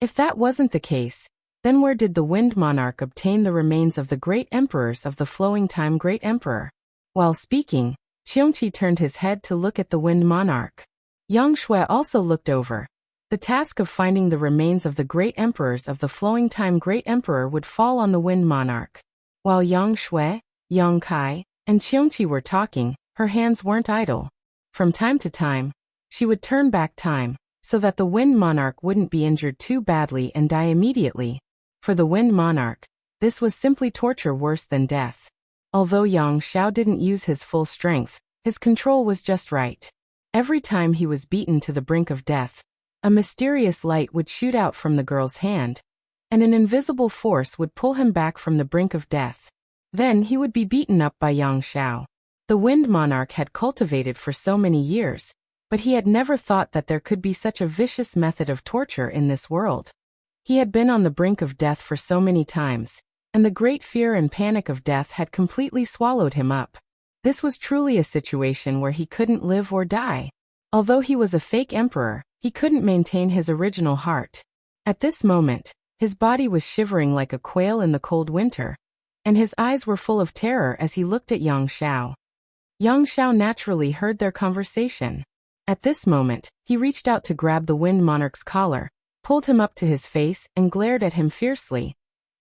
If that wasn't the case, then where did the Wind Monarch obtain the remains of the great emperors of the flowing time Great Emperor? While speaking, Qiongqi turned his head to look at the Wind Monarch. Yang Shui also looked over. The task of finding the remains of the great emperors of the flowing time Great Emperor would fall on the Wind Monarch. While Yang Shui, Yang Kai, and Qiongqi were talking, her hands weren't idle. From time to time, she would turn back time, so that the Wind Monarch wouldn't be injured too badly and die immediately. For the Wind Monarch, this was simply torture worse than death. Although Yang Xiao didn't use his full strength, his control was just right. Every time he was beaten to the brink of death, a mysterious light would shoot out from the girl's hand, and an invisible force would pull him back from the brink of death. Then he would be beaten up by Yang Xiao. The Wind Monarch had cultivated for so many years, but he had never thought that there could be such a vicious method of torture in this world. He had been on the brink of death for so many times, and the great fear and panic of death had completely swallowed him up. This was truly a situation where he couldn't live or die. Although he was a fake emperor, he couldn't maintain his original heart. At this moment, his body was shivering like a quail in the cold winter, and his eyes were full of terror as he looked at Yang Xiao. Yang Xiao naturally heard their conversation. At this moment, he reached out to grab the Wind Monarch's collar, pulled him up to his face, and glared at him fiercely.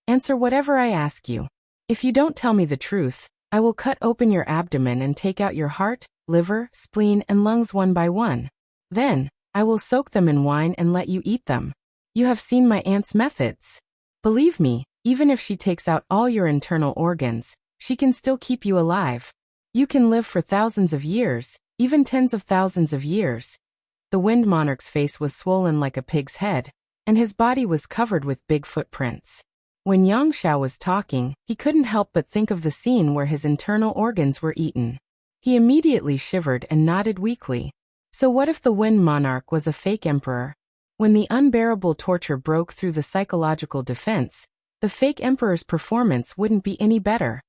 Answer whatever I ask you. If you don't tell me the truth, I will cut open your abdomen and take out your heart, liver, spleen, and lungs one by one. Then, I will soak them in wine and let you eat them. You have seen my aunt's methods. Believe me, even if she takes out all your internal organs, she can still keep you alive. You can live for thousands of years, even tens of thousands of years. The Wind Monarch's face was swollen like a pig's head, and his body was covered with big footprints. When Yang Xiao was talking, he couldn't help but think of the scene where his internal organs were eaten. He immediately shivered and nodded weakly. So what if the Wind Monarch was a fake emperor? When the unbearable torture broke through the psychological defense, the fake emperor's performance wouldn't be any better.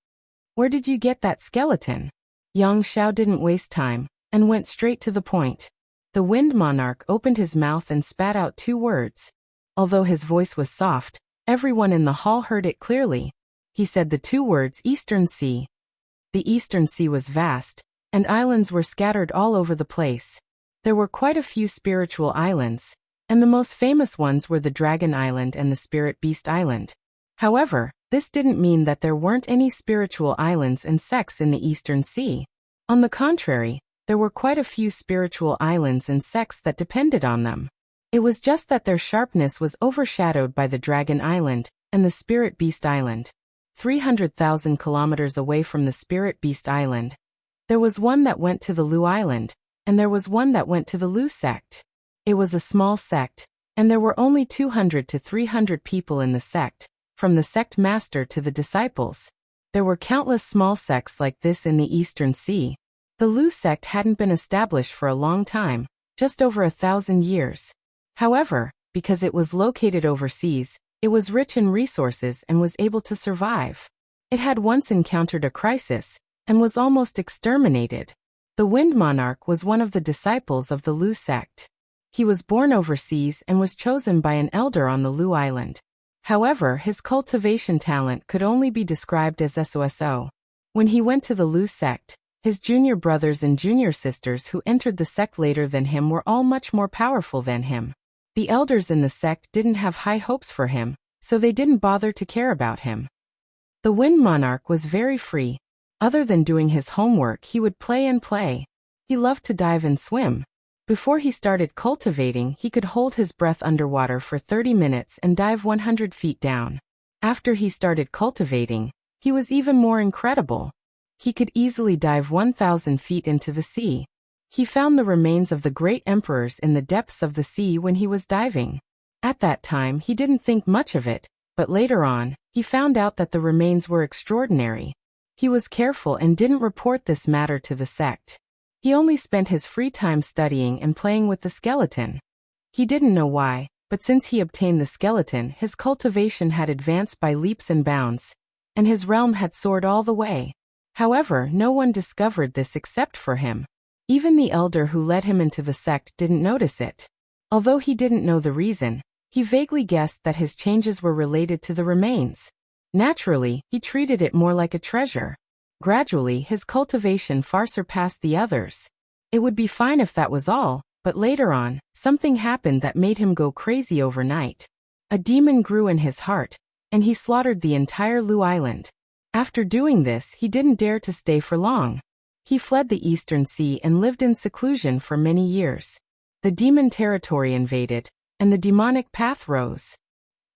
Where did you get that skeleton? Yang Xiao didn't waste time, and went straight to the point. The Wind Monarch opened his mouth and spat out 2 words. Although his voice was soft, everyone in the hall heard it clearly. He said the 2 words Eastern Sea. The Eastern Sea was vast, and islands were scattered all over the place. There were quite a few spiritual islands, and the most famous ones were the Dragon Island and the Spirit Beast Island. However, this didn't mean that there weren't any spiritual islands and sects in the Eastern Sea. On the contrary, there were quite a few spiritual islands and sects that depended on them. It was just that their sharpness was overshadowed by the Dragon Island and the Spirit Beast Island. 300,000 kilometers away from the Spirit Beast Island, there was one that went to the Lu Island, and there was one that went to the Lu sect. It was a small sect, and there were only 200 to 300 people in the sect, from the sect master to the disciples. There were countless small sects like this in the Eastern Sea. The Lu sect hadn't been established for a long time, just over 1,000 years. However, because it was located overseas, it was rich in resources and was able to survive. It had once encountered a crisis, and was almost exterminated. The Wind Monarch was one of the disciples of the Lu sect. He was born overseas and was chosen by an elder on the Lu Island. However, his cultivation talent could only be described as SOSO. When he went to the Lu sect, his junior brothers and junior sisters who entered the sect later than him were all much more powerful than him. The elders in the sect didn't have high hopes for him, so they didn't bother to care about him. The Wind Monarch was very free. Other than doing his homework, he would play and play. He loved to dive and swim. Before he started cultivating, he could hold his breath underwater for 30 minutes and dive 100 feet down. After he started cultivating, he was even more incredible. He could easily dive 1,000 feet into the sea. He found the remains of the great emperors in the depths of the sea when he was diving. At that time, he didn't think much of it, but later on, he found out that the remains were extraordinary. He was careful and didn't report this matter to the sect. He only spent his free time studying and playing with the skeleton. He didn't know why, but since he obtained the skeleton, his cultivation had advanced by leaps and bounds, and his realm had soared all the way. However, no one discovered this except for him. Even the elder who led him into the sect didn't notice it. Although he didn't know the reason, he vaguely guessed that his changes were related to the remains. Naturally, he treated it more like a treasure. Gradually, his cultivation far surpassed the others. It would be fine if that was all, but later on, something happened that made him go crazy overnight. A demon grew in his heart, and he slaughtered the entire Lu Island. After doing this, he didn't dare to stay for long. He fled the Eastern Sea and lived in seclusion for many years. The demon territory invaded, and the demonic path rose.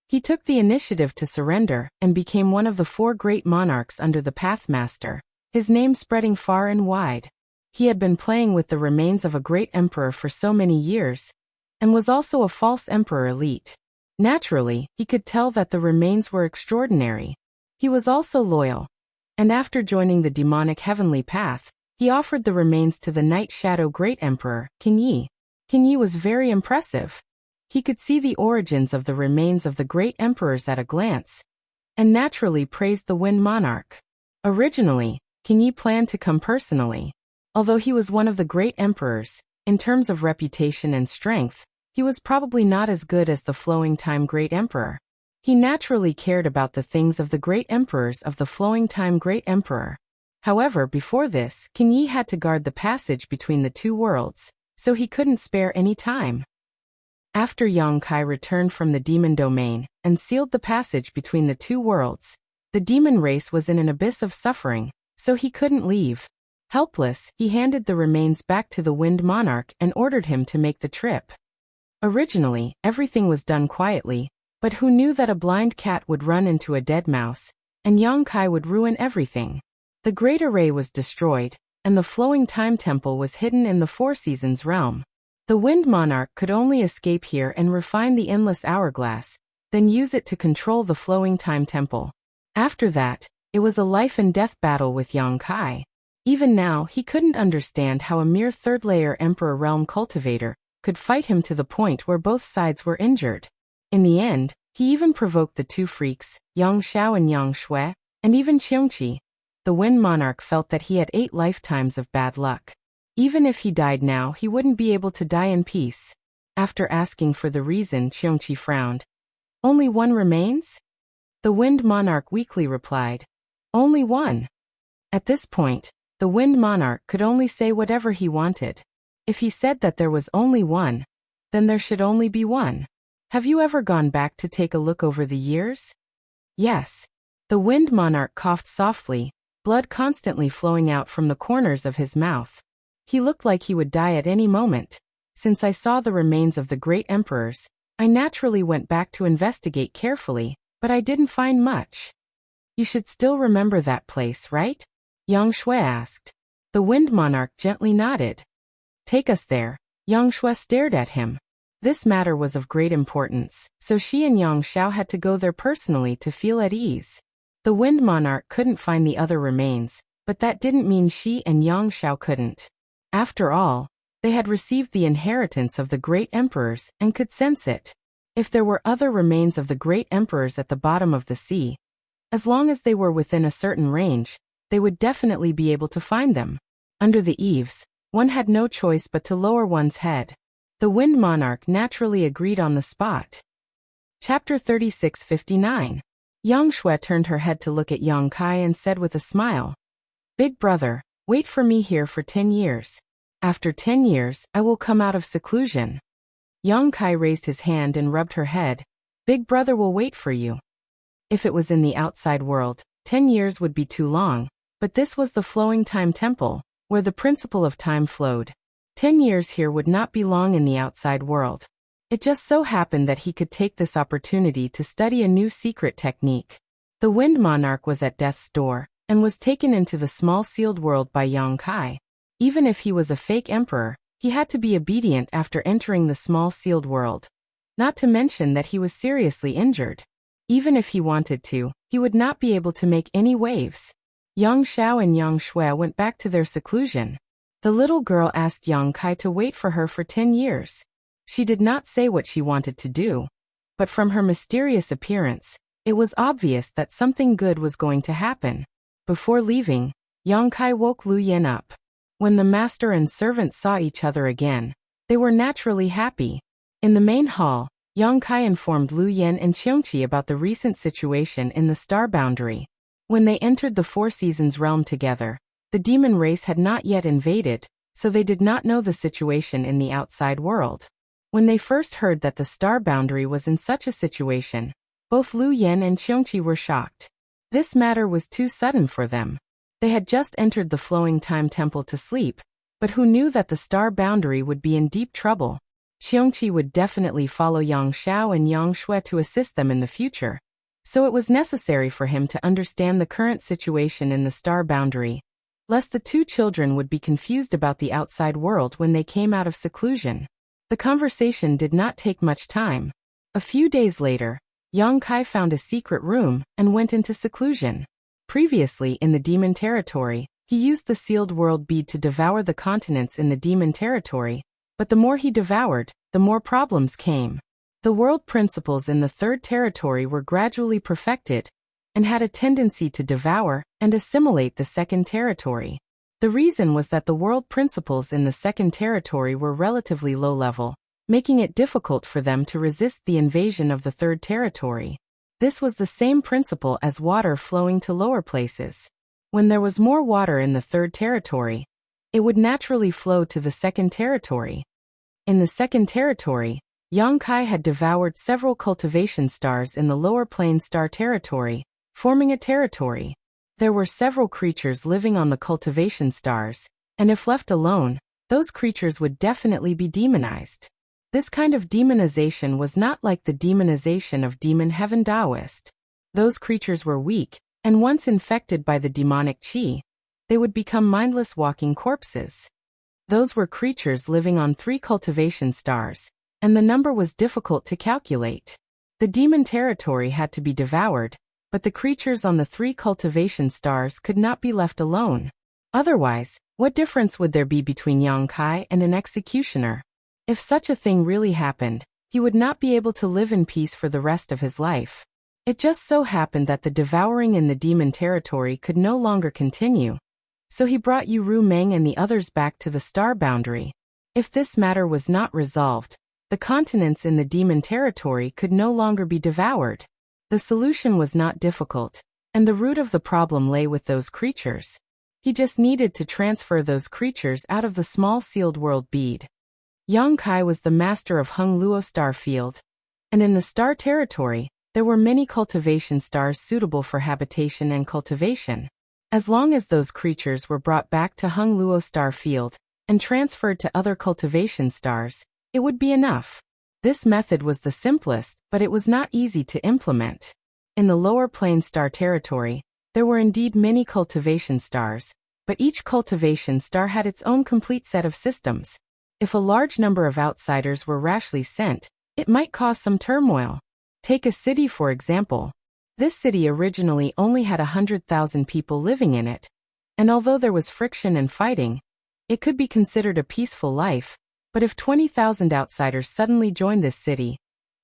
He took the initiative to surrender and became one of the 4 great monarchs under the Pathmaster, his name spreading far and wide. He had been playing with the remains of a great emperor for so many years, and was also a false emperor elite. Naturally, he could tell that the remains were extraordinary. He was also loyal, and after joining the demonic heavenly path, he offered the remains to the Night Shadow Great Emperor, King Yi. King Yi was very impressive. He could see the origins of the remains of the great emperors at a glance, and naturally praised the Wind Monarch. Originally, King Yi planned to come personally. Although he was one of the great emperors, in terms of reputation and strength, he was probably not as good as the Flowing Time Great Emperor. He naturally cared about the things of the great emperors of the Flowing Time Great Emperor. However, before this, King Yi had to guard the passage between the 2 worlds, so he couldn't spare any time. After Yang Kai returned from the demon domain and sealed the passage between the 2 worlds, the demon race was in an abyss of suffering, so he couldn't leave. Helpless, he handed the remains back to the Wind Monarch and ordered him to make the trip. Originally, everything was done quietly, but who knew that a blind cat would run into a dead mouse, and Yang Kai would ruin everything? The Great Array was destroyed, and the Flowing Time Temple was hidden in the 4 Seasons realm. The Wind Monarch could only escape here and refine the Endless Hourglass, then use it to control the Flowing Time Temple. After that, it was a life-and-death battle with Yang Kai. Even now, he couldn't understand how a mere 3rd-layer Emperor Realm cultivator could fight him to the point where both sides were injured. In the end, he even provoked the 2 freaks, Yang Xiao and Yang Shui, and even Qiongqi. The Wind Monarch felt that he had 8 lifetimes of bad luck. Even if he died now, he wouldn't be able to die in peace. After asking for the reason, Qiongqi frowned. Only 1 remains? The Wind Monarch weakly replied. Only 1. At this point, the Wind Monarch could only say whatever he wanted. If he said that there was only 1, then there should only be 1. Have you ever gone back to take a look over the years? Yes. The Wind Monarch coughed softly, blood constantly flowing out from the corners of his mouth. He looked like he would die at any moment. Since I saw the remains of the great emperors, I naturally went back to investigate carefully, but I didn't find much. You should still remember that place, right? Yang Shui asked. The Wind Monarch gently nodded. Take us there. Yang Shui stared at him. This matter was of great importance, so she and Yang Xiao had to go there personally to feel at ease. The Wind Monarch couldn't find the other remains, but that didn't mean she and Yang Xiao couldn't. After all, they had received the inheritance of the great emperors and could sense it. If there were other remains of the great emperors at the bottom of the sea, as long as they were within a certain range, they would definitely be able to find them. Under the eaves, one had no choice but to lower one's head. The Wind Monarch naturally agreed on the spot. Chapter 36:59. Yang Shui turned her head to look at Yang Kai and said with a smile, Big brother, wait for me here for 10 years. After 10 years, I will come out of seclusion. Yang Kai raised his hand and rubbed her head. Big brother will wait for you. If it was in the outside world, 10 years would be too long, but this was the Flowing Time Temple, where the principle of time flowed. 10 years here would not be long in the outside world. It just so happened that he could take this opportunity to study a new secret technique. The Wind Monarch was at death's door, and was taken into the small sealed world by Yang Kai. Even if he was a fake emperor, he had to be obedient after entering the small sealed world. Not to mention that he was seriously injured. Even if he wanted to, he would not be able to make any waves. Yang Xiao and Yang Shui went back to their seclusion. The little girl asked Yang Kai to wait for her for 10 years. She did not say what she wanted to do, but from her mysterious appearance, it was obvious that something good was going to happen. Before leaving, Yang Kai woke Lu Yen up. When the master and servant saw each other again, they were naturally happy. In the main hall, Yang Kai informed Lu Yen and Qiongqi about the recent situation in the star boundary. When they entered the Four Seasons realm together, the demon race had not yet invaded, so they did not know the situation in the outside world. When they first heard that the star boundary was in such a situation, both Lu Yen and Qiongqi were shocked. This matter was too sudden for them. They had just entered the Flowing Time Temple to sleep, but who knew that the star boundary would be in deep trouble? Qiongqi would definitely follow Yang Xiao and Yang Shui to assist them in the future, so it was necessary for him to understand the current situation in the star boundary, lest the two children would be confused about the outside world when they came out of seclusion. The conversation did not take much time. A few days later, Yang Kai found a secret room and went into seclusion. Previously in the demon territory, he used the sealed world bead to devour the continents in the demon territory, but the more he devoured, the more problems came. The world principles in the third territory were gradually perfected and had a tendency to devour and assimilate the second territory. The reason was that the world principles in the second territory were relatively low level, making it difficult for them to resist the invasion of the third territory. This was the same principle as water flowing to lower places. When there was more water in the third territory, it would naturally flow to the second territory. In the second territory, Yang Kai had devoured several cultivation stars in the lower plane star territory, forming a territory. There were several creatures living on the cultivation stars, and if left alone, those creatures would definitely be demonized. This kind of demonization was not like the demonization of demon heaven Taoist. Those creatures were weak, and once infected by the demonic qi, they would become mindless walking corpses. Those were creatures living on 3 cultivation stars, and the number was difficult to calculate. The demon territory had to be devoured, but the creatures on the 3 cultivation stars could not be left alone. Otherwise, what difference would there be between Yang Kai and an executioner? If such a thing really happened, he would not be able to live in peace for the rest of his life. It just so happened that the devouring in the demon territory could no longer continue, so he brought Yu Ru Meng and the others back to the star boundary. If this matter was not resolved, the continents in the demon territory could no longer be devoured. The solution was not difficult, and the root of the problem lay with those creatures. He just needed to transfer those creatures out of the small sealed world bead. Yang Kai was the master of Hung Luo star field, and in the star territory, there were many cultivation stars suitable for habitation and cultivation. As long as those creatures were brought back to Hung Luo star field and transferred to other cultivation stars, it would be enough. This method was the simplest, but it was not easy to implement. In the lower plane star territory, there were indeed many cultivation stars, but each cultivation star had its own complete set of systems. If a large number of outsiders were rashly sent, it might cause some turmoil. Take a city for example. This city originally only had 100,000 people living in it, and although there was friction and fighting, it could be considered a peaceful life. But if 20,000 outsiders suddenly joined this city,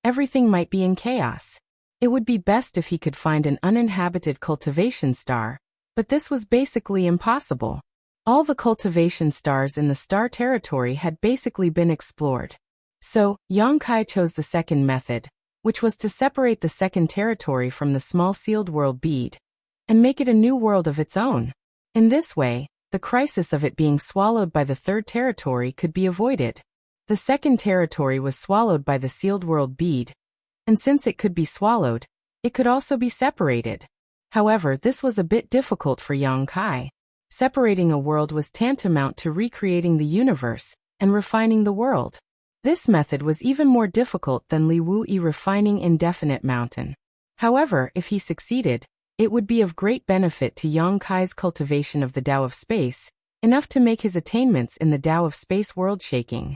everything might be in chaos. It would be best if he could find an uninhabited cultivation star, but this was basically impossible. All the cultivation stars in the star territory had basically been explored. So, Yang Kai chose the second method, which was to separate the second territory from the small sealed world bead, and make it a new world of its own. In this way, the crisis of it being swallowed by the third territory could be avoided. The second territory was swallowed by the sealed world bead, and since it could be swallowed, it could also be separated. However, this was a bit difficult for Yang Kai. Separating a world was tantamount to recreating the universe and refining the world. This method was even more difficult than Li Wuyi refining indefinite mountain. However, if he succeeded, it would be of great benefit to Yang Kai's cultivation of the Tao of Space, enough to make his attainments in the Tao of Space world shaking.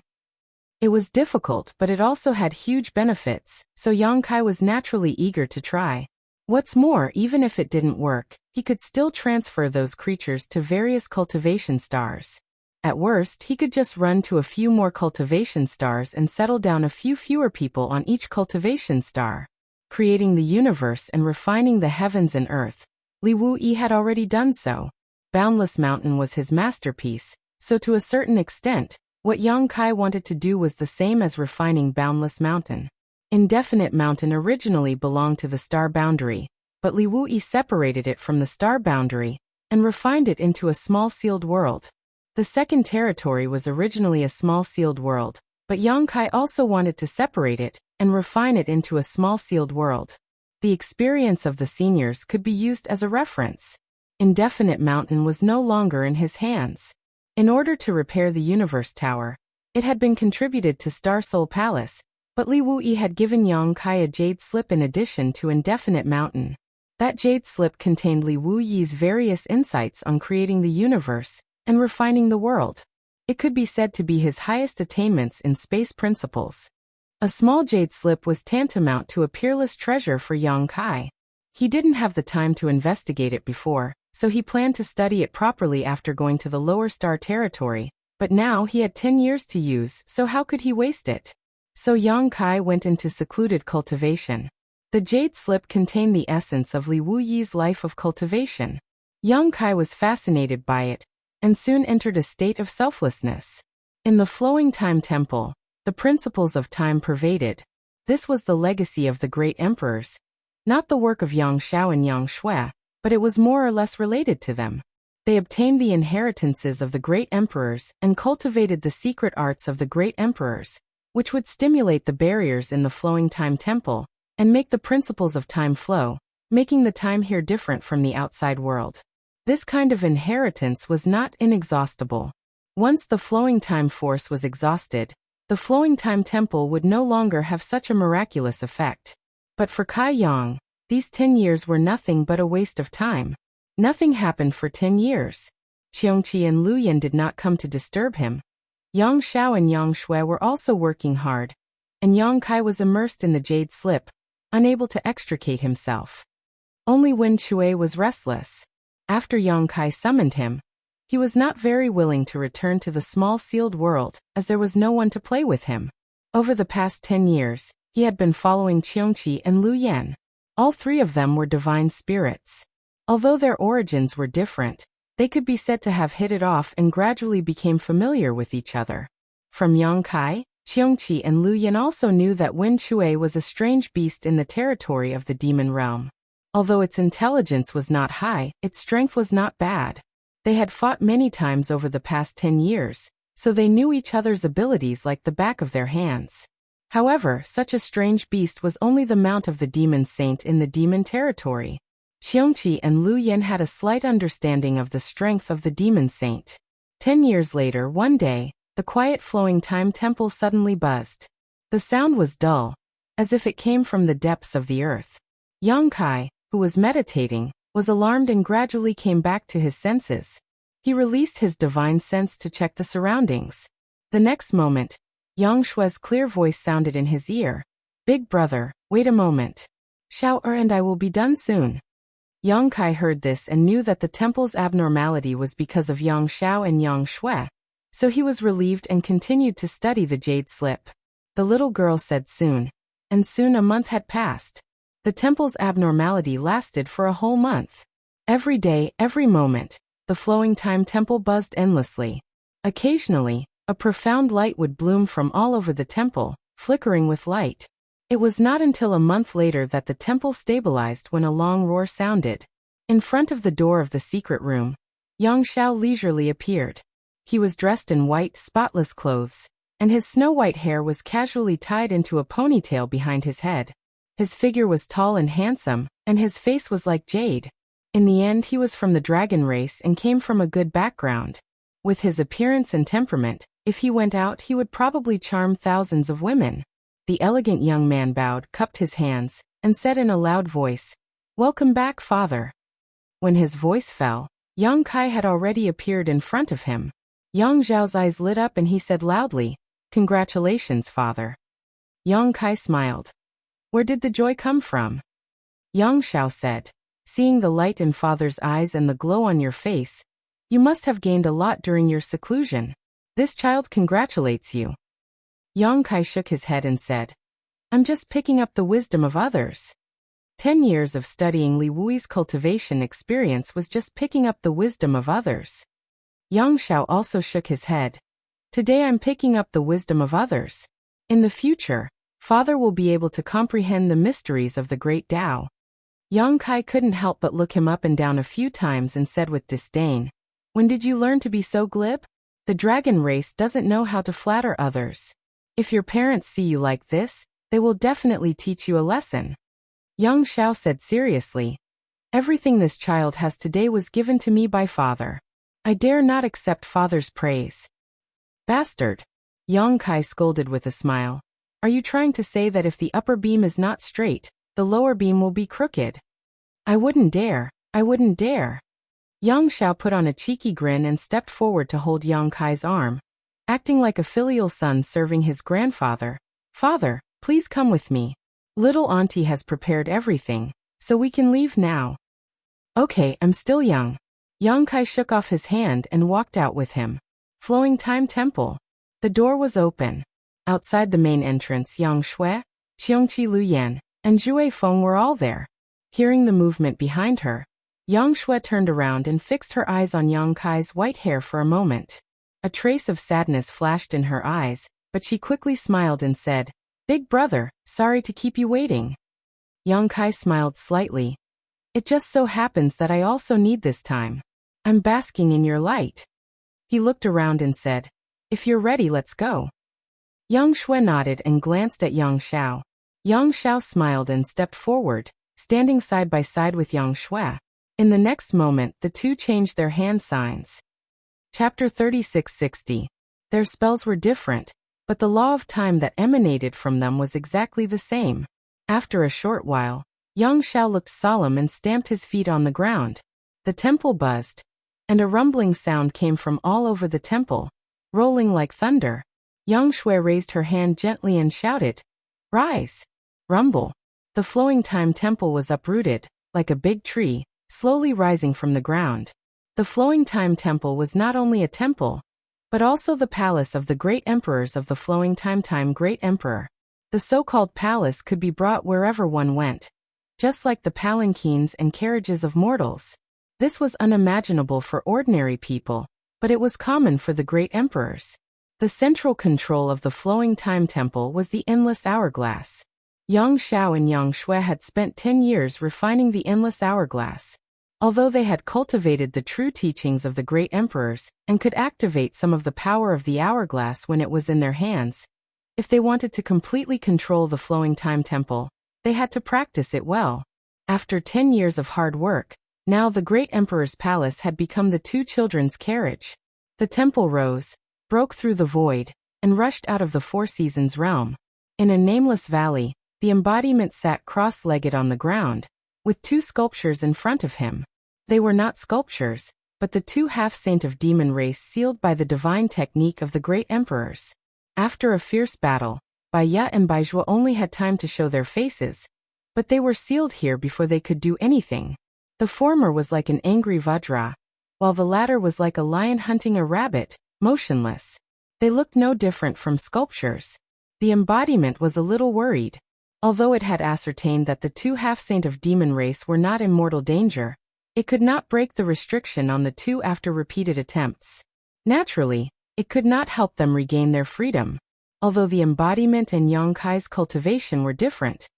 It was difficult, but it also had huge benefits, so Yang Kai was naturally eager to try. What's more, even if it didn't work, he could still transfer those creatures to various cultivation stars. At worst, he could just run to a few more cultivation stars and settle down a few fewer people on each cultivation star. Creating the universe and refining the heavens and earth. Li Wuyi had already done so. Boundless Mountain was his masterpiece, so to a certain extent, what Yang Kai wanted to do was the same as refining Boundless Mountain. Indefinite Mountain originally belonged to the star boundary, but Li Wuyi separated it from the star boundary and refined it into a small sealed world. The second territory was originally a small sealed world, but Yang Kai also wanted to separate it and refine it into a small sealed world. The experience of the seniors could be used as a reference. Indefinite Mountain was no longer in his hands. In order to repair the Universe Tower, it had been contributed to Star Soul Palace, but Li Wuyi had given Yang Kai a jade slip in addition to Indefinite Mountain. That jade slip contained Li Wuyi's various insights on creating the universe and refining the world. It could be said to be his highest attainments in space principles. A small jade slip was tantamount to a peerless treasure for Yang Kai. He didn't have the time to investigate it before, so he planned to study it properly after going to the lower star territory, but now he had 10 years to use, so how could he waste it? So Yang Kai went into secluded cultivation. The jade slip contained the essence of Li Wuyi's life of cultivation. Yang Kai was fascinated by it, and soon entered a state of selflessness. In the flowing time temple, the principles of time pervaded. This was the legacy of the great emperors, not the work of Yang Xiao and Yang Shui, but it was more or less related to them. They obtained the inheritances of the great emperors and cultivated the secret arts of the great emperors, which would stimulate the barriers in the flowing time temple and make the principles of time flow, making the time here different from the outside world. This kind of inheritance was not inexhaustible. Once the flowing time force was exhausted, the flowing time temple would no longer have such a miraculous effect. But for Kai Yang, these 10 years were nothing but a waste of time. Nothing happened for 10 years. Qiongqi and Lu Yan did not come to disturb him. Yang Xiao and Yang Shui were also working hard, and Yang Kai was immersed in the jade slip, unable to extricate himself. Only Wen Chui was restless. After Yang Kai summoned him, he was not very willing to return to the small sealed world, as there was no one to play with him. Over the past 10 years, he had been following Qiongqi and Lu Yan. All three of them were divine spirits. Although their origins were different, they could be said to have hit it off and gradually became familiar with each other. From Yang Kai, Qiongqi and Lu Yan also knew that Wen Chui was a strange beast in the territory of the demon realm. Although its intelligence was not high, its strength was not bad. They had fought many times over the past 10 years, so they knew each other's abilities like the back of their hands. However, such a strange beast was only the mount of the demon saint in the demon territory. Qiongqi and Lu Yan had a slight understanding of the strength of the demon saint. 10 years later, one day, the quiet flowing time temple suddenly buzzed. The sound was dull, as if it came from the depths of the earth. Yang Kai, who was meditating, was alarmed and gradually came back to his senses. He released his divine sense to check the surroundings. The next moment, Yang Shui's clear voice sounded in his ear. "Big brother, wait a moment. Xiao and I will be done soon." Yang Kai heard this and knew that the temple's abnormality was because of Yang Xiao and Yang Shui, so he was relieved and continued to study the jade slip. The little girl said soon, and soon a month had passed. The temple's abnormality lasted for a whole month. Every day, every moment, the flowing time temple buzzed endlessly. Occasionally, a profound light would bloom from all over the temple, flickering with light. It was not until a month later that the temple stabilized when a long roar sounded. In front of the door of the secret room, Yang Xiao leisurely appeared. He was dressed in white, spotless clothes, and his snow-white hair was casually tied into a ponytail behind his head. His figure was tall and handsome, and his face was like jade. In the end, he was from the dragon race and came from a good background. With his appearance and temperament, if he went out, he would probably charm thousands of women. The elegant young man bowed, cupped his hands, and said in a loud voice, "Welcome back, father." When his voice fell, Yang Kai had already appeared in front of him. Yang Zhao's eyes lit up and he said loudly, "Congratulations, father." Yang Kai smiled. Where did the joy come from? Yang Xiao said, seeing the light in father's eyes and the glow on your face. You must have gained a lot during your seclusion. This child congratulates you. Yang Kai shook his head and said, I'm just picking up the wisdom of others. 10 years of studying Li Wui's cultivation experience was just picking up the wisdom of others. Yang Xiao also shook his head. Today I'm picking up the wisdom of others. In the future, father will be able to comprehend the mysteries of the great Tao. Yang Kai couldn't help but look him up and down a few times and said with disdain, When did you learn to be so glib? The dragon race doesn't know how to flatter others. If your parents see you like this, they will definitely teach you a lesson. Yang Xiao said seriously, Everything this child has today was given to me by father. I dare not accept father's praise. Bastard! Yang Kai scolded with a smile. Are you trying to say that if the upper beam is not straight, the lower beam will be crooked? I wouldn't dare. Yang Xiao put on a cheeky grin and stepped forward to hold Yang Kai's arm, acting like a filial son serving his grandfather. Father, please come with me. Little auntie has prepared everything, so we can leave now. Okay, I'm still young. Yang Kai shook off his hand and walked out with him. Flowing Time Temple. The door was open. Outside the main entrance, Yang Shui, Qiongqi Luyan, and Zhui Feng were all there. Hearing the movement behind her, Yang Shui turned around and fixed her eyes on Yang Kai's white hair for a moment. A trace of sadness flashed in her eyes, but she quickly smiled and said, Big brother, sorry to keep you waiting. Yang Kai smiled slightly. It just so happens that I also need this time. I'm basking in your light. He looked around and said, If you're ready, let's go. Yang Shui nodded and glanced at Yang Xiao. Yang Xiao smiled and stepped forward, standing side by side with Yang Shui. In the next moment, the two changed their hand signs. Chapter 3660. Their spells were different, but the law of time that emanated from them was exactly the same. After a short while, Yang Xiao looked solemn and stamped his feet on the ground. The temple buzzed, and a rumbling sound came from all over the temple, rolling like thunder. Yang Shui raised her hand gently and shouted, Rise! Rumble! The Flowing Time Temple was uprooted, like a big tree, slowly rising from the ground. The Flowing Time Temple was not only a temple, but also the palace of the great emperors of the Flowing Time Great Emperor. The so-called palace could be brought wherever one went, just like the palanquins and carriages of mortals. This was unimaginable for ordinary people, but it was common for the great emperors. The central control of the Flowing Time Temple was the endless hourglass. Yang Xiao and Yang Shui had spent 10 years refining the endless hourglass. Although they had cultivated the true teachings of the great emperors and could activate some of the power of the hourglass when it was in their hands, if they wanted to completely control the Flowing Time Temple, they had to practice it well. After 10 years of hard work, now the great emperor's palace had become the two children's carriage. The temple rose, broke through the void, and rushed out of the Four Seasons realm. In a nameless valley, the embodiment sat cross-legged on the ground, with two sculptures in front of him. They were not sculptures, but the two half-saint of demon race sealed by the divine technique of the great emperors. After a fierce battle, Baiya and Baizhua only had time to show their faces, but they were sealed here before they could do anything. The former was like an angry Vajra, while the latter was like a lion hunting a rabbit, motionless. They looked no different from sculptures. The embodiment was a little worried. Although it had ascertained that the two half-saint of demon race were not in mortal danger, it could not break the restriction on the two after repeated attempts. Naturally, it could not help them regain their freedom. Although the embodiment and Yang Kai's cultivation were different,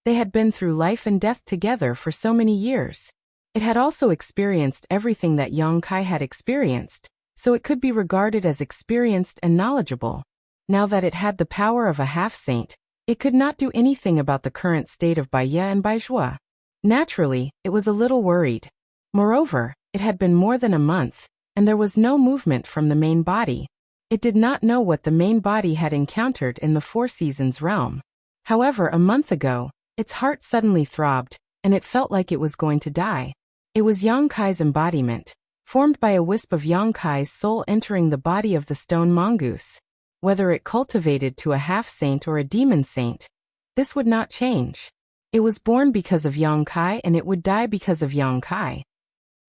they had been through life and death together for so many years. It had also experienced everything that Yang Kai had experienced, so it could be regarded as experienced and knowledgeable. Now that it had the power of a half-saint, it could not do anything about the current state of Baiya and Baizhua. Naturally, it was a little worried. Moreover, it had been more than a month, and there was no movement from the main body. It did not know what the main body had encountered in the Four Seasons realm. However, a month ago, its heart suddenly throbbed, and it felt like it was going to die. It was Yang Kai's embodiment, formed by a wisp of Yang Kai's soul entering the body of the stone mongoose. Whether it cultivated to a half-saint or a demon saint, this would not change. It was born because of Yang Kai and it would die because of Yang Kai.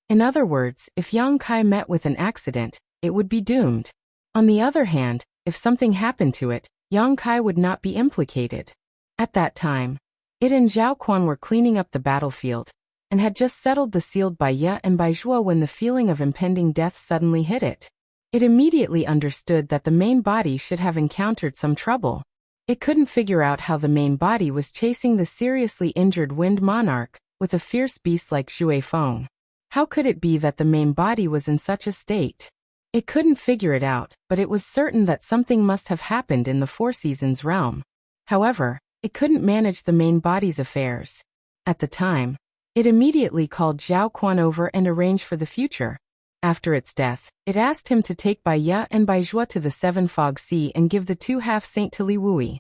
In other words, if Yang Kai met with an accident, it would be doomed. On the other hand, if something happened to it, Yang Kai would not be implicated. At that time, it and Zhao Quan were cleaning up the battlefield, and had just settled the sealed by Ye and by Zhuo when the feeling of impending death suddenly hit it. It immediately understood that the main body should have encountered some trouble. It couldn't figure out how the main body was chasing the seriously injured Wind Monarch, with a fierce beast like Xue Feng. How could it be that the main body was in such a state? It couldn't figure it out, but it was certain that something must have happened in the Four Seasons realm. However, it couldn't manage the main body's affairs. At the time, it immediately called Zhao Quan over and arranged for the future. After its death, it asked him to take Bai Ye and Bai Zhuo to the Seven Fog Sea and give the two half-saint to Li Wui.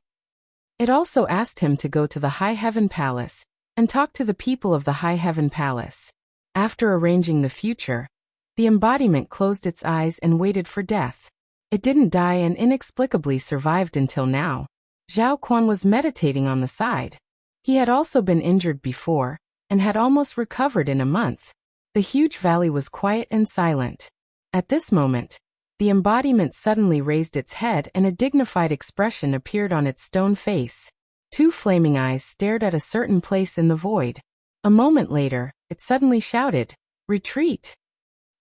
It also asked him to go to the High Heaven Palace and talk to the people of the High Heaven Palace. After arranging the future, the embodiment closed its eyes and waited for death. It didn't die and inexplicably survived until now. Zhao Quan was meditating on the side. He had also been injured before, and had almost recovered in a month. The huge valley was quiet and silent. At this moment, the embodiment suddenly raised its head and a dignified expression appeared on its stone face. Two flaming eyes stared at a certain place in the void. A moment later, it suddenly shouted, "Retreat!"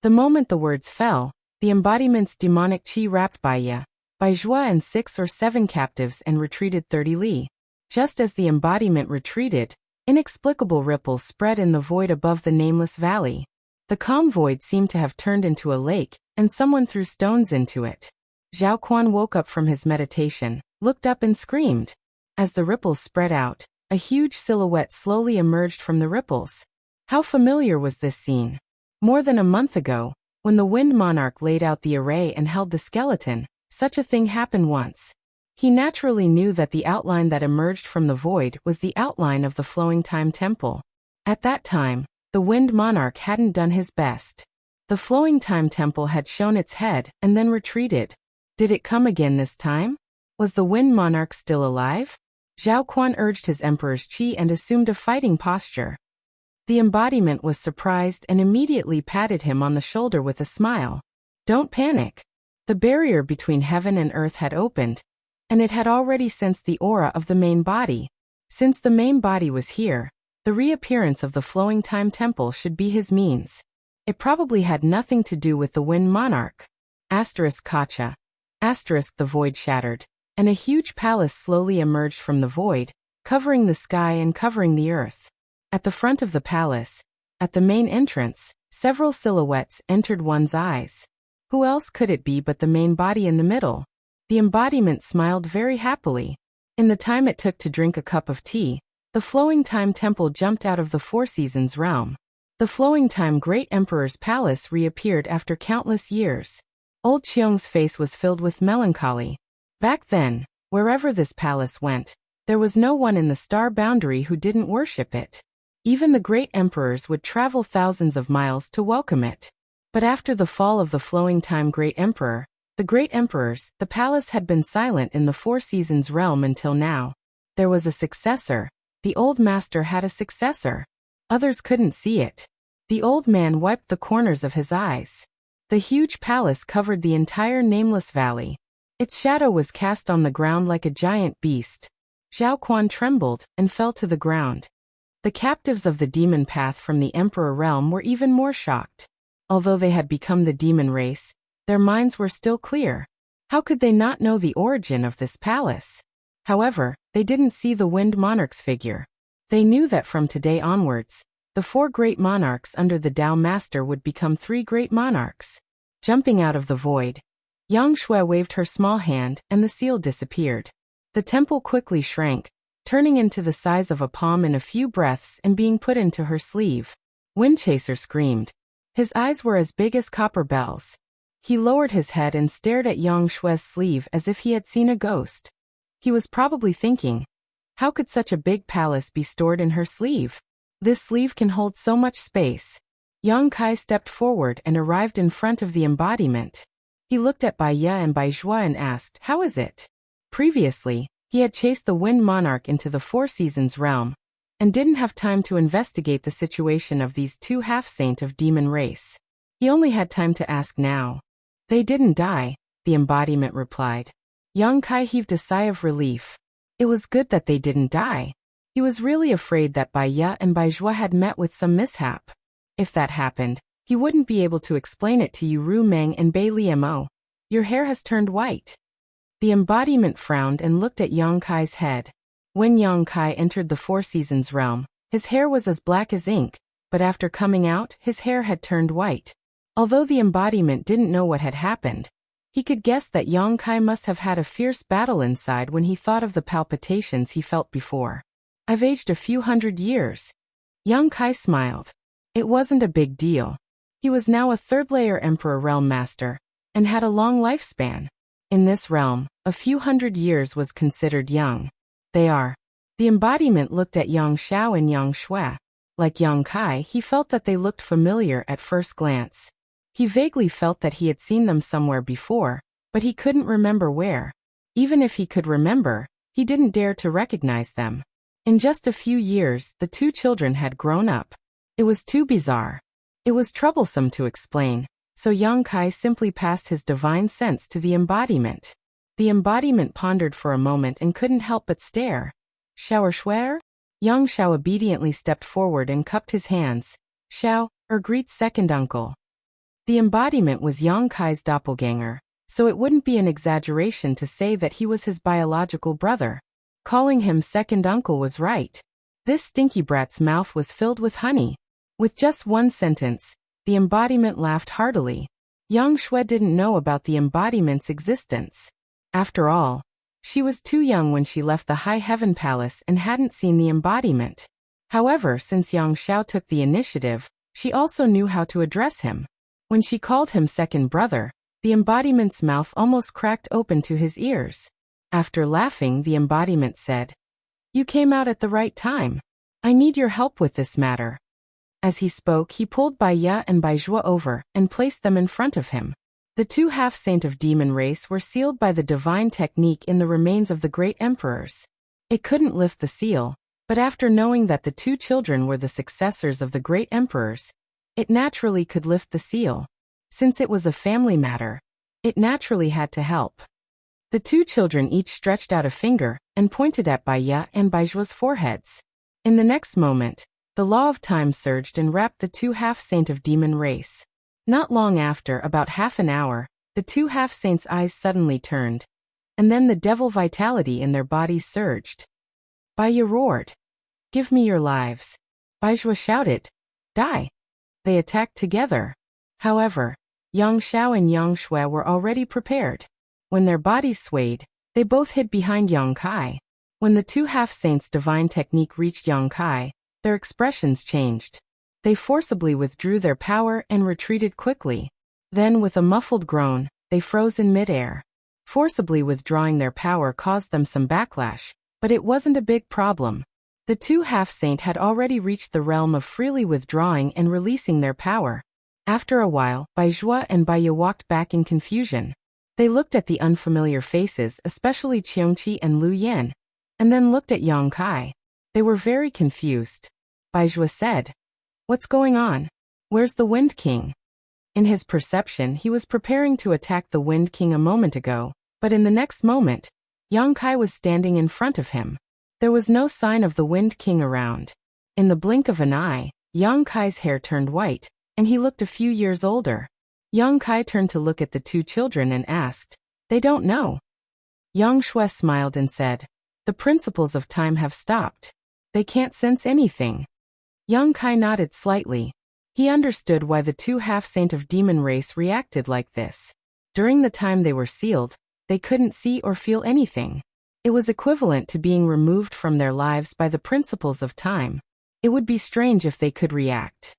The moment the words fell, the embodiment's demonic chi wrapped Bai Ye, Bai Zhuo and 6 or 7 captives and retreated 30 li. Just as the embodiment retreated, inexplicable ripples spread in the void above the nameless valley. The calm void seemed to have turned into a lake, and someone threw stones into it. Zhao Quan woke up from his meditation, looked up and screamed. As the ripples spread out, a huge silhouette slowly emerged from the ripples. How familiar was this scene? More than a month ago, when the Wind Monarch laid out the array and held the skeleton, such a thing happened once. He naturally knew that the outline that emerged from the void was the outline of the Flowing Time Temple. At that time, the Wind Monarch hadn't done his best. The Flowing Time Temple had shown its head and then retreated. Did it come again this time? Was the Wind Monarch still alive? Zhao Quan urged his emperor's chi and assumed a fighting posture. The embodiment was surprised and immediately patted him on the shoulder with a smile. Don't panic. The barrier between heaven and earth had opened, and it had already sensed the aura of the main body. Since the main body was here, the reappearance of the Flowing Time Temple should be his means. It probably had nothing to do with the Wind Monarch. Kacha. The void shattered, and a huge palace slowly emerged from the void, covering the sky and covering the earth. At the front of the palace, at the main entrance, several silhouettes entered one's eyes. Who else could it be but the main body in the middle? The embodiment smiled very happily. In the time it took to drink a cup of tea, the Flowing Time Temple jumped out of the Four Seasons realm. The Flowing Time Great Emperor's palace reappeared after countless years. Old Qiong's face was filled with melancholy. Back then, wherever this palace went, there was no one in the star boundary who didn't worship it. Even the great emperors would travel thousands of miles to welcome it. But after the fall of the Flowing Time Great Emperor, the great emperors, the palace had been silent in the Four Seasons realm until now. There was a successor. The old master had a successor. Others couldn't see it. The old man wiped the corners of his eyes. The huge palace covered the entire nameless valley. Its shadow was cast on the ground like a giant beast. Zhao Quan trembled and fell to the ground. The captives of the demon path from the emperor realm were even more shocked. Although they had become the demon race, their minds were still clear. How could they not know the origin of this palace? However, they didn't see the Wind Monarch's figure. They knew that from today onwards, the 4 great monarchs under the Tao Master would become 3 great monarchs. Jumping out of the void, Yang Shui waved her small hand and the seal disappeared. The temple quickly shrank, turning into the size of a palm in a few breaths and being put into her sleeve. Windchaser screamed. His eyes were as big as copper bells. He lowered his head and stared at Yang Shui's sleeve as if he had seen a ghost. He was probably thinking, how could such a big palace be stored in her sleeve? This sleeve can hold so much space. Yang Kai stepped forward and arrived in front of the embodiment. He looked at Bai Ye and Bai Zhuo and asked, how is it? Previously, he had chased the Wind Monarch into the Four Seasons realm, and didn't have time to investigate the situation of these two half-saint of demon race. He only had time to ask now. They didn't die, the embodiment replied. Yang Kai heaved a sigh of relief. It was good that they didn't die. He was really afraid that Bai Ya and Bai Zhua had met with some mishap. If that happened, he wouldn't be able to explain it to Ru Meng and Bai Liemo. Your hair has turned white. The embodiment frowned and looked at Yang Kai's head. When Yang Kai entered the Four Seasons realm, his hair was as black as ink, but after coming out, his hair had turned white. Although the embodiment didn't know what had happened, he could guess that Yang Kai must have had a fierce battle inside when he thought of the palpitations he felt before. I've aged a few hundred years. Yang Kai smiled. It wasn't a big deal. He was now a third-layer Emperor Realm Master, and had a long lifespan. In this realm, a few hundred years was considered young. They are. The embodiment looked at Yang Xiao and Yang Shui. Like Yang Kai, he felt that they looked familiar at first glance. He vaguely felt that he had seen them somewhere before, but he couldn't remember where. Even if he could remember, he didn't dare to recognize them. In just a few years, the two children had grown up. It was too bizarre. It was troublesome to explain, so Yang Kai simply passed his divine sense to the embodiment. The embodiment pondered for a moment and couldn't help but stare. Xiao or Shui? Yang Xiao obediently stepped forward and cupped his hands. Xiao, greets second uncle. The embodiment was Yang Kai's doppelganger, so it wouldn't be an exaggeration to say that he was his biological brother. Calling him second uncle was right. This stinky brat's mouth was filled with honey. With just one sentence, the embodiment laughed heartily. Yang Shui didn't know about the embodiment's existence. After all, she was too young when she left the High Heaven Palace and hadn't seen the embodiment. However, since Yang Xiao took the initiative, she also knew how to address him. When she called him second brother, the embodiment's mouth almost cracked open to his ears. After laughing, the embodiment said, "You came out at the right time. I need your help with this matter." As he spoke, he pulled Bai Ya and Bai Zhua over and placed them in front of him. The two half-saint of demon race were sealed by the divine technique in the remains of the great emperors. It couldn't lift the seal, but after knowing that the two children were the successors of the great emperors, it naturally could lift the seal. Since it was a family matter, it naturally had to help. The two children each stretched out a finger and pointed at Bai Ya and Bai Zhua's foreheads. In the next moment, the law of time surged and wrapped the two half-saint of demon race. Not long after, about half an hour, the two half-saints' eyes suddenly turned, and then the devil vitality in their bodies surged. Bai Ya roared, "Give me your lives." Bai Zhua shouted, "Die." They attacked together. However, Yang Xiao and Yang Shui were already prepared. When their bodies swayed, they both hid behind Yang Kai. When the two half-saints' divine technique reached Yang Kai, their expressions changed. They forcibly withdrew their power and retreated quickly. Then, with a muffled groan, they froze in midair. Forcibly withdrawing their power caused them some backlash, but it wasn't a big problem. The two half-saint had already reached the realm of freely withdrawing and releasing their power. After a while, Bai Zhua and Bai Ya walked back in confusion. They looked at the unfamiliar faces, especially Qiongqi and Lu Yan, and then looked at Yang Kai. They were very confused. Bai Zhua said, "What's going on? Where's the Wind King?" In his perception, he was preparing to attack the Wind King a moment ago, but in the next moment, Yang Kai was standing in front of him. There was no sign of the Wind King around. In the blink of an eye, Yang Kai's hair turned white, and he looked a few years older. Yang Kai turned to look at the two children and asked, "They don't know?" Yang Shui smiled and said, "The principles of time have stopped. They can't sense anything." Yang Kai nodded slightly. He understood why the two half-saint of demon race reacted like this. During the time they were sealed, they couldn't see or feel anything. It was equivalent to being removed from their lives by the principles of time. It would be strange if they could react.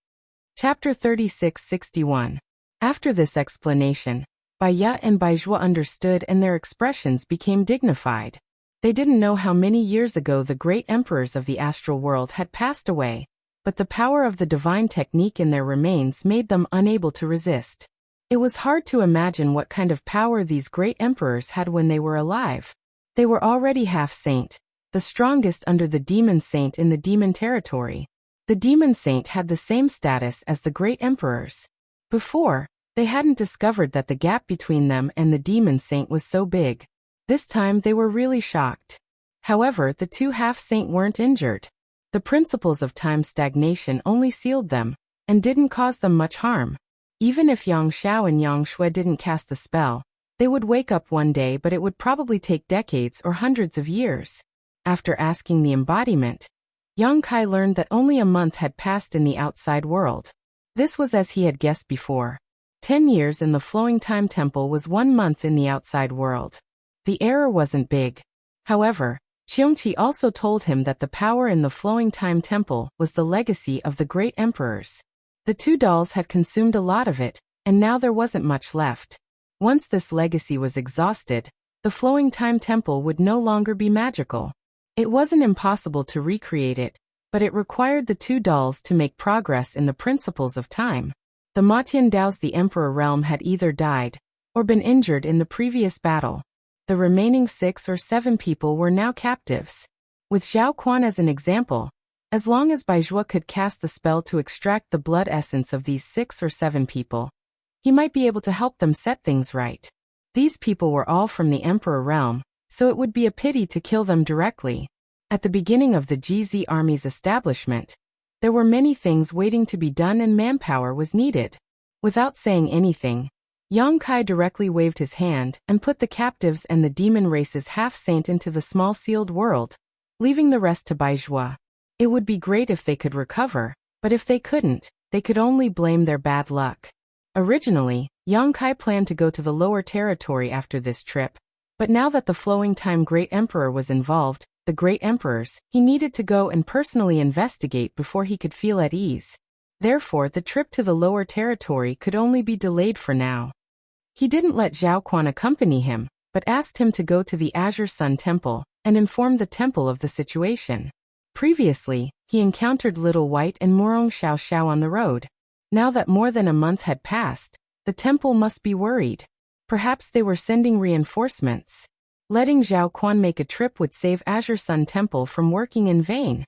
Chapter 36-61. After this explanation, Bai Ya and Bai Zhua understood and their expressions became dignified. They didn't know how many years ago the great emperors of the astral world had passed away, but the power of the divine technique in their remains made them unable to resist. It was hard to imagine what kind of power these great emperors had when they were alive. They were already half-saint, the strongest under the demon saint in the demon territory. The demon saint had the same status as the great emperors. Before, they hadn't discovered that the gap between them and the demon saint was so big. This time they were really shocked. However, the two half-saint weren't injured. The principles of time stagnation only sealed them, and didn't cause them much harm. Even if Yang Xiao and Yang Shui didn't cast the spell, they would wake up one day, but it would probably take decades or hundreds of years. After asking the embodiment, Yang Kai learned that only a month had passed in the outside world. This was as he had guessed before. 10 years in the Flowing Time Temple was 1 month in the outside world. The error wasn't big. However, Qiongqi also told him that the power in the Flowing Time Temple was the legacy of the great emperors. The two dolls had consumed a lot of it, and now there wasn't much left. Once this legacy was exhausted, the Flowing Time Temple would no longer be magical. It wasn't impossible to recreate it, but it required the two dolls to make progress in the principles of time. The Matian Daos, the Emperor realm, had either died or been injured in the previous battle. The remaining 6 or 7 people were now captives. With Zhao Quan as an example, as long as Baizhua could cast the spell to extract the blood essence of these 6 or 7 people, he might be able to help them set things right. These people were all from the Emperor realm, so it would be a pity to kill them directly. At the beginning of the GZ army's establishment, there were many things waiting to be done and manpower was needed. Without saying anything, Yang Kai directly waved his hand and put the captives and the demon race's half-saint into the small sealed world, leaving the rest to Baizhua. It would be great if they could recover, but if they couldn't, they could only blame their bad luck. Originally, Yang Kai planned to go to the lower territory after this trip, but now that the Flowing Time Great Emperor was involved, the Great Emperors, he needed to go and personally investigate before he could feel at ease. Therefore, the trip to the lower territory could only be delayed for now. He didn't let Zhao Quan accompany him, but asked him to go to the Azure Sun Temple and inform the temple of the situation. Previously, he encountered Little White and Murong Xiao Xiao on the road. Now that more than a month had passed, the temple must be worried. Perhaps they were sending reinforcements. Letting Zhao Quan make a trip would save Azure Sun Temple from working in vain.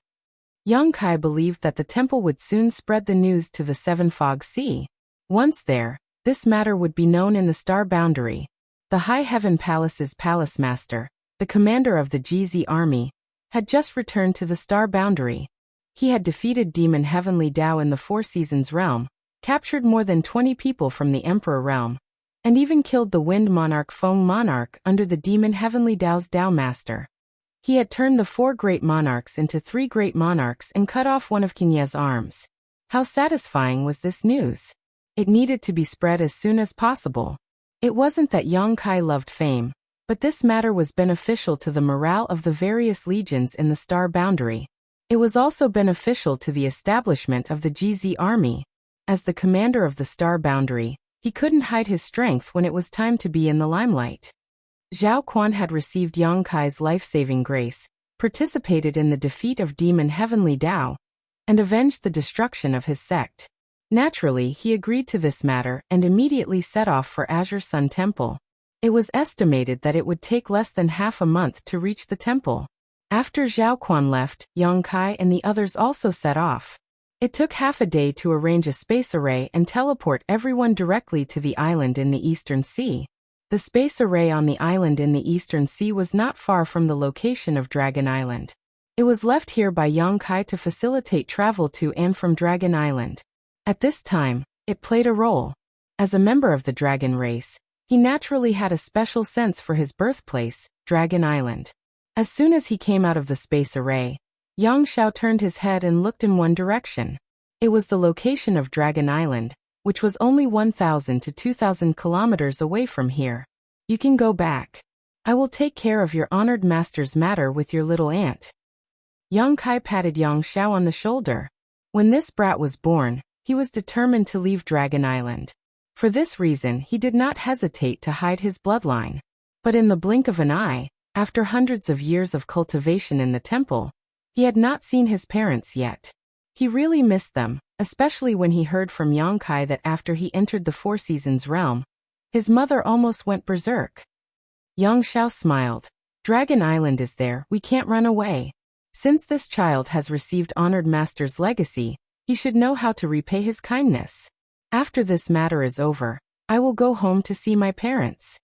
Yang Kai believed that the temple would soon spread the news to the Seven Fog Sea. Once there, this matter would be known in the Star Boundary. The High Heaven Palace's palace master, the commander of the GZ army, had just returned to the Star Boundary. He had defeated Demon Heavenly Dao in the Four Seasons realm, captured more than 20 people from the Emperor realm, and even killed the Wind Monarch Feng Monarch under the Demon Heavenly Dao's Dao Master. He had turned the 4 great monarchs into 3 great monarchs and cut off one of King Ye's arms. How satisfying was this news? It needed to be spread as soon as possible. It wasn't that Yang Kai loved fame, but this matter was beneficial to the morale of the various legions in the Star Boundary. It was also beneficial to the establishment of the GZ army. As the commander of the Star Boundary, he couldn't hide his strength when it was time to be in the limelight. Zhao Quan had received Yang Kai's life-saving grace, participated in the defeat of Demon Heavenly Dao, and avenged the destruction of his sect. Naturally, he agreed to this matter and immediately set off for Azure Sun Temple. It was estimated that it would take less than half a month to reach the temple. After Zhao Quan left, Yang Kai and the others also set off. It took half a day to arrange a space array and teleport everyone directly to the island in the Eastern Sea. The space array on the island in the Eastern Sea was not far from the location of Dragon Island. It was left here by Yang Kai to facilitate travel to and from Dragon Island. At this time, it played a role. As a member of the dragon race, he naturally had a special sense for his birthplace, Dragon Island. As soon as he came out of the space array, Yang Xiao turned his head and looked in one direction. It was the location of Dragon Island, which was only 1,000 to 2,000 kilometers away from here. You can go back. I will take care of your honored master's matter with your little aunt. Yang Kai patted Yang Xiao on the shoulder. When this brat was born, he was determined to leave Dragon Island. For this reason, he did not hesitate to hide his bloodline. But in the blink of an eye, after hundreds of years of cultivation in the temple, he had not seen his parents yet. He really missed them, especially when he heard from Yang Kai that after he entered the Four Seasons realm, his mother almost went berserk. Yang Xiao smiled. Dragon Island is there, we can't run away. Since this child has received honored master's legacy, he should know how to repay his kindness. After this matter is over, I will go home to see my parents.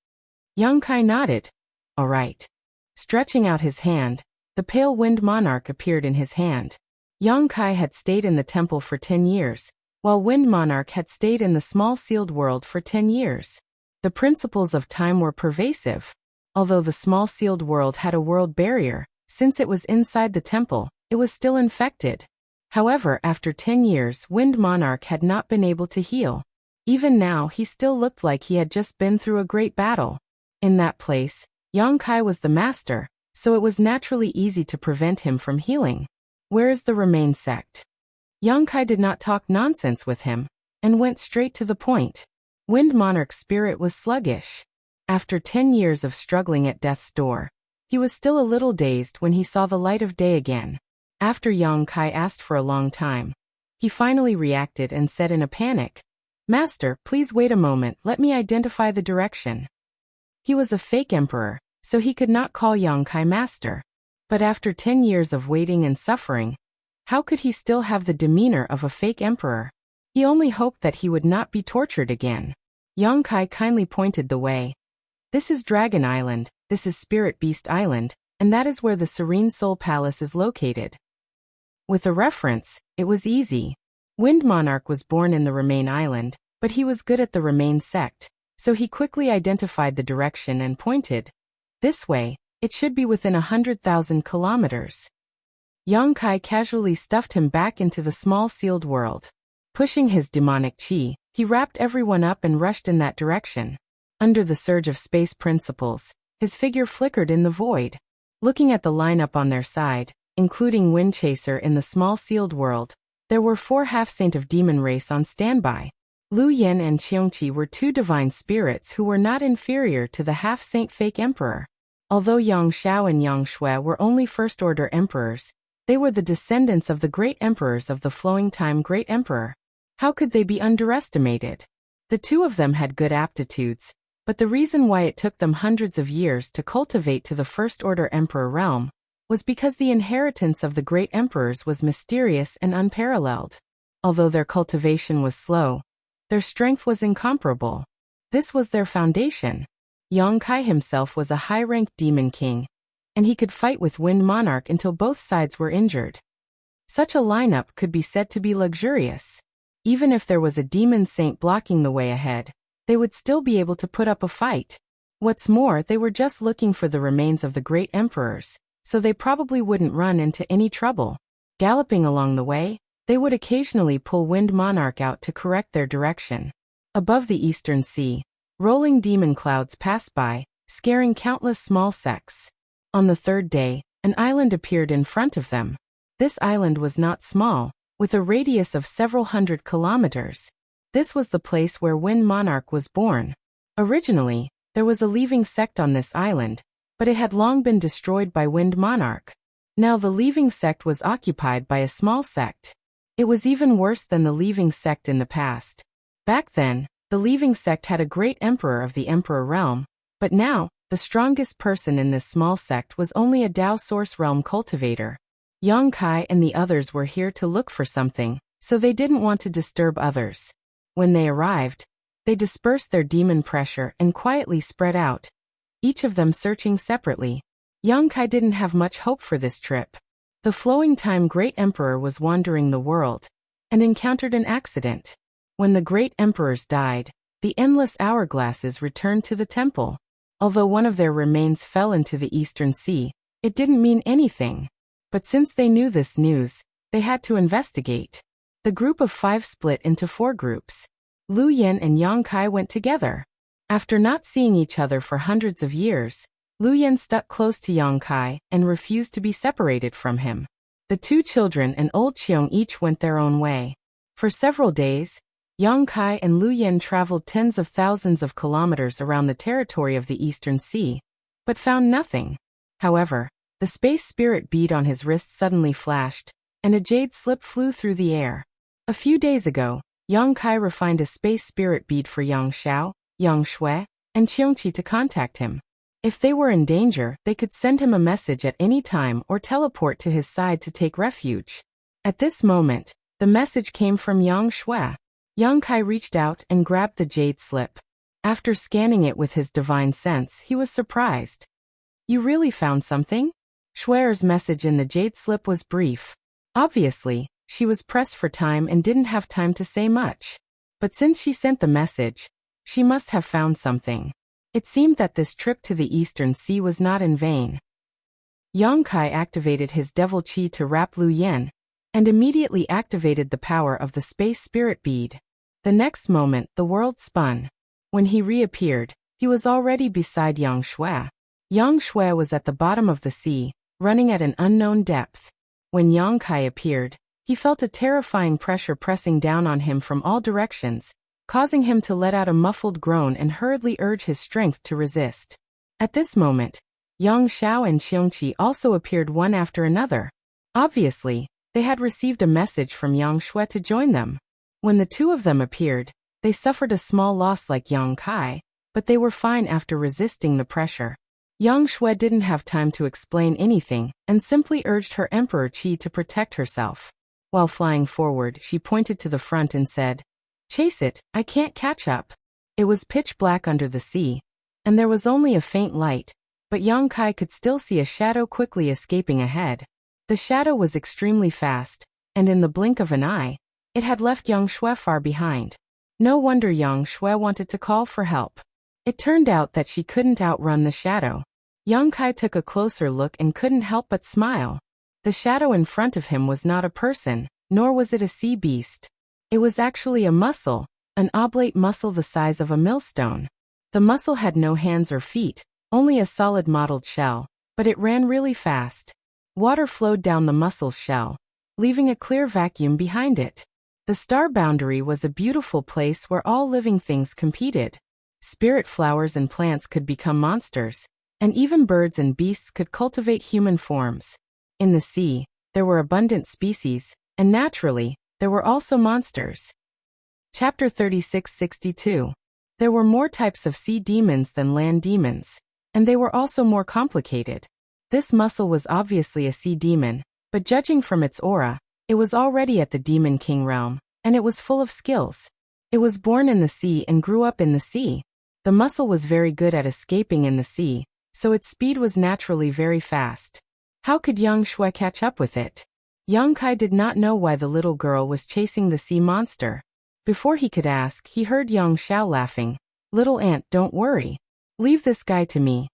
Young Kai nodded. All right. Stretching out his hand, the pale wind monarch appeared in his hand. Young Kai had stayed in the temple for 10 years, while Wind Monarch had stayed in the small sealed world for 10 years. The principles of time were pervasive. Although the small sealed world had a world barrier, since it was inside the temple, it was still infected. However, after 10 years, Wind Monarch had not been able to heal. Even now, he still looked like he had just been through a great battle. In that place, Young Kai was the master, so it was naturally easy to prevent him from healing. Where is the Remain sect? Young Kai did not talk nonsense with him, and went straight to the point. Wind Monarch's spirit was sluggish. After 10 years of struggling at death's door, he was still a little dazed when he saw the light of day again. After Young Kai asked for a long time, he finally reacted and said in a panic, Master, please wait a moment, let me identify the direction. He was a fake emperor, so he could not call Young Kai master. But after 10 years of waiting and suffering, how could he still have the demeanor of a fake emperor? He only hoped that he would not be tortured again. Young Kai kindly pointed the way. This is Dragon Island, this is Spirit Beast Island, and that is where the Serene Soul Palace is located. With a reference, it was easy. Wind Monarch was born in the Remain Island, but he was good at the Remain sect, so he quickly identified the direction and pointed. This way, it should be within 100,000 kilometers. Young Kai casually stuffed him back into the small sealed world. Pushing his demonic chi, he wrapped everyone up and rushed in that direction. Under the surge of space principles, his figure flickered in the void. Looking at the lineup on their side, including Wind Chaser in the small sealed world, there were 4 half-saint of demon race on standby. Lu Yen and Qiongqi were 2 divine spirits who were not inferior to the half-saint fake emperor. Although Yang Xiao and Yang Shui were only first-order emperors, they were the descendants of the great emperors of the flowing time great emperor. How could they be underestimated? The 2 of them had good aptitudes, but the reason why it took them hundreds of years to cultivate to the first-order emperor realm was because the inheritance of the great emperors was mysterious and unparalleled. Although their cultivation was slow, their strength was incomparable. This was their foundation. Young Kai himself was a high-ranked demon king, and he could fight with Wind Monarch until both sides were injured. Such a lineup could be said to be luxurious. Even if there was a demon saint blocking the way ahead, they would still be able to put up a fight. What's more, they were just looking for the remains of the great emperors, so they probably wouldn't run into any trouble. Galloping along the way, they would occasionally pull Wind Monarch out to correct their direction. Above the eastern sea, rolling demon clouds passed by, scaring countless small sects. On the 3rd day, an island appeared in front of them. This island was not small, with a radius of several hundred kilometers. This was the place where Wind Monarch was born. Originally, there was a leaving sect on this island, but it had long been destroyed by Wind Monarch. Now the leaving sect was occupied by a small sect. It was even worse than the leaving sect in the past. Back then, the leaving sect had a great emperor of the emperor realm, but now, the strongest person in this small sect was only a Dao Source Realm cultivator. Young Kai and the others were here to look for something, so they didn't want to disturb others. When they arrived, they dispersed their demon pressure and quietly spread out, each of them searching separately. Young Kai didn't have much hope for this trip. The flowing time great emperor was wandering the world, and encountered an accident. When the great emperors died, the endless hourglasses returned to the temple. Although one of their remains fell into the eastern sea, it didn't mean anything. But since they knew this news, they had to investigate. The group of 5 split into 4 groups. Lu Yen and Yang Kai went together. After not seeing each other for hundreds of years, Lu Yen stuck close to Yang Kai and refused to be separated from him. The 2 children and old Qiong each went their own way. For several days, Yang Kai and Lu Yen traveled tens of thousands of kilometers around the territory of the Eastern Sea, but found nothing. However, the space spirit bead on his wrist suddenly flashed, and a jade slip flew through the air. A few days ago, Yang Kai refined a space spirit bead for Yang Xiao, Yang Shui, and Qiongqi to contact him. If they were in danger, they could send him a message at any time or teleport to his side to take refuge. At this moment, the message came from Yang Shui. Yang Kai reached out and grabbed the jade slip. After scanning it with his divine sense, he was surprised. "You really found something?" Shui's message in the jade slip was brief. Obviously, she was pressed for time and didn't have time to say much. But since she sent the message, she must have found something. It seemed that this trip to the Eastern Sea was not in vain. Yang Kai activated his devil chi to wrap Lu Yen, and immediately activated the power of the space spirit bead. The next moment, the world spun. When he reappeared, he was already beside Yang Shui. Yang Shui was at the bottom of the sea, running at an unknown depth. When Yang Kai appeared, he felt a terrifying pressure pressing down on him from all directions, causing him to let out a muffled groan and hurriedly urge his strength to resist. At this moment, Yang Xiao and Xiongqi also appeared one after another. Obviously, they had received a message from Yang Shui to join them. When the two of them appeared, they suffered a small loss like Yang Kai, but they were fine after resisting the pressure. Yang Shui didn't have time to explain anything and simply urged her Emperor Qi to protect herself. While flying forward, she pointed to the front and said, "Chase it, I can't catch up." It was pitch black under the sea, and there was only a faint light, but Yang Kai could still see a shadow quickly escaping ahead. The shadow was extremely fast, and in the blink of an eye, it had left Yang Shui far behind. No wonder Yang Shui wanted to call for help. It turned out that she couldn't outrun the shadow. Yang Kai took a closer look and couldn't help but smile. The shadow in front of him was not a person, nor was it a sea beast. It was actually a mussel, an oblate mussel the size of a millstone. The mussel had no hands or feet, only a solid mottled shell, but it ran really fast. Water flowed down the mussel's shell, leaving a clear vacuum behind it. The star boundary was a beautiful place where all living things competed. Spirit flowers and plants could become monsters, and even birds and beasts could cultivate human forms. In the sea, there were abundant species, and naturally, there were also monsters. Chapter 3662. There were more types of sea demons than land demons, and they were also more complicated. This mussel was obviously a sea demon, but judging from its aura, it was already at the Demon King realm, and it was full of skills. It was born in the sea and grew up in the sea. The mussel was very good at escaping in the sea, so its speed was naturally very fast. How could Yang Shui catch up with it? Yang Kai did not know why the little girl was chasing the sea monster. Before he could ask, he heard Yang Xiao laughing. "Little ant, don't worry. Leave this guy to me."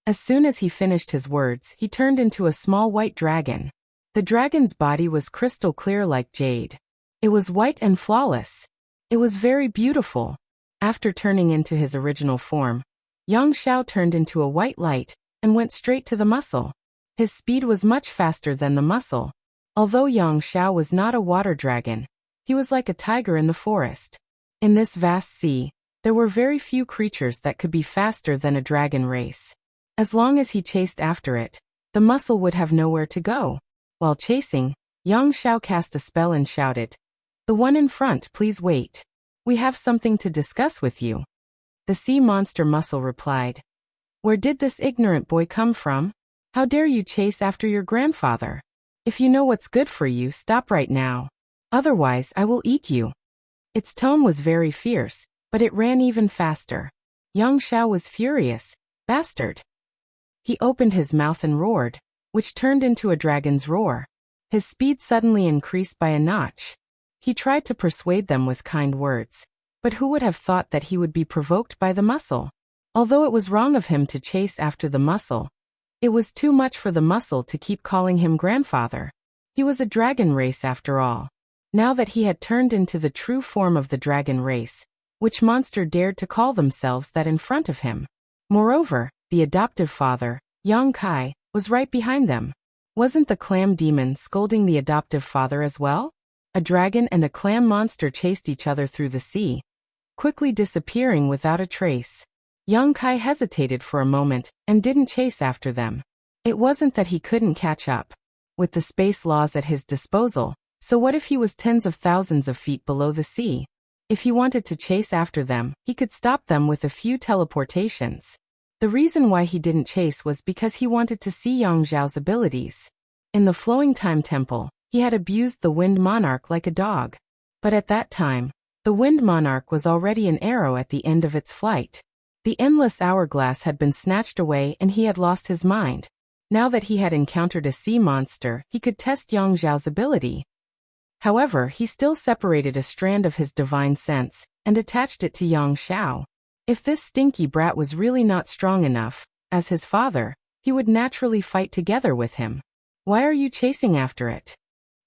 As soon as he finished his words, he turned into a small white dragon. The dragon's body was crystal clear like jade. It was white and flawless. It was very beautiful. After turning into his original form, Yang Xiao turned into a white light and went straight to the mussel. His speed was much faster than the mussel. Although Yang Xiao was not a water dragon, he was like a tiger in the forest. In this vast sea, there were very few creatures that could be faster than a dragon race. As long as he chased after it, the mussel would have nowhere to go. While chasing, Yang Xiao cast a spell and shouted, "The one in front, please wait. We have something to discuss with you." The sea monster mussel replied, "Where did this ignorant boy come from? How dare you chase after your grandfather? If you know what's good for you, stop right now. Otherwise, I will eat you." Its tone was very fierce, but it ran even faster. Yang Xiao was furious. "Bastard!" He opened his mouth and roared, which turned into a dragon's roar. His speed suddenly increased by a notch. He tried to persuade them with kind words, but who would have thought that he would be provoked by the mussel? Although it was wrong of him to chase after the mussel, it was too much for the mussel to keep calling him grandfather. He was a dragon race after all. Now that he had turned into the true form of the dragon race, which monster dared to call themselves that in front of him? Moreover, the adoptive father, Yang Kai, was right behind them. Wasn't the clam demon scolding the adoptive father as well? A dragon and a clam monster chased each other through the sea, quickly disappearing without a trace. Yang Kai hesitated for a moment and didn't chase after them. It wasn't that he couldn't catch up. With the space laws at his disposal, so what if he was tens of thousands of feet below the sea? If he wanted to chase after them, he could stop them with a few teleportations. The reason why he didn't chase was because he wanted to see Yang Zhao's abilities. In the Flowing Time Temple, he had abused the Wind Monarch like a dog. But at that time, the Wind Monarch was already an arrow at the end of its flight. The endless hourglass had been snatched away and he had lost his mind. Now that he had encountered a sea monster, he could test Yang Zhao's ability. However, he still separated a strand of his divine sense and attached it to Yang Zhao. If this stinky brat was really not strong enough, as his father, he would naturally fight together with him. Why are you chasing after it?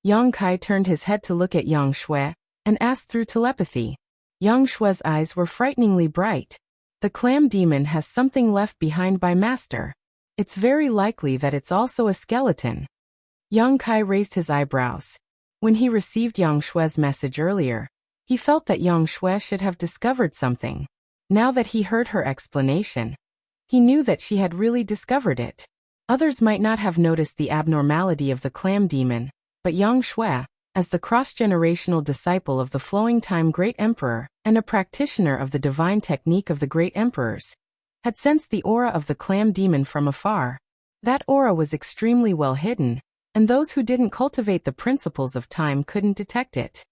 Yang Kai turned his head to look at Yang Shui and asked through telepathy. Yang Shui's eyes were frighteningly bright. The clam demon has something left behind by master. It's very likely that it's also a skeleton. Yang Kai raised his eyebrows. When he received Yang Shui's message earlier, he felt that Yang Shui should have discovered something. Now that he heard her explanation, he knew that she had really discovered it. Others might not have noticed the abnormality of the clam demon, but Yang Shui, as the cross-generational disciple of the Flowing Time Great Emperor and a practitioner of the divine technique of the Great Emperors, had sensed the aura of the clam demon from afar. That aura was extremely well hidden, and those who didn't cultivate the principles of time couldn't detect it.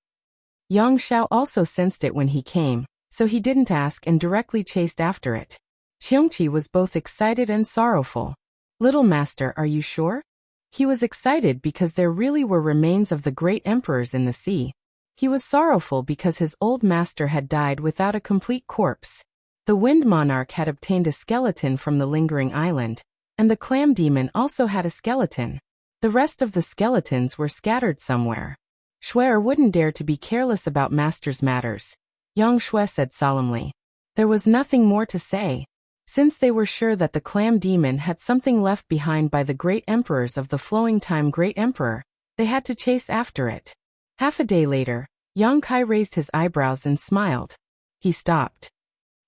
Yang Zhao also sensed it when he came, so he didn't ask and directly chased after it. Qiongqi was both excited and sorrowful. Little master, are you sure? He was excited because there really were remains of the great emperors in the sea. He was sorrowful because his old master had died without a complete corpse. The Wind Monarch had obtained a skeleton from the lingering island, and the clam demon also had a skeleton. The rest of the skeletons were scattered somewhere. Shui wouldn't dare to be careless about master's matters, Yang Shui said solemnly. There was nothing more to say. Since they were sure that the clam demon had something left behind by the great emperors of the Flowing Time Great Emperor, they had to chase after it. Half a day later, Yang Kai raised his eyebrows and smiled. He stopped.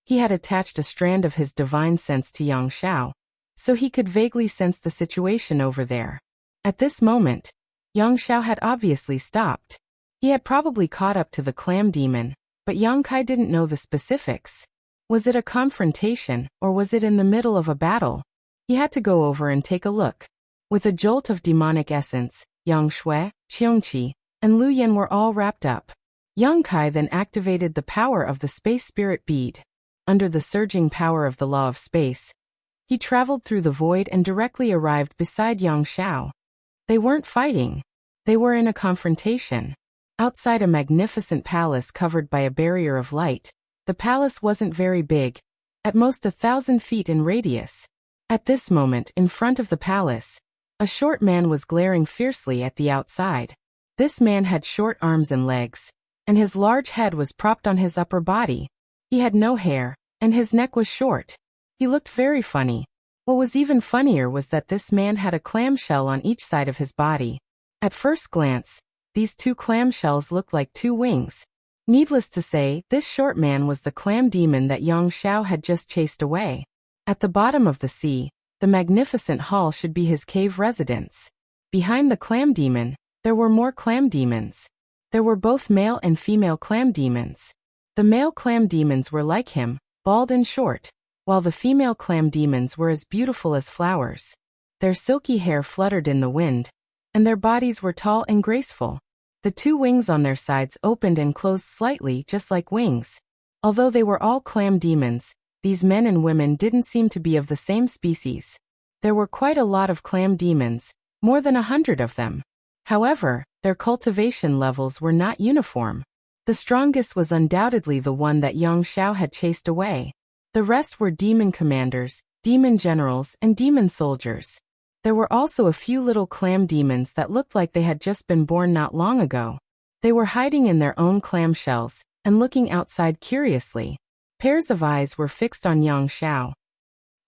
He had attached a strand of his divine sense to Yang Zhao, so he could vaguely sense the situation over there. At this moment, Yang Zhao had obviously stopped. He had probably caught up to the clam demon, but Yang Kai didn't know the specifics. Was it a confrontation, or was it in the middle of a battle? He had to go over and take a look. With a jolt of demonic essence, Yang Shui, Qiongqi, and Lu Yan were all wrapped up. Yang Kai then activated the power of the Space Spirit Bead. Under the surging power of the law of space, he traveled through the void and directly arrived beside Yang Zhao. They weren't fighting. They were in a confrontation. Outside a magnificent palace covered by a barrier of light, the palace wasn't very big, at most 1,000 feet in radius. At this moment, in front of the palace, a short man was glaring fiercely at the outside. This man had short arms and legs, and his large head was propped on his upper body. He had no hair, and his neck was short. He looked very funny. What was even funnier was that this man had a clamshell on each side of his body. At first glance, these two clamshells looked like two wings. Needless to say, this short man was the clam demon that Yang Zhao had just chased away. At the bottom of the sea, the magnificent hall should be his cave residence. Behind the clam demon, there were more clam demons. There were both male and female clam demons. The male clam demons were like him, bald and short, while the female clam demons were as beautiful as flowers. Their silky hair fluttered in the wind, and their bodies were tall and graceful. The two wings on their sides opened and closed slightly just like wings. Although they were all clam demons, these men and women didn't seem to be of the same species. There were quite a lot of clam demons, more than 100 of them. However, their cultivation levels were not uniform. The strongest was undoubtedly the one that Yang Zhao had chased away. The rest were demon commanders, demon generals, and demon soldiers. There were also a few little clam demons that looked like they had just been born not long ago. They were hiding in their own clam shells and looking outside curiously. Pairs of eyes were fixed on Yang Zhao.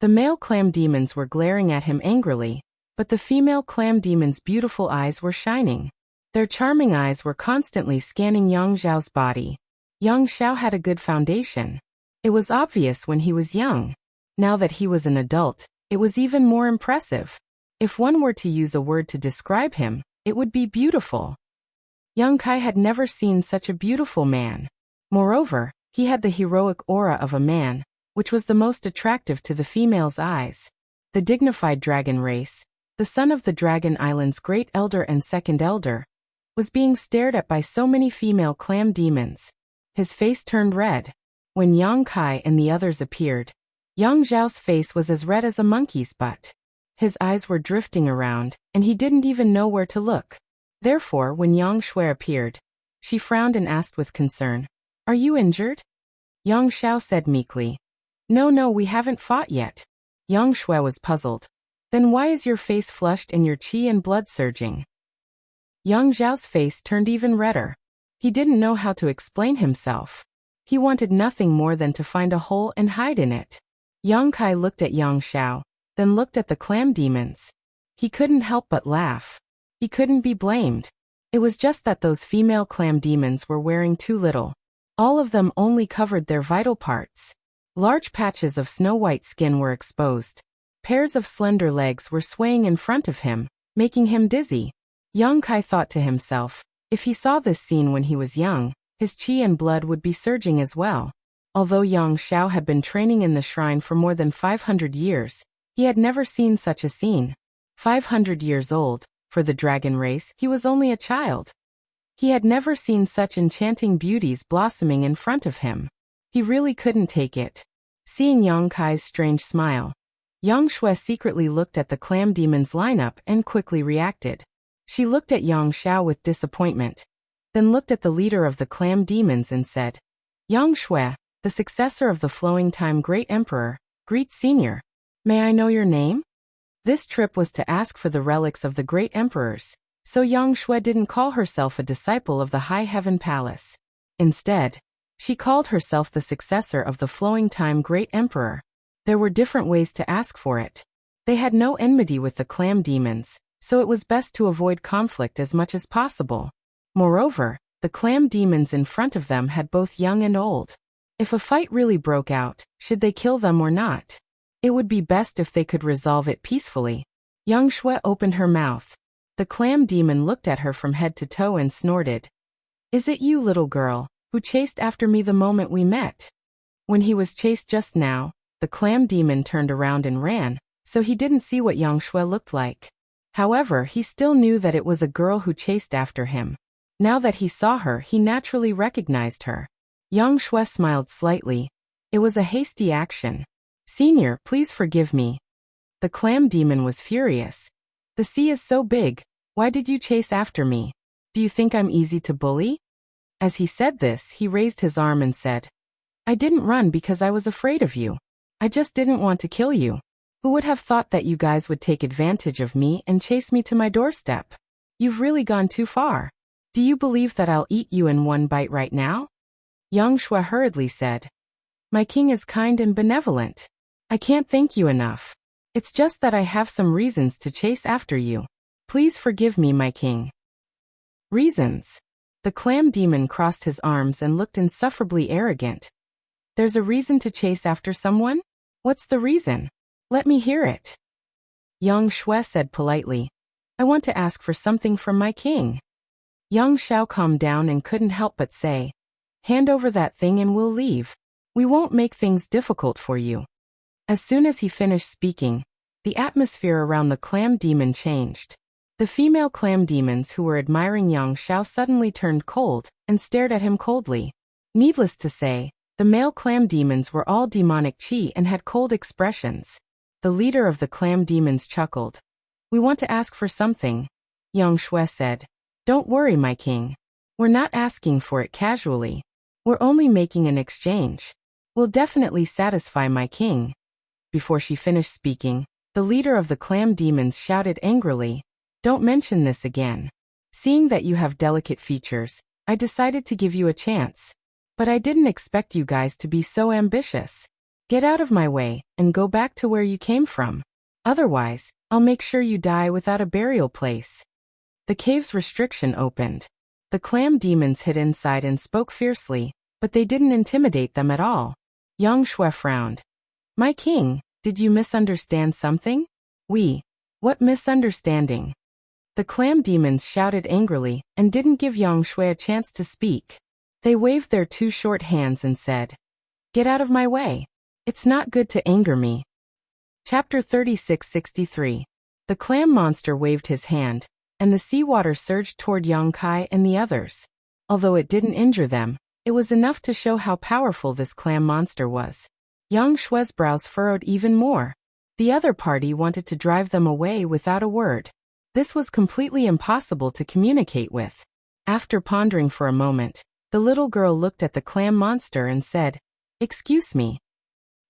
The male clam demons were glaring at him angrily, but the female clam demon's beautiful eyes were shining. Their charming eyes were constantly scanning Yang Zhao's body. Yang Zhao had a good foundation. It was obvious when he was young. Now that he was an adult, it was even more impressive. If one were to use a word to describe him, it would be beautiful. Yang Kai had never seen such a beautiful man. Moreover, he had the heroic aura of a man, which was the most attractive to the female's eyes. The dignified dragon race, the son of the Dragon Island's great elder and second elder, was being stared at by so many female clam demons. His face turned red. When Yang Kai and the others appeared, Yang Zhao's face was as red as a monkey's butt. His eyes were drifting around, and he didn't even know where to look. Therefore, when Yang Shui appeared, she frowned and asked with concern, "Are you injured?" Yang Xiao said meekly, No, we haven't fought yet." Yang Shui was puzzled. "Then why is your face flushed and your qi and blood surging?" Yang Zhao's face turned even redder. He didn't know how to explain himself. He wanted nothing more than to find a hole and hide in it. Yang Kai looked at Yang Xiao, then looked at the clam demons. He couldn't help but laugh. He couldn't be blamed. It was just that those female clam demons were wearing too little. All of them only covered their vital parts. Large patches of snow-white skin were exposed. Pairs of slender legs were swaying in front of him, making him dizzy. Yang Kai thought to himself, if he saw this scene when he was young, his qi and blood would be surging as well. Although Yang Xiao had been training in the shrine for more than 500 years, he had never seen such a scene. 500 years old, for the dragon race, he was only a child. He had never seen such enchanting beauties blossoming in front of him. He really couldn't take it. Seeing Yang Kai's strange smile, Yang Shui secretly looked at the clam demon's lineup and quickly reacted. She looked at Yang Xiao with disappointment, then looked at the leader of the clam demons and said, "Yang Shui, the successor of the Flowing Time Great Emperor, greet Senior. May I know your name?" This trip was to ask for the relics of the great emperors, so Yang Shui didn't call herself a disciple of the High Heaven Palace. Instead, she called herself the successor of the Flowing Time Great Emperor. There were different ways to ask for it. They had no enmity with the clam demons, so it was best to avoid conflict as much as possible. Moreover, the clam demons in front of them had both young and old. If a fight really broke out, should they kill them or not? It would be best if they could resolve it peacefully. Yang Shui opened her mouth. The clam demon looked at her from head to toe and snorted. "Is it you, little girl, who chased after me the moment we met?" When he was chased just now, the clam demon turned around and ran, so he didn't see what Yang Shui looked like. However, he still knew that it was a girl who chased after him. Now that he saw her, he naturally recognized her. Yang Shui smiled slightly. It was a hasty action. "Senior, please forgive me." The clam demon was furious. "The sea is so big. Why did you chase after me? Do you think I'm easy to bully?" As he said this, he raised his arm and said, "I didn't run because I was afraid of you. I just didn't want to kill you. Who would have thought that you guys would take advantage of me and chase me to my doorstep? You've really gone too far. Do you believe that I'll eat you in one bite right now?" Yang Shui hurriedly said, "My king is kind and benevolent. I can't thank you enough. It's just that I have some reasons to chase after you. Please forgive me, my king." "Reasons?" The clam demon crossed his arms and looked insufferably arrogant. "There's a reason to chase after someone? What's the reason? Let me hear it." Yang Shui said politely, "I want to ask for something from my king." Yang Xiao calmed down and couldn't help but say, "Hand over that thing and we'll leave. We won't make things difficult for you." As soon as he finished speaking, the atmosphere around the clam demon changed. The female clam demons who were admiring Yang Xiao suddenly turned cold and stared at him coldly. Needless to say, the male clam demons were all demonic qi and had cold expressions. The leader of the clam demons chuckled. "We want to ask for something," Yang Shui said. "Don't worry, my king. We're not asking for it casually. We're only making an exchange. We'll definitely satisfy my king." Before she finished speaking, the leader of the clam demons shouted angrily, "Don't mention this again. Seeing that you have delicate features, I decided to give you a chance. But I didn't expect you guys to be so ambitious. Get out of my way and go back to where you came from. Otherwise, I'll make sure you die without a burial place." The cave's restriction opened. The clam demons hid inside and spoke fiercely, but they didn't intimidate them at all. Yang Shui frowned. "My king, did you misunderstand something?" What misunderstanding?" The clam demons shouted angrily and didn't give Yang Shui a chance to speak. They waved their two short hands and said, "Get out of my way." It's not good to anger me. Chapter 3663. The clam monster waved his hand, and the seawater surged toward Yang Kai and the others. Although it didn't injure them, it was enough to show how powerful this clam monster was. Yang Shue's brows furrowed even more. The other party wanted to drive them away without a word. This was completely impossible to communicate with. After pondering for a moment, the little girl looked at the clam monster and said, "Excuse me."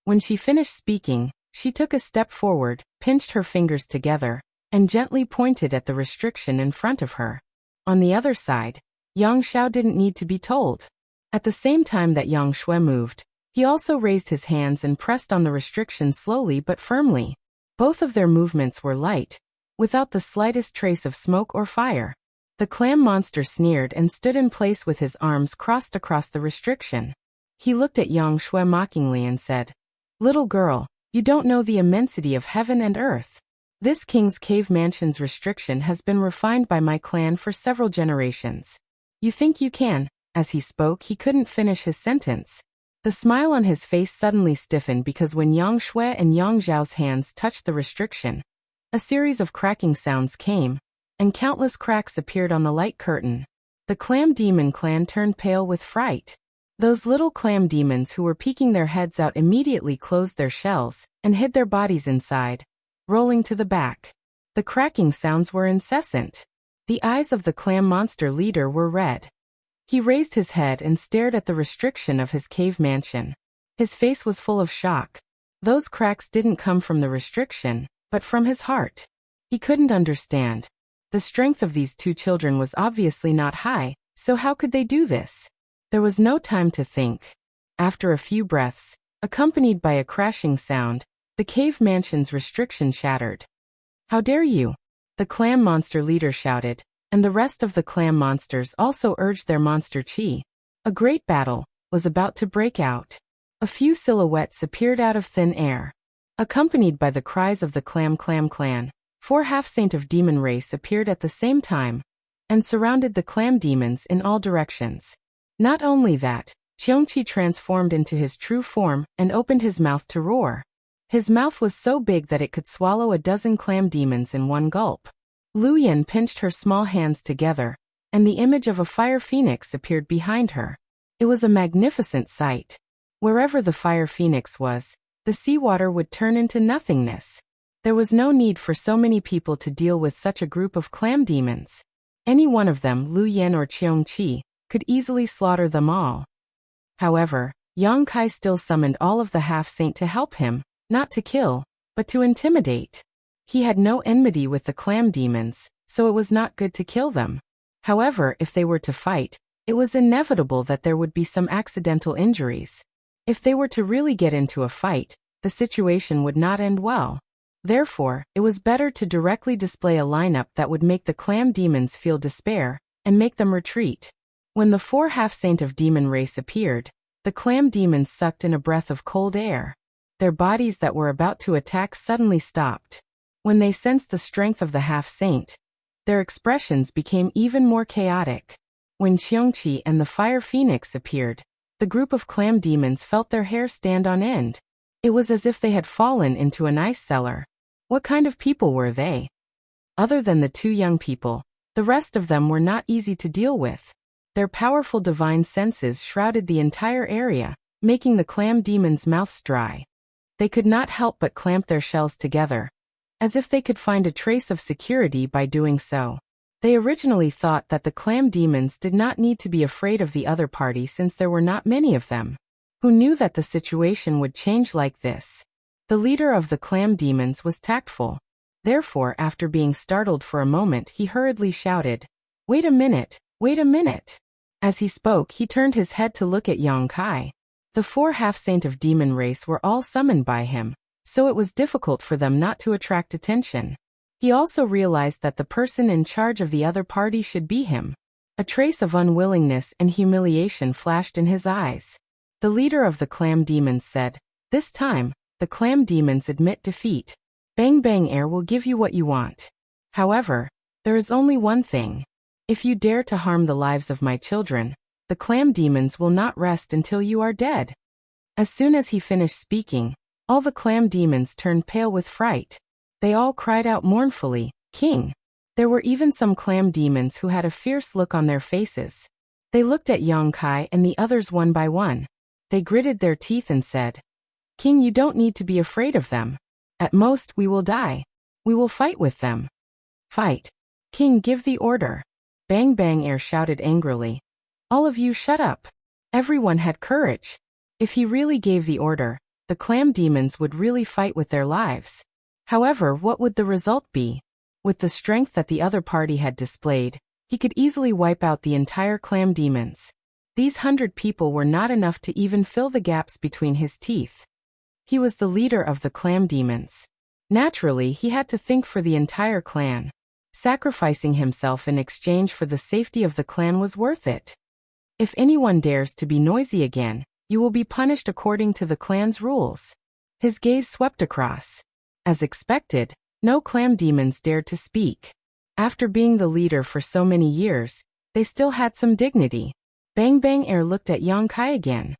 When she finished speaking, she took a step forward, pinched her fingers together, and gently pointed at the restriction in front of her. On the other side, Yang Xiao didn't need to be told. At the same time that Yang Shui moved, he also raised his hands and pressed on the restriction slowly but firmly. Both of their movements were light, without the slightest trace of smoke or fire. The clam monster sneered and stood in place with his arms crossed across the restriction. He looked at Yang Shui mockingly and said, "Little girl, you don't know the immensity of heaven and earth. This king's cave mansion's restriction has been refined by my clan for several generations. You think you can?" As he spoke, he couldn't finish his sentence. The smile on his face suddenly stiffened because when Yang Shui and Yang Zhao's hands touched the restriction, a series of cracking sounds came, and countless cracks appeared on the light curtain. The clam demon clan turned pale with fright. Those little clam demons who were peeking their heads out immediately closed their shells and hid their bodies inside, rolling to the back. The cracking sounds were incessant. The eyes of the clam monster leader were red. He raised his head and stared at the restriction of his cave mansion. His face was full of shock. Those cracks didn't come from the restriction, but from his heart. He couldn't understand. The strength of these two children was obviously not high, so how could they do this? There was no time to think. After a few breaths, accompanied by a crashing sound, the cave mansion's restriction shattered. "How dare you?" the clam monster leader shouted, and the rest of the clam monsters also urged their monster chi. A great battle was about to break out. A few silhouettes appeared out of thin air. Accompanied by the cries of the clam clan, 4 half-saint of demon race appeared at the same time, and surrounded the clam demons in all directions. Not only that, Qiongqi transformed into his true form and opened his mouth to roar. His mouth was so big that it could swallow a dozen clam demons in one gulp. Lu Yan pinched her small hands together, and the image of a fire phoenix appeared behind her. It was a magnificent sight. Wherever the fire phoenix was, the seawater would turn into nothingness. There was no need for so many people to deal with such a group of clam demons. Any one of them, Lu Yan or Qiongqi, could easily slaughter them all. However, Yang Kai still summoned all of the half-saint to help him, not to kill, but to intimidate. He had no enmity with the clam demons, so it was not good to kill them. However, if they were to fight, it was inevitable that there would be some accidental injuries. If they were to really get into a fight, the situation would not end well. Therefore, it was better to directly display a lineup that would make the clam demons feel despair, and make them retreat. When the 4 half-saint of demon race appeared, the clam demons sucked in a breath of cold air. Their bodies that were about to attack suddenly stopped. When they sensed the strength of the half-saint, their expressions became even more chaotic. When Qiongqi and the fire phoenix appeared, the group of clam demons felt their hair stand on end. It was as if they had fallen into an ice cellar. What kind of people were they? Other than the 2 young people, the rest of them were not easy to deal with. Their powerful divine senses shrouded the entire area, making the clam demons' mouths dry. They could not help but clamp their shells together, as if they could find a trace of security by doing so. They originally thought that the clam demons did not need to be afraid of the other party since there were not many of them. Who knew that the situation would change like this? The leader of the clam demons was tactful. Therefore, after being startled for a moment, he hurriedly shouted, "Wait a minute, wait a minute." As he spoke, he turned his head to look at Yang Kai. The 4 half-saint of demon race were all summoned by him, so it was difficult for them not to attract attention. He also realized that the person in charge of the other party should be him. A trace of unwillingness and humiliation flashed in his eyes. The leader of the clam demons said, "This time, the clam demons admit defeat. Bang Bang Air will give you what you want. However, there is only one thing. If you dare to harm the lives of my children, the clam demons will not rest until you are dead." As soon as he finished speaking, all the clam demons turned pale with fright. They all cried out mournfully, "King!" There were even some clam demons who had a fierce look on their faces. They looked at Yang Kai and the others one by one. They gritted their teeth and said, "King, you don't need to be afraid of them. At most, we will die. We will fight with them." "Fight. King, give the order." Bang Bang Air shouted angrily. "All of you shut up." Everyone had courage. If he really gave the order, the clam demons would really fight with their lives. However, what would the result be? With the strength that the other party had displayed, he could easily wipe out the entire clam demons. These 100 people were not enough to even fill the gaps between his teeth. He was the leader of the clam demons. Naturally, he had to think for the entire clan. Sacrificing himself in exchange for the safety of the clan was worth it. If anyone dares to be noisy again, you will be punished according to the clan's rules. His gaze swept across. As expected, no clam demons dared to speak. After being the leader for so many years, they still had some dignity. Bang Bang Air looked at Yang Kai again.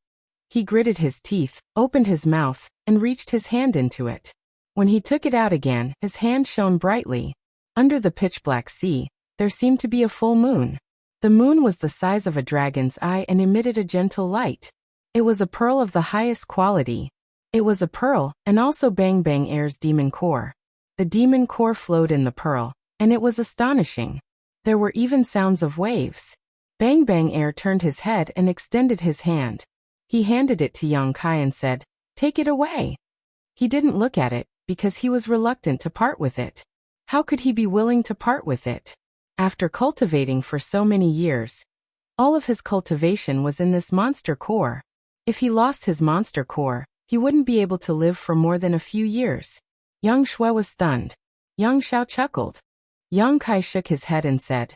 He gritted his teeth, opened his mouth, and reached his hand into it. When he took it out again, his hand shone brightly. Under the pitch-black sea, there seemed to be a full moon. The moon was the size of a dragon's eye and emitted a gentle light. It was a pearl of the highest quality. It was a pearl, and also Bang Bang Air's demon core. The demon core flowed in the pearl, and it was astonishing. There were even sounds of waves. Bang Bang Air turned his head and extended his hand. He handed it to Yang Kai and said, "Take it away." He didn't look at it, because he was reluctant to part with it. How could he be willing to part with it? After cultivating for so many years, all of his cultivation was in this monster core. If he lost his monster core, he wouldn't be able to live for more than a few years. Yang Shui was stunned. Yang Xiao chuckled. Yang Kai shook his head and said,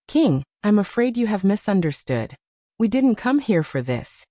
"King, I'm afraid you have misunderstood. We didn't come here for this."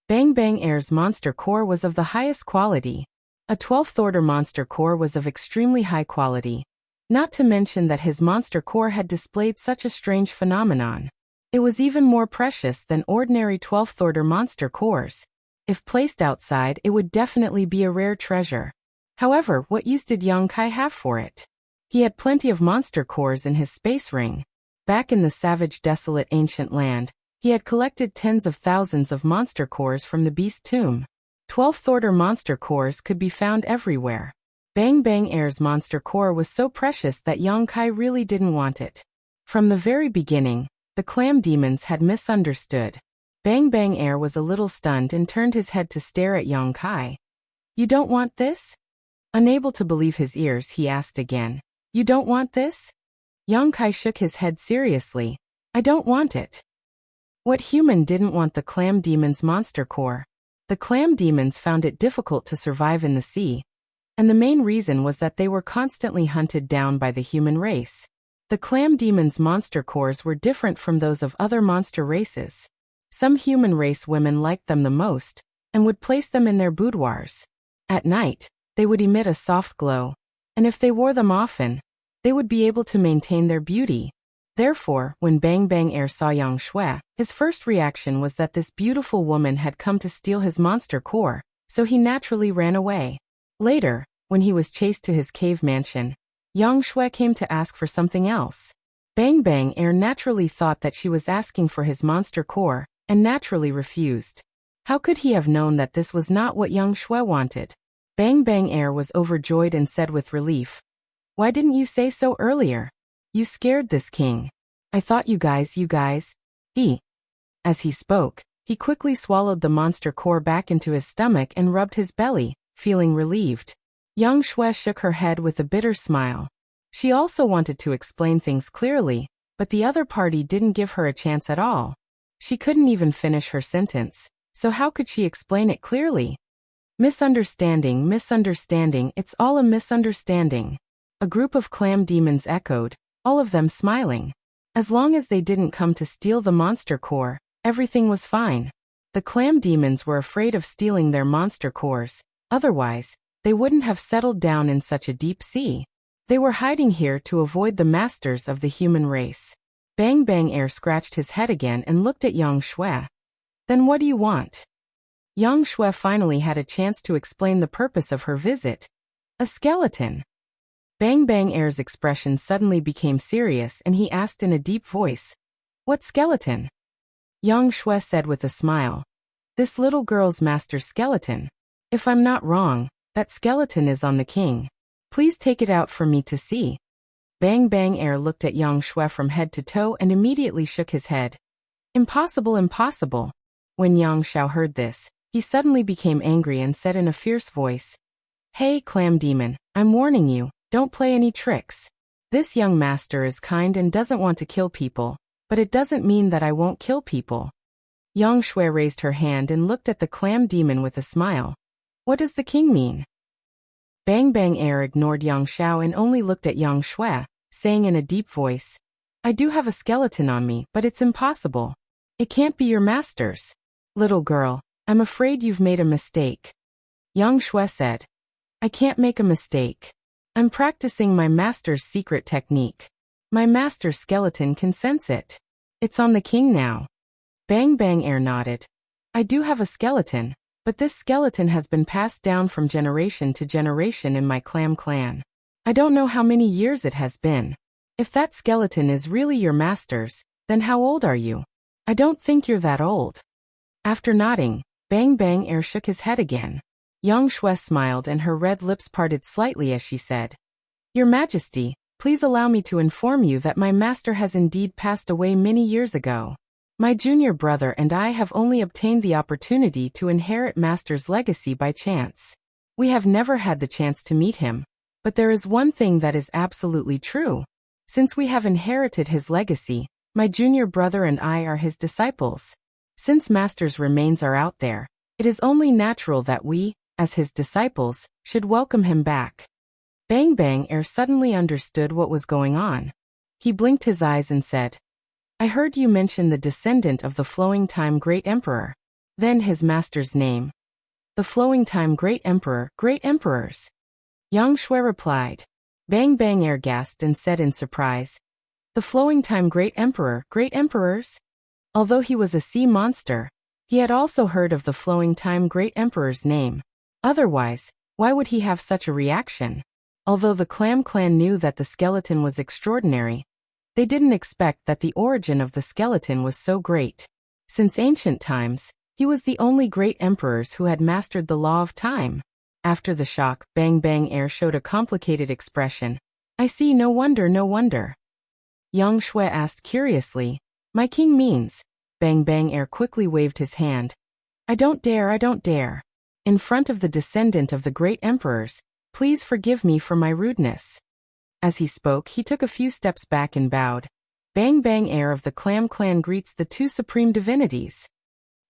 Bang Bang Air's monster core was of the highest quality. A 12th order monster core was of extremely high quality. Not to mention that his monster core had displayed such a strange phenomenon. It was even more precious than ordinary 12th order monster cores. If placed outside, it would definitely be a rare treasure. However, what use did Yang Kai have for it? He had plenty of monster cores in his space ring. Back in the savage, desolate ancient land, he had collected tens of thousands of monster cores from the beast tomb. 12th order monster cores could be found everywhere. Bang Bang Air's monster core was so precious that Yang Kai really didn't want it. From the very beginning, the clam demons had misunderstood. Bang Bang Air was a little stunned and turned his head to stare at Yang Kai. "You don't want this?" Unable to believe his ears, he asked again. "You don't want this?" Yang Kai shook his head seriously. "I don't want it." What human didn't want the clam demon's monster core? The clam demons found it difficult to survive in the sea. And the main reason was that they were constantly hunted down by the human race. The clam demon's monster cores were different from those of other monster races. Some human race women liked them the most, and would place them in their boudoirs. At night, they would emit a soft glow, and if they wore them often, they would be able to maintain their beauty. Therefore, when Bang Bang Air saw Yang Shui, his first reaction was that this beautiful woman had come to steal his monster core, so he naturally ran away. Later, when he was chased to his cave mansion, Yang Shui came to ask for something else. Bang Bang Air naturally thought that she was asking for his monster core, and naturally refused. How could he have known that this was not what Yang Shui wanted? Bang Bang Air was overjoyed and said with relief, "Why didn't you say so earlier? You scared this king. I thought you guys. He." As he spoke, he quickly swallowed the monster core back into his stomach and rubbed his belly, feeling relieved. Yang Shui shook her head with a bitter smile. She also wanted to explain things clearly, but the other party didn't give her a chance at all. She couldn't even finish her sentence, so how could she explain it clearly? Misunderstanding, it's all a misunderstanding. A group of clam demons echoed, all of them smiling. As long as they didn't come to steal the monster core, everything was fine. The clam demons were afraid of stealing their monster cores, otherwise, they wouldn't have settled down in such a deep sea. They were hiding here to avoid the masters of the human race. Bang Bang Air scratched his head again and looked at Yang Shui. "Then what do you want?" Yang Shui finally had a chance to explain the purpose of her visit. A skeleton. Bang Bang Air's expression suddenly became serious and he asked in a deep voice, "What skeleton?" Yang Shui said with a smile, "This little girl's master's skeleton. If I'm not wrong, that skeleton is on the king. Please take it out for me to see." Bang Bang Air looked at Yang Shui from head to toe and immediately shook his head. "Impossible, impossible." When Yang Xiao heard this, he suddenly became angry and said in a fierce voice, "Hey, clam demon, I'm warning you, don't play any tricks. This young master is kind and doesn't want to kill people, but it doesn't mean that I won't kill people." Yang Shui raised her hand and looked at the clam demon with a smile. "What does the king mean?" Bang Bang Air ignored Yang Xiao and only looked at Yang Shui, saying in a deep voice, "I do have a skeleton on me, but it's impossible. It can't be your master's. Little girl, I'm afraid you've made a mistake." Yang Shui said, "I can't make a mistake. I'm practicing my master's secret technique. My master's skeleton can sense it. It's on the king now." Bang Bang Air nodded. "I do have a skeleton, but this skeleton has been passed down from generation to generation in my clam clan. I don't know how many years it has been. If that skeleton is really your master's, then how old are you? I don't think you're that old." After nodding, Bang Bang Air shook his head again. Yang Shui smiled and her red lips parted slightly as she said, "Your Majesty, please allow me to inform you that my master has indeed passed away many years ago. My junior brother and I have only obtained the opportunity to inherit master's legacy by chance. We have never had the chance to meet him. But there is one thing that is absolutely true. Since we have inherited his legacy, my junior brother and I are his disciples. Since master's remains are out there, it is only natural that we, as his disciples, should welcome him back." Bang Bang Air suddenly understood what was going on. He blinked his eyes and said, "I heard you mention the descendant of the Flowing Time Great Emperor. Then his master's name." "The Flowing Time Great Emperor, Great Emperors." Yang Shui replied. Bang Bang Air gasped and said in surprise, "The Flowing Time Great Emperor, Great Emperors?" Although he was a sea monster, he had also heard of the Flowing Time Great Emperor's name. Otherwise, why would he have such a reaction? Although the Clam Clan knew that the skeleton was extraordinary, they didn't expect that the origin of the skeleton was so great. Since ancient times, he was the only great emperors who had mastered the law of time. After the shock, Bang Bang Air showed a complicated expression. "I see, no wonder, no wonder." Yang Shui asked curiously, "My king means?" Bang Bang Air quickly waved his hand. I don't dare. In front of the descendant of the great emperors, please forgive me for my rudeness." As he spoke, he took a few steps back and bowed. Bang Bang Air of the Clam Clan greets the two supreme divinities.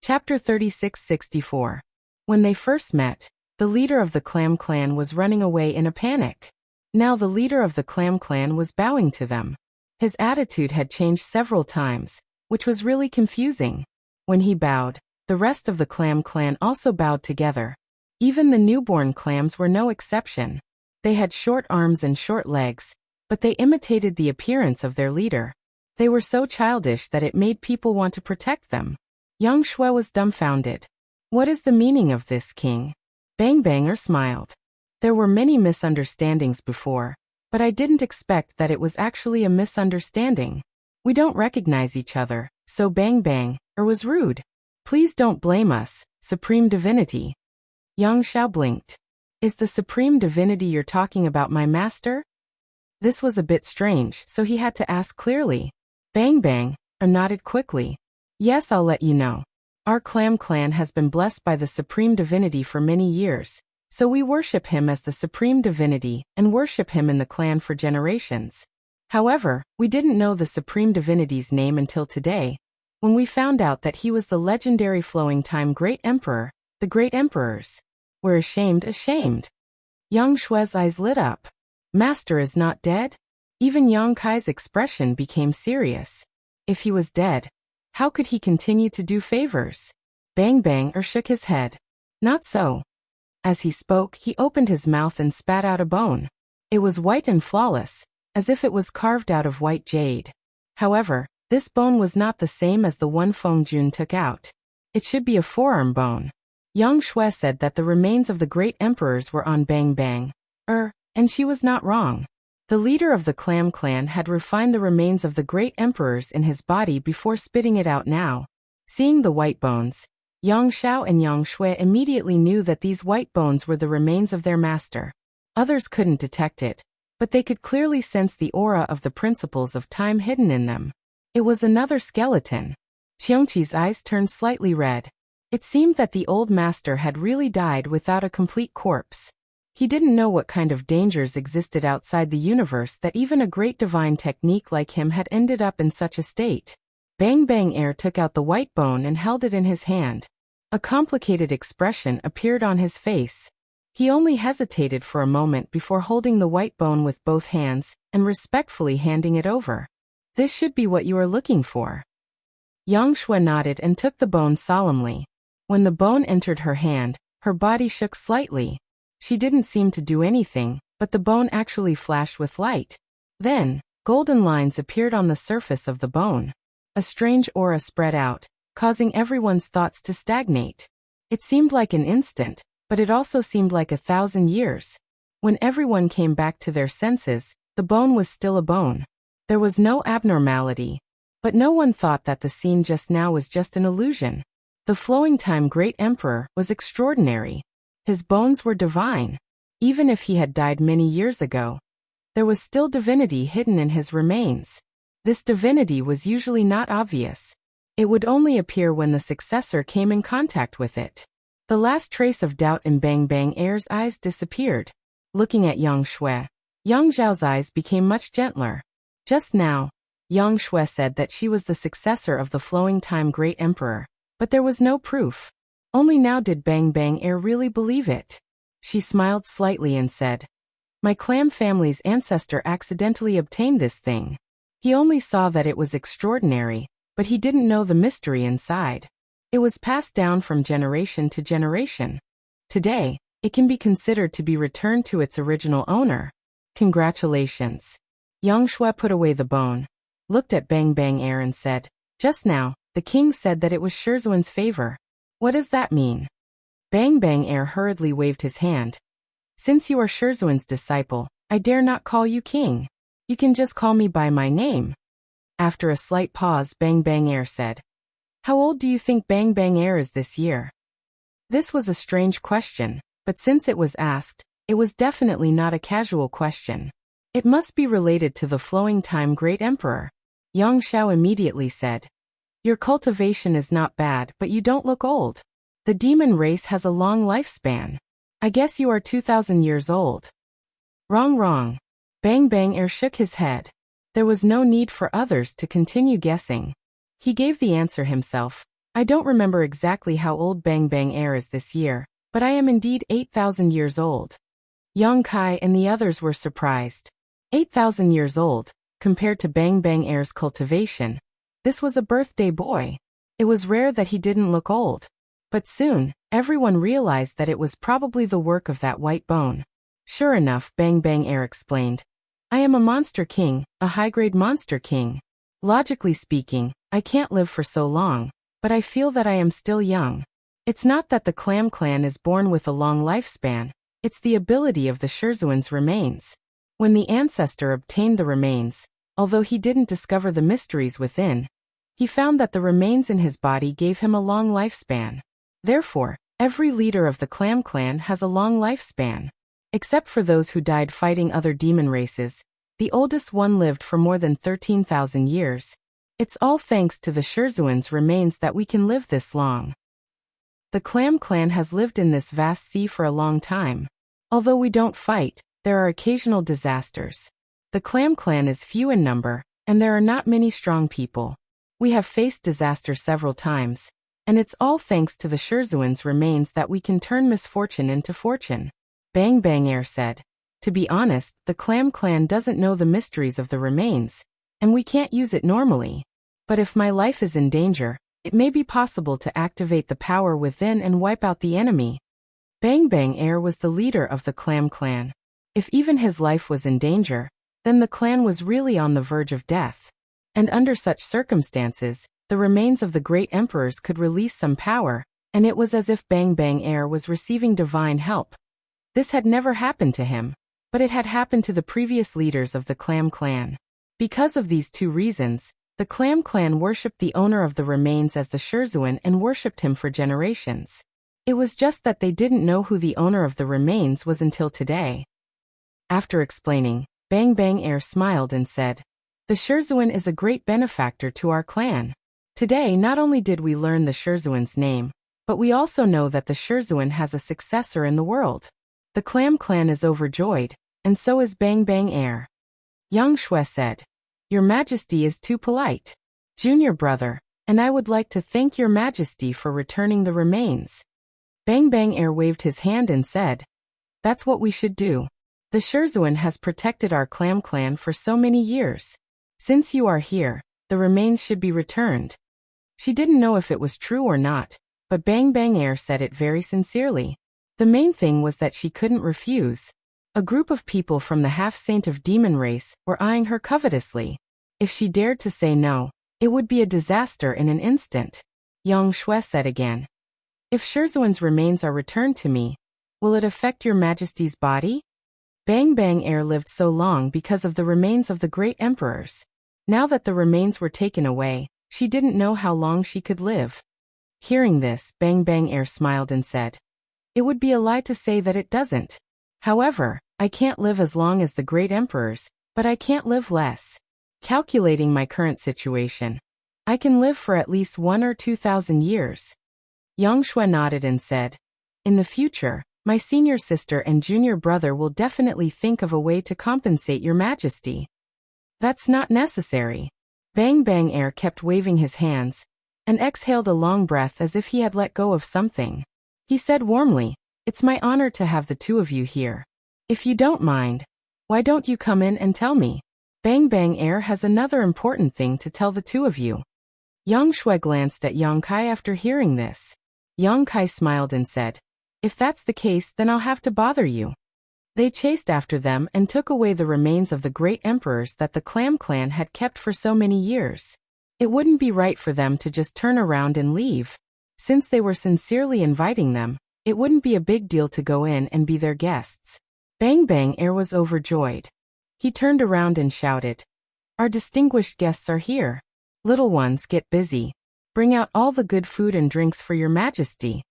Chapter 3664. When they first met, the leader of the Clam Clan was running away in a panic. Now the leader of the Clam Clan was bowing to them. His attitude had changed several times, which was really confusing. When he bowed, the rest of the Clam Clan also bowed together. Even the newborn clams were no exception. They had short arms and short legs, but they imitated the appearance of their leader. They were so childish that it made people want to protect them. Yang Shui was dumbfounded. "What is the meaning of this, king?" Bang Banger smiled. "There were many misunderstandings before, but I didn't expect that it was actually a misunderstanding. We don't recognize each other, so Bang Bang was rude. Please don't blame us, Supreme Divinity." Yang Xiao blinked. "Is the Supreme Divinity you're talking about my master?" This was a bit strange, so he had to ask clearly. Bang Bang nodded quickly. "Yes, I'll let you know. Our Clam Clan has been blessed by the Supreme Divinity for many years, so we worship him as the Supreme Divinity and worship him in the clan for generations. However, we didn't know the Supreme Divinity's name until today, when we found out that he was the legendary Flowing Time Great Emperor, the Great Emperors. We're ashamed." Yang Shui's eyes lit up. Master is not dead? Even Yang Kai's expression became serious. If he was dead, how could he continue to do favors? Bang Bang shook his head. Not so. As he spoke, he opened his mouth and spat out a bone. It was white and flawless, as if it was carved out of white jade. However, this bone was not the same as the one Feng Jun took out. It should be a forearm bone. Yang Shui said that the remains of the great emperors were on Bang Bang. And she was not wrong. The leader of the Clam clan had refined the remains of the great emperors in his body before spitting it out now. Seeing the white bones, Yang Xiao and Yang Shui immediately knew that these white bones were the remains of their master. Others couldn't detect it, but they could clearly sense the aura of the principles of time hidden in them. It was another skeleton. Qiongqi's eyes turned slightly red. It seemed that the old master had really died without a complete corpse. He didn't know what kind of dangers existed outside the universe that even a great divine technique like him had ended up in such a state. Bang Bang Air took out the white bone and held it in his hand. A complicated expression appeared on his face. He only hesitated for a moment before holding the white bone with both hands and respectfully handing it over. This should be what you are looking for. Yang Shui nodded and took the bone solemnly. When the bone entered her hand, her body shook slightly. She didn't seem to do anything, but the bone actually flashed with light. Then, golden lines appeared on the surface of the bone. A strange aura spread out, causing everyone's thoughts to stagnate. It seemed like an instant, but it also seemed like 1,000 years. When everyone came back to their senses, the bone was still a bone. There was no abnormality. But no one thought that the scene just now was just an illusion. The flowing time great emperor was extraordinary. His bones were divine. Even if he had died many years ago, there was still divinity hidden in his remains. This divinity was usually not obvious. It would only appear when the successor came in contact with it. The last trace of doubt in Bang Bang Air's eyes disappeared. Looking at Yang Shui, Yang Zhao's eyes became much gentler. Just now, Yang Shui said that she was the successor of the flowing time great emperor, but there was no proof. Only now did Bang Bang Air really believe it. She smiled slightly and said, "My clam family's ancestor accidentally obtained this thing. He only saw that it was extraordinary, but he didn't know the mystery inside. It was passed down from generation to generation. Today, it can be considered to be returned to its original owner. Congratulations." Yang Shui put away the bone, looked at Bang Bang Air and said, "Just now, the king said that it was Shizuan's favor. What does that mean?" Bang Bang Air hurriedly waved his hand. "Since you are Shizuan's disciple, I dare not call you king. You can just call me by my name." After a slight pause, Bang Bang Air said, "How old do you think Bang Bang Air is this year?" This was a strange question, but since it was asked, it was definitely not a casual question. It must be related to the flowing time great emperor. Yang Xiao immediately said, "Your cultivation is not bad, but you don't look old. The demon race has a long lifespan. I guess you are 2,000 years old." Wrong. Bang Bang Air shook his head. There was no need for others to continue guessing. He gave the answer himself. "I don't remember exactly how old Bang Bang Air is this year, but I am indeed 8,000 years old." Yang Kai and the others were surprised. 8,000 years old, compared to Bang Bang Air's cultivation. This was a birthday boy. It was rare that he didn't look old. But soon, everyone realized that it was probably the work of that white bone. Sure enough, Bang Bang Air explained, "I am a monster king, a high-grade monster king. Logically speaking, I can't live for so long, but I feel that I am still young. It's not that the Clam clan is born with a long lifespan, it's the ability of the Shizuan's remains. When the ancestor obtained the remains, although he didn't discover the mysteries within, he found that the remains in his body gave him a long lifespan. Therefore, every leader of the Clam clan has a long lifespan. Except for those who died fighting other demon races, the oldest one lived for more than 13,000 years. It's all thanks to the Shizuan's remains that we can live this long. The Clam clan has lived in this vast sea for a long time. Although we don't fight, there are occasional disasters. The Clam clan is few in number, and there are not many strong people. We have faced disaster several times, and it's all thanks to the Shizuan's remains that we can turn misfortune into fortune." Bang Bang Air said, "To be honest, the Clam clan doesn't know the mysteries of the remains, and we can't use it normally. But if my life is in danger, it may be possible to activate the power within and wipe out the enemy." Bang Bang Air was the leader of the Clam clan. If even his life was in danger, then the clan was really on the verge of death. And under such circumstances, the remains of the great emperors could release some power, and it was as if Bang Bang Air was receiving divine help. This had never happened to him, but it had happened to the previous leaders of the Clam Clan. Because of these two reasons, the Clam Clan worshipped the owner of the remains as the Swordsman and worshipped him for generations. It was just that they didn't know who the owner of the remains was until today. After explaining, Bang Bang Air smiled and said, "The Swordsman is a great benefactor to our clan. Today not only did we learn the Swordsman's name, but we also know that the Swordsman has a successor in the world. The Clam Clan is overjoyed, and so is Bang Bang Air." Yang Shui said, "Your Majesty is too polite. Junior brother, and I would like to thank your Majesty for returning the remains." Bang Bang Air waved his hand and said, "That's what we should do. The Swordsman has protected our Clam Clan for so many years. Since you are here, the remains should be returned." She didn't know if it was true or not, but Bang Bang Air said it very sincerely. The main thing was that she couldn't refuse. A group of people from the half-saint of demon race were eyeing her covetously. If she dared to say no, it would be a disaster in an instant. Yang Shui said again, "If Swordsman's remains are returned to me, will it affect your Majesty's body?" Bang Bang Air lived so long because of the remains of the great emperors. Now that the remains were taken away, she didn't know how long she could live. Hearing this, Bang Bang Air smiled and said, "It would be a lie to say that it doesn't. However, I can't live as long as the great emperors, but I can't live less. Calculating my current situation, I can live for at least 1,000 or 2,000 years." Yang Shui nodded and said, "In the future, my senior sister and junior brother will definitely think of a way to compensate your Majesty." "That's not necessary." Bang Bang Air kept waving his hands, and exhaled a long breath as if he had let go of something. He said warmly, "It's my honor to have the two of you here. If you don't mind, why don't you come in and tell me? Bang Bang Air has another important thing to tell the two of you." Yang Shui glanced at Yang Kai after hearing this. Yang Kai smiled and said, "If that's the case, then I'll have to bother you." They chased after them and took away the remains of the great emperors that the Clam Clan had kept for so many years. It wouldn't be right for them to just turn around and leave. Since they were sincerely inviting them, it wouldn't be a big deal to go in and be their guests. Bang Bang Air was overjoyed. He turned around and shouted, "Our distinguished guests are here. Little ones, get busy. Bring out all the good food and drinks for your Majesty."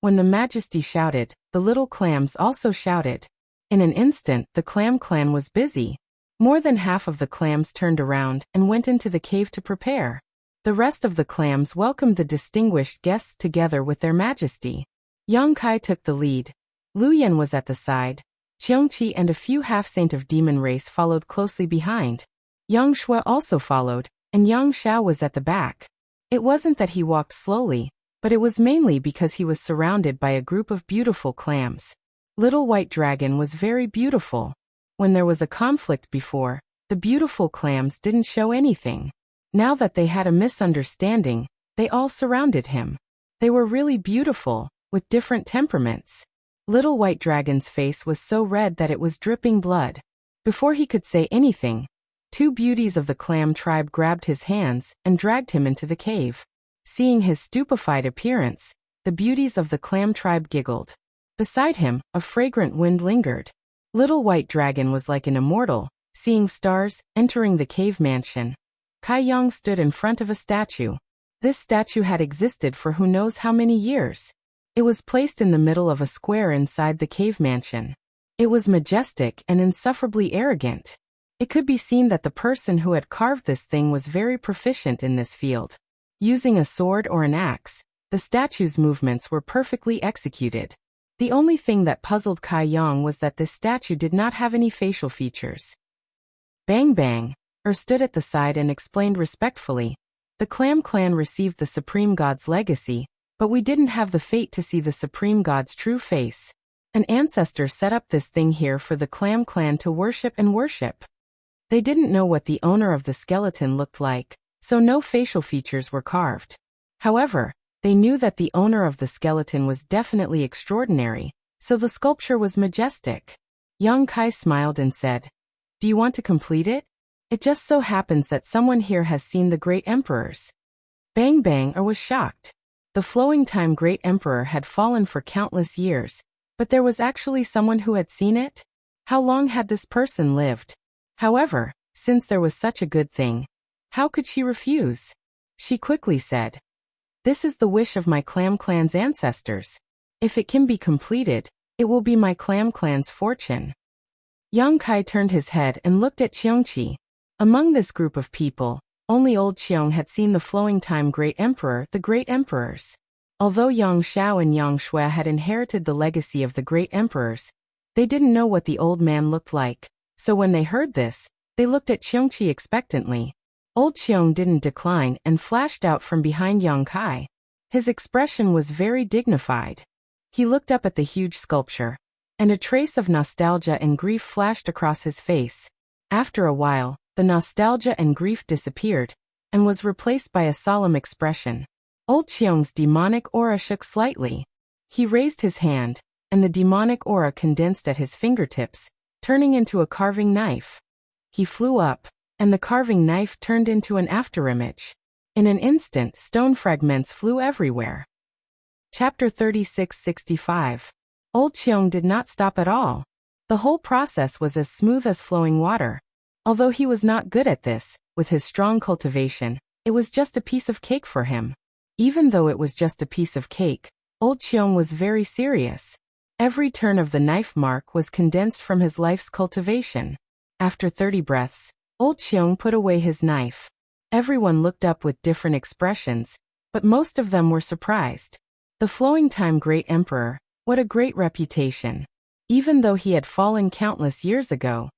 When the Majesty shouted, the little clams also shouted. In an instant, the Clam Clan was busy. More than half of the clams turned around and went into the cave to prepare. The rest of the clams welcomed the distinguished guests together with their Majesty. Yang Kai took the lead. Lu Yan was at the side. Qiongqi and a few half-saint of demon race followed closely behind. Yang Shui also followed, and Yang Xiao was at the back. It wasn't that he walked slowly, but it was mainly because he was surrounded by a group of beautiful clams. Little White Dragon was very beautiful. When there was a conflict before, the beautiful clams didn't show anything. Now that they had a misunderstanding, they all surrounded him. They were really beautiful, with different temperaments. Little White Dragon's face was so red that it was dripping blood. Before he could say anything, two beauties of the clam tribe grabbed his hands and dragged him into the cave. Seeing his stupefied appearance, the beauties of the clam tribe giggled. Beside him, a fragrant wind lingered. Little White Dragon was like an immortal, seeing stars, entering the cave mansion. Kai Yang stood in front of a statue. This statue had existed for who knows how many years. It was placed in the middle of a square inside the cave mansion. It was majestic and insufferably arrogant. It could be seen that the person who had carved this thing was very proficient in this field. Using a sword or an axe, the statue's movements were perfectly executed. The only thing that puzzled Kai Yang was that this statue did not have any facial features. Bang Bang stood at the side and explained respectfully, "The Clam Clan received the Supreme God's legacy, but we didn't have the fate to see the Supreme God's true face. An ancestor set up this thing here for the Clam Clan to worship and worship. They didn't know what the owner of the skeleton looked like, so no facial features were carved. However, they knew that the owner of the skeleton was definitely extraordinary, so the sculpture was majestic." Yang Kai smiled and said, "Do you want to complete it? It just so happens that someone here has seen the great emperors." Bang Bang was shocked. The flowing time great emperor had fallen for countless years, but there was actually someone who had seen it? How long had this person lived? However, since there was such a good thing, how could she refuse? She quickly said, "This is the wish of my clan's ancestors. If it can be completed, it will be my clan's fortune." Yang Kai turned his head and looked at Qiongqi. Among this group of people, only old Qiong had seen the flowing time great emperor, the great emperors. Although Yang Xiao and Yang Shui had inherited the legacy of the great emperors, they didn't know what the old man looked like, so when they heard this, they looked at Qiongqi expectantly. Old Qiong didn't decline and flashed out from behind Yang Kai. His expression was very dignified. He looked up at the huge sculpture, and a trace of nostalgia and grief flashed across his face. After a while, the nostalgia and grief disappeared, and was replaced by a solemn expression. Old Qiong's demonic aura shook slightly. He raised his hand, and the demonic aura condensed at his fingertips, turning into a carving knife. He flew up, and the carving knife turned into an afterimage. In an instant, stone fragments flew everywhere. Chapter 3665. Old Qiong did not stop at all. The whole process was as smooth as flowing water. Although he was not good at this, with his strong cultivation, it was just a piece of cake for him. Even though it was just a piece of cake, old Qiong was very serious. Every turn of the knife mark was condensed from his life's cultivation. After 30 breaths, old Qiong put away his knife. Everyone looked up with different expressions, but most of them were surprised. The flowing time great emperor, what a great reputation. Even though he had fallen countless years ago,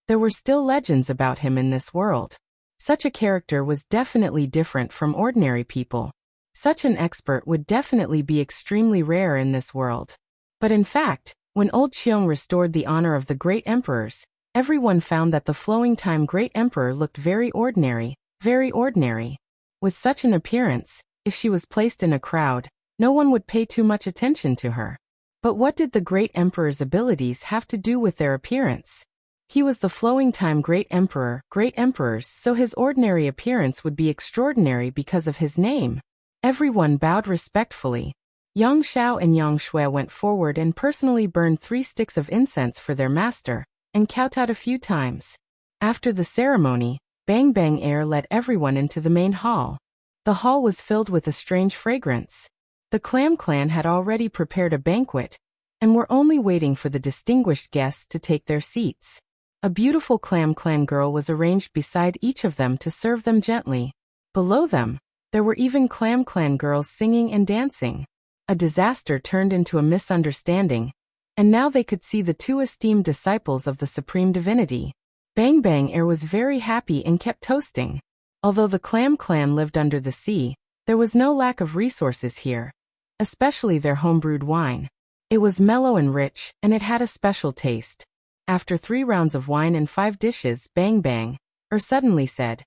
there were still legends about him in this world. Such a character was definitely different from ordinary people. Such an expert would definitely be extremely rare in this world. But in fact, when old Qiong restored the honor of the great emperors, everyone found that the flowing time great emperor looked very ordinary, very ordinary. With such an appearance, if she was placed in a crowd, no one would pay too much attention to her. But what did the great emperor's abilities have to do with their appearance? He was the flowing time great emperor, great emperors, so his ordinary appearance would be extraordinary because of his name. Everyone bowed respectfully. Yang Xiao and Yang Shui went forward and personally burned 3 sticks of incense for their master, and kowtowed a few times. After the ceremony, Bang Bang Air led everyone into the main hall. The hall was filled with a strange fragrance. The Clan had already prepared a banquet, and were only waiting for the distinguished guests to take their seats. A beautiful Clan girl was arranged beside each of them to serve them gently. Below them, there were even Clan girls singing and dancing. A disaster turned into a misunderstanding, and now they could see the 2 esteemed disciples of the Supreme Divinity. Bang Bang Air was very happy and kept toasting. Although the Clan lived under the sea, there was no lack of resources here, especially their homebrewed wine. It was mellow and rich, and it had a special taste. After 3 rounds of wine and 5 dishes, Bang Bang Air suddenly said,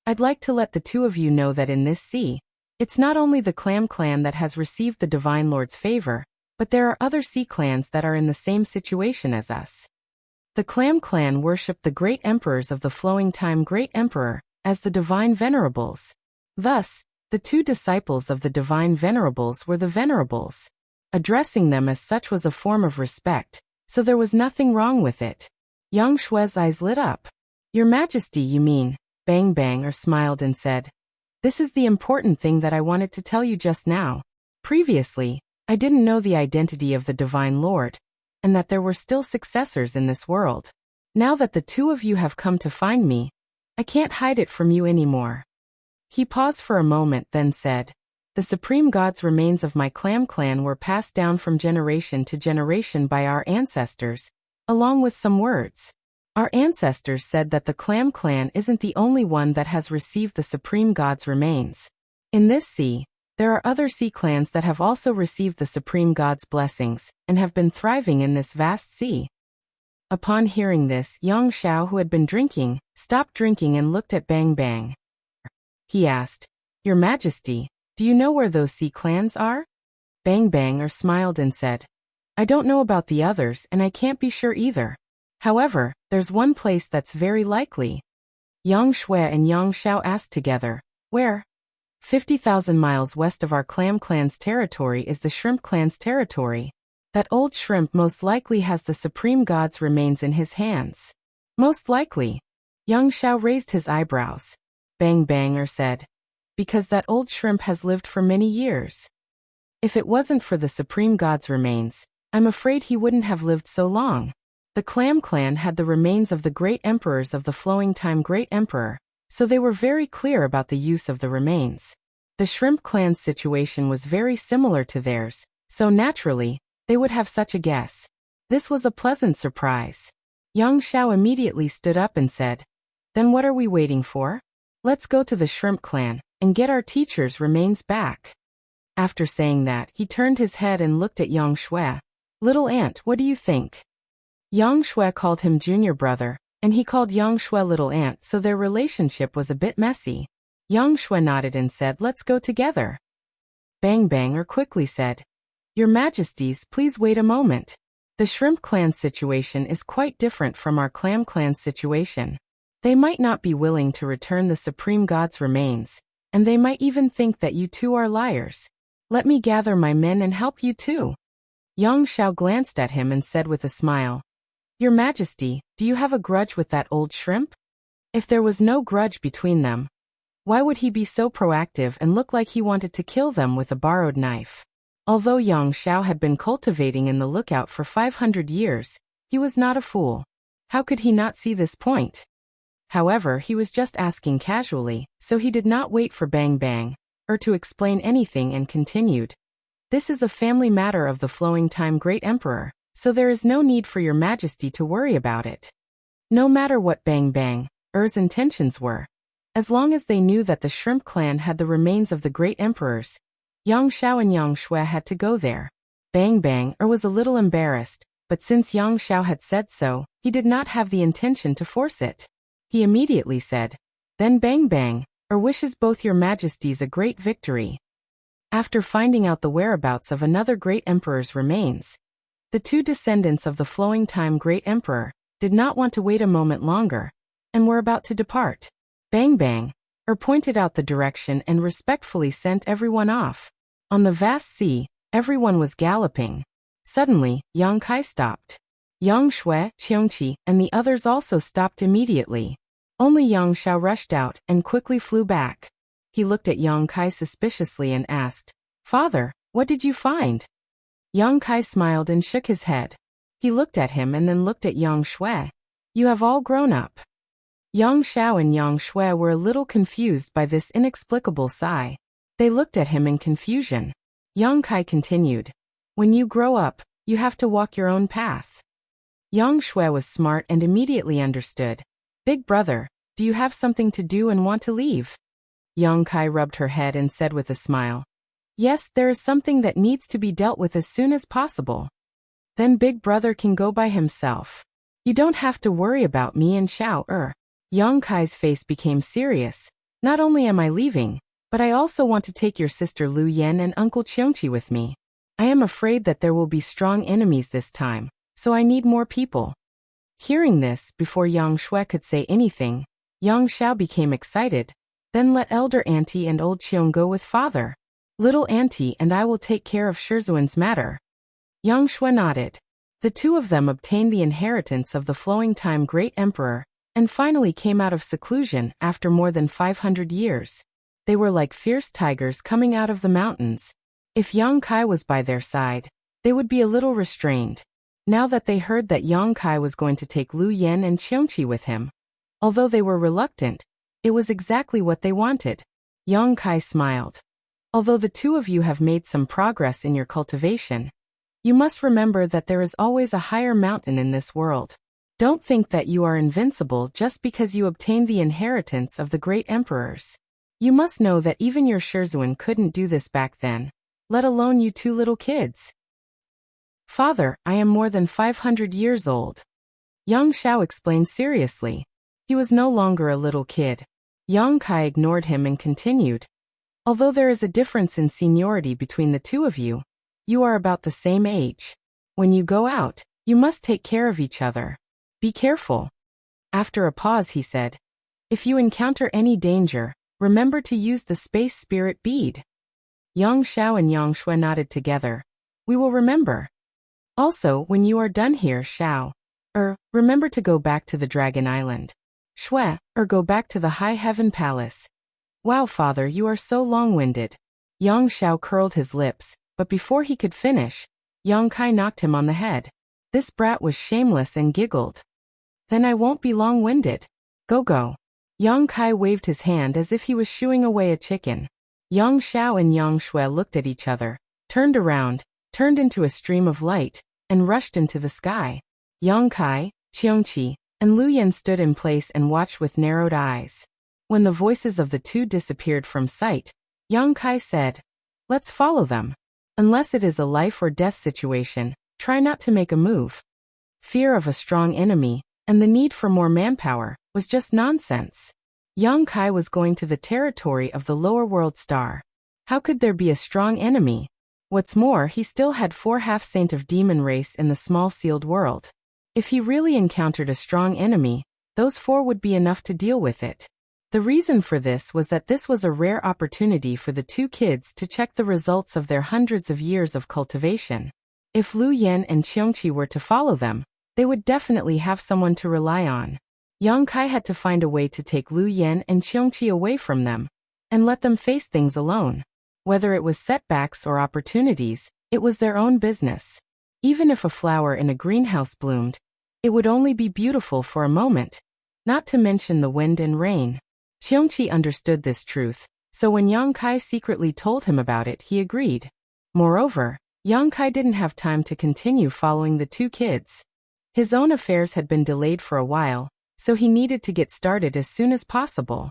"I'd like to let the 2 of you know that in this sea, it's not only the Clan that has received the Divine Lord's favor, but there are other sea clans that are in the same situation as us." The Clan worshipped the great emperors of the flowing time great emperor as the divine venerables. Thus, the 2 disciples of the divine venerables were the venerables. Addressing them as such was a form of respect, so there was nothing wrong with it. Yang Shui's eyes lit up. "Your Majesty, you mean?" Bang Bang Air smiled and said, "This is the important thing that I wanted to tell you just now. Previously, I didn't know the identity of the Divine Lord, and that there were still successors in this world. Now that the 2 of you have come to find me, I can't hide it from you anymore." He paused for a moment, then said, "The supreme god's remains of my clan were passed down from generation to generation by our ancestors, along with some words. Our ancestors said that the clan isn't the only one that has received the supreme god's remains. In this sea, there are other sea clans that have also received the supreme god's blessings, and have been thriving in this vast sea." Upon hearing this, Yang Xiao, who had been drinking, stopped drinking and looked at Bang Bang. He asked, "Your Majesty, do you know where those sea clans are?" Bang Bang Air smiled and said, "I don't know about the others, and I can't be sure either. However, there's one place that's very likely." Yang Shui and Yang Xiao asked together, "Where?" 50,000 miles west of our clan's territory is the shrimp clan's territory. That old shrimp most likely has the supreme god's remains in his hands. Most likely. Young Xiao raised his eyebrows. Bang Bang said. Because that old shrimp has lived for many years. If it wasn't for the supreme god's remains, I'm afraid he wouldn't have lived so long. The clan had the remains of the great emperors of the flowing time great emperor, so they were very clear about the use of the remains. The shrimp clan's situation was very similar to theirs, so naturally, they would have such a guess. This was a pleasant surprise. Yang Xiao immediately stood up and said, "Then what are we waiting for? Let's go to the shrimp clan and get our teacher's remains back." After saying that, he turned his head and looked at Yang Shui. "Little aunt, what do you think?" Yang Shui called him junior brother, and he called Yang Shui little aunt, so their relationship was a bit messy. Yang Shui nodded and said, "Let's go together." Bang Bang quickly said, "Your Majesties, please wait a moment. The shrimp clan's situation is quite different from our clan's situation. They might not be willing to return the supreme god's remains, and they might even think that you two are liars. Let me gather my men and help you too." Yang Xiao glanced at him and said with a smile, "Your Majesty, do you have a grudge with that old shrimp?" If there was no grudge between them, why would he be so proactive and look like he wanted to kill them with a borrowed knife? Although Yang Xiao had been cultivating in the lookout for 500 years, he was not a fool. How could he not see this point? However, he was just asking casually, so he did not wait for Bang Bang to explain anything and continued. "This is a family matter of the flowing time great emperor, so there is no need for your Majesty to worry about it." No matter what Bang Bang's intentions were, as long as they knew that the shrimp clan had the remains of the great emperors, Yang Xiao and Yang Shui had to go there. Bang Bang was a little embarrassed, but since Yang Xiao had said so, he did not have the intention to force it. He immediately said, "Then Bang Bang wishes both your Majesties a great victory." After finding out the whereabouts of another great emperor's remains, the two descendants of the flowing time great emperor did not want to wait a moment longer, and were about to depart. Bang Bang pointed out the direction and respectfully sent everyone off. On the vast sea, everyone was galloping. Suddenly, Yang Kai stopped. Yang Shui, Qiongqi, and the others also stopped immediately. Only Yang Xiao rushed out and quickly flew back. He looked at Yang Kai suspiciously and asked, "Father, what did you find?" Yang Kai smiled and shook his head. He looked at him and then looked at Yang Shui. "You have all grown up." Yang Xiao and Yang Shui were a little confused by this inexplicable sigh. They looked at him in confusion. Yang Kai continued, "When you grow up, you have to walk your own path." Yang Shui was smart and immediately understood. "Big brother, do you have something to do and want to leave?" Yang Kai rubbed her head and said with a smile, "Yes, there is something that needs to be dealt with as soon as possible. Then big brother can go by himself. You don't have to worry about me and Xiao." Yang Kai's face became serious. "Not only am I leaving, but I also want to take your sister Lu Yan and Uncle Qiongqi with me. I am afraid that there will be strong enemies this time, so I need more people." Hearing this, before Yang Shui could say anything, Yang Xiao became excited. "Then let elder auntie and old Qiong go with father. Little auntie and I will take care of Shizhuan's matter." Yang Shui nodded. The two of them obtained the inheritance of the flowing time great emperor, and finally came out of seclusion after more than 500 years. They were like fierce tigers coming out of the mountains. If Yang Kai was by their side, they would be a little restrained. Now that they heard that Yang Kai was going to take Lu Yan and Qiongqi with him, although they were reluctant, it was exactly what they wanted. Yang Kai smiled. "Although the two of you have made some progress in your cultivation, you must remember that there is always a higher mountain in this world. Don't think that you are invincible just because you obtained the inheritance of the great emperors. You must know that even your Shizhuan couldn't do this back then, let alone you two little kids." "Father, I am more than 500 years old." Yang Xiao explained seriously. He was no longer a little kid. Yang Kai ignored him and continued, "Although there is a difference in seniority between the two of you, you are about the same age. When you go out, you must take care of each other. Be careful." After a pause he said, "If you encounter any danger, remember to use the space spirit bead. Yang Xiao and Yang Shui nodded together. We will remember. Also, when you are done here, Xiao, remember to go back to the Dragon Island. Shui, go back to the High Heaven Palace. Wow, father, you are so long-winded. Yang Xiao curled his lips, but before he could finish, Yang Kai knocked him on the head. This brat was shameless and giggled. Then I won't be long-winded. Go. Yang Kai waved his hand as if he was shooing away a chicken. Yang Xiao and Yang Shui looked at each other, turned around, turned into a stream of light, and rushed into the sky. Yang Kai, Qiongqi, and Lu Yan stood in place and watched with narrowed eyes. When the voices of the two disappeared from sight, Yang Kai said, "Let's follow them. Unless it is a life or death situation, try not to make a move." Fear of a strong enemy, and the need for more manpower, was just nonsense. Yang Kai was going to the territory of the lower world star. How could there be a strong enemy? What's more, he still had 4 half-saint of demon race in the small sealed world. If he really encountered a strong enemy, those 4 would be enough to deal with it. The reason for this was that this was a rare opportunity for the 2 kids to check the results of their hundreds of years of cultivation. If Lu Yan and Qiongqi were to follow them, they would definitely have someone to rely on. Yang Kai had to find a way to take Lu Yan and Qiongqi away from them, and let them face things alone. Whether it was setbacks or opportunities, it was their own business. Even if a flower in a greenhouse bloomed, it would only be beautiful for a moment, not to mention the wind and rain. Qiongqi understood this truth, so when Yang Kai secretly told him about it, he agreed. Moreover, Yang Kai didn't have time to continue following the 2 kids. His own affairs had been delayed for a while, so he needed to get started as soon as possible.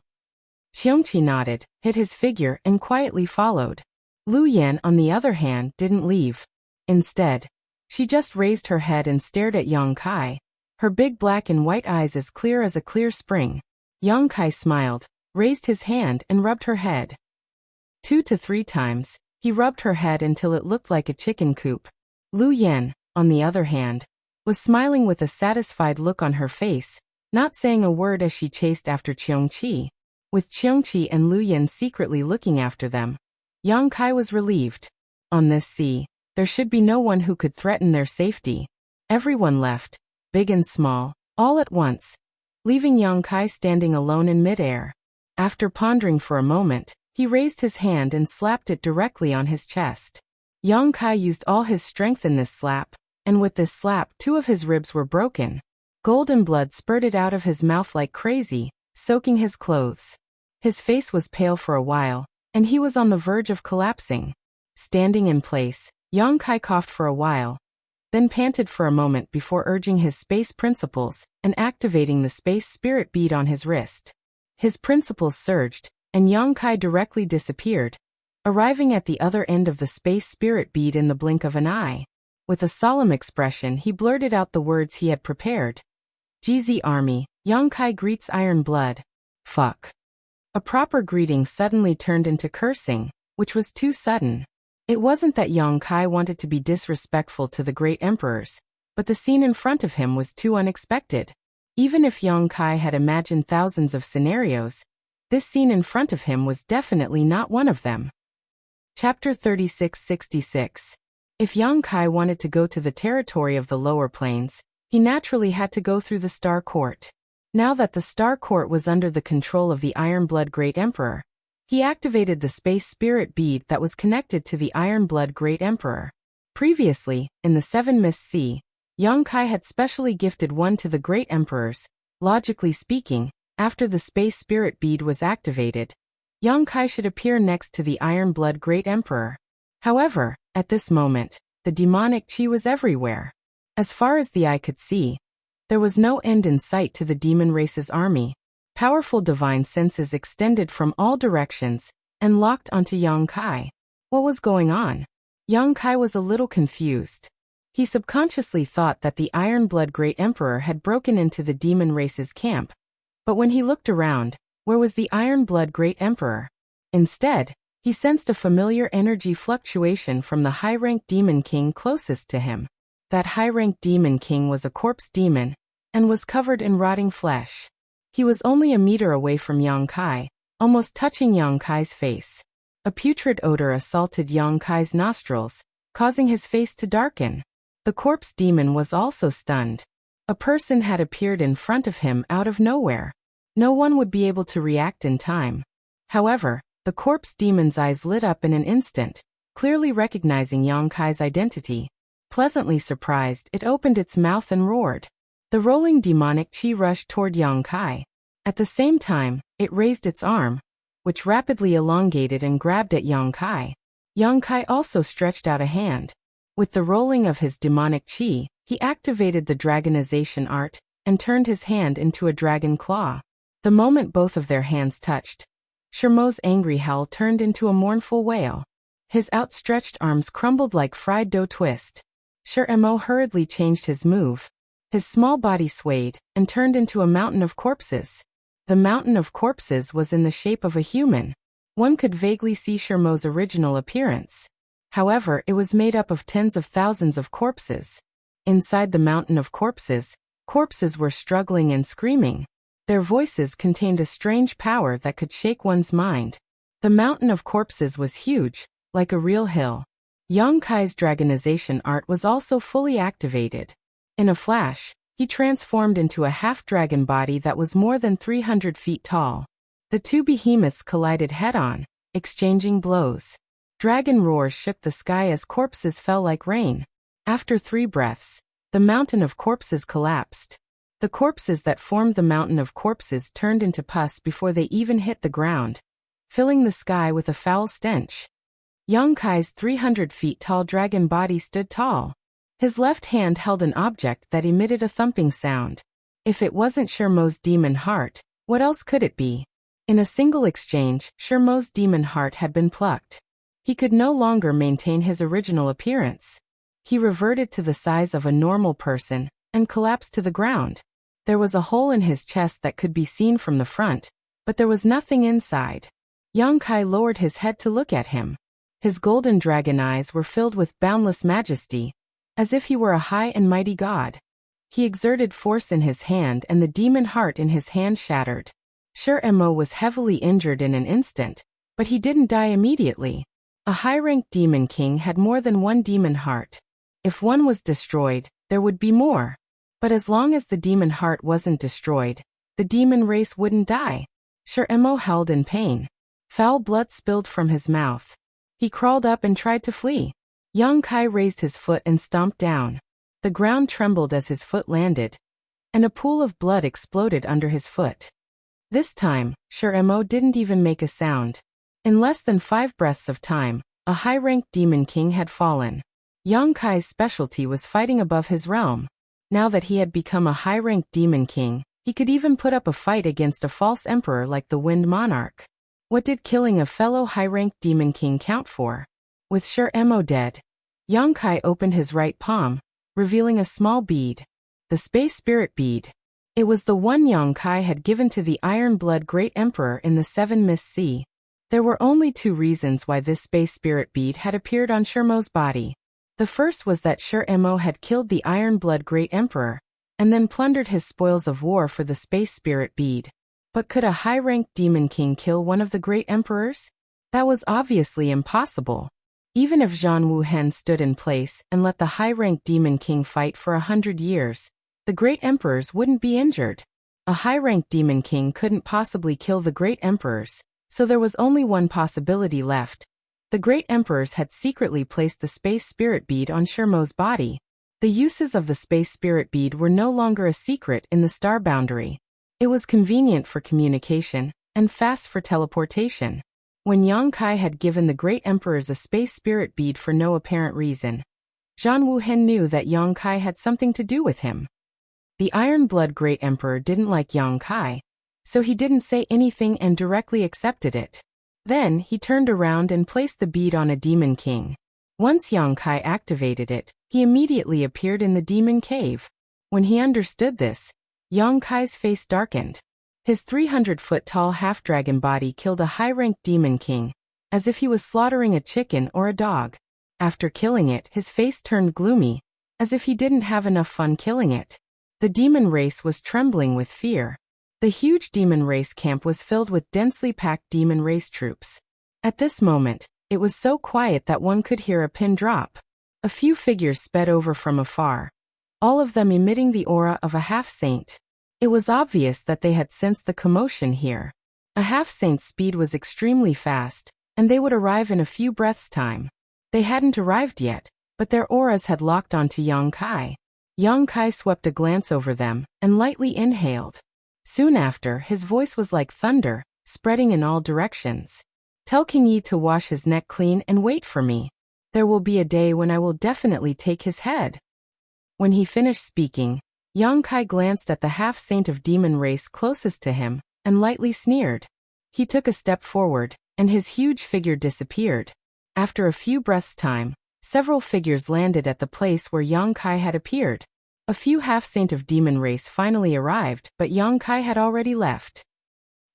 Qiongqi nodded, hit his figure, and quietly followed. Lu Yan, on the other hand, didn't leave. Instead, she just raised her head and stared at Yang Kai, her big black and white eyes as clear as a clear spring. Yang Kai smiled, raised his hand, and rubbed her head. 2 to 3 times, he rubbed her head until it looked like a chicken coop. Lu Yan, on the other hand, was smiling with a satisfied look on her face, not saying a word as she chased after Qiongqi. With Qiongqi and Lu Yan secretly looking after them, Yang Kai was relieved. On this sea, there should be no one who could threaten their safety. Everyone left, big and small, all at once, leaving Yang Kai standing alone in midair. After pondering for a moment, he raised his hand and slapped it directly on his chest. Yang Kai used all his strength in this slap, and with this slap 2 of his ribs were broken. Golden blood spurted out of his mouth like crazy, soaking his clothes. His face was pale for a while, and he was on the verge of collapsing. Standing in place, Yang Kai coughed for a while, then panted for a moment before urging his space principles and activating the space spirit bead on his wrist. His principles surged, and Yang Kai directly disappeared, arriving at the other end of the space spirit bead in the blink of an eye. With a solemn expression, he blurted out the words he had prepared. GZ Army, Yang Kai greets Iron Blood. Fuck. A proper greeting suddenly turned into cursing, which was too sudden. It wasn't that Yang Kai wanted to be disrespectful to the great emperors, but the scene in front of him was too unexpected. Even if Yang Kai had imagined thousands of scenarios, this scene in front of him was definitely not one of them. Chapter 3666. If Yang Kai wanted to go to the territory of the lower planes, he naturally had to go through the Star Court. Now that the Star Court was under the control of the Iron Blood Great Emperor, he activated the space spirit bead that was connected to the Iron Blood Great Emperor. Previously, in the 7 Mist Sea, Yang Kai had specially gifted one to the Great Emperors. Logically speaking, after the space spirit bead was activated, Yang Kai should appear next to the Iron Blood Great Emperor. However, at this moment, the demonic chi was everywhere. As far as the eye could see, there was no end in sight to the demon race's army. Powerful divine senses extended from all directions and locked onto Yang Kai. What was going on? Yang Kai was a little confused. He subconsciously thought that the Iron Blood Great Emperor had broken into the demon race's camp. But when he looked around, where was the Iron Blood Great Emperor? Instead, he sensed a familiar energy fluctuation from the high-ranked demon king closest to him. That high-ranked demon king was a corpse demon and was covered in rotting flesh. He was only a meter away from Yang Kai, almost touching Yang Kai's face. A putrid odor assaulted Yang Kai's nostrils, causing his face to darken. The corpse demon was also stunned. A person had appeared in front of him out of nowhere. No one would be able to react in time. However, the corpse demon's eyes lit up in an instant, clearly recognizing Yang Kai's identity. Pleasantly surprised, it opened its mouth and roared. The rolling demonic chi rushed toward Yang Kai. At the same time, it raised its arm, which rapidly elongated and grabbed at Yang Kai. Yang Kai also stretched out a hand. With the rolling of his demonic chi, he activated the dragonization art and turned his hand into a dragon claw. The moment both of their hands touched, Shermo's angry howl turned into a mournful wail. His outstretched arms crumbled like fried dough twist. Shermo hurriedly changed his move. His small body swayed and turned into a mountain of corpses. The mountain of corpses was in the shape of a human. One could vaguely see Shermo's original appearance. However, it was made up of tens of thousands of corpses. Inside the mountain of corpses, corpses were struggling and screaming. Their voices contained a strange power that could shake one's mind. The mountain of corpses was huge, like a real hill. Yang Kai's dragonization art was also fully activated. In a flash, he transformed into a half-dragon body that was more than 300 feet tall. The two behemoths collided head-on, exchanging blows. Dragon roars shook the sky as corpses fell like rain. After 3 breaths, the mountain of corpses collapsed. The corpses that formed the mountain of corpses turned into pus before they even hit the ground, filling the sky with a foul stench. Yang Kai's 300 feet tall dragon body stood tall. His left hand held an object that emitted a thumping sound. If it wasn't Shermo's demon heart, what else could it be? In a single exchange, Shermo's demon heart had been plucked. He could no longer maintain his original appearance. He reverted to the size of a normal person and collapsed to the ground. There was a hole in his chest that could be seen from the front, but there was nothing inside. Yang Kai lowered his head to look at him. His golden dragon eyes were filled with boundless majesty, as if he were a high and mighty god. He exerted force in his hand and the demon heart in his hand shattered. Shermo was heavily injured in an instant, but he didn't die immediately. A high-ranked demon king had more than one demon heart. If one was destroyed, there would be more. But as long as the demon heart wasn't destroyed, the demon race wouldn't die. Shermo howled in pain. Foul blood spilled from his mouth. He crawled up and tried to flee. Yang Kai raised his foot and stomped down. The ground trembled as his foot landed, and a pool of blood exploded under his foot. This time, Shermo didn't even make a sound. In less than 5 breaths of time, a high-ranked demon king had fallen. Yang Kai's specialty was fighting above his realm. Now that he had become a high-ranked demon king, he could even put up a fight against a false emperor like the Wind Monarch. What did killing a fellow high-ranked demon king count for? With Shermo dead, Yang Kai opened his right palm, revealing a small bead. The Space Spirit Bead. It was the one Yang Kai had given to the Iron Blood Great Emperor in the Seven Mist Sea. There were only 2 reasons why this Space Spirit Bead had appeared on Shermo's body. The first was that Shermo had killed the Iron Blood Great Emperor, and then plundered his spoils of war for the Space Spirit Bead. But could a high-ranked demon king kill one of the great emperors? That was obviously impossible. Even if Zhang Wuhen stood in place and let the high-ranked demon king fight for 100 years, the great emperors wouldn't be injured. A high-ranked demon king couldn't possibly kill the great emperors, so there was only one possibility left. The great emperors had secretly placed the Space Spirit Bead on Shermo's body. The uses of the Space Spirit Bead were no longer a secret in the star boundary. It was convenient for communication, and fast for teleportation. When Yang Kai had given the great emperors a Space Spirit Bead for no apparent reason, Zhang Wuhen knew that Yang Kai had something to do with him. The Iron Blood Great Emperor didn't like Yang Kai, so he didn't say anything and directly accepted it. Then, he turned around and placed the bead on a demon king. Once Yang Kai activated it, he immediately appeared in the demon cave. When he understood this, Yang Kai's face darkened. His 300-foot-tall half-dragon body killed a high-ranked demon king, as if he was slaughtering a chicken or a dog. After killing it, his face turned gloomy, as if he didn't have enough fun killing it. The demon race was trembling with fear. The huge demon race camp was filled with densely packed demon race troops. At this moment, it was so quiet that one could hear a pin drop. A few figures sped over from afar, all of them emitting the aura of a half-saint. It was obvious that they had sensed the commotion here. A half-saint's speed was extremely fast, and they would arrive in a few breaths' time. They hadn't arrived yet, but their auras had locked onto Yang Kai. Yang Kai swept a glance over them, and lightly inhaled. Soon after, his voice was like thunder, spreading in all directions. "Tell King Yi to wash his neck clean and wait for me. There will be a day when I will definitely take his head." When he finished speaking, Yang Kai glanced at the half-saint of demon race closest to him, and lightly sneered. He took a step forward, and his huge figure disappeared. After a few breaths' time, several figures landed at the place where Yang Kai had appeared. A few half-saint of demon race finally arrived, but Yang Kai had already left.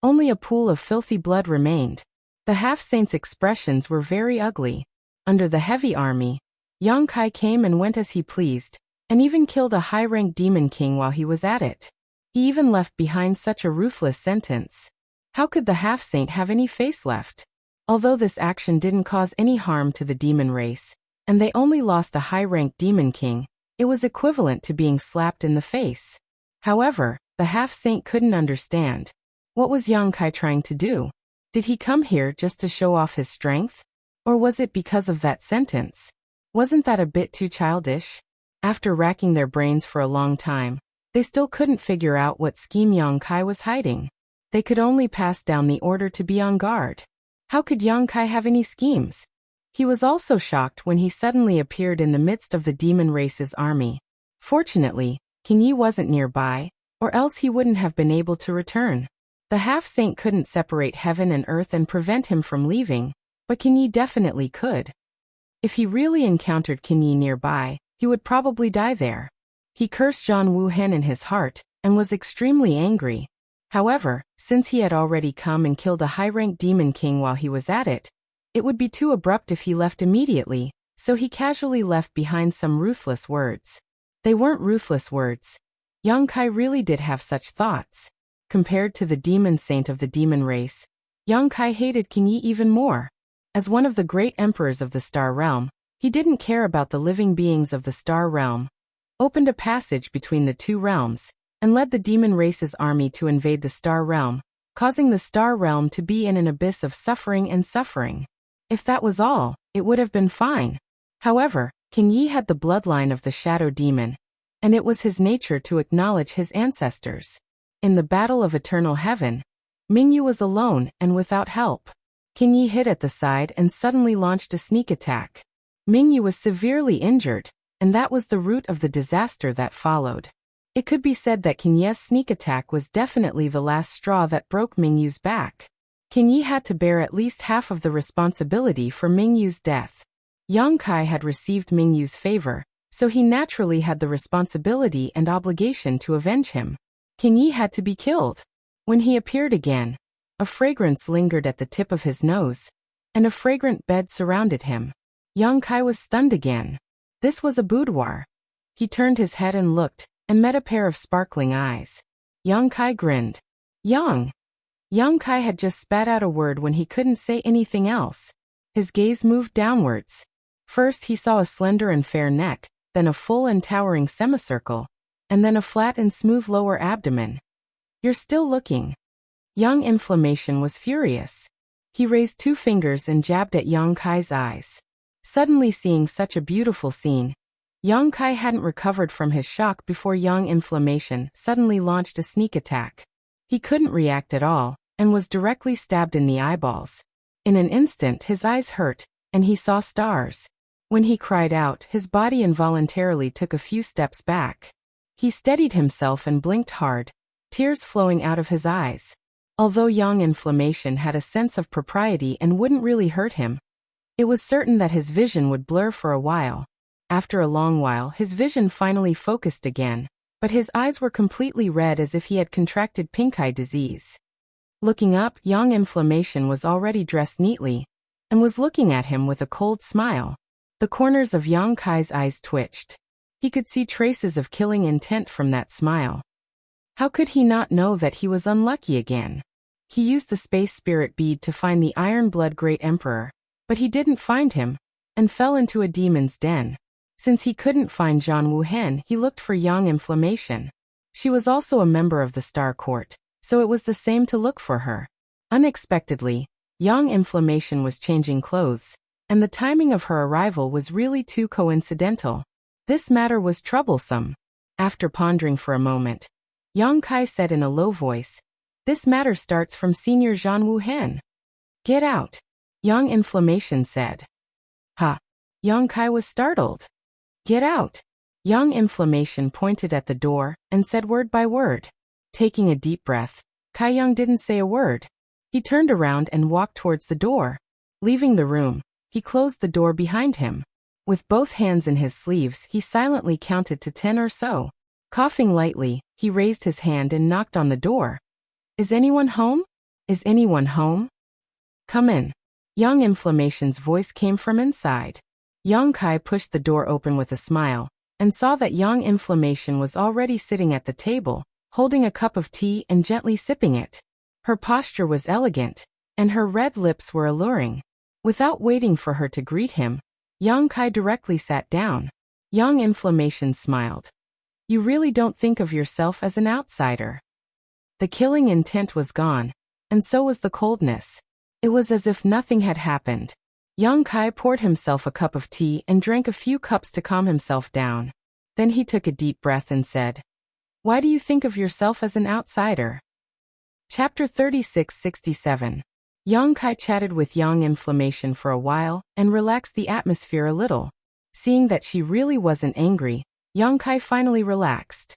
Only a pool of filthy blood remained. The half-saints' expressions were very ugly. Under the heavy army, Yang Kai came and went as he pleased, and even killed a high-ranked demon king while he was at it. He even left behind such a ruthless sentence. How could the half-saint have any face left? Although this action didn't cause any harm to the demon race, and they only lost a high-ranked demon king, it was equivalent to being slapped in the face. However, the half-saint couldn't understand. What was Yang Kai trying to do? Did he come here just to show off his strength? Or was it because of that sentence? Wasn't that a bit too childish? After racking their brains for a long time, they still couldn't figure out what scheme Yang Kai was hiding. They could only pass down the order to be on guard. How could Yang Kai have any schemes? He was also shocked when he suddenly appeared in the midst of the demon race's army. Fortunately, King Yi wasn't nearby, or else he wouldn't have been able to return. The half-saint couldn't separate heaven and earth and prevent him from leaving, but King Yi definitely could. If he really encountered King Yi nearby, he would probably die there. He cursed Zhang Wuhen in his heart, and was extremely angry. However, since he had already come and killed a high-ranked demon king while he was at it, it would be too abrupt if he left immediately, so he casually left behind some ruthless words. They weren't ruthless words. Yang Kai really did have such thoughts. Compared to the demon saint of the demon race, Yang Kai hated King Yi even more. As one of the great emperors of the Star Realm, he didn't care about the living beings of the Star Realm, opened a passage between the two realms, and led the demon race's army to invade the Star Realm, causing the Star Realm to be in an abyss of suffering and suffering. If that was all, it would have been fine. However, King Yi had the bloodline of the Shadow Demon, and it was his nature to acknowledge his ancestors. In the Battle of Eternal Heaven, Mingyu was alone and without help. King Yi hid at the side and suddenly launched a sneak attack. Mingyu was severely injured, and that was the root of the disaster that followed. It could be said that King Yi's sneak attack was definitely the last straw that broke Mingyu's back. King Yi had to bear at least half of the responsibility for Mingyu's death. Yang Kai had received Mingyu's favor, so he naturally had the responsibility and obligation to avenge him. King Yi had to be killed. When he appeared again, a fragrance lingered at the tip of his nose, and a fragrant bed surrounded him. Yang Kai was stunned again. This was a boudoir. He turned his head and looked, and met a pair of sparkling eyes. Yang Kai grinned. Yang Kai had just spat out a word when he couldn't say anything else. His gaze moved downwards. First he saw a slender and fair neck, then a full and towering semicircle, and then a flat and smooth lower abdomen. "You're still looking." Young Inflammation was furious. He raised 2 fingers and jabbed at Yang Kai's eyes. Suddenly seeing such a beautiful scene, Yang Kai hadn't recovered from his shock before Young Inflammation suddenly launched a sneak attack. He couldn't react at all, and was directly stabbed in the eyeballs. In an instant his eyes hurt, and he saw stars. When he cried out, his body involuntarily took a few steps back. He steadied himself and blinked hard, tears flowing out of his eyes. Although Young Inflammation had a sense of propriety and wouldn't really hurt him, it was certain that his vision would blur for a while. After a long while his vision finally focused again, but his eyes were completely red as if he had contracted pink-eye disease. Looking up, Young Inflammation was already dressed neatly, and was looking at him with a cold smile. The corners of Yang Kai's eyes twitched. He could see traces of killing intent from that smile. How could he not know that he was unlucky again? He used the space spirit bead to find the Iron Blood Great Emperor, but he didn't find him, and fell into a demon's den. Since he couldn't find Zhang Wuhen, he looked for Young Inflammation. She was also a member of the Star Court, so it was the same to look for her. Unexpectedly, Young Inflammation was changing clothes, and the timing of her arrival was really too coincidental. This matter was troublesome. After pondering for a moment, Yang Kai said in a low voice, "This matter starts from Senior Zhang Wuhen." "Get out," Young Inflammation said. "Huh." Yang Kai was startled. "Get out." Young Inflammation pointed at the door and said word by word. Taking a deep breath, Kai Young didn't say a word. He turned around and walked towards the door. Leaving the room, he closed the door behind him. With both hands in his sleeves, he silently counted to 10 or so. Coughing lightly, he raised his hand and knocked on the door. "Is anyone home? Is anyone home? Come in." Young Inflammation's voice came from inside. Yang Kai pushed the door open with a smile, and saw that Young Inflammation was already sitting at the table, holding a cup of tea and gently sipping it. Her posture was elegant, and her red lips were alluring. Without waiting for her to greet him, Yang Kai directly sat down. Young Inflammation smiled. "You really don't think of yourself as an outsider." The killing intent was gone, and so was the coldness. It was as if nothing had happened. Yang Kai poured himself a cup of tea and drank a few cups to calm himself down. Then he took a deep breath and said, "Why do you think of yourself as an outsider?" Chapter 36-67. Yang Kai chatted with Young Inflammation for a while and relaxed the atmosphere a little. Seeing that she really wasn't angry, Yang Kai finally relaxed.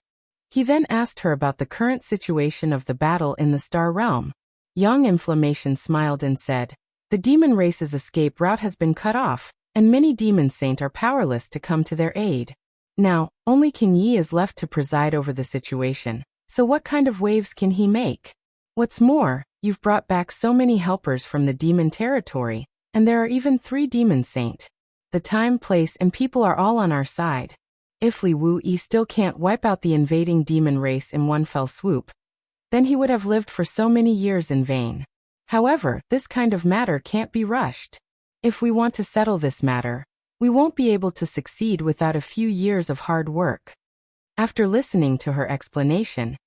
He then asked her about the current situation of the battle in the Star Realm. Young Inflammation smiled and said, "The demon race's escape route has been cut off, and many demon saints are powerless to come to their aid. Now, only King Yi is left to preside over the situation, so what kind of waves can he make? What's more, you've brought back so many helpers from the demon territory, and there are even 3 demon saints. The time, place, and people are all on our side. If Li Wu-Yi still can't wipe out the invading demon race in one fell swoop, then he would have lived for so many years in vain. However, this kind of matter can't be rushed. If we want to settle this matter, we won't be able to succeed without a few years of hard work." After listening to her explanation,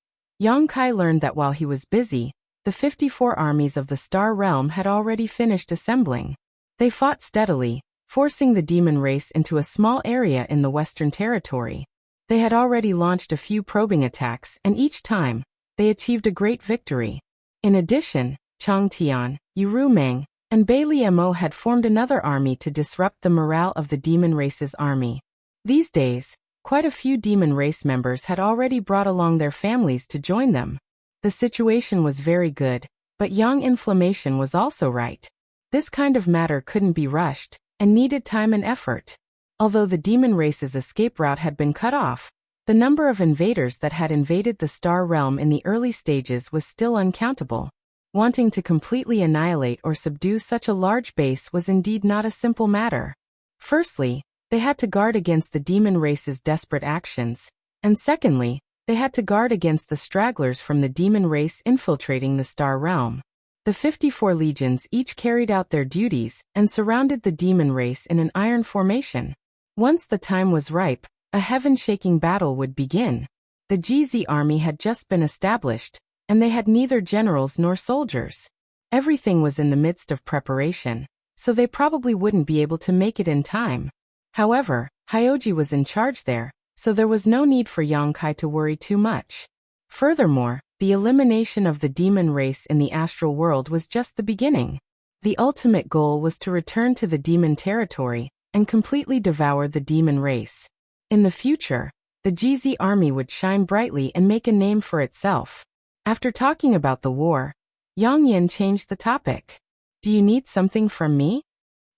Yang Kai learned that while he was busy, the 54 armies of the Star Realm had already finished assembling. They fought steadily, forcing the demon race into a small area in the Western Territory. They had already launched a few probing attacks, and each time, they achieved a great victory. In addition, Chang Tian, Yu Meng, and Bai Liemo had formed another army to disrupt the morale of the demon race's army. These days, quite a few demon race members had already brought along their families to join them. The situation was very good, but Young Inflammation was also right. This kind of matter couldn't be rushed, and needed time and effort. Although the demon race's escape route had been cut off, the number of invaders that had invaded the Star Realm in the early stages was still uncountable. Wanting to completely annihilate or subdue such a large base was indeed not a simple matter. Firstly, they had to guard against the demon race's desperate actions, and secondly, they had to guard against the stragglers from the demon race infiltrating the Star Realm. The 54 legions each carried out their duties and surrounded the demon race in an iron formation. Once the time was ripe, a heaven-shaking battle would begin. The GZ army had just been established, and they had neither generals nor soldiers. Everything was in the midst of preparation, so they probably wouldn't be able to make it in time. However, Hyoji was in charge there, so there was no need for Yang Kai to worry too much. Furthermore, the elimination of the demon race in the astral world was just the beginning. The ultimate goal was to return to the demon territory and completely devour the demon race. In the future, the GZ army would shine brightly and make a name for itself. After talking about the war, Yang Yin changed the topic. "Do you need something from me?"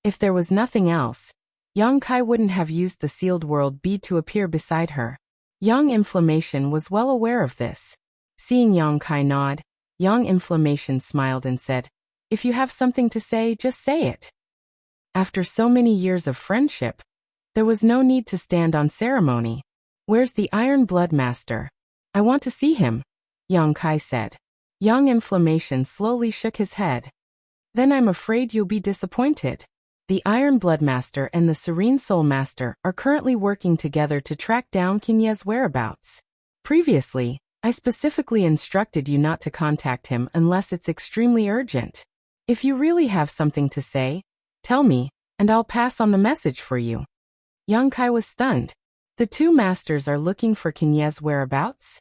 If there was nothing else, Yang Kai wouldn't have used the sealed world bead to appear beside her. Young Inflammation was well aware of this. Seeing Yang Kai nod, Young Inflammation smiled and said, "If you have something to say, just say it." After so many years of friendship, there was no need to stand on ceremony. "Where's the Iron Blood Master? I want to see him," Yang Kai said. Young Inflammation slowly shook his head. Then I'm afraid you'll be disappointed. The Iron Blood Master and the Serene Soul Master are currently working together to track down Qin Ye's whereabouts. Previously, I specifically instructed you not to contact him unless it's extremely urgent. If you really have something to say, tell me, and I'll pass on the message for you. Yang Kai was stunned. The two masters are looking for Qin Ye's whereabouts?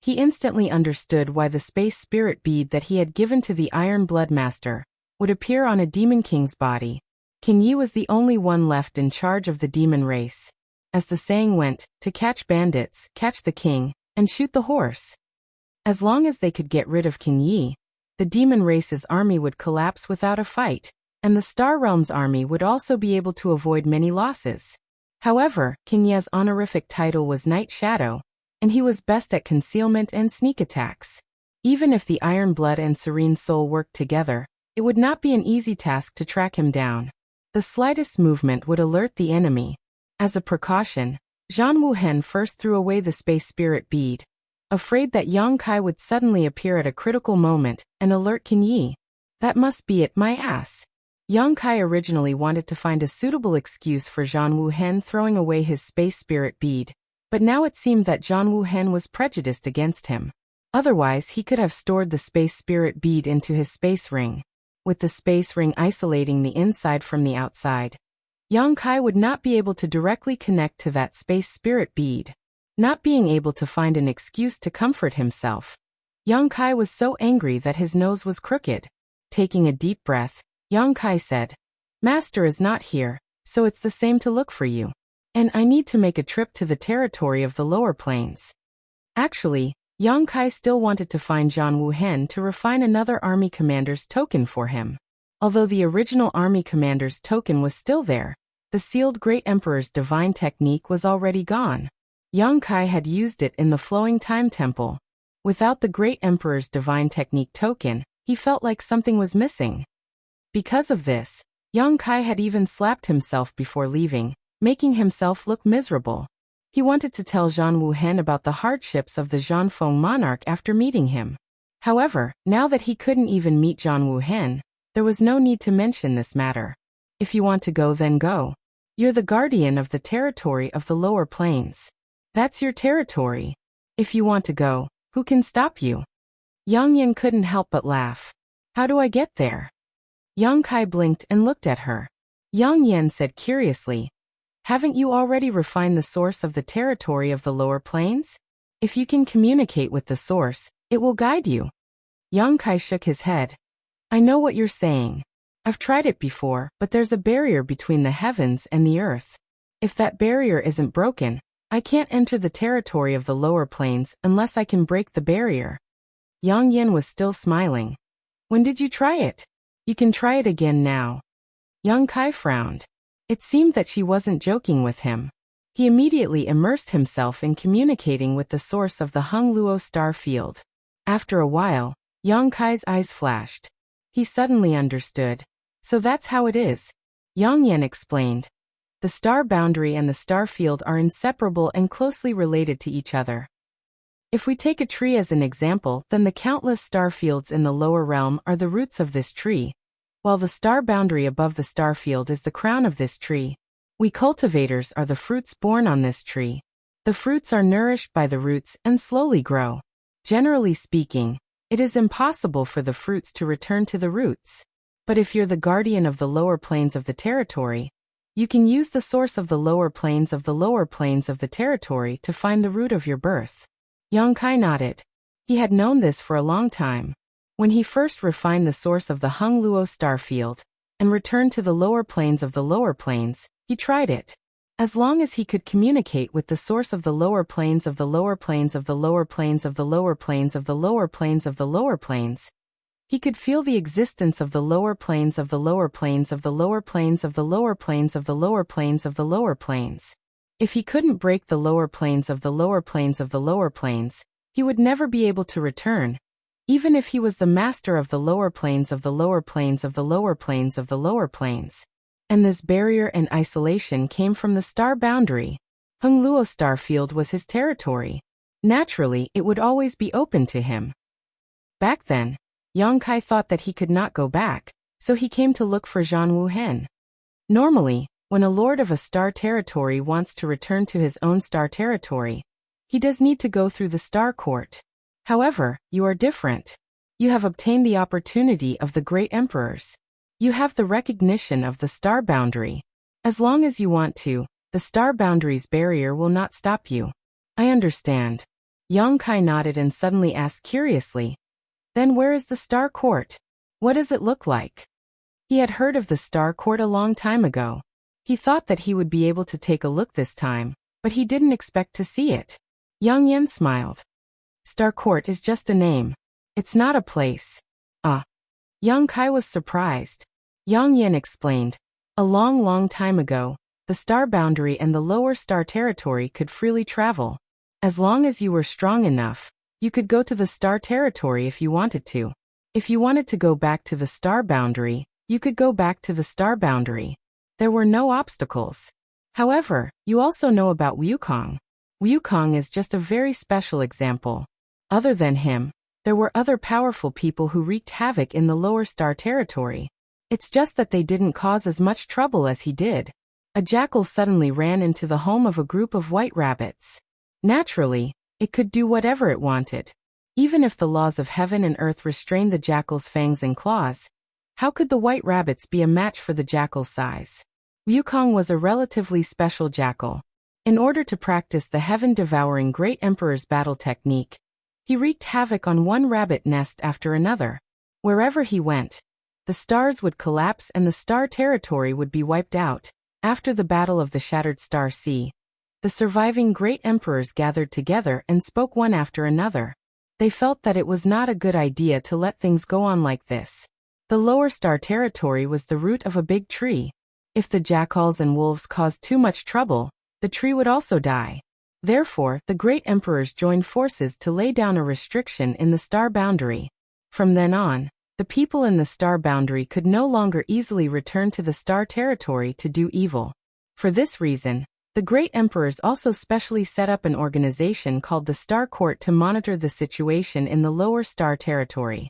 He instantly understood why the space spirit bead that he had given to the Iron Blood Master would appear on a Demon King's body. Qin Ye was the only one left in charge of the demon race. As the saying went, to catch bandits, catch the king, and shoot the horse. As long as they could get rid of Qin Ye, the demon race's army would collapse without a fight, and the Star Realm's army would also be able to avoid many losses. However, Qin Ye's honorific title was Night Shadow, and he was best at concealment and sneak attacks. Even if the Iron Blood and Serene Soul worked together, it would not be an easy task to track him down. The slightest movement would alert the enemy. As a precaution, Zhan Wuhen first threw away the space spirit bead, afraid that Yang Kai would suddenly appear at a critical moment and alert Qin Ye. That must be it, my ass. Yang Kai originally wanted to find a suitable excuse for Zhan Wuhen throwing away his space spirit bead, but now it seemed that Zhan Wuhen was prejudiced against him. Otherwise, he could have stored the space spirit bead into his space ring. With the space ring isolating the inside from the outside, Yang Kai would not be able to directly connect to that space spirit bead. Not being able to find an excuse to comfort himself, Yang Kai was so angry that his nose was crooked. Taking a deep breath, Yang Kai said, Master is not here, so it's the same to look for you. And I need to make a trip to the territory of the lower plains. Actually, Yang Kai still wanted to find Zhan Wuhen to refine another army commander's token for him. Although the original army commander's token was still there, the sealed Great Emperor's divine technique was already gone. Yang Kai had used it in the Flowing Time Temple. Without the Great Emperor's divine technique token, he felt like something was missing. Because of this, Yang Kai had even slapped himself before leaving, making himself look miserable. He wanted to tell Zhan Wuhen about the hardships of the Zhanfeng monarch after meeting him. However, now that he couldn't even meet Zhan Wuhen, there was no need to mention this matter. If you want to go, then go. You're the guardian of the territory of the lower plains. That's your territory. If you want to go, who can stop you? Yang Yin couldn't help but laugh. How do I get there? Yang Kai blinked and looked at her. Yang Yin said curiously, Haven't you already refined the source of the territory of the lower plains? If you can communicate with the source, it will guide you. Yang Kai shook his head. I know what you're saying. I've tried it before, but there's a barrier between the heavens and the earth. If that barrier isn't broken, I can't enter the territory of the lower plains unless I can break the barrier. Yang Yin was still smiling. When did you try it? You can try it again now. Yang Kai frowned. It seemed that she wasn't joking with him. He immediately immersed himself in communicating with the source of the Hung Luo star field. After a while, Yang Kai's eyes flashed. He suddenly understood. So that's how it is. Yang Yin explained. The star boundary and the star field are inseparable and closely related to each other. If we take a tree as an example, then the countless star fields in the lower realm are the roots of this tree, while the star boundary above the star field is the crown of this tree. We cultivators are the fruits born on this tree. The fruits are nourished by the roots and slowly grow. Generally speaking, it is impossible for the fruits to return to the roots. But if you're the guardian of the lower plains of the territory, you can use the source of the lower plains of the territory to find the root of your birth. Yang Kai nodded. He had known this for a long time. When he first refined the source of the Hung Luo star field and returned to the lower plains of the lower plains, he tried it. As long as he could communicate with the source of the lower plains of the lower plains of the lower plains of the lower plains of the lower plains of the lower plains, he could feel the existence of the lower plains of the lower plains of the lower plains of the lower plains of the lower plains of the lower plains. If he couldn't break the lower plains of the lower plains of the lower plains, he would never be able to return, even if he was the master of the lower plains of the lower plains of the lower plains of the lower plains. And this barrier and isolation came from the star boundary. Hung Luo star field was his territory. Naturally, it would always be open to him. Back then, Yang Kai thought that he could not go back, so he came to look for Zhan Wuhen. Normally, when a lord of a star territory wants to return to his own star territory, he does need to go through the star court. However, you are different. You have obtained the opportunity of the great emperors. You have the recognition of the star boundary. As long as you want to, the star boundary's barrier will not stop you. I understand. Yang Kai nodded and suddenly asked curiously, then where is the star court? What does it look like? He had heard of the star court a long time ago. He thought that he would be able to take a look this time, but he didn't expect to see it. Yang Yan smiled. Star court is just a name. It's not a place. Yang Kai was surprised. Yang Yan explained, a long time ago, the star boundary and the lower star territory could freely travel. As long as you were strong enough, you could go to the star territory if you wanted to. If you wanted to go back to the star boundary, you could go back to the star boundary. There were no obstacles. However, you also know about Wukong. Wukong is just a very special example. Other than him, there were other powerful people who wreaked havoc in the lower star territory. It's just that they didn't cause as much trouble as he did. A jackal suddenly ran into the home of a group of white rabbits. Naturally, it could do whatever it wanted. Even if the laws of heaven and earth restrained the jackal's fangs and claws, how could the white rabbits be a match for the jackal's size? Wukong was a relatively special jackal. In order to practice the heaven-devouring Great Emperor's battle technique, he wreaked havoc on one rabbit nest after another. Wherever he went, the stars would collapse and the star territory would be wiped out. After the Battle of the Shattered Star Sea, the surviving Great Emperors gathered together and spoke one after another. They felt that it was not a good idea to let things go on like this. The lower star territory was the root of a big tree. If the jackals and wolves caused too much trouble, the tree would also die. Therefore, the great emperors joined forces to lay down a restriction in the star boundary. From then on, the people in the star boundary could no longer easily return to the star territory to do evil. For this reason, the great emperors also specially set up an organization called the Star Court to monitor the situation in the lower star territory.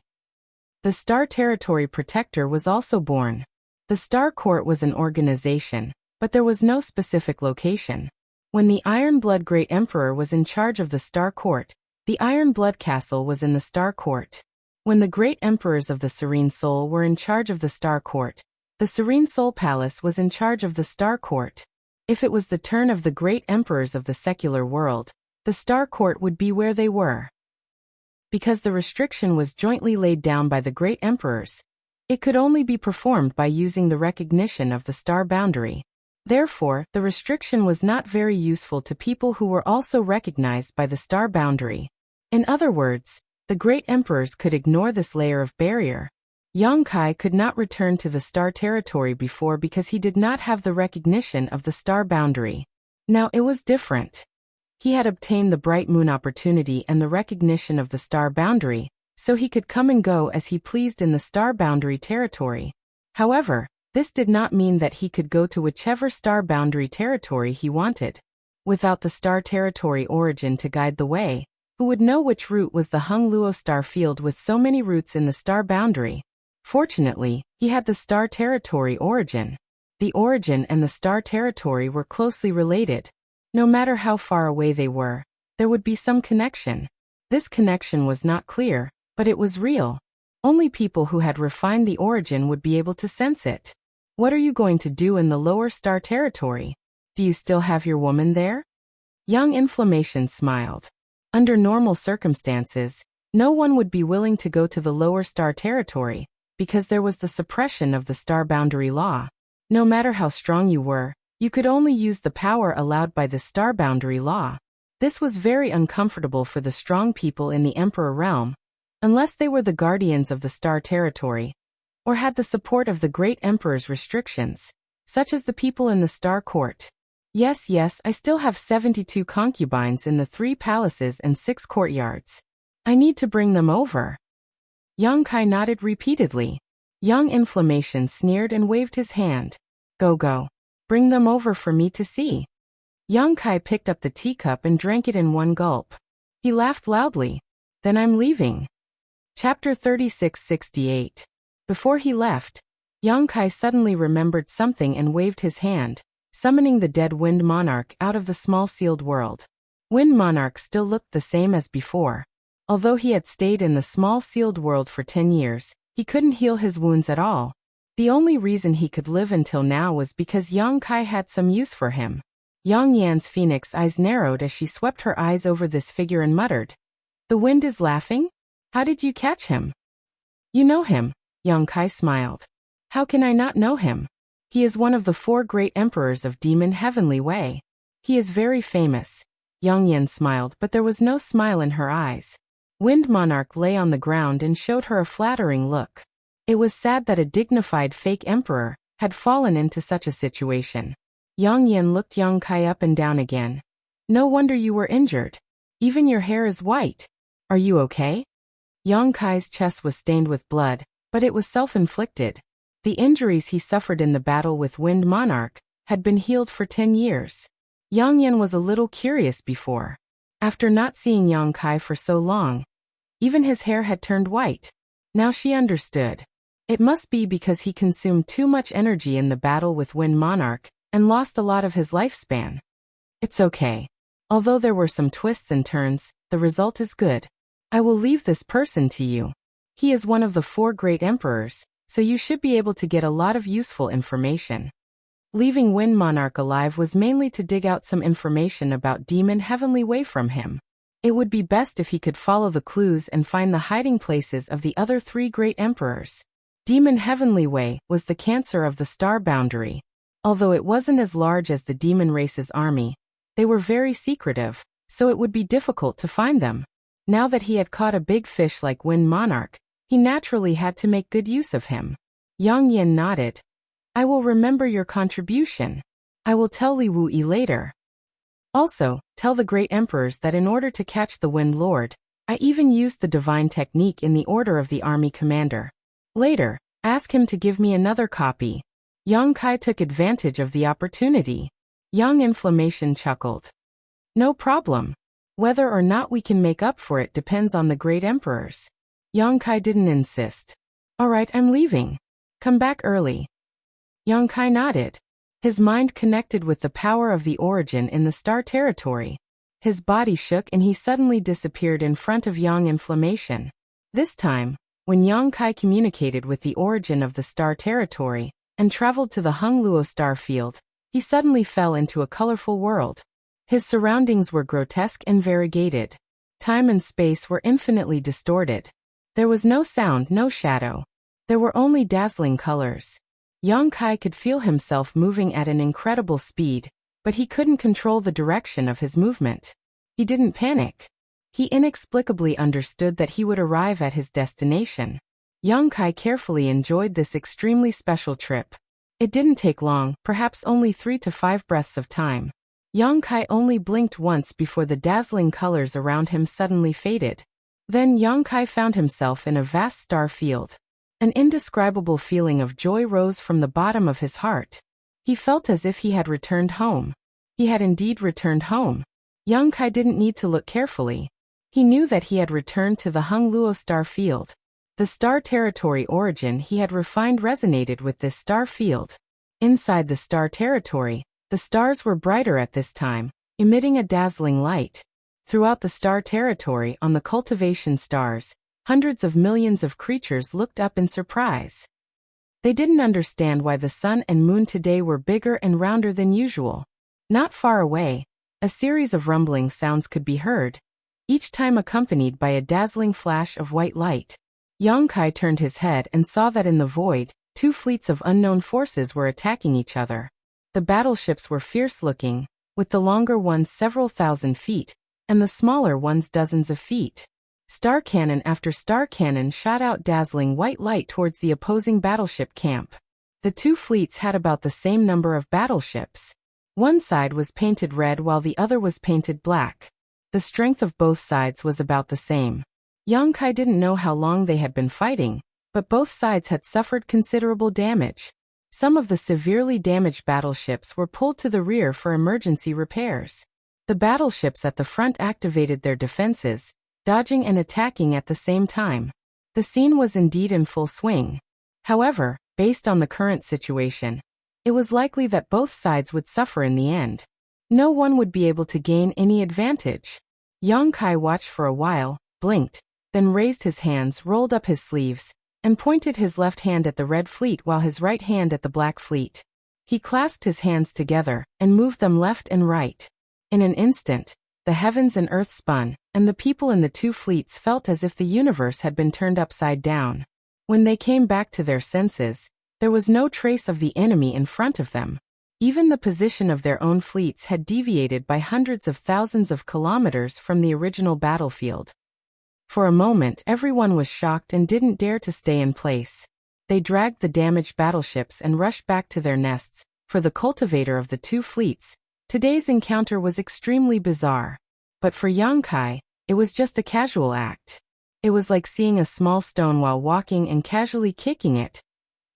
The Star Territory Protector was also born. The Star Court was an organization, but there was no specific location. When the Iron Blood Great Emperor was in charge of the Star Court, the Iron Blood Castle was in the Star Court. When the Great Emperors of the Serene Soul were in charge of the Star Court, the Serene Soul Palace was in charge of the Star Court. If it was the turn of the Great Emperors of the secular world, the Star Court would be where they were. Because the restriction was jointly laid down by the Great Emperors, it could only be performed by using the recognition of the star boundary. Therefore, the restriction was not very useful to people who were also recognized by the star boundary. In other words, the Great Emperors could ignore this layer of barrier. Yang Kai could not return to the star territory before because he did not have the recognition of the star boundary. Now it was different. He had obtained the bright moon opportunity and the recognition of the star boundary, so he could come and go as he pleased in the star boundary territory. However, this did not mean that he could go to whichever star boundary territory he wanted. Without the star territory origin to guide the way, who would know which route was the Hung Luo star field with so many routes in the star boundary? Fortunately, he had the star territory origin. The origin and the star territory were closely related. No matter how far away they were, there would be some connection. This connection was not clear, but it was real. Only people who had refined the origin would be able to sense it. What are you going to do in the lower star territory? Do you still have your woman there? Young Inflammation smiled. Under normal circumstances, no one would be willing to go to the lower star territory, because there was the suppression of the star boundary law. No matter how strong you were, you could only use the power allowed by the star boundary law. This was very uncomfortable for the strong people in the Emperor realm, unless they were the guardians of the star territory, or had the support of the great emperor's restrictions, such as the people in the Star Court. Yes, I still have 72 concubines in the 3 palaces and 6 courtyards. I need to bring them over. Yang Kai nodded repeatedly. Young Inflammation sneered and waved his hand. Go. Bring them over for me to see. Yang Kai picked up the teacup and drank it in one gulp. He laughed loudly. Then I'm leaving. Chapter 3668. Before he left, Yang Kai suddenly remembered something and waved his hand, summoning the dead Wind Monarch out of the small sealed world. Wind Monarch still looked the same as before. Although he had stayed in the small sealed world for 10 years, he couldn't heal his wounds at all. The only reason he could live until now was because Yang Kai had some use for him. Yang Yan's phoenix eyes narrowed as she swept her eyes over this figure and muttered, "The wind is laughing? How did you catch him?" "You know him," Yang Kai smiled. "How can I not know him? He is one of the 4 great emperors of Demon Heavenly Way. He is very famous." Yang Yan smiled, but there was no smile in her eyes. Wind Monarch lay on the ground and showed her a flattering look. It was sad that a dignified fake emperor had fallen into such a situation. Yang Yan looked Yang Kai up and down again. "No wonder you were injured. Even your hair is white. Are you okay?" Yang Kai's chest was stained with blood, but it was self-inflicted. The injuries he suffered in the battle with Wind Monarch had been healed for 10 years. Yang Yan was a little curious before. After not seeing Yang Kai for so long, even his hair had turned white. Now she understood. It must be because he consumed too much energy in the battle with Wind Monarch and lost a lot of his lifespan. It's okay. Although there were some twists and turns, the result is good. I will leave this person to you. He is one of the 4 great emperors, so you should be able to get a lot of useful information. Leaving Wind Monarch alive was mainly to dig out some information about Demon Heavenly Way from him. It would be best if he could follow the clues and find the hiding places of the other 3 great emperors. Demon Heavenly Way was the cancer of the star boundary. Although it wasn't as large as the demon race's army, they were very secretive, so it would be difficult to find them. Now that he had caught a big fish like Wind Monarch, he naturally had to make good use of him. Yang Yan nodded. "I will remember your contribution. I will tell Li Wuyi later. Also, tell the great emperors that in order to catch the Wind Lord, I even used the divine technique in the order of the army commander. Later, ask him to give me another copy." Yang Kai took advantage of the opportunity. Yang Inflammation chuckled. "No problem. Whether or not we can make up for it depends on the great emperors." Yang Kai didn't insist. "All right, I'm leaving. Come back early." Yang Kai nodded. His mind connected with the power of the origin in the star territory. His body shook and he suddenly disappeared in front of Yang Inflammation. This time, when Yang Kai communicated with the origin of the star territory and traveled to the Hungluo star field, he suddenly fell into a colorful world. His surroundings were grotesque and variegated. Time and space were infinitely distorted. There was no sound, no shadow. There were only dazzling colors. Yang Kai could feel himself moving at an incredible speed, but he couldn't control the direction of his movement. He didn't panic. He inexplicably understood that he would arrive at his destination. Yang Kai carefully enjoyed this extremely special trip. It didn't take long, perhaps only 3 to 5 breaths of time. Yang Kai only blinked once before the dazzling colors around him suddenly faded. Then Yang Kai found himself in a vast star field. An indescribable feeling of joy rose from the bottom of his heart. He felt as if he had returned home. He had indeed returned home. Yang Kai didn't need to look carefully. He knew that he had returned to the Hungluo star field. The star territory origin he had refined resonated with this star field. Inside the star territory, the stars were brighter at this time, emitting a dazzling light. Throughout the star territory on the cultivation stars, hundreds of millions of creatures looked up in surprise. They didn't understand why the sun and moon today were bigger and rounder than usual. Not far away, a series of rumbling sounds could be heard, each time accompanied by a dazzling flash of white light. Yang Kai turned his head and saw that in the void, 2 fleets of unknown forces were attacking each other. The battleships were fierce-looking, with the longer ones several thousand feet, and the smaller ones dozens of feet. Star cannon after star cannon shot out dazzling white light towards the opposing battleship camp. The 2 fleets had about the same number of battleships. One side was painted red while the other was painted black. The strength of both sides was about the same. Yang Kai didn't know how long they had been fighting, but both sides had suffered considerable damage. Some of the severely damaged battleships were pulled to the rear for emergency repairs. The battleships at the front activated their defenses, dodging and attacking at the same time. The scene was indeed in full swing. However, based on the current situation, it was likely that both sides would suffer in the end. No one would be able to gain any advantage. Yang Kai watched for a while, blinked, then raised his hands, rolled up his sleeves, and pointed his left hand at the Red Fleet while his right hand at the Black Fleet. He clasped his hands together and moved them left and right. In an instant, the heavens and earth spun, and the people in the two fleets felt as if the universe had been turned upside down. When they came back to their senses, there was no trace of the enemy in front of them. Even the position of their own fleets had deviated by hundreds of thousands of kilometers from the original battlefield. For a moment, everyone was shocked and didn't dare to stay in place. They dragged the damaged battleships and rushed back to their nests. For the cultivator of the two fleets, today's encounter was extremely bizarre. But for Yang Kai, it was just a casual act. It was like seeing a small stone while walking and casually kicking it.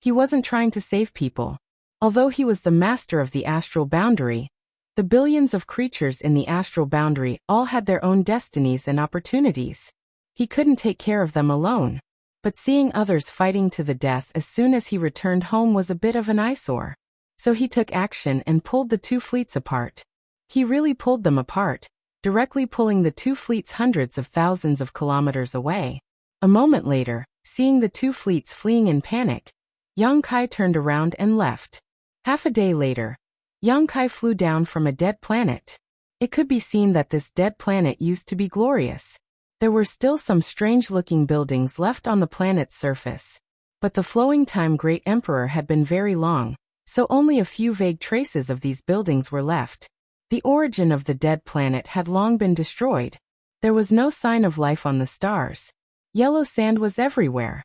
He wasn't trying to save people. Although he was the master of the astral boundary, the billions of creatures in the astral boundary all had their own destinies and opportunities. He couldn't take care of them alone. But seeing others fighting to the death as soon as he returned home was a bit of an eyesore. So he took action and pulled the two fleets apart. He really pulled them apart, directly pulling the two fleets hundreds of thousands of kilometers away. A moment later, seeing the two fleets fleeing in panic, Yang Kai turned around and left. Half a day later, Yang Kai flew down from a dead planet. It could be seen that this dead planet used to be glorious. There were still some strange-looking buildings left on the planet's surface. But the flowing time Great Emperor had been very long, so only a few vague traces of these buildings were left. The origin of the dead planet had long been destroyed. There was no sign of life on the stars. Yellow sand was everywhere.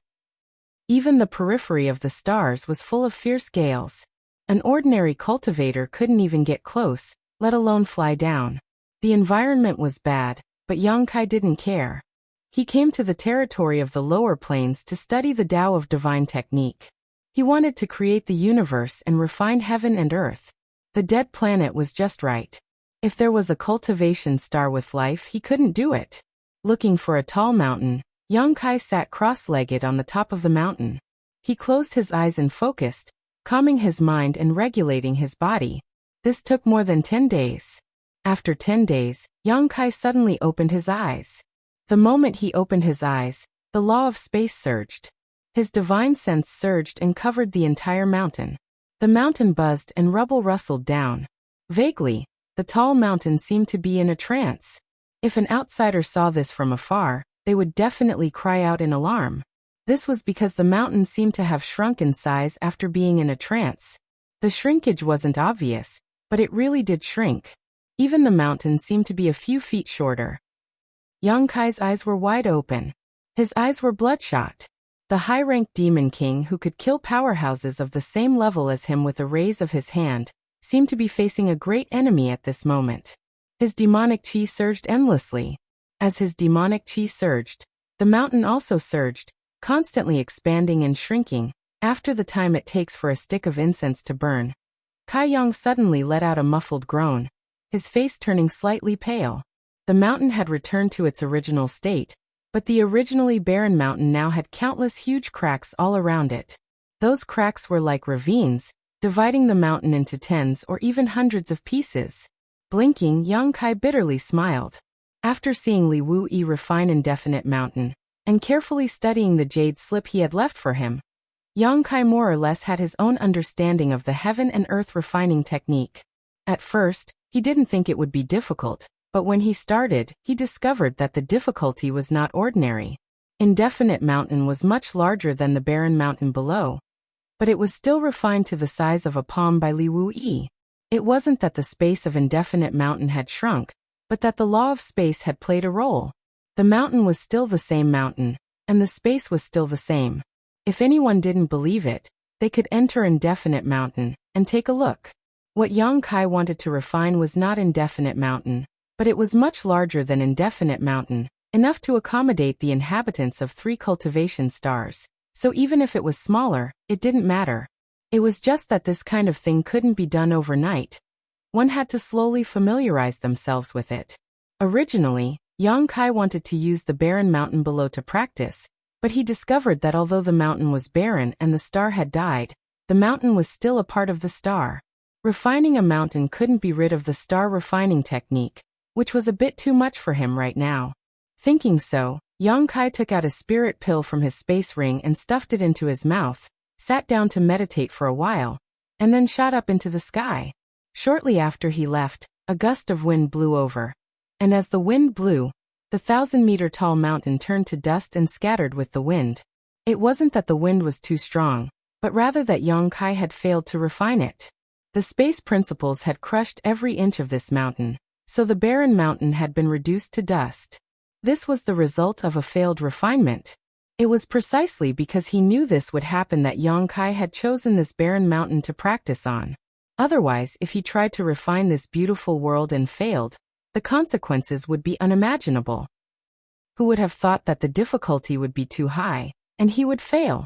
Even the periphery of the stars was full of fierce gales. An ordinary cultivator couldn't even get close, let alone fly down. The environment was bad, but Yang Kai didn't care. He came to the territory of the lower planes to study the Tao of divine technique. He wanted to create the universe and refine heaven and earth. The dead planet was just right. If there was a cultivation star with life, he couldn't do it. Looking for a tall mountain, Yang Kai sat cross-legged on the top of the mountain. He closed his eyes and focused, calming his mind and regulating his body. This took more than 10 days. After 10 days, Yang Kai suddenly opened his eyes. The moment he opened his eyes, the law of space surged. His divine sense surged and covered the entire mountain. The mountain buzzed and rubble rustled down. Vaguely, the tall mountain seemed to be in a trance. If an outsider saw this from afar, they would definitely cry out in alarm. This was because the mountain seemed to have shrunk in size after being in a trance. The shrinkage wasn't obvious, but it really did shrink. Even the mountain seemed to be a few feet shorter. Yang Kai's eyes were wide open. His eyes were bloodshot. The high-ranked demon king who could kill powerhouses of the same level as him with a raise of his hand, seemed to be facing a great enemy at this moment. His demonic chi surged endlessly. As his demonic chi surged, the mountain also surged, constantly expanding and shrinking, after the time it takes for a stick of incense to burn. Kai Yang suddenly let out a muffled groan, his face turning slightly pale. The mountain had returned to its original state, but the originally barren mountain now had countless huge cracks all around it. Those cracks were like ravines, dividing the mountain into tens or even hundreds of pieces. Blinking, Yang Kai bitterly smiled. After seeing Li Wuyi refine Indefinite Mountain, and carefully studying the jade slip he had left for him, Yang Kai more or less had his own understanding of the heaven and earth refining technique. At first, he didn't think it would be difficult, but when he started, he discovered that the difficulty was not ordinary. Indefinite Mountain was much larger than the barren mountain below, but it was still refined to the size of a palm by Li Wuyi. It wasn't that the space of Indefinite Mountain had shrunk, but that the law of space had played a role. The mountain was still the same mountain, and the space was still the same. If anyone didn't believe it, they could enter Indefinite Mountain and take a look. What Yang Kai wanted to refine was not Indefinite Mountain, but it was much larger than Indefinite Mountain, enough to accommodate the inhabitants of 3 cultivation stars. So even if it was smaller, it didn't matter. It was just that this kind of thing couldn't be done overnight. one had to slowly familiarize themselves with it. Originally, Yang Kai wanted to use the barren mountain below to practice, but he discovered that although the mountain was barren and the star had died, the mountain was still a part of the star. Refining a mountain couldn't be rid of the star refining technique, which was a bit too much for him right now. Thinking so, Yang Kai took out a spirit pill from his space ring and stuffed it into his mouth, sat down to meditate for a while, and then shot up into the sky. Shortly after he left, a gust of wind blew over. And as the wind blew, the 1,000-meter-tall mountain turned to dust and scattered with the wind. It wasn't that the wind was too strong, but rather that Yang Kai had failed to refine it. The space principles had crushed every inch of this mountain, so the barren mountain had been reduced to dust. This was the result of a failed refinement. It was precisely because he knew this would happen that Yang Kai had chosen this barren mountain to practice on. Otherwise, if he tried to refine this beautiful world and failed, the consequences would be unimaginable. Who would have thought that the difficulty would be too high, and he would fail?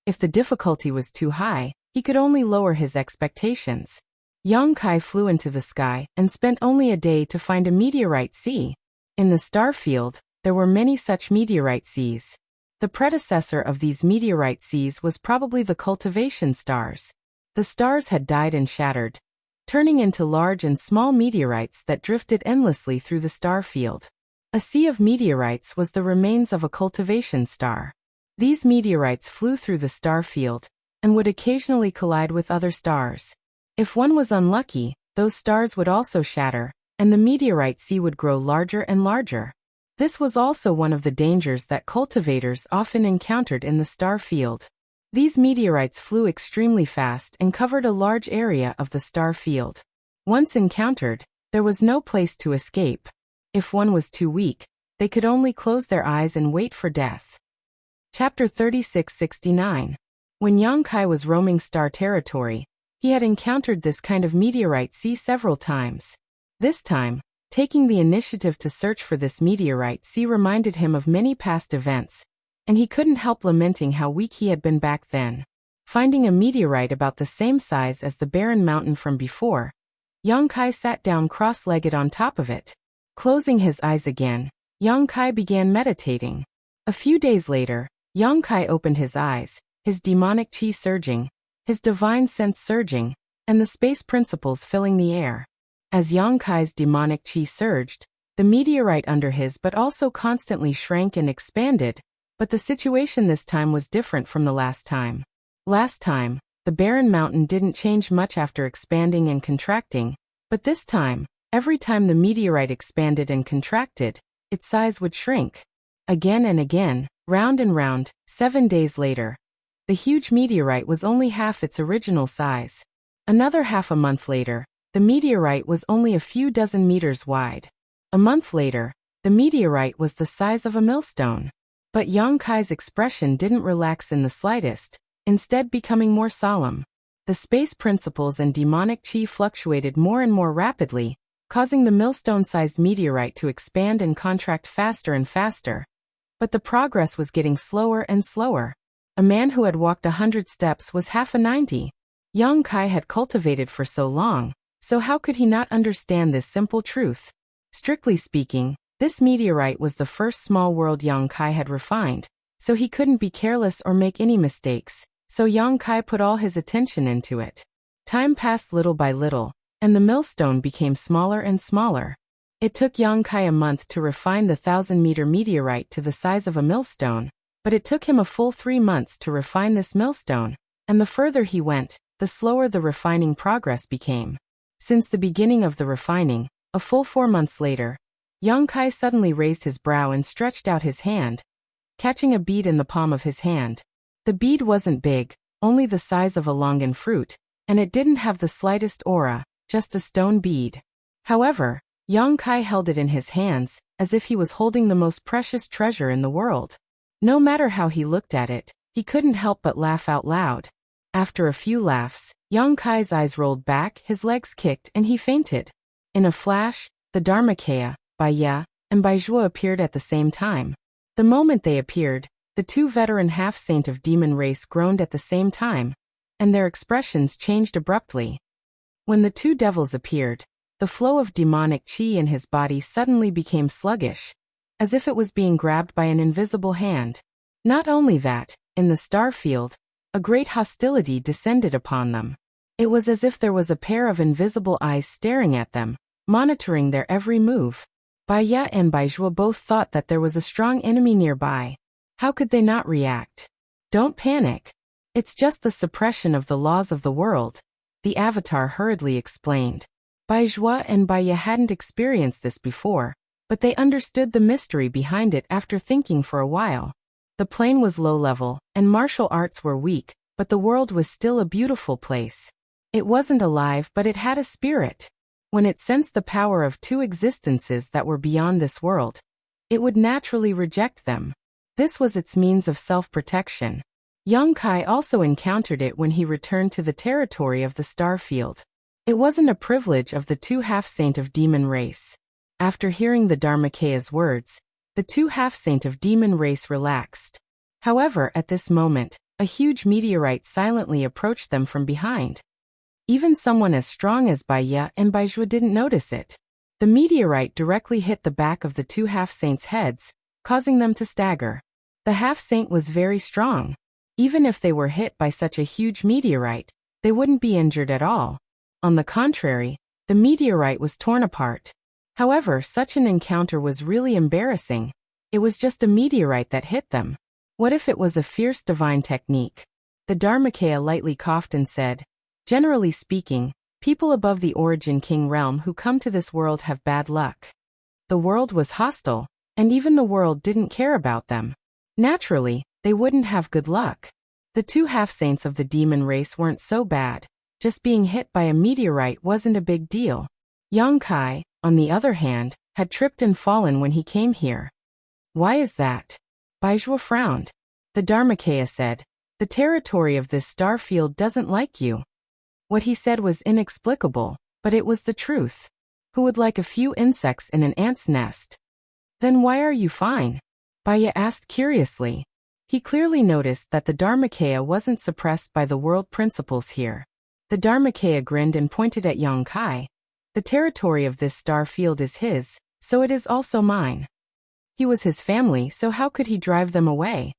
If the difficulty was too high, he could only lower his expectations. Yang Kai flew into the sky and spent only a day to find a meteorite sea. In the star field, there were many such meteorite seas. The predecessor of these meteorite seas was probably the cultivation stars. The stars had died and shattered, turning into large and small meteorites that drifted endlessly through the star field. A sea of meteorites was the remains of a cultivation star. These meteorites flew through the star field and would occasionally collide with other stars. If one was unlucky, those stars would also shatter, and the meteorite sea would grow larger and larger. This was also one of the dangers that cultivators often encountered in the star field. These meteorites flew extremely fast and covered a large area of the star field. Once encountered, there was no place to escape. If one was too weak, they could only close their eyes and wait for death. Chapter 3669. When Yang Kai was roaming star territory, he had encountered this kind of meteorite sea several times. This time, taking the initiative to search for this meteorite sea reminded him of many past events, and he couldn't help lamenting how weak he had been back then. Finding a meteorite about the same size as the barren mountain from before, Yang Kai sat down cross-legged on top of it. Closing his eyes again, Yang Kai began meditating. A few days later, Yang Kai opened his eyes, his demonic chi surging, his divine sense surging, and the space principles filling the air. As Yang Kai's demonic chi surged, the meteorite under his but also constantly shrank and expanded, but the situation this time was different from the last time. Last time, the barren mountain didn't change much after expanding and contracting, but this time, every time the meteorite expanded and contracted, its size would shrink. Again and again, round and round, 7 days later. The huge meteorite was only half its original size. Another half a month later, the meteorite was only a few dozen meters wide. A month later, the meteorite was the size of a millstone. But Yang Kai's expression didn't relax in the slightest, instead becoming more solemn. The space principles and demonic chi fluctuated more and more rapidly, causing the millstone-sized meteorite to expand and contract faster and faster. But the progress was getting slower and slower. A man who had walked 100 steps was half a 90. Yang Kai had cultivated for so long, so how could he not understand this simple truth? Strictly speaking, this meteorite was the first small world Yang Kai had refined, so he couldn't be careless or make any mistakes, so Yang Kai put all his attention into it. Time passed little by little, and the millstone became smaller and smaller. It took Yang Kai a month to refine the 1,000-meter meteorite to the size of a millstone, but it took him a full 3 months to refine this millstone, and the further he went, the slower the refining progress became. Since the beginning of the refining, a full 4 months later, Yang Kai suddenly raised his brow and stretched out his hand, catching a bead in the palm of his hand. The bead wasn't big, only the size of a longan fruit, and it didn't have the slightest aura, just a stone bead. However, Yang Kai held it in his hands, as if he was holding the most precious treasure in the world. No matter how he looked at it, he couldn't help but laugh out loud. After a few laughs, Yang Kai's eyes rolled back, his legs kicked, and he fainted. In a flash, the Dharmakaya, Bai Ya, and Bai Zhuo appeared at the same time. The moment they appeared, the 2 veteran half-saint of demon race groaned at the same time, and their expressions changed abruptly. When the two devils appeared, the flow of demonic chi in his body suddenly became sluggish, as if it was being grabbed by an invisible hand. Not only that, in the star field, a great hostility descended upon them. It was as if there was a pair of invisible eyes staring at them, monitoring their every move. Baya and Baizhua both thought that there was a strong enemy nearby. How could they not react? Don't panic. It's just the suppression of the laws of the world, the avatar hurriedly explained. Baizhua and Baya hadn't experienced this before, but they understood the mystery behind it after thinking for a while. The plane was low level, and martial arts were weak, but the world was still a beautiful place. It wasn't alive, but it had a spirit. When it sensed the power of two existences that were beyond this world, it would naturally reject them. This was its means of self-protection. Yang Kai also encountered it when he returned to the territory of the star field. It wasn't a privilege of the two half-saint of demon race. After hearing the Dharmakaya's words, the two half-saint of demon race relaxed. However, at this moment, a huge meteorite silently approached them from behind. Even someone as strong as Baya and Baizhua didn't notice it. The meteorite directly hit the back of the two half-saints' heads, causing them to stagger. The half-saint was very strong. Even if they were hit by such a huge meteorite, they wouldn't be injured at all. On the contrary, the meteorite was torn apart. However, such an encounter was really embarrassing. It was just a meteorite that hit them. What if it was a fierce divine technique? The Dharmakaya lightly coughed and said, "Generally speaking, people above the Origin King realm who come to this world have bad luck. The world was hostile, and even the world didn't care about them. Naturally, they wouldn't have good luck. The two half-saints of the demon race weren't so bad. Just being hit by a meteorite wasn't a big deal. Yang Kai, on the other hand, had tripped and fallen when he came here." "Why is that?" Baizhua frowned. The Dharmakaya said, "The territory of this star field doesn't like you." What he said was inexplicable, but it was the truth. Who would like a few insects in an ant's nest? "Then why are you fine?" Baya asked curiously. He clearly noticed that the Dharmakaya wasn't suppressed by the world principles here. The Dharmakaya grinned and pointed at Yang Kai. "The territory of this star field is his, so it is also mine." He was his family, so how could he drive them away?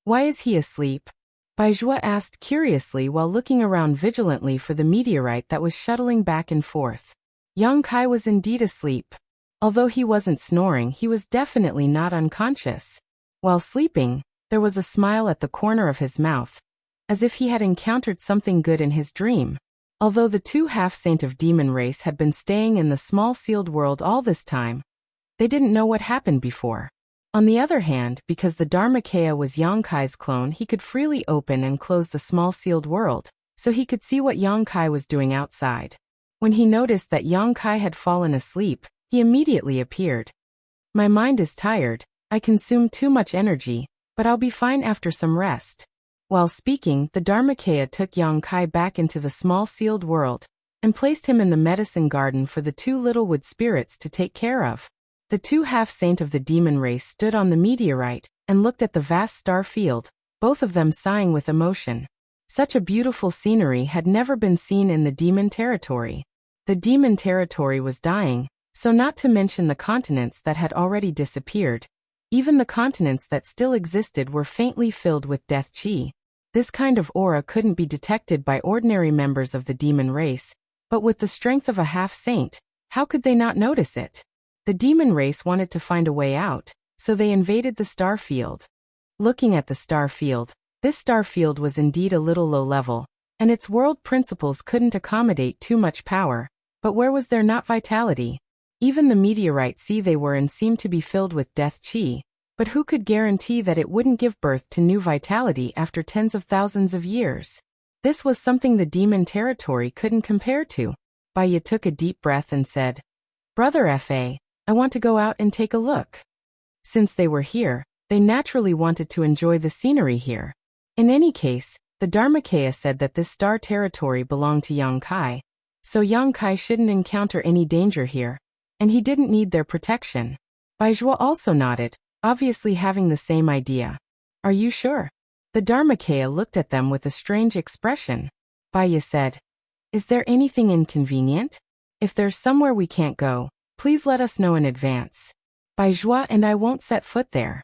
"Why is he asleep?" Baizhua asked curiously while looking around vigilantly for the meteorite that was shuttling back and forth. Yang Kai was indeed asleep. Although he wasn't snoring, he was definitely not unconscious. While sleeping, there was a smile at the corner of his mouth, as if he had encountered something good in his dream. Although the two half-saint of demon race had been staying in the small sealed world all this time, they didn't know what happened before. On the other hand, because the Dharmakaya was Yang Kai's clone, he could freely open and close the small sealed world, so he could see what Yang Kai was doing outside. When he noticed that Yang Kai had fallen asleep, he immediately appeared. "My mind is tired, I consumed too much energy, but I'll be fine after some rest." While speaking, the Dharmakaya took Yang Kai back into the small sealed world, and placed him in the medicine garden for the two little wood spirits to take care of. The two half-saint of the demon race stood on the meteorite, and looked at the vast star field, both of them sighing with emotion. Such a beautiful scenery had never been seen in the demon territory. The demon territory was dying, so not to mention the continents that had already disappeared. Even the continents that still existed were faintly filled with death chi. This kind of aura couldn't be detected by ordinary members of the demon race, but with the strength of a half-saint, how could they not notice it? The demon race wanted to find a way out, so they invaded the star field. Looking at the star field, this star field was indeed a little low level, and its world principles couldn't accommodate too much power, but where was there not vitality? Even the meteorite sea they were in seemed to be filled with death chi, but who could guarantee that it wouldn't give birth to new vitality after tens of thousands of years? This was something the demon territory couldn't compare to. Baya took a deep breath and said, "Brother Fa, I want to go out and take a look." Since they were here, they naturally wanted to enjoy the scenery here. In any case, the Dharmakaya said that this star territory belonged to Yang Kai, so Yang Kai shouldn't encounter any danger here, and he didn't need their protection. Baizhua also nodded, obviously having the same idea. "Are you sure?" The Dharmakaya looked at them with a strange expression. Baya said, Is there anything inconvenient? If there's somewhere we can't go, please let us know in advance. Baizhua and I won't set foot there.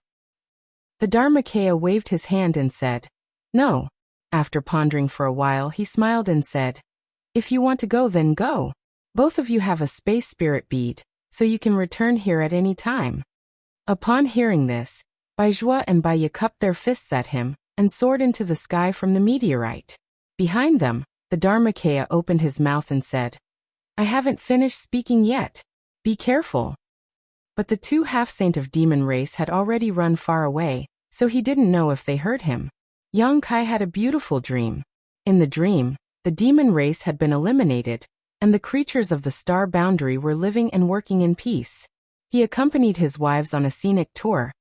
The Dharmakaya waved his hand and said, No. After pondering for a while, he smiled and said, If you want to go, then go. Both of you have a space spirit bead, so you can return here at any time. Upon hearing this, Baizhua and Baiya cupped their fists at him and soared into the sky from the meteorite. Behind them, the Dharmakaya opened his mouth and said, I haven't finished speaking yet. Be careful. But the two half-saint of demon race had already run far away, so he didn't know if they heard him. Yang Kai had a beautiful dream. In the dream, the demon race had been eliminated, and the creatures of the star boundary were living and working in peace. He accompanied his wives on a scenic tour,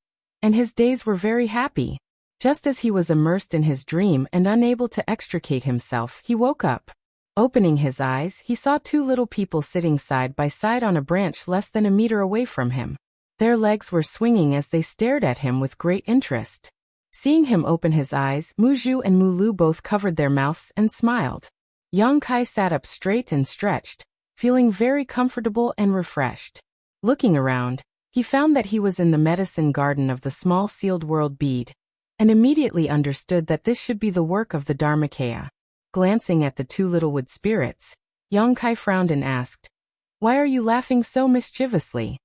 and his days were very happy. Just as he was immersed in his dream and unable to extricate himself, he woke up. Opening his eyes, he saw two little people sitting side by side on a branch less than a meter away from him. Their legs were swinging as they stared at him with great interest. Seeing him open his eyes, Muzhu and Mulu both covered their mouths and smiled. Yang Kai sat up straight and stretched, feeling very comfortable and refreshed. Looking around, he found that he was in the medicine garden of the small sealed world bead, and immediately understood that this should be the work of the Dharmakaya. Glancing at the two little wood spirits, Yang Kai frowned and asked, Why are you laughing so mischievously?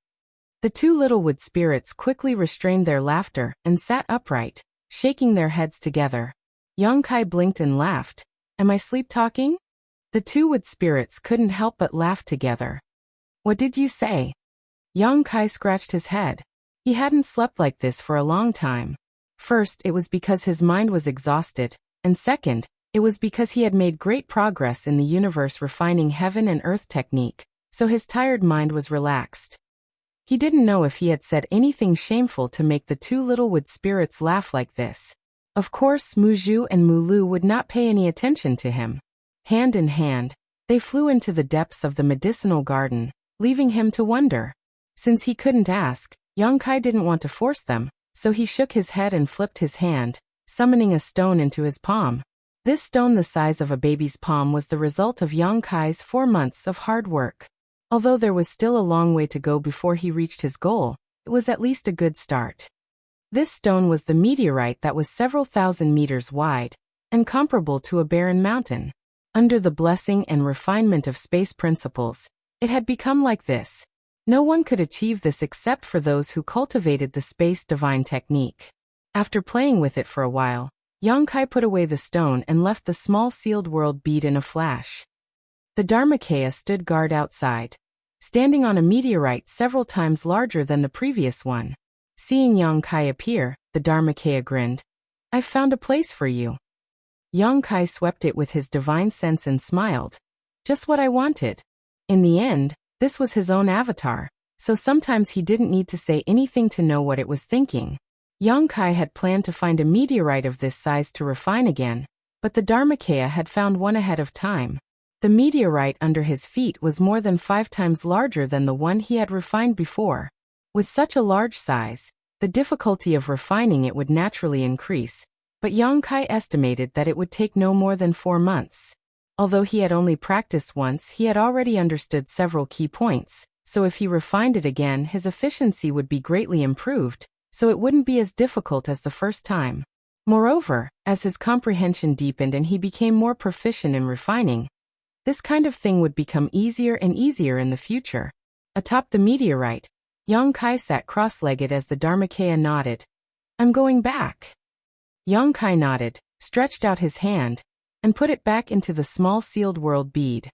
The two little wood spirits quickly restrained their laughter and sat upright, shaking their heads together. Yang Kai blinked and laughed. Am I sleep-talking? The two wood spirits couldn't help but laugh together. What did you say? Yang Kai scratched his head. He hadn't slept like this for a long time. First, it was because his mind was exhausted, and second, it was because he had made great progress in the universe refining heaven and earth technique, so his tired mind was relaxed. He didn't know if he had said anything shameful to make the two little wood spirits laugh like this. Of course, Muzhu and Mulu would not pay any attention to him. Hand in hand, they flew into the depths of the medicinal garden, leaving him to wonder. Since he couldn't ask, Yang Kai didn't want to force them, so he shook his head and flipped his hand, summoning a stone into his palm. This stone the size of a baby's palm was the result of Yang Kai's 4 months of hard work. Although there was still a long way to go before he reached his goal, it was at least a good start. This stone was the meteorite that was several thousand meters wide, and comparable to a barren mountain. Under the blessing and refinement of space principles, it had become like this. No one could achieve this except for those who cultivated the space divine technique. After playing with it for a while, Yang Kai put away the stone and left the small sealed world bead in a flash. The Dharmakaya stood guard outside, standing on a meteorite several times larger than the previous one. Seeing Yang Kai appear, the Dharmakaya grinned. I've found a place for you. Yang Kai swept it with his divine sense and smiled. Just what I wanted. In the end, this was his own avatar, so sometimes he didn't need to say anything to know what it was thinking. Yang Kai had planned to find a meteorite of this size to refine again, but the Dharmakaya had found one ahead of time. The meteorite under his feet was more than 5 times larger than the one he had refined before. With such a large size, the difficulty of refining it would naturally increase, but Yang Kai estimated that it would take no more than 4 months. Although he had only practiced once, he had already understood several key points, so if he refined it again, his efficiency would be greatly improved, so it wouldn't be as difficult as the first time. Moreover, as his comprehension deepened and he became more proficient in refining, this kind of thing would become easier and easier in the future. Atop the meteorite, Yang Kai sat cross-legged as the Dharmakaya nodded. I'm going back. Yang Kai nodded, stretched out his hand, and put it back into the small sealed world bead.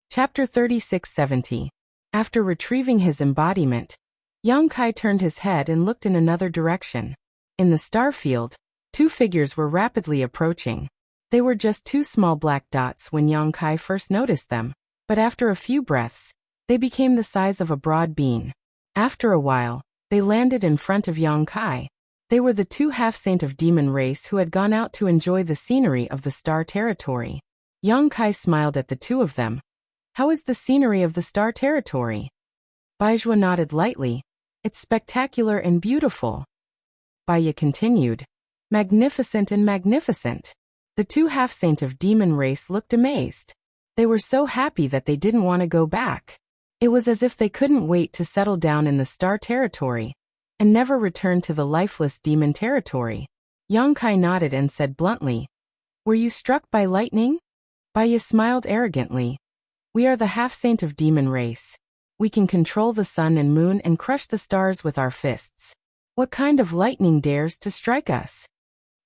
Chapter 3670. After retrieving his embodiment, Yang Kai turned his head and looked in another direction. In the star field, 2 figures were rapidly approaching. They were just 2 small black dots when Yang Kai first noticed them, but after a few breaths, they became the size of a broad bean. After a while, they landed in front of Yang Kai. They were the 2 half-saint of demon race who had gone out to enjoy the scenery of the star territory. Yang Kai smiled at the 2 of them. How is the scenery of the star territory? Baizhua nodded lightly. It's spectacular and beautiful. Baiya continued. Magnificent and magnificent. The 2 half-saint of demon race looked amazed. They were so happy that they didn't want to go back. It was as if they couldn't wait to settle down in the star territory and never return to the lifeless demon territory. Yang Kai nodded and said bluntly, "Were you struck by lightning?" Baiya smiled arrogantly. "We are the half-saint of demon race. We can control the sun and moon and crush the stars with our fists. What kind of lightning dares to strike us?"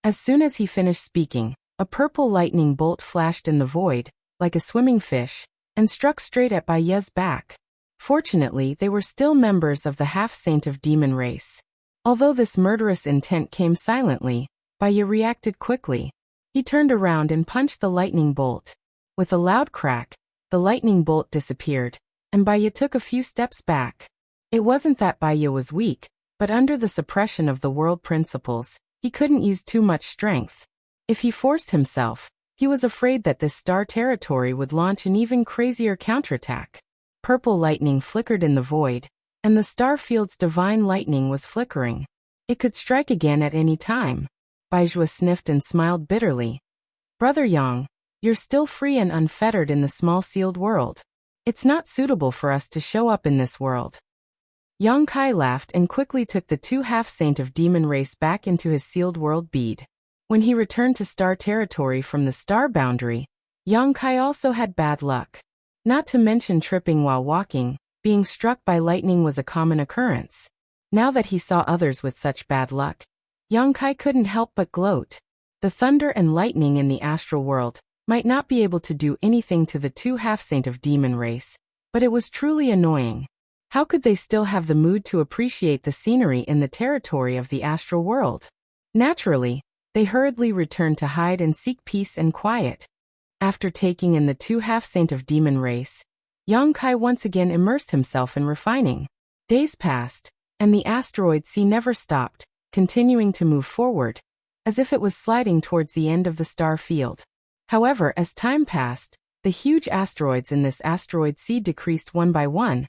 As soon as he finished speaking, a purple lightning bolt flashed in the void, like a swimming fish, and struck straight at Baiya's back. Fortunately, they were still members of the half-saint of demon race. Although this murderous intent came silently, Baiya reacted quickly. He turned around and punched the lightning bolt. With a loud crack, the lightning bolt disappeared, and Baiya took a few steps back. It wasn't that Baiya was weak, but under the suppression of the world principles, he couldn't use too much strength. If he forced himself, he was afraid that this star territory would launch an even crazier counterattack. Purple lightning flickered in the void, and the star field's divine lightning was flickering. It could strike again at any time. Baizhua sniffed and smiled bitterly. "Brother Yang, you're still free and unfettered in the small sealed world. It's not suitable for us to show up in this world." Yang Kai laughed and quickly took the two half-saint of demon race back into his sealed world bead. When he returned to star territory from the star boundary, Yang Kai also had bad luck. Not to mention tripping while walking, being struck by lightning was a common occurrence. Now that he saw others with such bad luck, Yang Kai couldn't help but gloat. The thunder and lightning in the astral world might not be able to do anything to the two half-saint of demon race, but it was truly annoying. How could they still have the mood to appreciate the scenery in the territory of the astral world? Naturally, they hurriedly returned to hide and seek peace and quiet. After taking in the two half-saint of demon race, Yang Kai once again immersed himself in refining. Days passed, and the asteroid sea never stopped, continuing to move forward, as if it was sliding towards the end of the star field. However, as time passed, the huge asteroids in this asteroid sea decreased one by one,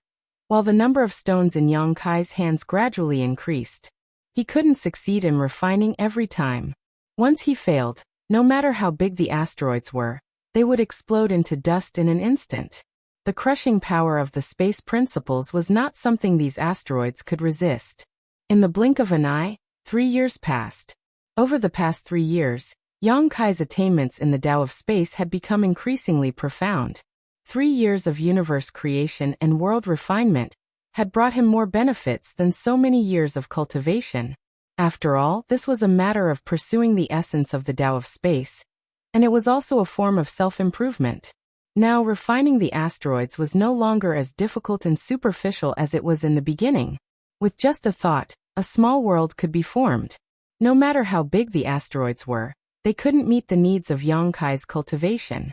while the number of stones in Yang Kai's hands gradually increased. He couldn't succeed in refining every time. Once he failed, no matter how big the asteroids were, they would explode into dust in an instant. The crushing power of the space principles was not something these asteroids could resist. In the blink of an eye, 3 years passed. Over the past 3 years, Yang Kai's attainments in the Tao of space had become increasingly profound. 3 years of universe creation and world refinement had brought him more benefits than so many years of cultivation. After all, this was a matter of pursuing the essence of the Tao of space, and it was also a form of self-improvement. Now, refining the asteroids was no longer as difficult and superficial as it was in the beginning. With just a thought, a small world could be formed. No matter how big the asteroids were, they couldn't meet the needs of Yang Kai's cultivation.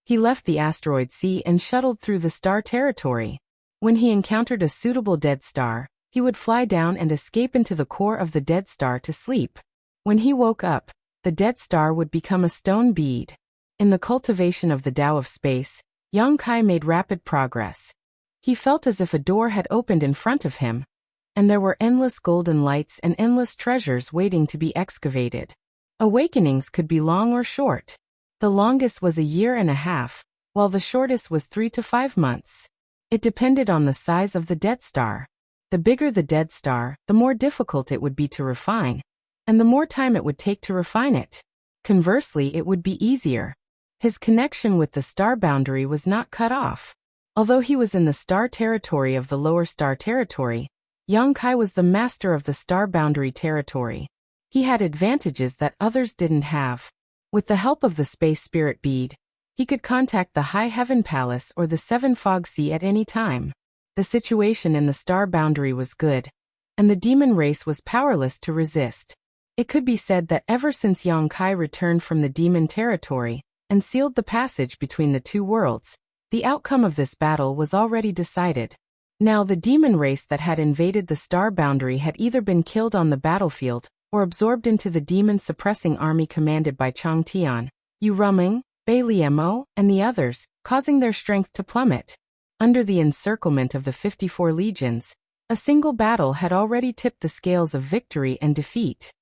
He left the asteroid sea and shuttled through the star territory. When he encountered a suitable dead star, he would fly down and escape into the core of the dead star to sleep. When he woke up, the dead star would become a stone bead. In the cultivation of the Tao of space, Yang Kai made rapid progress. He felt as if a door had opened in front of him, and there were endless golden lights and endless treasures waiting to be excavated. Awakenings could be long or short. The longest was 1.5 years, while the shortest was 3 to 5 months. It depended on the size of the dead star. The bigger the dead star, the more difficult it would be to refine, and the more time it would take to refine it. Conversely, it would be easier. His connection with the star boundary was not cut off. Although he was in the star territory of the lower star territory, Yang Kai was the master of the star boundary territory. He had advantages that others didn't have. With the help of the space spirit bead, he could contact the High Heaven Palace or the Seven Fog Sea at any time. The situation in the star boundary was good, and the demon race was powerless to resist. It could be said that ever since Yang Kai returned from the demon territory and sealed the passage between the two worlds, the outcome of this battle was already decided. Now the demon race that had invaded the star boundary had either been killed on the battlefield or absorbed into the demon-suppressing army commanded by Chang Tian, Yu Ruming, Bai Liemo, and the others, causing their strength to plummet. Under the encirclement of the 54 legions, a single battle had already tipped the scales of victory and defeat.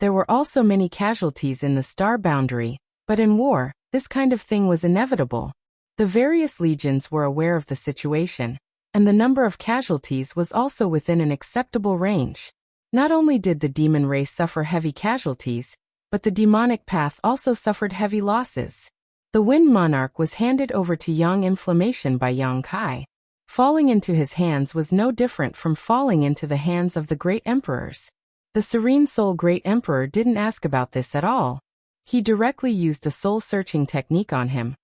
There were also many casualties in the star boundary, but in war, this kind of thing was inevitable. The various legions were aware of the situation, and the number of casualties was also within an acceptable range. Not only did the demon race suffer heavy casualties, but the demonic path also suffered heavy losses. The Wind Monarch was handed over to Yang Inflammation by Yang Kai. Falling into his hands was no different from falling into the hands of the Great Emperors. The Serene Soul Great Emperor didn't ask about this at all. He directly used a soul-searching technique on him,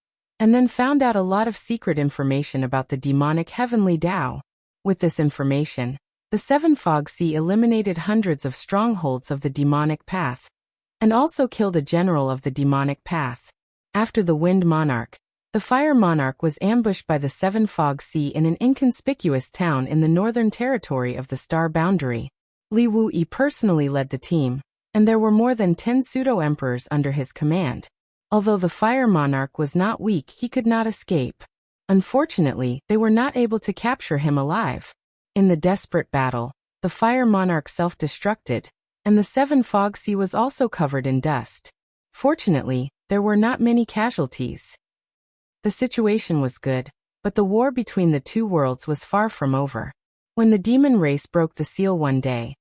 and then found out a lot of secret information about the demonic heavenly Tao. With this information, the Seven Fog Sea eliminated hundreds of strongholds of the demonic path, and also killed a general of the demonic path. After the Wind Monarch, the Fire Monarch was ambushed by the Seven Fog Sea in an inconspicuous town in the northern territory of the Star Boundary. Li Wuyi personally led the team, and there were more than 10 pseudo-emperors under his command. Although the Fire Monarch was not weak, he could not escape. Unfortunately, they were not able to capture him alive. In the desperate battle, the Fire Monarch self-destructed, and the Seven Fog Sea was also covered in dust. Fortunately, there were not many casualties. The situation was good, but the war between the two worlds was far from over. When the demon race broke the seal one day,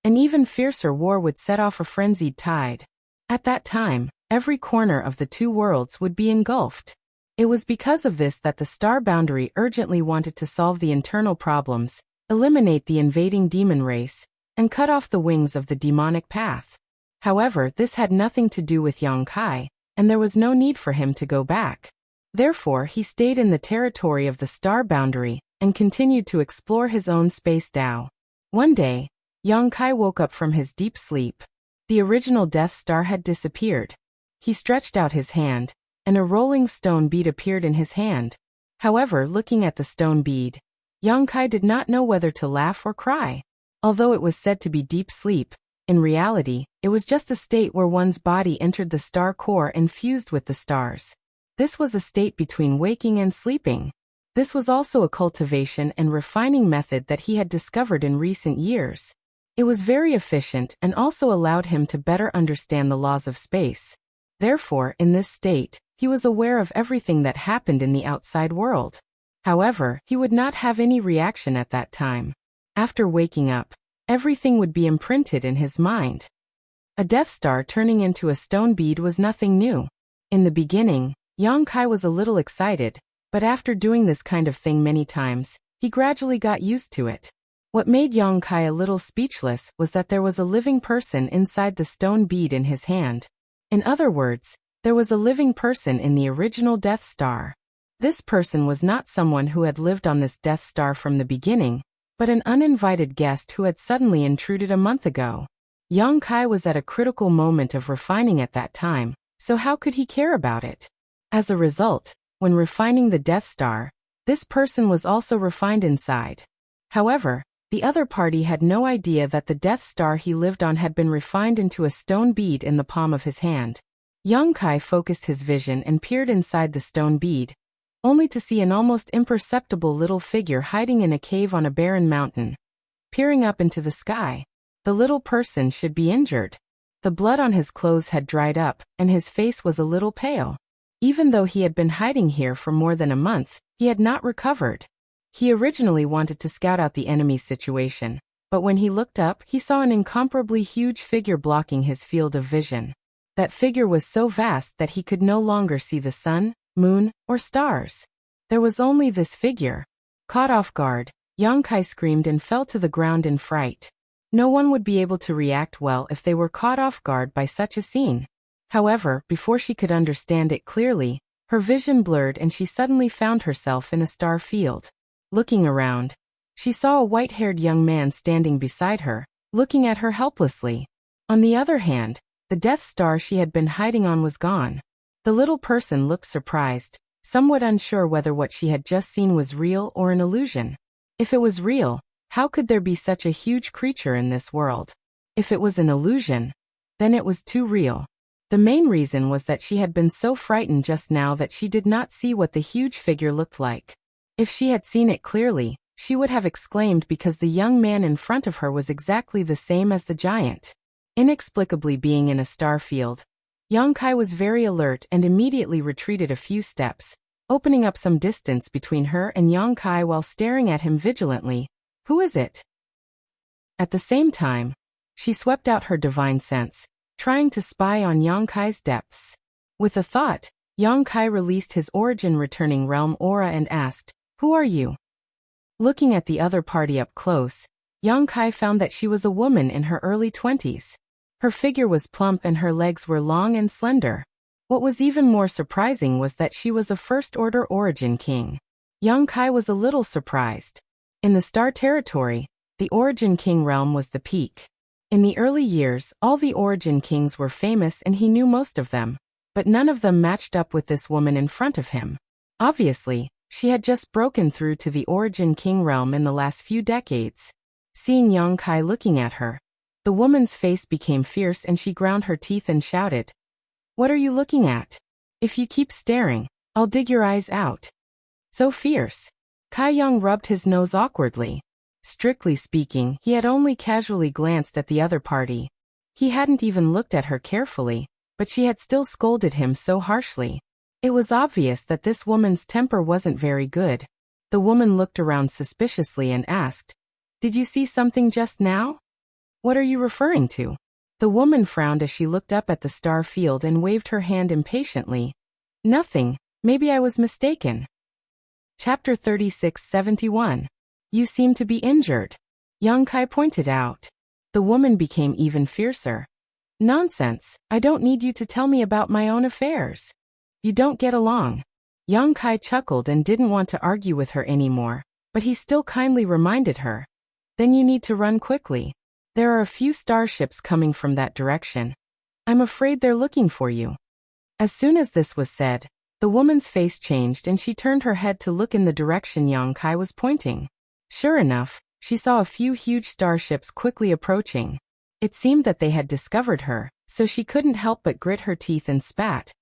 an even fiercer war would set off a frenzied tide. At that time, every corner of the two worlds would be engulfed. It was because of this that the Star Boundary urgently wanted to solve the internal problems, eliminate the invading demon race, and cut off the wings of the demonic path. However, this had nothing to do with Yang Kai, and there was no need for him to go back. Therefore, he stayed in the territory of the Star Boundary and continued to explore his own space Tao. One day, Yang Kai woke up from his deep sleep. The original Death Star had disappeared. He stretched out his hand, and a rolling stone bead appeared in his hand. However, looking at the stone bead, Yang Kai did not know whether to laugh or cry. Although it was said to be deep sleep, in reality, it was just a state where one's body entered the star core and fused with the stars. This was a state between waking and sleeping. This was also a cultivation and refining method that he had discovered in recent years. It was very efficient and also allowed him to better understand the laws of space. Therefore, in this state, he was aware of everything that happened in the outside world. However, he would not have any reaction at that time. After waking up, everything would be imprinted in his mind. A Death Star turning into a stone bead was nothing new. In the beginning, Yang Kai was a little excited, but after doing this kind of thing many times, he gradually got used to it. What made Yang Kai a little speechless was that there was a living person inside the stone bead in his hand. In other words, there was a living person in the original Death Star. This person was not someone who had lived on this Death Star from the beginning, but an uninvited guest who had suddenly intruded a month ago. Yang Kai was at a critical moment of refining at that time, so how could he care about it? As a result, when refining the Death Star, this person was also refined inside. However, the other party had no idea that the Death Star he lived on had been refined into a stone bead in the palm of his hand. Yang Kai focused his vision and peered inside the stone bead, only to see an almost imperceptible little figure hiding in a cave on a barren mountain. Peering up into the sky, the little person should be injured. The blood on his clothes had dried up, and his face was a little pale. Even though he had been hiding here for more than a month, he had not recovered. He originally wanted to scout out the enemy's situation, but when he looked up, he saw an incomparably huge figure blocking his field of vision. That figure was so vast that he could no longer see the sun, moon, or stars. There was only this figure. Caught off guard, Yang Kai screamed and fell to the ground in fright. No one would be able to react well if they were caught off guard by such a scene. However, before she could understand it clearly, her vision blurred and she suddenly found herself in a star field. Looking around, she saw a white-haired young man standing beside her, looking at her helplessly. On the other hand, the Death Star she had been hiding on was gone. The little person looked surprised, somewhat unsure whether what she had just seen was real or an illusion. If it was real, how could there be such a huge creature in this world? If it was an illusion, then it was too real. The main reason was that she had been so frightened just now that she did not see what the huge figure looked like. If she had seen it clearly, she would have exclaimed because the young man in front of her was exactly the same as the giant. Inexplicably being in a star field, Yang Kai was very alert and immediately retreated a few steps, opening up some distance between her and Yang Kai while staring at him vigilantly. Who is it? At the same time, she swept out her divine sense, trying to spy on Yang Kai's depths. With a thought, Yang Kai released his origin-returning realm aura and asked, "Who are you?" Looking at the other party up close, Yang Kai found that she was a woman in her early 20s. Her figure was plump and her legs were long and slender. What was even more surprising was that she was a First-Order Origin King. Yang Kai was a little surprised. In the Star Territory, the Origin King realm was the peak. In the early years, all the Origin Kings were famous and he knew most of them, but none of them matched up with this woman in front of him. Obviously, she had just broken through to the Origin King realm in the last few decades. Seeing Yang Kai looking at her, the woman's face became fierce and she ground her teeth and shouted, "What are you looking at? If you keep staring, I'll dig your eyes out." So fierce. Kai Yang rubbed his nose awkwardly. Strictly speaking, he had only casually glanced at the other party. He hadn't even looked at her carefully, but she had still scolded him so harshly. It was obvious that this woman's temper wasn't very good. The woman looked around suspiciously and asked, "Did you see something just now? What are you referring to?" The woman frowned as she looked up at the star field and waved her hand impatiently. "Nothing, maybe I was mistaken." Chapter 3671. You seem to be injured, Yang Kai pointed out. The woman became even fiercer. "Nonsense, I don't need you to tell me about my own affairs. You don't get along." Yang Kai chuckled and didn't want to argue with her anymore, but he still kindly reminded her. "Then you need to run quickly. There are a few starships coming from that direction. I'm afraid they're looking for you." As soon as this was said, the woman's face changed and she turned her head to look in the direction Yang Kai was pointing. Sure enough, she saw a few huge starships quickly approaching. It seemed that they had discovered her, so she couldn't help but grit her teeth and spat.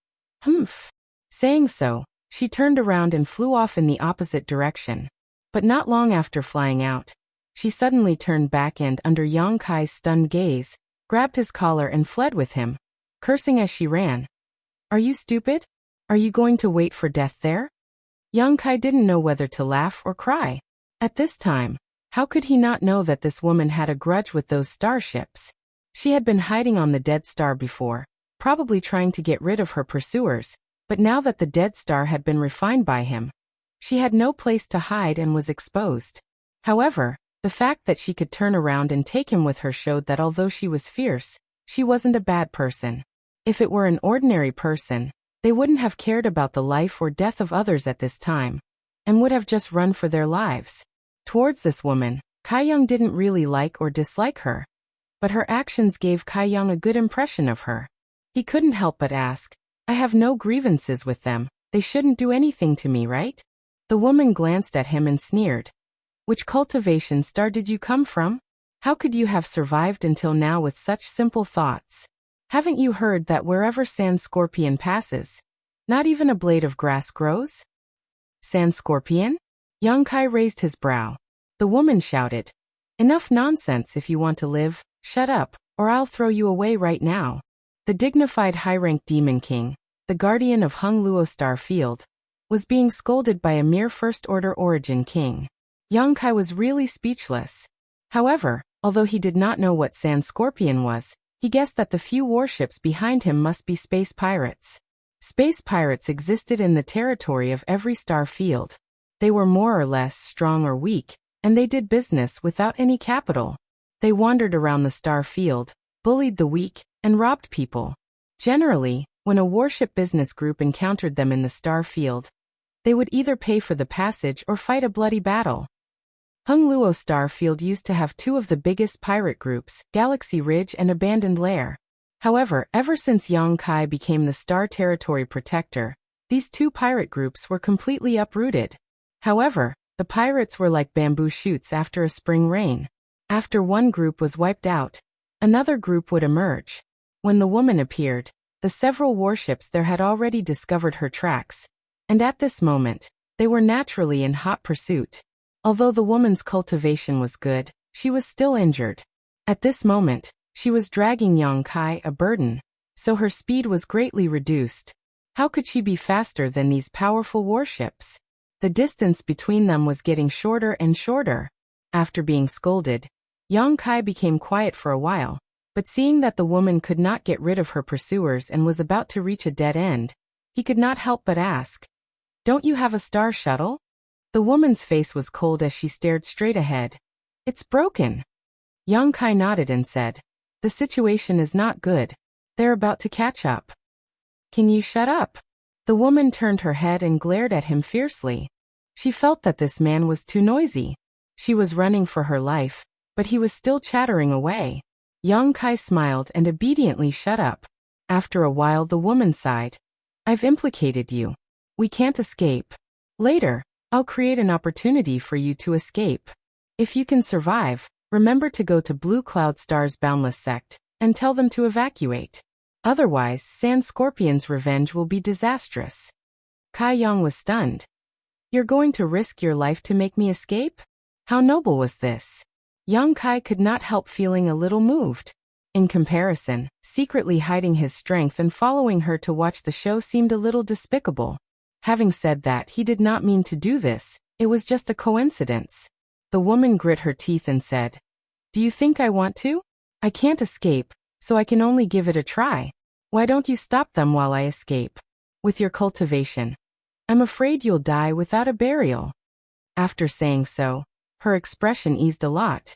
"Humph." Saying so, she turned around and flew off in the opposite direction. But not long after flying out, she suddenly turned back and, under Yang Kai's stunned gaze, grabbed his collar and fled with him, cursing as she ran. "Are you stupid? Are you going to wait for death there?" Yang Kai didn't know whether to laugh or cry. At this time, how could he not know that this woman had a grudge with those starships? She had been hiding on the dead star before, probably trying to get rid of her pursuers, but now that the dead star had been refined by him, she had no place to hide and was exposed. However, the fact that she could turn around and take him with her showed that although she was fierce, she wasn't a bad person. If it were an ordinary person, they wouldn't have cared about the life or death of others at this time, and would have just run for their lives. Towards this woman, Kai Yang didn't really like or dislike her, but her actions gave Kai Yang a good impression of her. He couldn't help but ask, "I have no grievances with them, they shouldn't do anything to me, right?" The woman glanced at him and sneered. "Which cultivation star did you come from? How could you have survived until now with such simple thoughts? Haven't you heard that wherever Sand Scorpion passes, not even a blade of grass grows?" "Sand Scorpion?" Yang Kai raised his brow. The woman shouted, "Enough nonsense if you want to live, shut up, or I'll throw you away right now." The dignified high-ranked Demon King, the guardian of Hung Luo Star Field, was being scolded by a mere First-Order Origin King. Yang Kai was really speechless. However, although he did not know what Sand Scorpion was, he guessed that the few warships behind him must be space pirates. Space pirates existed in the territory of every star field. They were more or less strong or weak, and they did business without any capital. They wandered around the star field, bullied the weak, and robbed people. Generally, when a warship business group encountered them in the star field, they would either pay for the passage or fight a bloody battle. Hung Luo Star Field used to have two of the biggest pirate groups, Galaxy Ridge and Abandoned Lair. However, ever since Yang Kai became the Star Territory Protector, these two pirate groups were completely uprooted. However, the pirates were like bamboo shoots after a spring rain. After one group was wiped out, another group would emerge. When the woman appeared, the several warships there had already discovered her tracks, and at this moment, they were naturally in hot pursuit. Although the woman's cultivation was good, she was still injured. At this moment, she was dragging Yang Kai a burden, so her speed was greatly reduced. How could she be faster than these powerful warships? The distance between them was getting shorter and shorter. After being scolded, Yang Kai became quiet for a while, but seeing that the woman could not get rid of her pursuers and was about to reach a dead end, he could not help but ask, "Don't you have a star shuttle?" The woman's face was cold as she stared straight ahead. "It's broken." Yang Kai nodded and said, "The situation is not good. They're about to catch up." "Can you shut up?" The woman turned her head and glared at him fiercely. She felt that this man was too noisy. She was running for her life, but he was still chattering away. Yang Kai smiled and obediently shut up. After a while the woman sighed. "I've implicated you. We can't escape. Later, I'll create an opportunity for you to escape. If you can survive, remember to go to Blue Cloud Star's boundless sect, and tell them to evacuate. Otherwise, Sand Scorpion's revenge will be disastrous." Kai Yang was stunned. "You're going to risk your life to make me escape? How noble was this?" Yang Kai could not help feeling a little moved. In comparison, secretly hiding his strength and following her to watch the show seemed a little despicable. Having said that, he did not mean to do this, it was just a coincidence. The woman grit her teeth and said, "Do you think I want to? I can't escape, so I can only give it a try. Why don't you stop them while I escape? With your cultivation. I'm afraid you'll die without a burial." After saying so, her expression eased a lot.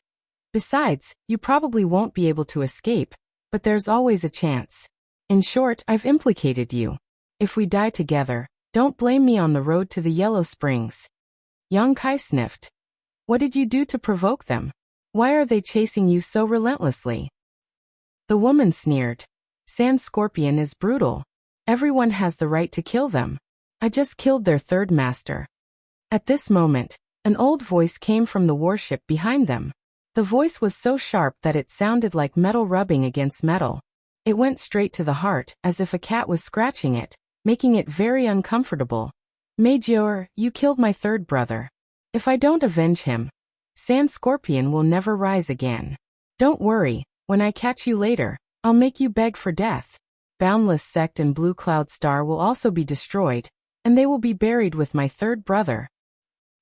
"Besides, you probably won't be able to escape, but there's always a chance. In short, I've implicated you. If we die together, don't blame me on the road to the Yellow Springs." Yang Kai sniffed. "What did you do to provoke them? Why are they chasing you so relentlessly?" The woman sneered. "Sand Scorpion is brutal. Everyone has the right to kill them. I just killed their third master." At this moment, an old voice came from the warship behind them. The voice was so sharp that it sounded like metal rubbing against metal. It went straight to the heart, as if a cat was scratching it, making it very uncomfortable. "Major, you killed my third brother. If I don't avenge him, Sand Scorpion will never rise again. Don't worry, when I catch you later, I'll make you beg for death. Boundless Sect and Blue Cloud Star will also be destroyed, and they will be buried with my third brother."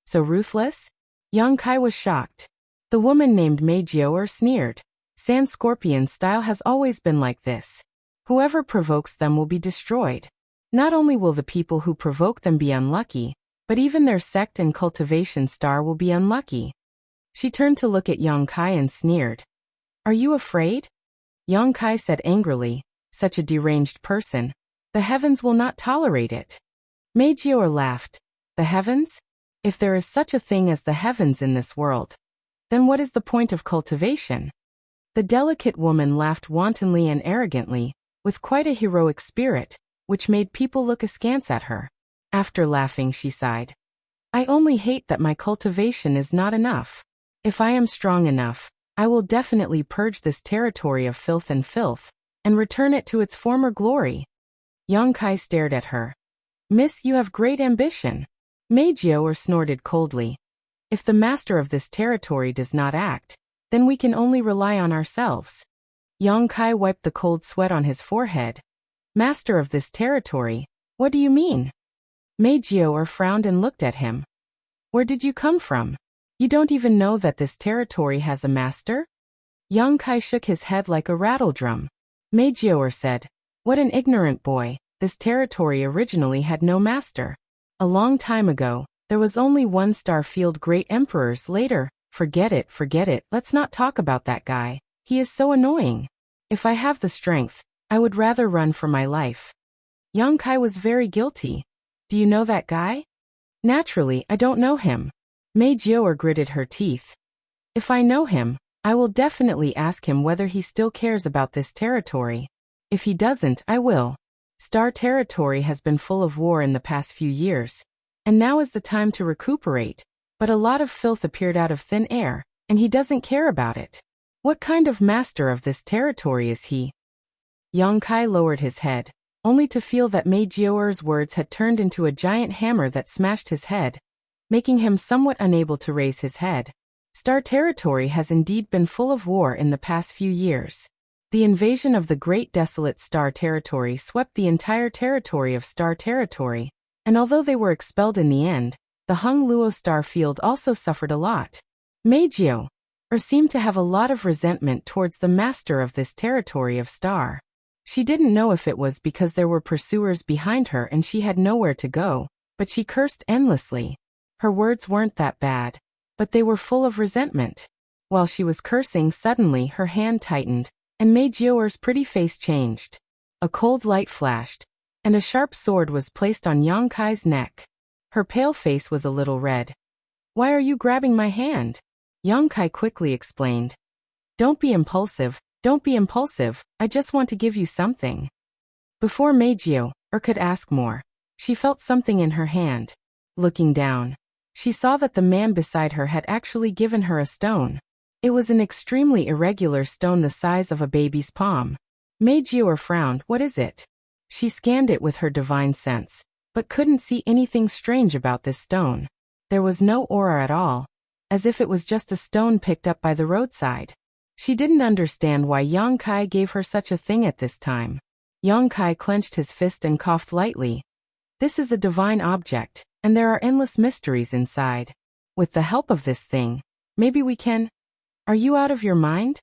"So ruthless?" Yang Kai was shocked. The woman named Major sneered. "Sand Scorpion's style has always been like this. Whoever provokes them will be destroyed. Not only will the people who provoke them be unlucky, but even their sect and cultivation star will be unlucky." She turned to look at Yang Kai and sneered. "Are you afraid?" Yang Kai said angrily, "Such a deranged person. The heavens will not tolerate it." Major laughed. "The heavens? If there is such a thing as the heavens in this world, then what is the point of cultivation?" The delicate woman laughed wantonly and arrogantly, with quite a heroic spirit, which made people look askance at her. After laughing, she sighed. "I only hate that my cultivation is not enough. If I am strong enough, I will definitely purge this territory of filth and return it to its former glory." Yang Kai stared at her. "Miss, you have great ambition." Major snorted coldly. "If the master of this territory does not act, then we can only rely on ourselves." Yang Kai wiped the cold sweat on his forehead. "Master of this territory? What do you mean?" Major frowned and looked at him. "Where did you come from? You don't even know that this territory has a master?" Yang Kai shook his head like a rattledrum. Major said, "What an ignorant boy, this territory originally had no master. A long time ago, there was only one star-field great emperors. Later, forget it, let's not talk about that guy, he is so annoying. If I have the strength, I would rather run for my life." Yang Kai was very guilty. "Do you know that guy?" "Naturally, I don't know him." Major gritted her teeth. "If I know him, I will definitely ask him whether he still cares about this territory. If he doesn't, I will. Star territory has been full of war in the past few years, and now is the time to recuperate, but a lot of filth appeared out of thin air, and he doesn't care about it. What kind of master of this territory is he?" Yang Kai lowered his head, only to feel that Major's words had turned into a giant hammer that smashed his head, making him somewhat unable to raise his head. Star territory has indeed been full of war in the past few years. The invasion of the Great Desolate Star Territory swept the entire territory of Star Territory, and although they were expelled in the end, the Hung Luo star field also suffered a lot. Meijio seemed to have a lot of resentment towards the master of this territory of Star. She didn't know if it was because there were pursuers behind her and she had nowhere to go, but she cursed endlessly. Her words weren't that bad, but they were full of resentment. While she was cursing, suddenly her hand tightened, and Meijio's pretty face changed. A cold light flashed, and a sharp sword was placed on Yang Kai's neck. Her pale face was a little red. "Why are you grabbing my hand?" Yang Kai quickly explained. Don't be impulsive, I just want to give you something." Before Meijio could ask more, she felt something in her hand. Looking down, she saw that the man beside her had actually given her a stone. It was an extremely irregular stone the size of a baby's palm. Meijio frowned. "What is it?" She scanned it with her divine sense, but couldn't see anything strange about this stone. There was no aura at all, as if it was just a stone picked up by the roadside. She didn't understand why Yang Kai gave her such a thing at this time. Yang Kai clenched his fist and coughed lightly. "This is a divine object, and there are endless mysteries inside. With the help of this thing, maybe we can—" "Are you out of your mind?"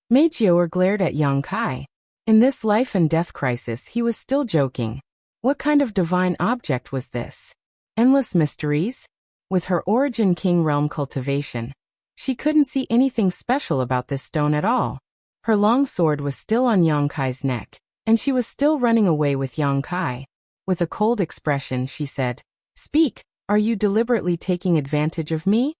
Meijio glared at Yang Kai. In this life and death crisis he was still joking. What kind of divine object was this? Endless mysteries? With her origin King Realm cultivation, she couldn't see anything special about this stone at all. Her long sword was still on Yang Kai's neck, and she was still running away with Yang Kai. With a cold expression she said, "Speak, are you deliberately taking advantage of me?"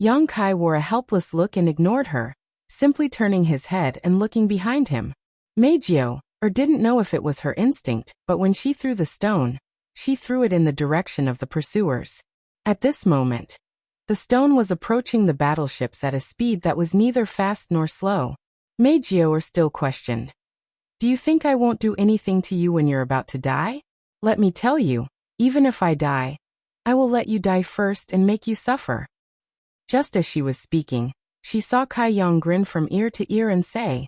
Yang Kai wore a helpless look and ignored her, simply turning his head and looking behind him. Meijio didn't know if it was her instinct, but when she threw the stone, she threw it in the direction of the pursuers. At this moment, the stone was approaching the battleships at a speed that was neither fast nor slow. Meijio still questioned. "Do you think I won't do anything to you when you're about to die? Let me tell you, even if I die, I will let you die first and make you suffer." Just as she was speaking, she saw Kai Yang grin from ear to ear and say,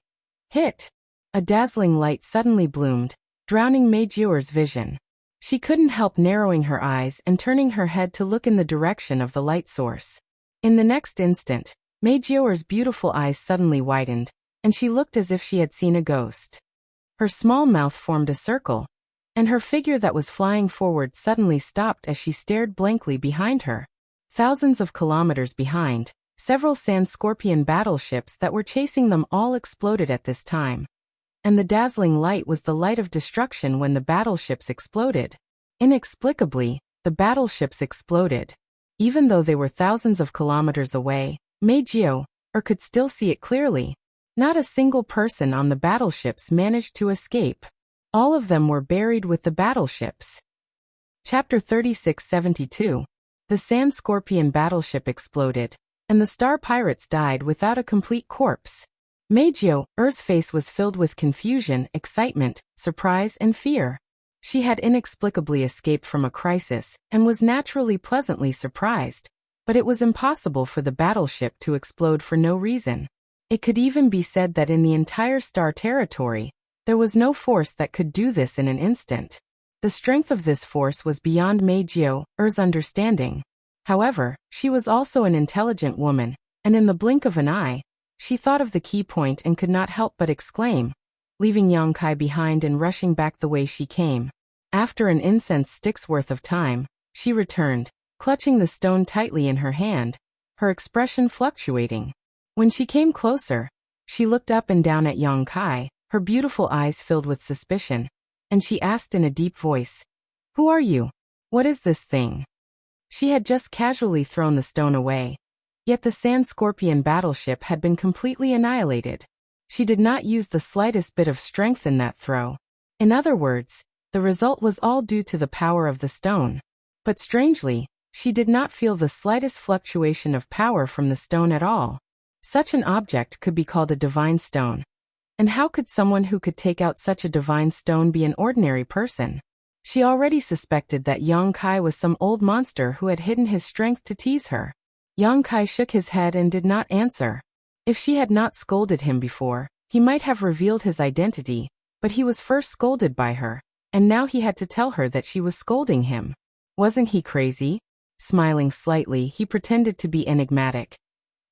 "Hit!" A dazzling light suddenly bloomed, drowning Meijio's vision. She couldn't help narrowing her eyes and turning her head to look in the direction of the light source. In the next instant, Meijio's beautiful eyes suddenly widened, and she looked as if she had seen a ghost. Her small mouth formed a circle, and her figure that was flying forward suddenly stopped as she stared blankly behind her. Thousands of kilometers behind, several sand scorpion battleships that were chasing them all exploded at this time. And the dazzling light was the light of destruction when the battleships exploded. Inexplicably, the battleships exploded. Even though they were thousands of kilometers away, Meijio could still see it clearly. Not a single person on the battleships managed to escape. All of them were buried with the battleships. Chapter 3672. The Sand Scorpion battleship exploded, and the Star Pirates died without a complete corpse. Meijio's face was filled with confusion, excitement, surprise, and fear. She had inexplicably escaped from a crisis and was naturally pleasantly surprised, but it was impossible for the battleship to explode for no reason. It could even be said that in the entire Star Territory, there was no force that could do this in an instant. The strength of this force was beyond Meijio's understanding. However, she was also an intelligent woman, and in the blink of an eye, she thought of the key point and could not help but exclaim, leaving Yang Kai behind and rushing back the way she came. After an incense stick's worth of time, she returned, clutching the stone tightly in her hand, her expression fluctuating. When she came closer, she looked up and down at Yang Kai, her beautiful eyes filled with suspicion, and she asked in a deep voice, "Who are you? What is this thing?" She had just casually thrown the stone away. Yet the Sand Scorpion battleship had been completely annihilated. She did not use the slightest bit of strength in that throw. In other words, the result was all due to the power of the stone. But strangely, she did not feel the slightest fluctuation of power from the stone at all. Such an object could be called a divine stone. And how could someone who could take out such a divine stone be an ordinary person? She already suspected that Yang Kai was some old monster who had hidden his strength to tease her. Yang Kai shook his head and did not answer. If she had not scolded him before, He might have revealed his identity, but he was first scolded by her, and now he had to tell her that she was scolding him. Wasn't he crazy? Smiling slightly, he pretended to be enigmatic.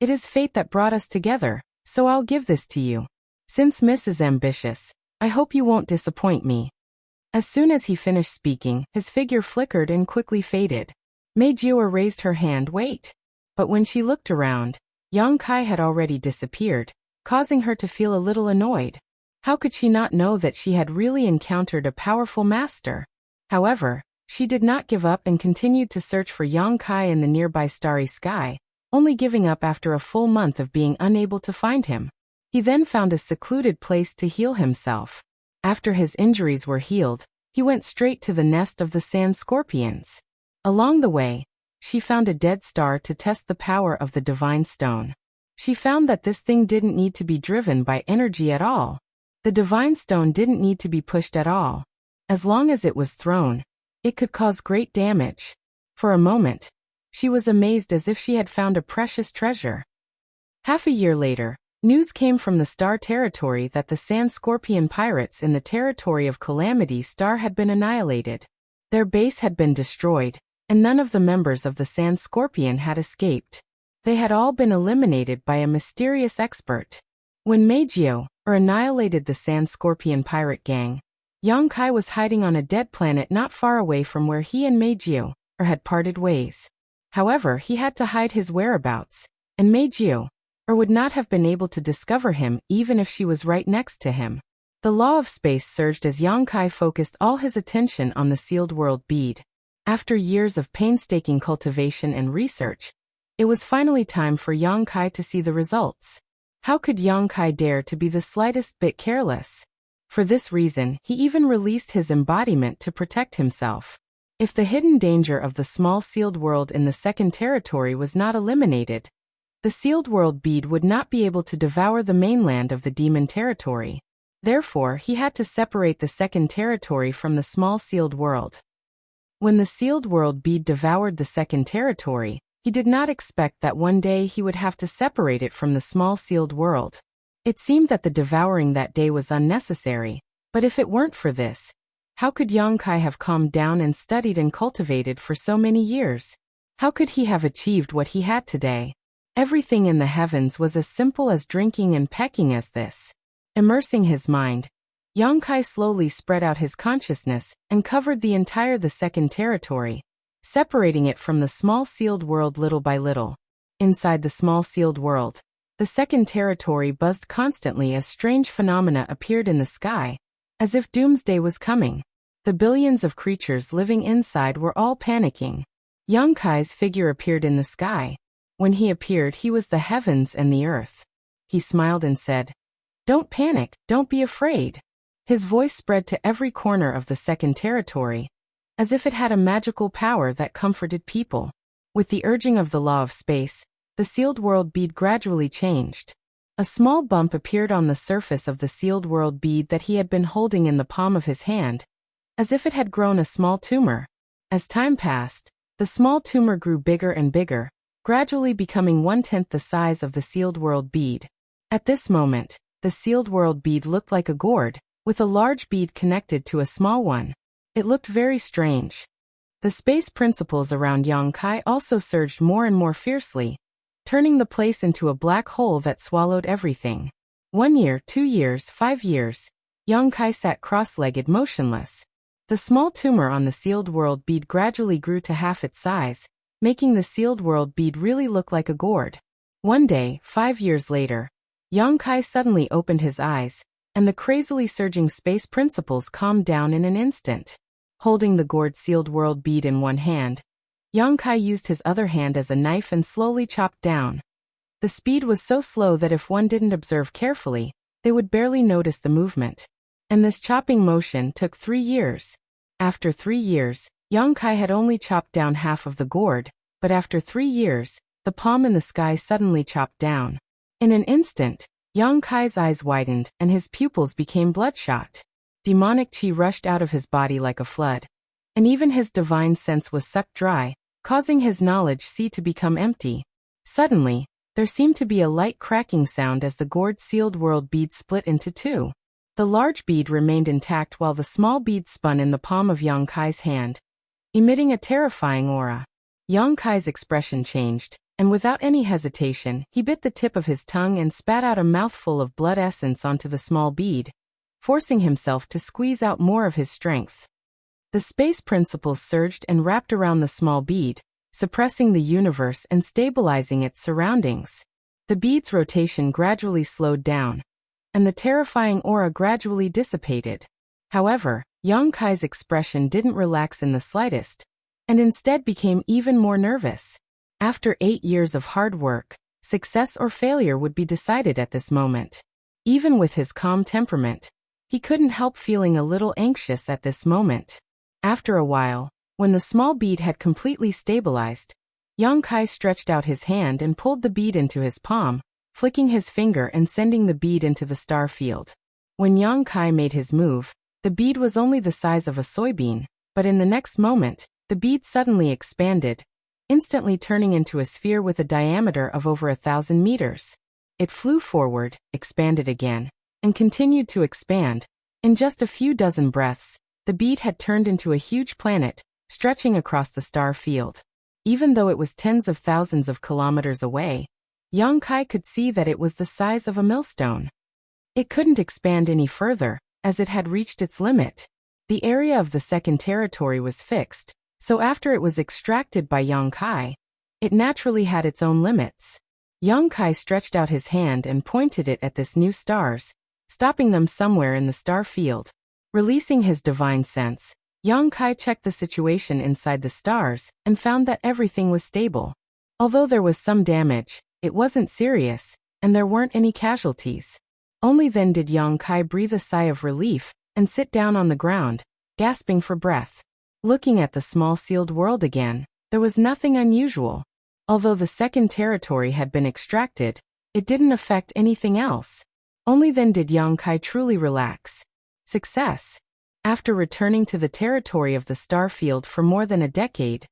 It is fate that brought us together, so I'll give this to you. Since Miss is ambitious, I hope you won't disappoint me. As soon as he finished speaking, his figure flickered and quickly faded. Mei Jiao raised her hand, wait. But when she looked around, Yang Kai had already disappeared, causing her to feel a little annoyed. How could she not know that she had really encountered a powerful master? However, she did not give up and continued to search for Yang Kai in the nearby starry sky, only giving up after a full month of being unable to find him. He then found a secluded place to heal himself. After his injuries were healed, he went straight to the nest of the sand scorpions. Along the way, she found a dead star to test the power of the divine stone. She found that this thing didn't need to be driven by energy at all. The divine stone didn't need to be pushed at all. As long as it was thrown, it could cause great damage. For a moment, she was amazed as if she had found a precious treasure. Half a year later, news came from the Star Territory that the Sand Scorpion pirates in the territory of Calamity Star had been annihilated. Their base had been destroyed, and none of the members of the Sand Scorpion had escaped. They had all been eliminated by a mysterious expert. When Mei Jiao annihilated the Sand Scorpion pirate gang, Yang Kai was hiding on a dead planet not far away from where he and Mei Jiao had parted ways. However, he had to hide his whereabouts, and Mei Jiao would not have been able to discover him even if she was right next to him. The law of space surged as Yang Kai focused all his attention on the sealed world bead. After years of painstaking cultivation and research, it was finally time for Yang Kai to see the results. How could Yang Kai dare to be the slightest bit careless? For this reason, he even released his embodiment to protect himself. If the hidden danger of the small sealed world in the second territory was not eliminated, the sealed world bead would not be able to devour the mainland of the demon territory. Therefore, he had to separate the second territory from the small sealed world. When the sealed world bead devoured the second territory, he did not expect that one day he would have to separate it from the small sealed world. It seemed that the devouring that day was unnecessary, but if it weren't for this, how could Yang Kai have calmed down and studied and cultivated for so many years? How could he have achieved what he had today? Everything in the heavens was as simple as drinking and pecking as this. Immersing his mind, Yang Kai slowly spread out his consciousness and covered the entire second territory, separating it from the small sealed world little by little. Inside the small sealed world, the second territory buzzed constantly as strange phenomena appeared in the sky, as if doomsday was coming. The billions of creatures living inside were all panicking. Yang Kai's figure appeared in the sky. When he appeared, he was the heavens and the earth. He smiled and said, "Don't panic, don't be afraid." His voice spread to every corner of the second territory, as if it had a magical power that comforted people. With the urging of the law of space, the sealed world bead gradually changed. A small bump appeared on the surface of the sealed world bead that he had been holding in the palm of his hand, as if it had grown a small tumor. As time passed, the small tumor grew bigger and bigger, gradually becoming 1/10 the size of the sealed world bead. At this moment, the sealed world bead looked like a gourd, with a large bead connected to a small one. It looked very strange. The space principles around Yang Kai also surged more and more fiercely, turning the place into a black hole that swallowed everything. 1 year, 2 years, 5 years, Yang Kai sat cross-legged motionless. The small tumor on the sealed world bead gradually grew to half its size, making the sealed world bead really look like a gourd. One day, 5 years later, Yang Kai suddenly opened his eyes, and the crazily surging space principles calmed down in an instant. Holding the gourd sealed world bead in one hand, Yang Kai used his other hand as a knife and slowly chopped down. The speed was so slow that if one didn't observe carefully, they would barely notice the movement. And this chopping motion took 3 years. After 3 years, Yang Kai had only chopped down half of the gourd, but after 3 years, the palm in the sky suddenly chopped down. In an instant, Yang Kai's eyes widened and his pupils became bloodshot. Demonic chi rushed out of his body like a flood, and even his divine sense was sucked dry, causing his knowledge sea to become empty. Suddenly, There seemed to be a light cracking sound as the gourd-sealed world bead split into two. The large bead remained intact while the small bead spun in the palm of Yang Kai's hand, emitting a terrifying aura. Yang Kai's expression changed, and without any hesitation, he bit the tip of his tongue and spat out a mouthful of blood essence onto the small bead, forcing himself to squeeze out more of his strength. The space principles surged and wrapped around the small bead, suppressing the universe and stabilizing its surroundings. The bead's rotation gradually slowed down, and the terrifying aura gradually dissipated. However, Yang Kai's expression didn't relax in the slightest, and instead became even more nervous. After 8 years of hard work, success or failure would be decided at this moment. Even with his calm temperament, he couldn't help feeling a little anxious at this moment. After a while, when the small bead had completely stabilized, Yang Kai stretched out his hand and pulled the bead into his palm, flicking his finger and sending the bead into the star field. When Yang Kai made his move, the bead was only the size of a soybean, but in the next moment, the bead suddenly expanded, instantly turning into a sphere with a diameter of over 1,000 meters. It flew forward, expanded again, and continued to expand. In just a few dozen breaths, the bead had turned into a huge planet, stretching across the star field. Even though it was tens of thousands of kilometers away, Yang Kai could see that it was the size of a millstone. It couldn't expand any further, as it had reached its limit. The area of the second territory was fixed, so after it was extracted by Yang Kai, it naturally had its own limits. Yang Kai stretched out his hand and pointed it at this new stars, stopping them somewhere in the star field. Releasing his divine sense, Yang Kai checked the situation inside the stars and found that everything was stable. Although there was some damage, it wasn't serious, and there weren't any casualties. Only then did Yang Kai breathe a sigh of relief and sit down on the ground, gasping for breath. Looking at the small sealed world again, there was nothing unusual. Although the second territory had been extracted, it didn't affect anything else. Only then did Yang Kai truly relax. Success. After returning to the territory of the star field for more than a decade,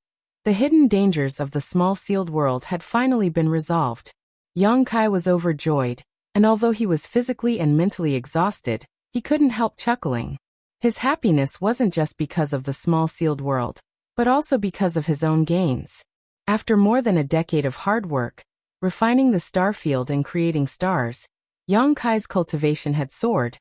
the hidden dangers of the small sealed world had finally been resolved. Yang Kai was overjoyed, and although he was physically and mentally exhausted, he couldn't help chuckling. His happiness wasn't just because of the small sealed world, but also because of his own gains. After more than a decade of hard work, refining the star field and creating stars, Yang Kai's cultivation had soared,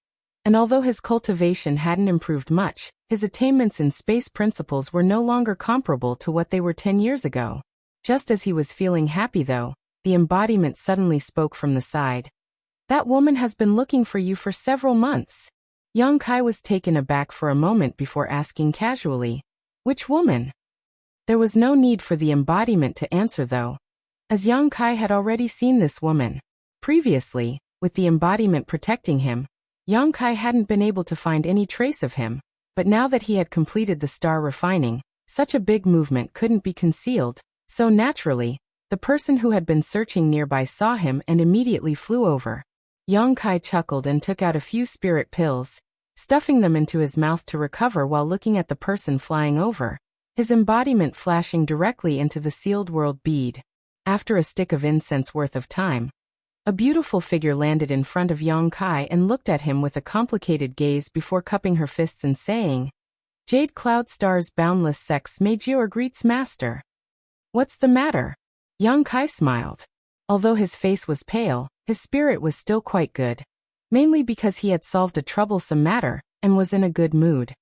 and although his cultivation hadn't improved much, his attainments in space principles were no longer comparable to what they were 10 years ago. Just as he was feeling happy though, the embodiment suddenly spoke from the side. "That woman has been looking for you for several months." Yang Kai was taken aback for a moment before asking casually, "Which woman?" There was no need for the embodiment to answer though, as Yang Kai had already seen this woman. Previously, with the embodiment protecting him, Yang Kai hadn't been able to find any trace of him, but now that he had completed the star refining, such a big movement couldn't be concealed, so naturally, the person who had been searching nearby saw him and immediately flew over. Yang Kai chuckled and took out a few spirit pills, stuffing them into his mouth to recover while looking at the person flying over, his embodiment flashing directly into the sealed world bead. After a stick of incense worth of time, a beautiful figure landed in front of Yang Kai and looked at him with a complicated gaze before cupping her fists and saying, "Jade Cloud Star's boundless sex Major greets master." "What's the matter?" Yang Kai smiled. Although his face was pale, his spirit was still quite good, mainly because he had solved a troublesome matter and was in a good mood.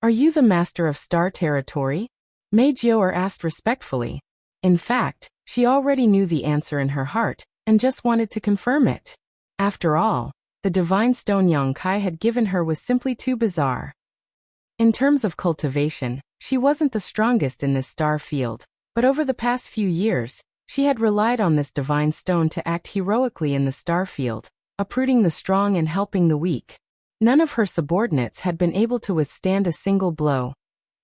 "Are you the master of star territory?" Major asked respectfully. In fact, she already knew the answer in her heart, and just wanted to confirm it. After all, the divine stone Yang Kai had given her was simply too bizarre. In terms of cultivation, she wasn't the strongest in this star field, but over the past few years, she had relied on this divine stone to act heroically in the star field, uprooting the strong and helping the weak. None of her subordinates had been able to withstand a single blow,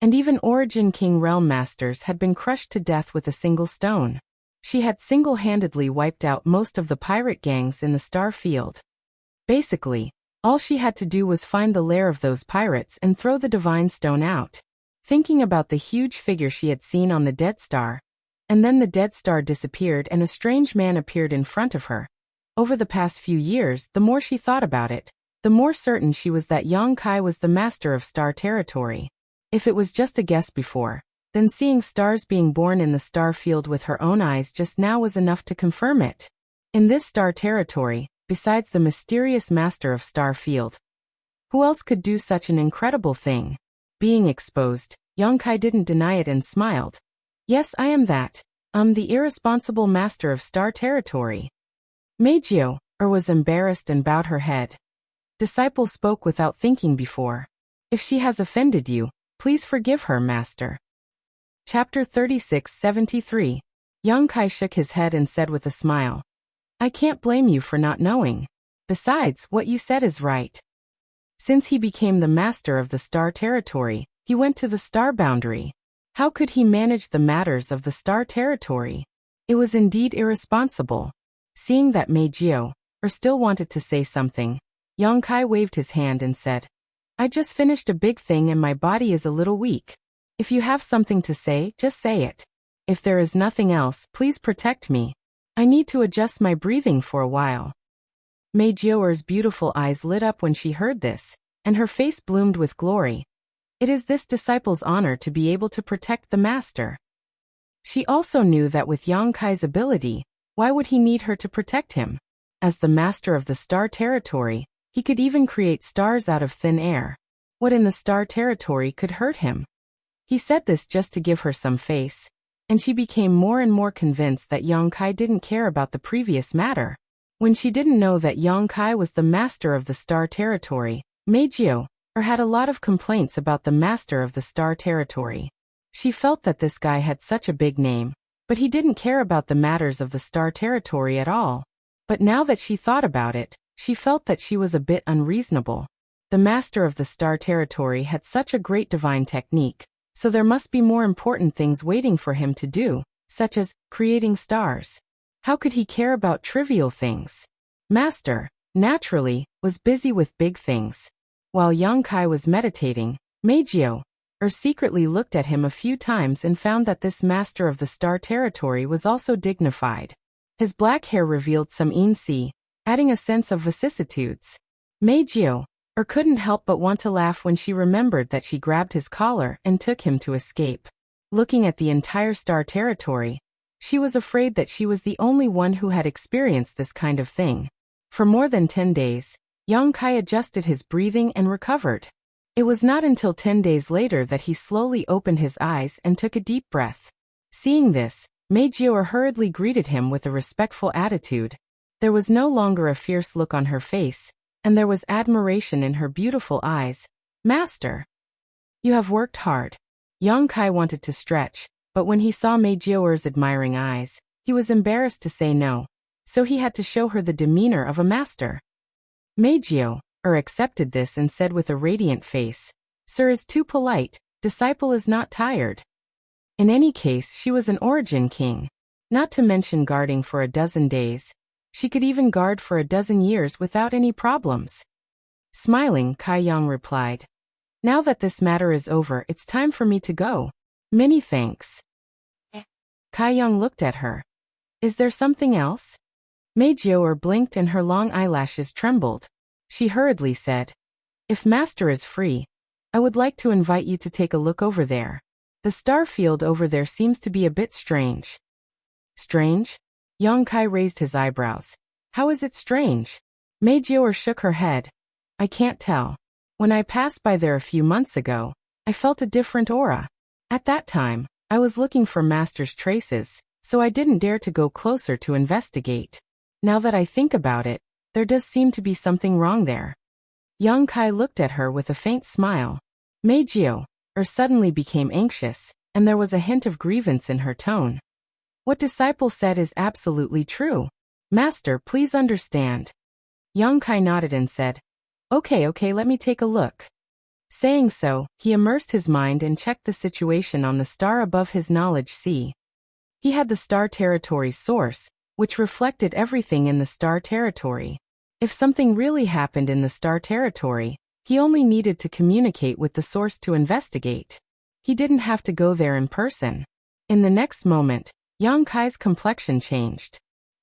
and even Origin King Realm Masters had been crushed to death with a single stone. She had single-handedly wiped out most of the pirate gangs in the star field. Basically, all she had to do was find the lair of those pirates and throw the divine stone out. Thinking about the huge figure she had seen on the Dead Star, And then the dead star disappeared and a strange man appeared in front of her. Over the past few years, the more she thought about it, the more certain she was that Yang Kai was the master of star territory. If it was just a guess before, then seeing stars being born in the star field with her own eyes just now was enough to confirm it. In this star territory, besides the mysterious master of star field, who else could do such an incredible thing? Being exposed, Yang Kai didn't deny it and smiled. Yes, I am that. The irresponsible master of star territory. Meijio was embarrassed and bowed her head. Disciple spoke without thinking before. If she has offended you, please forgive her, master. Chapter 36-73. Yang Kai shook his head and said with a smile, I can't blame you for not knowing. Besides, what you said is right. Since he became the master of the star territory, he went to the star boundary. How could he manage the matters of the star territory? It was indeed irresponsible. Seeing that Meijio still wanted to say something, Yang Kai waved his hand and said, I just finished a big thing and my body is a little weak. If you have something to say, just say it. If there is nothing else, please protect me. I need to adjust my breathing for a while. Meijio's beautiful eyes lit up when she heard this, and her face bloomed with glory. It is this disciple's honor to be able to protect the master. She also knew that with Yang Kai's ability, why would he need her to protect him? As the master of the star territory, he could even create stars out of thin air. What in the star territory could hurt him? He said this just to give her some face, and she became more and more convinced that Yang Kai didn't care about the previous matter. When she didn't know that Yang Kai was the master of the star territory, Meijio had a lot of complaints about the master of the star territory. She felt that this guy had such a big name, but he didn't care about the matters of the star territory at all. But now that she thought about it, she felt that she was a bit unreasonable. The master of the star territory had such a great divine technique, so there must be more important things waiting for him to do, such as creating stars. How could he care about trivial things? Master, naturally, was busy with big things. While Yang Kai was meditating, Meijio secretly looked at him a few times and found that this master of the star territory was also dignified. His black hair revealed some insi, adding a sense of vicissitudes. Meijio couldn't help but want to laugh when she remembered that she grabbed his collar and took him to escape. Looking at the entire star territory, she was afraid that she was the only one who had experienced this kind of thing. For more than 10 days, Yang Kai adjusted his breathing and recovered. It was not until 10 days later that he slowly opened his eyes and took a deep breath. Seeing this, Meijio hurriedly greeted him with a respectful attitude. There was no longer a fierce look on her face, and there was admiration in her beautiful eyes. Master, you have worked hard. Yang Kai wanted to stretch, but when he saw Meijio's admiring eyes, he was embarrassed to say no, so he had to show her the demeanor of a master. Meijio accepted this and said with a radiant face, Sir is too polite, disciple is not tired. In any case, she was an origin king. Not to mention guarding for a dozen days. She could even guard for a dozen years without any problems. Smiling, Kai Yang replied, Now that this matter is over, it's time for me to go. Many thanks. Kai Yang looked at her. Is there something else? Meijio blinked and her long eyelashes trembled. She hurriedly said, If Master is free, I would like to invite you to take a look over there. The star field over there seems to be a bit strange. Strange? Yang Kai raised his eyebrows. How is it strange? Meijio shook her head. I can't tell. When I passed by there a few months ago, I felt a different aura. At that time, I was looking for Master's traces, so I didn't dare to go closer to investigate. Now that I think about it, there does seem to be something wrong there. Yang Kai looked at her with a faint smile. Meijio suddenly became anxious, and there was a hint of grievance in her tone. What disciple said is absolutely true. Master, please understand. Yang Kai nodded and said, Okay, let me take a look. Saying so, he immersed his mind and checked the situation on the star above his knowledge sea. He had the star territory's source, which reflected everything in the star territory. If something really happened in the star territory, he only needed to communicate with the source to investigate. He didn't have to go there in person. In the next moment, Yang Kai's complexion changed.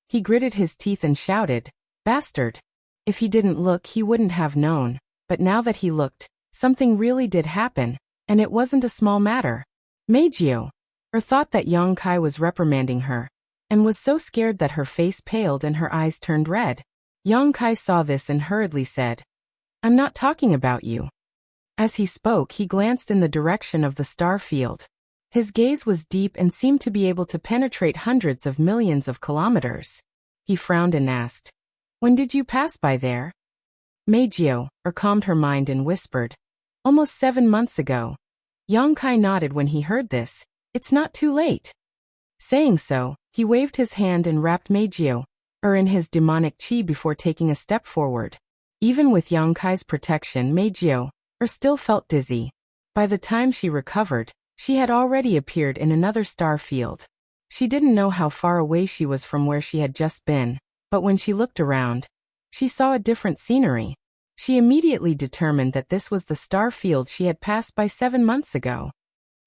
He gritted his teeth and shouted, "Bastard!" If he didn't look, he wouldn't have known, but now that he looked, something really did happen, and it wasn't a small matter. Meijio thought that Yang Kai was reprimanding her, and was so scared that her face paled and her eyes turned red. Yang Kai saw this and hurriedly said, "I'm not talking about you." As he spoke, he glanced in the direction of the star field. His gaze was deep and seemed to be able to penetrate hundreds of millions of kilometers. He frowned and asked, "When did you pass by there?" Meijio calmed her mind and whispered, "Almost 7 months ago." Yang Kai nodded when he heard this. "It's not too late." Saying so, he waved his hand and wrapped Meijio in his demonic chi before taking a step forward. Even with Yang Kai's protection, Meijio still felt dizzy. By the time she recovered, she had already appeared in another star field. She didn't know how far away she was from where she had just been, but when she looked around, she saw a different scenery. She immediately determined that this was the star field she had passed by 7 months ago.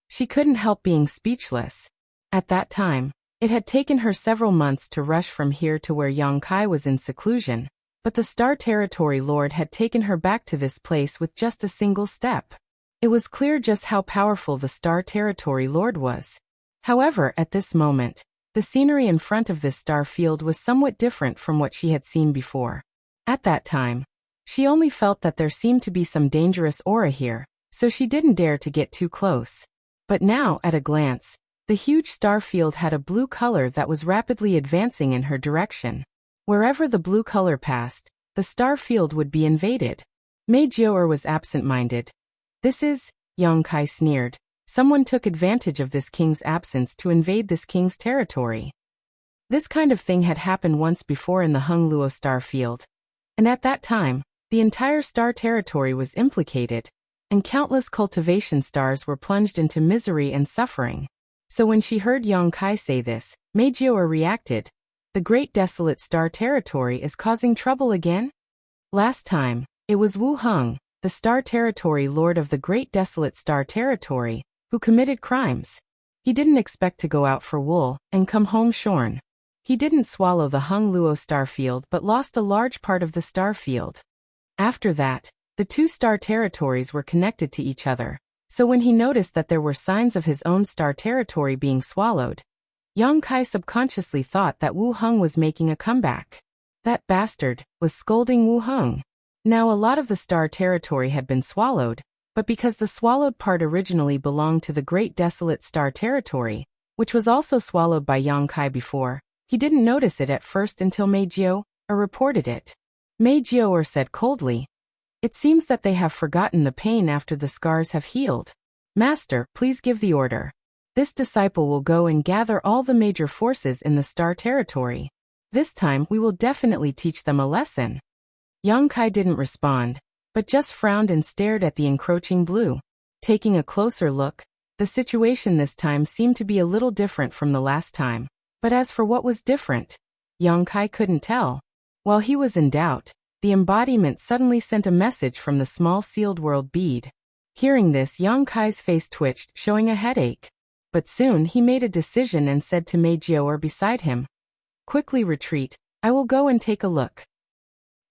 She couldn't help being speechless. At that time, it had taken her several months to rush from here to where Yang Kai was in seclusion, but the Star Territory Lord had taken her back to this place with just a single step. It was clear just how powerful the Star Territory Lord was. However, at this moment, the scenery in front of this star field was somewhat different from what she had seen before. At that time, she only felt that there seemed to be some dangerous aura here, so she didn't dare to get too close. But now, at a glance, the huge star field had a blue color that was rapidly advancing in her direction. Wherever the blue color passed, the star field would be invaded. Meijio was absent-minded. "This is," Yang Kai sneered. "Someone took advantage of this king's absence to invade this king's territory." This kind of thing had happened once before in the Hung Luo star field, and at that time, the entire star territory was implicated, and countless cultivation stars were plunged into misery and suffering. So when she heard Yang Kai say this, Meijio reacted, "The Great Desolate Star Territory is causing trouble again?" Last time, it was Wu Heng, the Star Territory Lord of the Great Desolate Star Territory, who committed crimes. He didn't expect to go out for wool and come home shorn. He didn't swallow the Hung Luo star field but lost a large part of the star field. After that, the two star territories were connected to each other, so when he noticed that there were signs of his own star territory being swallowed, Yang Kai subconsciously thought that Wu Heng was making a comeback. That bastard was scolding Wu Heng. Now a lot of the star territory had been swallowed, but because the swallowed part originally belonged to the Great Desolate Star Territory, which was also swallowed by Yang Kai before, he didn't notice it at first until Meijio reported it. Meijio said coldly, "It seems that they have forgotten the pain after the scars have healed. Master, please give the order. This disciple will go and gather all the major forces in the star territory. This time we will definitely teach them a lesson." Yang Kai didn't respond, but just frowned and stared at the encroaching blue. Taking a closer look, the situation this time seemed to be a little different from the last time. But as for what was different, Yang Kai couldn't tell. While he was in doubt, the embodiment suddenly sent a message from the small sealed world bead. Hearing this, Yang Kai's face twitched, showing a headache. But soon he made a decision and said to Meijio beside him, "Quickly retreat, I will go and take a look."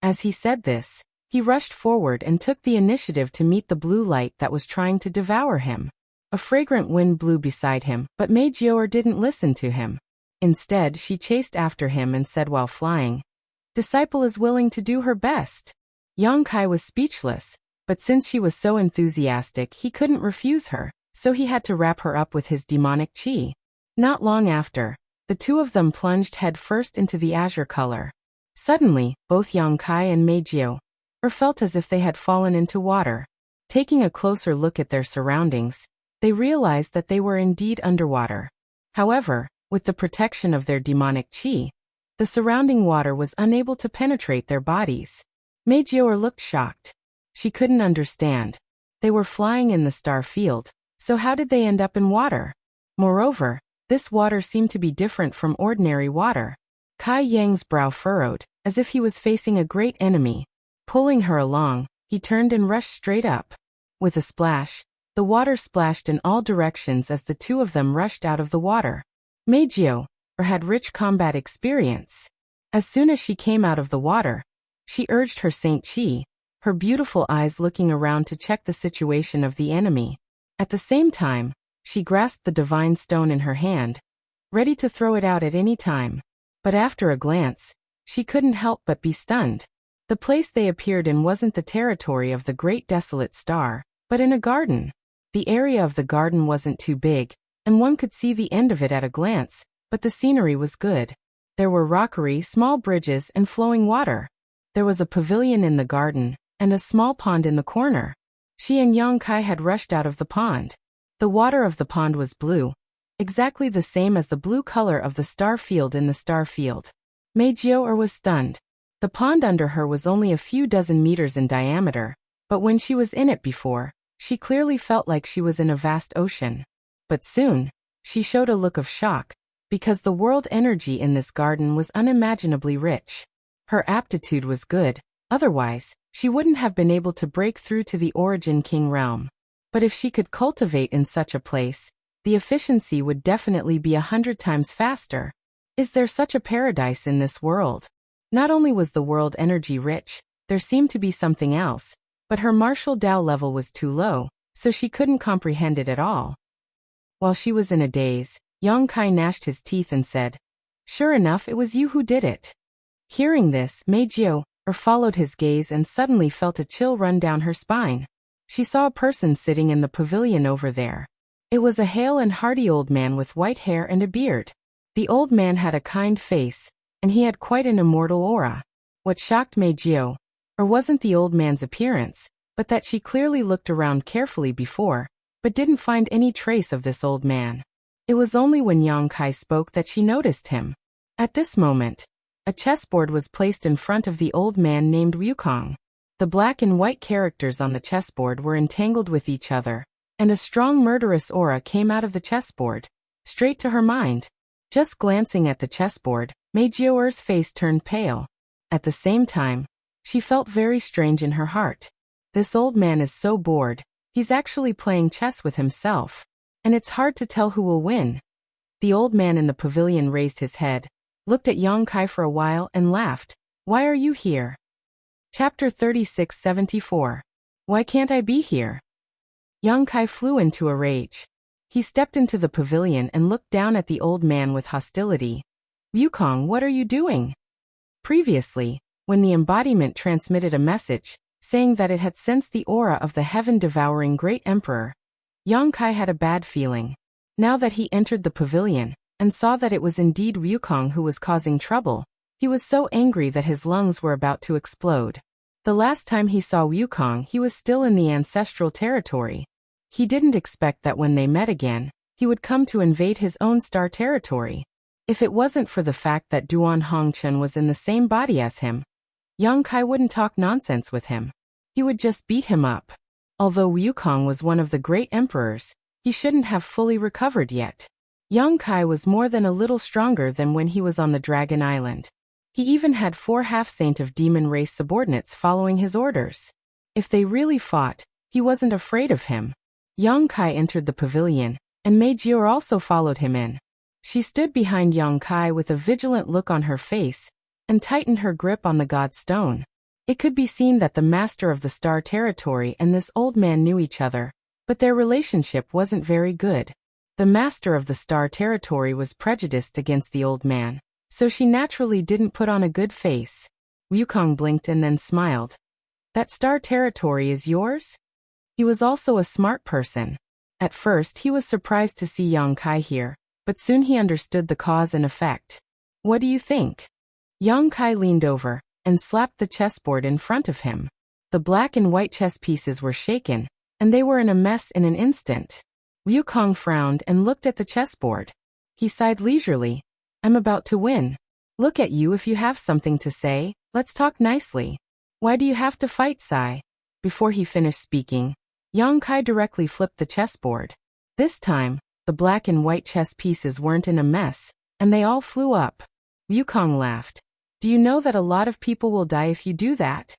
As he said this, he rushed forward and took the initiative to meet the blue light that was trying to devour him. A fragrant wind blew beside him, but Meijio didn't listen to him. Instead, she chased after him and said while flying, "Disciple is willing to do her best." Yang Kai was speechless, but since she was so enthusiastic, he couldn't refuse her, so he had to wrap her up with his demonic chi. Not long after, the two of them plunged head first into the azure color. Suddenly, both Yang Kai and Meijio felt as if they had fallen into water. Taking a closer look at their surroundings, they realized that they were indeed underwater. However, with the protection of their demonic chi, the surrounding water was unable to penetrate their bodies. Meijio looked shocked. She couldn't understand. They were flying in the star field, so how did they end up in water? Moreover, this water seemed to be different from ordinary water. Kai Yang's brow furrowed, as if he was facing a great enemy. Pulling her along, he turned and rushed straight up. With a splash, the water splashed in all directions as the two of them rushed out of the water. Meijio, or had rich combat experience. As soon as she came out of the water, she urged her Saint Chi, her beautiful eyes looking around to check the situation of the enemy. At the same time, she grasped the divine stone in her hand, ready to throw it out at any time. But after a glance, she couldn't help but be stunned. The place they appeared in wasn't the territory of the great desolate star, but in a garden. The area of the garden wasn't too big, and one could see the end of it at a glance, but the scenery was good. There were rockery, small bridges, and flowing water. There was a pavilion in the garden, and a small pond in the corner. She and Yang Kai had rushed out of the pond. The water of the pond was blue, exactly the same as the blue color of the star field in the star field. Meijio was stunned. The pond under her was only a few dozen meters in diameter, but when she was in it before, she clearly felt like she was in a vast ocean. But soon, she showed a look of shock, because the world energy in this garden was unimaginably rich. Her aptitude was good, otherwise, she wouldn't have been able to break through to the Origin King realm. But if she could cultivate in such a place, the efficiency would definitely be 100 times faster. Is there such a paradise in this world? Not only was the world energy rich, there seemed to be something else, but her martial Tao level was too low, so she couldn't comprehend it at all. While she was in a daze, Yang Kai gnashed his teeth and said, "Sure enough, it was you who did it." Hearing this, Meijio followed his gaze and suddenly felt a chill run down her spine. She saw a person sitting in the pavilion over there. It was a hale and hearty old man with white hair and a beard. The old man had a kind face, and he had quite an immortal aura. What shocked Meijio wasn't the old man's appearance, but that she clearly looked around carefully before, but didn't find any trace of this old man. It was only when Yang Kai spoke that she noticed him. At this moment, a chessboard was placed in front of the old man named Wukong. The black and white characters on the chessboard were entangled with each other, and a strong murderous aura came out of the chessboard, straight to her mind. Just glancing at the chessboard, Meijio's face turned pale. At the same time, she felt very strange in her heart. This old man is so bored, he's actually playing chess with himself, and it's hard to tell who will win. The old man in the pavilion raised his head, looked at Yang Kai for a while and laughed. "Why are you here?" Chapter 3674. Why can't I be here? Yang Kai flew into a rage. He stepped into the pavilion and looked down at the old man with hostility. "Wukong, what are you doing?" Previously, when the embodiment transmitted a message, saying that it had sensed the aura of the heaven-devouring great emperor, Yang Kai had a bad feeling. Now that he entered the pavilion, and saw that it was indeed Wukong who was causing trouble, he was so angry that his lungs were about to explode. The last time he saw Wukong, he was still in the ancestral territory. He didn't expect that when they met again, he would come to invade his own star territory. If it wasn't for the fact that Duan Hongchen was in the same body as him, Yang Kai wouldn't talk nonsense with him. He would just beat him up. Although Wukong was one of the great emperors, he shouldn't have fully recovered yet. Yang Kai was more than a little stronger than when he was on the Dragon Island. He even had 4 half-saint of demon race subordinates following his orders. If they really fought, he wasn't afraid of him. Yang Kai entered the pavilion, and Meijio also followed him in. She stood behind Yang Kai with a vigilant look on her face, and tightened her grip on the god stone. It could be seen that the master of the star territory and this old man knew each other, but their relationship wasn't very good. The master of the star territory was prejudiced against the old man, so she naturally didn't put on a good face. Wukong blinked and then smiled. "That star territory is yours?" He was also a smart person. At first he was surprised to see Yang Kai here, but soon he understood the cause and effect. "What do you think?" Yang Kai leaned over and slapped the chessboard in front of him. The black and white chess pieces were shaken, and they were in a mess in an instant. Wukong frowned and looked at the chessboard. He sighed leisurely. "I'm about to win. Look at you if you have something to say, let's talk nicely. Why do you have to fight, Sai?" Before he finished speaking, Yang Kai directly flipped the chessboard. This time, the black and white chess pieces weren't in a mess, and they all flew up. Wukong laughed. "Do you know that a lot of people will die if you do that?"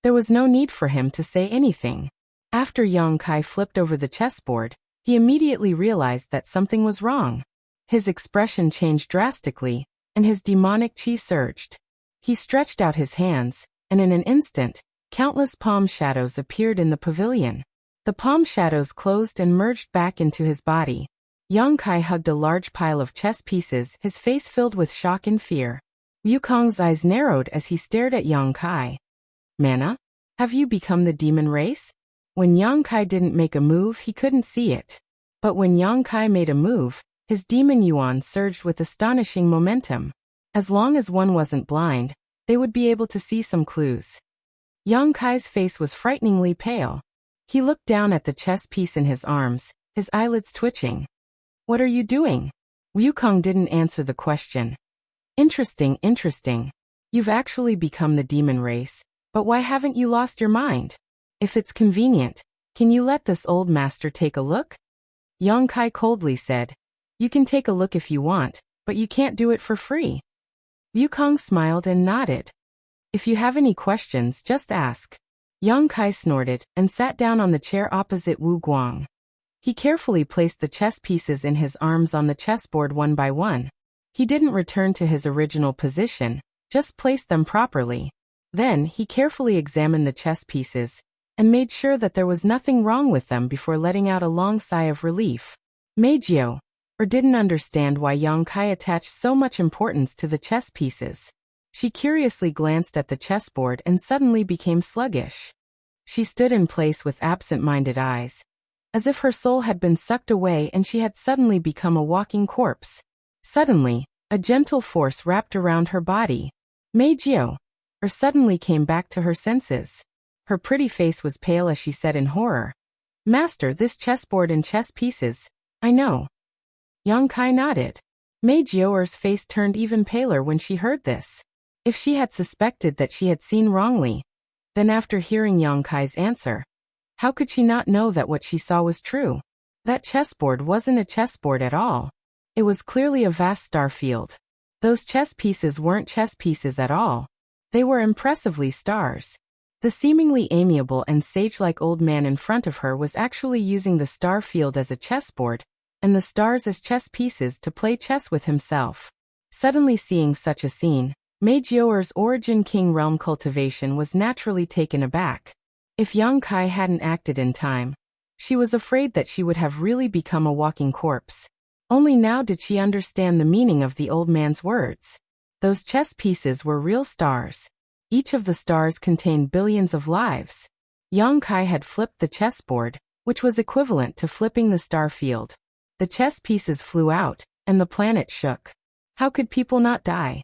There was no need for him to say anything. After Yang Kai flipped over the chessboard, he immediately realized that something was wrong. His expression changed drastically, and his demonic chi surged. He stretched out his hands, and in an instant, countless palm shadows appeared in the pavilion. The palm shadows closed and merged back into his body. Yang Kai hugged a large pile of chess pieces, his face filled with shock and fear. Wukong's eyes narrowed as he stared at Yang Kai. Mana? Have you become the demon race? When Yang Kai didn't make a move, he couldn't see it. But when Yang Kai made a move, his demon yuan surged with astonishing momentum. As long as one wasn't blind, they would be able to see some clues. Yang Kai's face was frighteningly pale. He looked down at the chess piece in his arms, his eyelids twitching. What are you doing? Wukong didn't answer the question. Interesting. You've actually become the demon race, but why haven't you lost your mind? If it's convenient, can you let this old master take a look? Yang Kai coldly said. You can take a look if you want, but you can't do it for free. Wukong smiled and nodded. If you have any questions, just ask. Yang Kai snorted and sat down on the chair opposite Wu Guang. He carefully placed the chess pieces in his arms on the chessboard one by one. He didn't return to his original position, just placed them properly. Then he carefully examined the chess pieces and made sure that there was nothing wrong with them before letting out a long sigh of relief. Meijio didn't understand why Yang Kai attached so much importance to the chess pieces. She curiously glanced at the chessboard and suddenly became sluggish. She stood in place with absent-minded eyes, as if her soul had been sucked away and she had suddenly become a walking corpse. Suddenly, a gentle force wrapped around her body. Meijio suddenly came back to her senses. Her pretty face was pale as she said in horror, Master, this chessboard and chess pieces, I know. Yang Kai nodded. Meijio's face turned even paler when she heard this. If she had suspected that she had seen wrongly, then after hearing Yang Kai's answer, how could she not know that what she saw was true? That chessboard wasn't a chessboard at all. It was clearly a vast star field. Those chess pieces weren't chess pieces at all. They were impressively stars. The seemingly amiable and sage-like old man in front of her was actually using the star field as a chessboard, and the stars as chess pieces to play chess with himself. Suddenly seeing such a scene, Meijio's origin king realm cultivation was naturally taken aback. If Yang Kai hadn't acted in time, she was afraid that she would have really become a walking corpse. Only now did she understand the meaning of the old man's words. Those chess pieces were real stars. Each of the stars contained billions of lives. Yang Kai had flipped the chessboard, which was equivalent to flipping the star field. The chess pieces flew out, and the planet shook. How could people not die?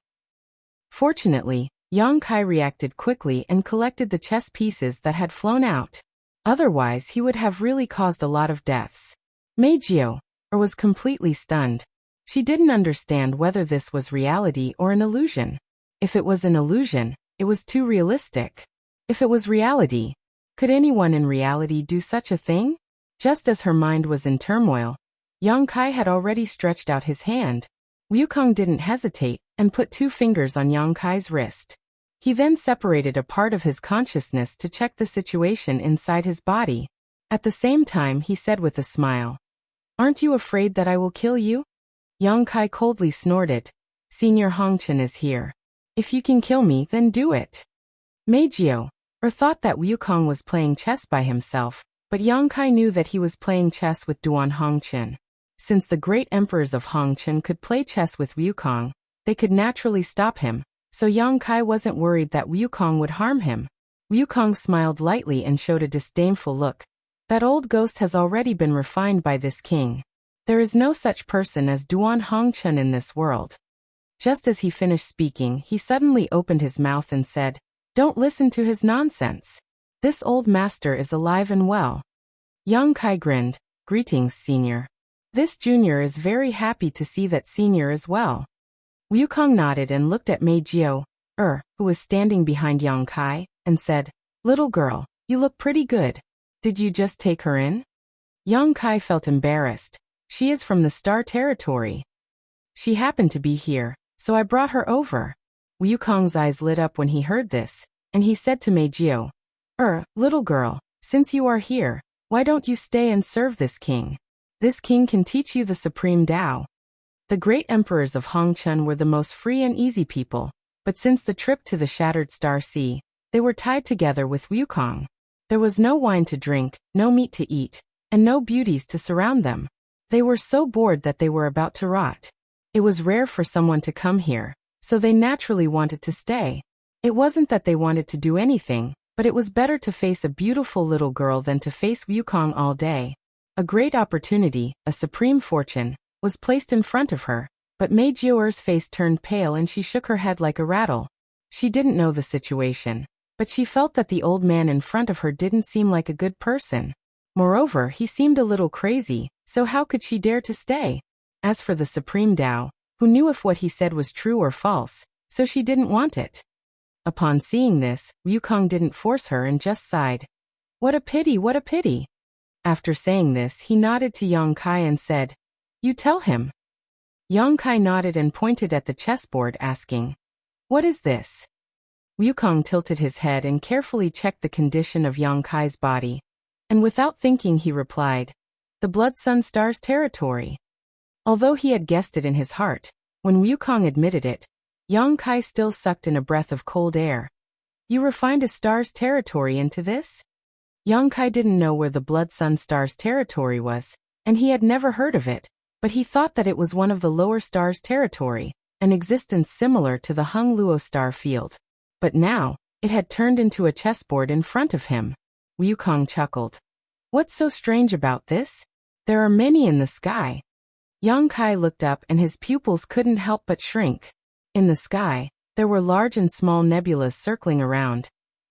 Fortunately, Yang Kai reacted quickly and collected the chess pieces that had flown out. Otherwise, he would have really caused a lot of deaths. Meijio was completely stunned. She didn't understand whether this was reality or an illusion. If it was an illusion, it was too realistic. If it was reality, could anyone in reality do such a thing? Just as her mind was in turmoil, Yang Kai had already stretched out his hand. Wukong didn't hesitate and put 2 fingers on Yang Kai's wrist. He then separated a part of his consciousness to check the situation inside his body. At the same time, he said with a smile, Aren't you afraid that I will kill you? Yang Kai coldly snorted, Senior Hongchen is here. If you can kill me, then do it. Meijio thought that Wukong was playing chess by himself, but Yang Kai knew that he was playing chess with Duan Hongchen. Since the great emperors of Hongchen could play chess with Wukong, they could naturally stop him, so Yang Kai wasn't worried that Wukong would harm him. Wukong smiled lightly and showed a disdainful look. That old ghost has already been refined by this king. There is no such person as Duan Hongchen in this world. Just as he finished speaking, he suddenly opened his mouth and said, Don't listen to his nonsense. This old master is alive and well. Yang Kai grinned, Greetings, senior. This junior is very happy to see that senior is well. Wukong nodded and looked at Meijio, who was standing behind Yang Kai, and said, Little girl, you look pretty good. Did you just take her in? Yang Kai felt embarrassed. She is from the Star Territory. She happened to be here, so I brought her over. Wukong's eyes lit up when he heard this, and he said to Meijio, Little girl, since you are here, why don't you stay and serve this king? This king can teach you the supreme Tao. The great emperors of Hongchun were the most free and easy people, but since the trip to the Shattered Star Sea, they were tied together with Wukong. There was no wine to drink, no meat to eat, and no beauties to surround them. They were so bored that they were about to rot. It was rare for someone to come here, so they naturally wanted to stay. It wasn't that they wanted to do anything, but it was better to face a beautiful little girl than to face Wukong all day. A great opportunity, a supreme fortune, was placed in front of her, but Mei Jiaoer's face turned pale and she shook her head like a rattle. She didn't know the situation, but she felt that the old man in front of her didn't seem like a good person. Moreover, he seemed a little crazy, so how could she dare to stay? As for the Supreme Tao, who knew if what he said was true or false, so she didn't want it. Upon seeing this, Wukong didn't force her and just sighed. What a pity, what a pity. After saying this, he nodded to Yang Kai and said, You tell him. Yang Kai nodded and pointed at the chessboard, asking, What is this? Wukong tilted his head and carefully checked the condition of Yang Kai's body, and without thinking he replied, The Blood Sun Star's territory. Although he had guessed it in his heart, when Wukong admitted it, Yang Kai still sucked in a breath of cold air. You refined a star's territory into this? Yang Kai didn't know where the Blood Sun Star's territory was, and he had never heard of it, but he thought that it was one of the lower stars' territory, an existence similar to the Hung Luo star field. But now, it had turned into a chessboard in front of him. Wukong chuckled. What's so strange about this? There are many in the sky. Yang Kai looked up and his pupils couldn't help but shrink. In the sky, there were large and small nebulas circling around,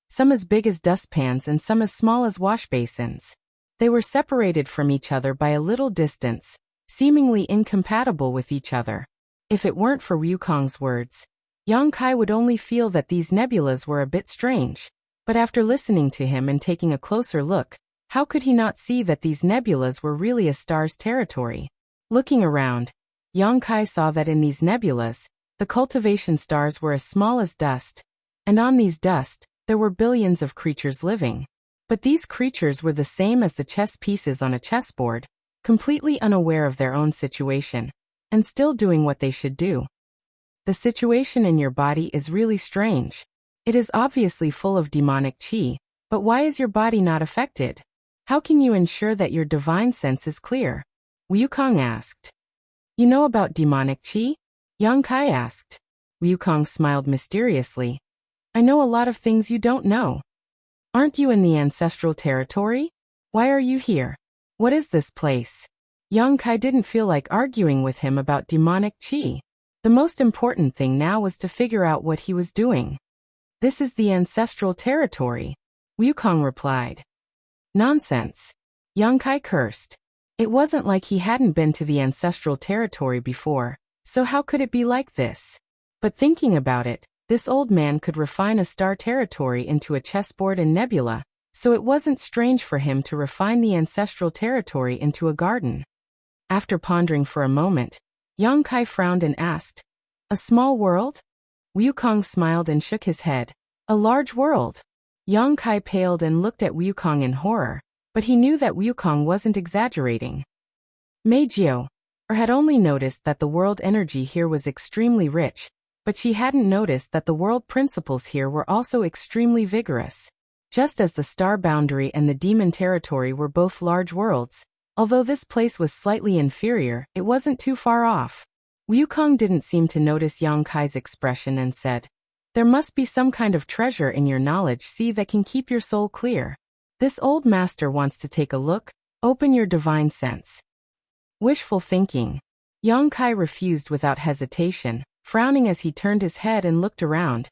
some as big as dustpans and some as small as washbasins. They were separated from each other by a little distance, seemingly incompatible with each other. If it weren't for Wukong's words, Yang Kai would only feel that these nebulas were a bit strange. But after listening to him and taking a closer look, how could he not see that these nebulas were really a star's territory? Looking around, Yang Kai saw that in these nebulas, the cultivation stars were as small as dust, and on these dust, there were billions of creatures living. But these creatures were the same as the chess pieces on a chessboard, completely unaware of their own situation, and still doing what they should do. The situation in your body is really strange. It is obviously full of demonic qi, but why is your body not affected? How can you ensure that your divine sense is clear? Wukong asked. You know about demonic qi? Yang Kai asked. Wukong smiled mysteriously. I know a lot of things you don't know. Aren't you in the ancestral territory? Why are you here? What is this place? Yang Kai didn't feel like arguing with him about demonic qi. The most important thing now was to figure out what he was doing. This is the ancestral territory, Wukong replied. Nonsense. Yang Kai cursed. It wasn't like he hadn't been to the ancestral territory before, so how could it be like this? But thinking about it, this old man could refine a star territory into a chessboard and nebula, so it wasn't strange for him to refine the ancestral territory into a garden. After pondering for a moment, Yang Kai frowned and asked, A small world? Wukong smiled and shook his head. A large world. Yang Kai paled and looked at Wukong in horror, but he knew that Wukong wasn't exaggerating. Mei Jiaoer had only noticed that the world energy here was extremely rich, but she hadn't noticed that the world principles here were also extremely vigorous. Just as the star boundary and the demon territory were both large worlds, although this place was slightly inferior, it wasn't too far off. Wukong didn't seem to notice Yang Kai's expression and said, There must be some kind of treasure in your knowledge that can keep your soul clear. This old master wants to take a look. Open your divine sense. Wishful thinking. Yang Kai refused without hesitation, frowning as he turned his head and looked around.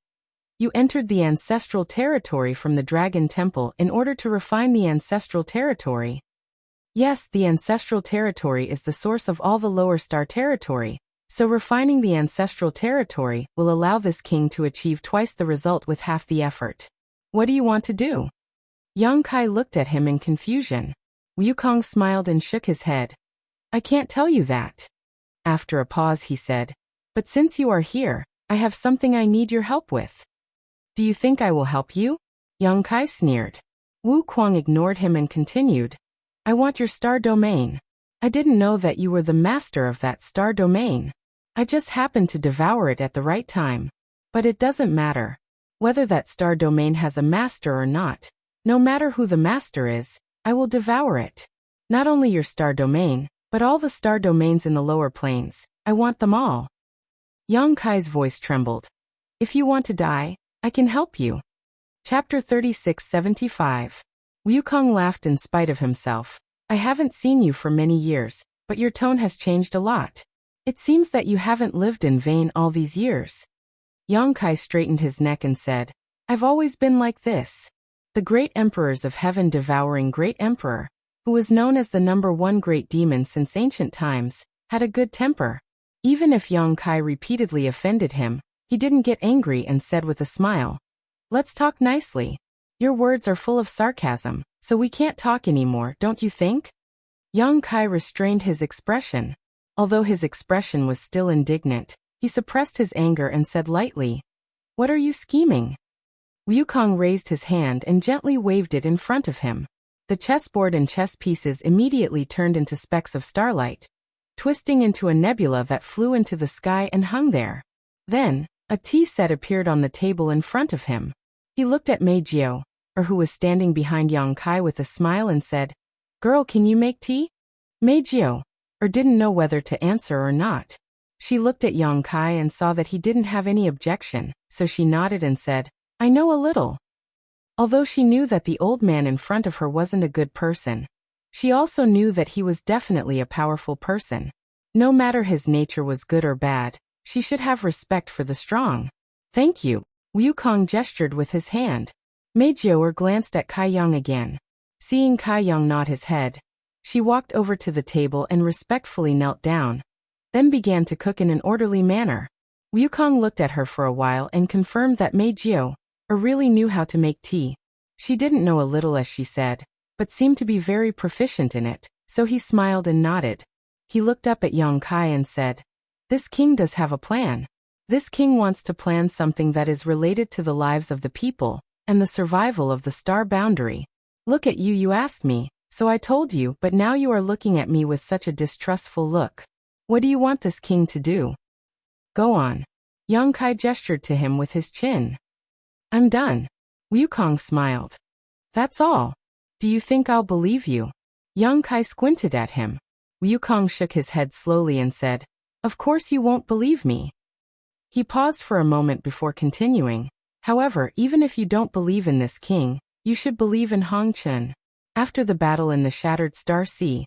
You entered the ancestral territory from the Dragon Temple in order to refine the ancestral territory. Yes, the ancestral territory is the source of all the lower star territory, so refining the ancestral territory will allow this king to achieve twice the result with half the effort. What do you want to do? Yang Kai looked at him in confusion. Wukong smiled and shook his head. I can't tell you that. After a pause he said, But since you are here, I have something I need your help with. Do you think I will help you? Yang Kai sneered. Wukong ignored him and continued, I want your star domain. I didn't know that you were the master of that star domain. I just happened to devour it at the right time. But it doesn't matter. Whether that star domain has a master or not, no matter who the master is, I will devour it. Not only your star domain, but all the star domains in the lower planes. I want them all. Yang Kai's voice trembled. If you want to die, I can help you. Chapter 3675. Wukong laughed in spite of himself. I haven't seen you for many years, but your tone has changed a lot. It seems that you haven't lived in vain all these years. Yang Kai straightened his neck and said, I've always been like this. The great emperors of heaven devouring great emperor, who was known as the #1 great demon since ancient times, had a good temper. Even if Yang Kai repeatedly offended him, he didn't get angry and said with a smile, Let's talk nicely. Your words are full of sarcasm, so we can't talk anymore, don't you think? Yang Kai restrained his expression. Although his expression was still indignant, he suppressed his anger and said lightly, What are you scheming? Wukong raised his hand and gently waved it in front of him. The chessboard and chess pieces immediately turned into specks of starlight, twisting into a nebula that flew into the sky and hung there. Then, a tea set appeared on the table in front of him. He looked at Mei Jiao, who was standing behind Yang Kai with a smile and said, Girl, can you make tea? Mei Jiao, didn't know whether to answer or not. She looked at Yang Kai and saw that he didn't have any objection, so she nodded and said, I know a little. Although she knew that the old man in front of her wasn't a good person, she also knew that he was definitely a powerful person. No matter his nature was good or bad, she should have respect for the strong. Thank you. Wukong gestured with his hand. Mei Jiao glanced at Kai Yang again. Seeing Kai Yang nod his head, she walked over to the table and respectfully knelt down, then began to cook in an orderly manner. Wukong looked at her for a while and confirmed that Mei Jiao really knew how to make tea. She didn't know a little as she said, but seemed to be very proficient in it, so he smiled and nodded. He looked up at Yang Kai and said, This king does have a plan. This king wants to plan something that is related to the lives of the people and the survival of the star boundary. Look at you, you asked me, so I told you, but now you are looking at me with such a distrustful look. What do you want this king to do? Go on. Yang Kai gestured to him with his chin. I'm done. Wukong smiled. That's all. Do you think I'll believe you? Yang Kai squinted at him. Wukong shook his head slowly and said, Of course you won't believe me. He paused for a moment before continuing. However, even if you don't believe in this king, you should believe in Hong Chen. After the battle in the Shattered Star Sea,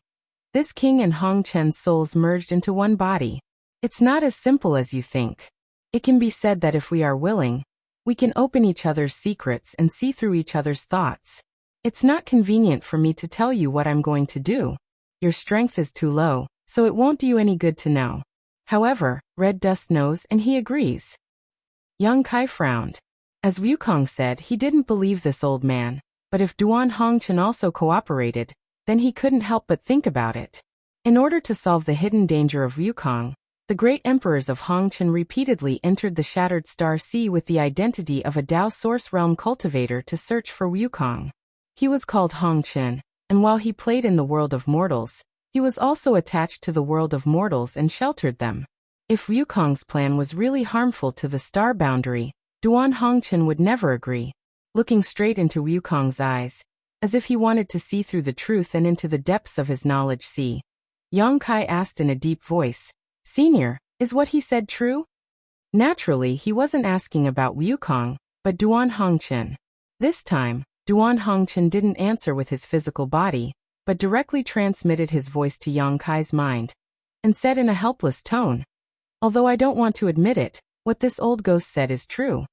this king and Hong Chen's souls merged into one body. It's not as simple as you think. It can be said that if we are willing, we can open each other's secrets and see through each other's thoughts. It's not convenient for me to tell you what I'm going to do. Your strength is too low, so it won't do you any good to know. However, Red Dust knows and he agrees. Yang Kai frowned. As Wukong said, he didn't believe this old man, but if Duan Hongchen also cooperated, then he couldn't help but think about it. In order to solve the hidden danger of Wukong, the great emperors of Hongchen repeatedly entered the Shattered Star Sea with the identity of a Dao Source Realm cultivator to search for Wukong. He was called Hongchen, and while he played in the world of mortals, he was also attached to the world of mortals and sheltered them. If Wukong's plan was really harmful to the star boundary, Duan Hongchen would never agree. Looking straight into Wukong's eyes, as if he wanted to see through the truth and into the depths of his knowledge sea, Yang Kai asked in a deep voice, Senior, is what he said true? Naturally, he wasn't asking about Wukong, but Duan Hongchen. This time, Duan Hongchen didn't answer with his physical body, but directly transmitted his voice to Yang Kai's mind, and said in a helpless tone, Although I don't want to admit it, what this old ghost said is true.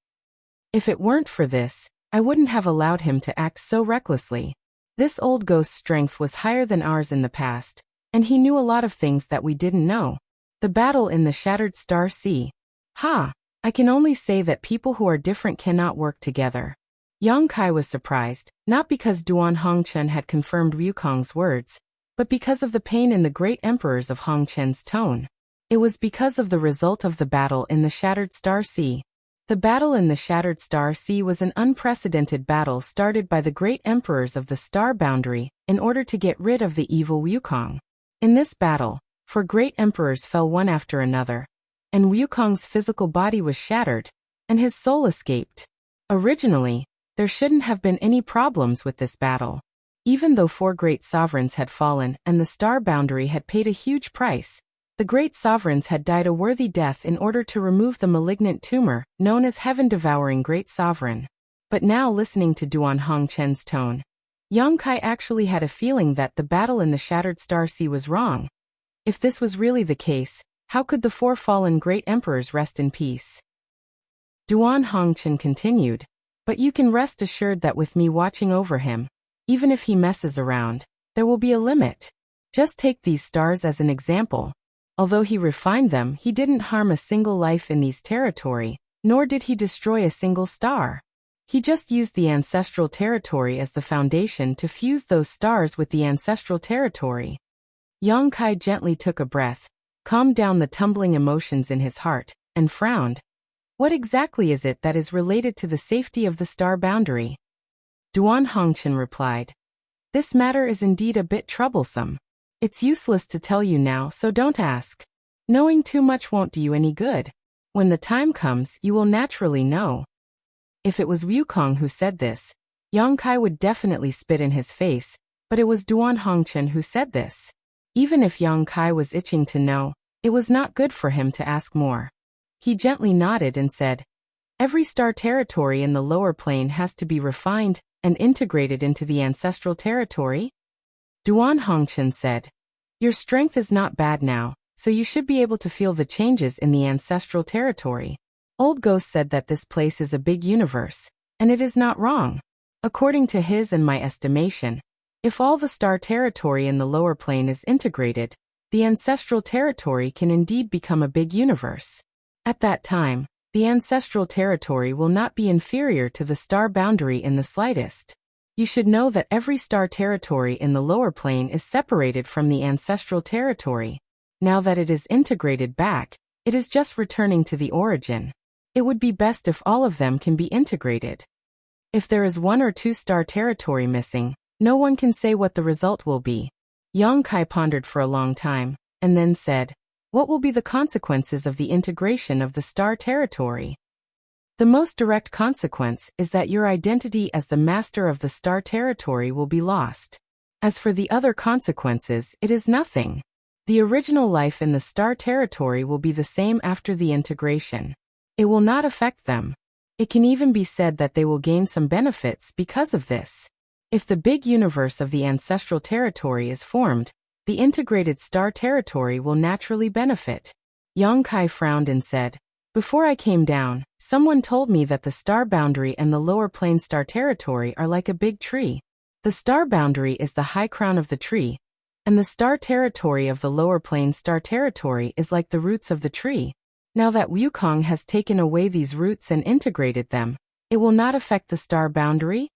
If it weren't for this, I wouldn't have allowed him to act so recklessly. This old ghost's strength was higher than ours in the past, and he knew a lot of things that we didn't know. The battle in the Shattered Star Sea. I can only say that people who are different cannot work together. Yang Kai was surprised, not because Duan Hongchen had confirmed Wukong's words, but because of the pain in the great emperors of Hongchen's tone. It was because of the result of the battle in the Shattered Star Sea. The battle in the Shattered Star Sea was an unprecedented battle started by the great emperors of the star boundary in order to get rid of the evil Wukong. In this battle, 4 great emperors fell one after another, and Wukong's physical body was shattered, and his soul escaped. Originally, there shouldn't have been any problems with this battle. Even though 4 great sovereigns had fallen and the star boundary had paid a huge price, the great sovereigns had died a worthy death in order to remove the malignant tumor known as heaven-devouring great sovereign. But now, listening to Duan Hongchen's tone, Yang Kai actually had a feeling that the battle in the Shattered Star Sea was wrong. If this was really the case, how could the 4 fallen great emperors rest in peace? Duan Hongchen continued, but you can rest assured that with me watching over him, even if he messes around, there will be a limit. Just take these stars as an example. Although he refined them, he didn't harm a single life in these territory, nor did he destroy a single star. He just used the ancestral territory as the foundation to fuse those stars with the ancestral territory. Yang Kai gently took a breath, calmed down the tumbling emotions in his heart, and frowned. What exactly is it that is related to the safety of the star boundary? Duan Hongchen replied. This matter is indeed a bit troublesome. It's useless to tell you now, so don't ask. Knowing too much won't do you any good. When the time comes, you will naturally know. If it was Wukong who said this, Yang Kai would definitely spit in his face, but it was Duan Hongchen who said this. Even if Yang Kai was itching to know, it was not good for him to ask more. He gently nodded and said, every star territory in the lower plane has to be refined and integrated into the ancestral territory? Duan Hongchen said, your strength is not bad now, so you should be able to feel the changes in the ancestral territory. Old Ghost said that this place is a big universe, and it is not wrong. According to his and my estimation, if all the star territory in the lower plane is integrated, the ancestral territory can indeed become a big universe. At that time, the ancestral territory will not be inferior to the star boundary in the slightest. You should know that every star territory in the lower plane is separated from the ancestral territory. Now that it is integrated back, it is just returning to the origin. It would be best if all of them can be integrated. If there is 1 or 2 star territory missing, no one can say what the result will be. Yang Kai pondered for a long time, and then said, what will be the consequences of the integration of the star territory? The most direct consequence is that your identity as the master of the star territory will be lost. As for the other consequences, it is nothing. The original life in the star territory will be the same after the integration. It will not affect them. It can even be said that they will gain some benefits because of this. If the big universe of the ancestral territory is formed, the integrated star territory will naturally benefit. Yang Kai frowned and said, before I came down, someone told me that the star boundary and the lower plane star territory are like a big tree. The star boundary is the high crown of the tree, and the star territory of the lower plane star territory is like the roots of the tree. Now that Wukong has taken away these roots and integrated them, it will not affect the star boundary?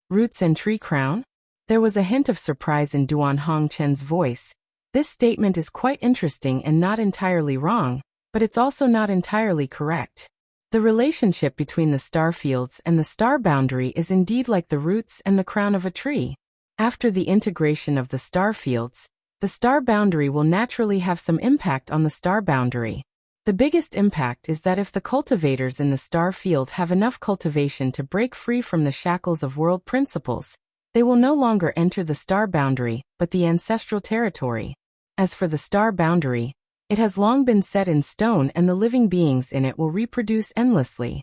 Roots and tree crown? There was a hint of surprise in Duan Hongchen's voice. This statement is quite interesting and not entirely wrong, but it's also not entirely correct. The relationship between the star fields and the star boundary is indeed like the roots and the crown of a tree. After the integration of the star fields, the star boundary will naturally have some impact on the star boundary. The biggest impact is that if the cultivators in the star field have enough cultivation to break free from the shackles of world principles, they will no longer enter the star boundary, but the ancestral territory. As for the star boundary, it has long been set in stone and the living beings in it will reproduce endlessly.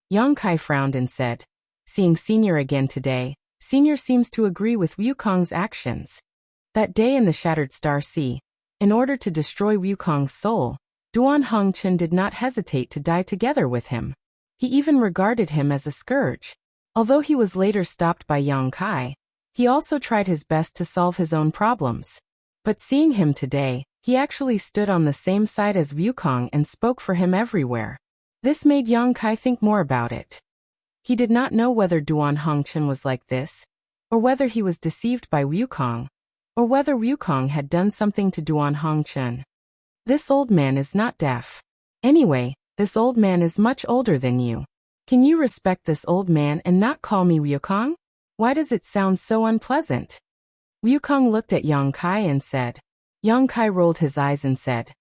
Yang Kai frowned and said, seeing Senior again today, Senior seems to agree with Wukong's actions. That day in the Shattered Star Sea, in order to destroy Wukong's soul, Duan Hongchen did not hesitate to die together with him. He even regarded him as a scourge. Although he was later stopped by Yang Kai, he also tried his best to solve his own problems. But seeing him today, he actually stood on the same side as Wukong and spoke for him everywhere. This made Yang Kai think more about it. He did not know whether Duan Hongchen was like this, or whether he was deceived by Wukong, or whether Wukong had done something to Duan Hongchen. This old man is not deaf. Anyway, this old man is much older than you. Can you respect this old man and not call me Wukong? Why does it sound so unpleasant? Wukong looked at Yang Kai and said. Yang Kai rolled his eyes and said,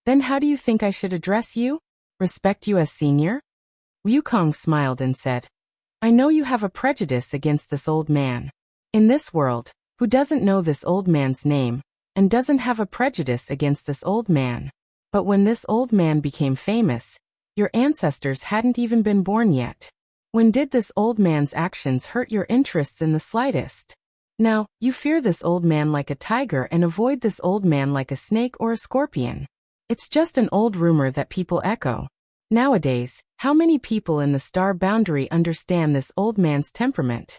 Then how do you think I should address you? Respect you as senior? Wukong smiled and said, I know you have a prejudice against this old man. In this world, who doesn't know this old man's name, and doesn't have a prejudice against this old man? But when this old man became famous, your ancestors hadn't even been born yet. When did this old man's actions hurt your interests in the slightest? Now, you fear this old man like a tiger and avoid this old man like a snake or a scorpion. It's just an old rumor that people echo. Nowadays, how many people in the star boundary understand this old man's temperament?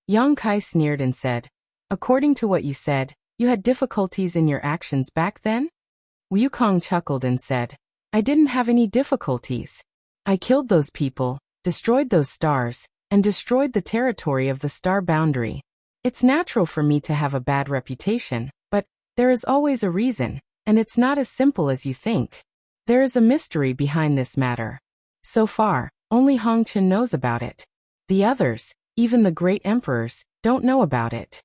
Yang Kai sneered and said, according to what you said, you had difficulties in your actions back then? Wukong chuckled and said, I didn't have any difficulties. I killed those people, destroyed those stars, and destroyed the territory of the star boundary. It's natural for me to have a bad reputation, but there is always a reason, and it's not as simple as you think. There is a mystery behind this matter. So far, only Hong Chen knows about it. The others, even the great emperors, don't know about it.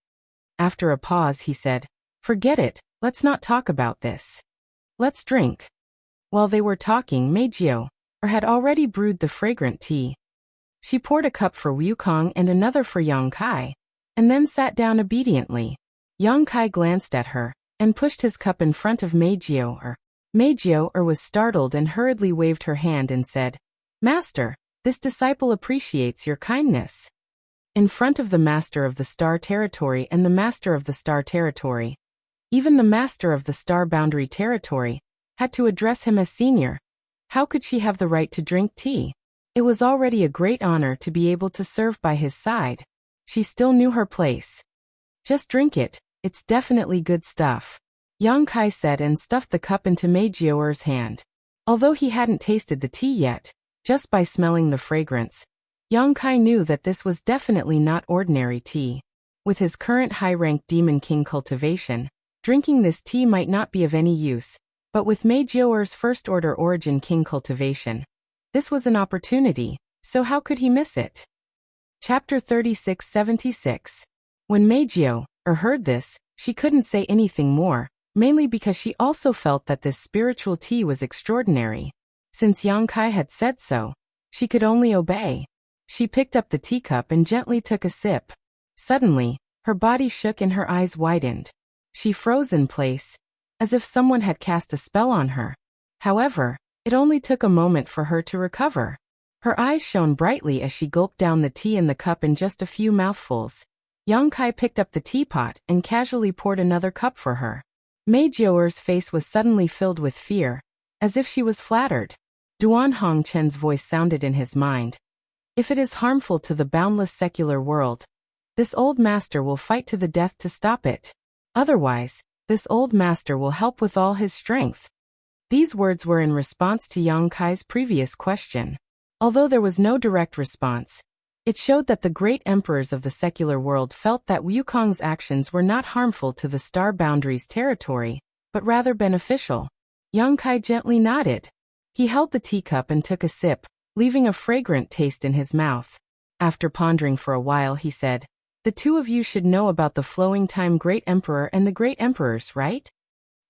After a pause he said, forget it, let's not talk about this. Let's drink. While they were talking, Meijio had already brewed the fragrant tea. She poured a cup for Wukong and another for Yang Kai, and then sat down obediently. Yang Kai glanced at her, and pushed his cup in front of Meijio. Meijio was startled and hurriedly waved her hand and said, Master, this disciple appreciates your kindness. In front of the master of the star territory and the master of the star territory, even the master of the star boundary territory, had to address him as senior. How could she have the right to drink tea? It was already a great honor to be able to serve by his side. She still knew her place. Just drink it, it's definitely good stuff. Yang Kai said and stuffed the cup into Meijio's hand. Although he hadn't tasted the tea yet, just by smelling the fragrance, Yang Kai knew that this was definitely not ordinary tea. With his current high-rank Demon King cultivation, drinking this tea might not be of any use, but with Meijio's first-order Origin King cultivation, this was an opportunity, so how could he miss it? Chapter 3676. When Meijio heard this, she couldn't say anything more, mainly because she also felt that this spiritual tea was extraordinary. Since Yang Kai had said so, she could only obey. She picked up the teacup and gently took a sip. Suddenly, her body shook and her eyes widened. She froze in place, as if someone had cast a spell on her. However, it only took a moment for her to recover. Her eyes shone brightly as she gulped down the tea in the cup in just a few mouthfuls. Yang Kai picked up the teapot and casually poured another cup for her. Meijio's face was suddenly filled with fear, as if she was flattered. Duan Hong Chen's voice sounded in his mind. If it is harmful to the boundless secular world, this old master will fight to the death to stop it. Otherwise, this old master will help with all his strength. These words were in response to Yang Kai's previous question. Although there was no direct response, it showed that the great emperors of the secular world felt that Wukong's actions were not harmful to the star boundary's territory, but rather beneficial. Yang Kai gently nodded. He held the teacup and took a sip, leaving a fragrant taste in his mouth. After pondering for a while he said, the two of you should know about the flowing time great emperor and the great emperors, right?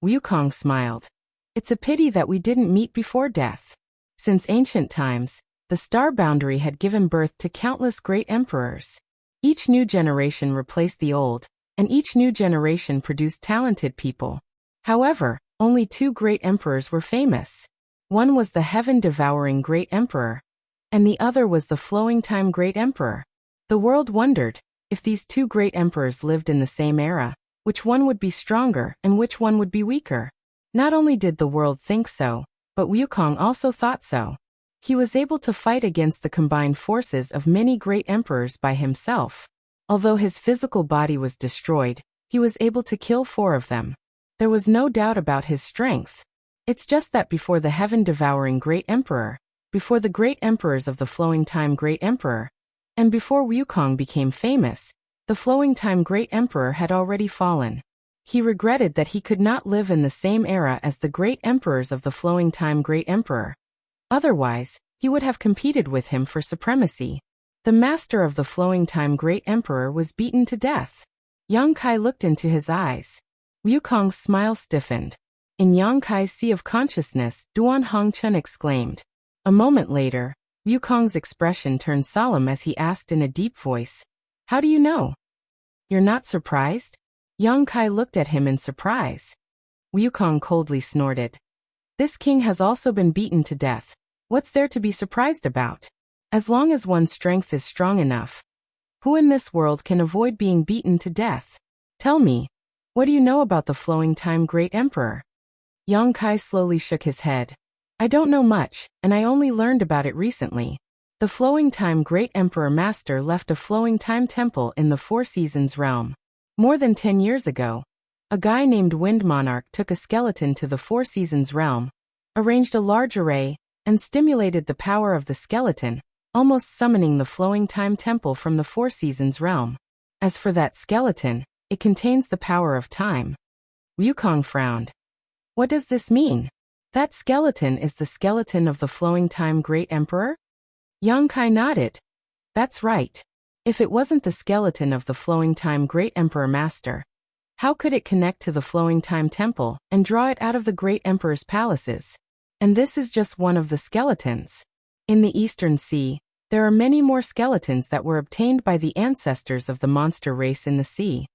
Wukong smiled. It's a pity that we didn't meet before death. Since ancient times, the star boundary had given birth to countless great emperors. Each new generation replaced the old, and each new generation produced talented people. However, only two great emperors were famous. One was the heaven-devouring great emperor, and the other was the flowing time great emperor. The world wondered, if these two great emperors lived in the same era, which one would be stronger and which one would be weaker? Not only did the world think so, but Wukong also thought so. He was able to fight against the combined forces of many great emperors by himself. Although his physical body was destroyed, he was able to kill 4 of them. There was no doubt about his strength. It's just that before the heaven-devouring great emperor, before the great emperors of the flowing time great emperor, and before Wukong became famous, the flowing time great emperor had already fallen. He regretted that he could not live in the same era as the great emperors of the flowing time great emperor. Otherwise, he would have competed with him for supremacy. The master of the flowing time great emperor was beaten to death. Yang Kai looked into his eyes. Wukong's smile stiffened. In Yang Kai's sea of consciousness, Duan Hongchun exclaimed. A moment later, Wukong's expression turned solemn as he asked in a deep voice, "How do you know?" "You're not surprised?" Yang Kai looked at him in surprise. Wukong coldly snorted. "This king has also been beaten to death. What's there to be surprised about? As long as one's strength is strong enough. Who in this world can avoid being beaten to death? Tell me, what do you know about the flowing time great emperor?" Yang Kai slowly shook his head. "I don't know much, and I only learned about it recently. The flowing time great emperor master left a flowing time temple in the Four Seasons realm. More than 10 years ago, a guy named Wind Monarch took a skeleton to the Four Seasons realm, arranged a large array, and stimulated the power of the skeleton, almost summoning the flowing time temple from the Four Seasons realm. As for that skeleton, it contains the power of time." Wukong frowned. "What does this mean? That skeleton is the skeleton of the flowing time great emperor?" Yang Kai nodded. "That's right. If it wasn't the skeleton of the flowing time great emperor master, how could it connect to the flowing time temple and draw it out of the great emperor's palaces? And this is just one of the skeletons. In the Eastern Sea, there are many more skeletons that were obtained by the ancestors of the monster race in the sea.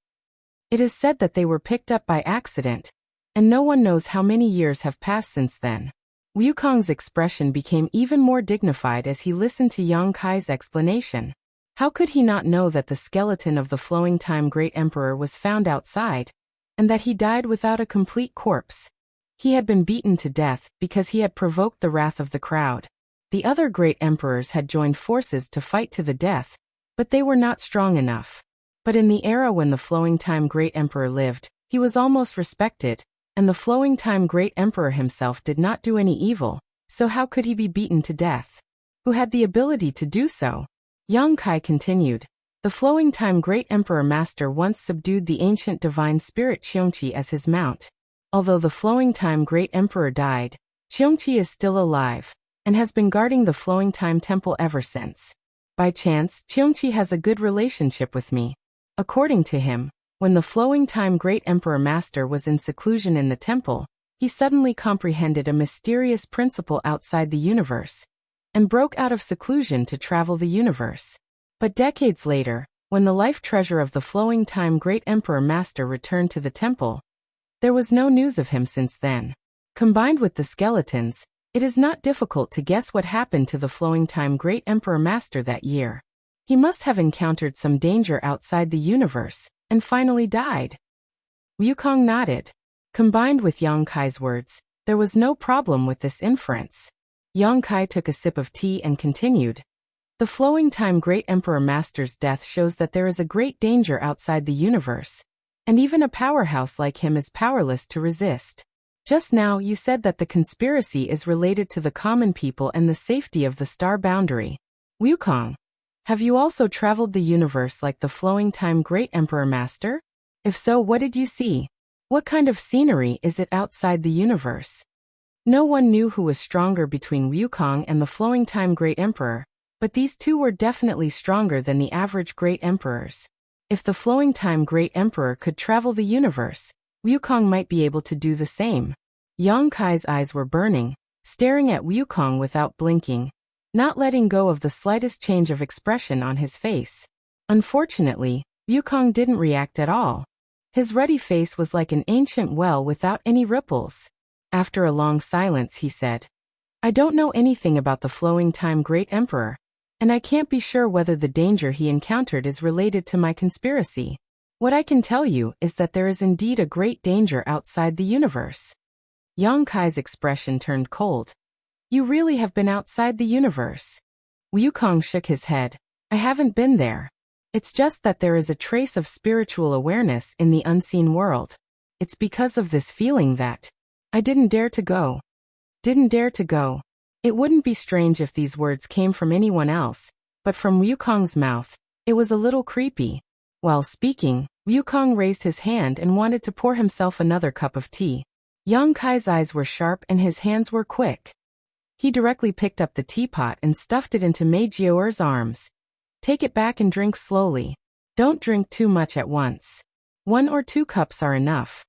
It is said that they were picked up by accident, and no one knows how many years have passed since then." Wukong's expression became even more dignified as he listened to Yang Kai's explanation. How could he not know that the skeleton of the flowing time great emperor was found outside, and that he died without a complete corpse? He had been beaten to death because he had provoked the wrath of the crowd. The other great emperors had joined forces to fight to the death, but they were not strong enough. But in the era when the flowing time great emperor lived, he was almost respected, and the flowing time great emperor himself did not do any evil, so how could he be beaten to death? Who had the ability to do so? Yang Kai continued. The flowing time great emperor master once subdued the ancient divine spirit Qiongqi as his mount. Although the flowing time great emperor died, Qiongqi is still alive, and has been guarding the flowing time temple ever since. By chance, Qiongqi has a good relationship with me. According to him, when the flowing time great emperor master was in seclusion in the temple, he suddenly comprehended a mysterious principle outside the universe, and broke out of seclusion to travel the universe. But decades later, when the life treasure of the flowing time great emperor master returned to the temple, there was no news of him since then. Combined with the skeletons, it is not difficult to guess what happened to the flowing time great emperor master that year. He must have encountered some danger outside the universe, and finally died. Wukong nodded. Combined with Yang Kai's words, there was no problem with this inference. Yang Kai took a sip of tea and continued. The flowing time great emperor master's death shows that there is a great danger outside the universe, and even a powerhouse like him is powerless to resist. Just now you said that the conspiracy is related to the common people and the safety of the star boundary. Wukong, have you also traveled the universe like the flowing time great emperor master? If so, what did you see? What kind of scenery is it outside the universe? No one knew who was stronger between Wukong and the flowing time great emperor, but these two were definitely stronger than the average great emperors. If the flowing time great emperor could travel the universe, Wukong might be able to do the same. Yang Kai's eyes were burning, staring at Wukong without blinking, not letting go of the slightest change of expression on his face. Unfortunately, Wukong didn't react at all. His ruddy face was like an ancient well without any ripples. After a long silence he said, I don't know anything about the flowing time great emperor, and I can't be sure whether the danger he encountered is related to my conspiracy. What I can tell you is that there is indeed a great danger outside the universe. Yang Kai's expression turned cold. You really have been outside the universe? Wukong shook his head. I haven't been there. It's just that there is a trace of spiritual awareness in the unseen world. It's because of this feeling that I didn't dare to go. Didn't dare to go. It wouldn't be strange if these words came from anyone else, but from Wukong's mouth, it was a little creepy. While speaking, Wukong raised his hand and wanted to pour himself another cup of tea. Yang Kai's eyes were sharp and his hands were quick. He directly picked up the teapot and stuffed it into Mei Jiaoer's arms. Take it back and drink slowly. Don't drink too much at once. 1 or 2 cups are enough.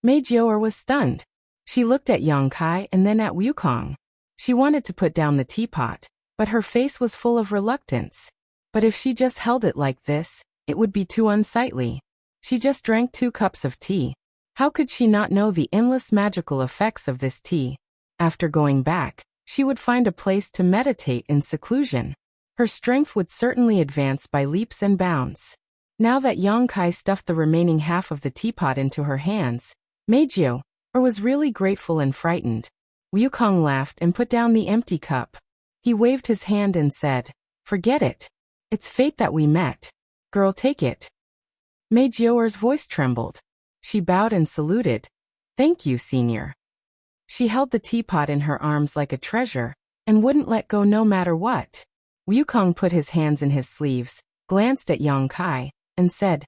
Mei Jiaoer was stunned. She looked at Yang Kai and then at Wukong. She wanted to put down the teapot, but her face was full of reluctance. But if she just held it like this, it would be too unsightly. She just drank 2 cups of tea. How could she not know the endless magical effects of this tea? After going back, she would find a place to meditate in seclusion. Her strength would certainly advance by leaps and bounds. Now that Yang Kai stuffed the remaining half of the teapot into her hands, Meijio was really grateful and frightened. Wukong laughed and put down the empty cup. He waved his hand and said, "Forget it. It's fate that we met. Girl, take it." Meijio's voice trembled. She bowed and saluted. "Thank you, senior." She held the teapot in her arms like a treasure, and wouldn't let go no matter what. Wukong put his hands in his sleeves, glanced at Yang Kai, and said,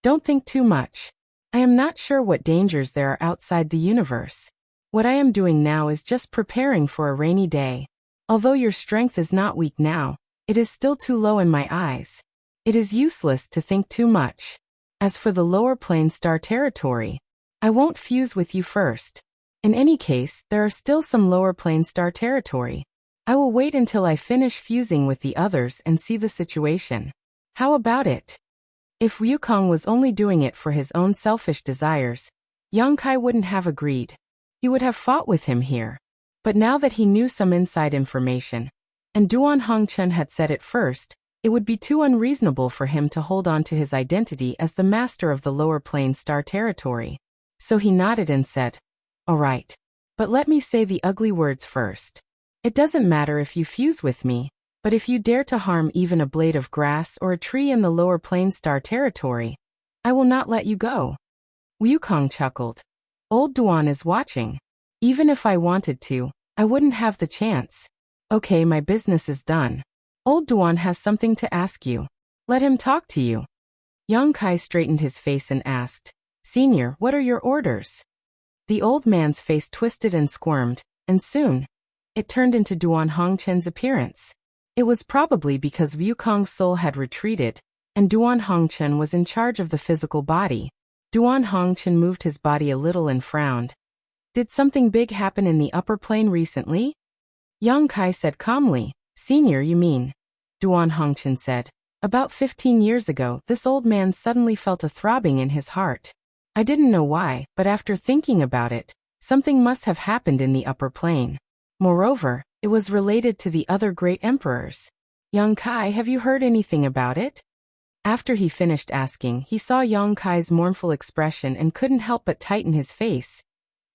"Don't think too much. I am not sure what dangers there are outside the universe. What I am doing now is just preparing for a rainy day. Although your strength is not weak now, it is still too low in my eyes. It is useless to think too much. As for the lower plane star territory, I won't fuse with you first. In any case, there are still some lower plane star territory. I will wait until I finish fusing with the others and see the situation. How about it?" If Wukong was only doing it for his own selfish desires, Yang Kai wouldn't have agreed. He would have fought with him here. But now that he knew some inside information, and Duan Hongchen had said it first, it would be too unreasonable for him to hold on to his identity as the master of the lower plane star territory. So he nodded and said, "All right. But let me say the ugly words first. It doesn't matter if you fuse with me, but if you dare to harm even a blade of grass or a tree in the lower plane star territory, I will not let you go." Wukong chuckled. "Old Duan is watching. Even if I wanted to, I wouldn't have the chance. Okay, my business is done. Old Duan has something to ask you. Let him talk to you." Yang Kai straightened his face and asked, "Senior, what are your orders?" The old man's face twisted and squirmed, and soon, it turned into Duan Hongchen's appearance. It was probably because Wukong's soul had retreated, and Duan Hongchen was in charge of the physical body. Duan Hongchen moved his body a little and frowned. "Did something big happen in the upper plane recently?" Yang Kai said calmly, "Senior, you mean?" Duan Hongchen said, "About 15 years ago, this old man suddenly felt a throbbing in his heart. I didn't know why, but after thinking about it, something must have happened in the upper plane. Moreover, it was related to the other great emperors. Yang Kai, have you heard anything about it?" After he finished asking, he saw Yang Kai's mournful expression and couldn't help but tighten his face.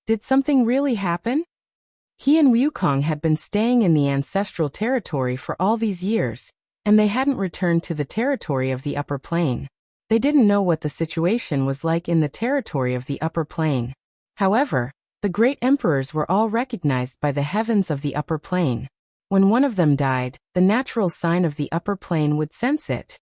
Did something really happen? He and Wukong had been staying in the ancestral territory for all these years, and they hadn't returned to the territory of the upper plane. They didn't know what the situation was like in the territory of the upper plane. However, the great emperors were all recognized by the heavens of the upper plane. When one of them died, the natural sign of the upper plane would sense it.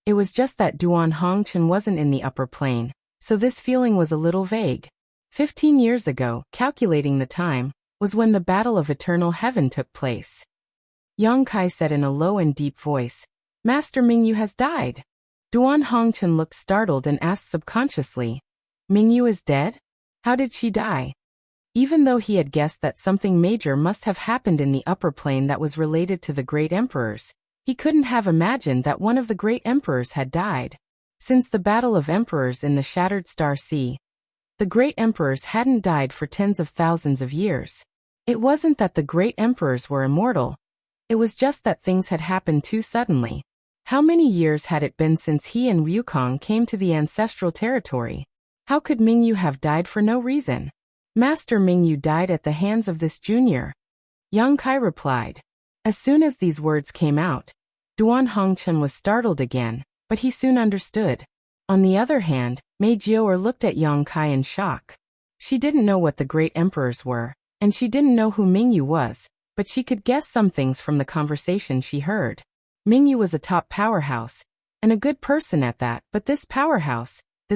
It was just that Duan Hongchen wasn't in the upper plane, so this feeling was a little vague. 15 years ago, calculating the time, was when the Battle of Eternal Heaven took place. Yang Kai said in a low and deep voice, "Master Mingyu has died." Duan Hongchen looked startled and asked subconsciously, "Mingyu is dead? How did she die?" Even though he had guessed that something major must have happened in the upper plane that was related to the great emperors, he couldn't have imagined that one of the great emperors had died. Since the Battle of Emperors in the Shattered Star Sea, the great emperors hadn't died for tens of thousands of years. It wasn't that the great emperors were immortal. It was just that things had happened too suddenly. How many years had it been since he and Wukong came to the ancestral territory? How could Mingyu have died for no reason? Master Mingyu died at the hands of this junior. Yang Kai replied. As soon as these words came out, Duan Hongchen was startled again, but he soon understood. On the other hand, Mei Jiaoer looked at Yang Kai in shock. She didn't know what the great emperors were, and she didn't know who Mingyu was, but she could guess some things from the conversation she heard. Mingyu was a top powerhouse, and a good person at that, but this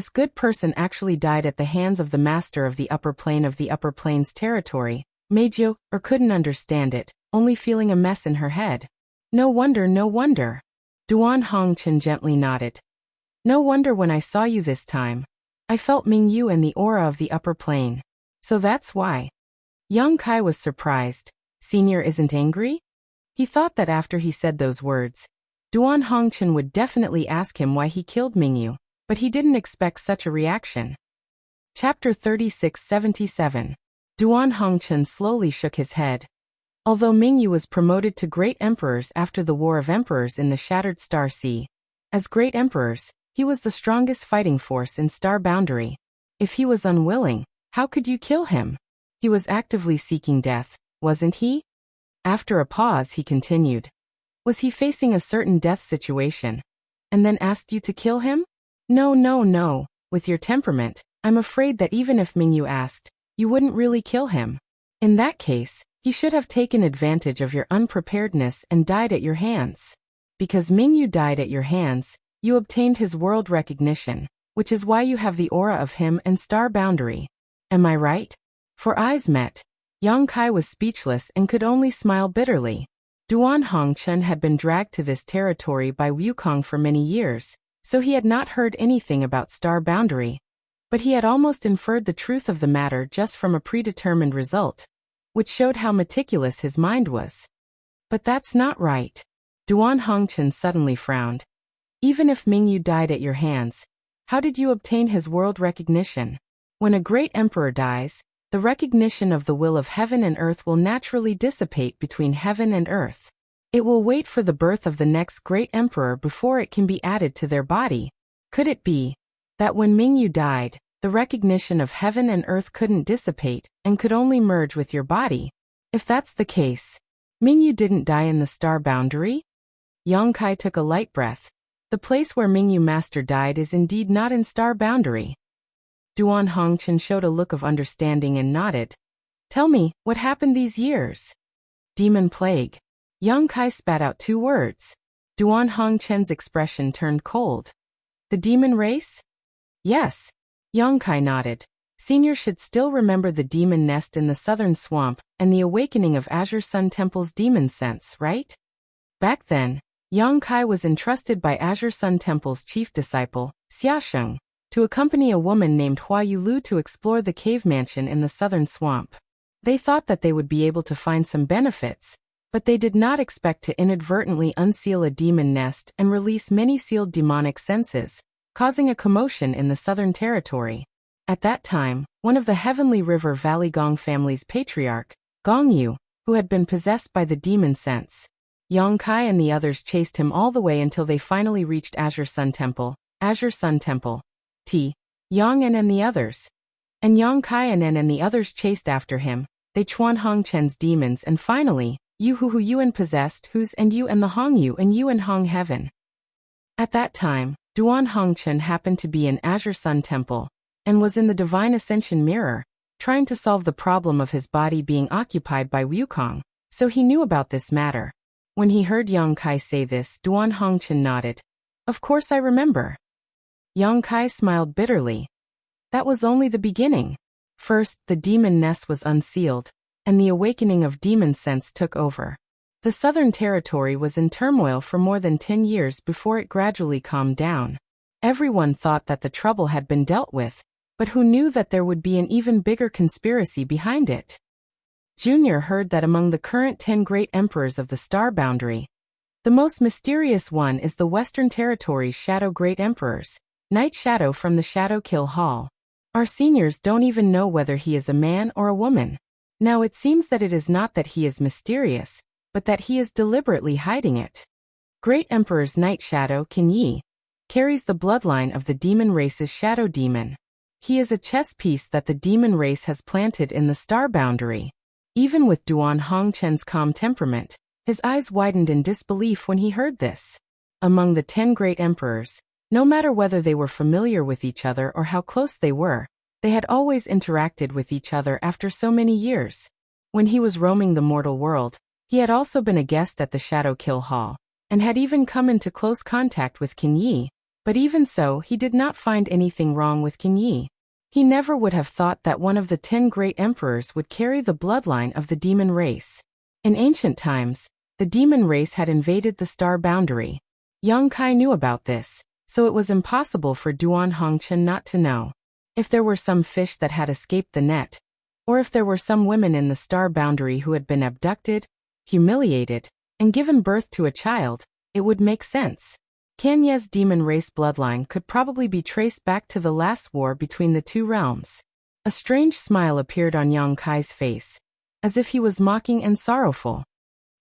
good person actually died at the hands of the master of the upper plane of the upper plane's territory. Mei Jiaoer couldn't understand it, only feeling a mess in her head. No wonder. Duan Hongchen gently nodded. No wonder when I saw you this time. I felt Mingyu and the aura of the upper plane. So that's why. Young Kai was surprised. Senior isn't angry? He thought that after he said those words, Duan Hongchen would definitely ask him why he killed Mingyu, but he didn't expect such a reaction. Chapter 3677. Duan Hongchen slowly shook his head. Although Mingyu was promoted to Great Emperors after the War of Emperors in the Shattered Star Sea, as Great Emperors, he was the strongest fighting force in Star Boundary. If he was unwilling, how could you kill him? He was actively seeking death, wasn't he? After a pause, he continued. Was he facing a certain death situation, and then asked you to kill him? No. With your temperament, I'm afraid that even if Mingyu asked, you wouldn't really kill him. In that case, he should have taken advantage of your unpreparedness and died at your hands. Because Mingyu died at your hands, you obtained his world recognition, which is why you have the aura of him and Star Boundary. Am I right? For eyes met. Yang Kai was speechless and could only smile bitterly. Duan Hongchen had been dragged to this territory by Wukong for many years, so he had not heard anything about Star Boundary. But he had almost inferred the truth of the matter just from a predetermined result, which showed how meticulous his mind was. But that's not right. Duan Hongchen suddenly frowned. Even if Mingyu died at your hands, how did you obtain his world recognition? When a great emperor dies, the recognition of the will of heaven and earth will naturally dissipate between heaven and earth. It will wait for the birth of the next great emperor before it can be added to their body. Could it be that when Mingyu died, the recognition of heaven and earth couldn't dissipate and could only merge with your body? If that's the case, Mingyu didn't die in the Star Boundary? Yang Kai took a light breath. The place where Mingyu Master died is indeed not in Star Boundary. Duan Hongchen showed a look of understanding and nodded. Tell me, what happened these years? Demon plague. Yang Kai spat out 2 words. Duan Hongchen's expression turned cold. The demon race? Yes. Yang Kai nodded. Senior should still remember the demon nest in the southern swamp and the awakening of Azure Sun Temple's demon sense, right? Back then, Yang Kai was entrusted by Azure Sun Temple's chief disciple, Xiaosheng, to accompany a woman named Hua Yulu to explore the cave mansion in the southern swamp. They thought that they would be able to find some benefits, but they did not expect to inadvertently unseal a demon nest and release many sealed demonic senses, causing a commotion in the southern territory. At that time, one of the Heavenly River Valley Gong family's patriarch, Gong Yu, who had been possessed by the demon sense. Yang Kai and the others chased him all the way until they finally reached Azure Sun Temple. Yang and the others. And Yang Kai and the others chased after him. They Chuan Hongchen's demons and finally, Yu Hu Yuan possessed whose and you and the Hong Yu and Yuan Hong heaven. At that time, Duan Hongchen happened to be in Azure Sun Temple, and was in the Divine Ascension Mirror, trying to solve the problem of his body being occupied by Wukong, so he knew about this matter. When he heard Yang Kai say this, Duan Hongchen nodded. Of course I remember. Yang Kai smiled bitterly. That was only the beginning. First, the demon nest was unsealed, and the awakening of demon sense took over. The southern territory was in turmoil for more than 10 years before it gradually calmed down. Everyone thought that the trouble had been dealt with, but who knew that there would be an even bigger conspiracy behind it? Junior heard that among the current 10 great emperors of the Star Boundary, the most mysterious one is the Western Territory's Shadow Great Emperors, Night Shadow from the Shadow Kill Hall. Our seniors don't even know whether he is a man or a woman. Now it seems that it is not that he is mysterious, but that he is deliberately hiding it. Great Emperor's Night Shadow, Qin Yi, carries the bloodline of the demon race's Shadow Demon. He is a chess piece that the demon race has planted in the Star Boundary. Even with Duan Hongchen's calm temperament, his eyes widened in disbelief when he heard this. Among the 10 great emperors, no matter whether they were familiar with each other or how close they were, they had always interacted with each other after so many years. When he was roaming the mortal world, he had also been a guest at the Shadow Kill Hall, and had even come into close contact with Qin Yi, but even so he did not find anything wrong with Qin Yi. He never would have thought that one of the 10 great emperors would carry the bloodline of the demon race. In ancient times, the demon race had invaded the Star Boundary. Yang Kai knew about this, so it was impossible for Duan Hongchen not to know. If there were some fish that had escaped the net, or if there were some women in the star boundary who had been abducted, humiliated, and given birth to a child, it would make sense. Kanye's demon race bloodline could probably be traced back to the last war between the two realms. A strange smile appeared on Yang Kai's face, as if he was mocking and sorrowful.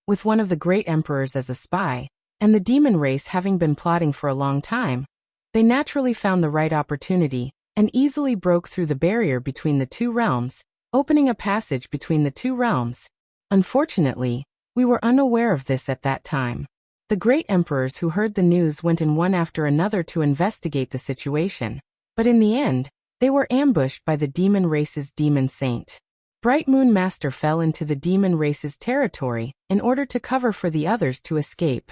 With one of the great emperors as a spy, and the demon race having been plotting for a long time, they naturally found the right opportunity and easily broke through the barrier between the two realms, opening a passage between the two realms. Unfortunately, we were unaware of this at that time. The great emperors who heard the news went in one after another to investigate the situation, but in the end, they were ambushed by the demon race's demon saint. Bright Moon Master fell into the demon race's territory in order to cover for the others to escape.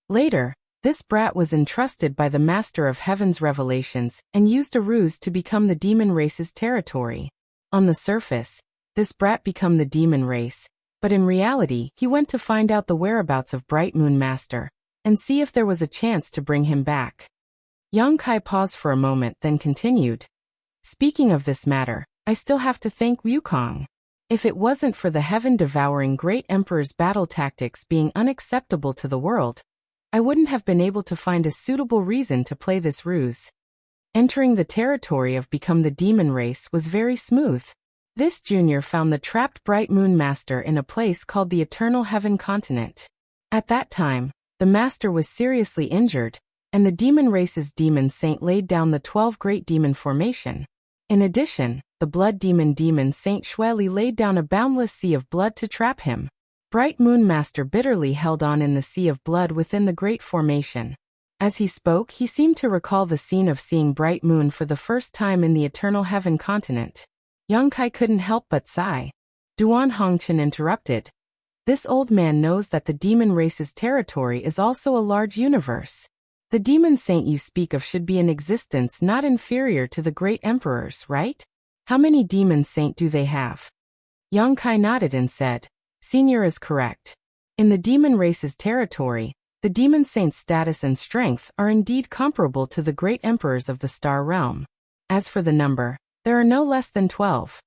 Later, this brat was entrusted by the Master of Heaven's revelations and used a ruse to become the demon race's territory. On the surface, this brat became the demon race, but in reality he went to find out the whereabouts of Bright Moon Master and see if there was a chance to bring him back. Yang Kai paused for a moment, then continued. Speaking of this matter, I still have to thank Wukong. If it wasn't for the heaven-devouring great emperor's battle tactics being unacceptable to the world, I wouldn't have been able to find a suitable reason to play this ruse. Entering the territory of Become the Demon Race was very smooth. This junior found the trapped Bright Moon Master in a place called the Eternal Heaven Continent. At that time, the Master was seriously injured, and the demon race's demon saint laid down the 12 Great Demon Formation. In addition, the blood demon Saint Shueli laid down a boundless sea of blood to trap him. Bright Moon Master bitterly held on in the sea of blood within the Great Formation. As he spoke, he seemed to recall the scene of seeing Bright Moon for the first time in the Eternal Heaven Continent. Yang Kai couldn't help but sigh. Duan Hongchen interrupted. This old man knows that the demon race's territory is also a large universe. The demon saint you speak of should be in existence not inferior to the great emperors, right? How many demon saint do they have? Yang Kai nodded and said, Senior is correct. In the demon race's territory, the demon saint's status and strength are indeed comparable to the great emperors of the star realm. As for the number, there are no less than 12.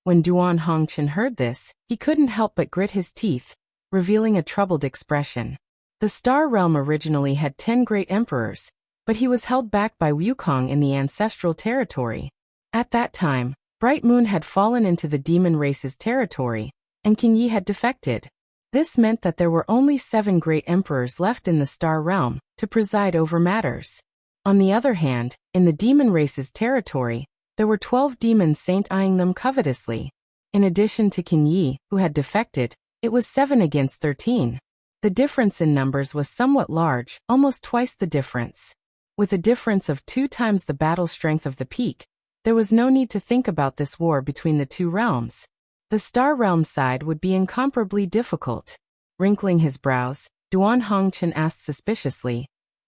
When Duan Hongchen heard this, he couldn't help but grit his teeth, revealing a troubled expression. The star realm originally had 10 great emperors, but he was held back by Wukong in the ancestral territory. At that time, Bright Moon had fallen into the demon race's territory, and King Yi had defected. This meant that there were only 7 great emperors left in the star realm to preside over matters. On the other hand, in the demon race's territory, there were 12 demon saints eyeing them covetously. In addition to King Yi, who had defected, it was 7 against 13. The difference in numbers was somewhat large, almost twice the difference. With a difference of 2 times the battle strength of the peak, there was no need to think about this war between the two realms. The star realm side would be incomparably difficult. Wrinkling his brows, Duan Hongchen asked suspiciously,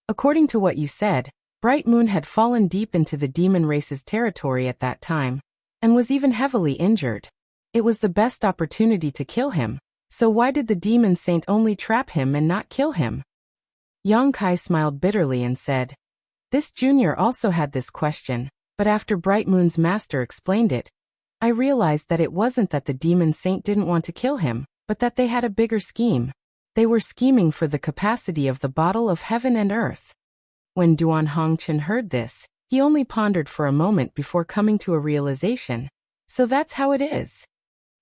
According to what you said, Bright Moon had fallen deep into the demon race's territory at that time, and was even heavily injured. It was the best opportunity to kill him, so why did the demon saint only trap him and not kill him? Yang Kai smiled bitterly and said, This junior also had this question, but after Bright Moon's master explained it, I realized that it wasn't that the demon saint didn't want to kill him, but that they had a bigger scheme. They were scheming for the capacity of the bottle of heaven and earth. When Duan Hongchen heard this, he only pondered for a moment before coming to a realization. So that's how it is.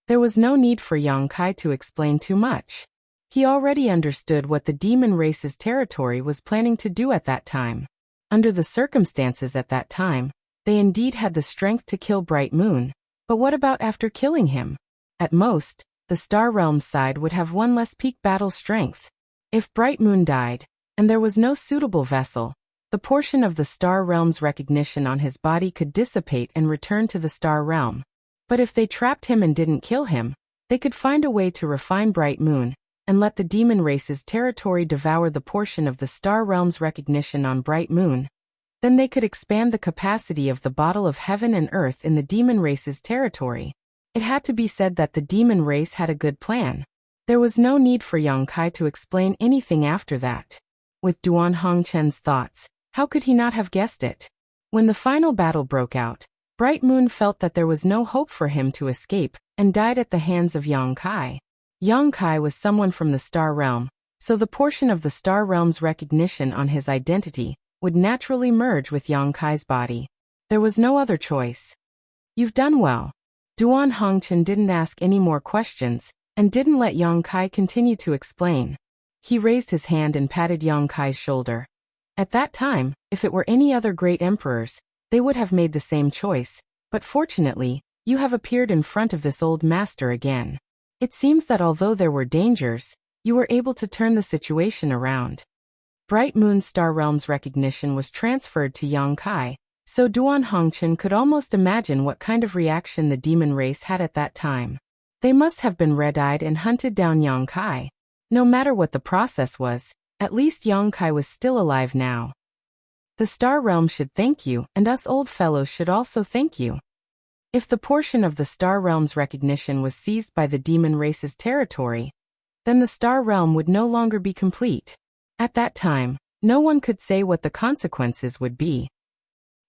There was no need for Yang Kai to explain too much. He already understood what the demon race's territory was planning to do at that time. Under the circumstances at that time, they indeed had the strength to kill Bright Moon. But what about after killing him? At most, the Star Realm side would have one less peak battle strength. If Bright Moon died, and there was no suitable vessel, the portion of the Star Realm's recognition on his body could dissipate and return to the Star Realm. But if they trapped him and didn't kill him, they could find a way to refine Bright Moon, and let the demon race's territory devour the portion of the Star Realm's recognition on Bright Moon. Then they could expand the capacity of the bottle of heaven and earth in the demon race's territory. It had to be said that the demon race had a good plan. There was no need for Yang Kai to explain anything after that. With Duan Hongchen's thoughts, how could he not have guessed it? When the final battle broke out, Bright Moon felt that there was no hope for him to escape, and died at the hands of Yang Kai. Yang Kai was someone from the Star Realm, so the portion of the Star Realm's recognition on his identity would naturally merge with Yang Kai's body. There was no other choice. You've done well. Duan Hongchen didn't ask any more questions, and didn't let Yang Kai continue to explain. He raised his hand and patted Yang Kai's shoulder. At that time, if it were any other great emperors, they would have made the same choice, but fortunately, you have appeared in front of this old master again. It seems that although there were dangers, you were able to turn the situation around. Bright Moon's Star Realm's recognition was transferred to Yang Kai, so Duan Hongchen could almost imagine what kind of reaction the demon race had at that time. They must have been red-eyed and hunted down Yang Kai. No matter what the process was, at least Yang Kai was still alive now. The Star Realm should thank you, and us old fellows should also thank you. If the portion of the Star Realm's recognition was seized by the demon race's territory, then the Star Realm would no longer be complete. At that time, no one could say what the consequences would be.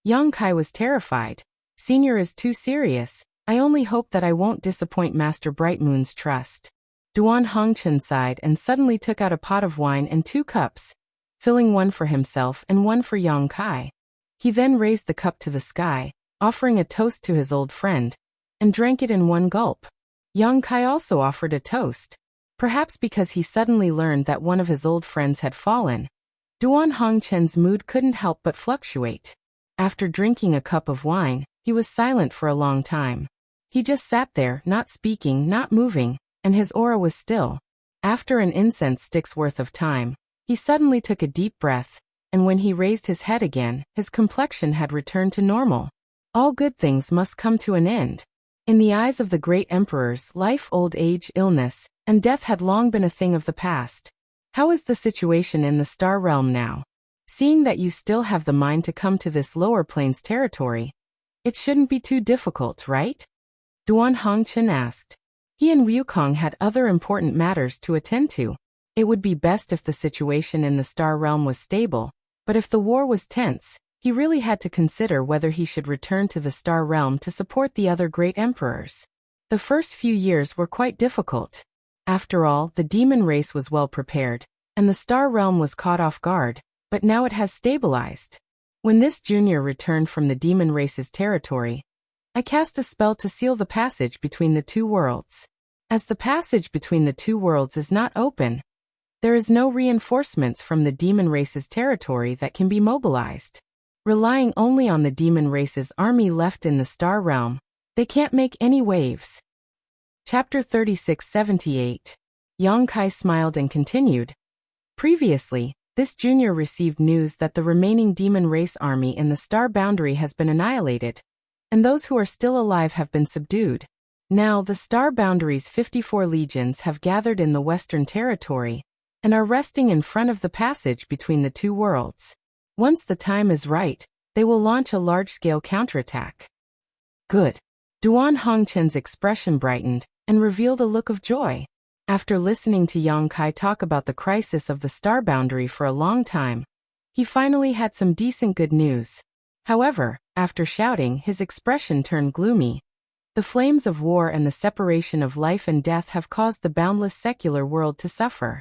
Yang Kai was terrified. Senior is too serious. I only hope that I won't disappoint Master Bright Moon's trust. Duan Hongchen sighed and suddenly took out a pot of wine and 2 cups, filling one for himself and one for Yang Kai. He then raised the cup to the sky, offering a toast to his old friend, and drank it in one gulp. Yang Kai also offered a toast. Perhaps because he suddenly learned that one of his old friends had fallen, Duan Hongchen's mood couldn't help but fluctuate. After drinking a cup of wine, he was silent for a long time. He just sat there, not speaking, not moving, and his aura was still. After an incense stick's worth of time, he suddenly took a deep breath, and when he raised his head again, his complexion had returned to normal. All good things must come to an end. In the eyes of the great emperors, life, old age, illness, and death had long been a thing of the past. How is the situation in the Star Realm now? Seeing that you still have the mind to come to this lower plains territory, it shouldn't be too difficult, right? Duan Hongchen asked. He and Wukong had other important matters to attend to. It would be best if the situation in the Star Realm was stable, but if the war was tense, he really had to consider whether he should return to the Star Realm to support the other great emperors. The first few years were quite difficult. After all, the demon race was well prepared, and the Star Realm was caught off guard, but now it has stabilized. When this junior returned from the demon race's territory, I cast a spell to seal the passage between the 2 worlds. As the passage between the 2 worlds is not open, there is no reinforcements from the demon race's territory that can be mobilized. Relying only on the demon race's army left in the Star Realm, they can't make any waves. Chapter 3678. Yang Kai smiled and continued. Previously, this junior received news that the remaining demon race army in the Star Boundary has been annihilated, and those who are still alive have been subdued. Now the Star Boundary's 54 legions have gathered in the Western Territory, and are resting in front of the passage between the 2 worlds. Once the time is right, they will launch a large-scale counterattack. Good. Duan Hongchen's expression brightened, and revealed a look of joy. After listening to Yang Kai talk about the crisis of the Star Boundary for a long time, he finally had some decent good news. However, after shouting, his expression turned gloomy. The flames of war and the separation of life and death have caused the boundless secular world to suffer.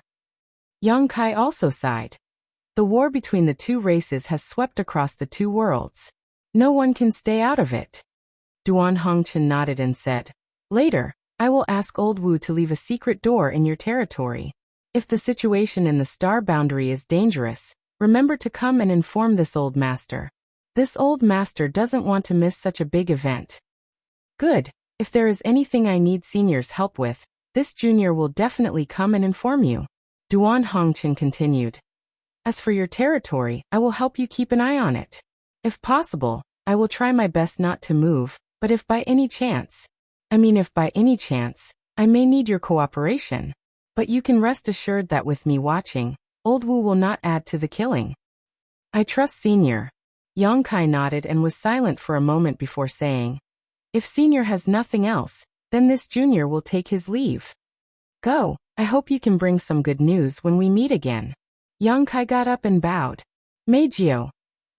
Yang Kai also sighed. The war between the 2 races has swept across the 2 worlds. No one can stay out of it. Duan Hongchen nodded and said, "Later, I will ask Old Wu to leave a secret door in your territory. If the situation in the Star Boundary is dangerous, remember to come and inform this old master. This old master doesn't want to miss such a big event." Good. If there is anything I need senior's help with, this junior will definitely come and inform you. Duan Hongchen continued. As for your territory, I will help you keep an eye on it. If possible, I will try my best not to move, but if by any chance, I may need your cooperation. But you can rest assured that with me watching, Old Wu will not add to the killing. I trust Senior. Yang Kai nodded and was silent for a moment before saying, "If Senior has nothing else, then this junior will take his leave. Go, I hope you can bring some good news when we meet again." Yang Kai got up and bowed. Meijio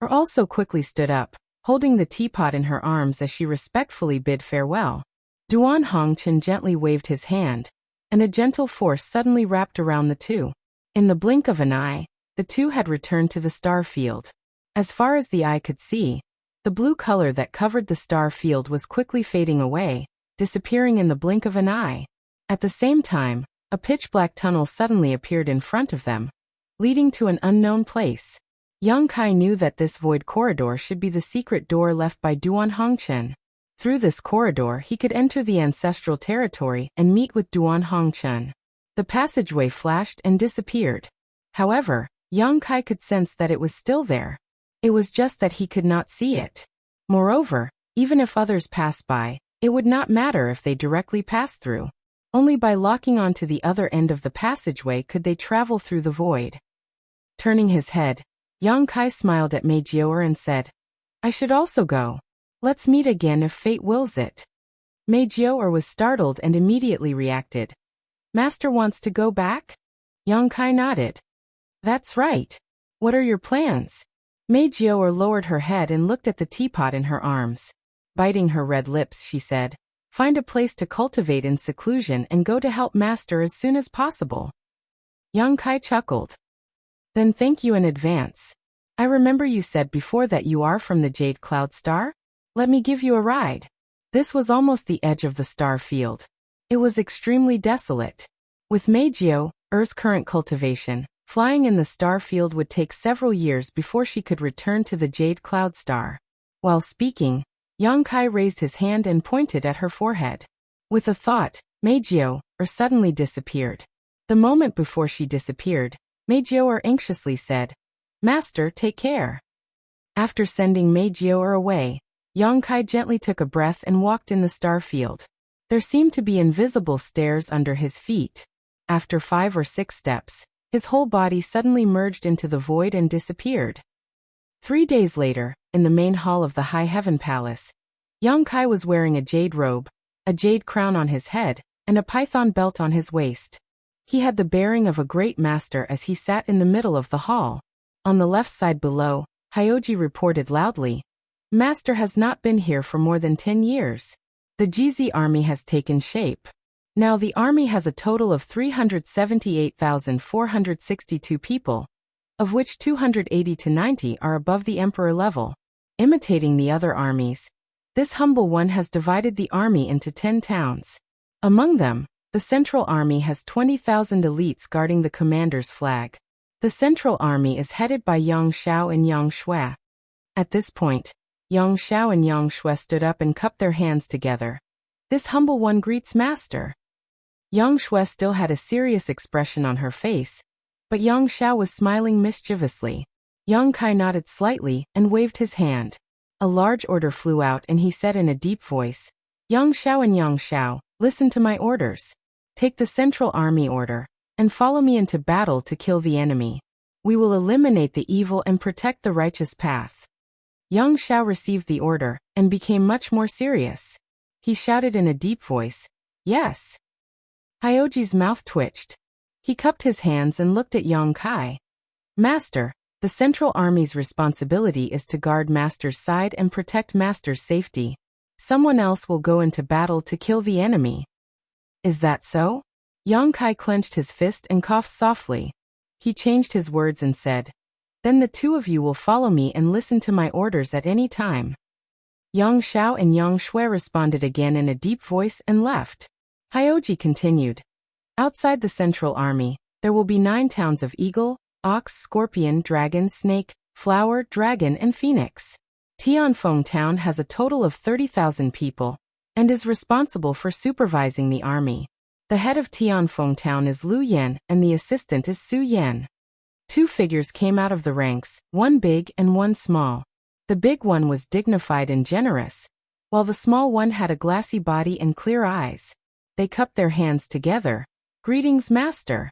also quickly stood up, holding the teapot in her arms as she respectfully bid farewell. Duan Hongchen gently waved his hand, and a gentle force suddenly wrapped around the two. In the blink of an eye, the two had returned to the star field. As far as the eye could see, the blue color that covered the star field was quickly fading away, disappearing in the blink of an eye. At the same time, a pitch-black tunnel suddenly appeared in front of them, leading to an unknown place. Yang Kai knew that this void corridor should be the secret door left by Duan Hongchen. Through this corridor he could enter the ancestral territory and meet with Duan Hongchen. The passageway flashed and disappeared. However, Yang Kai could sense that it was still there. It was just that he could not see it. Moreover, even if others passed by, it would not matter if they directly passed through. Only by locking onto the other end of the passageway could they travel through the void. Turning his head, Yang Kai smiled at Mei Jiao'er and said, "I should also go. Let's meet again if fate wills it." Mei Jiao'er was startled and immediately reacted. "Master wants to go back?" Yang Kai nodded. "That's right. What are your plans?" Mei Jiao'er lowered her head and looked at the teapot in her arms. Biting her red lips, she said, "Find a place to cultivate in seclusion and go to help Master as soon as possible." Yang Kai chuckled. "Then thank you in advance. I remember you said before that you are from the Jade Cloud Star? Let me give you a ride." This was almost the edge of the star field. It was extremely desolate. With Mei Jiao'er's current cultivation, flying in the star field would take several years before she could return to the Jade Cloud Star. While speaking, Yang Kai raised his hand and pointed at her forehead. With a thought, Mei Jiao'er suddenly disappeared. The moment before she disappeared, Mei Jiao'er anxiously said, "Master, take care." After sending Mei Jiao'er away, Yang Kai gently took a breath and walked in the star field. There seemed to be invisible stairs under his feet. After 5 or 6 steps, his whole body suddenly merged into the void and disappeared. 3 days later, in the main hall of the High Heaven Palace, Yang Kai was wearing a jade robe, a jade crown on his head, and a python belt on his waist. He had the bearing of a great master as he sat in the middle of the hall. On the left side below, Hyoji reported loudly, "Master has not been here for more than 10 years. The Jizi army has taken shape. Now the army has a total of 378,462 people, of which 280 to 90 are above the emperor level. Imitating the other armies, this humble one has divided the army into 10 towns. Among them, the Central Army has 20,000 elites guarding the commander's flag. The Central Army is headed by Yang Xiao and Yang Shui." At this point, Yang Xiao and Yang Shui stood up and cupped their hands together. "This humble one greets Master." Yang Shui still had a serious expression on her face, but Yang Xiao was smiling mischievously. Yang Kai nodded slightly and waved his hand. A large order flew out and he said in a deep voice, "Yang Xiao and Yang Xiao, listen to my orders. Take the Central Army order, and follow me into battle to kill the enemy. We will eliminate the evil and protect the righteous path." Yang Xiao received the order, and became much more serious. He shouted in a deep voice, "Yes." Hyoji's mouth twitched. He cupped his hands and looked at Yang Kai. "Master, the Central Army's responsibility is to guard Master's side and protect Master's safety. Someone else will go into battle to kill the enemy." "Is that so?" Yang Kai clenched his fist and coughed softly. He changed his words and said, "Then the two of you will follow me and listen to my orders at any time." Yang Xiao and Yang Shui responded again in a deep voice and left. Hyoji continued, "Outside the Central Army, there will be 9 towns of Eagle, Ox, Scorpion, Dragon, Snake, Flower, Dragon, and Phoenix. Tianfeng Town has a total of 30,000 people, and is responsible for supervising the army. The head of Tianfeng Town is Lu Yan and the assistant is Su Yan." 2 figures came out of the ranks, one big and one small. The big one was dignified and generous, while the small one had a glassy body and clear eyes. They cupped their hands together. "Greetings, Master."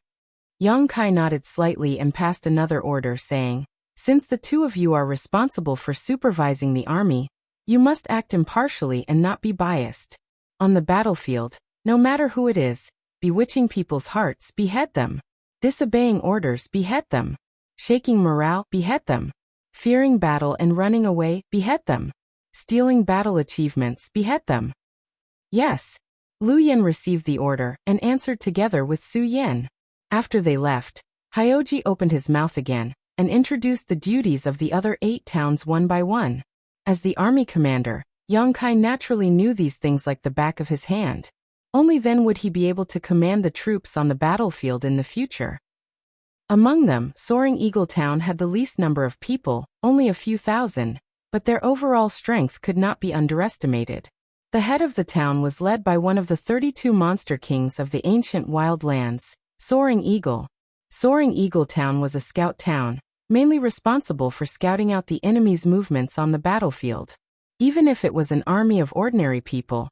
Yang Kai nodded slightly and passed another order saying, "Since the two of you are responsible for supervising the army, you must act impartially and not be biased. On the battlefield, no matter who it is, bewitching people's hearts, behead them. Disobeying orders, behead them. Shaking morale, behead them. Fearing battle and running away, behead them. stealing battle achievements, behead them. Yes. Lu Yen received the order and answered together with Su Yen. After they left, Hyoji opened his mouth again and introduced the duties of the other 8 towns one by one. As the army commander, Yang Kai naturally knew these things like the back of his hand. Only then would he be able to command the troops on the battlefield in the future. Among them, Soaring Eagle Town had the least number of people, only a few thousand, but their overall strength could not be underestimated. The head of the town was led by one of the 32 monster kings of the ancient wild lands, Soaring Eagle. Soaring Eagle Town was a scout town, mainly responsible for scouting out the enemy's movements on the battlefield. Even if it was an army of ordinary people,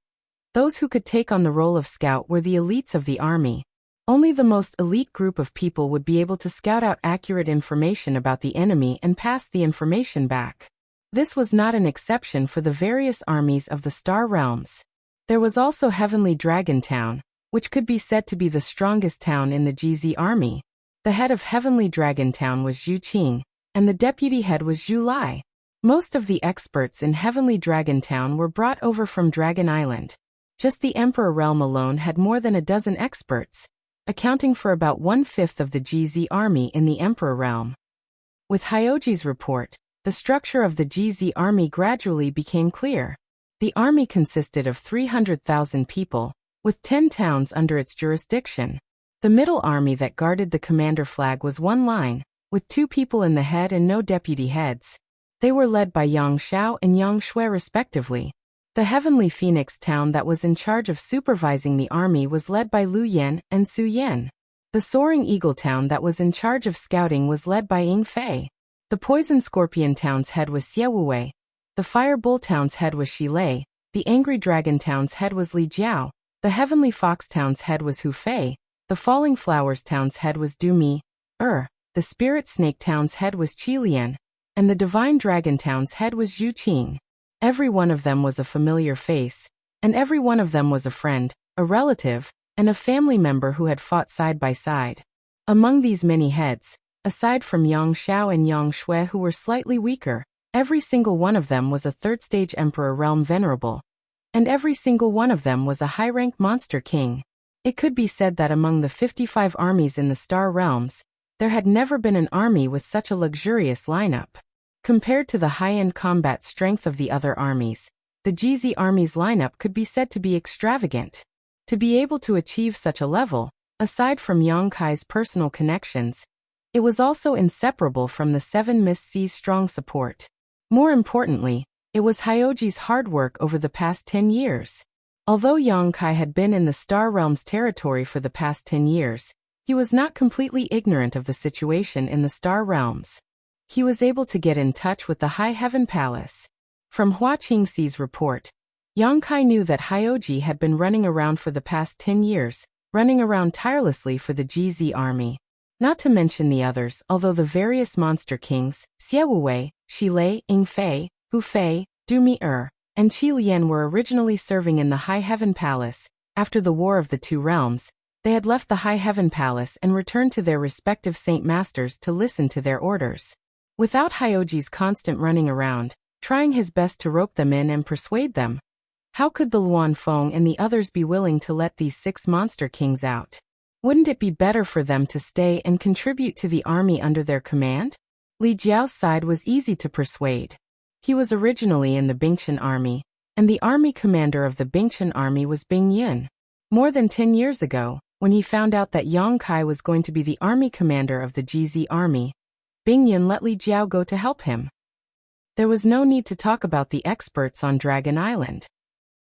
those who could take on the role of scout were the elites of the army. Only the most elite group of people would be able to scout out accurate information about the enemy and pass the information back. This was not an exception for the various armies of the Star Realms. There was also Heavenly Dragon Town, which could be said to be the strongest town in the GZ army. The head of Heavenly Dragon Town was Zhu Qing, and the deputy head was Zhu Lai. Most of the experts in Heavenly Dragon Town were brought over from Dragon Island. Just the Emperor Realm alone had more than a dozen experts, accounting for about 1/5 of the GZ army in the Emperor Realm. With Hyoji's report, the structure of the GZ army gradually became clear. The army consisted of 300,000 people, with 10 towns under its jurisdiction. The middle army that guarded the commander flag was one line, with 2 people in the head and no deputy heads. They were led by Yang Xiao and Yang Shui respectively. The Heavenly Phoenix Town that was in charge of supervising the army was led by Lu Yen and Su Yen. The Soaring Eagle Town that was in charge of scouting was led by Ying Fei. The Poison Scorpion Town's head was Xie Wuwei. The Fire Bull Town's head was Shi Lei. The Angry Dragon Town's head was Li Jiao. The Heavenly Fox Town's head was Hu Fei. The Falling Flowers Town's head was Du Mi. The Spirit Snake Town's head was Qi Lian. And the Divine Dragon Town's head was Zhu Qing. Every one of them was a familiar face, and every one of them was a friend, a relative, and a family member who had fought side by side. Among these many heads, aside from Yang Xiao and Yang Shui who were slightly weaker, every single one of them was a 3rd-stage Emperor Realm Venerable. And every single one of them was a high-rank monster king. It could be said that among the 55 armies in the Star Realms, there had never been an army with such a luxurious lineup. Compared to the high-end combat strength of the other armies, the GZ army's lineup could be said to be extravagant. To be able to achieve such a level, aside from Yang Kai's personal connections, it was also inseparable from the 7 Mist Sea's strong support. More importantly, it was Hyoji's hard work over the past 10 years. Although Yang Kai had been in the Star Realms territory for the past 10 years, he was not completely ignorant of the situation in the Star Realms. He was able to get in touch with the High Heaven Palace. From Hua Qingxi's report, Yang Kai knew that Hyoji had been running around for the past 10 years, running around tirelessly for the GZ army. Not to mention the others, although the various monster kings, Xie Wuwei, Shi Lei, Ying Fei, Hu Fei, Du Mi and Qi Lian were originally serving in the High Heaven Palace. After the War of the Two Realms, they had left the High Heaven Palace and returned to their respective Saint Masters to listen to their orders. Without Hyoji's constant running around, trying his best to rope them in and persuade them, how could the Luan Feng and the others be willing to let these 6 monster kings out? Wouldn't it be better for them to stay and contribute to the army under their command? Li Jiao's side was easy to persuade. He was originally in the Bingchen army, and the army commander of the Bingchen army was Bing Yun. More than 10 years ago, when he found out that Yang Kai was going to be the army commander of the GZ army, Bing Yun let Li Jiao go to help him. There was no need to talk about the experts on Dragon Island.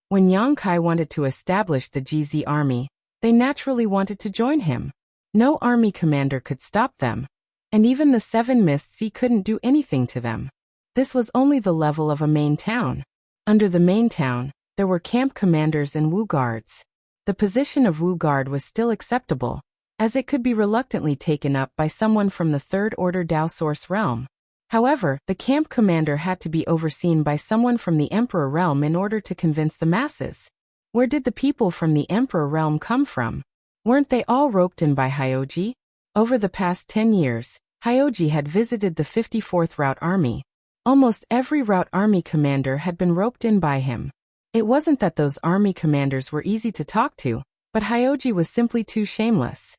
When Yang Kai wanted to establish the GZ army, they naturally wanted to join him. No army commander could stop them, and even the 7 Mist Sea couldn't do anything to them. This was only the level of a main town. Under the main town, there were camp commanders and Wu guards. The position of Wu guard was still acceptable, as it could be reluctantly taken up by someone from the 3rd Order Dao Source realm. However, the camp commander had to be overseen by someone from the Emperor realm in order to convince the masses. Where did the people from the Emperor realm come from? Weren't they all roped in by Hyoji? Over the past 10 years, Hyoji had visited the 54th Route Army. Almost every route army commander had been roped in by him. It wasn't that those army commanders were easy to talk to, but Hyoji was simply too shameless.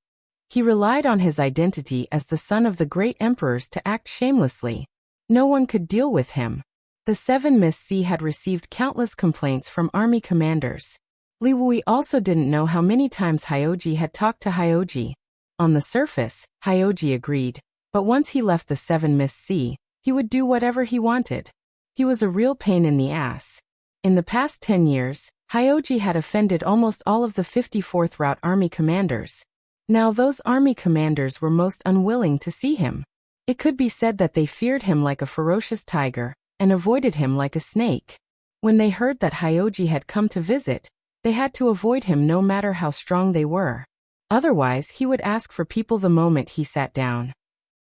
He relied on his identity as the son of the great emperors to act shamelessly. No one could deal with him. The Seven Miss Sea had received countless complaints from army commanders. Li Wui also didn't know how many times Hyoji had talked to Hyoji. On the surface, Hyoji agreed, but once he left the Seven Miss Sea, he would do whatever he wanted. He was a real pain in the ass. In the past 10 years, Hyoji had offended almost all of the 54th Route Army commanders. Now those army commanders were most unwilling to see him. It could be said that they feared him like a ferocious tiger, and avoided him like a snake. When they heard that Hyoji had come to visit, they had to avoid him no matter how strong they were. Otherwise he would ask for people the moment he sat down.